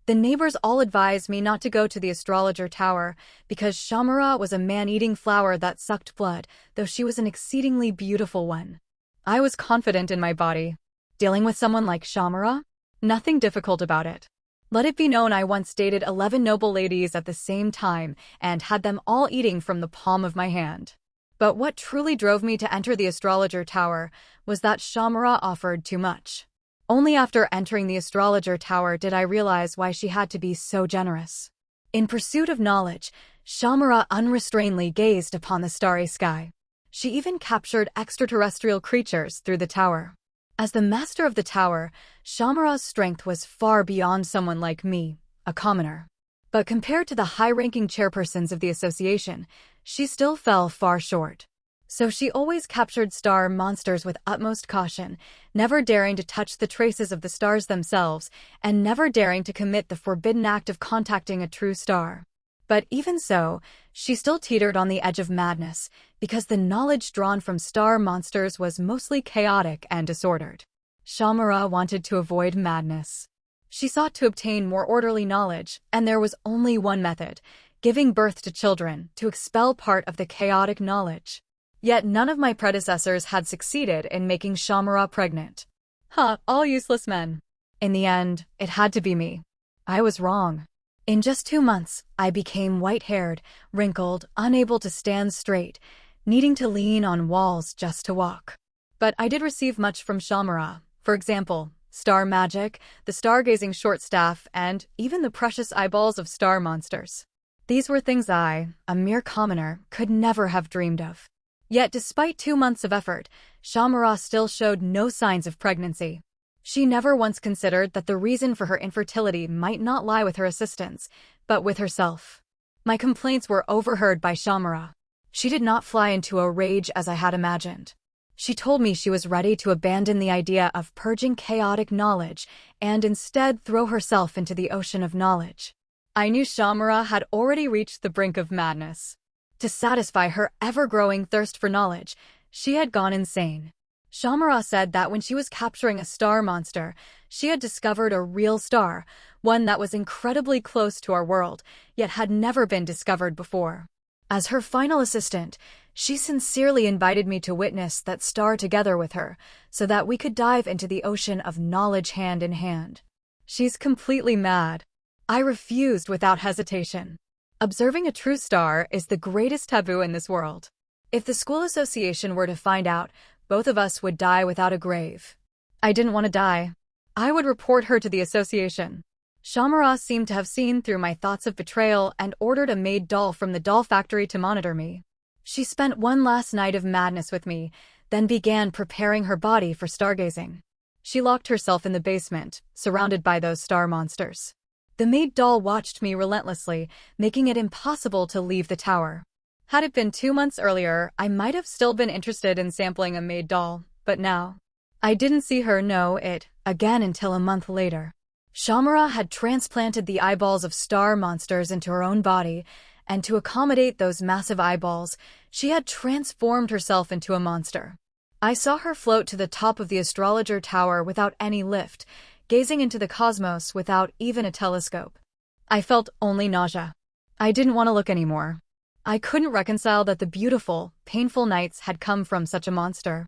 The neighbors all advised me not to go to the astrologer tower because Shamara was a man-eating flower that sucked blood, though she was an exceedingly beautiful one. I was confident in my body. Dealing with someone like Shamara? Nothing difficult about it. Let it be known I once dated 11 noble ladies at the same time and had them all eating from the palm of my hand. But what truly drove me to enter the astrologer tower was that Shamara offered too much. Only after entering the astrologer tower did I realize why she had to be so generous. In pursuit of knowledge, Shamara unrestrainedly gazed upon the starry sky. She even captured extraterrestrial creatures through the tower. As the master of the tower, Shamara's strength was far beyond someone like me, a commoner. But compared to the high-ranking chairpersons of the association, she still fell far short. So she always captured star monsters with utmost caution, never daring to touch the traces of the stars themselves, and never daring to commit the forbidden act of contacting a true star. But even so, she still teetered on the edge of madness, because the knowledge drawn from star monsters was mostly chaotic and disordered. Shamara wanted to avoid madness. She sought to obtain more orderly knowledge, and there was only one method: giving birth to children, to expel part of the chaotic knowledge. Yet none of my predecessors had succeeded in making Shamara pregnant. All useless men. In the end, it had to be me. I was wrong. In just 2 months, I became white-haired, wrinkled, unable to stand straight, needing to lean on walls just to walk. But I did receive much from Shamara. For example, star magic, the stargazing short staff, and even the precious eyeballs of star monsters. These were things I, a mere commoner, could never have dreamed of. Yet despite 2 months of effort, Shamara still showed no signs of pregnancy. She never once considered that the reason for her infertility might not lie with her assistants, but with herself. My complaints were overheard by Shamara. She did not fly into a rage as I had imagined. She told me she was ready to abandon the idea of purging chaotic knowledge and instead throw herself into the ocean of knowledge. I knew Shamara had already reached the brink of madness. To satisfy her ever-growing thirst for knowledge, she had gone insane. Shamara said that when she was capturing a star monster, she had discovered a real star, one that was incredibly close to our world, yet had never been discovered before. As her final assistant, she sincerely invited me to witness that star together with her, so that we could dive into the ocean of knowledge hand in hand. She's completely mad. I refused without hesitation. Observing a true star is the greatest taboo in this world. If the school association were to find out, both of us would die without a grave. I didn't want to die. I would report her to the association. Shamara seemed to have seen through my thoughts of betrayal and ordered a maid doll from the doll factory to monitor me. She spent one last night of madness with me, then began preparing her body for stargazing. She locked herself in the basement, surrounded by those star monsters. The maid doll watched me relentlessly, making it impossible to leave the tower. Had it been 2 months earlier, I might have still been interested in sampling a maid doll, but now. I didn't see her know it again until a month later. Shamara had transplanted the eyeballs of star monsters into her own body, and to accommodate those massive eyeballs, she had transformed herself into a monster. I saw her float to the top of the astrologer tower without any lift, gazing into the cosmos without even a telescope. I felt only nausea. I didn't want to look anymore. I couldn't reconcile that the beautiful, painful nights had come from such a monster.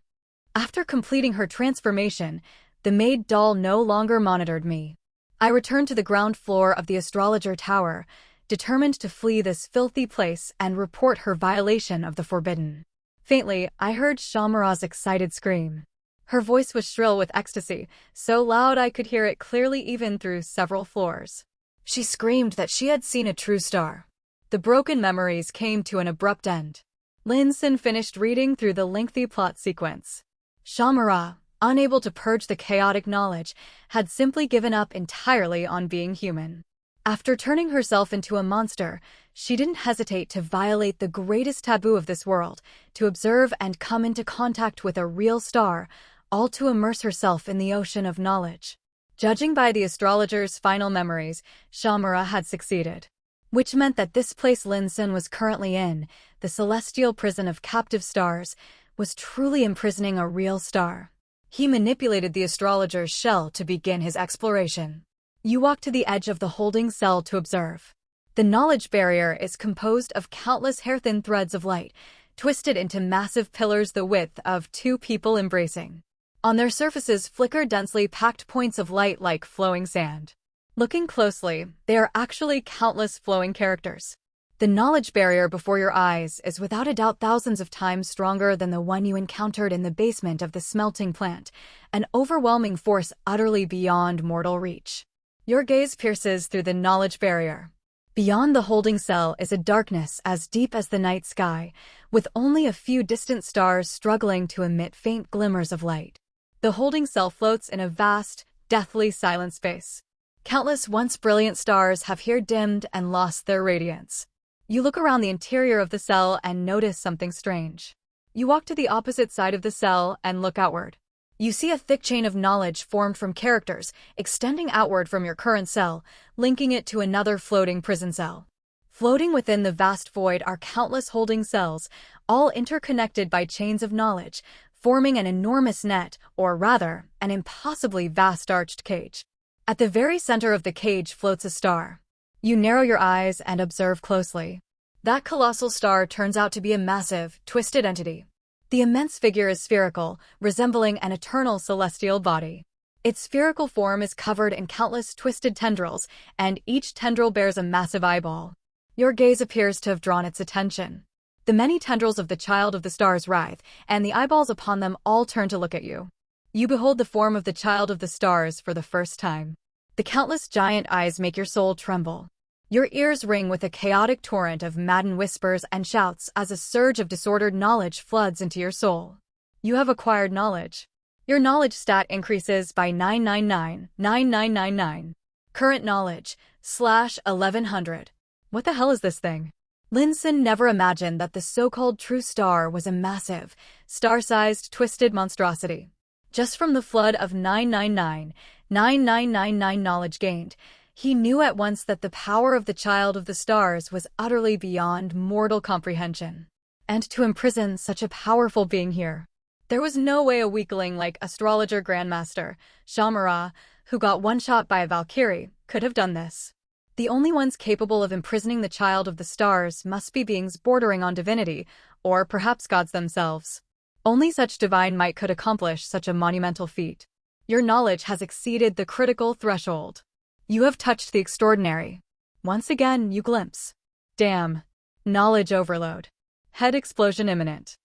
After completing her transformation, the maid doll no longer monitored me. I returned to the ground floor of the astrologer tower, determined to flee this filthy place and report her violation of the forbidden. Faintly, I heard Shamara's excited scream. Her voice was shrill with ecstasy, so loud I could hear it clearly even through several floors. She screamed that she had seen a true star. The broken memories came to an abrupt end. Lin Xun finished reading through the lengthy plot sequence. Shamara, unable to purge the chaotic knowledge, had simply given up entirely on being human. After turning herself into a monster, she didn't hesitate to violate the greatest taboo of this world, to observe and come into contact with a real star, all to immerse herself in the ocean of knowledge. Judging by the astrologer's final memories, Shamara had succeeded. Which meant that this place Lin Xun was currently in, the celestial prison of captive stars, was truly imprisoning a real star. He manipulated the astrologer's shell to begin his exploration. You walk to the edge of the holding cell to observe. The knowledge barrier is composed of countless hair-thin threads of light, twisted into massive pillars the width of 2 people embracing. On their surfaces flicker densely packed points of light like flowing sand. Looking closely, they are actually countless flowing characters. The knowledge barrier before your eyes is without a doubt thousands of times stronger than the one you encountered in the basement of the smelting plant, an overwhelming force utterly beyond mortal reach. Your gaze pierces through the knowledge barrier. Beyond the holding cell is a darkness as deep as the night sky, with only a few distant stars struggling to emit faint glimmers of light. The holding cell floats in a vast, deathly silent space. Countless once brilliant stars have here dimmed and lost their radiance. You look around the interior of the cell and notice something strange. You walk to the opposite side of the cell and look outward. You see a thick chain of knowledge formed from characters, extending outward from your current cell, linking it to another floating prison cell. Floating within the vast void are countless holding cells, all interconnected by chains of knowledge, forming an enormous net, or rather, an impossibly vast arched cage. At the very center of the cage floats a star. You narrow your eyes and observe closely. That colossal star turns out to be a massive, twisted entity. The immense figure is spherical, resembling an eternal celestial body. Its spherical form is covered in countless twisted tendrils, and each tendril bears a massive eyeball. Your gaze appears to have drawn its attention. The many tendrils of the Child of the Stars writhe, and the eyeballs upon them all turn to look at you. You behold the form of the Child of the Stars for the first time. The countless giant eyes make your soul tremble. Your ears ring with a chaotic torrent of maddened whispers and shouts as a surge of disordered knowledge floods into your soul. You have acquired knowledge. Your knowledge stat increases by 9999999. Current knowledge, /1100. What the hell is this thing? Lin Xun never imagined that the so-called true star was a massive, star-sized, twisted monstrosity. Just from the flood of 9999999 knowledge gained, he knew at once that the power of the Child of the Stars was utterly beyond mortal comprehension. And to imprison such a powerful being here, there was no way a weakling like Astrologer Grandmaster Shamara, who got one-shot by a Valkyrie, could have done this. The only ones capable of imprisoning the Child of the Stars must be beings bordering on divinity, or perhaps gods themselves. Only such divine might could accomplish such a monumental feat. Your knowledge has exceeded the critical threshold. You have touched the extraordinary. Once again, you glimpse. Damn. Knowledge overload. Head explosion imminent.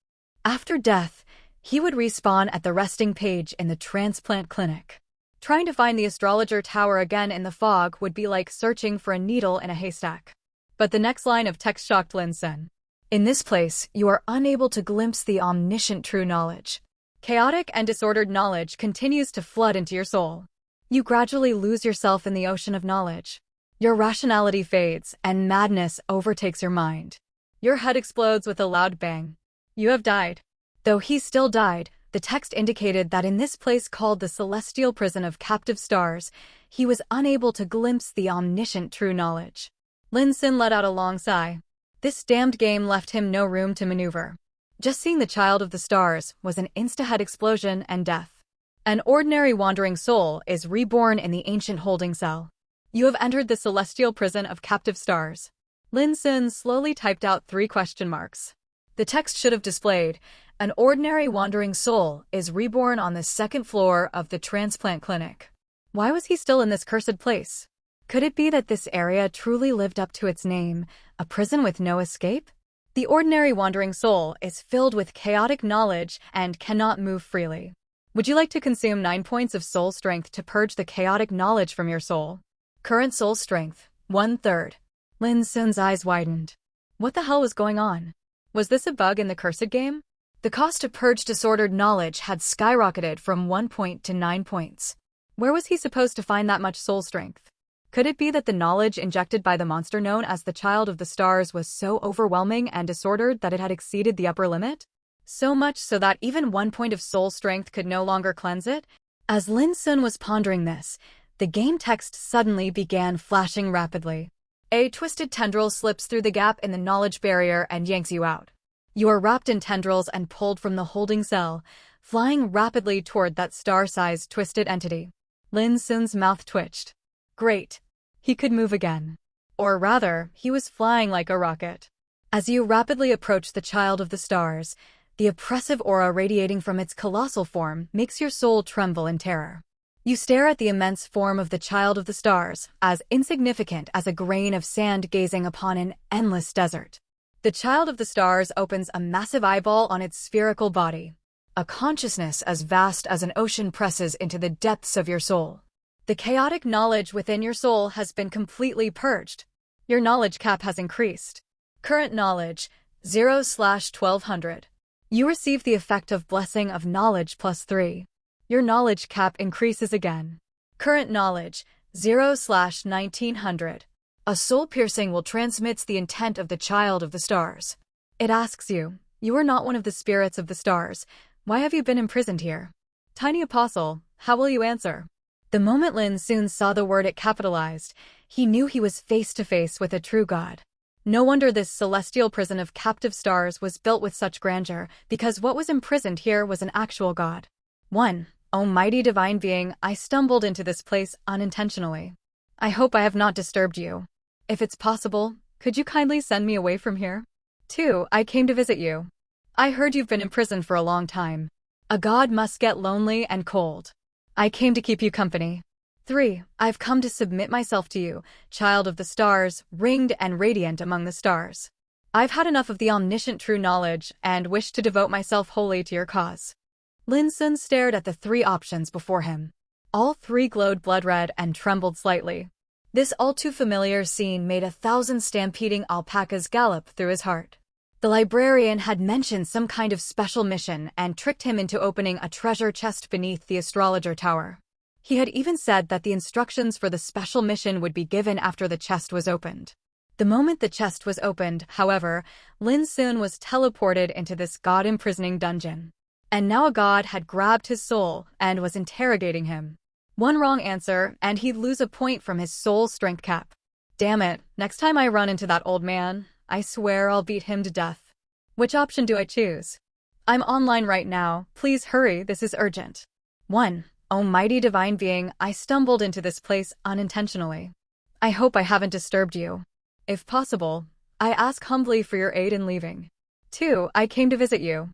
After death, he would respawn at the resting page in the transplant clinic. Trying to find the astrologer tower again in the fog would be like searching for a needle in a haystack. But the next line of text shocked Lin Xun. In this place, you are unable to glimpse the omniscient true knowledge. Chaotic and disordered knowledge continues to flood into your soul. You gradually lose yourself in the ocean of knowledge. Your rationality fades, and madness overtakes your mind. Your head explodes with a loud bang. You have died. Though he still died, the text indicated that in this place called the celestial prison of captive stars, he was unable to glimpse the omniscient true knowledge. Lin Xun let out a long sigh. This damned game left him no room to maneuver. Just seeing the Child of the Stars was an insta-head explosion and death. An ordinary wandering soul is reborn in the ancient holding cell. You have entered the celestial prison of captive stars. Lin Xun slowly typed out 3 question marks. The text should have displayed, an ordinary wandering soul is reborn on the 2nd floor of the transplant clinic. Why was he still in this cursed place? Could it be that this area truly lived up to its name, a prison with no escape? The ordinary wandering soul is filled with chaotic knowledge and cannot move freely. Would you like to consume 9 points of soul strength to purge the chaotic knowledge from your soul? Current soul strength, 1/3. Lin Xun's eyes widened. What the hell was going on? Was this a bug in the cursed game? The cost to purge disordered knowledge had skyrocketed from 1 point to 9 points. Where was he supposed to find that much soul strength? Could it be that the knowledge injected by the monster known as the Child of the Stars was so overwhelming and disordered that it had exceeded the upper limit? So much so that even 1 point of soul strength could no longer cleanse it? As Lin Xun was pondering this, the game text suddenly began flashing rapidly. A twisted tendril slips through the gap in the knowledge barrier and yanks you out. You are wrapped in tendrils and pulled from the holding cell, flying rapidly toward that star-sized twisted entity. Lin Xun's mouth twitched. Great. He could move again. Or rather, he was flying like a rocket. As you rapidly approach the Child of the Stars, the oppressive aura radiating from its colossal form makes your soul tremble in terror. You stare at the immense form of the Child of the Stars, as insignificant as a grain of sand gazing upon an endless desert. The Child of the Stars opens a massive eyeball on its spherical body. A consciousness as vast as an ocean presses into the depths of your soul. The chaotic knowledge within your soul has been completely purged. Your knowledge cap has increased. Current knowledge, 0/1200. You receive the effect of Blessing of Knowledge +3. Your knowledge cap increases again. Current knowledge, 0/1900. A soul piercing will transmits the intent of the Child of the Stars. It asks you, you are not one of the spirits of the stars. Why have you been imprisoned here? Tiny Apostle, how will you answer? The moment Lin Xun saw the word it capitalized, he knew he was face to face with a true god. No wonder this celestial prison of captive stars was built with such grandeur, because what was imprisoned here was an actual god. 1. O mighty divine being, I stumbled into this place unintentionally. I hope I have not disturbed you. If it's possible, could you kindly send me away from here? 2. I came to visit you. I heard you've been imprisoned for a long time. A god must get lonely and cold. I came to keep you company. 3. I've come to submit myself to you, child of the stars, ringed and radiant among the stars. I've had enough of the omniscient true knowledge and wish to devote myself wholly to your cause. Lin Xun stared at the 3 options before him. All 3 glowed blood red and trembled slightly. This all-too-familiar scene made 1,000 stampeding alpacas gallop through his heart. The librarian had mentioned some kind of special mission and tricked him into opening a treasure chest beneath the astrologer tower. He had even said that the instructions for the special mission would be given after the chest was opened. The moment the chest was opened, however, Lin Xun was teleported into this god-imprisoning dungeon. And now a god had grabbed his soul and was interrogating him. One wrong answer, and he'd lose a point from his soul strength cap. Damn it, next time I run into that old man, I swear I'll beat him to death. Which option do I choose? I'm online right now, please hurry, this is urgent. 1. Oh mighty divine being, I stumbled into this place unintentionally. I hope I haven't disturbed you. If possible, I ask humbly for your aid in leaving. 2. I came to visit you.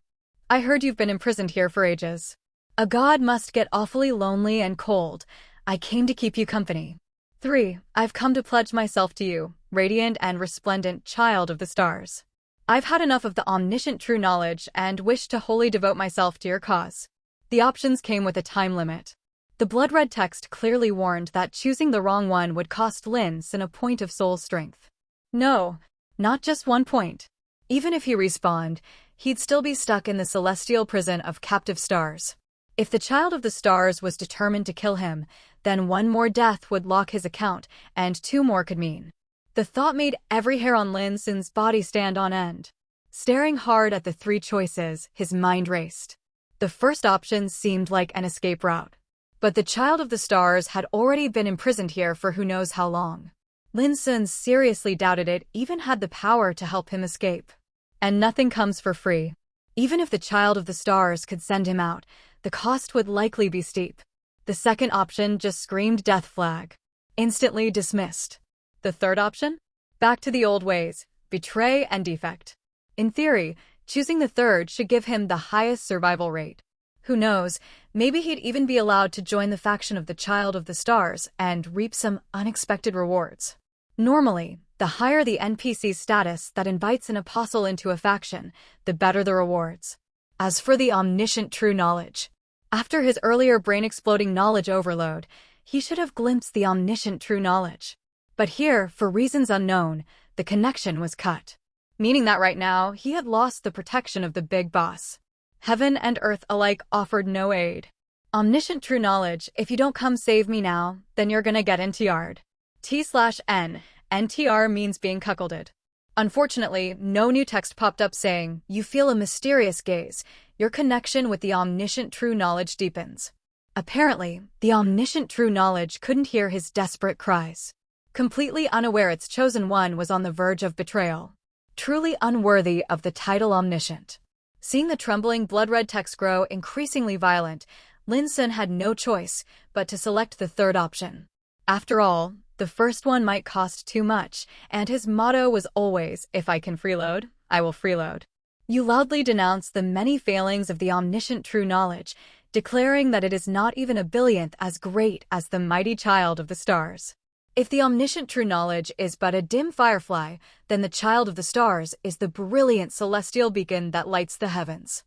I heard you've been imprisoned here for ages. A god must get awfully lonely and cold. I came to keep you company. 3. I've come to pledge myself to you, radiant and resplendent child of the stars. I've had enough of the omniscient true knowledge and wish to wholly devote myself to your cause. The options came with a time limit. The blood-red text clearly warned that choosing the wrong one would cost Lin Xun a point of soul strength. No, not just 1 point. Even if he respawned, he'd still be stuck in the celestial prison of captive stars. If the child of the stars was determined to kill him, then 1 more death would lock his account, and 2 more could mean. The thought made every hair on Lin Xun's body stand on end. Staring hard at the 3 choices, his mind raced. The first option seemed like an escape route. But the child of the stars had already been imprisoned here for who knows how long. Lin Xun seriously doubted it even had the power to help him escape. And nothing comes for free. Even if the child of the stars could send him out, the cost would likely be steep. The second option just screamed death flag. Instantly dismissed. The third option? Back to the old ways, betray and defect. In theory, choosing the third should give him the highest survival rate. Who knows, maybe he'd even be allowed to join the faction of the Child of the Stars and reap some unexpected rewards. Normally, the higher the NPC's status that invites an apostle into a faction, the better the rewards. As for the omniscient true knowledge, after his earlier brain-exploding knowledge overload, he should have glimpsed the omniscient true knowledge. But here, for reasons unknown, the connection was cut. Meaning that right now, he had lost the protection of the big boss. Heaven and earth alike offered no aid. Omniscient true knowledge, if you don't come save me now, then you're gonna get NTR'd. T/N. NTR means being cuckolded. Unfortunately, no new text popped up saying, you feel a mysterious gaze. Your connection with the omniscient true knowledge deepens. Apparently, the omniscient true knowledge couldn't hear his desperate cries. Completely unaware its chosen one was on the verge of betrayal. Truly unworthy of the title omniscient. Seeing the trembling blood-red text grow increasingly violent, Lin Xun had no choice but to select the third option. After all, the first one might cost too much, and his motto was always, if I can freeload, I will freeload. You loudly denounce the many failings of the omniscient true knowledge, declaring that it is not even a billionth as great as the mighty child of the stars. If the omniscient true knowledge is but a dim firefly, then the child of the stars is the brilliant celestial beacon that lights the heavens.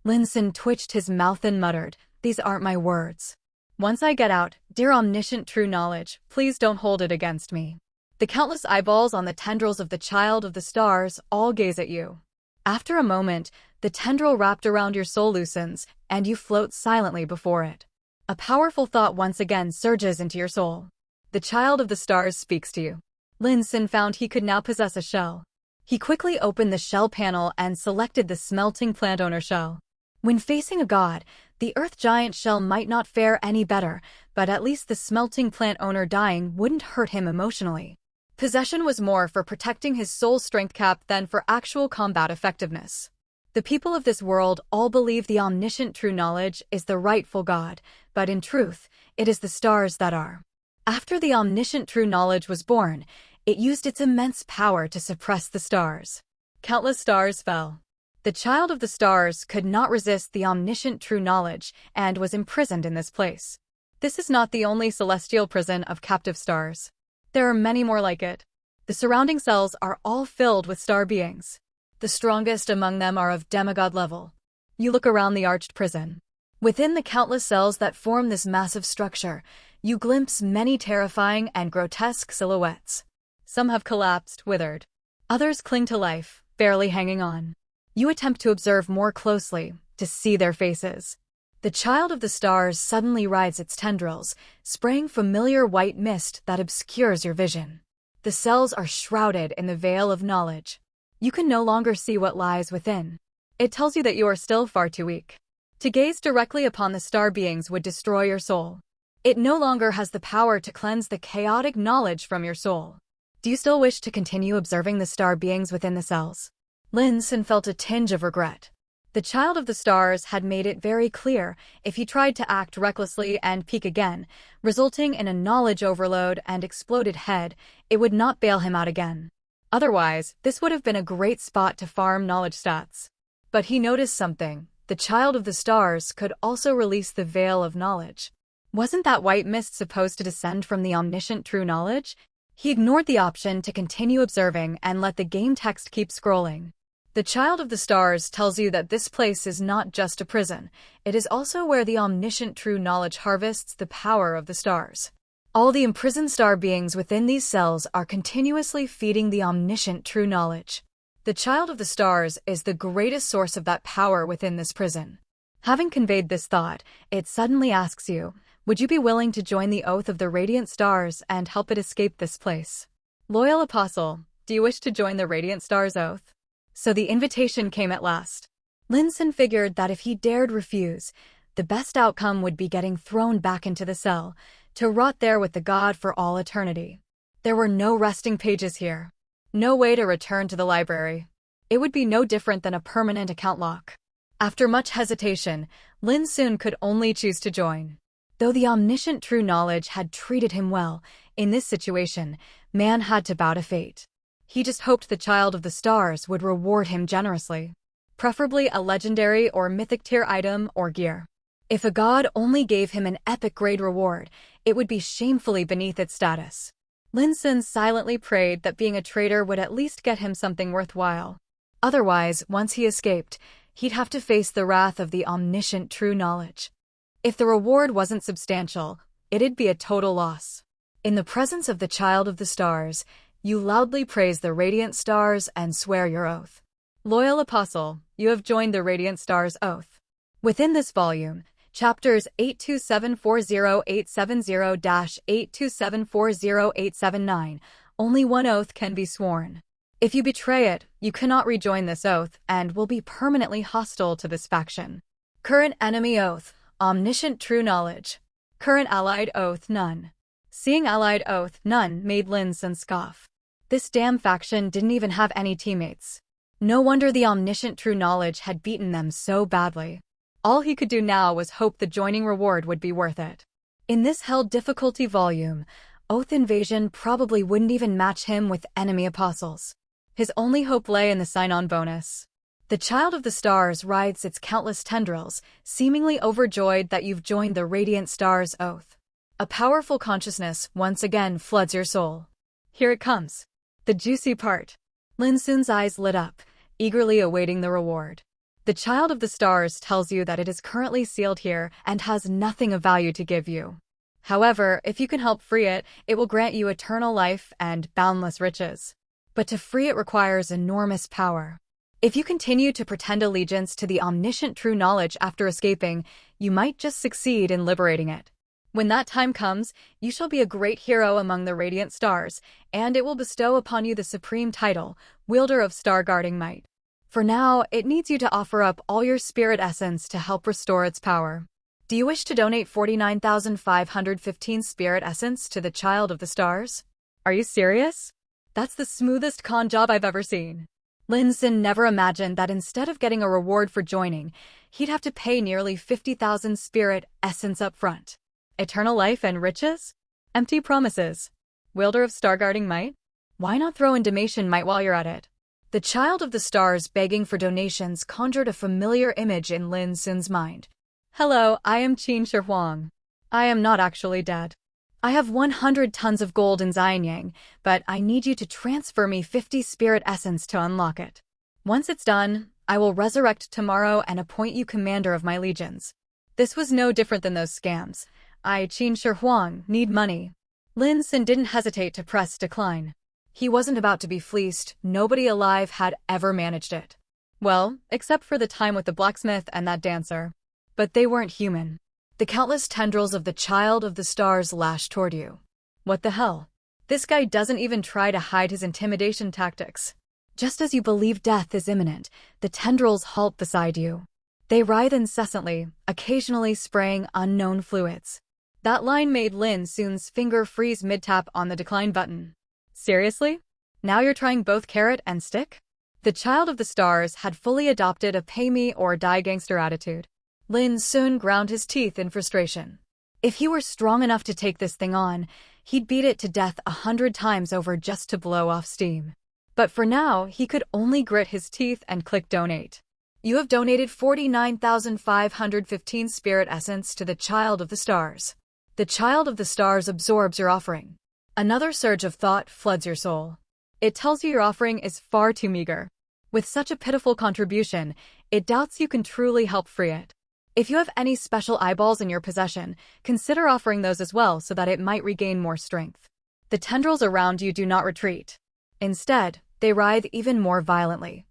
Lin Xun twitched his mouth and muttered, these aren't my words. Once I get out, dear omniscient true knowledge, please don't hold it against me. The countless eyeballs on the tendrils of the child of the stars all gaze at you. After a moment, the tendril wrapped around your soul loosens, and you float silently before it. A powerful thought once again surges into your soul. The child of the stars speaks to you. Lin Xun found he could now possess a shell. He quickly opened the shell panel and selected the smelting plant owner shell. When facing a god, the earth giant shell might not fare any better, but at least the smelting plant owner dying wouldn't hurt him emotionally. Possession was more for protecting his soul strength cap than for actual combat effectiveness. The people of this world all believe the omniscient true knowledge is the rightful god, but in truth, it is the stars that are. After the omniscient true knowledge was born, it used its immense power to suppress the stars. Countless stars fell. The child of the stars could not resist the omniscient true knowledge and was imprisoned in this place. This is not the only celestial prison of captive stars. There are many more like it. The surrounding cells are all filled with star beings. The strongest among them are of demigod level. You look around the arched prison. Within the countless cells that form this massive structure, you glimpse many terrifying and grotesque silhouettes. Some have collapsed, withered. Others cling to life, barely hanging on. You attempt to observe more closely, to see their faces. The child of the stars suddenly rides its tendrils, spraying familiar white mist that obscures your vision. The cells are shrouded in the veil of knowledge. You can no longer see what lies within. It tells you that you are still far too weak. To gaze directly upon the star beings would destroy your soul. It no longer has the power to cleanse the chaotic knowledge from your soul. Do you still wish to continue observing the star beings within the cells? Lin Xun felt a tinge of regret. The child of the stars had made it very clear if he tried to act recklessly and peek again, resulting in a knowledge overload and exploded head, it would not bail him out again. Otherwise, this would have been a great spot to farm knowledge stats. But he noticed something. The child of the stars could also release the veil of knowledge. Wasn't that white mist supposed to descend from the omniscient true knowledge? He ignored the option to continue observing and let the game text keep scrolling. The child of the stars tells you that this place is not just a prison, it is also where the omniscient true knowledge harvests the power of the stars. All the imprisoned star beings within these cells are continuously feeding the omniscient true knowledge. The child of the stars is the greatest source of that power within this prison. Having conveyed this thought, it suddenly asks you, would you be willing to join the oath of the radiant stars and help it escape this place? Loyal apostle, do you wish to join the radiant stars' oath? So the invitation came at last. Lin Xun figured that if he dared refuse, the best outcome would be getting thrown back into the cell, to rot there with the god for all eternity. There were no resting pages here. No way to return to the library. It would be no different than a permanent account lock. After much hesitation, Lin Xun could only choose to join. Though the omniscient true knowledge had treated him well, in this situation, man had to bow to fate. He just hoped the child of the stars would reward him generously. Preferably a legendary or mythic tier item or gear. If a god only gave him an epic grade reward, it would be shamefully beneath its status. Lin Xun silently prayed that being a traitor would at least get him something worthwhile. Otherwise, once he escaped, he'd have to face the wrath of the omniscient true knowledge. If the reward wasn't substantial, it'd be a total loss. In the presence of the child of the stars, you loudly praise the radiant stars and swear your oath. Loyal apostle, you have joined the radiant stars' oath. Within this volume, chapters 82740-870-82740-879, only one oath can be sworn. If you betray it, you cannot rejoin this oath and will be permanently hostile to this faction. Current enemy oath, omniscient true knowledge. Current allied oath, none. Seeing allied oath, none, made Lin Xun scoff. This damn faction didn't even have any teammates. No wonder the omniscient true knowledge had beaten them so badly. All he could do now was hope the joining reward would be worth it. In this hell difficulty volume, Oath Invasion probably wouldn't even match him with enemy apostles. His only hope lay in the sign-on bonus. The child of the stars rides its countless tendrils, seemingly overjoyed that you've joined the radiant stars' oath. A powerful consciousness once again floods your soul. Here it comes. The juicy part. Lin Xun's eyes lit up, eagerly awaiting the reward. The child of the stars tells you that it is currently sealed here and has nothing of value to give you. However, if you can help free it, it will grant you eternal life and boundless riches. But to free it requires enormous power. If you continue to pretend allegiance to the omniscient true knowledge after escaping, you might just succeed in liberating it. When that time comes, you shall be a great hero among the radiant stars, and it will bestow upon you the supreme title, Wielder of Star-Guarding Might. For now, it needs you to offer up all your spirit essence to help restore its power. Do you wish to donate 49,515 spirit essence to the child of the stars? Are you serious? That's the smoothest con job I've ever seen. Lin Xun never imagined that instead of getting a reward for joining, he'd have to pay nearly 50,000 spirit essence up front. Eternal life and riches? Empty promises. Wielder of Star-Guarding Might? Why not throw in donation might while you're at it? The child of the stars begging for donations conjured a familiar image in Lin Xun's mind. Hello, I am Qin Shi Huang. I am not actually dead. I have 100 tons of gold in Xianyang, but I need you to transfer me 50 spirit essence to unlock it. Once it's done, I will resurrect tomorrow and appoint you commander of my legions. This was no different than those scams. I, Qin Shi Huang, need money. Lin Xun didn't hesitate to press decline. He wasn't about to be fleeced. Nobody alive had ever managed it. Well, except for the time with the blacksmith and that dancer. But they weren't human. The countless tendrils of the Child of the Stars lashed toward you. What the hell? This guy doesn't even try to hide his intimidation tactics. Just as you believe death is imminent, the tendrils halt beside you. They writhe incessantly, occasionally spraying unknown fluids. That line made Lin Xun's finger freeze mid-tap on the decline button. Seriously? Now you're trying both carrot and stick? The Child of the Stars had fully adopted a pay-me-or-die gangster attitude. Lin Xun ground his teeth in frustration. If he were strong enough to take this thing on, he'd beat it to death 100 times over just to blow off steam. But for now, he could only grit his teeth and click donate. You have donated 49,515 spirit essence to the Child of the Stars. The Child of the Stars absorbs your offering. Another surge of thought floods your soul. It tells you your offering is far too meager. With such a pitiful contribution, it doubts you can truly help free it. If you have any special eyeballs in your possession, consider offering those as well so that it might regain more strength. The tendrils around you do not retreat. Instead, they writhe even more violently.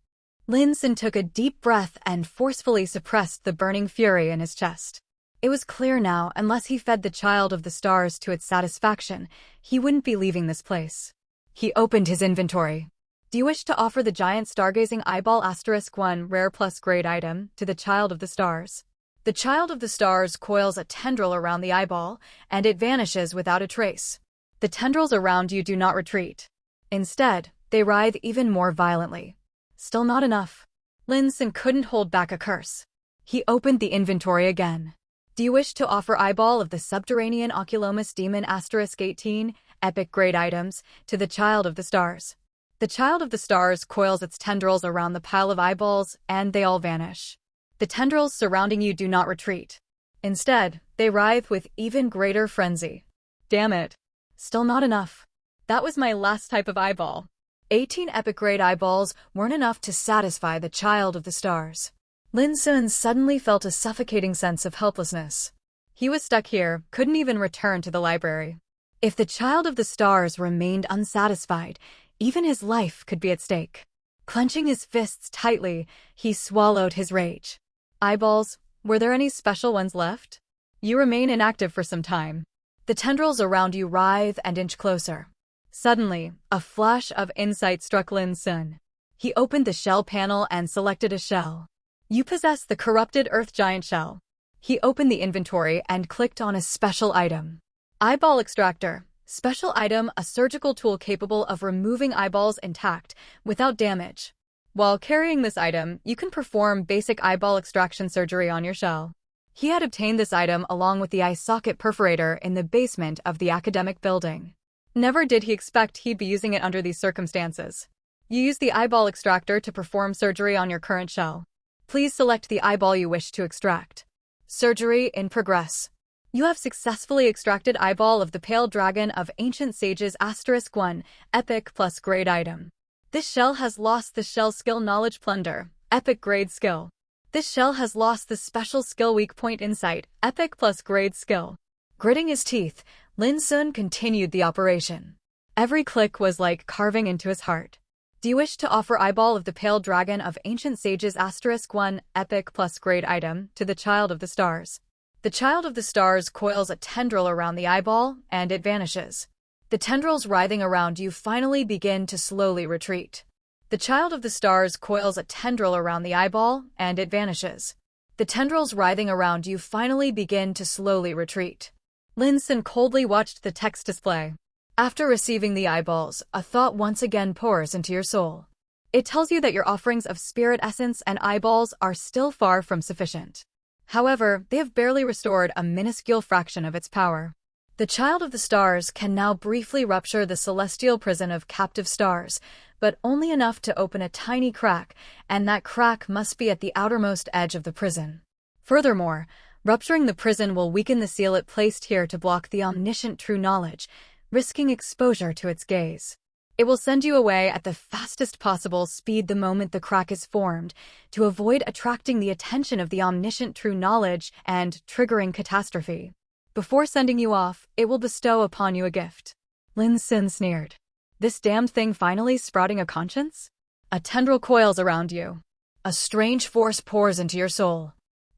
Lin Xun took a deep breath and forcefully suppressed the burning fury in his chest. It was clear now, unless he fed the Child of the Stars to its satisfaction, he wouldn't be leaving this place. He opened his inventory. Do you wish to offer the giant stargazing eyeball *1 rare plus grade item to the Child of the Stars? The Child of the Stars coils a tendril around the eyeball, and it vanishes without a trace. The tendrils around you do not retreat. Instead, they writhe even more violently. Still not enough. Lin Xun couldn't hold back a curse. He opened the inventory again. Do you wish to offer eyeball of the subterranean oculomus demon *18 epic grade items to the Child of the Stars? The Child of the Stars coils its tendrils around the pile of eyeballs, and they all vanish. The tendrils surrounding you do not retreat. Instead, they writhe with even greater frenzy. Damn it. Still not enough. That was my last type of eyeball. 18 epic grade eyeballs weren't enough to satisfy the Child of the Stars. Lin Xun suddenly felt a suffocating sense of helplessness. He was stuck here, couldn't even return to the library. If the Child of the Stars remained unsatisfied, even his life could be at stake. Clenching his fists tightly, he swallowed his rage. Eyeballs, were there any special ones left? You remain inactive for some time. The tendrils around you writhe and inch closer. Suddenly, a flash of insight struck Lin Xun. He opened the shell panel and selected a shell. You possess the corrupted earth giant shell. He opened the inventory and clicked on a special item. Eyeball extractor. Special item, a surgical tool capable of removing eyeballs intact, without damage. While carrying this item, you can perform basic eyeball extraction surgery on your shell. He had obtained this item along with the eye socket perforator in the basement of the academic building. Never did he expect he'd be using it under these circumstances. You use the eyeball extractor to perform surgery on your current shell. Please select the eyeball you wish to extract. Surgery in progress. You have successfully extracted eyeball of the pale dragon of ancient sages *1 epic plus grade item. This shell has lost the shell skill knowledge plunder, epic grade skill. This shell has lost the special skill weak point insight, epic plus grade skill. Gritting his teeth, Lin Xun continued the operation. Every click was like carving into his heart. Do you wish to offer eyeball of the pale dragon of ancient sages *1 epic plus grade item to the Child of the Stars? The Child of the Stars coils a tendril around the eyeball, and it vanishes. The tendrils writhing around you finally begin to slowly retreat. The Child of the Stars coils a tendril around the eyeball, and it vanishes. The tendrils writhing around you finally begin to slowly retreat. Lin Xun coldly watched the text display. After receiving the eyeballs, a thought once again pours into your soul. It tells you that your offerings of spirit essence and eyeballs are still far from sufficient. However, they have barely restored a minuscule fraction of its power. The Child of the Stars can now briefly rupture the celestial prison of captive stars, but only enough to open a tiny crack, and that crack must be at the outermost edge of the prison. Furthermore, Rupturing the prison will weaken the seal it placed here to block the omniscient true knowledge, risking exposure to its gaze. It will send you away at the fastest possible speed the moment the crack is formed, to avoid attracting the attention of the omniscient true knowledge and triggering catastrophe. Before sending you off, it will bestow upon you a gift. Lin Xun sneered. This damned thing finally sprouting a conscience? A tendril coils around you. A strange force pours into your soul.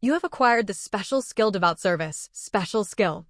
You have acquired the special skill Devout Service, special skill.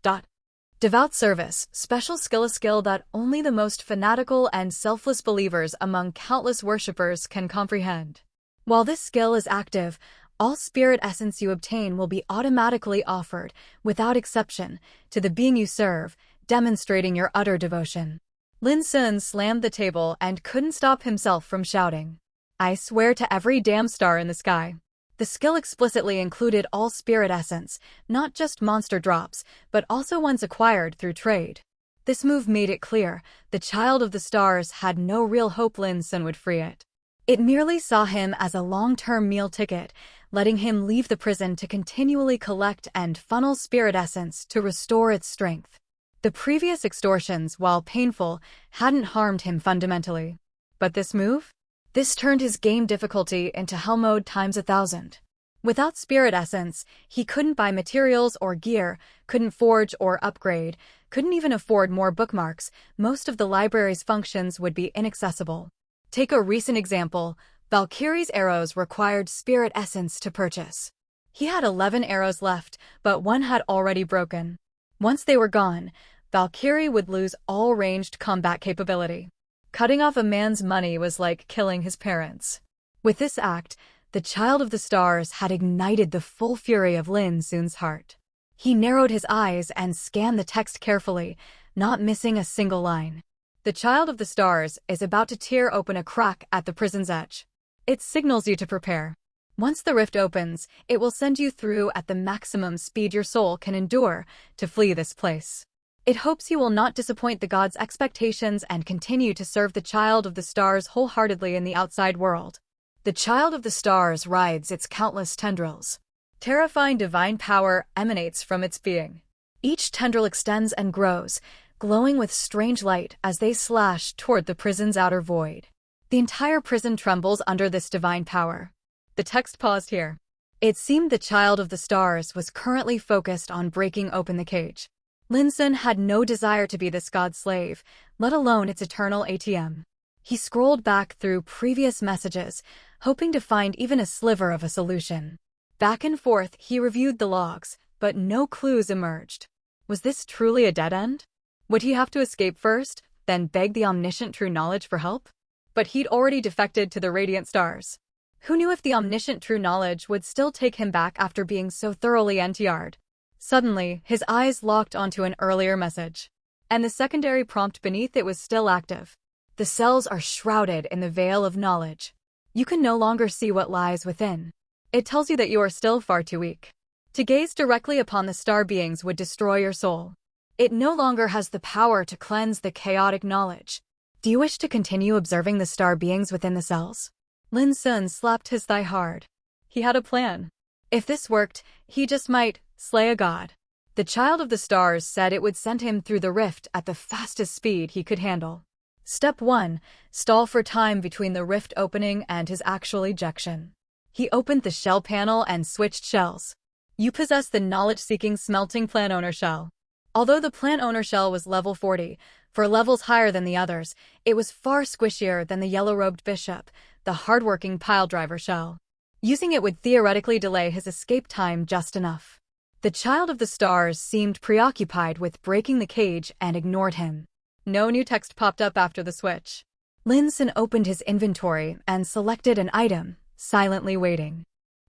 Devout Service, special skill, a skill that only the most fanatical and selfless believers among countless worshippers can comprehend. While this skill is active, all spirit essence you obtain will be automatically offered, without exception, to the being you serve, demonstrating your utter devotion. Lin Xun slammed the table and couldn't stop himself from shouting. I swear to every damn star in the sky. The skill explicitly included all spirit essence, not just monster drops, but also ones acquired through trade. This move made it clear the Child of the Stars had no real hope Lin Xun would free it. It merely saw him as a long-term meal ticket, letting him leave the prison to continually collect and funnel spirit essence to restore its strength. The previous extortions, while painful, hadn't harmed him fundamentally. But this move? This turned his game difficulty into hell mode times 1,000. Without spirit essence, he couldn't buy materials or gear, couldn't forge or upgrade, couldn't even afford more bookmarks. Most of the library's functions would be inaccessible. Take a recent example. Valkyrie's arrows required spirit essence to purchase. He had 11 arrows left, but one had already broken. Once they were gone, Valkyrie would lose all ranged combat capability. Cutting off a man's money was like killing his parents. With this act, the Child of the Stars had ignited the full fury of Lin Xun's heart. He narrowed his eyes and scanned the text carefully, not missing a single line. The Child of the Stars is about to tear open a crack at the prison's edge. It signals you to prepare. Once the rift opens, it will send you through at the maximum speed your soul can endure to flee this place. It hopes you will not disappoint the gods' expectations and continue to serve the Child of the Stars wholeheartedly in the outside world. The Child of the Stars rides its countless tendrils. Terrifying divine power emanates from its being. Each tendril extends and grows, glowing with strange light as they slash toward the prison's outer void. The entire prison trembles under this divine power. The text paused here. It seemed the Child of the Stars was currently focused on breaking open the cage. Lin Xun had no desire to be this god's slave, let alone its eternal ATM. He scrolled back through previous messages, hoping to find even a sliver of a solution. Back and forth, he reviewed the logs, but no clues emerged. Was this truly a dead end? Would he have to escape first, then beg the omniscient true knowledge for help? But he'd already defected to the Radiant Stars. Who knew if the omniscient true knowledge would still take him back after being so thoroughly NTR'd? Suddenly, his eyes locked onto an earlier message. And the secondary prompt beneath it was still active. The cells are shrouded in the veil of knowledge. You can no longer see what lies within. It tells you that you are still far too weak. To gaze directly upon the star beings would destroy your soul. It no longer has the power to cleanse the chaotic knowledge. Do you wish to continue observing the star beings within the cells? Lin Xun slapped his thigh hard. He had a plan. If this worked, he just might slay a god. The Child of the Stars said it would send him through the rift at the fastest speed he could handle. Step 1. Stall for time between the rift opening and his actual ejection. He opened the shell panel and switched shells. You possess the knowledge-seeking smelting plant owner shell. Although the plant owner shell was level 40, for levels higher than the others, it was far squishier than the yellow-robed bishop, the hard-working pile-driver shell. Using it would theoretically delay his escape time just enough. The Child of the Stars seemed preoccupied with breaking the cage and ignored him. No new text popped up after the switch. Lin Xun opened his inventory and selected an item, silently waiting.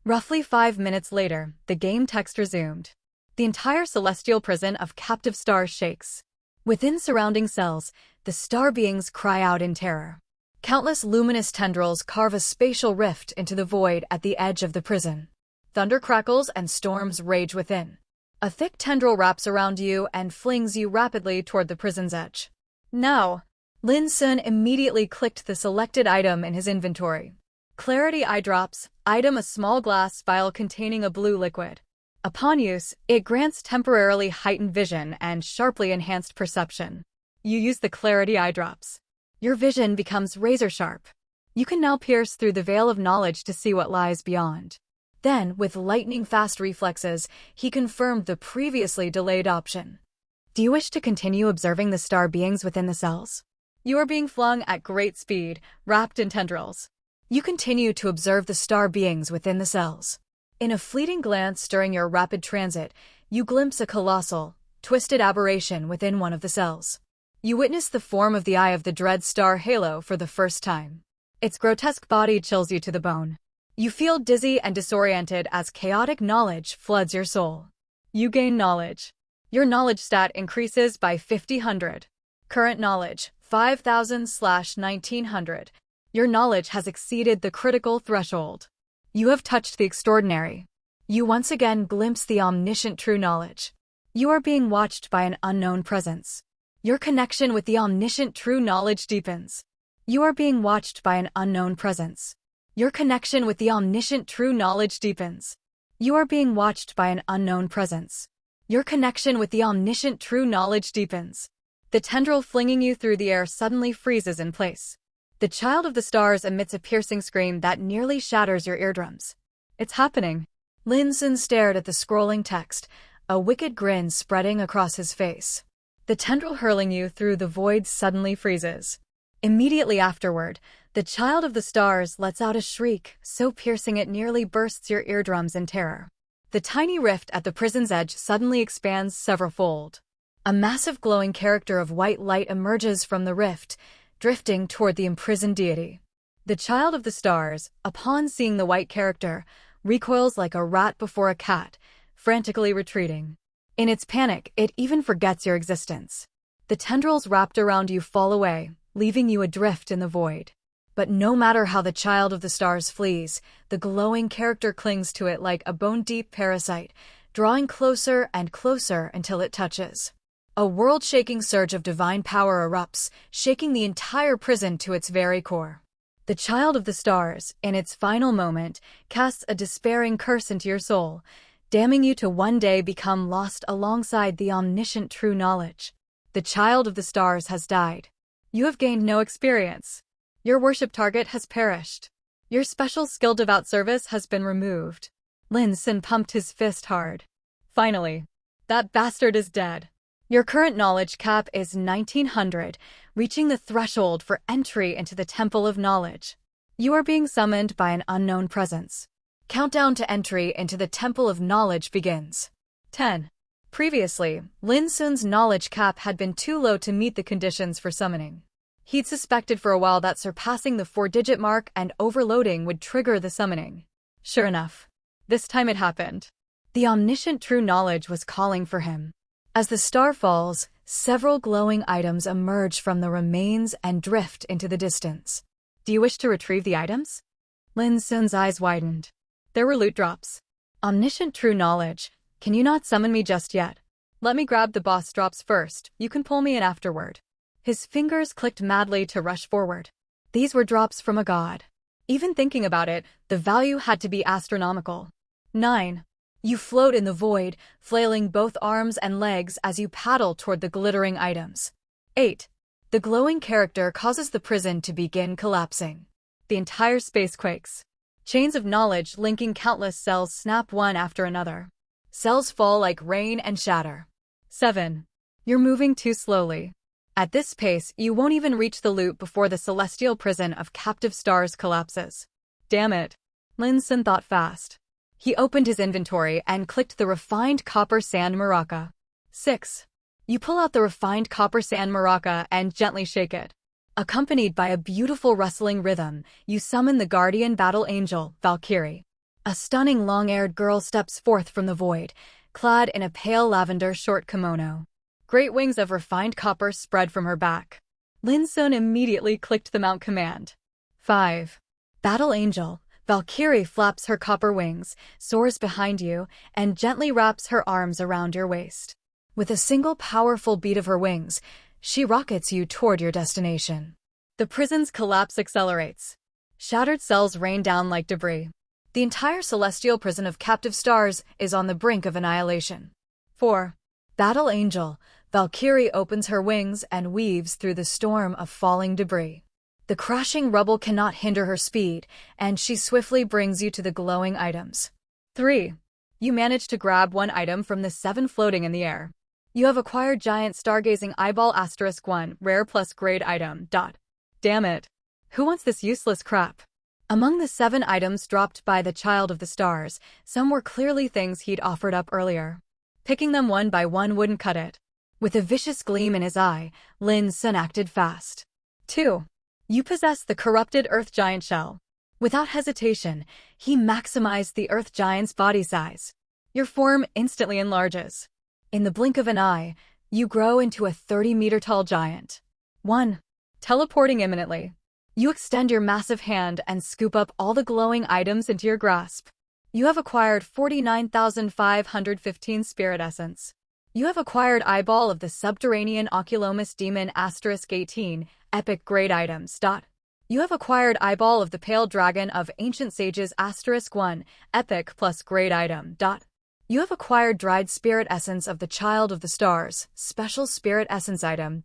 Roughly 5 minutes later, the game text resumed. The entire celestial prison of captive stars shakes. Within surrounding cells, the star beings cry out in terror. Countless luminous tendrils carve a spatial rift into the void at the edge of the prison. Thunder crackles and storms rage within. A thick tendril wraps around you and flings you rapidly toward the prison's edge. Now, Lin Xun immediately clicked the selected item in his inventory. Clarity eye drops, item a small glass vial containing a blue liquid. Upon use, it grants temporarily heightened vision and sharply enhanced perception. You use the clarity eye drops. Your vision becomes razor sharp. You can now pierce through the veil of knowledge to see what lies beyond. Then, with lightning-fast reflexes, he confirmed the previously delayed option. Do you wish to continue observing the star beings within the cells? You are being flung at great speed, wrapped in tendrils. You continue to observe the star beings within the cells. In a fleeting glance during your rapid transit, you glimpse a colossal, twisted aberration within one of the cells. You witness the form of the eye of the dread star halo for the first time. Its grotesque body chills you to the bone. You feel dizzy and disoriented as chaotic knowledge floods your soul. You gain knowledge. Your knowledge stat increases by 5000. Current knowledge, 5000/1900. Your knowledge has exceeded the critical threshold. You have touched the extraordinary. You once again glimpse the omniscient true knowledge. You are being watched by an unknown presence. Your connection with the omniscient true knowledge deepens. You are being watched by an unknown presence. Your connection with the omniscient true knowledge deepens. You are being watched by an unknown presence. Your connection with the omniscient true knowledge deepens. The tendril flinging you through the air suddenly freezes in place. The child of the stars emits a piercing scream that nearly shatters your eardrums. It's happening. Lin Xun stared at the scrolling text, a wicked grin spreading across his face. The tendril hurling you through the void suddenly freezes. Immediately afterward, the child of the stars lets out a shriek so piercing it nearly bursts your eardrums in terror. The tiny rift at the prison's edge suddenly expands several-fold. A massive glowing character of white light emerges from the rift, drifting toward the imprisoned deity. The child of the stars, upon seeing the white character, recoils like a rat before a cat, frantically retreating. In its panic, it even forgets your existence. The tendrils wrapped around you fall away, leaving you adrift in the void. But no matter how the child of the stars flees, the glowing character clings to it like a bone-deep parasite, drawing closer and closer until it touches. A world-shaking surge of divine power erupts, shaking the entire prison to its very core. The child of the stars, in its final moment, casts a despairing curse into your soul, damning you to one day become lost alongside the omniscient true knowledge. The child of the stars has died. You have gained no experience. Your worship target has perished. Your special skill devout service has been removed. Lin Xun pumped his fist hard. Finally, that bastard is dead. Your current knowledge cap is 1900, reaching the threshold for entry into the Temple of Knowledge. You are being summoned by an unknown presence. Countdown to entry into the Temple of Knowledge begins. 10. Previously, Lin Xun's knowledge cap had been too low to meet the conditions for summoning. He'd suspected for a while that surpassing the 4-digit mark and overloading would trigger the summoning. Sure enough, this time it happened. The omniscient true knowledge was calling for him. As the star falls, several glowing items emerge from the remains and drift into the distance. Do you wish to retrieve the items? Lin Xun's eyes widened. There were loot drops. Omniscient true knowledge, can you not summon me just yet? Let me grab the boss drops first, you can pull me in afterward. His fingers clicked madly to rush forward. These were drops from a god. Even thinking about it, the value had to be astronomical. 9. You float in the void, flailing both arms and legs as you paddle toward the glittering items. 8. The glowing character causes the prison to begin collapsing. The entire space quakes. Chains of knowledge linking countless cells snap one after another. Cells fall like rain and shatter. 7. You're moving too slowly. At this pace, you won't even reach the loot before the celestial prison of captive stars collapses. Damn it. Lin Xun thought fast. He opened his inventory and clicked the refined copper sand maraca. 6. You pull out the refined copper sand maraca and gently shake it. Accompanied by a beautiful rustling rhythm, you summon the guardian battle angel, Valkyrie. A stunning long-haired girl steps forth from the void, clad in a pale lavender short kimono. Great wings of refined copper spread from her back. Lin Xun immediately clicked the mount command. 5. Battle Angel, Valkyrie flaps her copper wings, soars behind you, and gently wraps her arms around your waist. With a single powerful beat of her wings, she rockets you toward your destination. The prison's collapse accelerates. Shattered cells rain down like debris. The entire celestial prison of captive stars is on the brink of annihilation. 4. Battle Angel. Valkyrie opens her wings and weaves through the storm of falling debris. The crashing rubble cannot hinder her speed, and she swiftly brings you to the glowing items. 3. You manage to grab one item from the 7 floating in the air. You have acquired Giant Stargazing Eyeball *1, rare plus grade item. Damn it. Who wants this useless crap? Among the 7 items dropped by the Child of the Stars, some were clearly things he'd offered up earlier. Picking them one by one wouldn't cut it. With a vicious gleam in his eye, Lin Xun acted fast. 2. You possess the corrupted Earth Giant Shell. Without hesitation, he maximized the Earth Giant's body size. Your form instantly enlarges. In the blink of an eye, you grow into a 30-meter-tall giant. 1. Teleporting imminently. You extend your massive hand and scoop up all the glowing items into your grasp. You have acquired 49,515 Spirit Essence. You have acquired Eyeball of the Subterranean Oculomus Demon *18, Epic Grade Items. You have acquired Eyeball of the Pale Dragon of Ancient Sages *1, Epic plus Grade Item. You have acquired Dried Spirit Essence of the Child of the Stars, Special Spirit Essence Item.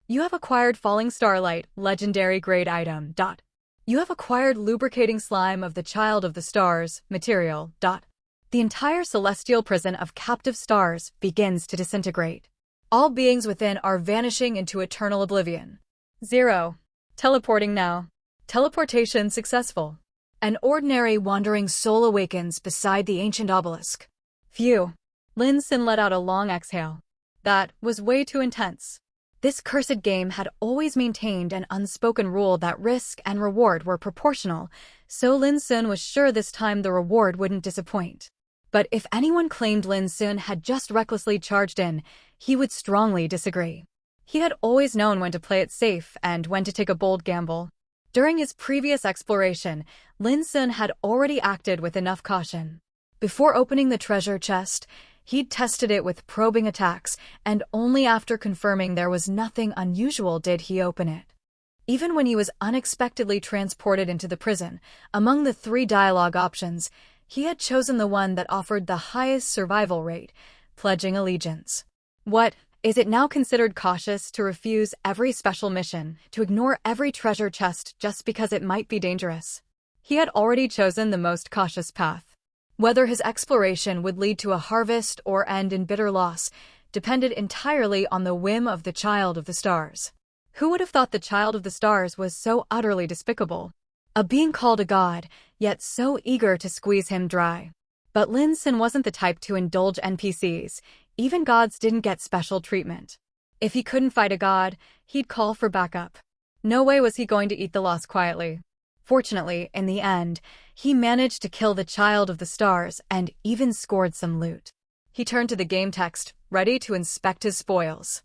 You have acquired Falling Starlight, Legendary Grade Item. You have acquired Lubricating Slime of the Child of the Stars, Material. The entire celestial prison of captive stars begins to disintegrate. All beings within are vanishing into eternal oblivion. 0. Teleporting now. Teleportation successful. An ordinary wandering soul awakens beside the ancient obelisk. Phew. Lin Xun let out a long exhale. That was way too intense. This cursed game had always maintained an unspoken rule that risk and reward were proportional, so Lin Xun was sure this time the reward wouldn't disappoint. But if anyone claimed Lin Xun had just recklessly charged in, he would strongly disagree. He had always known when to play it safe and when to take a bold gamble. During his previous exploration, Lin Xun had already acted with enough caution. Before opening the treasure chest, he'd tested it with probing attacks, and only after confirming there was nothing unusual did he open it. Even when he was unexpectedly transported into the prison, among the 3 dialogue options, he had chosen the one that offered the highest survival rate, pledging allegiance. What? Is it now considered cautious to refuse every special mission, to ignore every treasure chest just because it might be dangerous? He had already chosen the most cautious path. Whether his exploration would lead to a harvest or end in bitter loss depended entirely on the whim of the Child of the Stars. Who would have thought the Child of the Stars was so utterly despicable? A being called a god, yet so eager to squeeze him dry. But Lin Xun wasn't the type to indulge NPCs. Even gods didn't get special treatment. If he couldn't fight a god, he'd call for backup. No way was he going to eat the loss quietly. Fortunately, in the end, he managed to kill the Child of the Stars and even scored some loot. He turned to the game text, ready to inspect his spoils.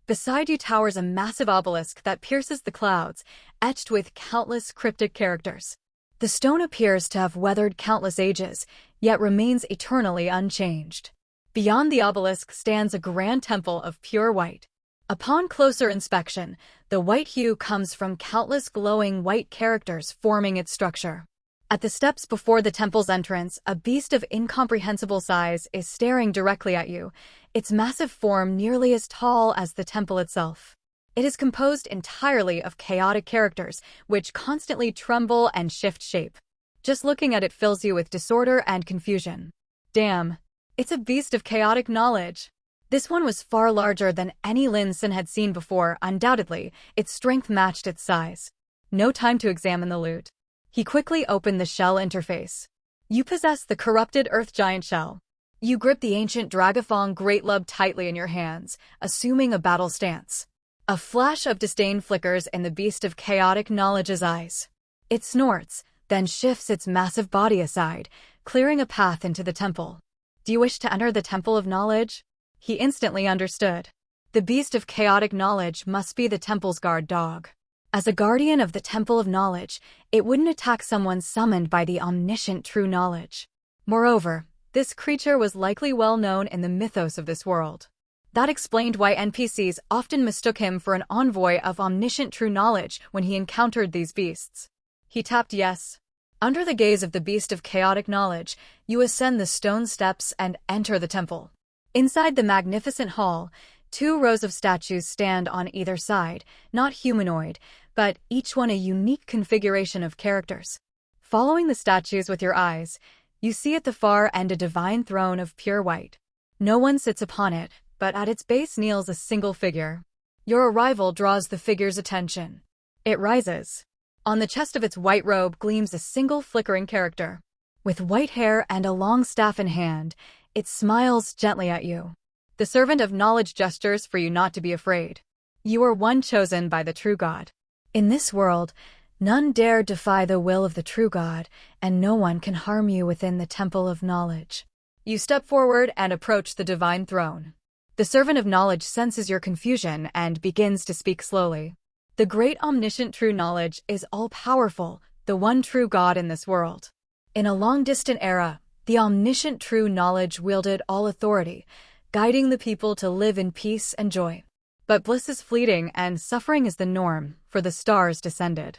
Beside you towers a massive obelisk that pierces the clouds, etched with countless cryptic characters. The stone appears to have weathered countless ages, yet remains eternally unchanged. Beyond the obelisk stands a grand temple of pure white. Upon closer inspection, the white hue comes from countless glowing white characters forming its structure. At the steps before the temple's entrance, a beast of incomprehensible size is staring directly at you, its massive form nearly as tall as the temple itself. It is composed entirely of chaotic characters, which constantly tremble and shift shape. Just looking at it fills you with disorder and confusion. Damn, it's a beast of chaotic knowledge. This one was far larger than any Lin Xun had seen before, undoubtedly. Its strength matched its size. No time to examine the loot. He quickly opened the shell interface. You possess the corrupted Earth Giant Shell. You grip the ancient Dragafong Great Lub tightly in your hands, assuming a battle stance. A flash of disdain flickers in the beast of chaotic knowledge's eyes. It snorts, then shifts its massive body aside, clearing a path into the temple. Do you wish to enter the Temple of Knowledge? He instantly understood. The beast of chaotic knowledge must be the temple's guard dog. As a guardian of the Temple of Knowledge, it wouldn't attack someone summoned by the omniscient true knowledge. Moreover, this creature was likely well known in the mythos of this world. That explained why NPCs often mistook him for an envoy of omniscient true knowledge when he encountered these beasts. He tapped yes. Under the gaze of the beast of chaotic knowledge, you ascend the stone steps and enter the temple. Inside the magnificent hall, 2 rows of statues stand on either side, not humanoid, but each one a unique configuration of characters. Following the statues with your eyes, you see at the far end a divine throne of pure white. No one sits upon it, but at its base kneels a single figure. Your arrival draws the figure's attention. It rises. On the chest of its white robe gleams a single flickering character. With white hair and a long staff in hand, it smiles gently at you. The servant of knowledge gestures for you not to be afraid. You are one chosen by the true God. In this world, none dare defy the will of the true God, and no one can harm you within the temple of knowledge. You step forward and approach the divine throne. The servant of knowledge senses your confusion and begins to speak slowly. The great omniscient true knowledge is all-powerful, the one true God in this world. In a long-distant era, the omniscient true knowledge wielded all authority, guiding the people to live in peace and joy. But bliss is fleeting and suffering is the norm, for the stars descended.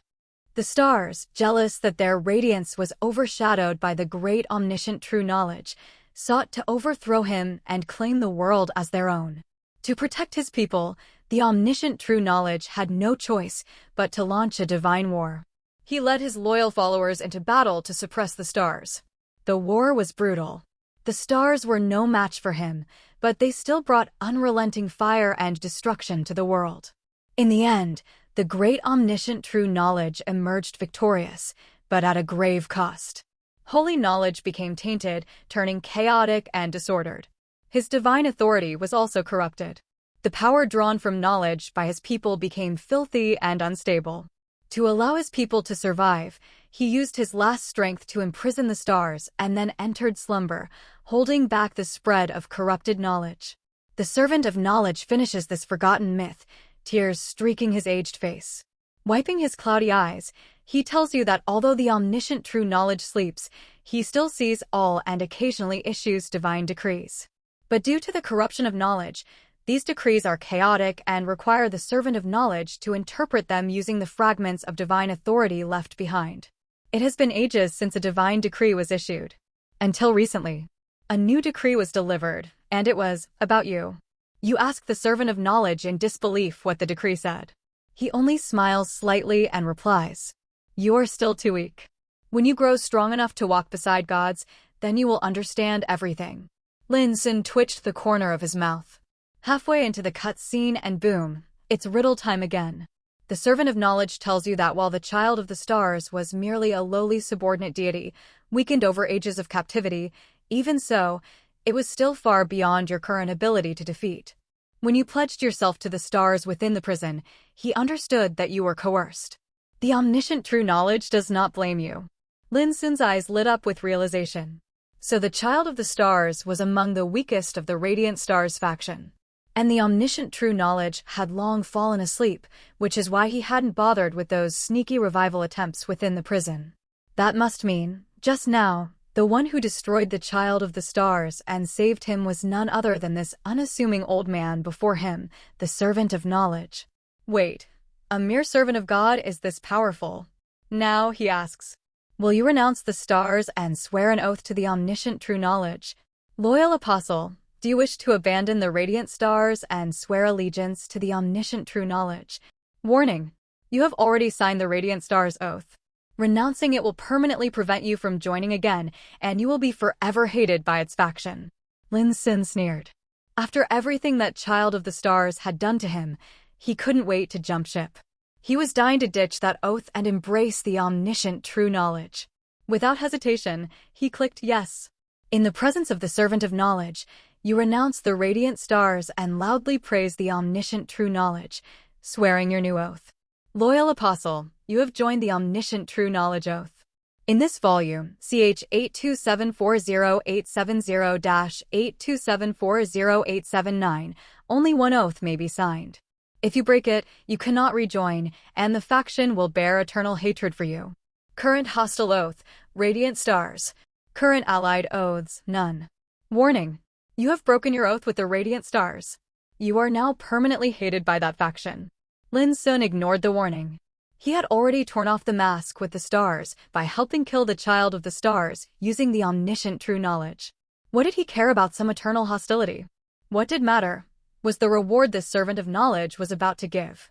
The stars, jealous that their radiance was overshadowed by the great omniscient true knowledge, sought to overthrow him and claim the world as their own. To protect his people, the omniscient true knowledge had no choice but to launch a divine war. He led his loyal followers into battle to suppress the stars. The war was brutal. The stars were no match for him, but they still brought unrelenting fire and destruction to the world. In the end, the great omniscient true knowledge emerged victorious, but at a grave cost. Holy knowledge became tainted, turning chaotic and disordered. His divine authority was also corrupted. The power drawn from knowledge by his people became filthy and unstable. To allow his people to survive, he used his last strength to imprison the stars and then entered slumber, holding back the spread of corrupted knowledge. The servant of knowledge finishes this forgotten myth, tears streaking his aged face. Wiping his cloudy eyes, he tells you that although the omniscient true knowledge sleeps, he still sees all and occasionally issues divine decrees. But due to the corruption of knowledge, these decrees are chaotic and require the servant of knowledge to interpret them using the fragments of divine authority left behind. It has been ages since a divine decree was issued. Until recently, a new decree was delivered, and it was about you. You ask the servant of knowledge in disbelief what the decree said. He only smiles slightly and replies, "You are still too weak. When you grow strong enough to walk beside gods, then you will understand everything." Lin Xun twitched the corner of his mouth. Halfway into the cut scene and boom, it's riddle time again. The servant of knowledge tells you that while the child of the stars was merely a lowly subordinate deity, weakened over ages of captivity, even so, it was still far beyond your current ability to defeat. When you pledged yourself to the stars within the prison, he understood that you were coerced. The omniscient true knowledge does not blame you. Lin Xun's eyes lit up with realization. So the child of the stars was among the weakest of the Radiant Stars faction. And the omniscient true knowledge had long fallen asleep, which is why he hadn't bothered with those sneaky revival attempts within the prison. That must mean, just now, the one who destroyed the child of the stars and saved him was none other than this unassuming old man before him, the servant of knowledge. Wait, a mere servant of God is this powerful? Now, he asks, will you renounce the stars and swear an oath to the omniscient true knowledge? Loyal apostle, do you wish to abandon the radiant stars and swear allegiance to the omniscient true knowledge? Warning, you have already signed the radiant stars oath. Renouncing it will permanently prevent you from joining again, and you will be forever hated by its faction. Lin Xun sneered. After everything that child of the stars had done to him, he couldn't wait to jump ship. He was dying to ditch that oath and embrace the omniscient true knowledge. Without hesitation, he clicked yes. In the presence of the servant of knowledge, you renounce the radiant stars and loudly praise the omniscient true knowledge, swearing your new oath. Loyal apostle, you have joined the omniscient true knowledge oath. In this volume, CH 82740-870-82740-879, only one oath may be signed. If you break it, you cannot rejoin, and the faction will bear eternal hatred for you. Current hostile oath, radiant stars. Current allied oaths, none. Warning, you have broken your oath with the radiant stars. You are now permanently hated by that faction. Lin Xun ignored the warning. He had already torn off the mask with the stars by helping kill the child of the stars using the omniscient true knowledge. What did he care about some eternal hostility? What did matter was the reward this servant of knowledge was about to give.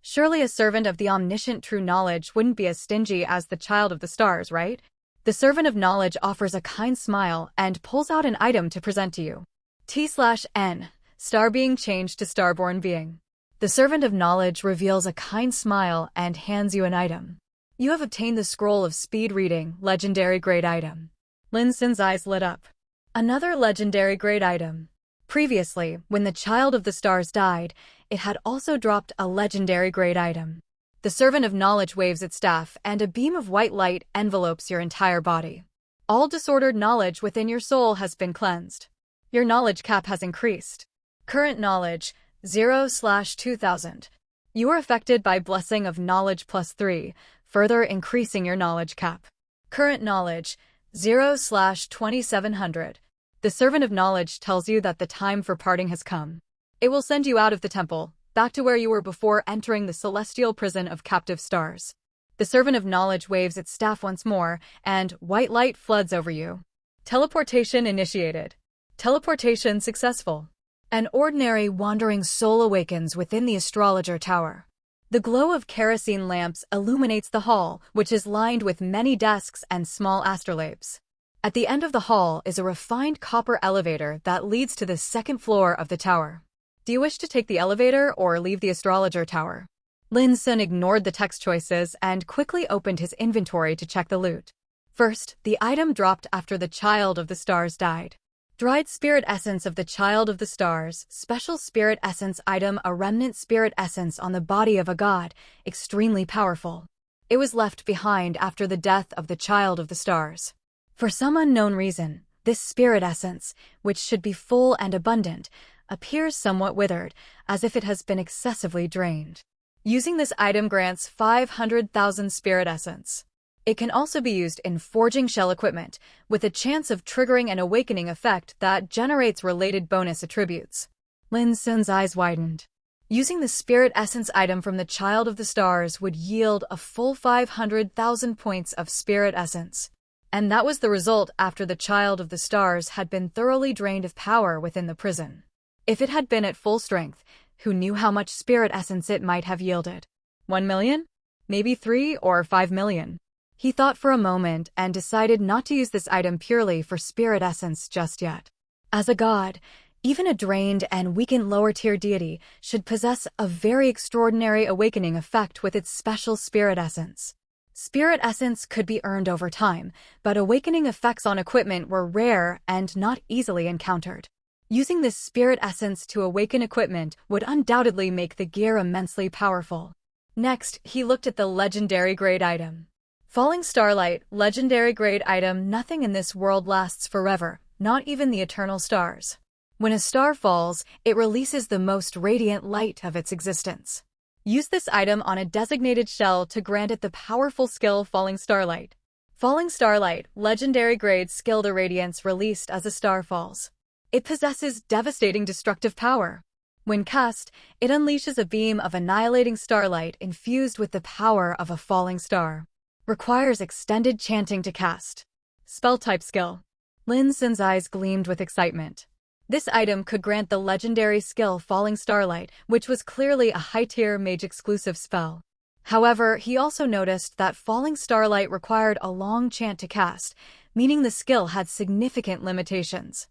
Surely a servant of the omniscient true knowledge wouldn't be as stingy as the child of the stars, right? The servant of knowledge offers a kind smile and pulls out an item to present to you. T/N, star being changed to starborn being. The servant of knowledge reveals a kind smile and hands you an item. You have obtained the scroll of speed reading, legendary grade item. Lin Xun's eyes lit up. Another legendary grade item. Previously, when the child of the stars died, it had also dropped a legendary grade item. The servant of knowledge waves its staff and a beam of white light envelopes your entire body. All disordered knowledge within your soul has been cleansed. Your knowledge cap has increased. Current knowledge, 0/2000. You are affected by blessing of knowledge +3, further increasing your knowledge cap. Current knowledge, 0/2700. The servant of knowledge tells you that the time for parting has come. It will send you out of the temple, back to where you were before entering the celestial prison of captive stars. The servant of knowledge waves its staff once more, and white light floods over you. Teleportation initiated. Teleportation successful. An ordinary wandering soul awakens within the astrologer tower. The glow of kerosene lamps illuminates the hall, which is lined with many desks and small astrolabes. At the end of the hall is a refined copper elevator that leads to the second floor of the tower. Do you wish to take the elevator or leave the astrologer tower? Lin Xun ignored the text choices and quickly opened his inventory to check the loot. First, the item dropped after the child of the stars died. Dried spirit essence of the child of the stars, special spirit essence item, a remnant spirit essence on the body of a god, extremely powerful. It was left behind after the death of the child of the stars. For some unknown reason, this spirit essence, which should be full and abundant, appears somewhat withered, as if it has been excessively drained. Using this item grants 500,000 spirit essence. It can also be used in forging shell equipment, with a chance of triggering an awakening effect that generates related bonus attributes. Lin Xun's eyes widened. Using the spirit essence item from the child of the stars would yield a full 500,000 points of spirit essence. And that was the result after the child of the stars had been thoroughly drained of power within the prison. If it had been at full strength, who knew how much spirit essence it might have yielded? 1 million? Maybe 3 or 5 million. He thought for a moment and decided not to use this item purely for spirit essence just yet. As a god, even a drained and weakened lower-tier deity should possess a very extraordinary awakening effect with its special spirit essence. Spirit essence could be earned over time, but awakening effects on equipment were rare and not easily encountered. Using this spirit essence to awaken equipment would undoubtedly make the gear immensely powerful. Next, he looked at the legendary grade item. Falling Starlight, legendary grade item. Nothing in this world lasts forever, not even the eternal stars. When a star falls, it releases the most radiant light of its existence. Use this item on a designated shell to grant it the powerful skill Falling Starlight. Falling Starlight, legendary grade skill. The radiance released as a star falls. It possesses devastating destructive power. When cast, it unleashes a beam of annihilating starlight infused with the power of a falling star. Requires extended chanting to cast. Spell type skill. Lin Xun's eyes gleamed with excitement. This item could grant the legendary skill Falling Starlight, which was clearly a high-tier mage-exclusive spell. However, he also noticed that Falling Starlight required a long chant to cast, meaning the skill had significant limitations.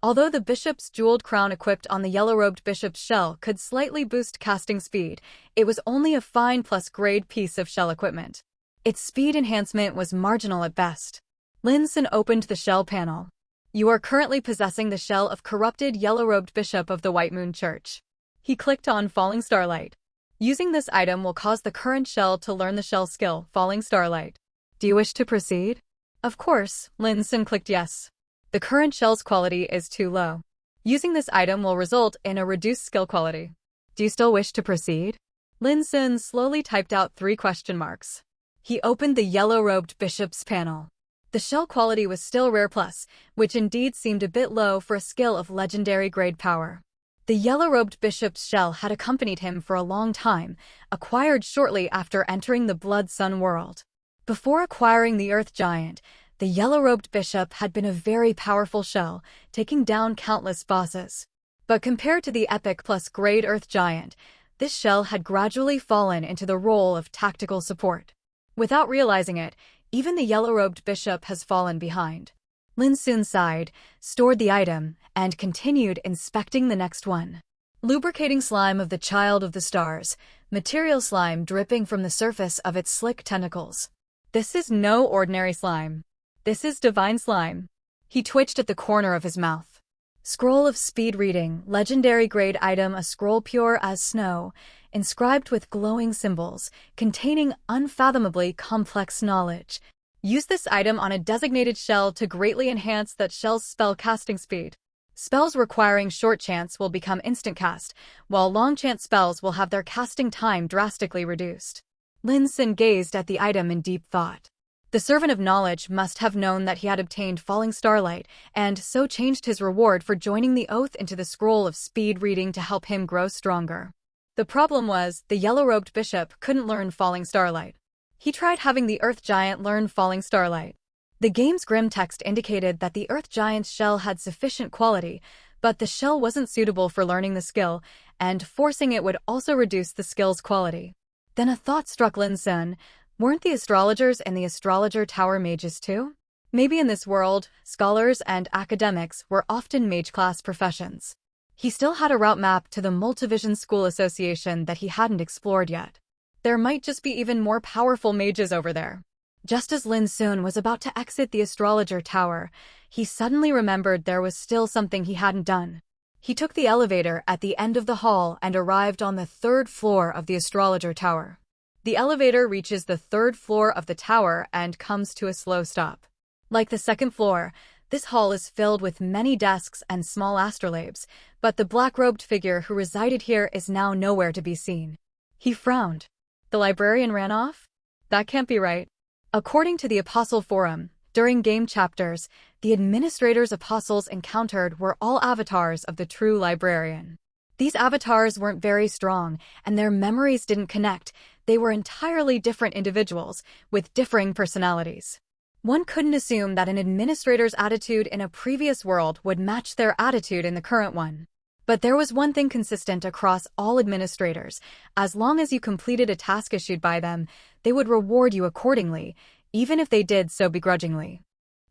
Although the bishop's jeweled crown equipped on the yellow-robed bishop's shell could slightly boost casting speed, it was only a fine plus grade piece of shell equipment. Its speed enhancement was marginal at best. Lin Xun opened the shell panel. You are currently possessing the shell of corrupted yellow-robed bishop of the White Moon Church. He clicked on Falling Starlight. Using this item will cause the current shell to learn the shell skill, Falling Starlight. Do you wish to proceed? Of course, Lin Xun clicked yes. The current shell's quality is too low. Using this item will result in a reduced skill quality. Do you still wish to proceed? Lin Xun slowly typed out 3 question marks. He opened the yellow-robed bishop's panel. The shell quality was still rare plus, which indeed seemed a bit low for a skill of legendary grade power. The yellow-robed bishop's shell had accompanied him for a long time, acquired shortly after entering the Blood Sun world. Before acquiring the Earth Giant, the yellow-robed bishop had been a very powerful shell, taking down countless bosses. But compared to the epic plus grade Earth Giant, this shell had gradually fallen into the role of tactical support. Without realizing it, even the yellow-robed bishop has fallen behind. Lin Xun sighed, stored the item, and continued inspecting the next one. Lubricating slime of the Child of the Stars, material slime dripping from the surface of its slick tentacles. This is no ordinary slime. This is divine slime. He twitched at the corner of his mouth. Scroll of speed reading, legendary grade item, a scroll pure as snow, inscribed with glowing symbols, containing unfathomably complex knowledge. Use this item on a designated shell to greatly enhance that shell's spell casting speed. Spells requiring short chance will become instant cast, while long chance spells will have their casting time drastically reduced. Lin Xun gazed at the item in deep thought. The Servant of Knowledge must have known that he had obtained Falling Starlight, and so changed his reward for joining the oath into the scroll of speed reading to help him grow stronger. The problem was, the yellow-robed bishop couldn't learn Falling Starlight. He tried having the Earth Giant learn Falling Starlight. The game's grim text indicated that the Earth Giant's shell had sufficient quality, but the shell wasn't suitable for learning the skill, and forcing it would also reduce the skill's quality. Then a thought struck Lin Xun. Weren't the astrologers in the astrologer tower mages too? Maybe in this world, scholars and academics were often mage-class professions. He still had a route map to the Multivision School Association that he hadn't explored yet. There might just be even more powerful mages over there. Just as Lin Xun was about to exit the astrologer tower, he suddenly remembered there was still something he hadn't done. He took the elevator at the end of the hall and arrived on the 3rd floor of the astrologer tower. The elevator reaches the 3rd floor of the tower and comes to a slow stop. Like the 2nd floor, this hall is filled with many desks and small astrolabes, but the black-robed figure who resided here is now nowhere to be seen. He frowned. The librarian ran off? That can't be right. According to the Apostle Forum, during game chapters, the administrator's apostles encountered were all avatars of the true librarian. These avatars weren't very strong, and their memories didn't connect. They were entirely different individuals, with differing personalities. One couldn't assume that an administrator's attitude in a previous world would match their attitude in the current one. But there was one thing consistent across all administrators. As long as you completed a task issued by them, they would reward you accordingly, even if they did so begrudgingly.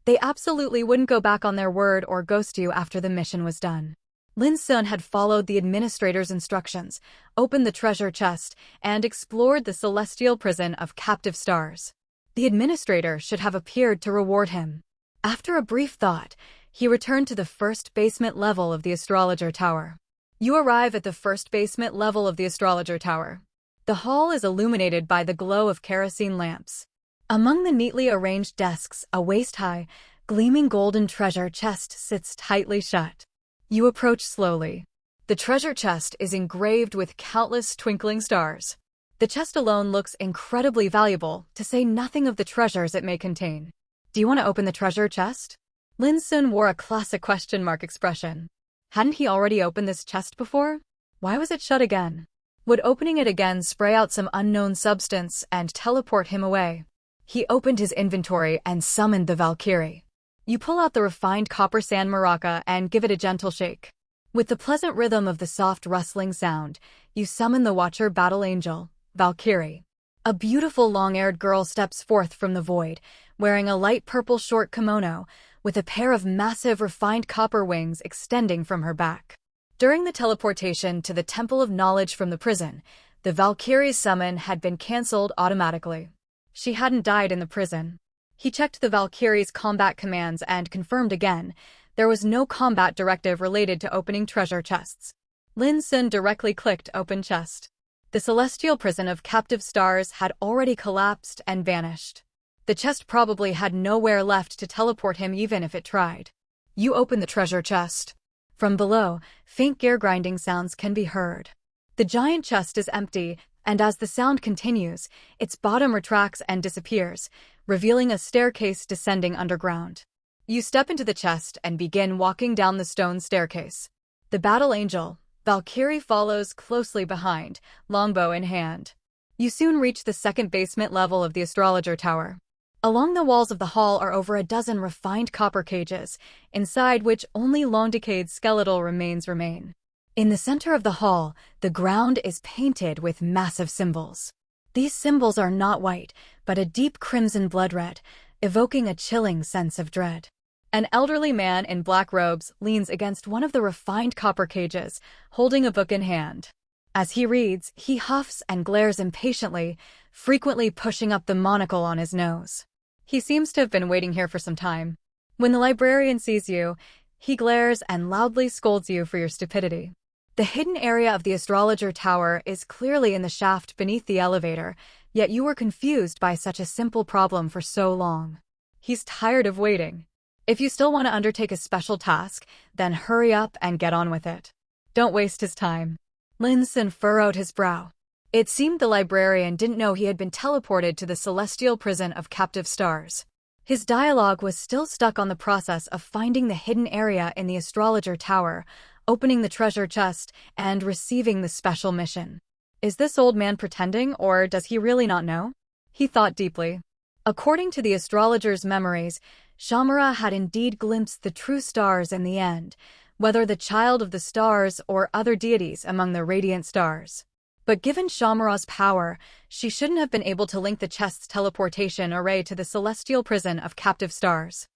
They absolutely wouldn't go back on their word or ghost you after the mission was done. Lin Xun had followed the administrator's instructions, opened the treasure chest, and explored the celestial prison of captive stars. The administrator should have appeared to reward him. After a brief thought, he returned to the 1st basement level of the astrologer tower. You arrive at the 1st basement level of the astrologer tower. The hall is illuminated by the glow of kerosene lamps. Among the neatly arranged desks, a waist-high, gleaming golden treasure chest sits tightly shut. You approach slowly. The treasure chest is engraved with countless twinkling stars. The chest alone looks incredibly valuable, to say nothing of the treasures it may contain. Do you want to open the treasure chest? Lin Xun wore a classic question mark expression. Hadn't he already opened this chest before? Why was it shut again? Would opening it again spray out some unknown substance and teleport him away? He opened his inventory and summoned the Valkyrie. You pull out the refined copper sand maraca and give it a gentle shake. With the pleasant rhythm of the soft rustling sound, you summon the Watcher Battle Angel, Valkyrie. A beautiful long-haired girl steps forth from the void, wearing a light purple short kimono, with a pair of massive refined copper wings extending from her back. During the teleportation to the Temple of Knowledge from the prison, the Valkyrie's summon had been cancelled automatically. She hadn't died in the prison. He checked the Valkyrie's combat commands and confirmed again, there was no combat directive related to opening treasure chests. Lin Xun directly clicked Open Chest. The celestial prison of captive stars had already collapsed and vanished. The chest probably had nowhere left to teleport him even if it tried. You open the treasure chest. From below, faint gear grinding sounds can be heard. The giant chest is empty, and as the sound continues, its bottom retracts and disappears, revealing a staircase descending underground. You step into the chest and begin walking down the stone staircase. The battle angel, Valkyrie follows closely behind, longbow in hand. You soon reach the second basement level of the astrologer tower. Along the walls of the hall are over a dozen refined copper cages, inside which only long-decayed skeletal remains remain. In the center of the hall, the ground is painted with massive symbols. These symbols are not white, but a deep crimson blood red, evoking a chilling sense of dread. An elderly man in black robes leans against one of the refined copper cages, holding a book in hand. As he reads, he huffs and glares impatiently, frequently pushing up the monocle on his nose. He seems to have been waiting here for some time. When the librarian sees you, he glares and loudly scolds you for your stupidity. The hidden area of the astrologer tower is clearly in the shaft beneath the elevator, yet you were confused by such a simple problem for so long. He's tired of waiting. If you still want to undertake a special task, then hurry up and get on with it. Don't waste his time. Lin Xun furrowed his brow. It seemed the librarian didn't know he had been teleported to the celestial prison of captive stars. His dialogue was still stuck on the process of finding the hidden area in the astrologer tower, opening the treasure chest, and receiving the special mission. Is this old man pretending, or does he really not know? He thought deeply. According to the astrologer's memories, Shamara had indeed glimpsed the true stars in the end, whether the child of the stars or other deities among the radiant stars. But given Shamara's power, she shouldn't have been able to link the chest's teleportation array to the celestial prison of captive stars.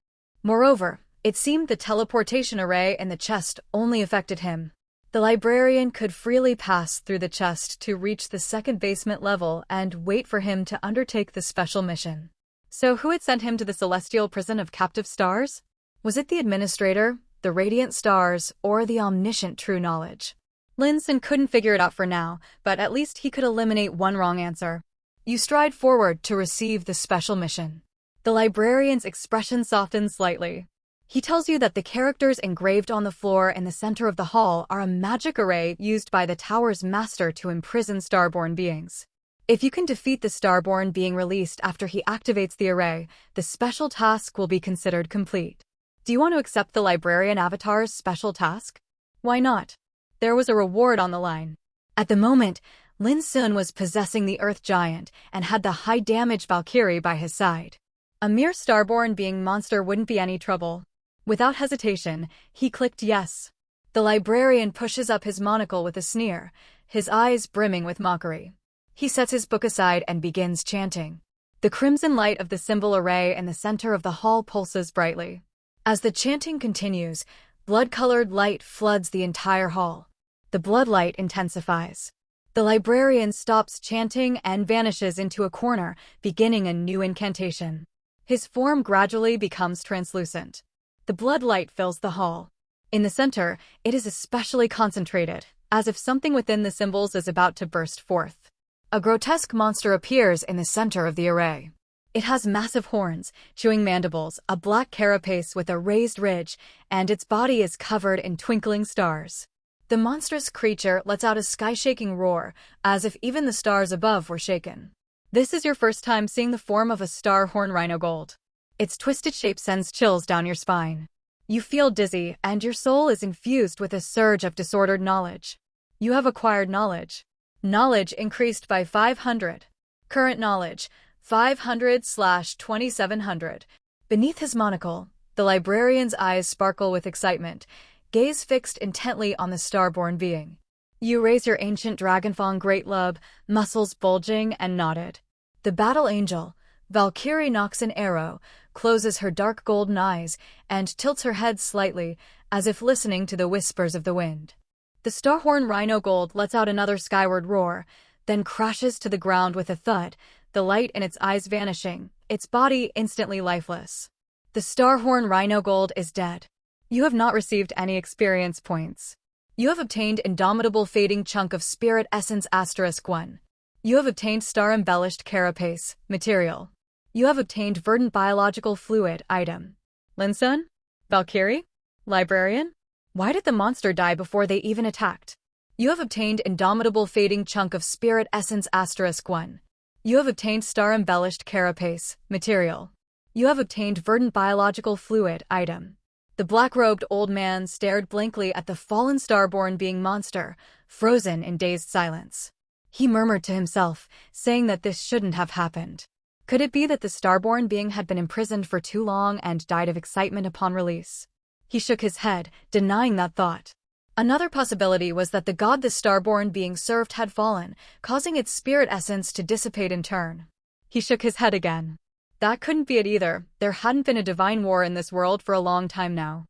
Moreover, it seemed the teleportation array in the chest only affected him. The librarian could freely pass through the chest to reach the second basement level and wait for him to undertake the special mission. So who had sent him to the celestial prison of captive stars? Was it the administrator, the radiant stars, or the omniscient true knowledge? Lin Xun couldn't figure it out for now, but at least he could eliminate one wrong answer. You stride forward to receive the special mission. The librarian's expression softens slightly. He tells you that the characters engraved on the floor in the center of the hall are a magic array used by the tower's master to imprison starborn beings. If you can defeat the starborn being released after he activates the array, the special task will be considered complete. Do you want to accept the librarian avatar's special task? Why not? There was a reward on the line. At the moment, Lin Xun was possessing the Earth Giant and had the high-damage Valkyrie by his side. A mere starborn being monster wouldn't be any trouble. Without hesitation, he clicked yes. The librarian pushes up his monocle with a sneer, his eyes brimming with mockery. He sets his book aside and begins chanting. The crimson light of the symbol array in the center of the hall pulses brightly. As the chanting continues, blood-colored light floods the entire hall. The blood light intensifies. The librarian stops chanting and vanishes into a corner, beginning a new incantation. His form gradually becomes translucent. The blood light fills the hall. In the center, it is especially concentrated, as if something within the symbols is about to burst forth. A grotesque monster appears in the center of the array. It has massive horns, chewing mandibles, a black carapace with a raised ridge, and its body is covered in twinkling stars. The monstrous creature lets out a sky-shaking roar, as if even the stars above were shaken. This is your first time seeing the form of a star horn rhino gold. Its twisted shape sends chills down your spine. You feel dizzy, and your soul is infused with a surge of disordered knowledge. You have acquired knowledge. Knowledge increased by 500. Current knowledge, 500/2700. Beneath his monocle, the librarian's eyes sparkle with excitement, gaze fixed intently on the starborn being. You raise your ancient dragonfang great lub, muscles bulging and knotted. The battle angel, Valkyrie nocks an arrow, closes her dark golden eyes, and tilts her head slightly, as if listening to the whispers of the wind. The starhorn rhino gold lets out another skyward roar, then crashes to the ground with a thud, the light in its eyes vanishing, its body instantly lifeless. The starhorn rhino gold is dead. You have not received any experience points. You have obtained Indomitable Fading Chunk of Spirit Essence *1. You have obtained Star Embellished Carapace material. You have obtained Verdant Biological Fluid item. Lin Xun? Valkyrie? Librarian? Why did the monster die before they even attacked? You have obtained Indomitable Fading Chunk of Spirit Essence *1. You have obtained Star Embellished Carapace material. You have obtained Verdant Biological Fluid item. The The black-robed old man stared blankly at the fallen starborn being monster, frozen in dazed silence. He murmured to himself, saying that this shouldn't have happened. Could it be that the starborn being had been imprisoned for too long and died of excitement upon release? He shook his head, denying that thought. Another possibility was that the god the starborn being served had fallen, causing its spirit essence to dissipate in turn. He shook his head again. That couldn't be it either. There hadn't been a divine war in this world for a long time now.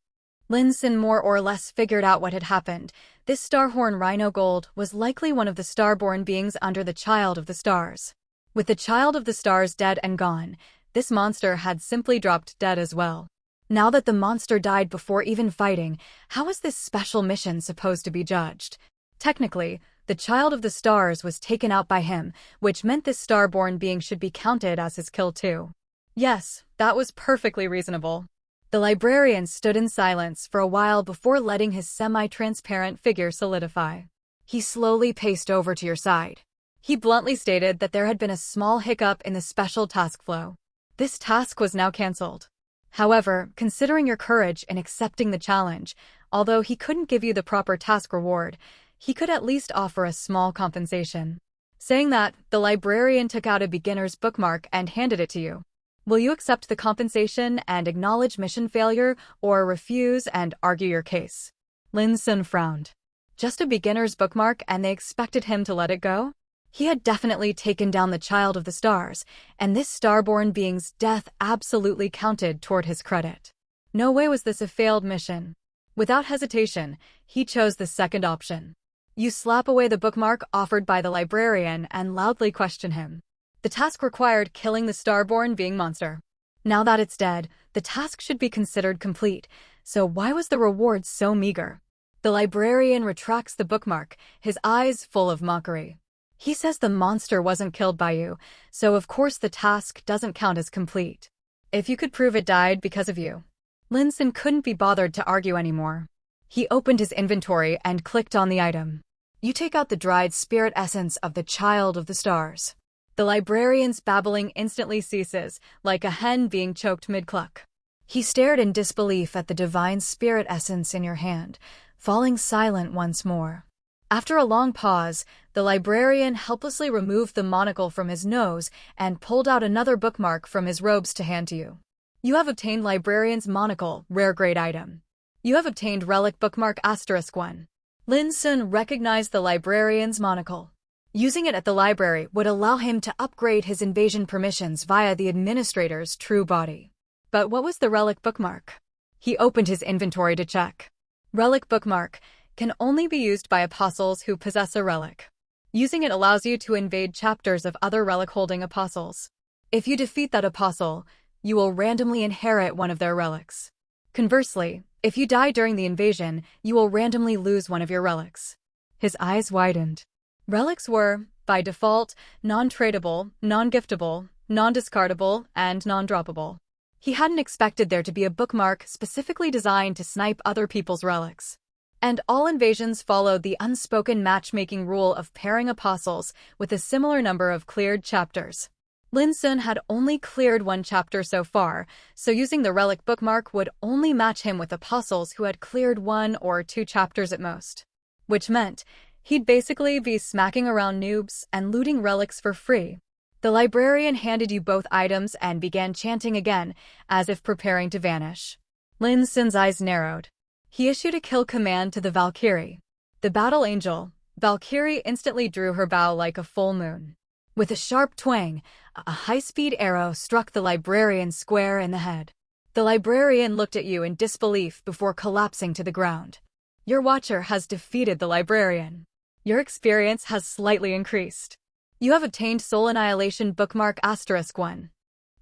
Lin Xun more or less figured out what had happened. This starhorn rhino gold was likely one of the starborn beings under the Child of the Stars. With the Child of the Stars dead and gone, this monster had simply dropped dead as well. Now that the monster died before even fighting, how was this special mission supposed to be judged? Technically, the Child of the Stars was taken out by him, which meant this starborn being should be counted as his kill too. Yes, that was perfectly reasonable. The librarian stood in silence for a while before letting his semi-transparent figure solidify. He slowly paced over to your side. He bluntly stated that there had been a small hiccup in the special task flow. This task was now cancelled. However, considering your courage in accepting the challenge, although he couldn't give you the proper task reward, he could at least offer a small compensation. Saying that, the librarian took out a beginner's bookmark and handed it to you. Will you accept the compensation and acknowledge mission failure, or refuse and argue your case? Lin Xun frowned. Just a beginner's bookmark and they expected him to let it go? He had definitely taken down the Child of the Stars, and this starborn being's death absolutely counted toward his credit. No way was this a failed mission. Without hesitation, he chose the second option. You slap away the bookmark offered by the librarian and loudly question him. The task required killing the starborn being monster. Now that it's dead, the task should be considered complete, so why was the reward so meager? The librarian retracts the bookmark, his eyes full of mockery. He says the monster wasn't killed by you, so of course the task doesn't count as complete. If you could prove it died because of you. Lin Xun couldn't be bothered to argue anymore. He opened his inventory and clicked on the item. You take out the dried spirit essence of the Child of the Stars. The librarian's babbling instantly ceases, like a hen being choked mid-cluck. He stared in disbelief at the divine spirit essence in your hand, falling silent once more. After a long pause, the librarian helplessly removed the monocle from his nose and pulled out another bookmark from his robes to hand to you. You have obtained Librarian's Monocle, rare grade item. You have obtained Relic Bookmark *1. Lin Xun recognized the librarian's monocle. Using it at the library would allow him to upgrade his invasion permissions via the administrator's true body. But what was the Relic Bookmark? He opened his inventory to check. Relic Bookmark can only be used by apostles who possess a relic. Using it allows you to invade chapters of other relic-holding apostles. If you defeat that apostle, you will randomly inherit one of their relics. Conversely, if you die during the invasion, you will randomly lose one of your relics. His eyes widened. Relics were, by default, non-tradable, non-giftable, non-discardable, and non-droppable. He hadn't expected there to be a bookmark specifically designed to snipe other people's relics. And all invasions followed the unspoken matchmaking rule of pairing apostles with a similar number of cleared chapters. Lin Xun had only cleared one chapter so far, so using the relic bookmark would only match him with apostles who had cleared 1 or 2 chapters at most. Which meant he'd basically be smacking around noobs and looting relics for free. The librarian handed you both items and began chanting again, as if preparing to vanish. Lin Xun's eyes narrowed. He issued a kill command to the Valkyrie. The battle angel, Valkyrie instantly drew her bow like a full moon. With a sharp twang, a high-speed arrow struck the librarian square in the head. The librarian looked at you in disbelief before collapsing to the ground. Your watcher has defeated the librarian. Your experience has slightly increased. You have obtained Soul Annihilation Bookmark *1.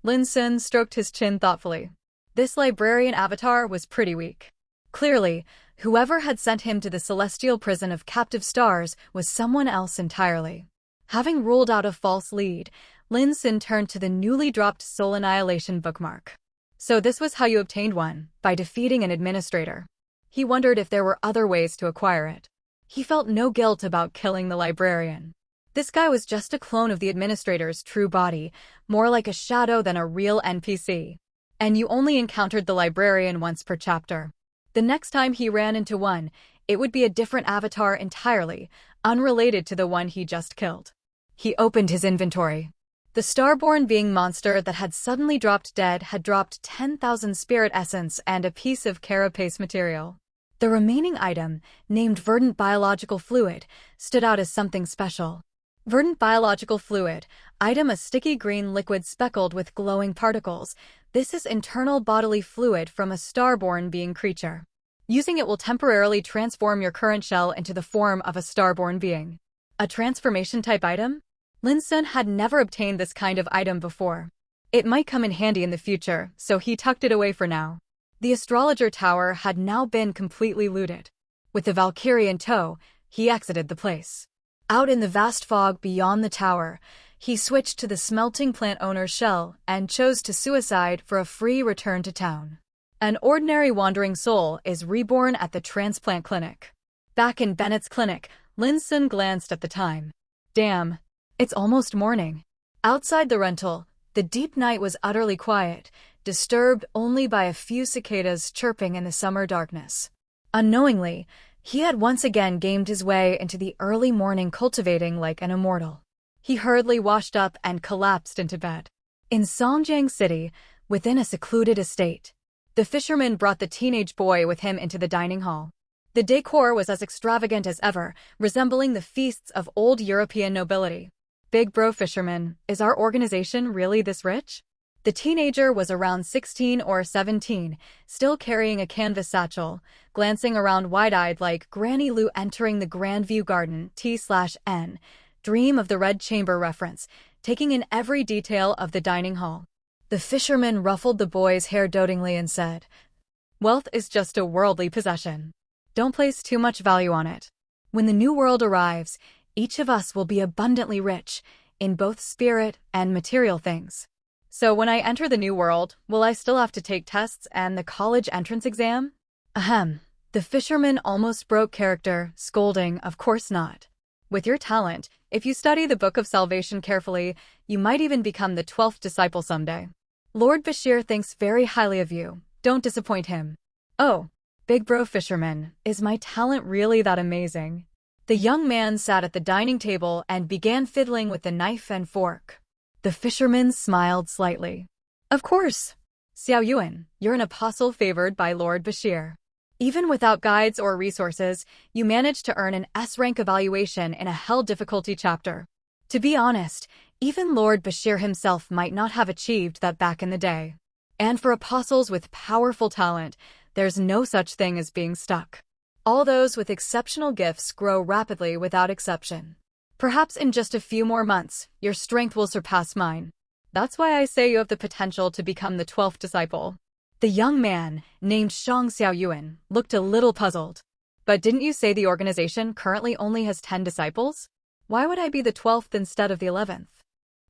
Lin Xun stroked his chin thoughtfully. This librarian avatar was pretty weak. Clearly, whoever had sent him to the celestial prison of captive stars was someone else entirely. Having ruled out a false lead, Lin Xun turned to the newly dropped Soul Annihilation bookmark. So this was how you obtained one, by defeating an administrator. He wondered if there were other ways to acquire it. He felt no guilt about killing the librarian. This guy was just a clone of the administrator's true body, more like a shadow than a real NPC. And you only encountered the librarian once per chapter. The next time he ran into one, it would be a different avatar entirely, unrelated to the one he just killed. He opened his inventory. The starborn being monster that had suddenly dropped dead had dropped 10,000 spirit essence and a piece of carapace material. The remaining item, named verdant biological fluid, stood out as something special. Verdant biological fluid, item a sticky green liquid speckled with glowing particles. This is internal bodily fluid from a starborn being creature. Using it will temporarily transform your current shell into the form of a starborn being. A transformation type item? Lin Xun had never obtained this kind of item before. It might come in handy in the future, so he tucked it away for now. The astrologer tower had now been completely looted. With the Valkyrie in tow, he exited the place. Out in the vast fog beyond the tower, he switched to the smelting plant owner's shell and chose to suicide for a free return to town. An ordinary wandering soul is reborn at the transplant clinic. Back in Bennett's clinic, Lin Xun glanced at the time. Damn, it's almost morning. Outside the rental, the deep night was utterly quiet, disturbed only by a few cicadas chirping in the summer darkness. Unknowingly, he had once again gamed his way into the early morning, cultivating like an immortal. He hurriedly washed up and collapsed into bed. In Songjiang City, within a secluded estate, the fisherman brought the teenage boy with him into the dining hall. The decor was as extravagant as ever, resembling the feasts of old European nobility. Big bro fisherman, is our organization really this rich? The teenager was around 16 or 17, still carrying a canvas satchel, glancing around wide-eyed like Granny Lou entering the Grandview Garden T/N. Dream of the Red Chamber reference, taking in every detail of the dining hall. The fisherman ruffled the boy's hair dotingly and said, "Wealth is just a worldly possession. Don't place too much value on it. When the new world arrives, each of us will be abundantly rich, in both spirit and material things. So when I enter the new world, will I still have to take tests and the college entrance exam?" Ahem. The fisherman almost broke character, scolding, "Of course not. With your talent, if you study the Book of Salvation carefully, you might even become the 12th disciple someday. Lord Bashir thinks very highly of you. Don't disappoint him." "Oh, big bro fisherman, is my talent really that amazing?" The young man sat at the dining table and began fiddling with the knife and fork. The fisherman smiled slightly. "Of course. Xiao Yuan, you're an apostle favored by Lord Bashir. Even without guides or resources, you managed to earn an S-rank evaluation in a hell difficulty chapter. To be honest, even Lord Bashir himself might not have achieved that back in the day. And for apostles with powerful talent, there's no such thing as being stuck. All those with exceptional gifts grow rapidly without exception. Perhaps in just a few more months, your strength will surpass mine. That's why I say you have the potential to become the 12th disciple." The young man, named Shang Xiaoyuan, looked a little puzzled. "But didn't you say the organization currently only has 10 disciples? Why would I be the 12th instead of the 11th?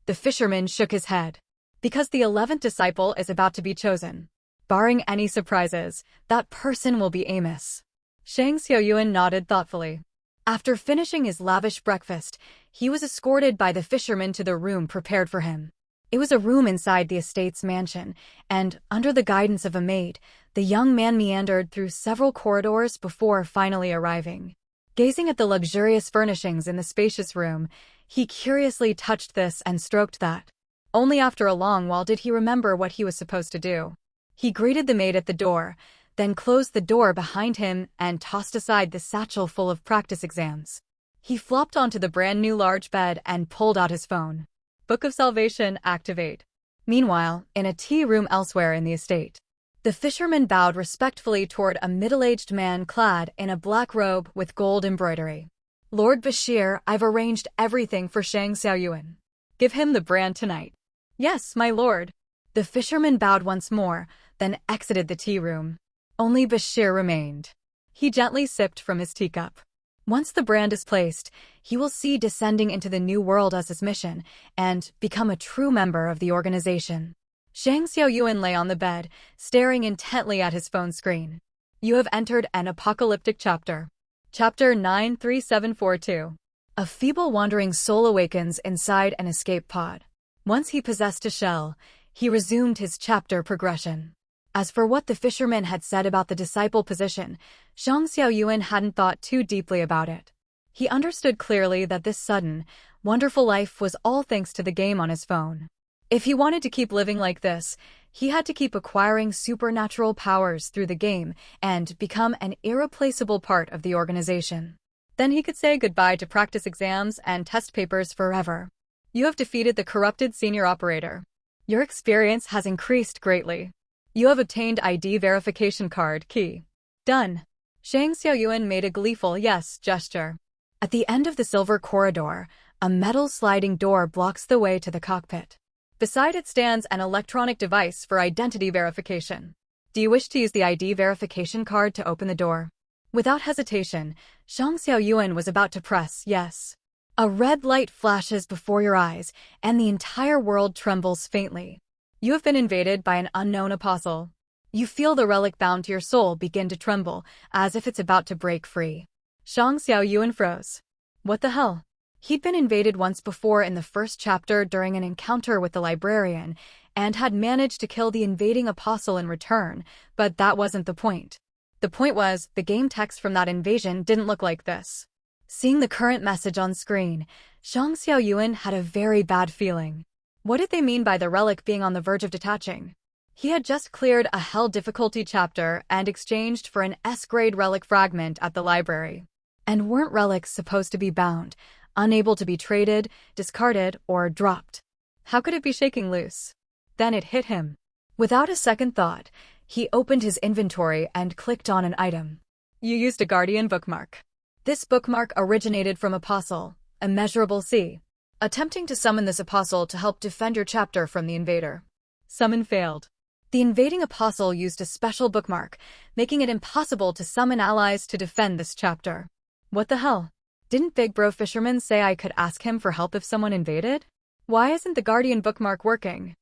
The fisherman shook his head. "Because the 11th disciple is about to be chosen. Barring any surprises, that person will be Amos." Shang Xiaoyuan nodded thoughtfully. After finishing his lavish breakfast, he was escorted by the fisherman to the room prepared for him. It was a room inside the estate's mansion, and, under the guidance of a maid, the young man meandered through several corridors before finally arriving. Gazing at the luxurious furnishings in the spacious room, he curiously touched this and stroked that. Only after a long while did he remember what he was supposed to do. He greeted the maid at the door, then closed the door behind him and tossed aside the satchel full of practice exams. He flopped onto the brand-new large bed and pulled out his phone. Book of Salvation, activate. Meanwhile, in a tea room elsewhere in the estate, the fisherman bowed respectfully toward a middle-aged man clad in a black robe with gold embroidery. "Lord Bashir, I've arranged everything for Shang Xiaoyuan. Give him the brand tonight." "Yes, my lord." The fisherman bowed once more, then exited the tea room. Only Bashir remained. He gently sipped from his teacup. Once the brand is placed, he will see descending into the new world as his mission, and become a true member of the organization. Shang Xiaoyuan lay on the bed, staring intently at his phone screen. "You have entered an apocalyptic chapter. Chapter 93742. A feeble wandering soul awakens inside an escape pod. Once he possessed a shell, he resumed his chapter progression. As for what the fisherman had said about the disciple position, Zhang Xiaoyuan hadn't thought too deeply about it. He understood clearly that this sudden, wonderful life was all thanks to the game on his phone. If he wanted to keep living like this, he had to keep acquiring supernatural powers through the game and become an irreplaceable part of the organization. Then he could say goodbye to practice exams and test papers forever. You have defeated the corrupted senior operator. Your experience has increased greatly. You have obtained ID verification card key. Done. Zhang Xiaoyuan made a gleeful yes gesture. At the end of the silver corridor, a metal sliding door blocks the way to the cockpit. Beside it stands an electronic device for identity verification. Do you wish to use the ID verification card to open the door? Without hesitation, Zhang Xiaoyuan was about to press yes. A red light flashes before your eyes, and the entire world trembles faintly. You have been invaded by an unknown apostle. You feel the relic bound to your soul begin to tremble, as if it's about to break free. Zhang Xiaoyuan froze. What the hell? He'd been invaded once before in the first chapter during an encounter with the librarian, and had managed to kill the invading apostle in return, but that wasn't the point. The point was, the game text from that invasion didn't look like this. Seeing the current message on screen, Zhang Xiaoyuan had a very bad feeling. What did they mean by the relic being on the verge of detaching? He had just cleared a hell difficulty chapter and exchanged for an S-grade relic fragment at the library. And weren't relics supposed to be bound, unable to be traded, discarded, or dropped? How could it be shaking loose? Then it hit him. Without a second thought, he opened his inventory and clicked on an item. You used a guardian bookmark. This bookmark originated from Apostle, Immeasurable C. Attempting to summon this apostle to help defend your chapter from the invader. Summon failed. The invading apostle used a special bookmark, making it impossible to summon allies to defend this chapter. What the hell? Didn't Big Bro Fisherman say I could ask him for help if someone invaded? Why isn't the guardian bookmark working?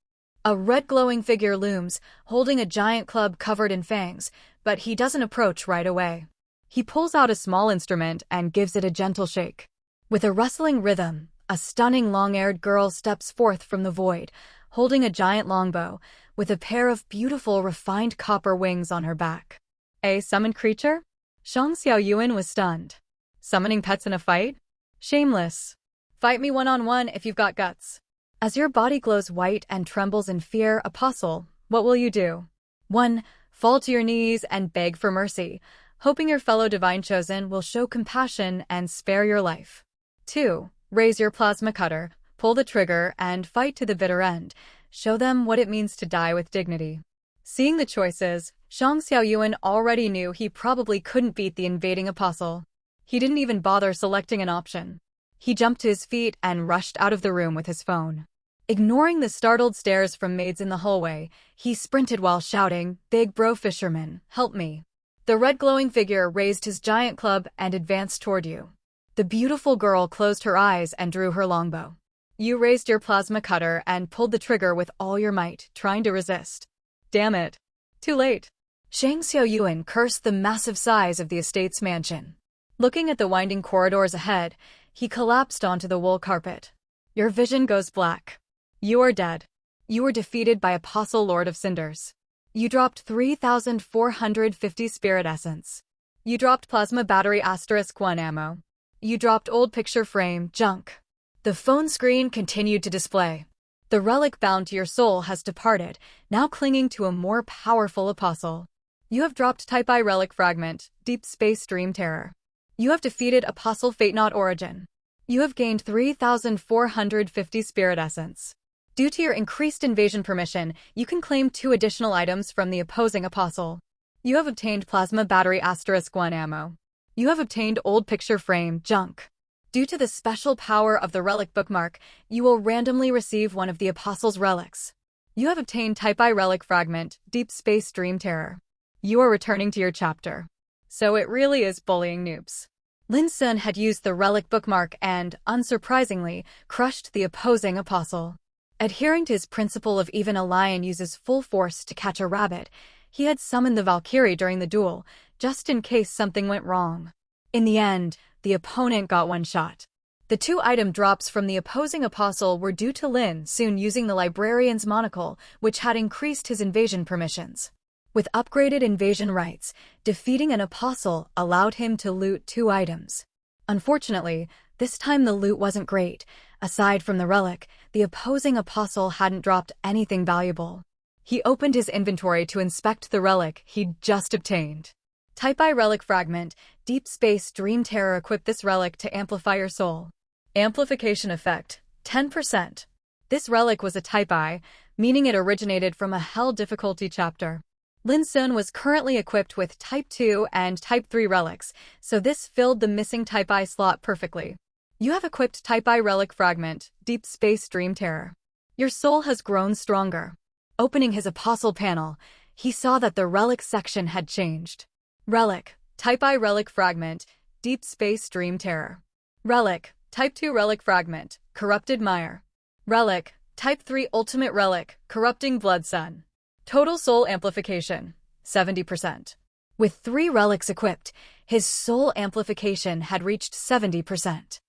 A red glowing figure looms, holding a giant club covered in fangs, but he doesn't approach right away. He pulls out a small instrument and gives it a gentle shake. With a rustling rhythm, a stunning long-haired girl steps forth from the void, holding a giant longbow, with a pair of beautiful refined copper wings on her back. A summoned creature? Zhang Xiaoyuan was stunned. Summoning pets in a fight? Shameless. Fight me one-on-one if you've got guts. As your body glows white and trembles in fear, Apostle, what will you do? 1. Fall to your knees and beg for mercy, hoping your fellow Divine Chosen will show compassion and spare your life. 2. Raise your plasma cutter, pull the trigger, and fight to the bitter end. Show them what it means to die with dignity. Seeing the choices, Zhang Xiaoyuan already knew he probably couldn't beat the invading apostle. He didn't even bother selecting an option. He jumped to his feet and rushed out of the room with his phone. Ignoring the startled stares from maids in the hallway, he sprinted while shouting, "Big Bro Fisherman, help me." The red glowing figure raised his giant club and advanced toward you. The beautiful girl closed her eyes and drew her longbow. You raised your plasma cutter and pulled the trigger with all your might, trying to resist. Damn it. Too late. Zhang Xiaoyuan cursed the massive size of the estate's mansion. Looking at the winding corridors ahead, he collapsed onto the wool carpet. Your vision goes black. You are dead. You were defeated by Apostle Lord of Cinders. You dropped 3,450 spirit essence. You dropped plasma battery *1 ammo. You dropped old picture frame junk. The phone screen continued to display. The relic bound to your soul has departed, now clinging to a more powerful apostle. You have dropped Type I relic fragment, Deep Space Dream Terror. You have defeated Apostle Fate Not Origin. You have gained 3,450 spirit essence. Due to your increased invasion permission, you can claim 2 additional items from the opposing apostle. You have obtained plasma battery *1 ammo. You have obtained old picture frame junk. Due to the special power of the relic bookmark, you will randomly receive one of the apostle's relics. You have obtained Type I relic fragment, Deep Space Dream Terror. You are returning to your chapter. So it really is bullying noobs. Lin Xun had used the relic bookmark and, unsurprisingly, crushed the opposing apostle. Adhering to his principle of even a lion uses full force to catch a rabbit, he had summoned the Valkyrie during the duel, just in case something went wrong. In the end, the opponent got one shot. The 2 item drops from the opposing apostle were due to Lin Xun using the librarian's monocle, which had increased his invasion permissions. With upgraded invasion rights, defeating an apostle allowed him to loot 2 items. Unfortunately, this time the loot wasn't great. Aside from the relic, the opposing apostle hadn't dropped anything valuable. He opened his inventory to inspect the relic he'd just obtained. Type I Relic Fragment, Deep Space Dream Terror. Equip this relic to amplify your soul. Amplification effect, 10%. This relic was a Type I, meaning it originated from a Hell difficulty chapter. Lin Xun was currently equipped with Type 2 and Type 3 relics, so this filled the missing Type I slot perfectly. You have equipped Type I Relic Fragment, Deep Space Dream Terror. Your soul has grown stronger. Opening his apostle panel, he saw that the relic section had changed. Relic, Type I Relic Fragment, Deep Space Dream Terror. Relic, Type 2 Relic Fragment, Corrupted Mire. Relic, Type 3 Ultimate Relic, Corrupting Blood Sun. Total soul amplification, 70%. With 3 relics equipped, his soul amplification had reached 70%.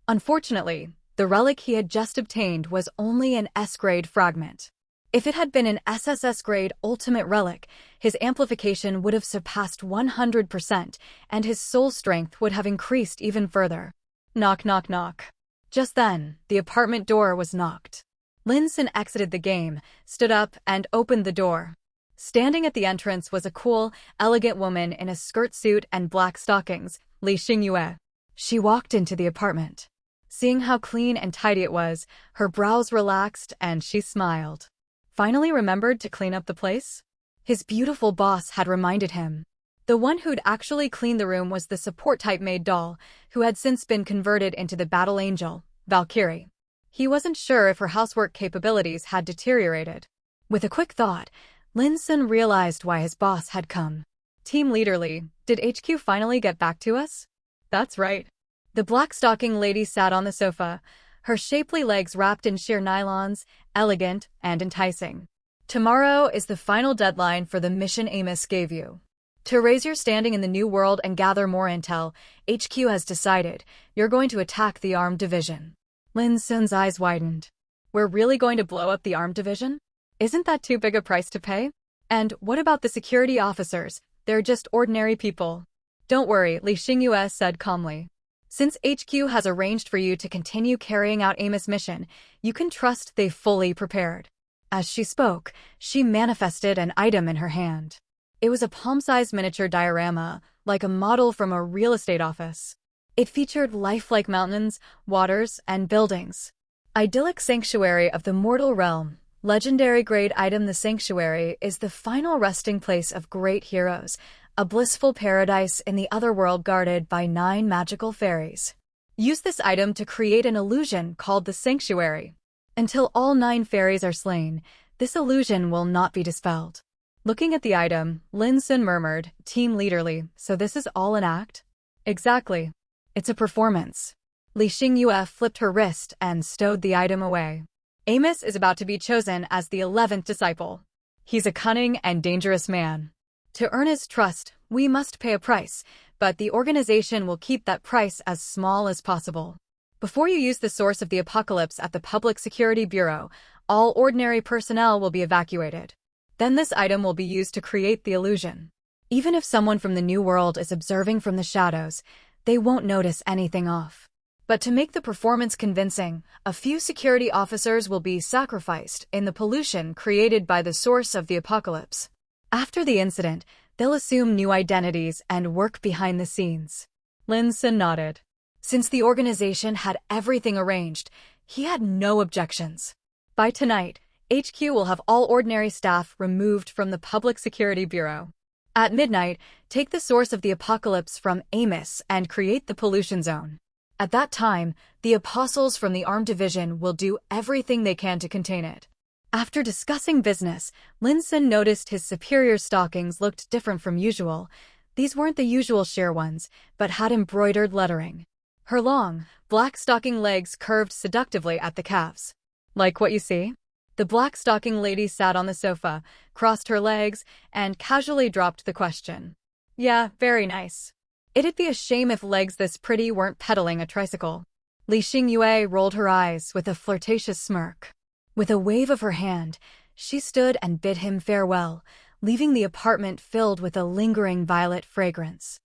Unfortunately, the relic he had just obtained was only an S-grade fragment. If it had been an SSS-grade ultimate relic, his amplification would have surpassed 100%, and his soul strength would have increased even further. Knock, knock, knock. Just then, the apartment door was knocked. Lin Xun exited the game, stood up, and opened the door. Standing at the entrance was a cool, elegant woman in a skirt suit and black stockings, Li Xun. She walked into the apartment. Seeing how clean and tidy it was, her brows relaxed and she smiled. Finally remembered to clean up the place? His beautiful boss had reminded him. The one who'd actually cleaned the room was the support-type maid doll, who had since been converted into the battle angel, Valkyrie. He wasn't sure if her housework capabilities had deteriorated. With a quick thought, Lin Xun realized why his boss had come. Team Leader Lee, did HQ finally get back to us? That's right. The black-stocking lady sat on the sofa, her shapely legs wrapped in sheer nylons, elegant and enticing. Tomorrow is the final deadline for the mission Amos gave you. To raise your standing in the new world and gather more intel, HQ has decided you're going to attack the armed division. Lin Xun's eyes widened. We're really going to blow up the armed division? Isn't that too big a price to pay? And what about the security officers? They're just ordinary people. Don't worry, Li Xing said calmly. Since HQ has arranged for you to continue carrying out Amos' mission, you can trust they've fully prepared. As she spoke, she manifested an item in her hand. It was a palm-sized miniature diorama, like a model from a real estate office. It featured lifelike mountains, waters, and buildings. Idyllic sanctuary of the mortal realm. Legendary grade item. The sanctuary is the final resting place of great heroes, a blissful paradise in the otherworld guarded by 9 magical fairies. Use this item to create an illusion called the sanctuary. Until all 9 fairies are slain, this illusion will not be dispelled. Looking at the item, Lin Xun murmured, Team Leader Lee, so this is all an act? Exactly. It's a performance. Li Xing flipped her wrist and stowed the item away. Amos is about to be chosen as the 11th disciple. He's a cunning and dangerous man. To earn his trust, we must pay a price, but the organization will keep that price as small as possible. Before you use the source of the apocalypse at the Public Security Bureau, all ordinary personnel will be evacuated. Then this item will be used to create the illusion. Even if someone from the New World is observing from the shadows, they won't notice anything off. But to make the performance convincing, a few security officers will be sacrificed in the pollution created by the source of the apocalypse. After the incident, they'll assume new identities and work behind the scenes. Lin Xun nodded. Since the organization had everything arranged, he had no objections. By tonight, HQ will have all ordinary staff removed from the Public Security Bureau. At midnight, take the source of the apocalypse from Amos and create the pollution zone. At that time, the apostles from the armed division will do everything they can to contain it. After discussing business, Lin Xun noticed his superior stockings looked different from usual. These weren't the usual sheer ones, but had embroidered lettering. Her long, black stocking legs curved seductively at the calves. Like what you see? The black stocking lady sat on the sofa, crossed her legs, and casually dropped the question. Yeah, very nice. It'd be a shame if legs this pretty weren't pedaling a tricycle. Li Xing rolled her eyes with a flirtatious smirk. With a wave of her hand, she stood and bid him farewell, leaving the apartment filled with a lingering violet fragrance.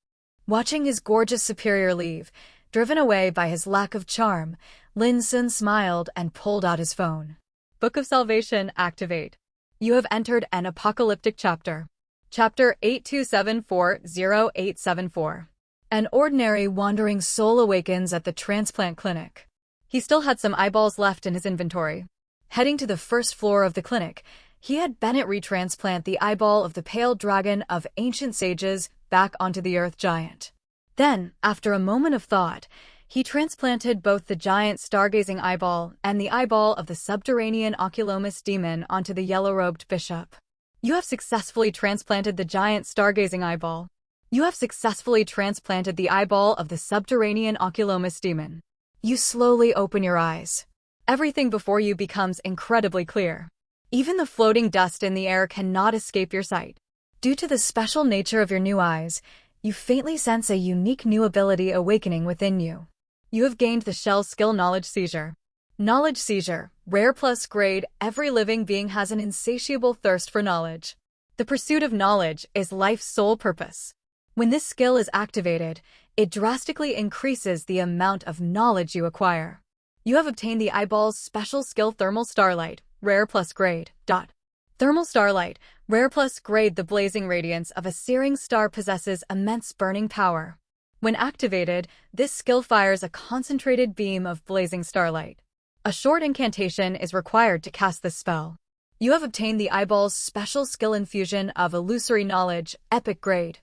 Watching his gorgeous superior leave, driven away by his lack of charm, Lin Xun smiled and pulled out his phone. Book of Salvation, activate. You have entered an apocalyptic chapter. Chapter 82740874. An ordinary wandering soul awakens at the transplant clinic. He still had some eyeballs left in his inventory. Heading to the first floor of the clinic, he had Bennett retransplant the eyeball of the pale dragon of ancient sages back onto the earth giant. Then, after a moment of thought, he transplanted both the giant stargazing eyeball and the eyeball of the subterranean oculomus demon onto the yellow-robed bishop. You have successfully transplanted the giant stargazing eyeball. You have successfully transplanted the eyeball of the subterranean oculomus demon. You slowly open your eyes. Everything before you becomes incredibly clear. Even the floating dust in the air cannot escape your sight. Due to the special nature of your new eyes, you faintly sense a unique new ability awakening within you. You have gained the Shell Skill Knowledge Seizure. Knowledge Seizure, rare plus grade. Every living being has an insatiable thirst for knowledge. The pursuit of knowledge is life's sole purpose. When this skill is activated, it drastically increases the amount of knowledge you acquire. You have obtained the eyeball's special skill Thermal Starlight, rare plus grade. Thermal Starlight, rare plus grade. The blazing radiance of a searing star possesses immense burning power. When activated, this skill fires a concentrated beam of blazing starlight. A short incantation is required to cast this spell. You have obtained the eyeball's special skill Infusion of Illusory Knowledge, epic grade.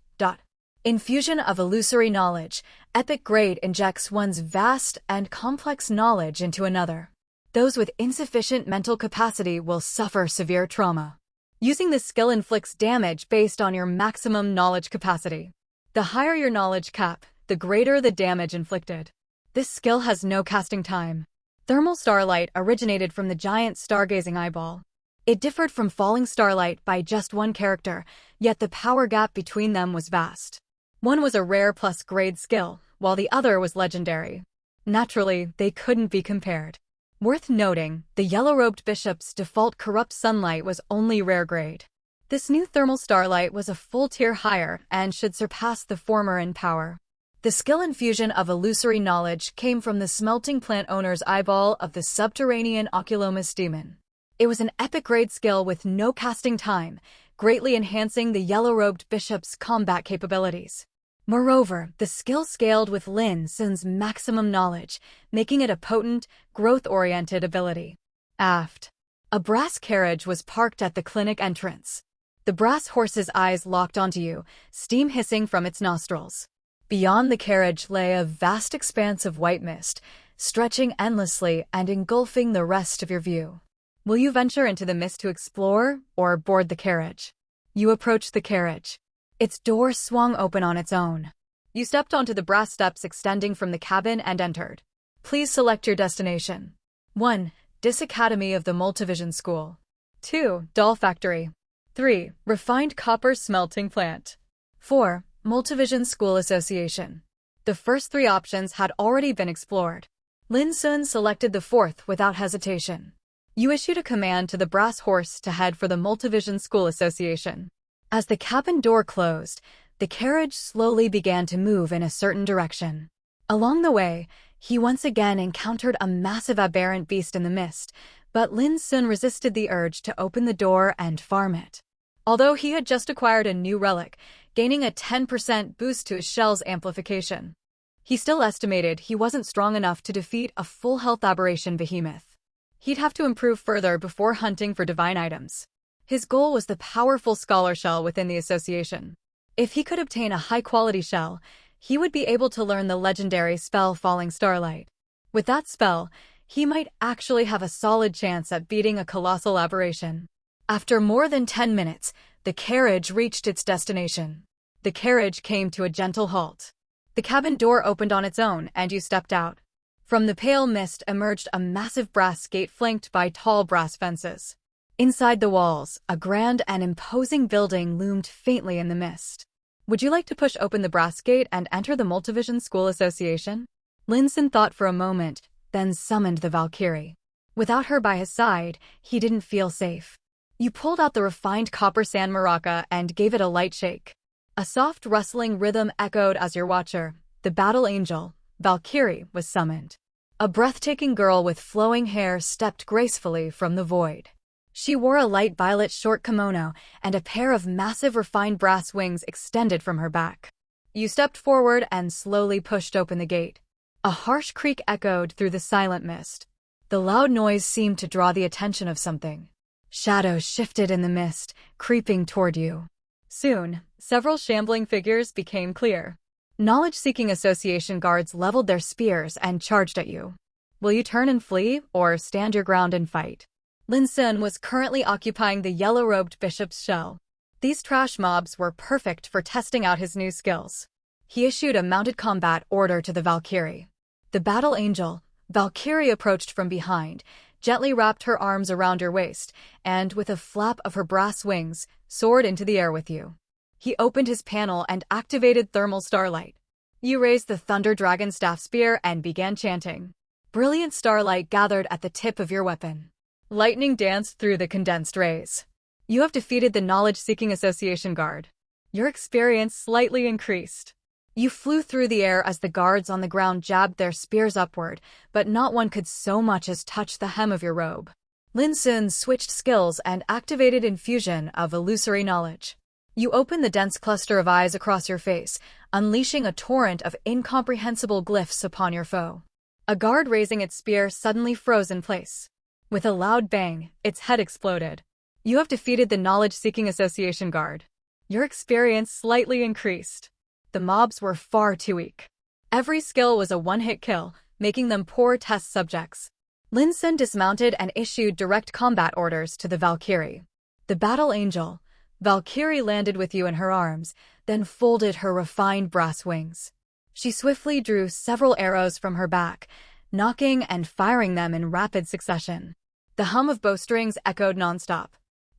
Infusion of Illusory Knowledge, epic grade injects one's vast and complex knowledge into another. Those with insufficient mental capacity will suffer severe trauma. Using this skill inflicts damage based on your maximum knowledge capacity. The higher your knowledge cap, the greater the damage inflicted. This skill has no casting time. Thermal Starlight originated from the giant stargazing eyeball. It differed from Falling Starlight by just one character, yet the power gap between them was vast. One was a rare plus grade skill, while the other was legendary. Naturally, they couldn't be compared. Worth noting, the yellow-robed bishop's default Corrupt Sunlight was only rare grade. This new Thermal Starlight was a full tier higher and should surpass the former in power. The skill Infusion of Illusory Knowledge came from the smelting plant owner's eyeball of the subterranean oculomus demon. It was an epic grade skill with no casting time, greatly enhancing the yellow-robed bishop's combat capabilities. Moreover, the skill scaled with Lin Xun's maximum knowledge, making it a potent, growth-oriented ability. Aft. A brass carriage was parked at the clinic entrance. The brass horse's eyes locked onto you, steam hissing from its nostrils. Beyond the carriage lay a vast expanse of white mist, stretching endlessly and engulfing the rest of your view. Will you venture into the mist to explore, or board the carriage? You approached the carriage. Its door swung open on its own. You stepped onto the brass steps extending from the cabin and entered. Please select your destination. 1. Dis Academy of the Multivision School. 2. Doll Factory. 3. Refined Copper Smelting Plant. 4. Multivision School Association. The first three options had already been explored. Lin Xun selected the fourth without hesitation. You issued a command to the brass horse to head for the Multivision School Association. As the cabin door closed, the carriage slowly began to move in a certain direction. Along the way, he once again encountered a massive aberrant beast in the mist, but Lin Xun resisted the urge to open the door and farm it. Although he had just acquired a new relic, gaining a 10% boost to his shell's amplification, he still estimated he wasn't strong enough to defeat a full health aberration behemoth. He'd have to improve further before hunting for divine items. His goal was the powerful scholar shell within the association. If he could obtain a high-quality shell, he would be able to learn the legendary spell Falling Starlight. With that spell, he might actually have a solid chance at beating a colossal aberration. After more than 10 minutes, the carriage reached its destination. The carriage came to a gentle halt. The cabin door opened on its own, and you stepped out. From the pale mist emerged a massive brass gate flanked by tall brass fences. Inside the walls, a grand and imposing building loomed faintly in the mist. Would you like to push open the brass gate and enter the Multivision School Association? Lin Xun thought for a moment, then summoned the Valkyrie. Without her by his side, he didn't feel safe. You pulled out the refined copper sand maraca and gave it a light shake. A soft rustling rhythm echoed as your watcher, the battle angel, Valkyrie, was summoned. A breathtaking girl with flowing hair stepped gracefully from the void. She wore a light violet short kimono, and a pair of massive refined brass wings extended from her back. You stepped forward and slowly pushed open the gate. A harsh creak echoed through the silent mist. The loud noise seemed to draw the attention of something. Shadows shifted in the mist, creeping toward you. Soon, several shambling figures became clear. Knowledge-seeking association guards leveled their spears and charged at you. Will you turn and flee, or stand your ground and fight? Lin Xun was currently occupying the yellow-robed bishop's shell. These trash mobs were perfect for testing out his new skills. He issued a mounted combat order to the Valkyrie. The battle angel, Valkyrie, approached from behind, gently wrapped her arms around your waist, and with a flap of her brass wings, soared into the air with you. He opened his panel and activated thermal starlight. You raised the Thunder Dragon Staff Spear and began chanting. Brilliant starlight gathered at the tip of your weapon. Lightning danced through the condensed rays. You have defeated the Knowledge-Seeking Association Guard. Your experience slightly increased. You flew through the air as the guards on the ground jabbed their spears upward, but not one could so much as touch the hem of your robe. Lin Xun switched skills and activated infusion of illusory knowledge. You opened the dense cluster of eyes across your face, unleashing a torrent of incomprehensible glyphs upon your foe. A guard raising its spear suddenly froze in place. With a loud bang, its head exploded. You have defeated the Knowledge-Seeking Association Guard. Your experience slightly increased. The mobs were far too weak. Every skill was a one-hit kill, making them poor test subjects. Lin Xun dismounted and issued direct combat orders to the Valkyrie. The battle angel, Valkyrie, landed with you in her arms, then folded her refined brass wings. She swiftly drew several arrows from her back, knocking and firing them in rapid succession. The hum of bowstrings echoed nonstop.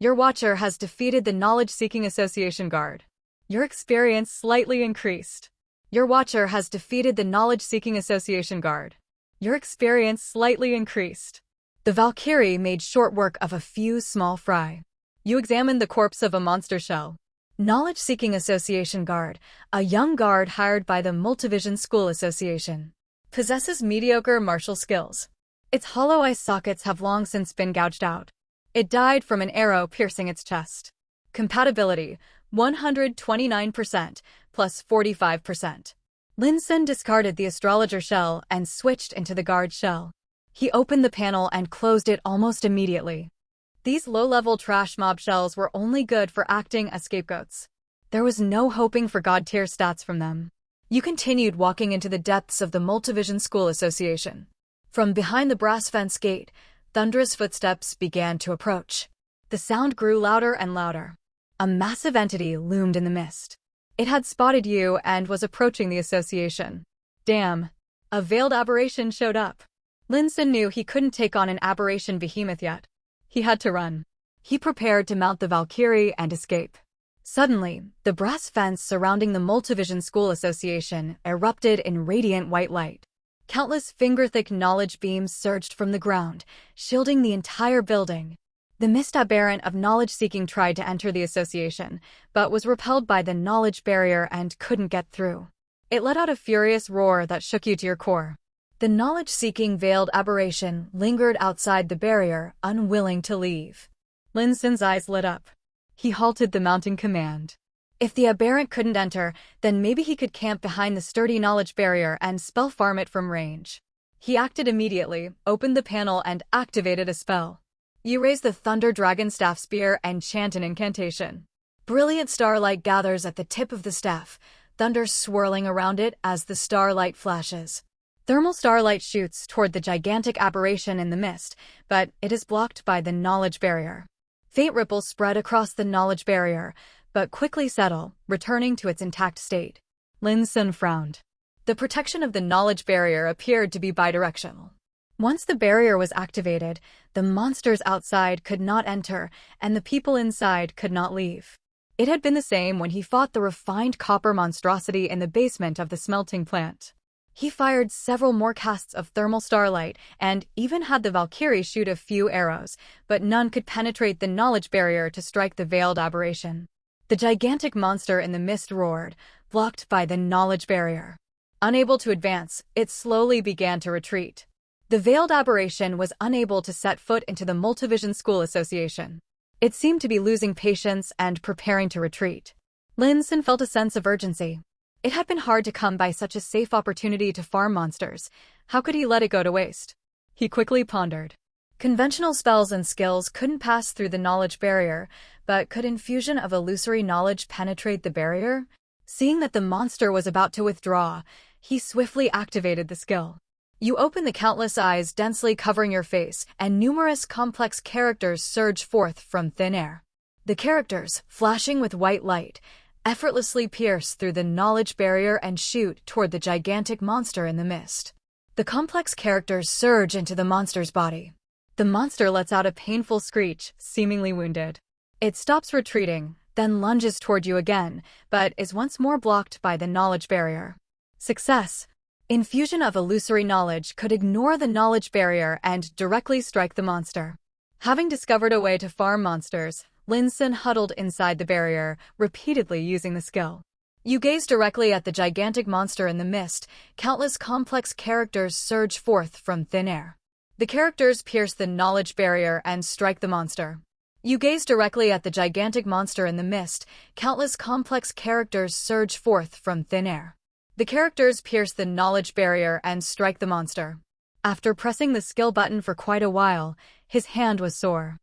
Your watcher has defeated the Knowledge-Seeking Association Guard. Your experience slightly increased. Your watcher has defeated the Knowledge-Seeking Association Guard. Your experience slightly increased. The Valkyrie made short work of a few small fry. You examined the corpse of a monster shell. Knowledge-Seeking Association Guard, a young guard hired by the Multivision School Association. Possesses mediocre martial skills. Its hollow eye sockets have long since been gouged out. It died from an arrow piercing its chest. Compatibility, 129%, plus 45%. Lin Xun discarded the astrologer shell and switched into the guard shell. He opened the panel and closed it almost immediately. These low-level trash mob shells were only good for acting as scapegoats. There was no hoping for god-tier stats from them. You continued walking into the depths of the Multivision School Association. From behind the brass fence gate, thunderous footsteps began to approach. The sound grew louder and louder. A massive entity loomed in the mist. It had spotted you and was approaching the association. Damn. A veiled aberration showed up. Lin Xun knew he couldn't take on an aberration behemoth yet. He had to run. He prepared to mount the Valkyrie and escape. Suddenly, the brass fence surrounding the Multivision School Association erupted in radiant white light. Countless finger-thick knowledge beams surged from the ground, shielding the entire building. The mist aberrant of knowledge-seeking tried to enter the association, but was repelled by the knowledge barrier and couldn't get through. It let out a furious roar that shook you to your core. The knowledge-seeking veiled aberration lingered outside the barrier, unwilling to leave. Lin Xun's eyes lit up. He halted the mounting command. If the aberrant couldn't enter, then maybe he could camp behind the sturdy knowledge barrier and spell farm it from range. He acted immediately, opened the panel and activated a spell. You raise the Thunder Dragon Staff Spear and chant an incantation. Brilliant starlight gathers at the tip of the staff, thunder swirling around it as the starlight flashes. Thermal starlight shoots toward the gigantic aberration in the mist, but it is blocked by the knowledge barrier. Faint ripples spread across the knowledge barrier, but quickly settle, returning to its intact state. Lin Xun frowned. The protection of the knowledge barrier appeared to be bidirectional. Once the barrier was activated, the monsters outside could not enter, and the people inside could not leave. It had been the same when he fought the refined copper monstrosity in the basement of the smelting plant. He fired several more casts of thermal starlight and even had the Valkyrie shoot a few arrows, but none could penetrate the knowledge barrier to strike the veiled aberration. The gigantic monster in the mist roared, blocked by the knowledge barrier. Unable to advance, it slowly began to retreat. The veiled aberration was unable to set foot into the Multivision School Association. It seemed to be losing patience and preparing to retreat. Lin Xun felt a sense of urgency. It had been hard to come by such a safe opportunity to farm monsters. How could he let it go to waste? He quickly pondered. Conventional spells and skills couldn't pass through the knowledge barrier, but could infusion of illusory knowledge penetrate the barrier? Seeing that the monster was about to withdraw, he swiftly activated the skill. You open the countless eyes densely covering your face, and numerous complex characters surge forth from thin air. The characters, flashing with white light, effortlessly pierce through the knowledge barrier and shoot toward the gigantic monster in the mist. The complex characters surge into the monster's body. The monster lets out a painful screech, seemingly wounded. It stops retreating, then lunges toward you again, but is once more blocked by the knowledge barrier. Success! Infusion of illusory knowledge could ignore the knowledge barrier and directly strike the monster. Having discovered a way to farm monsters, Lin Xun huddled inside the barrier, repeatedly using the skill. You gaze directly at the gigantic monster in the mist, countless complex characters surge forth from thin air. The characters pierce the knowledge barrier and strike the monster. You gaze directly at the gigantic monster in the mist, countless complex characters surge forth from thin air. The characters pierce the knowledge barrier and strike the monster. After pressing the skill button for quite a while, his hand was sore.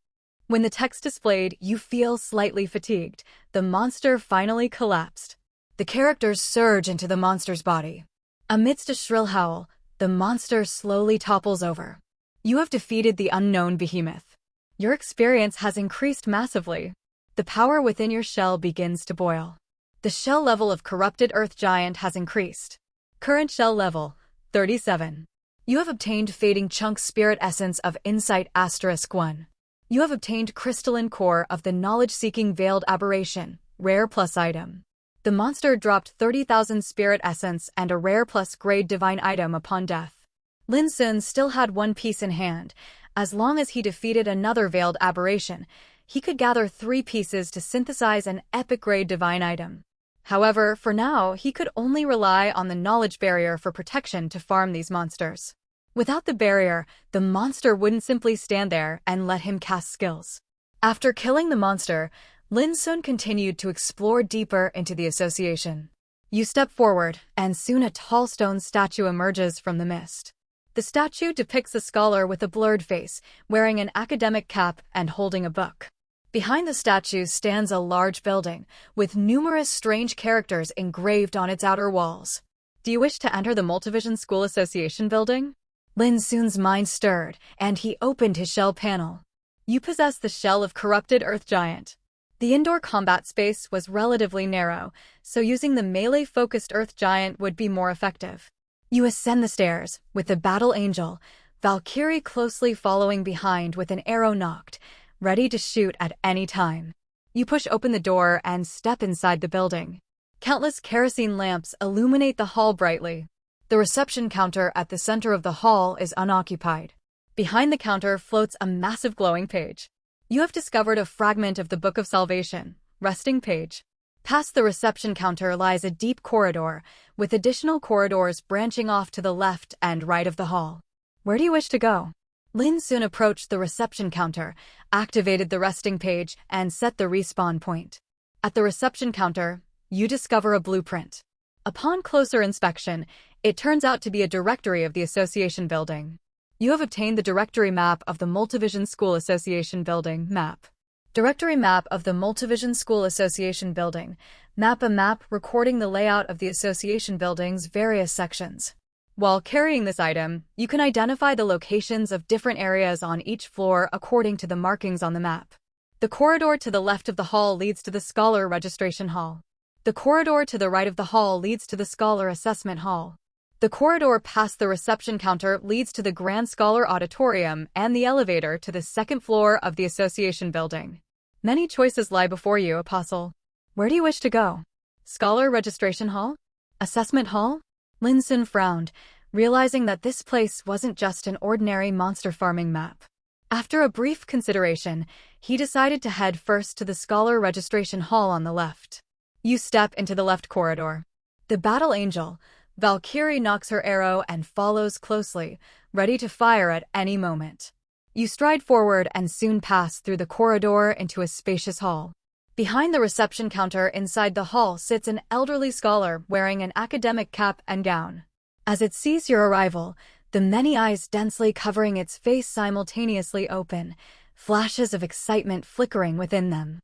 When the text displayed, "You feel slightly fatigued," the monster finally collapsed. The characters surge into the monster's body. Amidst a shrill howl, the monster slowly topples over. You have defeated the unknown behemoth. Your experience has increased massively. The power within your shell begins to boil. The shell level of corrupted earth giant has increased. Current shell level, 37. You have obtained Fading Chunk Spirit Essence of Insight *1. You have obtained Crystalline Core of the Knowledge-Seeking Veiled Aberration, Rare Plus Item. The monster dropped 30,000 Spirit Essence and a Rare Plus Grade Divine Item upon death. Lin Xun still had one piece in hand. As long as he defeated another Veiled Aberration, he could gather 3 pieces to synthesize an epic grade divine item. However, for now, he could only rely on the knowledge barrier for protection to farm these monsters. Without the barrier, the monster wouldn't simply stand there and let him cast skills. After killing the monster, Lin Xun continued to explore deeper into the association. You step forward, and soon a tall stone statue emerges from the mist. The statue depicts a scholar with a blurred face, wearing an academic cap and holding a book. Behind the statue stands a large building, with numerous strange characters engraved on its outer walls. Do you wish to enter the Multivision School Association building? Lin Xun's mind stirred, and he opened his shell panel. You possess the shell of corrupted earth giant. The indoor combat space was relatively narrow, so using the melee-focused earth giant would be more effective. You ascend the stairs, with the battle angel, Valkyrie closely following behind with an arrow nocked, ready to shoot at any time. You push open the door and step inside the building. Countless kerosene lamps illuminate the hall brightly. The reception counter at the center of the hall is unoccupied. Behind the counter floats a massive glowing page. You have discovered a fragment of the Book of Salvation, resting page. Past the reception counter lies a deep corridor, with additional corridors branching off to the left and right of the hall. Where do you wish to go? Lin Xun approached the reception counter, activated the resting page, and set the respawn point. At the reception counter, you discover a blueprint. Upon closer inspection, it turns out to be a directory of the association building. You have obtained the directory map of the Multivision School Association building map. Directory map of the Multivision School Association building. Map a map recording the layout of the association building's various sections. While carrying this item, you can identify the locations of different areas on each floor according to the markings on the map. The corridor to the left of the hall leads to the Scholar Registration Hall. The corridor to the right of the hall leads to the Scholar Assessment Hall. The corridor past the reception counter leads to the Grand Scholar Auditorium and the elevator to the second floor of the association building. Many choices lie before you, Apostle. Where do you wish to go? Scholar Registration Hall? Assessment Hall? Lin Xun frowned, realizing that this place wasn't just an ordinary monster farming map. After a brief consideration, he decided to head first to the Scholar Registration Hall on the left. You step into the left corridor. The Battle Angel, Valkyrie, knocks her arrow and follows closely, ready to fire at any moment. You stride forward and soon pass through the corridor into a spacious hall. Behind the reception counter inside the hall sits an elderly scholar wearing an academic cap and gown. As it sees your arrival, the many eyes densely covering its face simultaneously open, flashes of excitement flickering within them.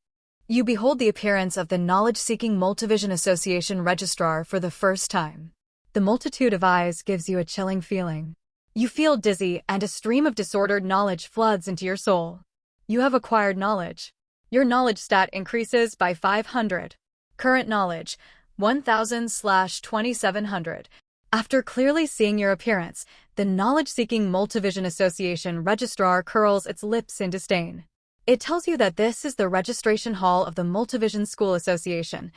You behold the appearance of the knowledge-seeking Multivision Association registrar for the first time. The multitude of eyes gives you a chilling feeling. You feel dizzy and a stream of disordered knowledge floods into your soul. You have acquired knowledge. Your knowledge stat increases by 500. Current knowledge, 1000/2700. After clearly seeing your appearance, the knowledge-seeking Multivision Association registrar curls its lips in disdain. It tells you that this is the registration hall of the Multivision School Association,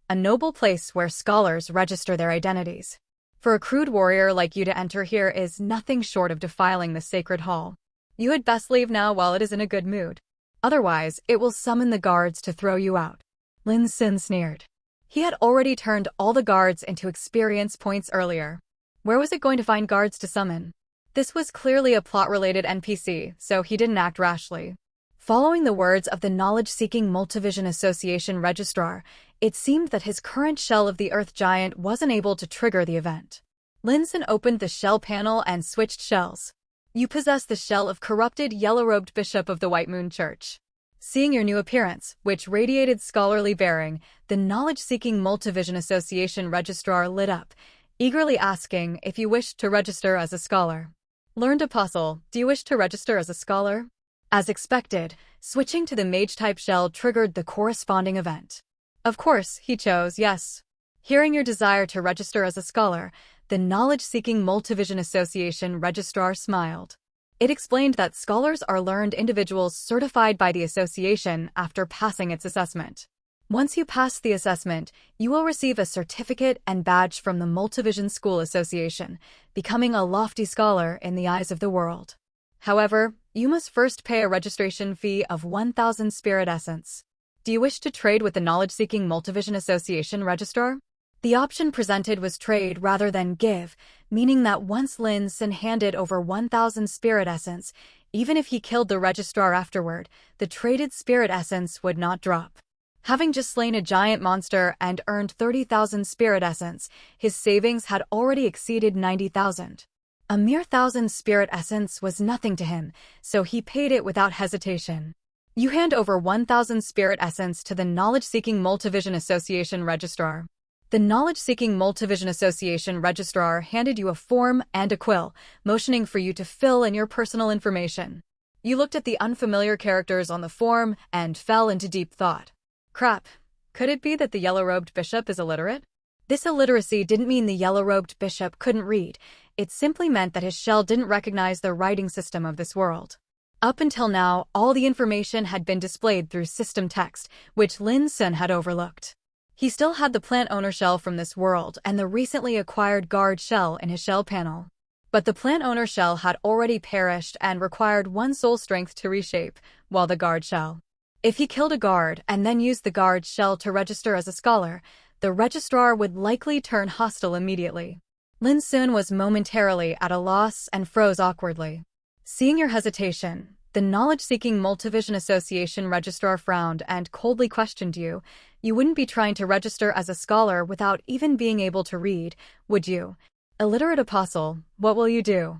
a noble place where scholars register their identities. For a crude warrior like you to enter here is nothing short of defiling the sacred hall. You had best leave now while it is in a good mood. Otherwise, it will summon the guards to throw you out. Lin Xun sneered. He had already turned all the guards into experience points earlier. Where was it going to find guards to summon? This was clearly a plot-related NPC, so he didn't act rashly. Following the words of the knowledge-seeking Multivision Association registrar, it seemed that his current shell of the Earth Giant wasn't able to trigger the event. Lin Xun opened the shell panel and switched shells. You possess the shell of corrupted yellow-robed Bishop of the White Moon Church. Seeing your new appearance, which radiated scholarly bearing, the knowledge-seeking Multivision Association registrar lit up, eagerly asking if you wished to register as a scholar. Learned Apostle, do you wish to register as a scholar? As expected, switching to the mage-type shell triggered the corresponding event. Of course, he chose yes. Hearing your desire to register as a scholar, the knowledge-seeking Multivision Association registrar smiled. It explained that scholars are learned individuals certified by the association after passing its assessment. Once you pass the assessment, you will receive a certificate and badge from the Multivision School Association, becoming a lofty scholar in the eyes of the world. However, you must first pay a registration fee of 1,000 spirit essence. Do you wish to trade with the knowledge-seeking Multivision Association registrar? The option presented was trade rather than give, meaning that once Lin Xun handed over 1,000 spirit essence, even if he killed the registrar afterward, the traded spirit essence would not drop. Having just slain a giant monster and earned 30,000 spirit essence, his savings had already exceeded 90,000. A mere 1,000 spirit essence was nothing to him, so he paid it without hesitation. You hand over 1,000 spirit essence to the knowledge-seeking Multivision Association registrar. The knowledge-seeking Multivision Association registrar handed you a form and a quill, motioning for you to fill in your personal information. You looked at the unfamiliar characters on the form and fell into deep thought. Crap, could it be that the yellow-robed bishop is illiterate? This illiteracy didn't mean the yellow-robed bishop couldn't read. It simply meant that his shell didn't recognize the writing system of this world. Up until now, all the information had been displayed through system text, which Lin Xun had overlooked. He still had the plant owner shell from this world and the recently acquired guard shell in his shell panel. But the plant owner shell had already perished and required one soul strength to reshape, while the guard shell. If he killed a guard and then used the guard shell to register as a scholar, the registrar would likely turn hostile immediately. Lin Xun was momentarily at a loss and froze awkwardly. Seeing your hesitation, the knowledge-seeking Multivision Association registrar frowned and coldly questioned you. You wouldn't be trying to register as a scholar without even being able to read, would you? Illiterate apostle, what will you do?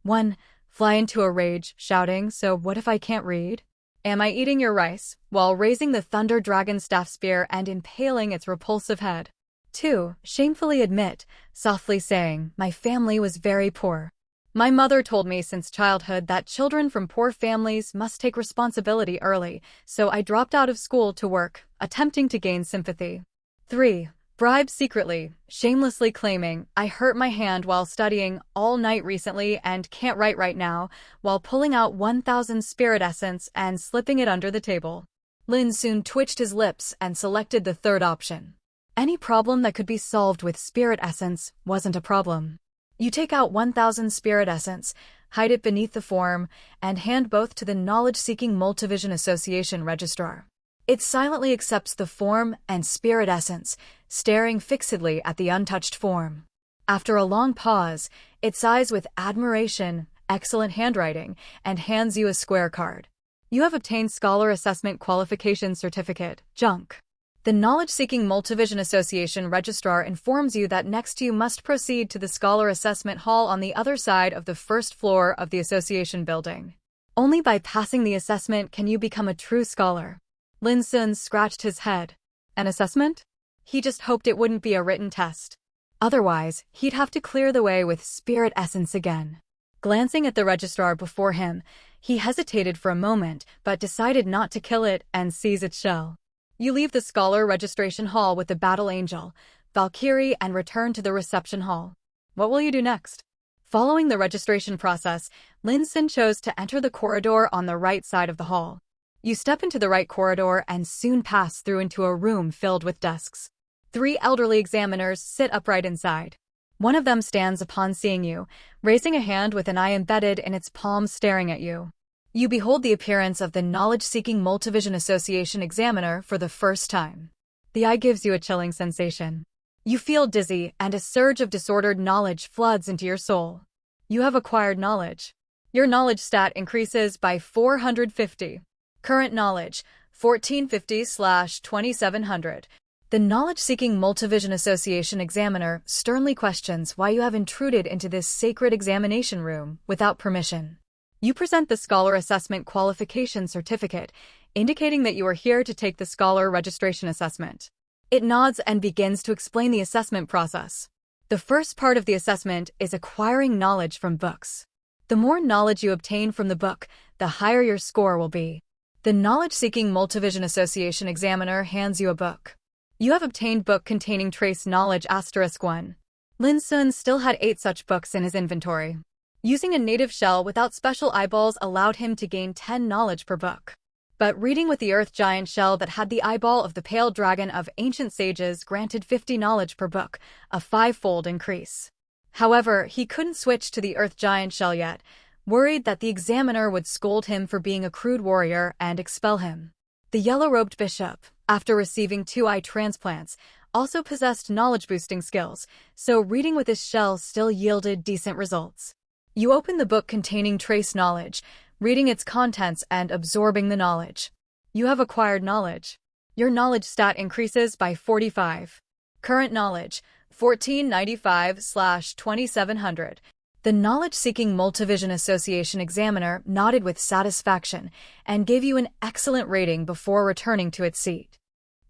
1. Fly into a rage, shouting, so what if I can't read? Am I eating your rice, while raising the Thunder Dragon staff spear and impaling its repulsive head? 2. Shamefully admit, softly saying, my family was very poor. My mother told me since childhood that children from poor families must take responsibility early, so I dropped out of school to work, attempting to gain sympathy. 3. Bribe secretly, shamelessly claiming, I hurt my hand while studying all night recently and can't write right now, while pulling out 1,000 spirit essence and slipping it under the table. Lin Xun twitched his lips and selected the third option. Any problem that could be solved with spirit essence wasn't a problem. You take out 1,000 spirit essence, hide it beneath the form, and hand both to the Knowledge-Seeking Multivision Association registrar. It silently accepts the form and spirit essence, staring fixedly at the untouched form. After a long pause, it sighs with admiration, excellent handwriting, and hands you a square card. You have obtained Scholar Assessment Qualification Certificate, Junk. The Knowledge-Seeking Multivision Association registrar informs you that next you must proceed to the Scholar Assessment Hall on the other side of the first floor of the association building. Only by passing the assessment can you become a true scholar. Lin Xun scratched his head. An assessment? He just hoped it wouldn't be a written test. Otherwise, he'd have to clear the way with spirit essence again. Glancing at the registrar before him, he hesitated for a moment but decided not to kill it and seize its shell. You leave the Scholar Registration Hall with the Battle Angel, Valkyrie, and return to the reception hall. What will you do next? Following the registration process, Lin Xun chose to enter the corridor on the right side of the hall. You step into the right corridor and soon pass through into a room filled with desks. 3 elderly examiners sit upright inside. One of them stands upon seeing you, raising a hand with an eye embedded in its palm staring at you. You behold the appearance of the Knowledge-Seeking Multivision Association examiner for the first time. The eye gives you a chilling sensation. You feel dizzy and a surge of disordered knowledge floods into your soul. You have acquired knowledge. Your knowledge stat increases by 450. Current knowledge, 1450/2700. The Knowledge-Seeking Multivision Association examiner sternly questions why you have intruded into this sacred examination room without permission. You present the Scholar Assessment Qualification Certificate, indicating that you are here to take the Scholar Registration Assessment. It nods and begins to explain the assessment process. The first part of the assessment is acquiring knowledge from books. The more knowledge you obtain from the book, the higher your score will be. The Knowledge-Seeking Multivision Association examiner hands you a book. You have obtained book containing trace knowledge *1. Lin Xun still had 8 such books in his inventory. Using a native shell without special eyeballs allowed him to gain 10 knowledge per book. But reading with the Earth Giant shell that had the eyeball of the Pale Dragon of Ancient Sages granted 50 knowledge per book, a 5-fold increase. However, he couldn't switch to the Earth Giant shell yet, worried that the examiner would scold him for being a crude warrior and expel him. The yellow-robed bishop, after receiving 2 eye transplants, also possessed knowledge-boosting skills, so reading with his shell still yielded decent results. You open the book containing trace knowledge, reading its contents and absorbing the knowledge. You have acquired knowledge. Your knowledge stat increases by 45. Current knowledge, 1495/2700. The Knowledge-Seeking Multivision Association examiner nodded with satisfaction and gave you an excellent rating before returning to its seat.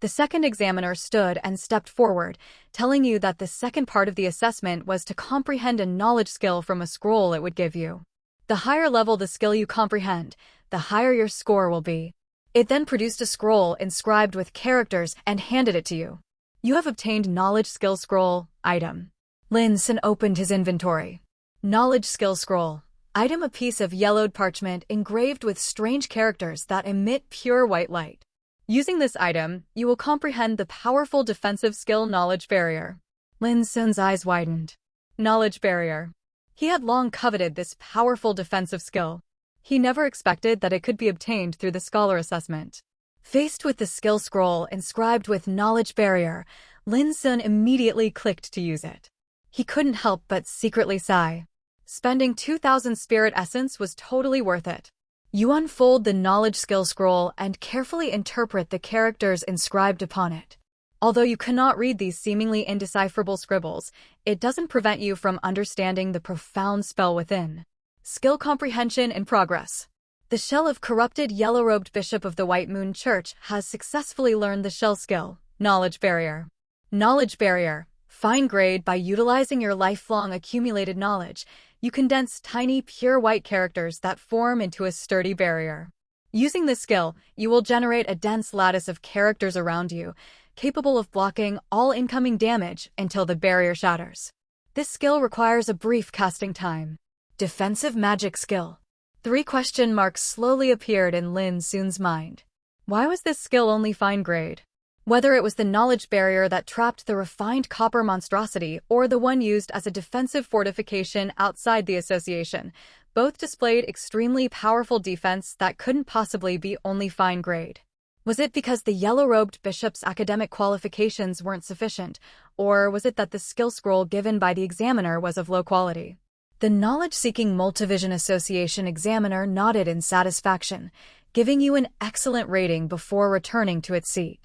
The second examiner stood and stepped forward, telling you that the second part of the assessment was to comprehend a knowledge skill from a scroll it would give you. The higher level the skill you comprehend, the higher your score will be. It then produced a scroll inscribed with characters and handed it to you. You have obtained Knowledge Skill Scroll, item. Lin Xun opened his inventory. Knowledge Skill Scroll, item, a piece of yellowed parchment engraved with strange characters that emit pure white light. Using this item, you will comprehend the powerful defensive skill Knowledge Barrier. Lin Xun's eyes widened. Knowledge Barrier. He had long coveted this powerful defensive skill. He never expected that it could be obtained through the Scholar Assessment. Faced with the skill scroll inscribed with Knowledge Barrier, Lin Xun immediately clicked to use it. He couldn't help but secretly sigh. Spending 2,000 spirit essence was totally worth it. You unfold the knowledge skill scroll and carefully interpret the characters inscribed upon it. Although you cannot read these seemingly indecipherable scribbles, it doesn't prevent you from understanding the profound spell within. Skill comprehension in progress. The shell of corrupted yellow-robed bishop of the White Moon Church has successfully learned the shell skill, Knowledge Barrier. Knowledge Barrier. Fine grade. By utilizing your lifelong accumulated knowledge, you condense tiny, pure white characters that form into a sturdy barrier. Using this skill, you will generate a dense lattice of characters around you, capable of blocking all incoming damage until the barrier shatters. This skill requires a brief casting time. Defensive magic skill. 3 question marks slowly appeared in Lin Xun's mind. Why was this skill only fine grade? Whether it was the knowledge barrier that trapped the refined copper monstrosity or the one used as a defensive fortification outside the association, both displayed extremely powerful defense that couldn't possibly be only fine grade. Was it because the yellow-robed bishop's academic qualifications weren't sufficient, or was it that the skill scroll given by the examiner was of low quality? The knowledge-seeking Multivision Association examiner nodded in satisfaction, giving you an excellent rating before returning to its seat.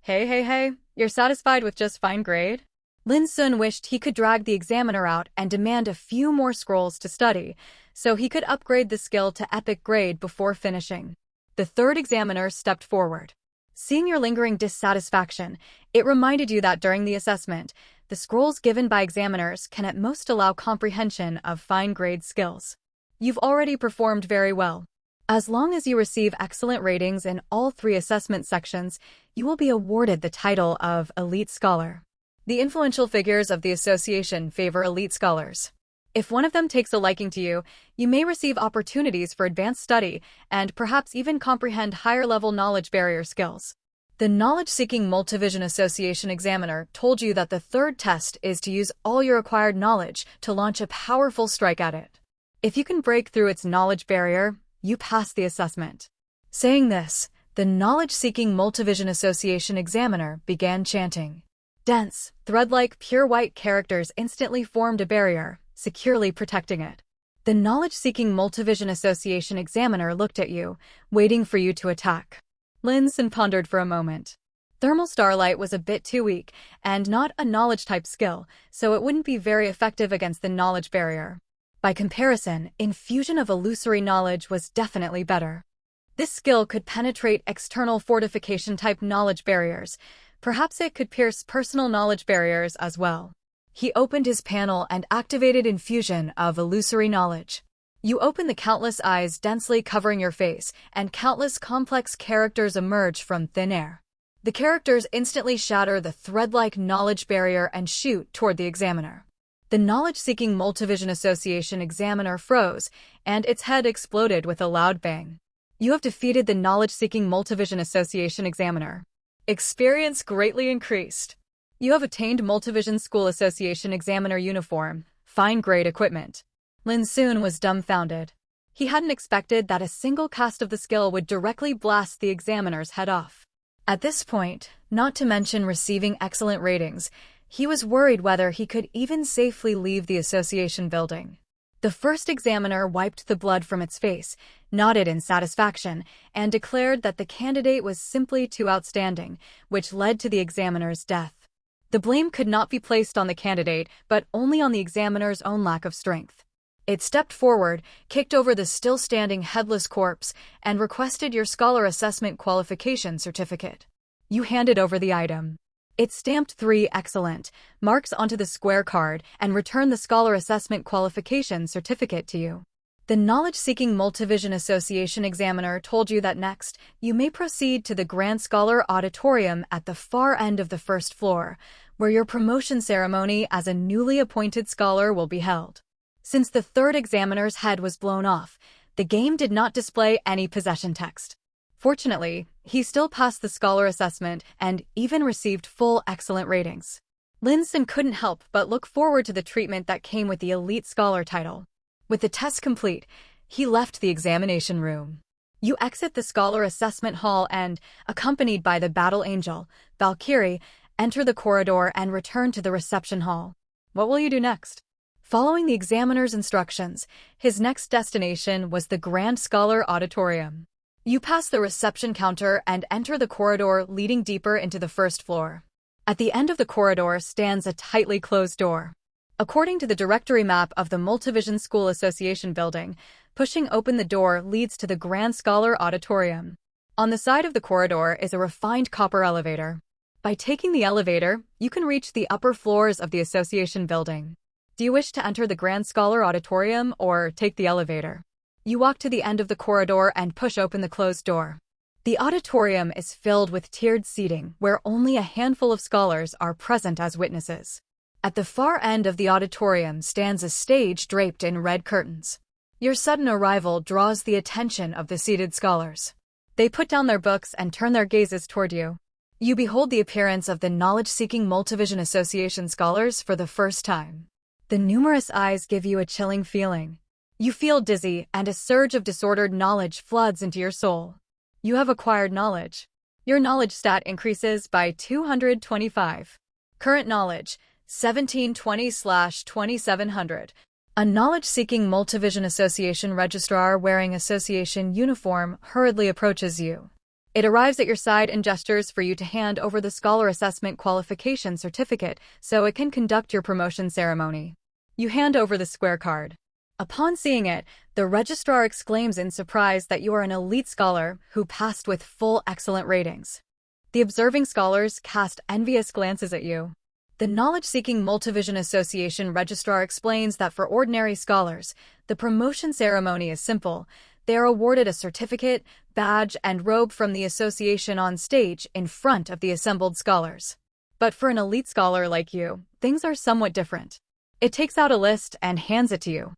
Hey, you're satisfied with just fine grade? Lin Xun wished he could drag the examiner out and demand a few more scrolls to study, so he could upgrade the skill to epic grade before finishing. The third examiner stepped forward. Seeing your lingering dissatisfaction, it reminded you that during the assessment, the scrolls given by examiners can at most allow comprehension of fine-grade skills. You've already performed very well. As long as you receive excellent ratings in all 3 assessment sections, you will be awarded the title of Elite Scholar. The influential figures of the association favor elite scholars. If one of them takes a liking to you, you may receive opportunities for advanced study and perhaps even comprehend higher-level knowledge barrier skills. The knowledge-seeking Multivision Association examiner told you that the third test is to use all your acquired knowledge to launch a powerful strike at it. If you can break through its knowledge barrier, you pass the assessment. Saying this, the knowledge-seeking Multivision Association examiner began chanting. Dense, thread-like pure white characters instantly formed a barrier, securely protecting it. The knowledge-seeking Multivision Association examiner looked at you, waiting for you to attack. Lin Xun pondered for a moment. Thermal Starlight was a bit too weak, and not a knowledge-type skill, so it wouldn't be very effective against the knowledge barrier. By comparison, Infusion of Illusory Knowledge was definitely better. This skill could penetrate external fortification-type knowledge barriers. Perhaps it could pierce personal knowledge barriers as well. He opened his panel and activated Infusion of Illusory Knowledge. You open the countless eyes densely covering your face, and countless complex characters emerge from thin air. The characters instantly shatter the thread-like knowledge barrier and shoot toward the examiner. The knowledge-seeking Multivision Association examiner froze, and its head exploded with a loud bang. You have defeated the knowledge-seeking Multivision Association examiner. Experience greatly increased. You have attained Multivision School Association examiner uniform, fine-grade equipment. Lin Xun was dumbfounded. He hadn't expected that a single cast of the skill would directly blast the examiner's head off. At this point, not to mention receiving excellent ratings, he was worried whether he could even safely leave the association building. The first examiner wiped the blood from its face, nodded in satisfaction, and declared that the candidate was simply too outstanding, which led to the examiner's death. The blame could not be placed on the candidate, but only on the examiner's own lack of strength. It stepped forward, kicked over the still-standing headless corpse, and requested your Scholar Assessment Qualification Certificate. You handed over the item. It stamped 3 excellent marks onto the square card and returned the Scholar Assessment Qualification Certificate to you. The knowledge-seeking Multivision Association examiner told you that next, you may proceed to the Grand Scholar Auditorium at the far end of the first floor, where your promotion ceremony as a newly appointed scholar will be held. Since the third examiner's head was blown off, the game did not display any possession text. Fortunately, he still passed the scholar assessment and even received full excellent ratings. Lin Xun couldn't help but look forward to the treatment that came with the elite scholar title. With the test complete, he left the examination room. You exit the scholar assessment hall and, accompanied by the battle angel, Valkyrie, enter the corridor and return to the reception hall. What will you do next? Following the examiner's instructions, his next destination was the Grand Scholar Auditorium. You pass the reception counter and enter the corridor leading deeper into the first floor. At the end of the corridor stands a tightly closed door. According to the directory map of the Multivision School Association building, pushing open the door leads to the Grand Scholar Auditorium. On the side of the corridor is a refined copper elevator. By taking the elevator, you can reach the upper floors of the association building. Do you wish to enter the Grand Scholar Auditorium or take the elevator? You walk to the end of the corridor and push open the closed door. The auditorium is filled with tiered seating where only a handful of scholars are present as witnesses. At the far end of the auditorium stands a stage draped in red curtains. Your sudden arrival draws the attention of the seated scholars. They put down their books and turn their gazes toward you. You behold the appearance of the knowledge-seeking Multivision Association scholars for the first time. The numerous eyes give you a chilling feeling. You feel dizzy, and a surge of disordered knowledge floods into your soul. You have acquired knowledge. Your knowledge stat increases by 225. Current knowledge, 1720/2700. A knowledge-seeking Multivision Association registrar wearing association uniform hurriedly approaches you. It arrives at your side and gestures for you to hand over the Scholar Assessment Qualification Certificate so it can conduct your promotion ceremony. You hand over the square card. Upon seeing it, the registrar exclaims in surprise that you are an elite scholar who passed with full excellent ratings. The observing scholars cast envious glances at you. The knowledge-seeking Multivision Association registrar explains that for ordinary scholars, the promotion ceremony is simple. They are awarded a certificate, badge, and robe from the association on stage in front of the assembled scholars. But for an elite scholar like you, things are somewhat different. It takes out a list and hands it to you.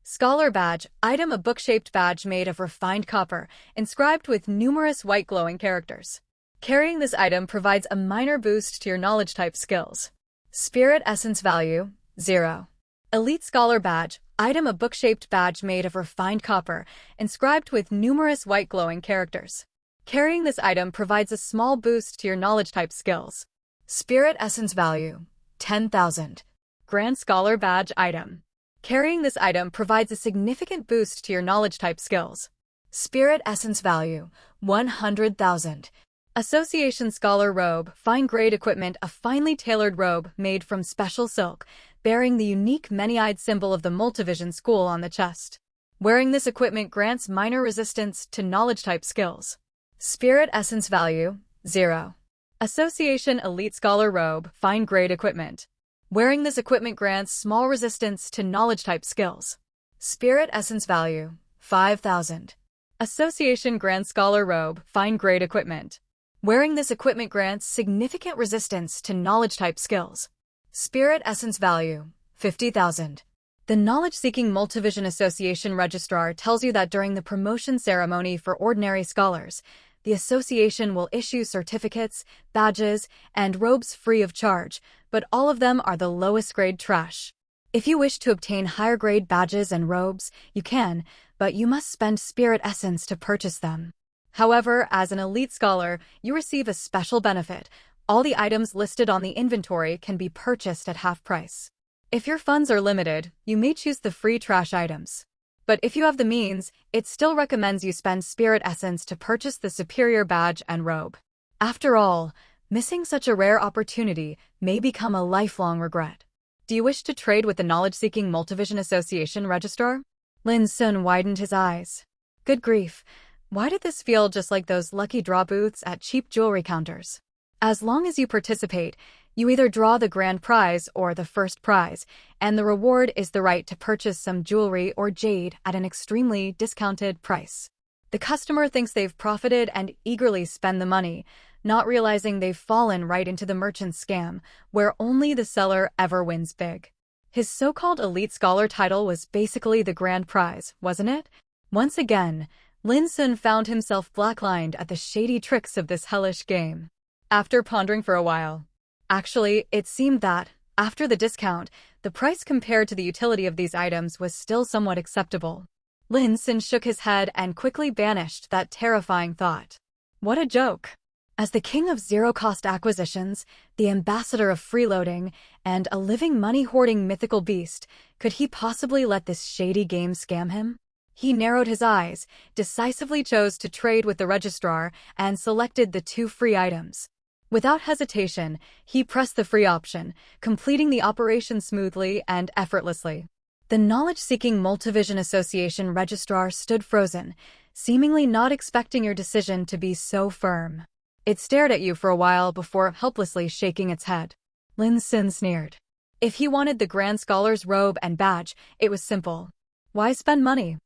Scholar badge, item: a book-shaped badge made of refined copper, inscribed with numerous white glowing characters. Carrying this item provides a minor boost to your knowledge type skills. Spirit essence value, 0. Elite Scholar badge, item: a book-shaped badge made of refined copper, inscribed with numerous white glowing characters. Carrying this item provides a small boost to your knowledge type skills. Spirit essence value, 10,000. Grand Scholar badge item. Carrying this item provides a significant boost to your knowledge type skills. Spirit essence value, 100,000. Association Scholar robe, fine grade equipment: a finely tailored robe made from special silk, bearing the unique many-eyed symbol of the Multivision School on the chest. Wearing this equipment grants minor resistance to knowledge type skills. Spirit essence value, 0. Association Elite Scholar robe, fine grade equipment. Wearing this equipment grants small resistance to knowledge type skills. Spirit essence value, 5,000. Association Grand Scholar robe, fine grade equipment. Wearing this equipment grants significant resistance to knowledge type skills. Spirit essence value, 50,000. The knowledge-seeking Multivision Association registrar tells you that during the promotion ceremony for ordinary scholars, the association will issue certificates, badges, and robes free of charge, but all of them are the lowest grade trash. If you wish to obtain higher grade badges and robes, you can, but you must spend spirit essence to purchase them. However, as an elite scholar, you receive a special benefit. All the items listed on the inventory can be purchased at half price. If your funds are limited, you may choose the free trash items. But if you have the means, it still recommends you spend spirit essence to purchase the superior badge and robe. After all, missing such a rare opportunity may become a lifelong regret. Do you wish to trade with the knowledge-seeking Multivision Association registrar? Lin Xun widened his eyes. Good grief, why did this feel just like those lucky draw booths at cheap jewelry counters? As long as you participate, you either draw the grand prize or the first prize, and the reward is the right to purchase some jewelry or jade at an extremely discounted price. The customer thinks they've profited and eagerly spend the money, not realizing they've fallen right into the merchant's scam, where only the seller ever wins big. His so-called elite scholar title was basically the grand prize, wasn't it? Once again, Lin Xun found himself blacklined at the shady tricks of this hellish game. After pondering for a while, actually, it seemed that, after the discount, the price compared to the utility of these items was still somewhat acceptable. Lin Xun shook his head and quickly banished that terrifying thought. What a joke! As the king of zero-cost acquisitions, the ambassador of freeloading, and a living money-hoarding mythical beast, could he possibly let this shady game scam him? He narrowed his eyes, decisively chose to trade with the registrar, and selected the 2 free items. Without hesitation, he pressed the free option, completing the operation smoothly and effortlessly. The knowledge-seeking Multivision Association registrar stood frozen, seemingly not expecting your decision to be so firm. It stared at you for a while before helplessly shaking its head. Lin Xun sneered. If he wanted the Grand Scholar's robe and badge, it was simple. Why spend money?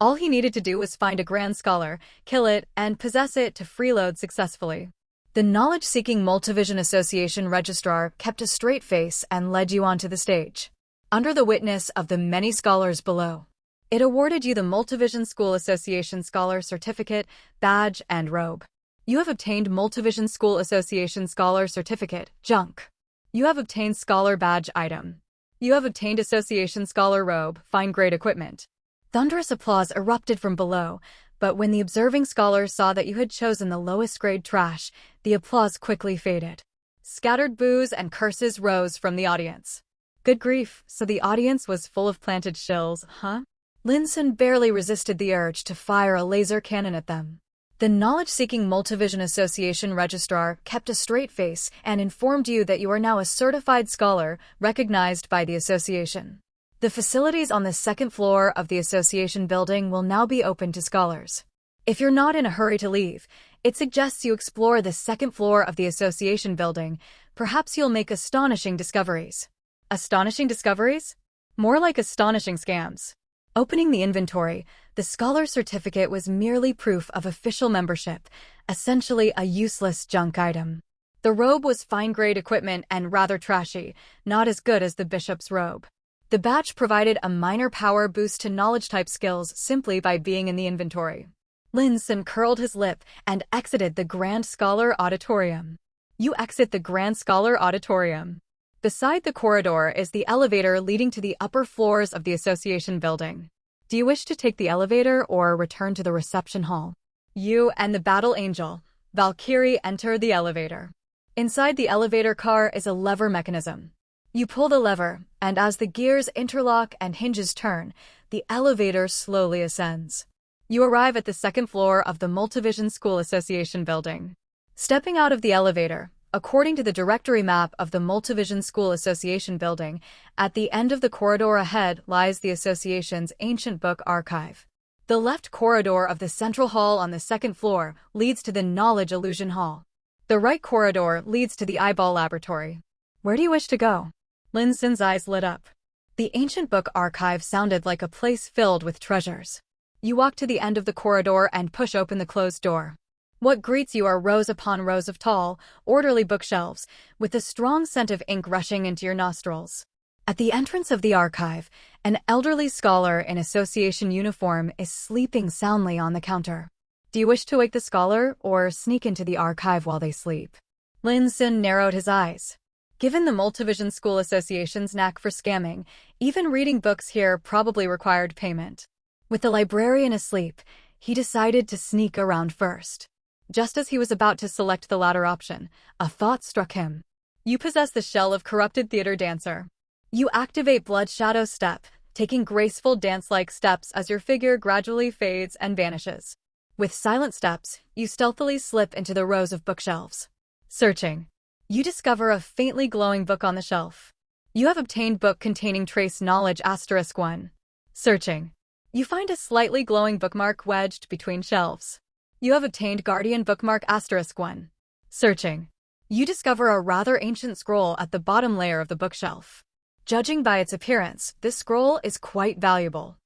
All he needed to do was find a Grand Scholar, kill it, and possess it to freeload successfully. The knowledge-seeking Multivision Association registrar kept a straight face and led you onto the stage. Under the witness of the many scholars below, it awarded you the Multivision School Association Scholar Certificate, badge, and robe. You have obtained Multivision School Association Scholar Certificate, Junk. You have obtained Scholar Badge Item. You have obtained Association Scholar Robe, Fine Grade Equipment. Thunderous applause erupted from below, but when the observing scholars saw that you had chosen the lowest grade trash, the applause quickly faded. Scattered boos and curses rose from the audience. Good grief, so the audience was full of planted shills, huh? Lin Xun barely resisted the urge to fire a laser cannon at them. The Knowledge-Seeking Multivision Association Registrar kept a straight face and informed you that you are now a certified scholar recognized by the association. The facilities on the second floor of the association building will now be open to scholars. If you're not in a hurry to leave, it suggests you explore the second floor of the association building. Perhaps you'll make astonishing discoveries. Astonishing discoveries? More like astonishing scams. Opening the inventory, the scholar certificate was merely proof of official membership, essentially a useless junk item. The robe was fine-grade equipment and rather trashy, not as good as the bishop's robe. The badge provided a minor power boost to knowledge-type skills simply by being in the inventory. Lin Xun curled his lip and exited the Grand Scholar Auditorium. You exit the Grand Scholar Auditorium. Beside the corridor is the elevator leading to the upper floors of the association building. Do you wish to take the elevator or return to the reception hall? You and the Battle Angel, Valkyrie, enter the elevator. Inside the elevator car is a lever mechanism. You pull the lever, and as the gears interlock and hinges turn, the elevator slowly ascends. You arrive at the second floor of the Multivision School Association building. Stepping out of the elevator, according to the directory map of the Multivision School Association building, at the end of the corridor ahead lies the association's ancient book archive. The left corridor of the central hall on the second floor leads to the Knowledge Illusion Hall. The right corridor leads to the Eyeball Laboratory. Where do you wish to go? Lin Xun's eyes lit up. The ancient book archive sounded like a place filled with treasures. You walk to the end of the corridor and push open the closed door. What greets you are rows upon rows of tall, orderly bookshelves, with a strong scent of ink rushing into your nostrils. At the entrance of the archive, an elderly scholar in association uniform is sleeping soundly on the counter. Do you wish to wake the scholar or sneak into the archive while they sleep? Lin Xun narrowed his eyes. Given the Multivision School Association's knack for scamming, even reading books here probably required payment. With the librarian asleep, he decided to sneak around first. Just as he was about to select the latter option, a thought struck him. You possess the shell of corrupted theater dancer. You activate Blood Shadow Step, taking graceful dance-like steps as your figure gradually fades and vanishes. With silent steps, you stealthily slip into the rows of bookshelves. Searching. You discover a faintly glowing book on the shelf. You have obtained book containing trace knowledge *1. Searching. You find a slightly glowing bookmark wedged between shelves. You have obtained Guardian Bookmark *1. Searching. You discover a rather ancient scroll at the bottom layer of the bookshelf. Judging by its appearance, this scroll is quite valuable.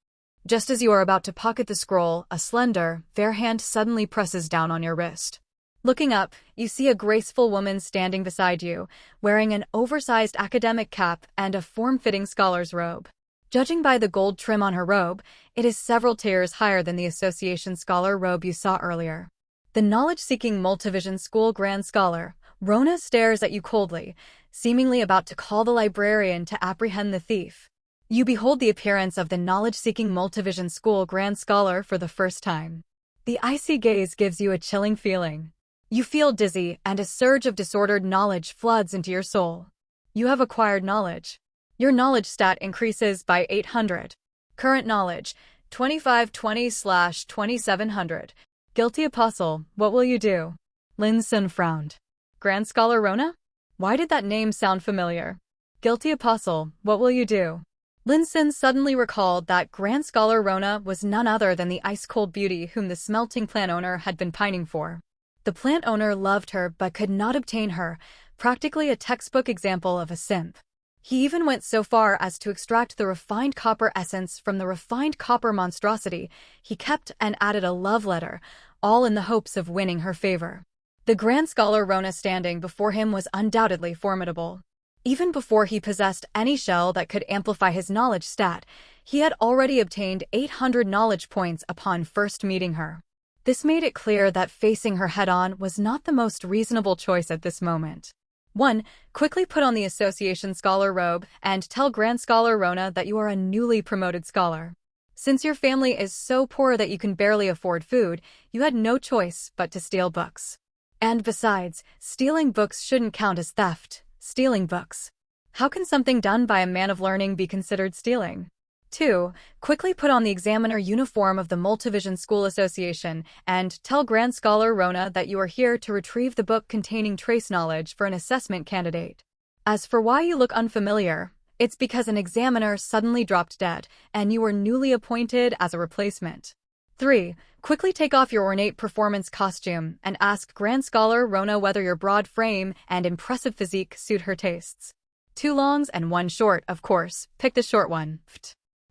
Just as you are about to pocket the scroll, a slender, fair hand suddenly presses down on your wrist. Looking up, you see a graceful woman standing beside you, wearing an oversized academic cap and a form-fitting scholar's robe. Judging by the gold trim on her robe, it is several tiers higher than the Association Scholar robe you saw earlier. The knowledge-seeking Multivision School Grand Scholar, Rona, stares at you coldly, seemingly about to call the librarian to apprehend the thief. You behold the appearance of the knowledge-seeking Multivision School Grand Scholar for the first time. The icy gaze gives you a chilling feeling. You feel dizzy, and a surge of disordered knowledge floods into your soul. You have acquired knowledge. Your knowledge stat increases by 800. Current knowledge, 2520/2700. Guilty Apostle, what will you do? Lin Xun frowned. Grand Scholar Rona? Why did that name sound familiar? Guilty Apostle, what will you do? Lin Xun suddenly recalled that Grand Scholar Rona was none other than the ice-cold beauty whom the smelting plant owner had been pining for. The plant owner loved her but could not obtain her, practically a textbook example of a simp. He even went so far as to extract the refined copper essence from the refined copper monstrosity he kept and added a love letter, all in the hopes of winning her favor. The Grand Scholar Rona standing before him was undoubtedly formidable. Even before he possessed any shell that could amplify his knowledge stat, he had already obtained 800 knowledge points upon first meeting her. This made it clear that facing her head-on was not the most reasonable choice at this moment. 1. Quickly put on the Association Scholar robe and tell Grand Scholar Rona that you are a newly promoted scholar. Since your family is so poor that you can barely afford food, you had no choice but to steal books. And besides, stealing books shouldn't count as theft. Stealing books. How can something done by a man of learning be considered stealing? 2. Quickly put on the examiner uniform of the Multivision School Association and tell Grand Scholar Rona that you are here to retrieve the book containing trace knowledge for an assessment candidate. As for why you look unfamiliar, it's because an examiner suddenly dropped dead and you were newly appointed as a replacement. 3. Quickly take off your ornate performance costume and ask Grand Scholar Rona whether your broad frame and impressive physique suit her tastes. 2 longs and 1 short, of course. Pick the short one.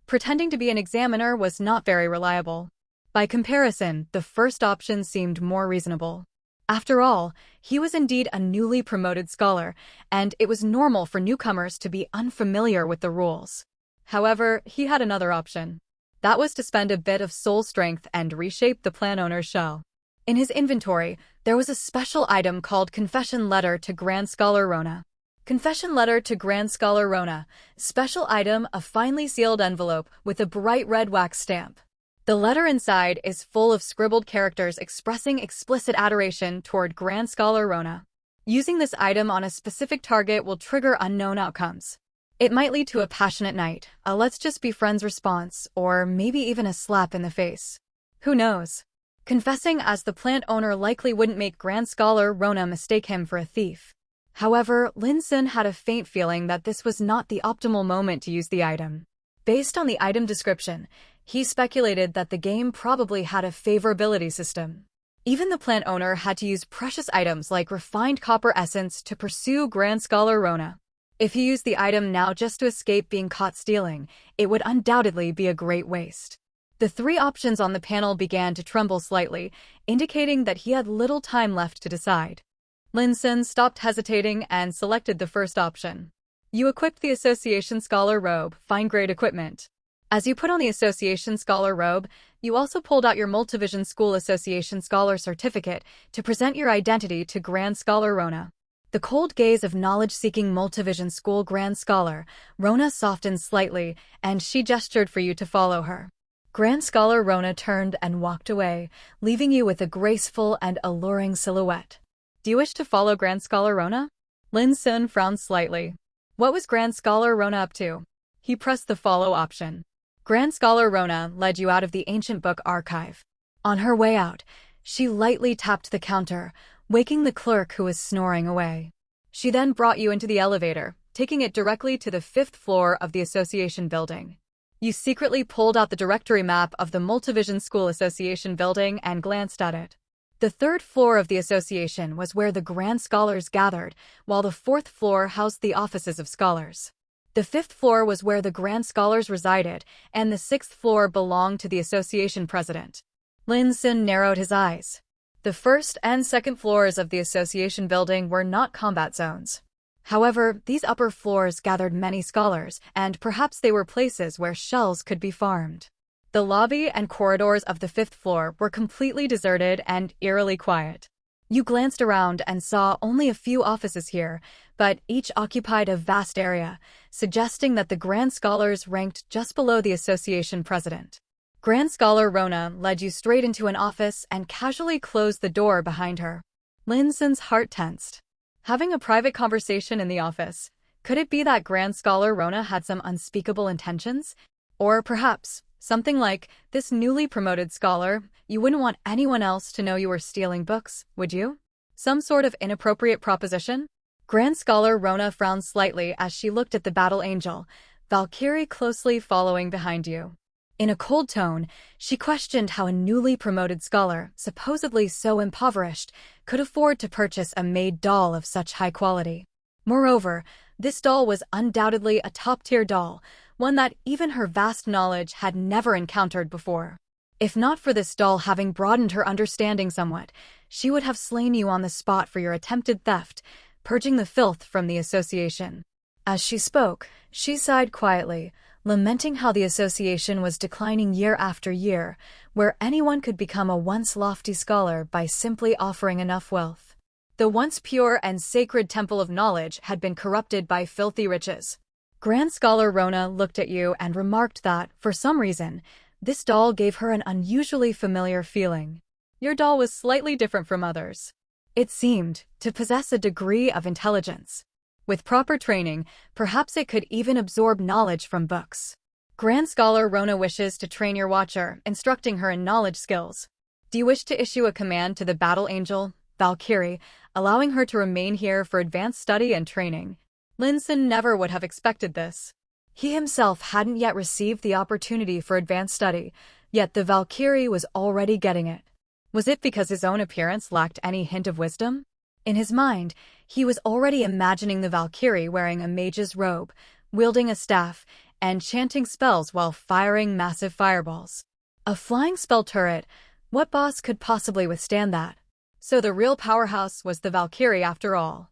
Pretending to be an examiner was not very reliable. By comparison, the first option seemed more reasonable. After all, he was indeed a newly promoted scholar, and it was normal for newcomers to be unfamiliar with the rules. However, he had another option. That was to spend a bit of soul strength and reshape the plan owner's shell. In his inventory, there was a special item called Confession Letter to Grand Scholar Rona. Confession Letter to Grand Scholar Rona. Special item, a finely sealed envelope with a bright red wax stamp. The letter inside is full of scribbled characters expressing explicit adoration toward Grand Scholar Rona. Using this item on a specific target will trigger unknown outcomes. It might lead to a passionate night, a let's just be friends response, or maybe even a slap in the face. Who knows? Confessing as the plant owner likely wouldn't make Grand Scholar Rona mistake him for a thief. However, Lin Xun had a faint feeling that this was not the optimal moment to use the item. Based on the item description, he speculated that the game probably had a favorability system. Even the plant owner had to use precious items like refined copper essence to pursue Grand Scholar Rona. If he used the item now just to escape being caught stealing, it would undoubtedly be a great waste. The 3 options on the panel began to tremble slightly, indicating that he had little time left to decide. Lin Xun stopped hesitating and selected the first option. You equipped the Association Scholar robe, fine-grade equipment. As you put on the Association Scholar robe, you also pulled out your Multivision School Association Scholar certificate to present your identity to Grand Scholar Rona. The cold gaze of knowledge-seeking Multivision School Grand Scholar, Rona softened slightly, and she gestured for you to follow her. Grand Scholar Rona turned and walked away, leaving you with a graceful and alluring silhouette. Do you wish to follow Grand Scholar Rona? Lin Xun frowned slightly. What was Grand Scholar Rona up to? He pressed the follow option. Grand Scholar Rona led you out of the ancient book archive. On her way out, she lightly tapped the counter, waking the clerk who was snoring away. She then brought you into the elevator, taking it directly to the 5th floor of the association building. You secretly pulled out the directory map of the Multivision School Association building and glanced at it. The 3rd floor of the association was where the Grand Scholars gathered, while the 4th floor housed the offices of scholars. The 5th floor was where the Grand Scholars resided, and the 6th floor belonged to the association president. Lin Xun narrowed his eyes. The 1st and 2nd floors of the association building were not combat zones. However, these upper floors gathered many scholars, and perhaps they were places where shells could be farmed. The lobby and corridors of the 5th floor were completely deserted and eerily quiet. You glanced around and saw only a few offices here, but each occupied a vast area, suggesting that the Grand Scholars ranked just below the association president. Grand Scholar Rona led you straight into an office and casually closed the door behind her. Lin Xun's heart tensed. Having a private conversation in the office, could it be that Grand Scholar Rona had some unspeakable intentions? Or perhaps something like, this newly promoted scholar, you wouldn't want anyone else to know you were stealing books, would you? Some sort of inappropriate proposition? Grand Scholar Rona frowned slightly as she looked at the battle angel, Valkyrie closely following behind you. In a cold tone, she questioned how a newly promoted scholar, supposedly so impoverished, could afford to purchase a made doll of such high quality. Moreover, this doll was undoubtedly a top-tier doll, one that even her vast knowledge had never encountered before. If not for this doll having broadened her understanding somewhat, she would have slain you on the spot for your attempted theft, purging the filth from the association. As she spoke, she sighed quietly, lamenting how the association was declining year after year, where anyone could become a once lofty scholar by simply offering enough wealth. The once pure and sacred temple of knowledge had been corrupted by filthy riches. Grand Scholar Rona looked at you and remarked that, for some reason, this doll gave her an unusually familiar feeling. Your doll was slightly different from others. It seemed to possess a degree of intelligence. With proper training, perhaps it could even absorb knowledge from books. Grand Scholar Rona wishes to train your watcher, instructing her in knowledge skills. Do you wish to issue a command to the battle angel, Valkyrie, allowing her to remain here for advanced study and training? Lin Xun never would have expected this. He himself hadn't yet received the opportunity for advanced study, yet the Valkyrie was already getting it. Was it because his own appearance lacked any hint of wisdom? In his mind, he was already imagining the Valkyrie wearing a mage's robe, wielding a staff, and chanting spells while firing massive fireballs. A flying spell turret, what boss could possibly withstand that? So the real powerhouse was the Valkyrie after all.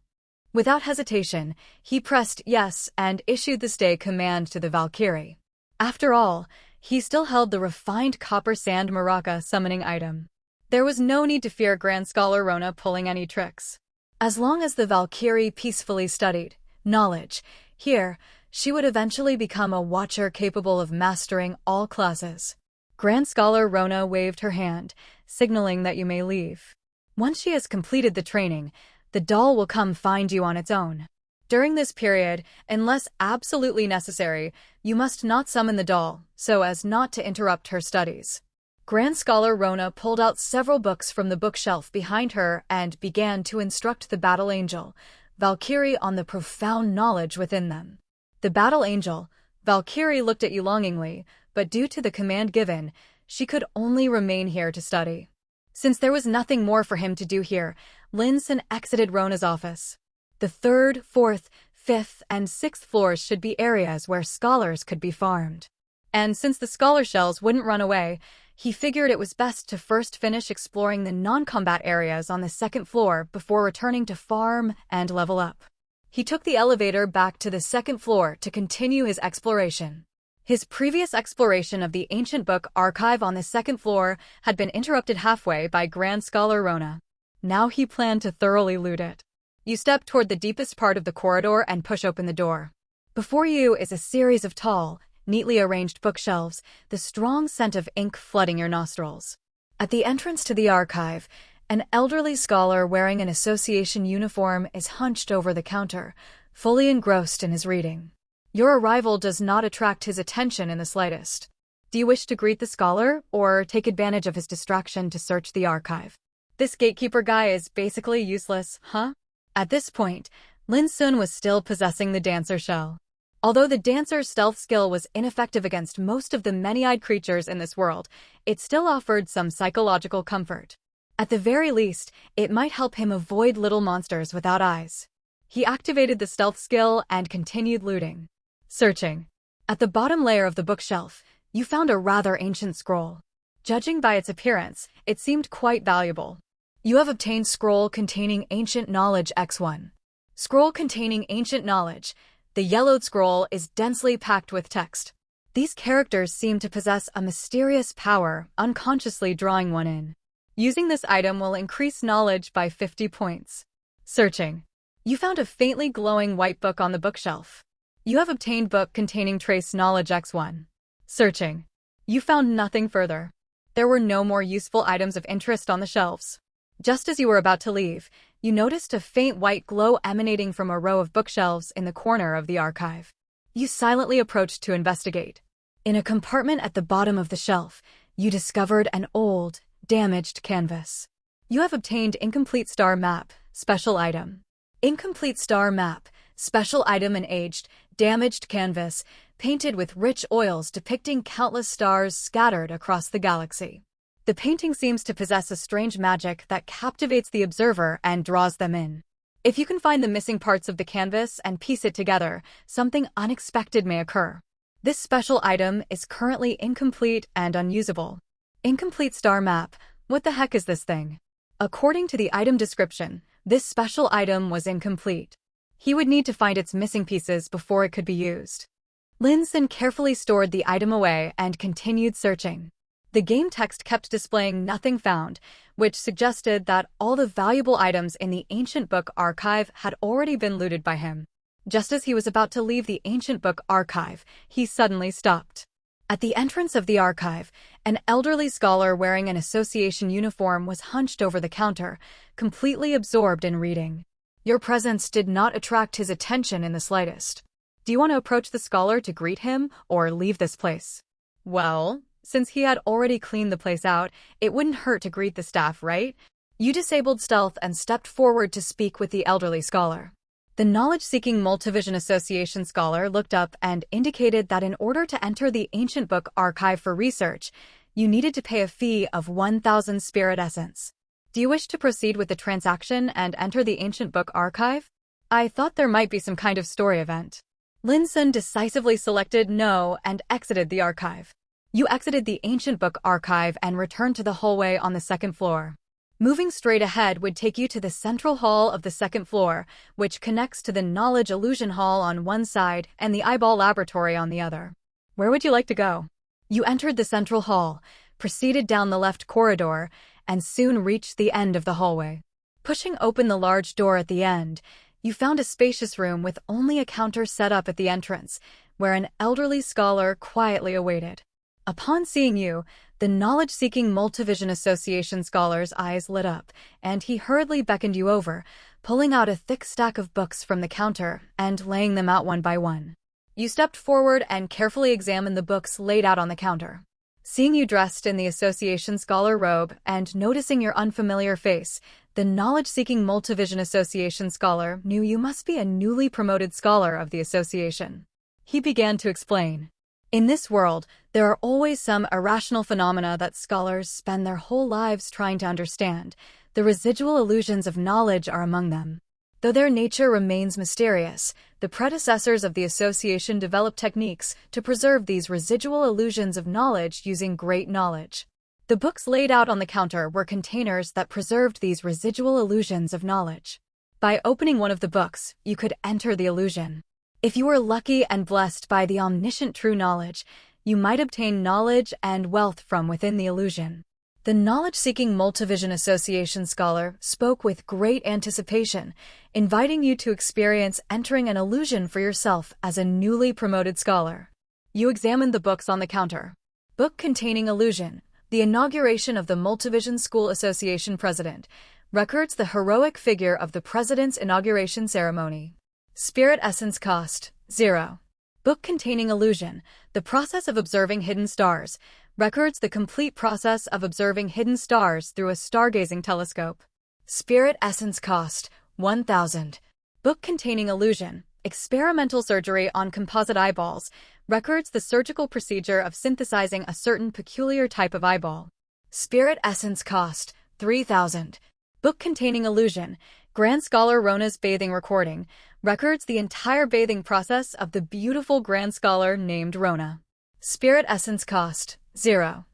Without hesitation, he pressed yes and issued the stay command to the Valkyrie. After all, he still held the refined copper sand maraca summoning item. There was no need to fear Grand Scholar Rona pulling any tricks. As long as the Valkyrie peacefully studied knowledge, here, she would eventually become a watcher capable of mastering all classes. Grand Scholar Rona waved her hand, signaling that you may leave. Once she has completed the training, the doll will come find you on its own. During this period, unless absolutely necessary, you must not summon the doll, so as not to interrupt her studies. Grand Scholar Rona pulled out several books from the bookshelf behind her and began to instruct the battle angel, Valkyrie, on the profound knowledge within them. The battle angel, Valkyrie, looked at you longingly, but due to the command given, she could only remain here to study. Since there was nothing more for him to do here, Lin Xun exited Rona's office. The 3rd, 4th, 5th, and 6th floors should be areas where scholars could be farmed. And since the scholar shells wouldn't run away, he figured it was best to first finish exploring the non-combat areas on the 2nd floor before returning to farm and level up. He took the elevator back to the 2nd floor to continue his exploration. His previous exploration of the ancient book archive on the 2nd floor had been interrupted halfway by Grand Scholar Rona. Now he planned to thoroughly loot it. You step toward the deepest part of the corridor and push open the door. Before you is a series of tall, neatly arranged bookshelves, the strong scent of ink flooding your nostrils. At the entrance to the archive, an elderly scholar wearing an association uniform is hunched over the counter, fully engrossed in his reading. Your arrival does not attract his attention in the slightest. Do you wish to greet the scholar, or take advantage of his distraction to search the archive? This gatekeeper guy is basically useless, huh? At this point, Lin Xun was still possessing the dancer shell. Although the dancer's stealth skill was ineffective against most of the many-eyed creatures in this world, it still offered some psychological comfort. At the very least, it might help him avoid little monsters without eyes. He activated the stealth skill and continued looting. Searching. At the bottom layer of the bookshelf, you found a rather ancient scroll. Judging by its appearance, it seemed quite valuable. You have obtained Scroll containing Ancient Knowledge X1. Scroll containing Ancient Knowledge. The yellowed scroll is densely packed with text. These characters seem to possess a mysterious power, unconsciously drawing one in. Using this item will increase knowledge by 50 points. Searching. You found a faintly glowing white book on the bookshelf. You have obtained book containing Trace Knowledge X1. Searching. You found nothing further. There were no more useful items of interest on the shelves. Just as you were about to leave, you noticed a faint white glow emanating from a row of bookshelves in the corner of the archive. You silently approached to investigate. In a compartment at the bottom of the shelf, you discovered an old, damaged canvas. You have obtained Incomplete Star Map, Special Item. Incomplete Star Map, Special Item, an aged, damaged canvas, painted with rich oils depicting countless stars scattered across the galaxy. The painting seems to possess a strange magic that captivates the observer and draws them in. If you can find the missing parts of the canvas and piece it together, something unexpected may occur. This special item is currently incomplete and unusable. Incomplete Star Map, what the heck is this thing? According to the item description, this special item was incomplete. He would need to find its missing pieces before it could be used. Lin Xun carefully stored the item away and continued searching. The game text kept displaying nothing found, which suggested that all the valuable items in the ancient book archive had already been looted by him. Just as he was about to leave the ancient book archive, he suddenly stopped. At the entrance of the archive, an elderly scholar wearing an association uniform was hunched over the counter, completely absorbed in reading. Your presence did not attract his attention in the slightest. Do you want to approach the scholar to greet him or leave this place? Well, since he had already cleaned the place out, it wouldn't hurt to greet the staff, right? You disabled stealth and stepped forward to speak with the elderly scholar. The knowledge-seeking Multivision Association scholar looked up and indicated that in order to enter the ancient book archive for research, you needed to pay a fee of 1,000 spirit essence. Do you wish to proceed with the transaction and enter the ancient book archive? I thought there might be some kind of story event. Lin Xun decisively selected no and exited the archive. You exited the ancient book archive and returned to the hallway on the second floor. Moving straight ahead would take you to the central hall of the second floor, which connects to the Knowledge Illusion Hall on one side and the Eyeball Laboratory on the other. Where would you like to go? You entered the central hall, proceeded down the left corridor, and soon reached the end of the hallway. Pushing open the large door at the end, you found a spacious room with only a counter set up at the entrance, where an elderly scholar quietly awaited. Upon seeing you, the knowledge-seeking Multivision Association scholar's eyes lit up, and he hurriedly beckoned you over, pulling out a thick stack of books from the counter and laying them out one by one. You stepped forward and carefully examined the books laid out on the counter. Seeing you dressed in the Association scholar robe and noticing your unfamiliar face, the knowledge-seeking Multivision Association scholar knew you must be a newly promoted scholar of the association. He began to explain. In this world, there are always some irrational phenomena that scholars spend their whole lives trying to understand. The residual illusions of knowledge are among them. Though their nature remains mysterious, the predecessors of the association developed techniques to preserve these residual illusions of knowledge using great knowledge. The books laid out on the counter were containers that preserved these residual illusions of knowledge. By opening one of the books, you could enter the illusion. If you were lucky and blessed by the omniscient true knowledge, you might obtain knowledge and wealth from within the illusion. The knowledge-seeking Multivision Association scholar spoke with great anticipation, inviting you to experience entering an illusion for yourself as a newly promoted scholar. You examined the books on the counter. Book containing illusion, the inauguration of the Multivision School Association president, records the heroic figure of the president's inauguration ceremony. Spirit essence cost, 0. Book containing illusion, the process of observing hidden stars, records the complete process of observing hidden stars through a stargazing telescope. Spirit essence cost, 1,000. Book containing illusion, experimental surgery on composite eyeballs, records the surgical procedure of synthesizing a certain peculiar type of eyeball. Spirit essence cost, 3,000. Book containing illusion, Grand Scholar Rona's bathing recording, records the entire bathing process of the beautiful Grand Scholar named Rona. Spirit essence cost, 0.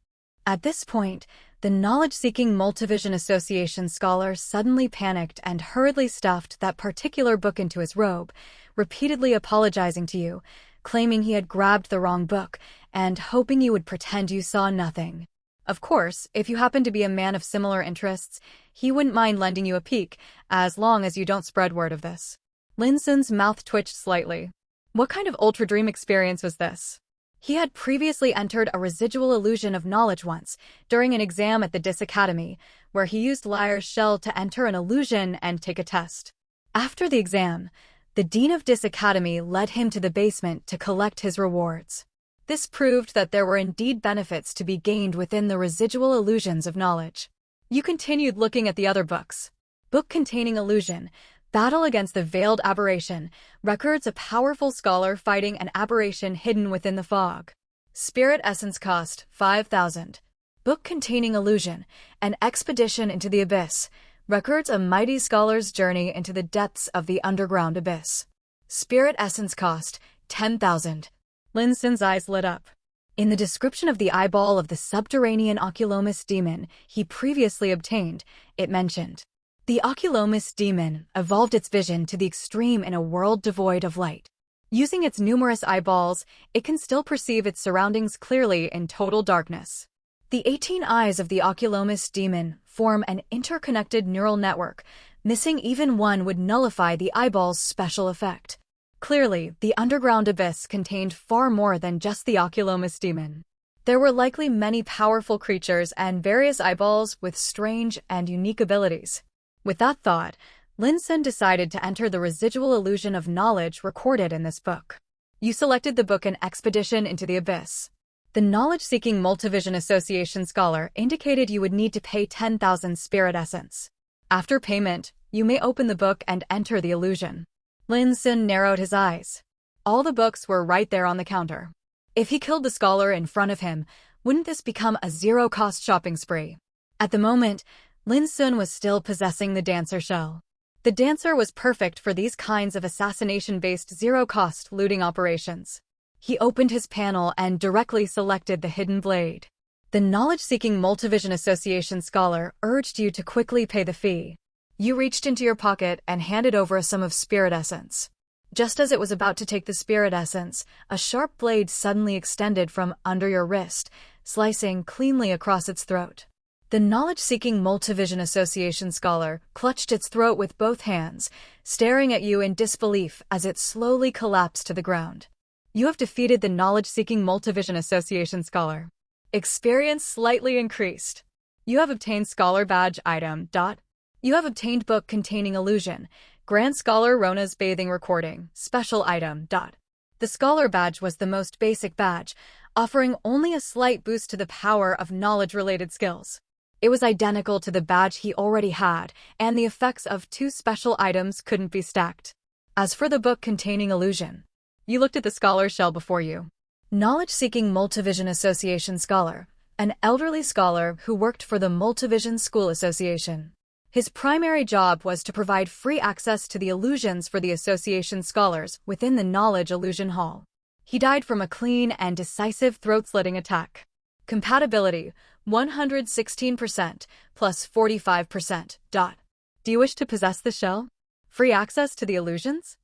At this point, the knowledge-seeking Multivision Association scholar suddenly panicked and hurriedly stuffed that particular book into his robe, repeatedly apologizing to you, claiming he had grabbed the wrong book, and hoping you would pretend you saw nothing. Of course, if you happen to be a man of similar interests, he wouldn't mind lending you a peek, as long as you don't spread word of this. Lin Xun's mouth twitched slightly. What kind of ultra dream experience was this? He had previously entered a residual illusion of knowledge once, during an exam at the Dis Academy, where he used Liar's Shell to enter an illusion and take a test. After the exam, the Dean of Dis Academy led him to the basement to collect his rewards. This proved that there were indeed benefits to be gained within the residual illusions of knowledge. You continued looking at the other books. Book containing illusion, Battle against the Veiled Aberration, records a powerful scholar fighting an aberration hidden within the fog. Spirit essence cost, 5,000. Book containing illusion, An Expedition into the Abyss, records a mighty scholar's journey into the depths of the underground abyss. Spirit essence cost, 10,000. Lin Xun's eyes lit up. In the description of the eyeball of the subterranean Oculomus demon he previously obtained, it mentioned, the Oculomus demon evolved its vision to the extreme in a world devoid of light. Using its numerous eyeballs, it can still perceive its surroundings clearly in total darkness. The 18 eyes of the Oculomus demon form an interconnected neural network. Missing even one would nullify the eyeball's special effect. Clearly, the underground abyss contained far more than just the Oculomus demon. There were likely many powerful creatures and various eyeballs with strange and unique abilities. With that thought, Lin Xun decided to enter the residual illusion of knowledge recorded in this book. You selected the book An Expedition into the Abyss. The knowledge-seeking Multivision Association scholar indicated you would need to pay 10,000 spirit essence. After payment, you may open the book and enter the illusion. Lin Xun narrowed his eyes. All the books were right there on the counter. If he killed the scholar in front of him, wouldn't this become a zero-cost shopping spree? At the moment, Lin Xun was still possessing the dancer shell. The dancer was perfect for these kinds of assassination-based zero-cost looting operations. He opened his panel and directly selected the hidden blade. The knowledge-seeking Multivision Association scholar urged you to quickly pay the fee. You reached into your pocket and handed over a sum of spirit essence. Just as it was about to take the spirit essence, a sharp blade suddenly extended from under your wrist, slicing cleanly across its throat. The knowledge-seeking Multivision Association scholar clutched its throat with both hands, staring at you in disbelief as it slowly collapsed to the ground. You have defeated the knowledge-seeking Multivision Association scholar. Experience slightly increased. You have obtained Scholar Badge item. You have obtained book containing illusion. Grand Scholar Rona's bathing recording. Special item. The Scholar Badge was the most basic badge, offering only a slight boost to the power of knowledge-related skills. It was identical to the badge he already had, and the effects of 2 special items couldn't be stacked. As for the book containing illusion, you looked at the scholar shell before you. Knowledge-seeking Multivision Association scholar, an elderly scholar who worked for the Multivision School Association. His primary job was to provide free access to the illusions for the association scholars within the Knowledge Illusion Hall. He died from a clean and decisive throat-slitting attack. Compatibility, 116% plus 45%. Do you wish to possess the shell? Free access to the illusions?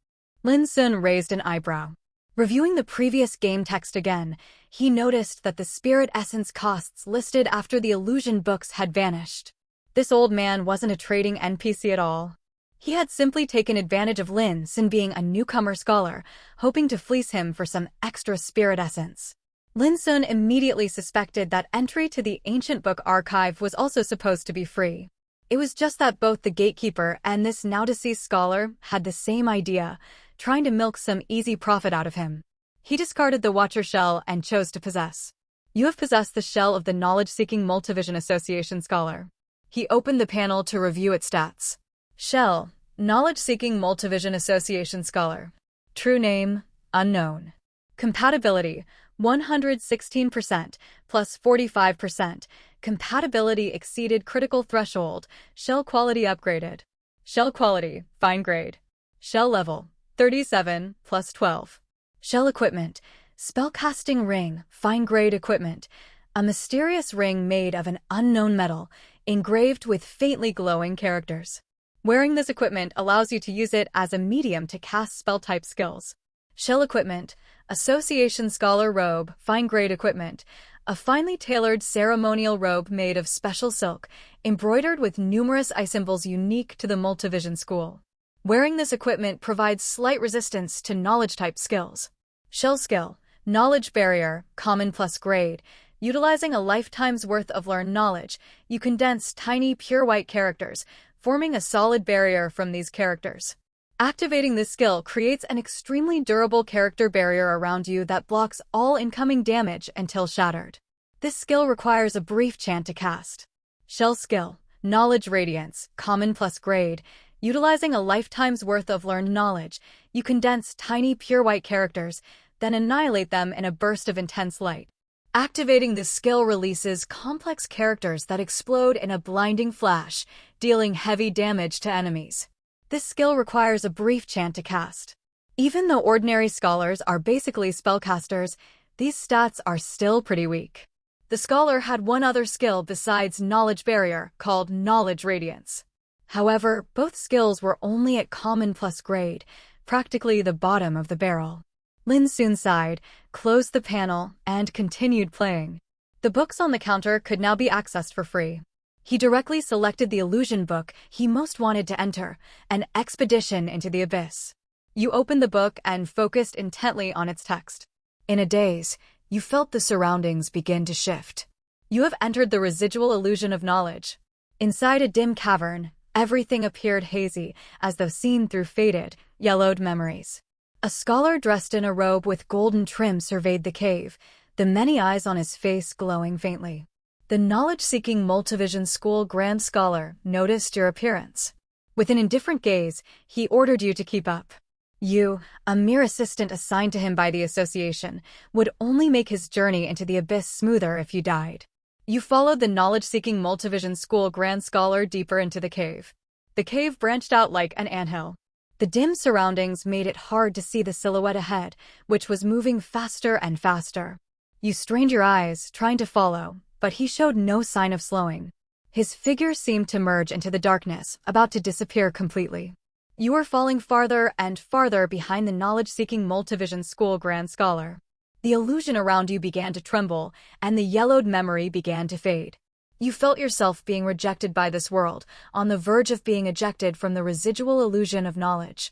Lin Xun raised an eyebrow. Reviewing the previous game text again, he noticed that the spirit essence costs listed after the illusion books had vanished. This old man wasn't a trading NPC at all. He had simply taken advantage of Lin Xun being a newcomer scholar, hoping to fleece him for some extra spirit essence. Lin Xun immediately suspected that entry to the ancient book archive was also supposed to be free. It was just that both the gatekeeper and this now-deceased scholar had the same idea, trying to milk some easy profit out of him. He discarded the Watcher shell and chose to possess. You have possessed the shell of the knowledge-seeking Multivision Association scholar. He opened the panel to review its stats. Shell, knowledge-seeking Multivision Association scholar. True name, unknown. Compatibility, 116% plus 45%. Compatibility exceeded critical threshold. Shell quality upgraded. Shell quality, fine grade. Shell level, 37 plus 12. Shell equipment, spellcasting ring, fine grade equipment. A mysterious ring made of an unknown metal, engraved with faintly glowing characters. Wearing this equipment allows you to use it as a medium to cast spell-type skills. Shell equipment, Association Scholar robe, fine grade equipment. A finely tailored ceremonial robe made of special silk, embroidered with numerous eye symbols unique to the Multivision School. Wearing this equipment provides slight resistance to knowledge-type skills. Shell skill, knowledge barrier, common plus grade. Utilizing a lifetime's worth of learned knowledge, you condense tiny pure white characters, forming a solid barrier from these characters. Activating this skill creates an extremely durable character barrier around you that blocks all incoming damage until shattered. This skill requires a brief chant to cast. Shell skill, knowledge radiance, common plus grade. Utilizing a lifetime's worth of learned knowledge, you condense tiny pure white characters, then annihilate them in a burst of intense light. Activating this skill releases complex characters that explode in a blinding flash, dealing heavy damage to enemies. This skill requires a brief chant to cast. Even though ordinary scholars are basically spellcasters, these stats are still pretty weak. The scholar had one other skill besides Knowledge Barrier, called Knowledge Radiance. However, both skills were only at common plus grade, practically the bottom of the barrel. Lin Xun sighed, closed the panel, and continued playing. The books on the counter could now be accessed for free. He directly selected the illusion book he most wanted to enter, an expedition into the abyss. You opened the book and focused intently on its text. In a daze, you felt the surroundings begin to shift. You have entered the residual illusion of knowledge. Inside a dim cavern, everything appeared hazy, as though seen through faded, yellowed memories. A scholar dressed in a robe with golden trim surveyed the cave, the many eyes on his face glowing faintly. The knowledge-seeking Multivision School Grand Scholar noticed your appearance. With an indifferent gaze, he ordered you to keep up. You, a mere assistant assigned to him by the association, would only make his journey into the abyss smoother if you died. You followed the knowledge-seeking Multivision School Grand Scholar deeper into the cave. The cave branched out like an anthill. The dim surroundings made it hard to see the silhouette ahead, which was moving faster and faster. You strained your eyes, trying to follow, but he showed no sign of slowing. His figure seemed to merge into the darkness, about to disappear completely. You were falling farther and farther behind the knowledge-seeking Multivision School Grand Scholar. The illusion around you began to tremble, and the yellowed memory began to fade. You felt yourself being rejected by this world, on the verge of being ejected from the residual illusion of knowledge.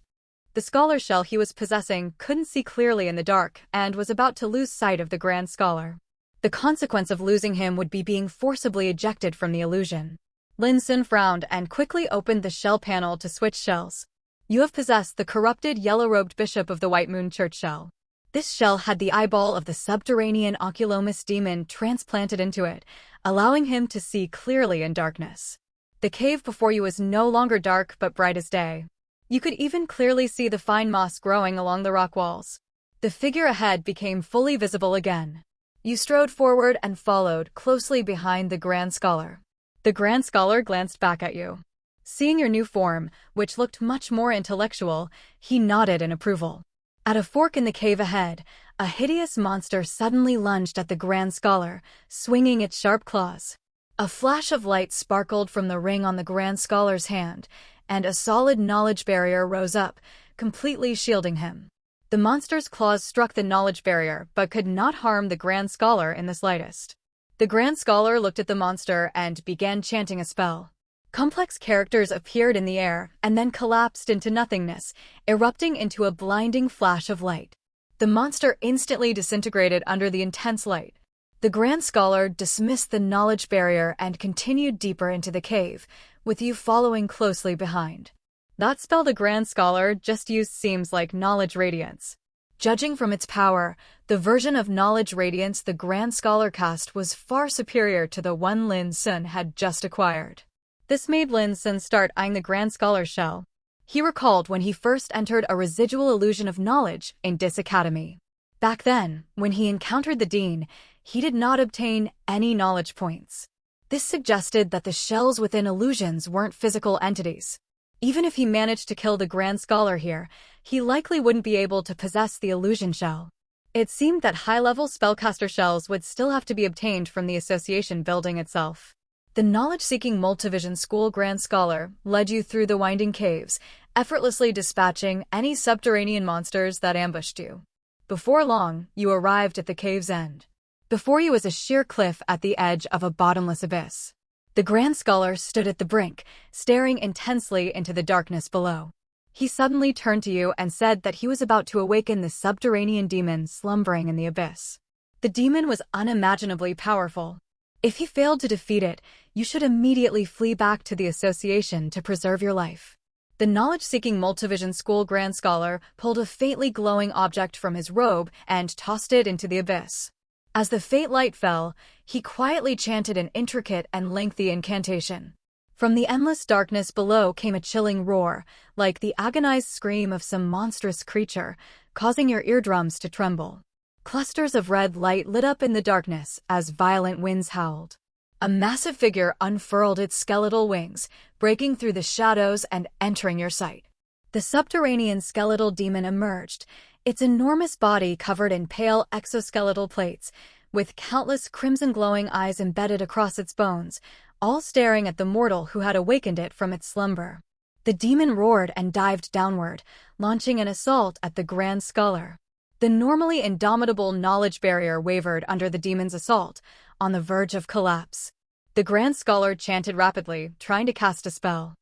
The scholar shell he was possessing couldn't see clearly in the dark and was about to lose sight of the Grand Scholar. The consequence of losing him would be being forcibly ejected from the illusion. Lin Xun frowned and quickly opened the shell panel to switch shells. You have possessed the corrupted yellow-robed bishop of the White Moon Church shell. This shell had the eyeball of the subterranean Oculomus demon transplanted into it, allowing him to see clearly in darkness. The cave before you was no longer dark but bright as day. You could even clearly see the fine moss growing along the rock walls. The figure ahead became fully visible again. You strode forward and followed closely behind the Grand Scholar. The Grand Scholar glanced back at you. Seeing your new form, which looked much more intellectual, he nodded in approval. At a fork in the cave ahead, a hideous monster suddenly lunged at the Grand Scholar, swinging its sharp claws. A flash of light sparkled from the ring on the Grand Scholar's hand, and a solid knowledge barrier rose up, completely shielding him. The monster's claws struck the knowledge barrier, but could not harm the Grand Scholar in the slightest. The Grand Scholar looked at the monster and began chanting a spell. Complex characters appeared in the air and then collapsed into nothingness, erupting into a blinding flash of light. The monster instantly disintegrated under the intense light. The Grand Scholar dismissed the knowledge barrier and continued deeper into the cave, with you following closely behind. That spell the Grand Scholar just used seems like knowledge radiance. Judging from its power, the version of knowledge radiance the Grand Scholar cast was far superior to the one Lin Xun had just acquired. This made Lin Xun start eyeing the Grand Scholar's shell. He recalled when he first entered a residual illusion of knowledge in Dis Academy. Back then, when he encountered the Dean, he did not obtain any knowledge points. This suggested that the shells within illusions weren't physical entities. Even if he managed to kill the Grand Scholar here, he likely wouldn't be able to possess the illusion shell. It seemed that high-level spellcaster shells would still have to be obtained from the association building itself. The knowledge-seeking Multivision School Grand Scholar led you through the winding caves, effortlessly dispatching any subterranean monsters that ambushed you. Before long, you arrived at the cave's end. Before you was a sheer cliff at the edge of a bottomless abyss. The Grand Scholar stood at the brink, staring intensely into the darkness below. He suddenly turned to you and said that he was about to awaken the subterranean demon slumbering in the abyss. The demon was unimaginably powerful. If he failed to defeat it, you should immediately flee back to the association to preserve your life. The knowledge-seeking Multivision School Grand Scholar pulled a faintly glowing object from his robe and tossed it into the abyss. As the faint light fell, he quietly chanted an intricate and lengthy incantation. From the endless darkness below came a chilling roar, like the agonized scream of some monstrous creature, causing your eardrums to tremble. Clusters of red light lit up in the darkness as violent winds howled. A massive figure unfurled its skeletal wings, breaking through the shadows and entering your sight. The subterranean skeletal demon emerged, its enormous body covered in pale exoskeletal plates, with countless crimson glowing eyes embedded across its bones, all staring at the mortal who had awakened it from its slumber. The demon roared and dived downward, launching an assault at the Grand Scholar. The normally indomitable knowledge barrier wavered under the demon's assault, on the verge of collapse. The Grand Scholar chanted rapidly, trying to cast a spell.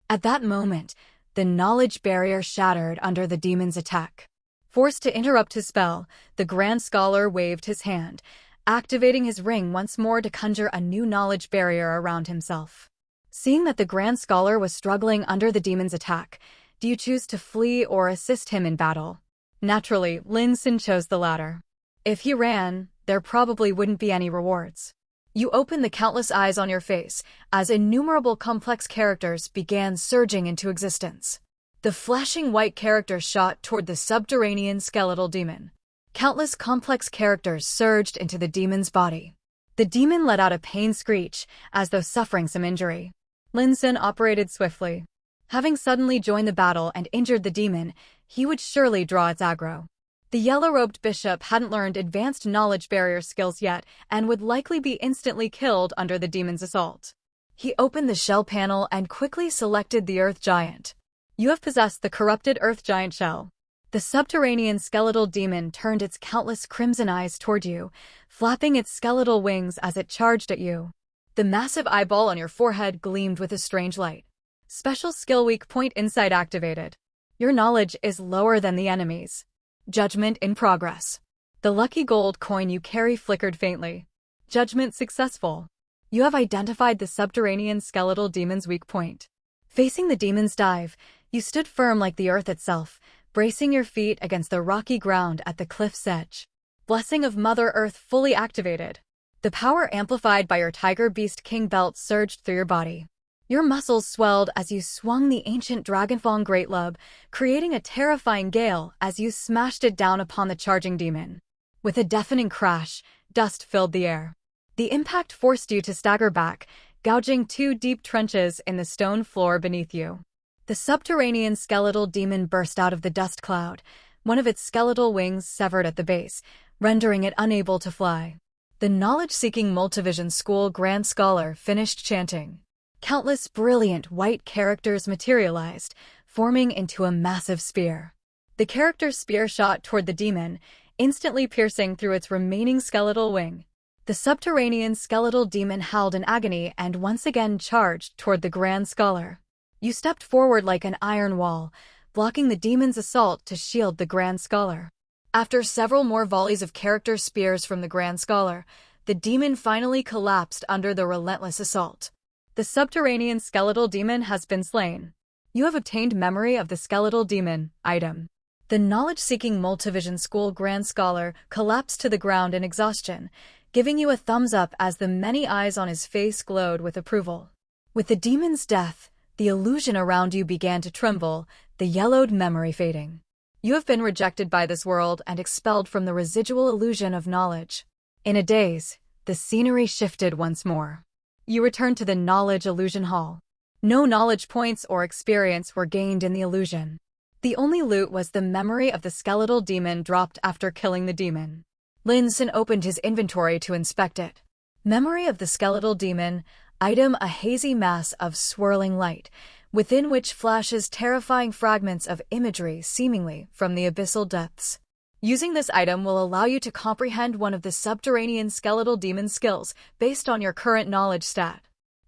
At that moment, the knowledge barrier shattered under the demon's attack. Forced to interrupt his spell, the Grand Scholar waved his hand, activating his ring once more to conjure a new knowledge barrier around himself. Seeing that the Grand Scholar was struggling under the demon's attack, do you choose to flee or assist him in battle? Naturally, Lin Xun chose the latter. If he ran, there probably wouldn't be any rewards. You opened the countless eyes on your face as innumerable complex characters began surging into existence. The flashing white character shot toward the subterranean skeletal demon. Countless complex characters surged into the demon's body. The demon let out a pained screech, as though suffering some injury. Lin Xun operated swiftly. Having suddenly joined the battle and injured the demon, he would surely draw its aggro. The yellow-robed bishop hadn't learned advanced knowledge barrier skills yet and would likely be instantly killed under the demon's assault. He opened the shell panel and quickly selected the Earth Giant. You have possessed the corrupted Earth Giant shell. The subterranean skeletal demon turned its countless crimson eyes toward you, flapping its skeletal wings as it charged at you. The massive eyeball on your forehead gleamed with a strange light. Special skill weak point insight activated. Your knowledge is lower than the enemy's. Judgment in progress. The lucky gold coin you carry flickered faintly. Judgment successful. You have identified the subterranean skeletal demon's weak point. Facing the demon's dive, you stood firm like the earth itself, bracing your feet against the rocky ground at the cliff's edge. Blessing of Mother Earth fully activated. The power amplified by your Tiger Beast King belt surged through your body. Your muscles swelled as you swung the ancient Dragonfang Great Lub, creating a terrifying gale as you smashed it down upon the charging demon. With a deafening crash, dust filled the air. The impact forced you to stagger back, gouging 2 deep trenches in the stone floor beneath you. The subterranean skeletal demon burst out of the dust cloud, one of its skeletal wings severed at the base, rendering it unable to fly. The knowledge-seeking Multivision School Grand Scholar finished chanting. Countless brilliant white characters materialized, forming into a massive spear. The character's spear shot toward the demon, instantly piercing through its remaining skeletal wing. The subterranean skeletal demon howled in agony and once again charged toward the Grand Scholar. You stepped forward like an iron wall, blocking the demon's assault to shield the Grand Scholar. After several more volleys of character spears from the Grand Scholar, the demon finally collapsed under the relentless assault. The subterranean skeletal demon has been slain. You have obtained memory of the skeletal demon item. The knowledge-seeking Multivision School Grand Scholar collapsed to the ground in exhaustion, giving you a thumbs up as the many eyes on his face glowed with approval. With the demon's death, the illusion around you began to tremble, the yellowed memory fading. You have been rejected by this world and expelled from the residual illusion of knowledge. In a daze, the scenery shifted once more. You returned to the Knowledge Illusion Hall. No knowledge points or experience were gained in the illusion. The only loot was the memory of the skeletal demon dropped after killing the demon. Lin Xun opened his inventory to inspect it. Memory of the skeletal demon, item a hazy mass of swirling light, within which flashes terrifying fragments of imagery seemingly from the abyssal depths. Using this item will allow you to comprehend one of the subterranean skeletal demon skills based on your current knowledge stat.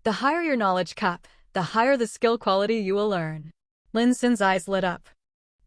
The higher your knowledge cap, the higher the skill quality you will earn. Lin Xun's eyes lit up.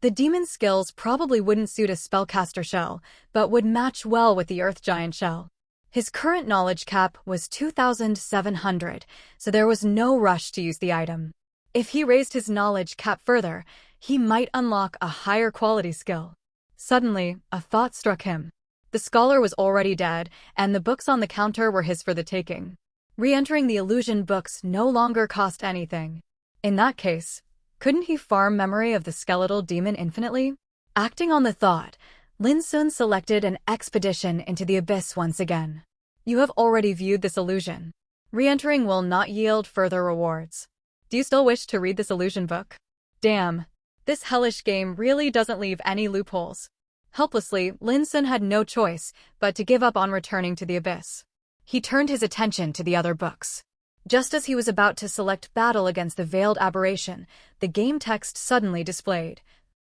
The demon's skills probably wouldn't suit a spellcaster shell, but would match well with the Earth Giant shell. His current knowledge cap was 2,700, so there was no rush to use the item. If he raised his knowledge cap further, he might unlock a higher quality skill. Suddenly, a thought struck him. The scholar was already dead, and the books on the counter were his for the taking. Re-entering the illusion books no longer cost anything. In that case, couldn't he farm memory of the skeletal demon infinitely? Acting on the thought, Lin Xun selected an expedition into the abyss once again. You have already viewed this illusion. Re-entering will not yield further rewards. Do you still wish to read this illusion book? Damn. This hellish game really doesn't leave any loopholes. Helplessly, Lin Xun had no choice but to give up on returning to the abyss. He turned his attention to the other books. Just as he was about to select battle against the veiled aberration, the game text suddenly displayed.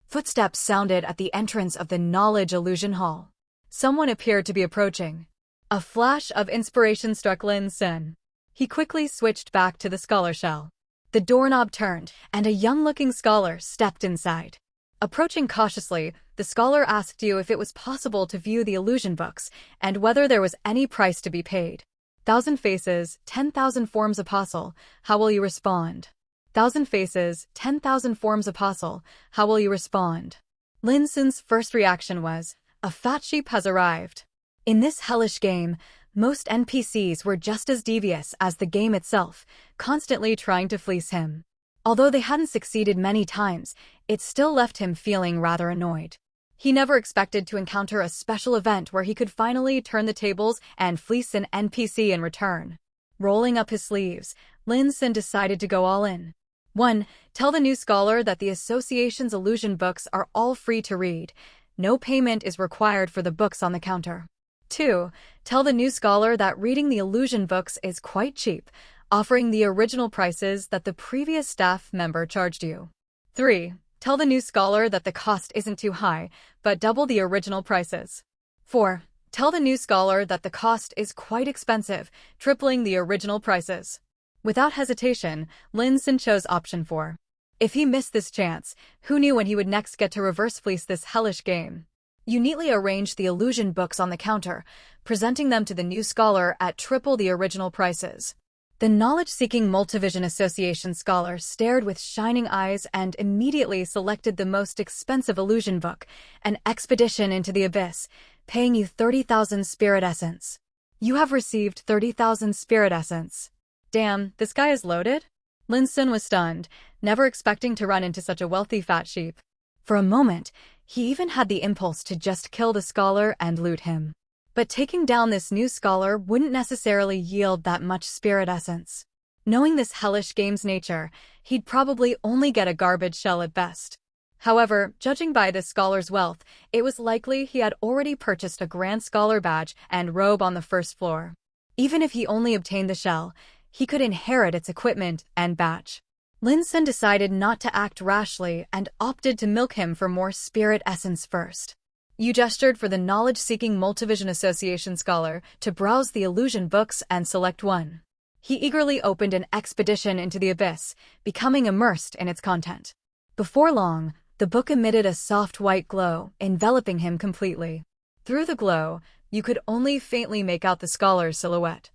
Footsteps sounded at the entrance of the Knowledge Illusion Hall. Someone appeared to be approaching. A flash of inspiration struck Lin Xun. He quickly switched back to the scholar shell. The doorknob turned, and a young-looking scholar stepped inside. Approaching cautiously, the scholar asked you if it was possible to view the illusion books, and whether there was any price to be paid. 1,000 faces, 10,000 forms apostle, how will you respond? 1,000 faces, 10,000 forms apostle, how will you respond? Lin Xun's first reaction was, a fat sheep has arrived. In this hellish game, most NPCs were just as devious as the game itself, constantly trying to fleece him. Although they hadn't succeeded many times, it still left him feeling rather annoyed. He never expected to encounter a special event where he could finally turn the tables and fleece an NPC in return. Rolling up his sleeves, Lin Xun decided to go all in. 1. Tell the new scholar that the association's illusion books are all free to read. No payment is required for the books on the counter. 2. Tell the new scholar that reading the illusion books is quite cheap, offering the original prices that the previous staff member charged you. 3. Tell the new scholar that the cost isn't too high, but double the original prices. 4. Tell the new scholar that the cost is quite expensive, tripling the original prices. Without hesitation, Lin Xun chose option 4. If he missed this chance, who knew when he would next get to reverse fleece this hellish game? You neatly arranged the illusion books on the counter, presenting them to the new scholar at triple the original prices. The knowledge-seeking Multivision Association scholar stared with shining eyes and immediately selected the most expensive illusion book, an expedition into the abyss, paying you 30,000 spirit essence. You have received 30,000 spirit essence. Damn, this guy is loaded? Lin Xun was stunned, never expecting to run into such a wealthy fat sheep. For a moment, he even had the impulse to just kill the scholar and loot him. But taking down this new scholar wouldn't necessarily yield that much spirit essence. Knowing this hellish game's nature, he'd probably only get a garbage shell at best. However, judging by this scholar's wealth, it was likely he had already purchased a Grand Scholar badge and robe on the first floor. Even if he only obtained the shell, he could inherit its equipment and badge. Lin Xun decided not to act rashly and opted to milk him for more spirit essence first. You gestured for the knowledge-seeking Multivision Association scholar to browse the illusion books and select one. He eagerly opened an expedition into the abyss, becoming immersed in its content. Before long, the book emitted a soft white glow, enveloping him completely. Through the glow, you could only faintly make out the scholar's silhouette.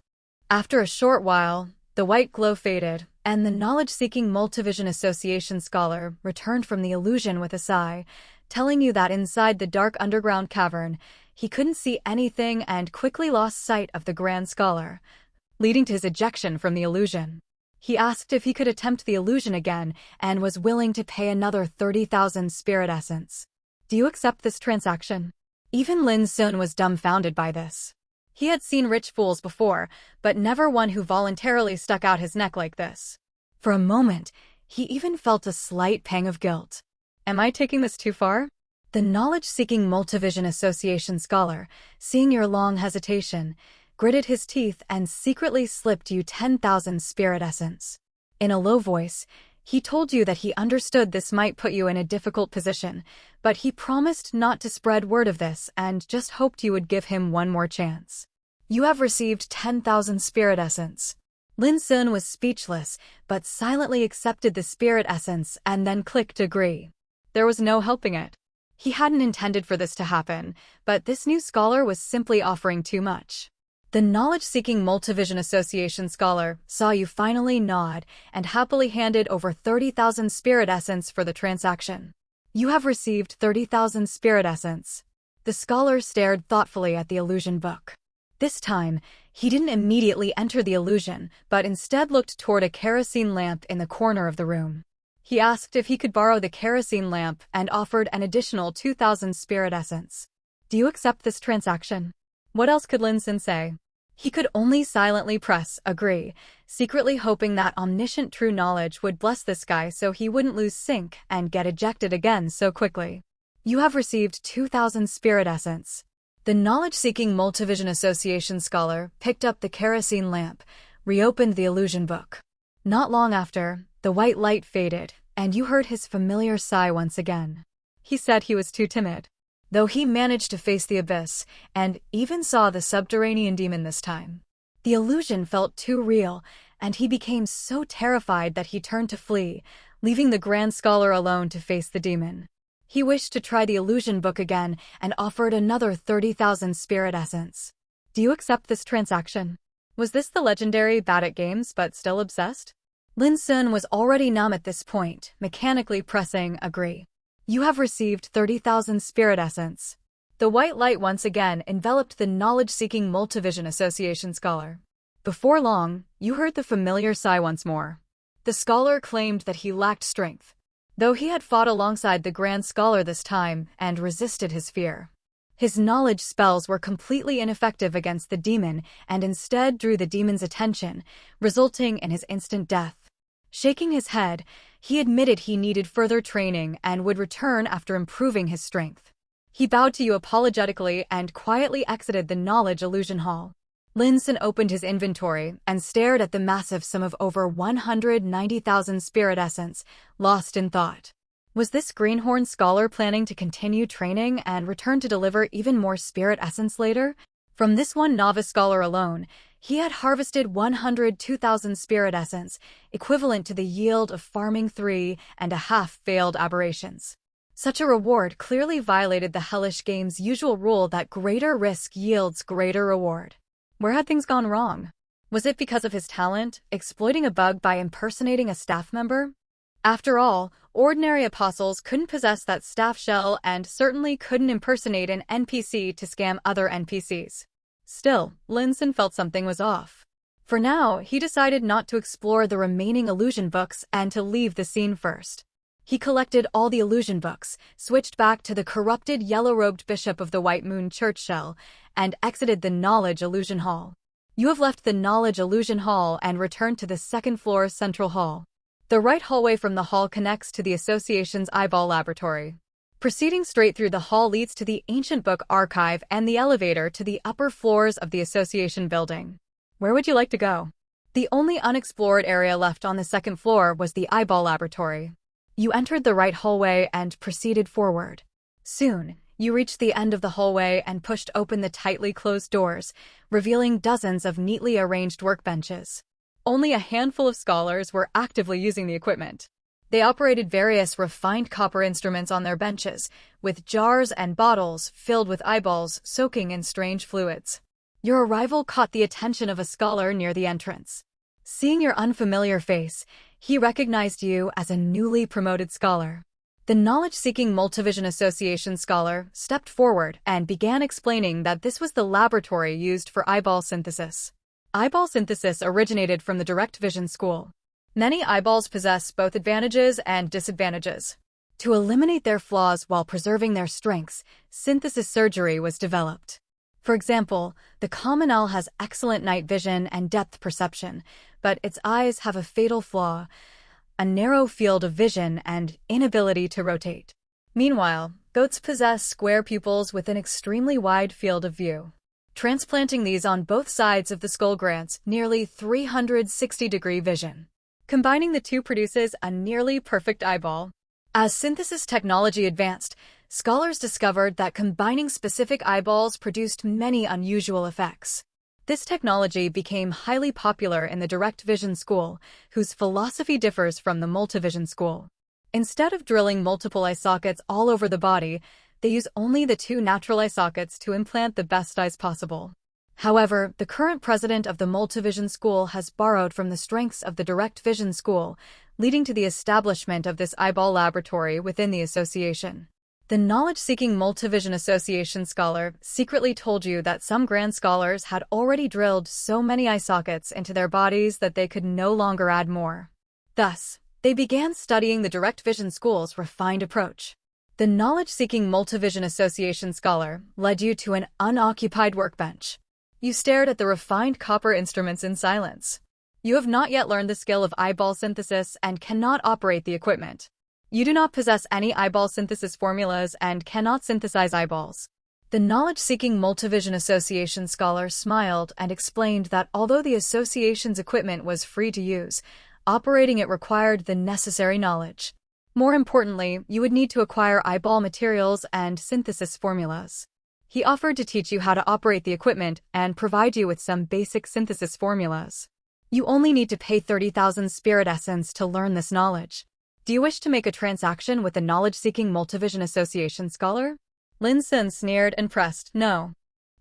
After a short while, the white glow faded, and the knowledge-seeking Multivision Association scholar returned from the illusion with a sigh, telling you that inside the dark underground cavern, he couldn't see anything and quickly lost sight of the Grand Scholar, leading to his ejection from the illusion. He asked if he could attempt the illusion again and was willing to pay another 30,000 spirit essence. Do you accept this transaction? Even Lin Xun was dumbfounded by this. He had seen rich fools before, but never one who voluntarily stuck out his neck like this. For a moment, he even felt a slight pang of guilt. Am I taking this too far? The knowledge-seeking Multivision Association scholar, seeing your long hesitation, gritted his teeth and secretly slipped you 10,000 spirit essence. In a low voice, he told you that he understood this might put you in a difficult position, but he promised not to spread word of this and just hoped you would give him one more chance. You have received 10,000 spirit essence. Lin Xun was speechless, but silently accepted the spirit essence and then clicked agree. There was no helping it. He hadn't intended for this to happen, but this new scholar was simply offering too much. The knowledge-seeking Multivision Association scholar saw you finally nod and happily handed over 30,000 spirit essence for the transaction. You have received 30,000 spirit essence. The scholar stared thoughtfully at the illusion book. This time, he didn't immediately enter the illusion, but instead looked toward a kerosene lamp in the corner of the room. He asked if he could borrow the kerosene lamp and offered an additional 2,000 spirit essence. Do you accept this transaction? What else could Lin Xun say? He could only silently press agree, secretly hoping that omniscient true knowledge would bless this guy so he wouldn't lose sync and get ejected again so quickly. You have received 2,000 spirit essence. The knowledge-seeking Multivision Association scholar picked up the kerosene lamp, reopened the illusion book. Not long after, the white light faded, and you heard his familiar sigh once again. He said he was too timid. Though he managed to face the abyss, and even saw the subterranean demon this time. The illusion felt too real, and he became so terrified that he turned to flee, leaving the Grand Scholar alone to face the demon. He wished to try the illusion book again and offered another 30,000 spirit essence. Do you accept this transaction? Was this the legendary bad at games but still obsessed? Lin Xun was already numb at this point, mechanically pressing agree. You have received 30,000 spirit essence. The white light once again enveloped the knowledge-seeking Multivision Association scholar. Before long, you heard the familiar sigh once more. The scholar claimed that he lacked strength, though he had fought alongside the Grand Scholar this time and resisted his fear. His knowledge spells were completely ineffective against the demon and instead drew the demon's attention, resulting in his instant death. Shaking his head, he admitted he needed further training and would return after improving his strength. He bowed to you apologetically and quietly exited the Knowledge Illusion Hall. Lin Xun opened his inventory and stared at the massive sum of over 190,000 spirit essence, lost in thought. Was this greenhorn scholar planning to continue training and return to deliver even more spirit essence later? From this one novice scholar alone, he had harvested 102,000 spirit essence, equivalent to the yield of farming 3.5 failed aberrations. Such a reward clearly violated the Hellish Game's usual rule that greater risk yields greater reward. Where had things gone wrong? Was it because of his talent, exploiting a bug by impersonating a staff member? After all, ordinary apostles couldn't possess that staff shell and certainly couldn't impersonate an NPC to scam other NPCs. Still, Lin Xun felt something was off. For now, he decided not to explore the remaining illusion books and to leave the scene first. He collected all the illusion books, switched back to the corrupted yellow-robed bishop of the White Moon Church shell, and exited the Knowledge Illusion Hall. You have left the Knowledge Illusion Hall and returned to the second-floor Central Hall. The right hallway from the hall connects to the Association's Eyeball Laboratory. Proceeding straight through the hall leads to the Ancient Book Archive and the elevator to the upper floors of the Association building. Where would you like to go? The only unexplored area left on the second floor was the Eyeball Laboratory. You entered the right hallway and proceeded forward. Soon, you reached the end of the hallway and pushed open the tightly closed doors, revealing dozens of neatly arranged workbenches. Only a handful of scholars were actively using the equipment. They operated various refined copper instruments on their benches, with jars and bottles filled with eyeballs soaking in strange fluids. Your arrival caught the attention of a scholar near the entrance. Seeing your unfamiliar face, he recognized you as a newly promoted scholar. The knowledge-seeking Multivision Association scholar stepped forward and began explaining that this was the laboratory used for eyeball synthesis. Eyeball synthesis originated from the Direct Vision School. Many eyeballs possess both advantages and disadvantages. To eliminate their flaws while preserving their strengths, synthesis surgery was developed. For example, the common owl has excellent night vision and depth perception, but its eyes have a fatal flaw, a narrow field of vision and inability to rotate. Meanwhile, goats possess square pupils with an extremely wide field of view. Transplanting these on both sides of the skull grants nearly 360-degree vision. Combining the two produces a nearly perfect eyeball. As synthesis technology advanced, scholars discovered that combining specific eyeballs produced many unusual effects. This technology became highly popular in the Direct Vision School, whose philosophy differs from the Multivision School. Instead of drilling multiple eye sockets all over the body, they use only the 2 natural eye sockets to implant the best eyes possible. However, the current president of the Multivision School has borrowed from the strengths of the Direct Vision School, leading to the establishment of this eyeball laboratory within the association. The knowledge-seeking Multivision Association scholar secretly told you that some grand scholars had already drilled so many eye sockets into their bodies that they could no longer add more. Thus, they began studying the Direct Vision School's refined approach. The knowledge-seeking Multivision Association scholar led you to an unoccupied workbench. You stared at the refined copper instruments in silence. You have not yet learned the skill of eyeball synthesis and cannot operate the equipment. You do not possess any eyeball synthesis formulas and cannot synthesize eyeballs. The knowledge-seeking Multivision Association scholar smiled and explained that although the association's equipment was free to use, operating it required the necessary knowledge. More importantly, you would need to acquire eyeball materials and synthesis formulas. He offered to teach you how to operate the equipment and provide you with some basic synthesis formulas. You only need to pay 30,000 spirit essence to learn this knowledge. Do you wish to make a transaction with the knowledge-seeking Multivision Association scholar? Lin Xun sneered and pressed no.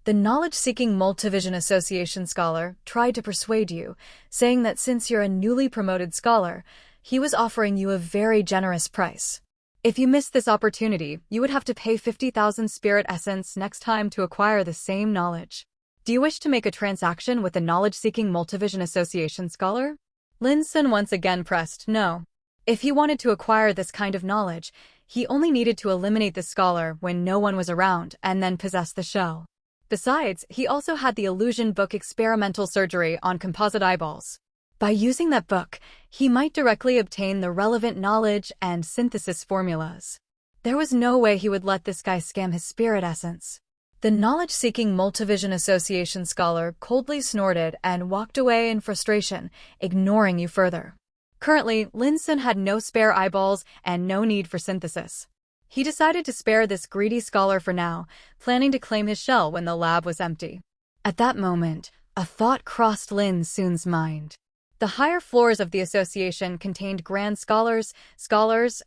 The knowledge-seeking Multivision Association scholar tried to persuade you, saying that since you're a newly promoted scholar, he was offering you a very generous price. If you missed this opportunity, you would have to pay 50,000 spirit essence next time to acquire the same knowledge. Do you wish to make a transaction with the knowledge-seeking Multivision Association scholar? Lin Xun once again pressed no. If he wanted to acquire this kind of knowledge, he only needed to eliminate the scholar when no one was around and then possess the shell. Besides, he also had the illusion book experimental surgery on composite eyeballs. By using that book, he might directly obtain the relevant knowledge and synthesis formulas. There was no way he would let this guy scam his spirit essence. The knowledge-seeking Multivision Association scholar coldly snorted and walked away in frustration, ignoring you further. Currently, Lin Xun had no spare eyeballs and no need for synthesis. He decided to spare this greedy scholar for now, planning to claim his shell when the lab was empty. At that moment, a thought crossed Lin Xun's mind. The higher floors of the association contained grand scholars,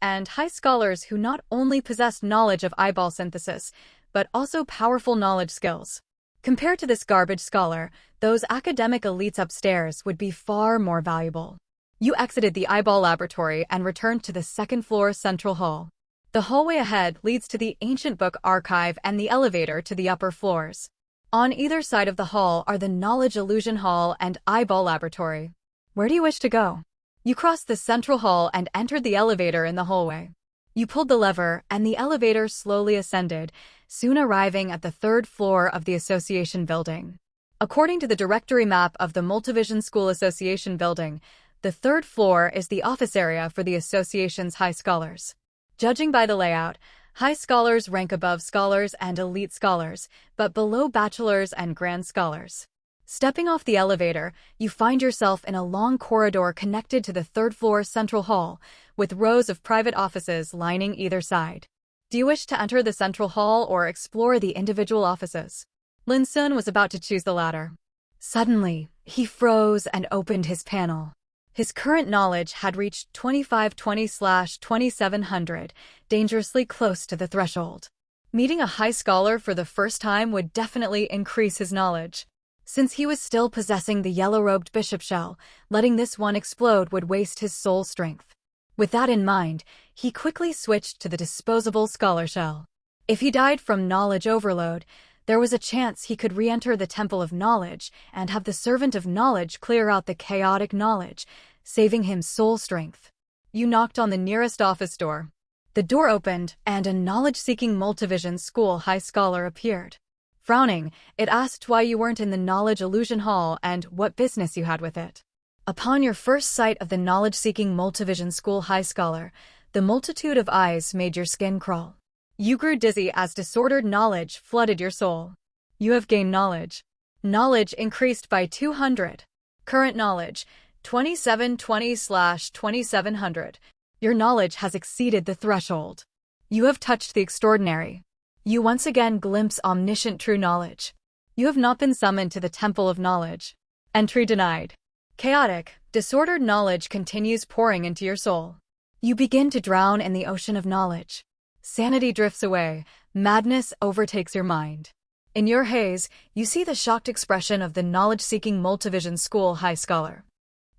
and high scholars who not only possessed knowledge of eyeball synthesis, but also powerful knowledge skills. Compared to this garbage scholar, those academic elites upstairs would be far more valuable. You exited the eyeball laboratory and returned to the second-floor central hall. The hallway ahead leads to the ancient book archive and the elevator to the upper floors. On either side of the hall are the knowledge illusion hall and eyeball laboratory. Where do you wish to go? You crossed the central hall and entered the elevator in the hallway. You pulled the lever, and the elevator slowly ascended, soon arriving at the third floor of the association building. According to the directory map of the Multivision School Association building, the third floor is the office area for the association's high scholars. Judging by the layout, high scholars rank above scholars and elite scholars, but below bachelors and grand scholars. Stepping off the elevator, you find yourself in a long corridor connected to the third-floor central hall, with rows of private offices lining either side. Do you wish to enter the central hall or explore the individual offices? Lin Xun was about to choose the latter. Suddenly, he froze and opened his panel. His current knowledge had reached 2520/2700, dangerously close to the threshold. Meeting a high scholar for the first time would definitely increase his knowledge. Since he was still possessing the yellow-robed bishop shell, letting this one explode would waste his soul strength. With that in mind, he quickly switched to the disposable scholar shell. If he died from knowledge overload, there was a chance he could re-enter the Temple of Knowledge and have the Servant of Knowledge clear out the chaotic knowledge, saving him soul strength. You knocked on the nearest office door. The door opened, and a knowledge-seeking Multivision School high scholar appeared. Frowning, it asked why you weren't in the Knowledge Illusion Hall and what business you had with it. Upon your first sight of the knowledge-seeking Multivision School high scholar, the multitude of eyes made your skin crawl. You grew dizzy as disordered knowledge flooded your soul. You have gained knowledge. Knowledge increased by 200. Current knowledge, 2720/2700. Your knowledge has exceeded the threshold. You have touched the extraordinary. You once again glimpse omniscient true knowledge. You have not been summoned to the Temple of Knowledge. Entry denied. Chaotic, disordered knowledge continues pouring into your soul. You begin to drown in the ocean of knowledge. Sanity drifts away, madness overtakes your mind. In your haze, you see the shocked expression of the knowledge-seeking Multivision School high scholar.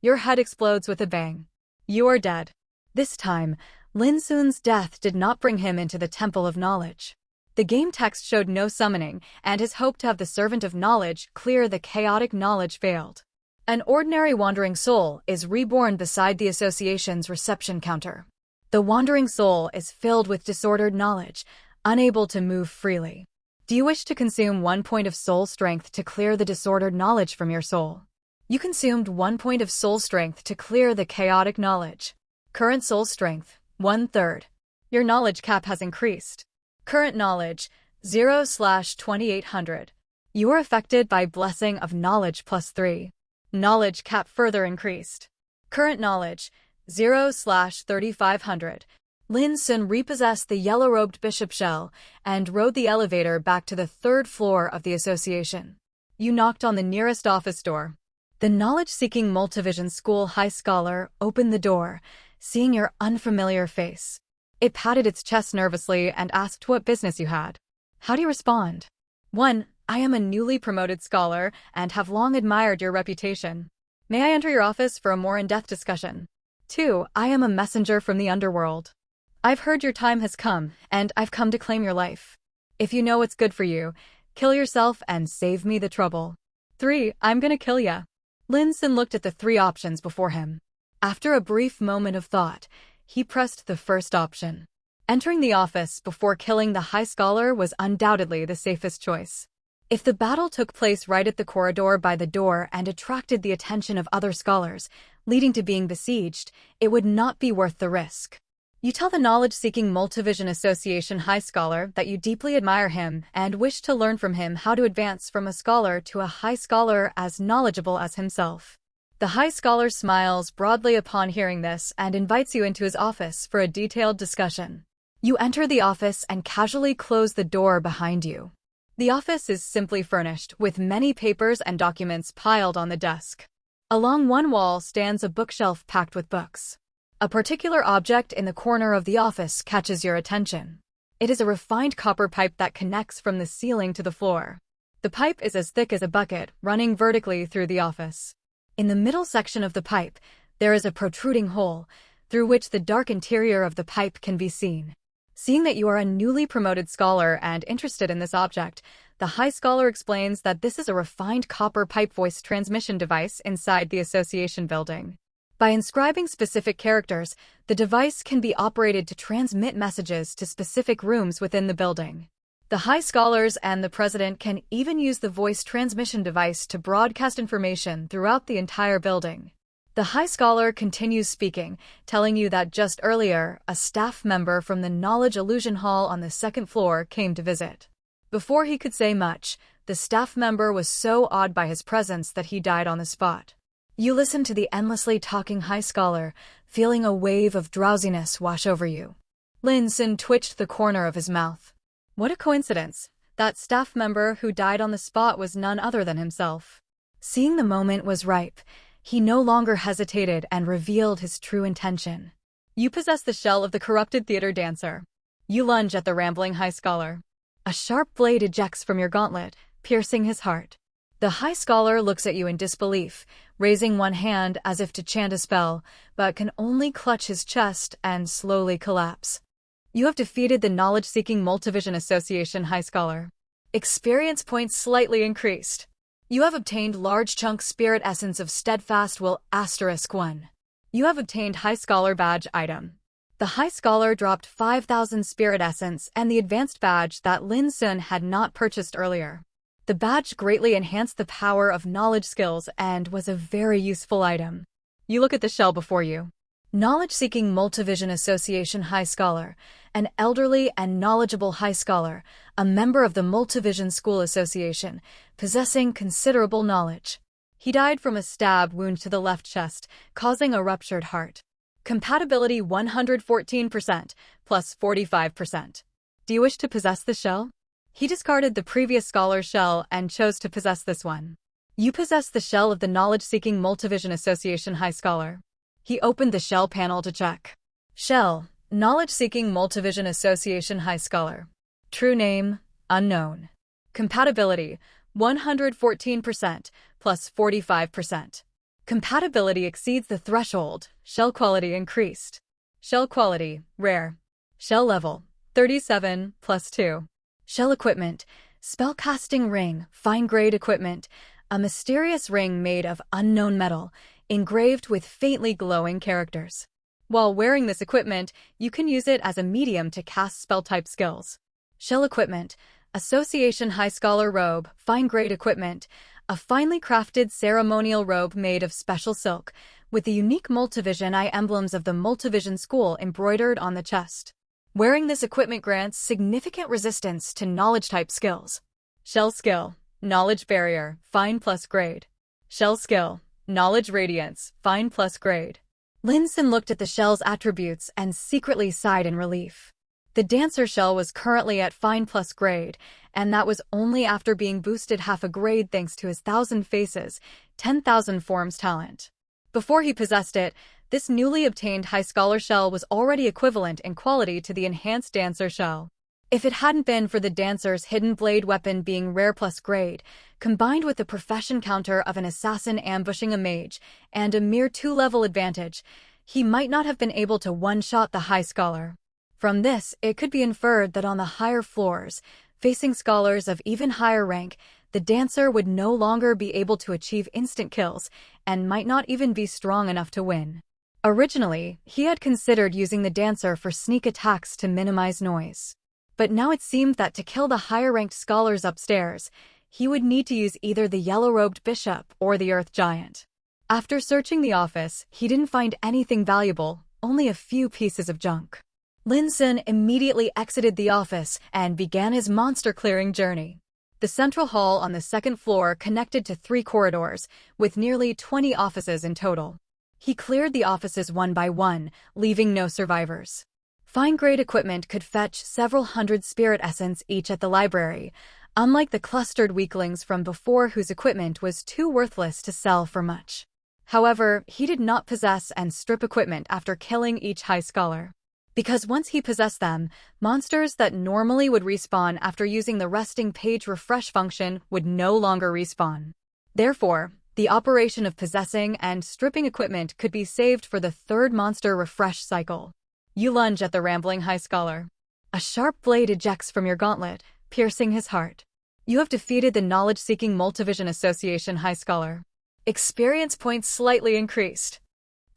Your head explodes with a bang. You are dead. This time, Lin Xun's death did not bring him into the Temple of Knowledge. The game text showed no summoning, and his hope to have the Servant of Knowledge clear the chaotic knowledge failed. An ordinary wandering soul is reborn beside the association's reception counter. The wandering soul is filled with disordered knowledge, unable to move freely. Do you wish to consume 1 point of soul strength to clear the disordered knowledge from your soul? You consumed 1 point of soul strength to clear the chaotic knowledge. Current soul strength, 1/3. Your knowledge cap has increased. Current knowledge, 0/2800. You are affected by blessing of knowledge +3. Knowledge cap further increased. Current knowledge, 0/3500. Lin Xun repossessed the yellow-robed bishop shell and rode the elevator back to the third floor of the association. You knocked on the nearest office door. The knowledge-seeking Multivision School High Scholar opened the door, seeing your unfamiliar face. It patted its chest nervously and asked what business you had. How do you respond? 1. I am a newly promoted scholar and have long admired your reputation. May I enter your office for a more in-depth discussion? 2. I am a messenger from the underworld. I've heard your time has come, and I've come to claim your life. If you know what's good for you, kill yourself and save me the trouble. 3. I'm gonna kill ya. Lin Xun looked at the 3 options before him. After a brief moment of thought, he pressed the first option. Entering the office before killing the high scholar was undoubtedly the safest choice. If the battle took place right at the corridor by the door and attracted the attention of other scholars, leading to being besieged, it would not be worth the risk. You tell the knowledge-seeking Multivision Association High Scholar that you deeply admire him and wish to learn from him how to advance from a scholar to a high scholar as knowledgeable as himself. The high scholar smiles broadly upon hearing this and invites you into his office for a detailed discussion. You enter the office and casually close the door behind you. The office is simply furnished, with many papers and documents piled on the desk. Along one wall stands a bookshelf packed with books. A particular object in the corner of the office catches your attention. It is a refined copper pipe that connects from the ceiling to the floor. The pipe is as thick as a bucket, running vertically through the office. In the middle section of the pipe, there is a protruding hole, through which the dark interior of the pipe can be seen. Seeing that you are a newly promoted scholar and interested in this object, the high scholar explains that this is a refined copper pipe voice transmission device inside the association building. By inscribing specific characters, the device can be operated to transmit messages to specific rooms within the building. The high scholars and the president can even use the voice transmission device to broadcast information throughout the entire building. The high scholar continues speaking, telling you that just earlier, a staff member from the Knowledge Illusion Hall on the 2nd floor came to visit. Before he could say much, the staff member was so awed by his presence that he died on the spot. You listen to the endlessly talking high scholar, feeling a wave of drowsiness wash over you. Lin Xun twitched the corner of his mouth. What a coincidence! That staff member who died on the spot was none other than himself. Seeing the moment was ripe, he no longer hesitated and revealed his true intention. You possess the shell of the corrupted theater dancer. You lunge at the rambling high scholar. A sharp blade ejects from your gauntlet, piercing his heart. The high scholar looks at you in disbelief, raising one hand as if to chant a spell, but can only clutch his chest and slowly collapse. You have defeated the knowledge-seeking Multivision Association High Scholar. Experience points slightly increased. You have obtained large chunk spirit essence of steadfast will *1. You have obtained high scholar badge item. The high scholar dropped 5,000 spirit essence and the advanced badge that Lin Xun had not purchased earlier. The badge greatly enhanced the power of knowledge skills and was a very useful item. You look at the shell before you. Knowledge-seeking Multivision Association High Scholar, an elderly and knowledgeable high scholar, a member of the Multivision School Association, possessing considerable knowledge. He died from a stab wound to the left chest, causing a ruptured heart. Compatibility 114%, plus 45%. Do you wish to possess the shell? He discarded the previous scholar's shell and chose to possess this one. You possess the shell of the Knowledge-seeking Multivision Association High Scholar. He opened the shell panel to check. Shell, Knowledge-seeking Multivision Association High Scholar. True name, unknown. Compatibility, 114%, plus 45%. Compatibility exceeds the threshold. Shell quality increased. Shell quality, rare. Shell level, 37, plus 2. Shell equipment, spellcasting ring, fine-grade equipment, a mysterious ring made of unknown metal, engraved with faintly glowing characters. While wearing this equipment, you can use it as a medium to cast spell-type skills. Shell equipment, Association High Scholar robe, fine-grade equipment, a finely crafted ceremonial robe made of special silk, with the unique Multivision eye emblems of the Multivision School embroidered on the chest. Wearing this equipment grants significant resistance to knowledge-type skills. Shell skill, knowledge barrier, fine plus grade. Shell skill, knowledge radiance, fine plus grade. Lin Xun looked at the shell's attributes and secretly sighed in relief. The dancer shell was currently at fine plus grade, and that was only after being boosted half a grade thanks to his 1,000 faces, 10,000 forms talent. Before he possessed it, this newly obtained high scholar shell was already equivalent in quality to the enhanced dancer shell. If it hadn't been for the dancer's hidden blade weapon being rare plus grade, combined with the profession counter of an assassin ambushing a mage, and a mere 2-level advantage, he might not have been able to one-shot the high scholar. From this, it could be inferred that on the higher floors, facing scholars of even higher rank, the dancer would no longer be able to achieve instant kills, and might not even be strong enough to win. Originally, he had considered using the dancer for sneak attacks to minimize noise. But now it seemed that to kill the higher-ranked scholars upstairs, he would need to use either the yellow-robed bishop or the earth giant. After searching the office, he didn't find anything valuable, only a few pieces of junk. Lin Xun immediately exited the office and began his monster-clearing journey. The central hall on the second floor connected to 3 corridors, with nearly 20 offices in total. He cleared the offices one by one, leaving no survivors. Fine-grade equipment could fetch several hundred spirit essence each at the library, unlike the clustered weaklings from before whose equipment was too worthless to sell for much. However, he did not possess and strip equipment after killing each high scholar. Because once he possessed them, monsters that normally would respawn after using the resting page refresh function would no longer respawn. Therefore, the operation of possessing and stripping equipment could be saved for the 3rd monster refresh cycle. You lunge at the rambling high scholar. A sharp blade ejects from your gauntlet, piercing his heart. You have defeated the knowledge-seeking Multivision Association high scholar. Experience points slightly increased.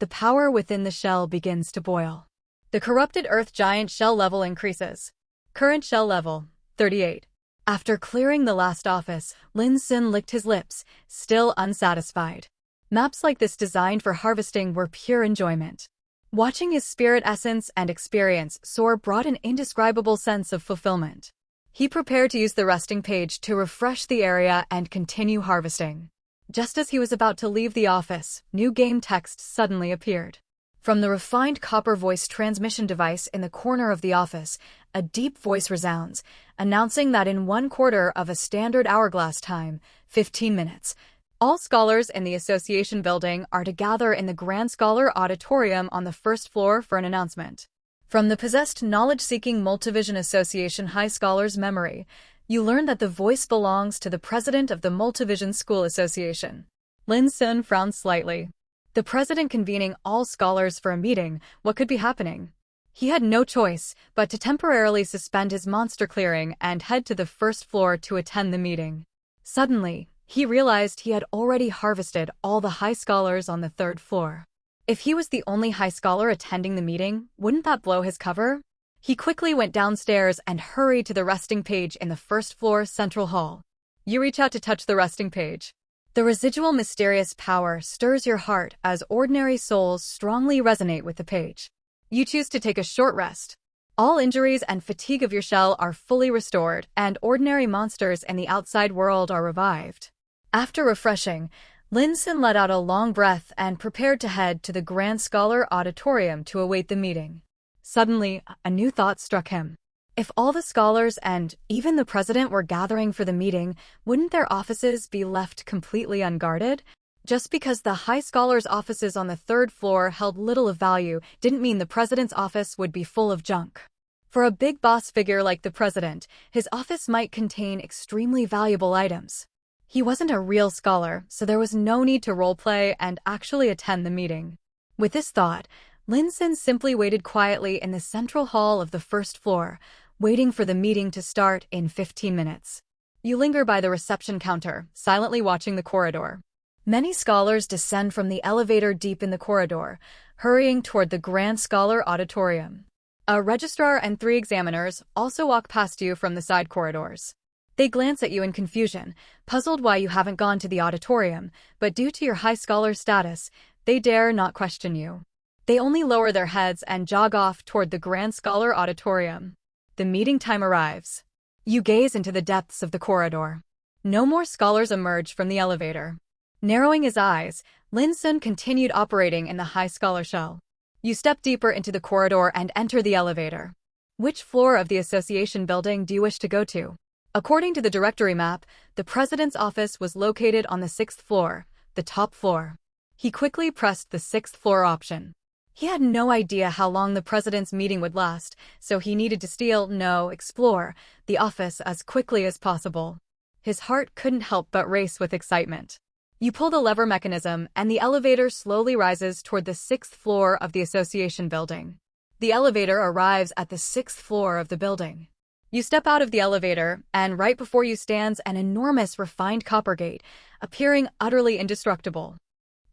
The power within the shell begins to boil. The corrupted earth giant shell level increases. Current shell level, 38. After clearing the last office, Lin Xun licked his lips, still unsatisfied. Maps like this designed for harvesting were pure enjoyment. Watching his spirit essence and experience soar brought an indescribable sense of fulfillment. He prepared to use the resting page to refresh the area and continue harvesting. Just as he was about to leave the office, new game text suddenly appeared. From the refined copper voice transmission device in the corner of the office, a deep voice resounds, announcing that in 1/4 of a standard hourglass time, 15 minutes, all scholars in the association building are to gather in the Grand Scholar Auditorium on the 1st floor for an announcement. From the possessed knowledge-seeking Multivision Association High Scholar's memory, you learn that the voice belongs to the president of the Multivision School Association. Lin Xun frowned slightly. The president convening all scholars for a meeting, what could be happening? He had no choice but to temporarily suspend his monster clearing and head to the 1st floor to attend the meeting. Suddenly, he realized he had already harvested all the high scholars on the 3rd floor. If he was the only high scholar attending the meeting, wouldn't that blow his cover? He quickly went downstairs and hurried to the resting page in the 1st floor central hall. You reach out to touch the resting page. The residual mysterious power stirs your heart as ordinary souls strongly resonate with the page. You choose to take a short rest. All injuries and fatigue of your shell are fully restored, and ordinary monsters in the outside world are revived. After refreshing, Lin Xun let out a long breath and prepared to head to the Grand Scholar Auditorium to await the meeting. Suddenly, a new thought struck him. If all the scholars and even the president were gathering for the meeting, wouldn't their offices be left completely unguarded? Just because the high scholars' offices on the 3rd floor held little of value didn't mean the president's office would be full of junk. For a big boss figure like the president, his office might contain extremely valuable items. He wasn't a real scholar, so there was no need to roleplay and actually attend the meeting. With this thought, Lin Xun simply waited quietly in the central hall of the 1st floor, waiting for the meeting to start in 15 minutes. You linger by the reception counter, silently watching the corridor. Many scholars descend from the elevator deep in the corridor, hurrying toward the Grand Scholar Auditorium. A registrar and 3 examiners also walk past you from the side corridors. They glance at you in confusion, puzzled why you haven't gone to the auditorium, but due to your high scholar status, they dare not question you. They only lower their heads and jog off toward the Grand Scholar Auditorium. The meeting time arrives. You gaze into the depths of the corridor. No more scholars emerge from the elevator. Narrowing his eyes, Lin Xun continued operating in the high scholar shell. You step deeper into the corridor and enter the elevator. Which floor of the association building do you wish to go to? According to the directory map, the president's office was located on the 6th floor, the top floor. He quickly pressed the 6th floor option. He had no idea how long the president's meeting would last, so he needed to explore the office as quickly as possible. His heart couldn't help but race with excitement. You pull the lever mechanism, and the elevator slowly rises toward the 6th floor of the association building. The elevator arrives at the 6th floor of the building. You step out of the elevator, and right before you stands an enormous refined copper gate, appearing utterly indestructible.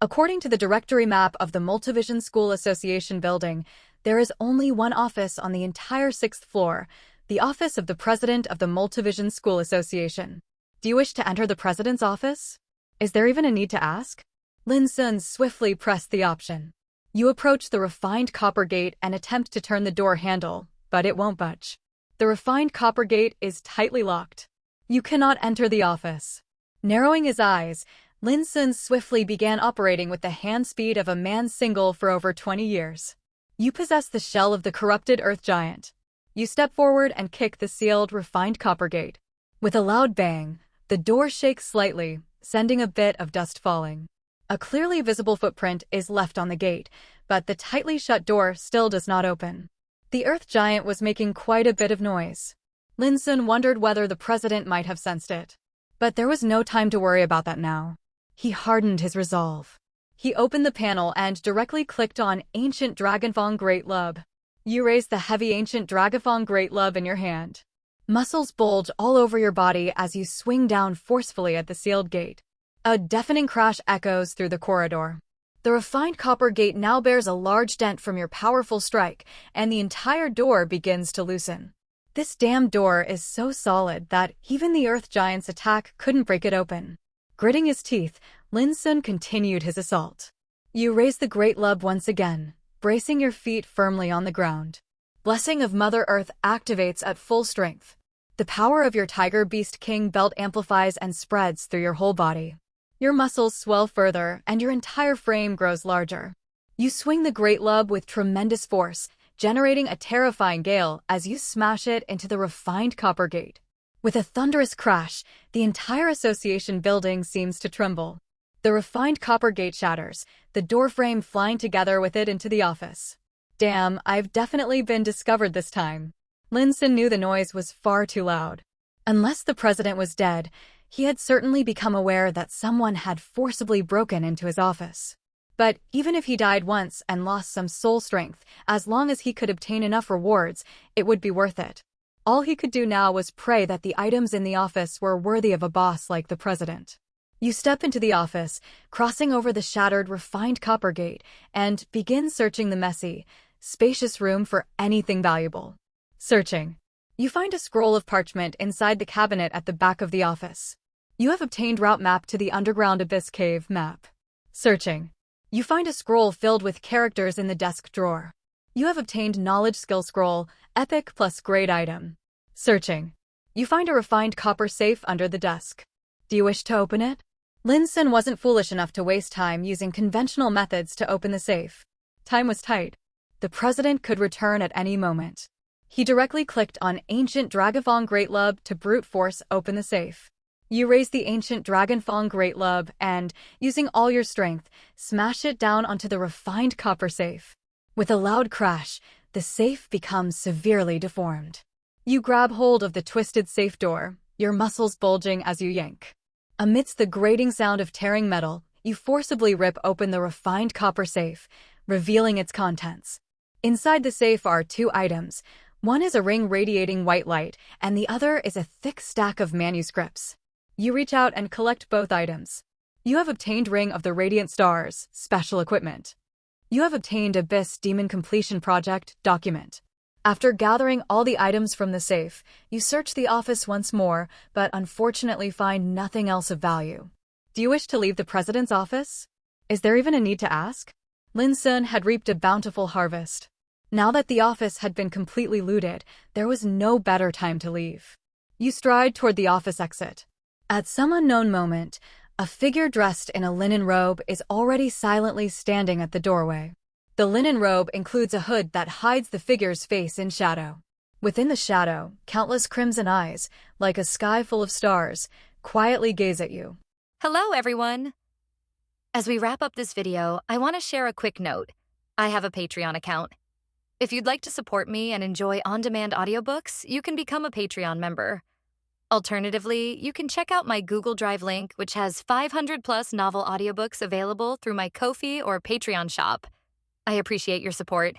According to the directory map of the Multivision School Association building, there is only one office on the entire 6th floor, the office of the president of the Multivision School Association. Do you wish to enter the president's office? Is there even a need to ask? Lin Xun swiftly pressed the option. You approach the refined copper gate and attempt to turn the door handle, but it won't budge. The refined copper gate is tightly locked. You cannot enter the office. Narrowing his eyes, Lin Xun swiftly began operating with the hand speed of a man single for over 20 years. You possess the shell of the corrupted earth giant. You step forward and kick the sealed, refined copper gate. With a loud bang, the door shakes slightly, sending a bit of dust falling. A clearly visible footprint is left on the gate, but the tightly shut door still does not open. The earth giant was making quite a bit of noise. Lin Xun wondered whether the president might have sensed it. But there was no time to worry about that now. He hardened his resolve. He opened the panel and directly clicked on Ancient Dragonfang Great Lub. You raise the heavy Ancient Dragonfang Great Lub in your hand. Muscles bulge all over your body as you swing down forcefully at the sealed gate. A deafening crash echoes through the corridor. The refined copper gate now bears a large dent from your powerful strike, and the entire door begins to loosen. This damned door is so solid that even the earth giant's attack couldn't break it open. Gritting his teeth, Lin Xun continued his assault. You raise the Great Lub once again, bracing your feet firmly on the ground. Blessing of Mother Earth activates at full strength. The power of your Tiger Beast King belt amplifies and spreads through your whole body. Your muscles swell further, and your entire frame grows larger. You swing the Great Lub with tremendous force, generating a terrifying gale as you smash it into the refined copper gate. With a thunderous crash, the entire association building seems to tremble. The refined copper gate shatters, the door frame flying together with it into the office. Damn, I've definitely been discovered this time. Lin Xun knew the noise was far too loud. Unless the president was dead, he had certainly become aware that someone had forcibly broken into his office. But even if he died once and lost some soul strength, as long as he could obtain enough rewards, it would be worth it. All he could do now was pray that the items in the office were worthy of a boss like the president. You step into the office, crossing over the shattered, refined copper gate, and begin searching the messy, spacious room for anything valuable. Searching. You find a scroll of parchment inside the cabinet at the back of the office. You have obtained route map to the underground abyss cave map. Searching. You find a scroll filled with characters in the desk drawer. You have obtained knowledge skill scroll, epic plus grade item. Searching. You find a refined copper safe under the desk. Do you wish to open it? Lin Xun wasn't foolish enough to waste time using conventional methods to open the safe. Time was tight. The president could return at any moment. He directly clicked on Ancient Dragonfang Great Lub to brute force open the safe. You raise the Ancient Dragonfang Great Lub and, using all your strength, smash it down onto the refined copper safe. With a loud crash, the safe becomes severely deformed. You grab hold of the twisted safe door, your muscles bulging as you yank. Amidst the grating sound of tearing metal, you forcibly rip open the refined copper safe, revealing its contents. Inside the safe are two items. One is a ring radiating white light, and the other is a thick stack of manuscripts. You reach out and collect both items. You have obtained Ring of the Radiant Stars, special equipment. You have obtained Abyss Demon Completion Project, document. After gathering all the items from the safe, you search the office once more, but unfortunately find nothing else of value. Do you wish to leave the president's office? Is there even a need to ask? Lin Xun had reaped a bountiful harvest. Now that the office had been completely looted, there was no better time to leave. You stride toward the office exit. At some unknown moment, A figure dressed in a linen robe is already silently standing at the doorway. The linen robe includes a hood that hides the figure's face in shadow. Within the shadow, countless crimson eyes, like a sky full of stars, quietly gaze at you. Hello, everyone. As we wrap up this video, I want to share a quick note. I have a Patreon account. If you'd like to support me and enjoy on-demand audiobooks, you can become a Patreon member. Alternatively, you can check out my Google Drive link, which has 500+ novel audiobooks available through my Ko-fi or Patreon shop. I appreciate your support.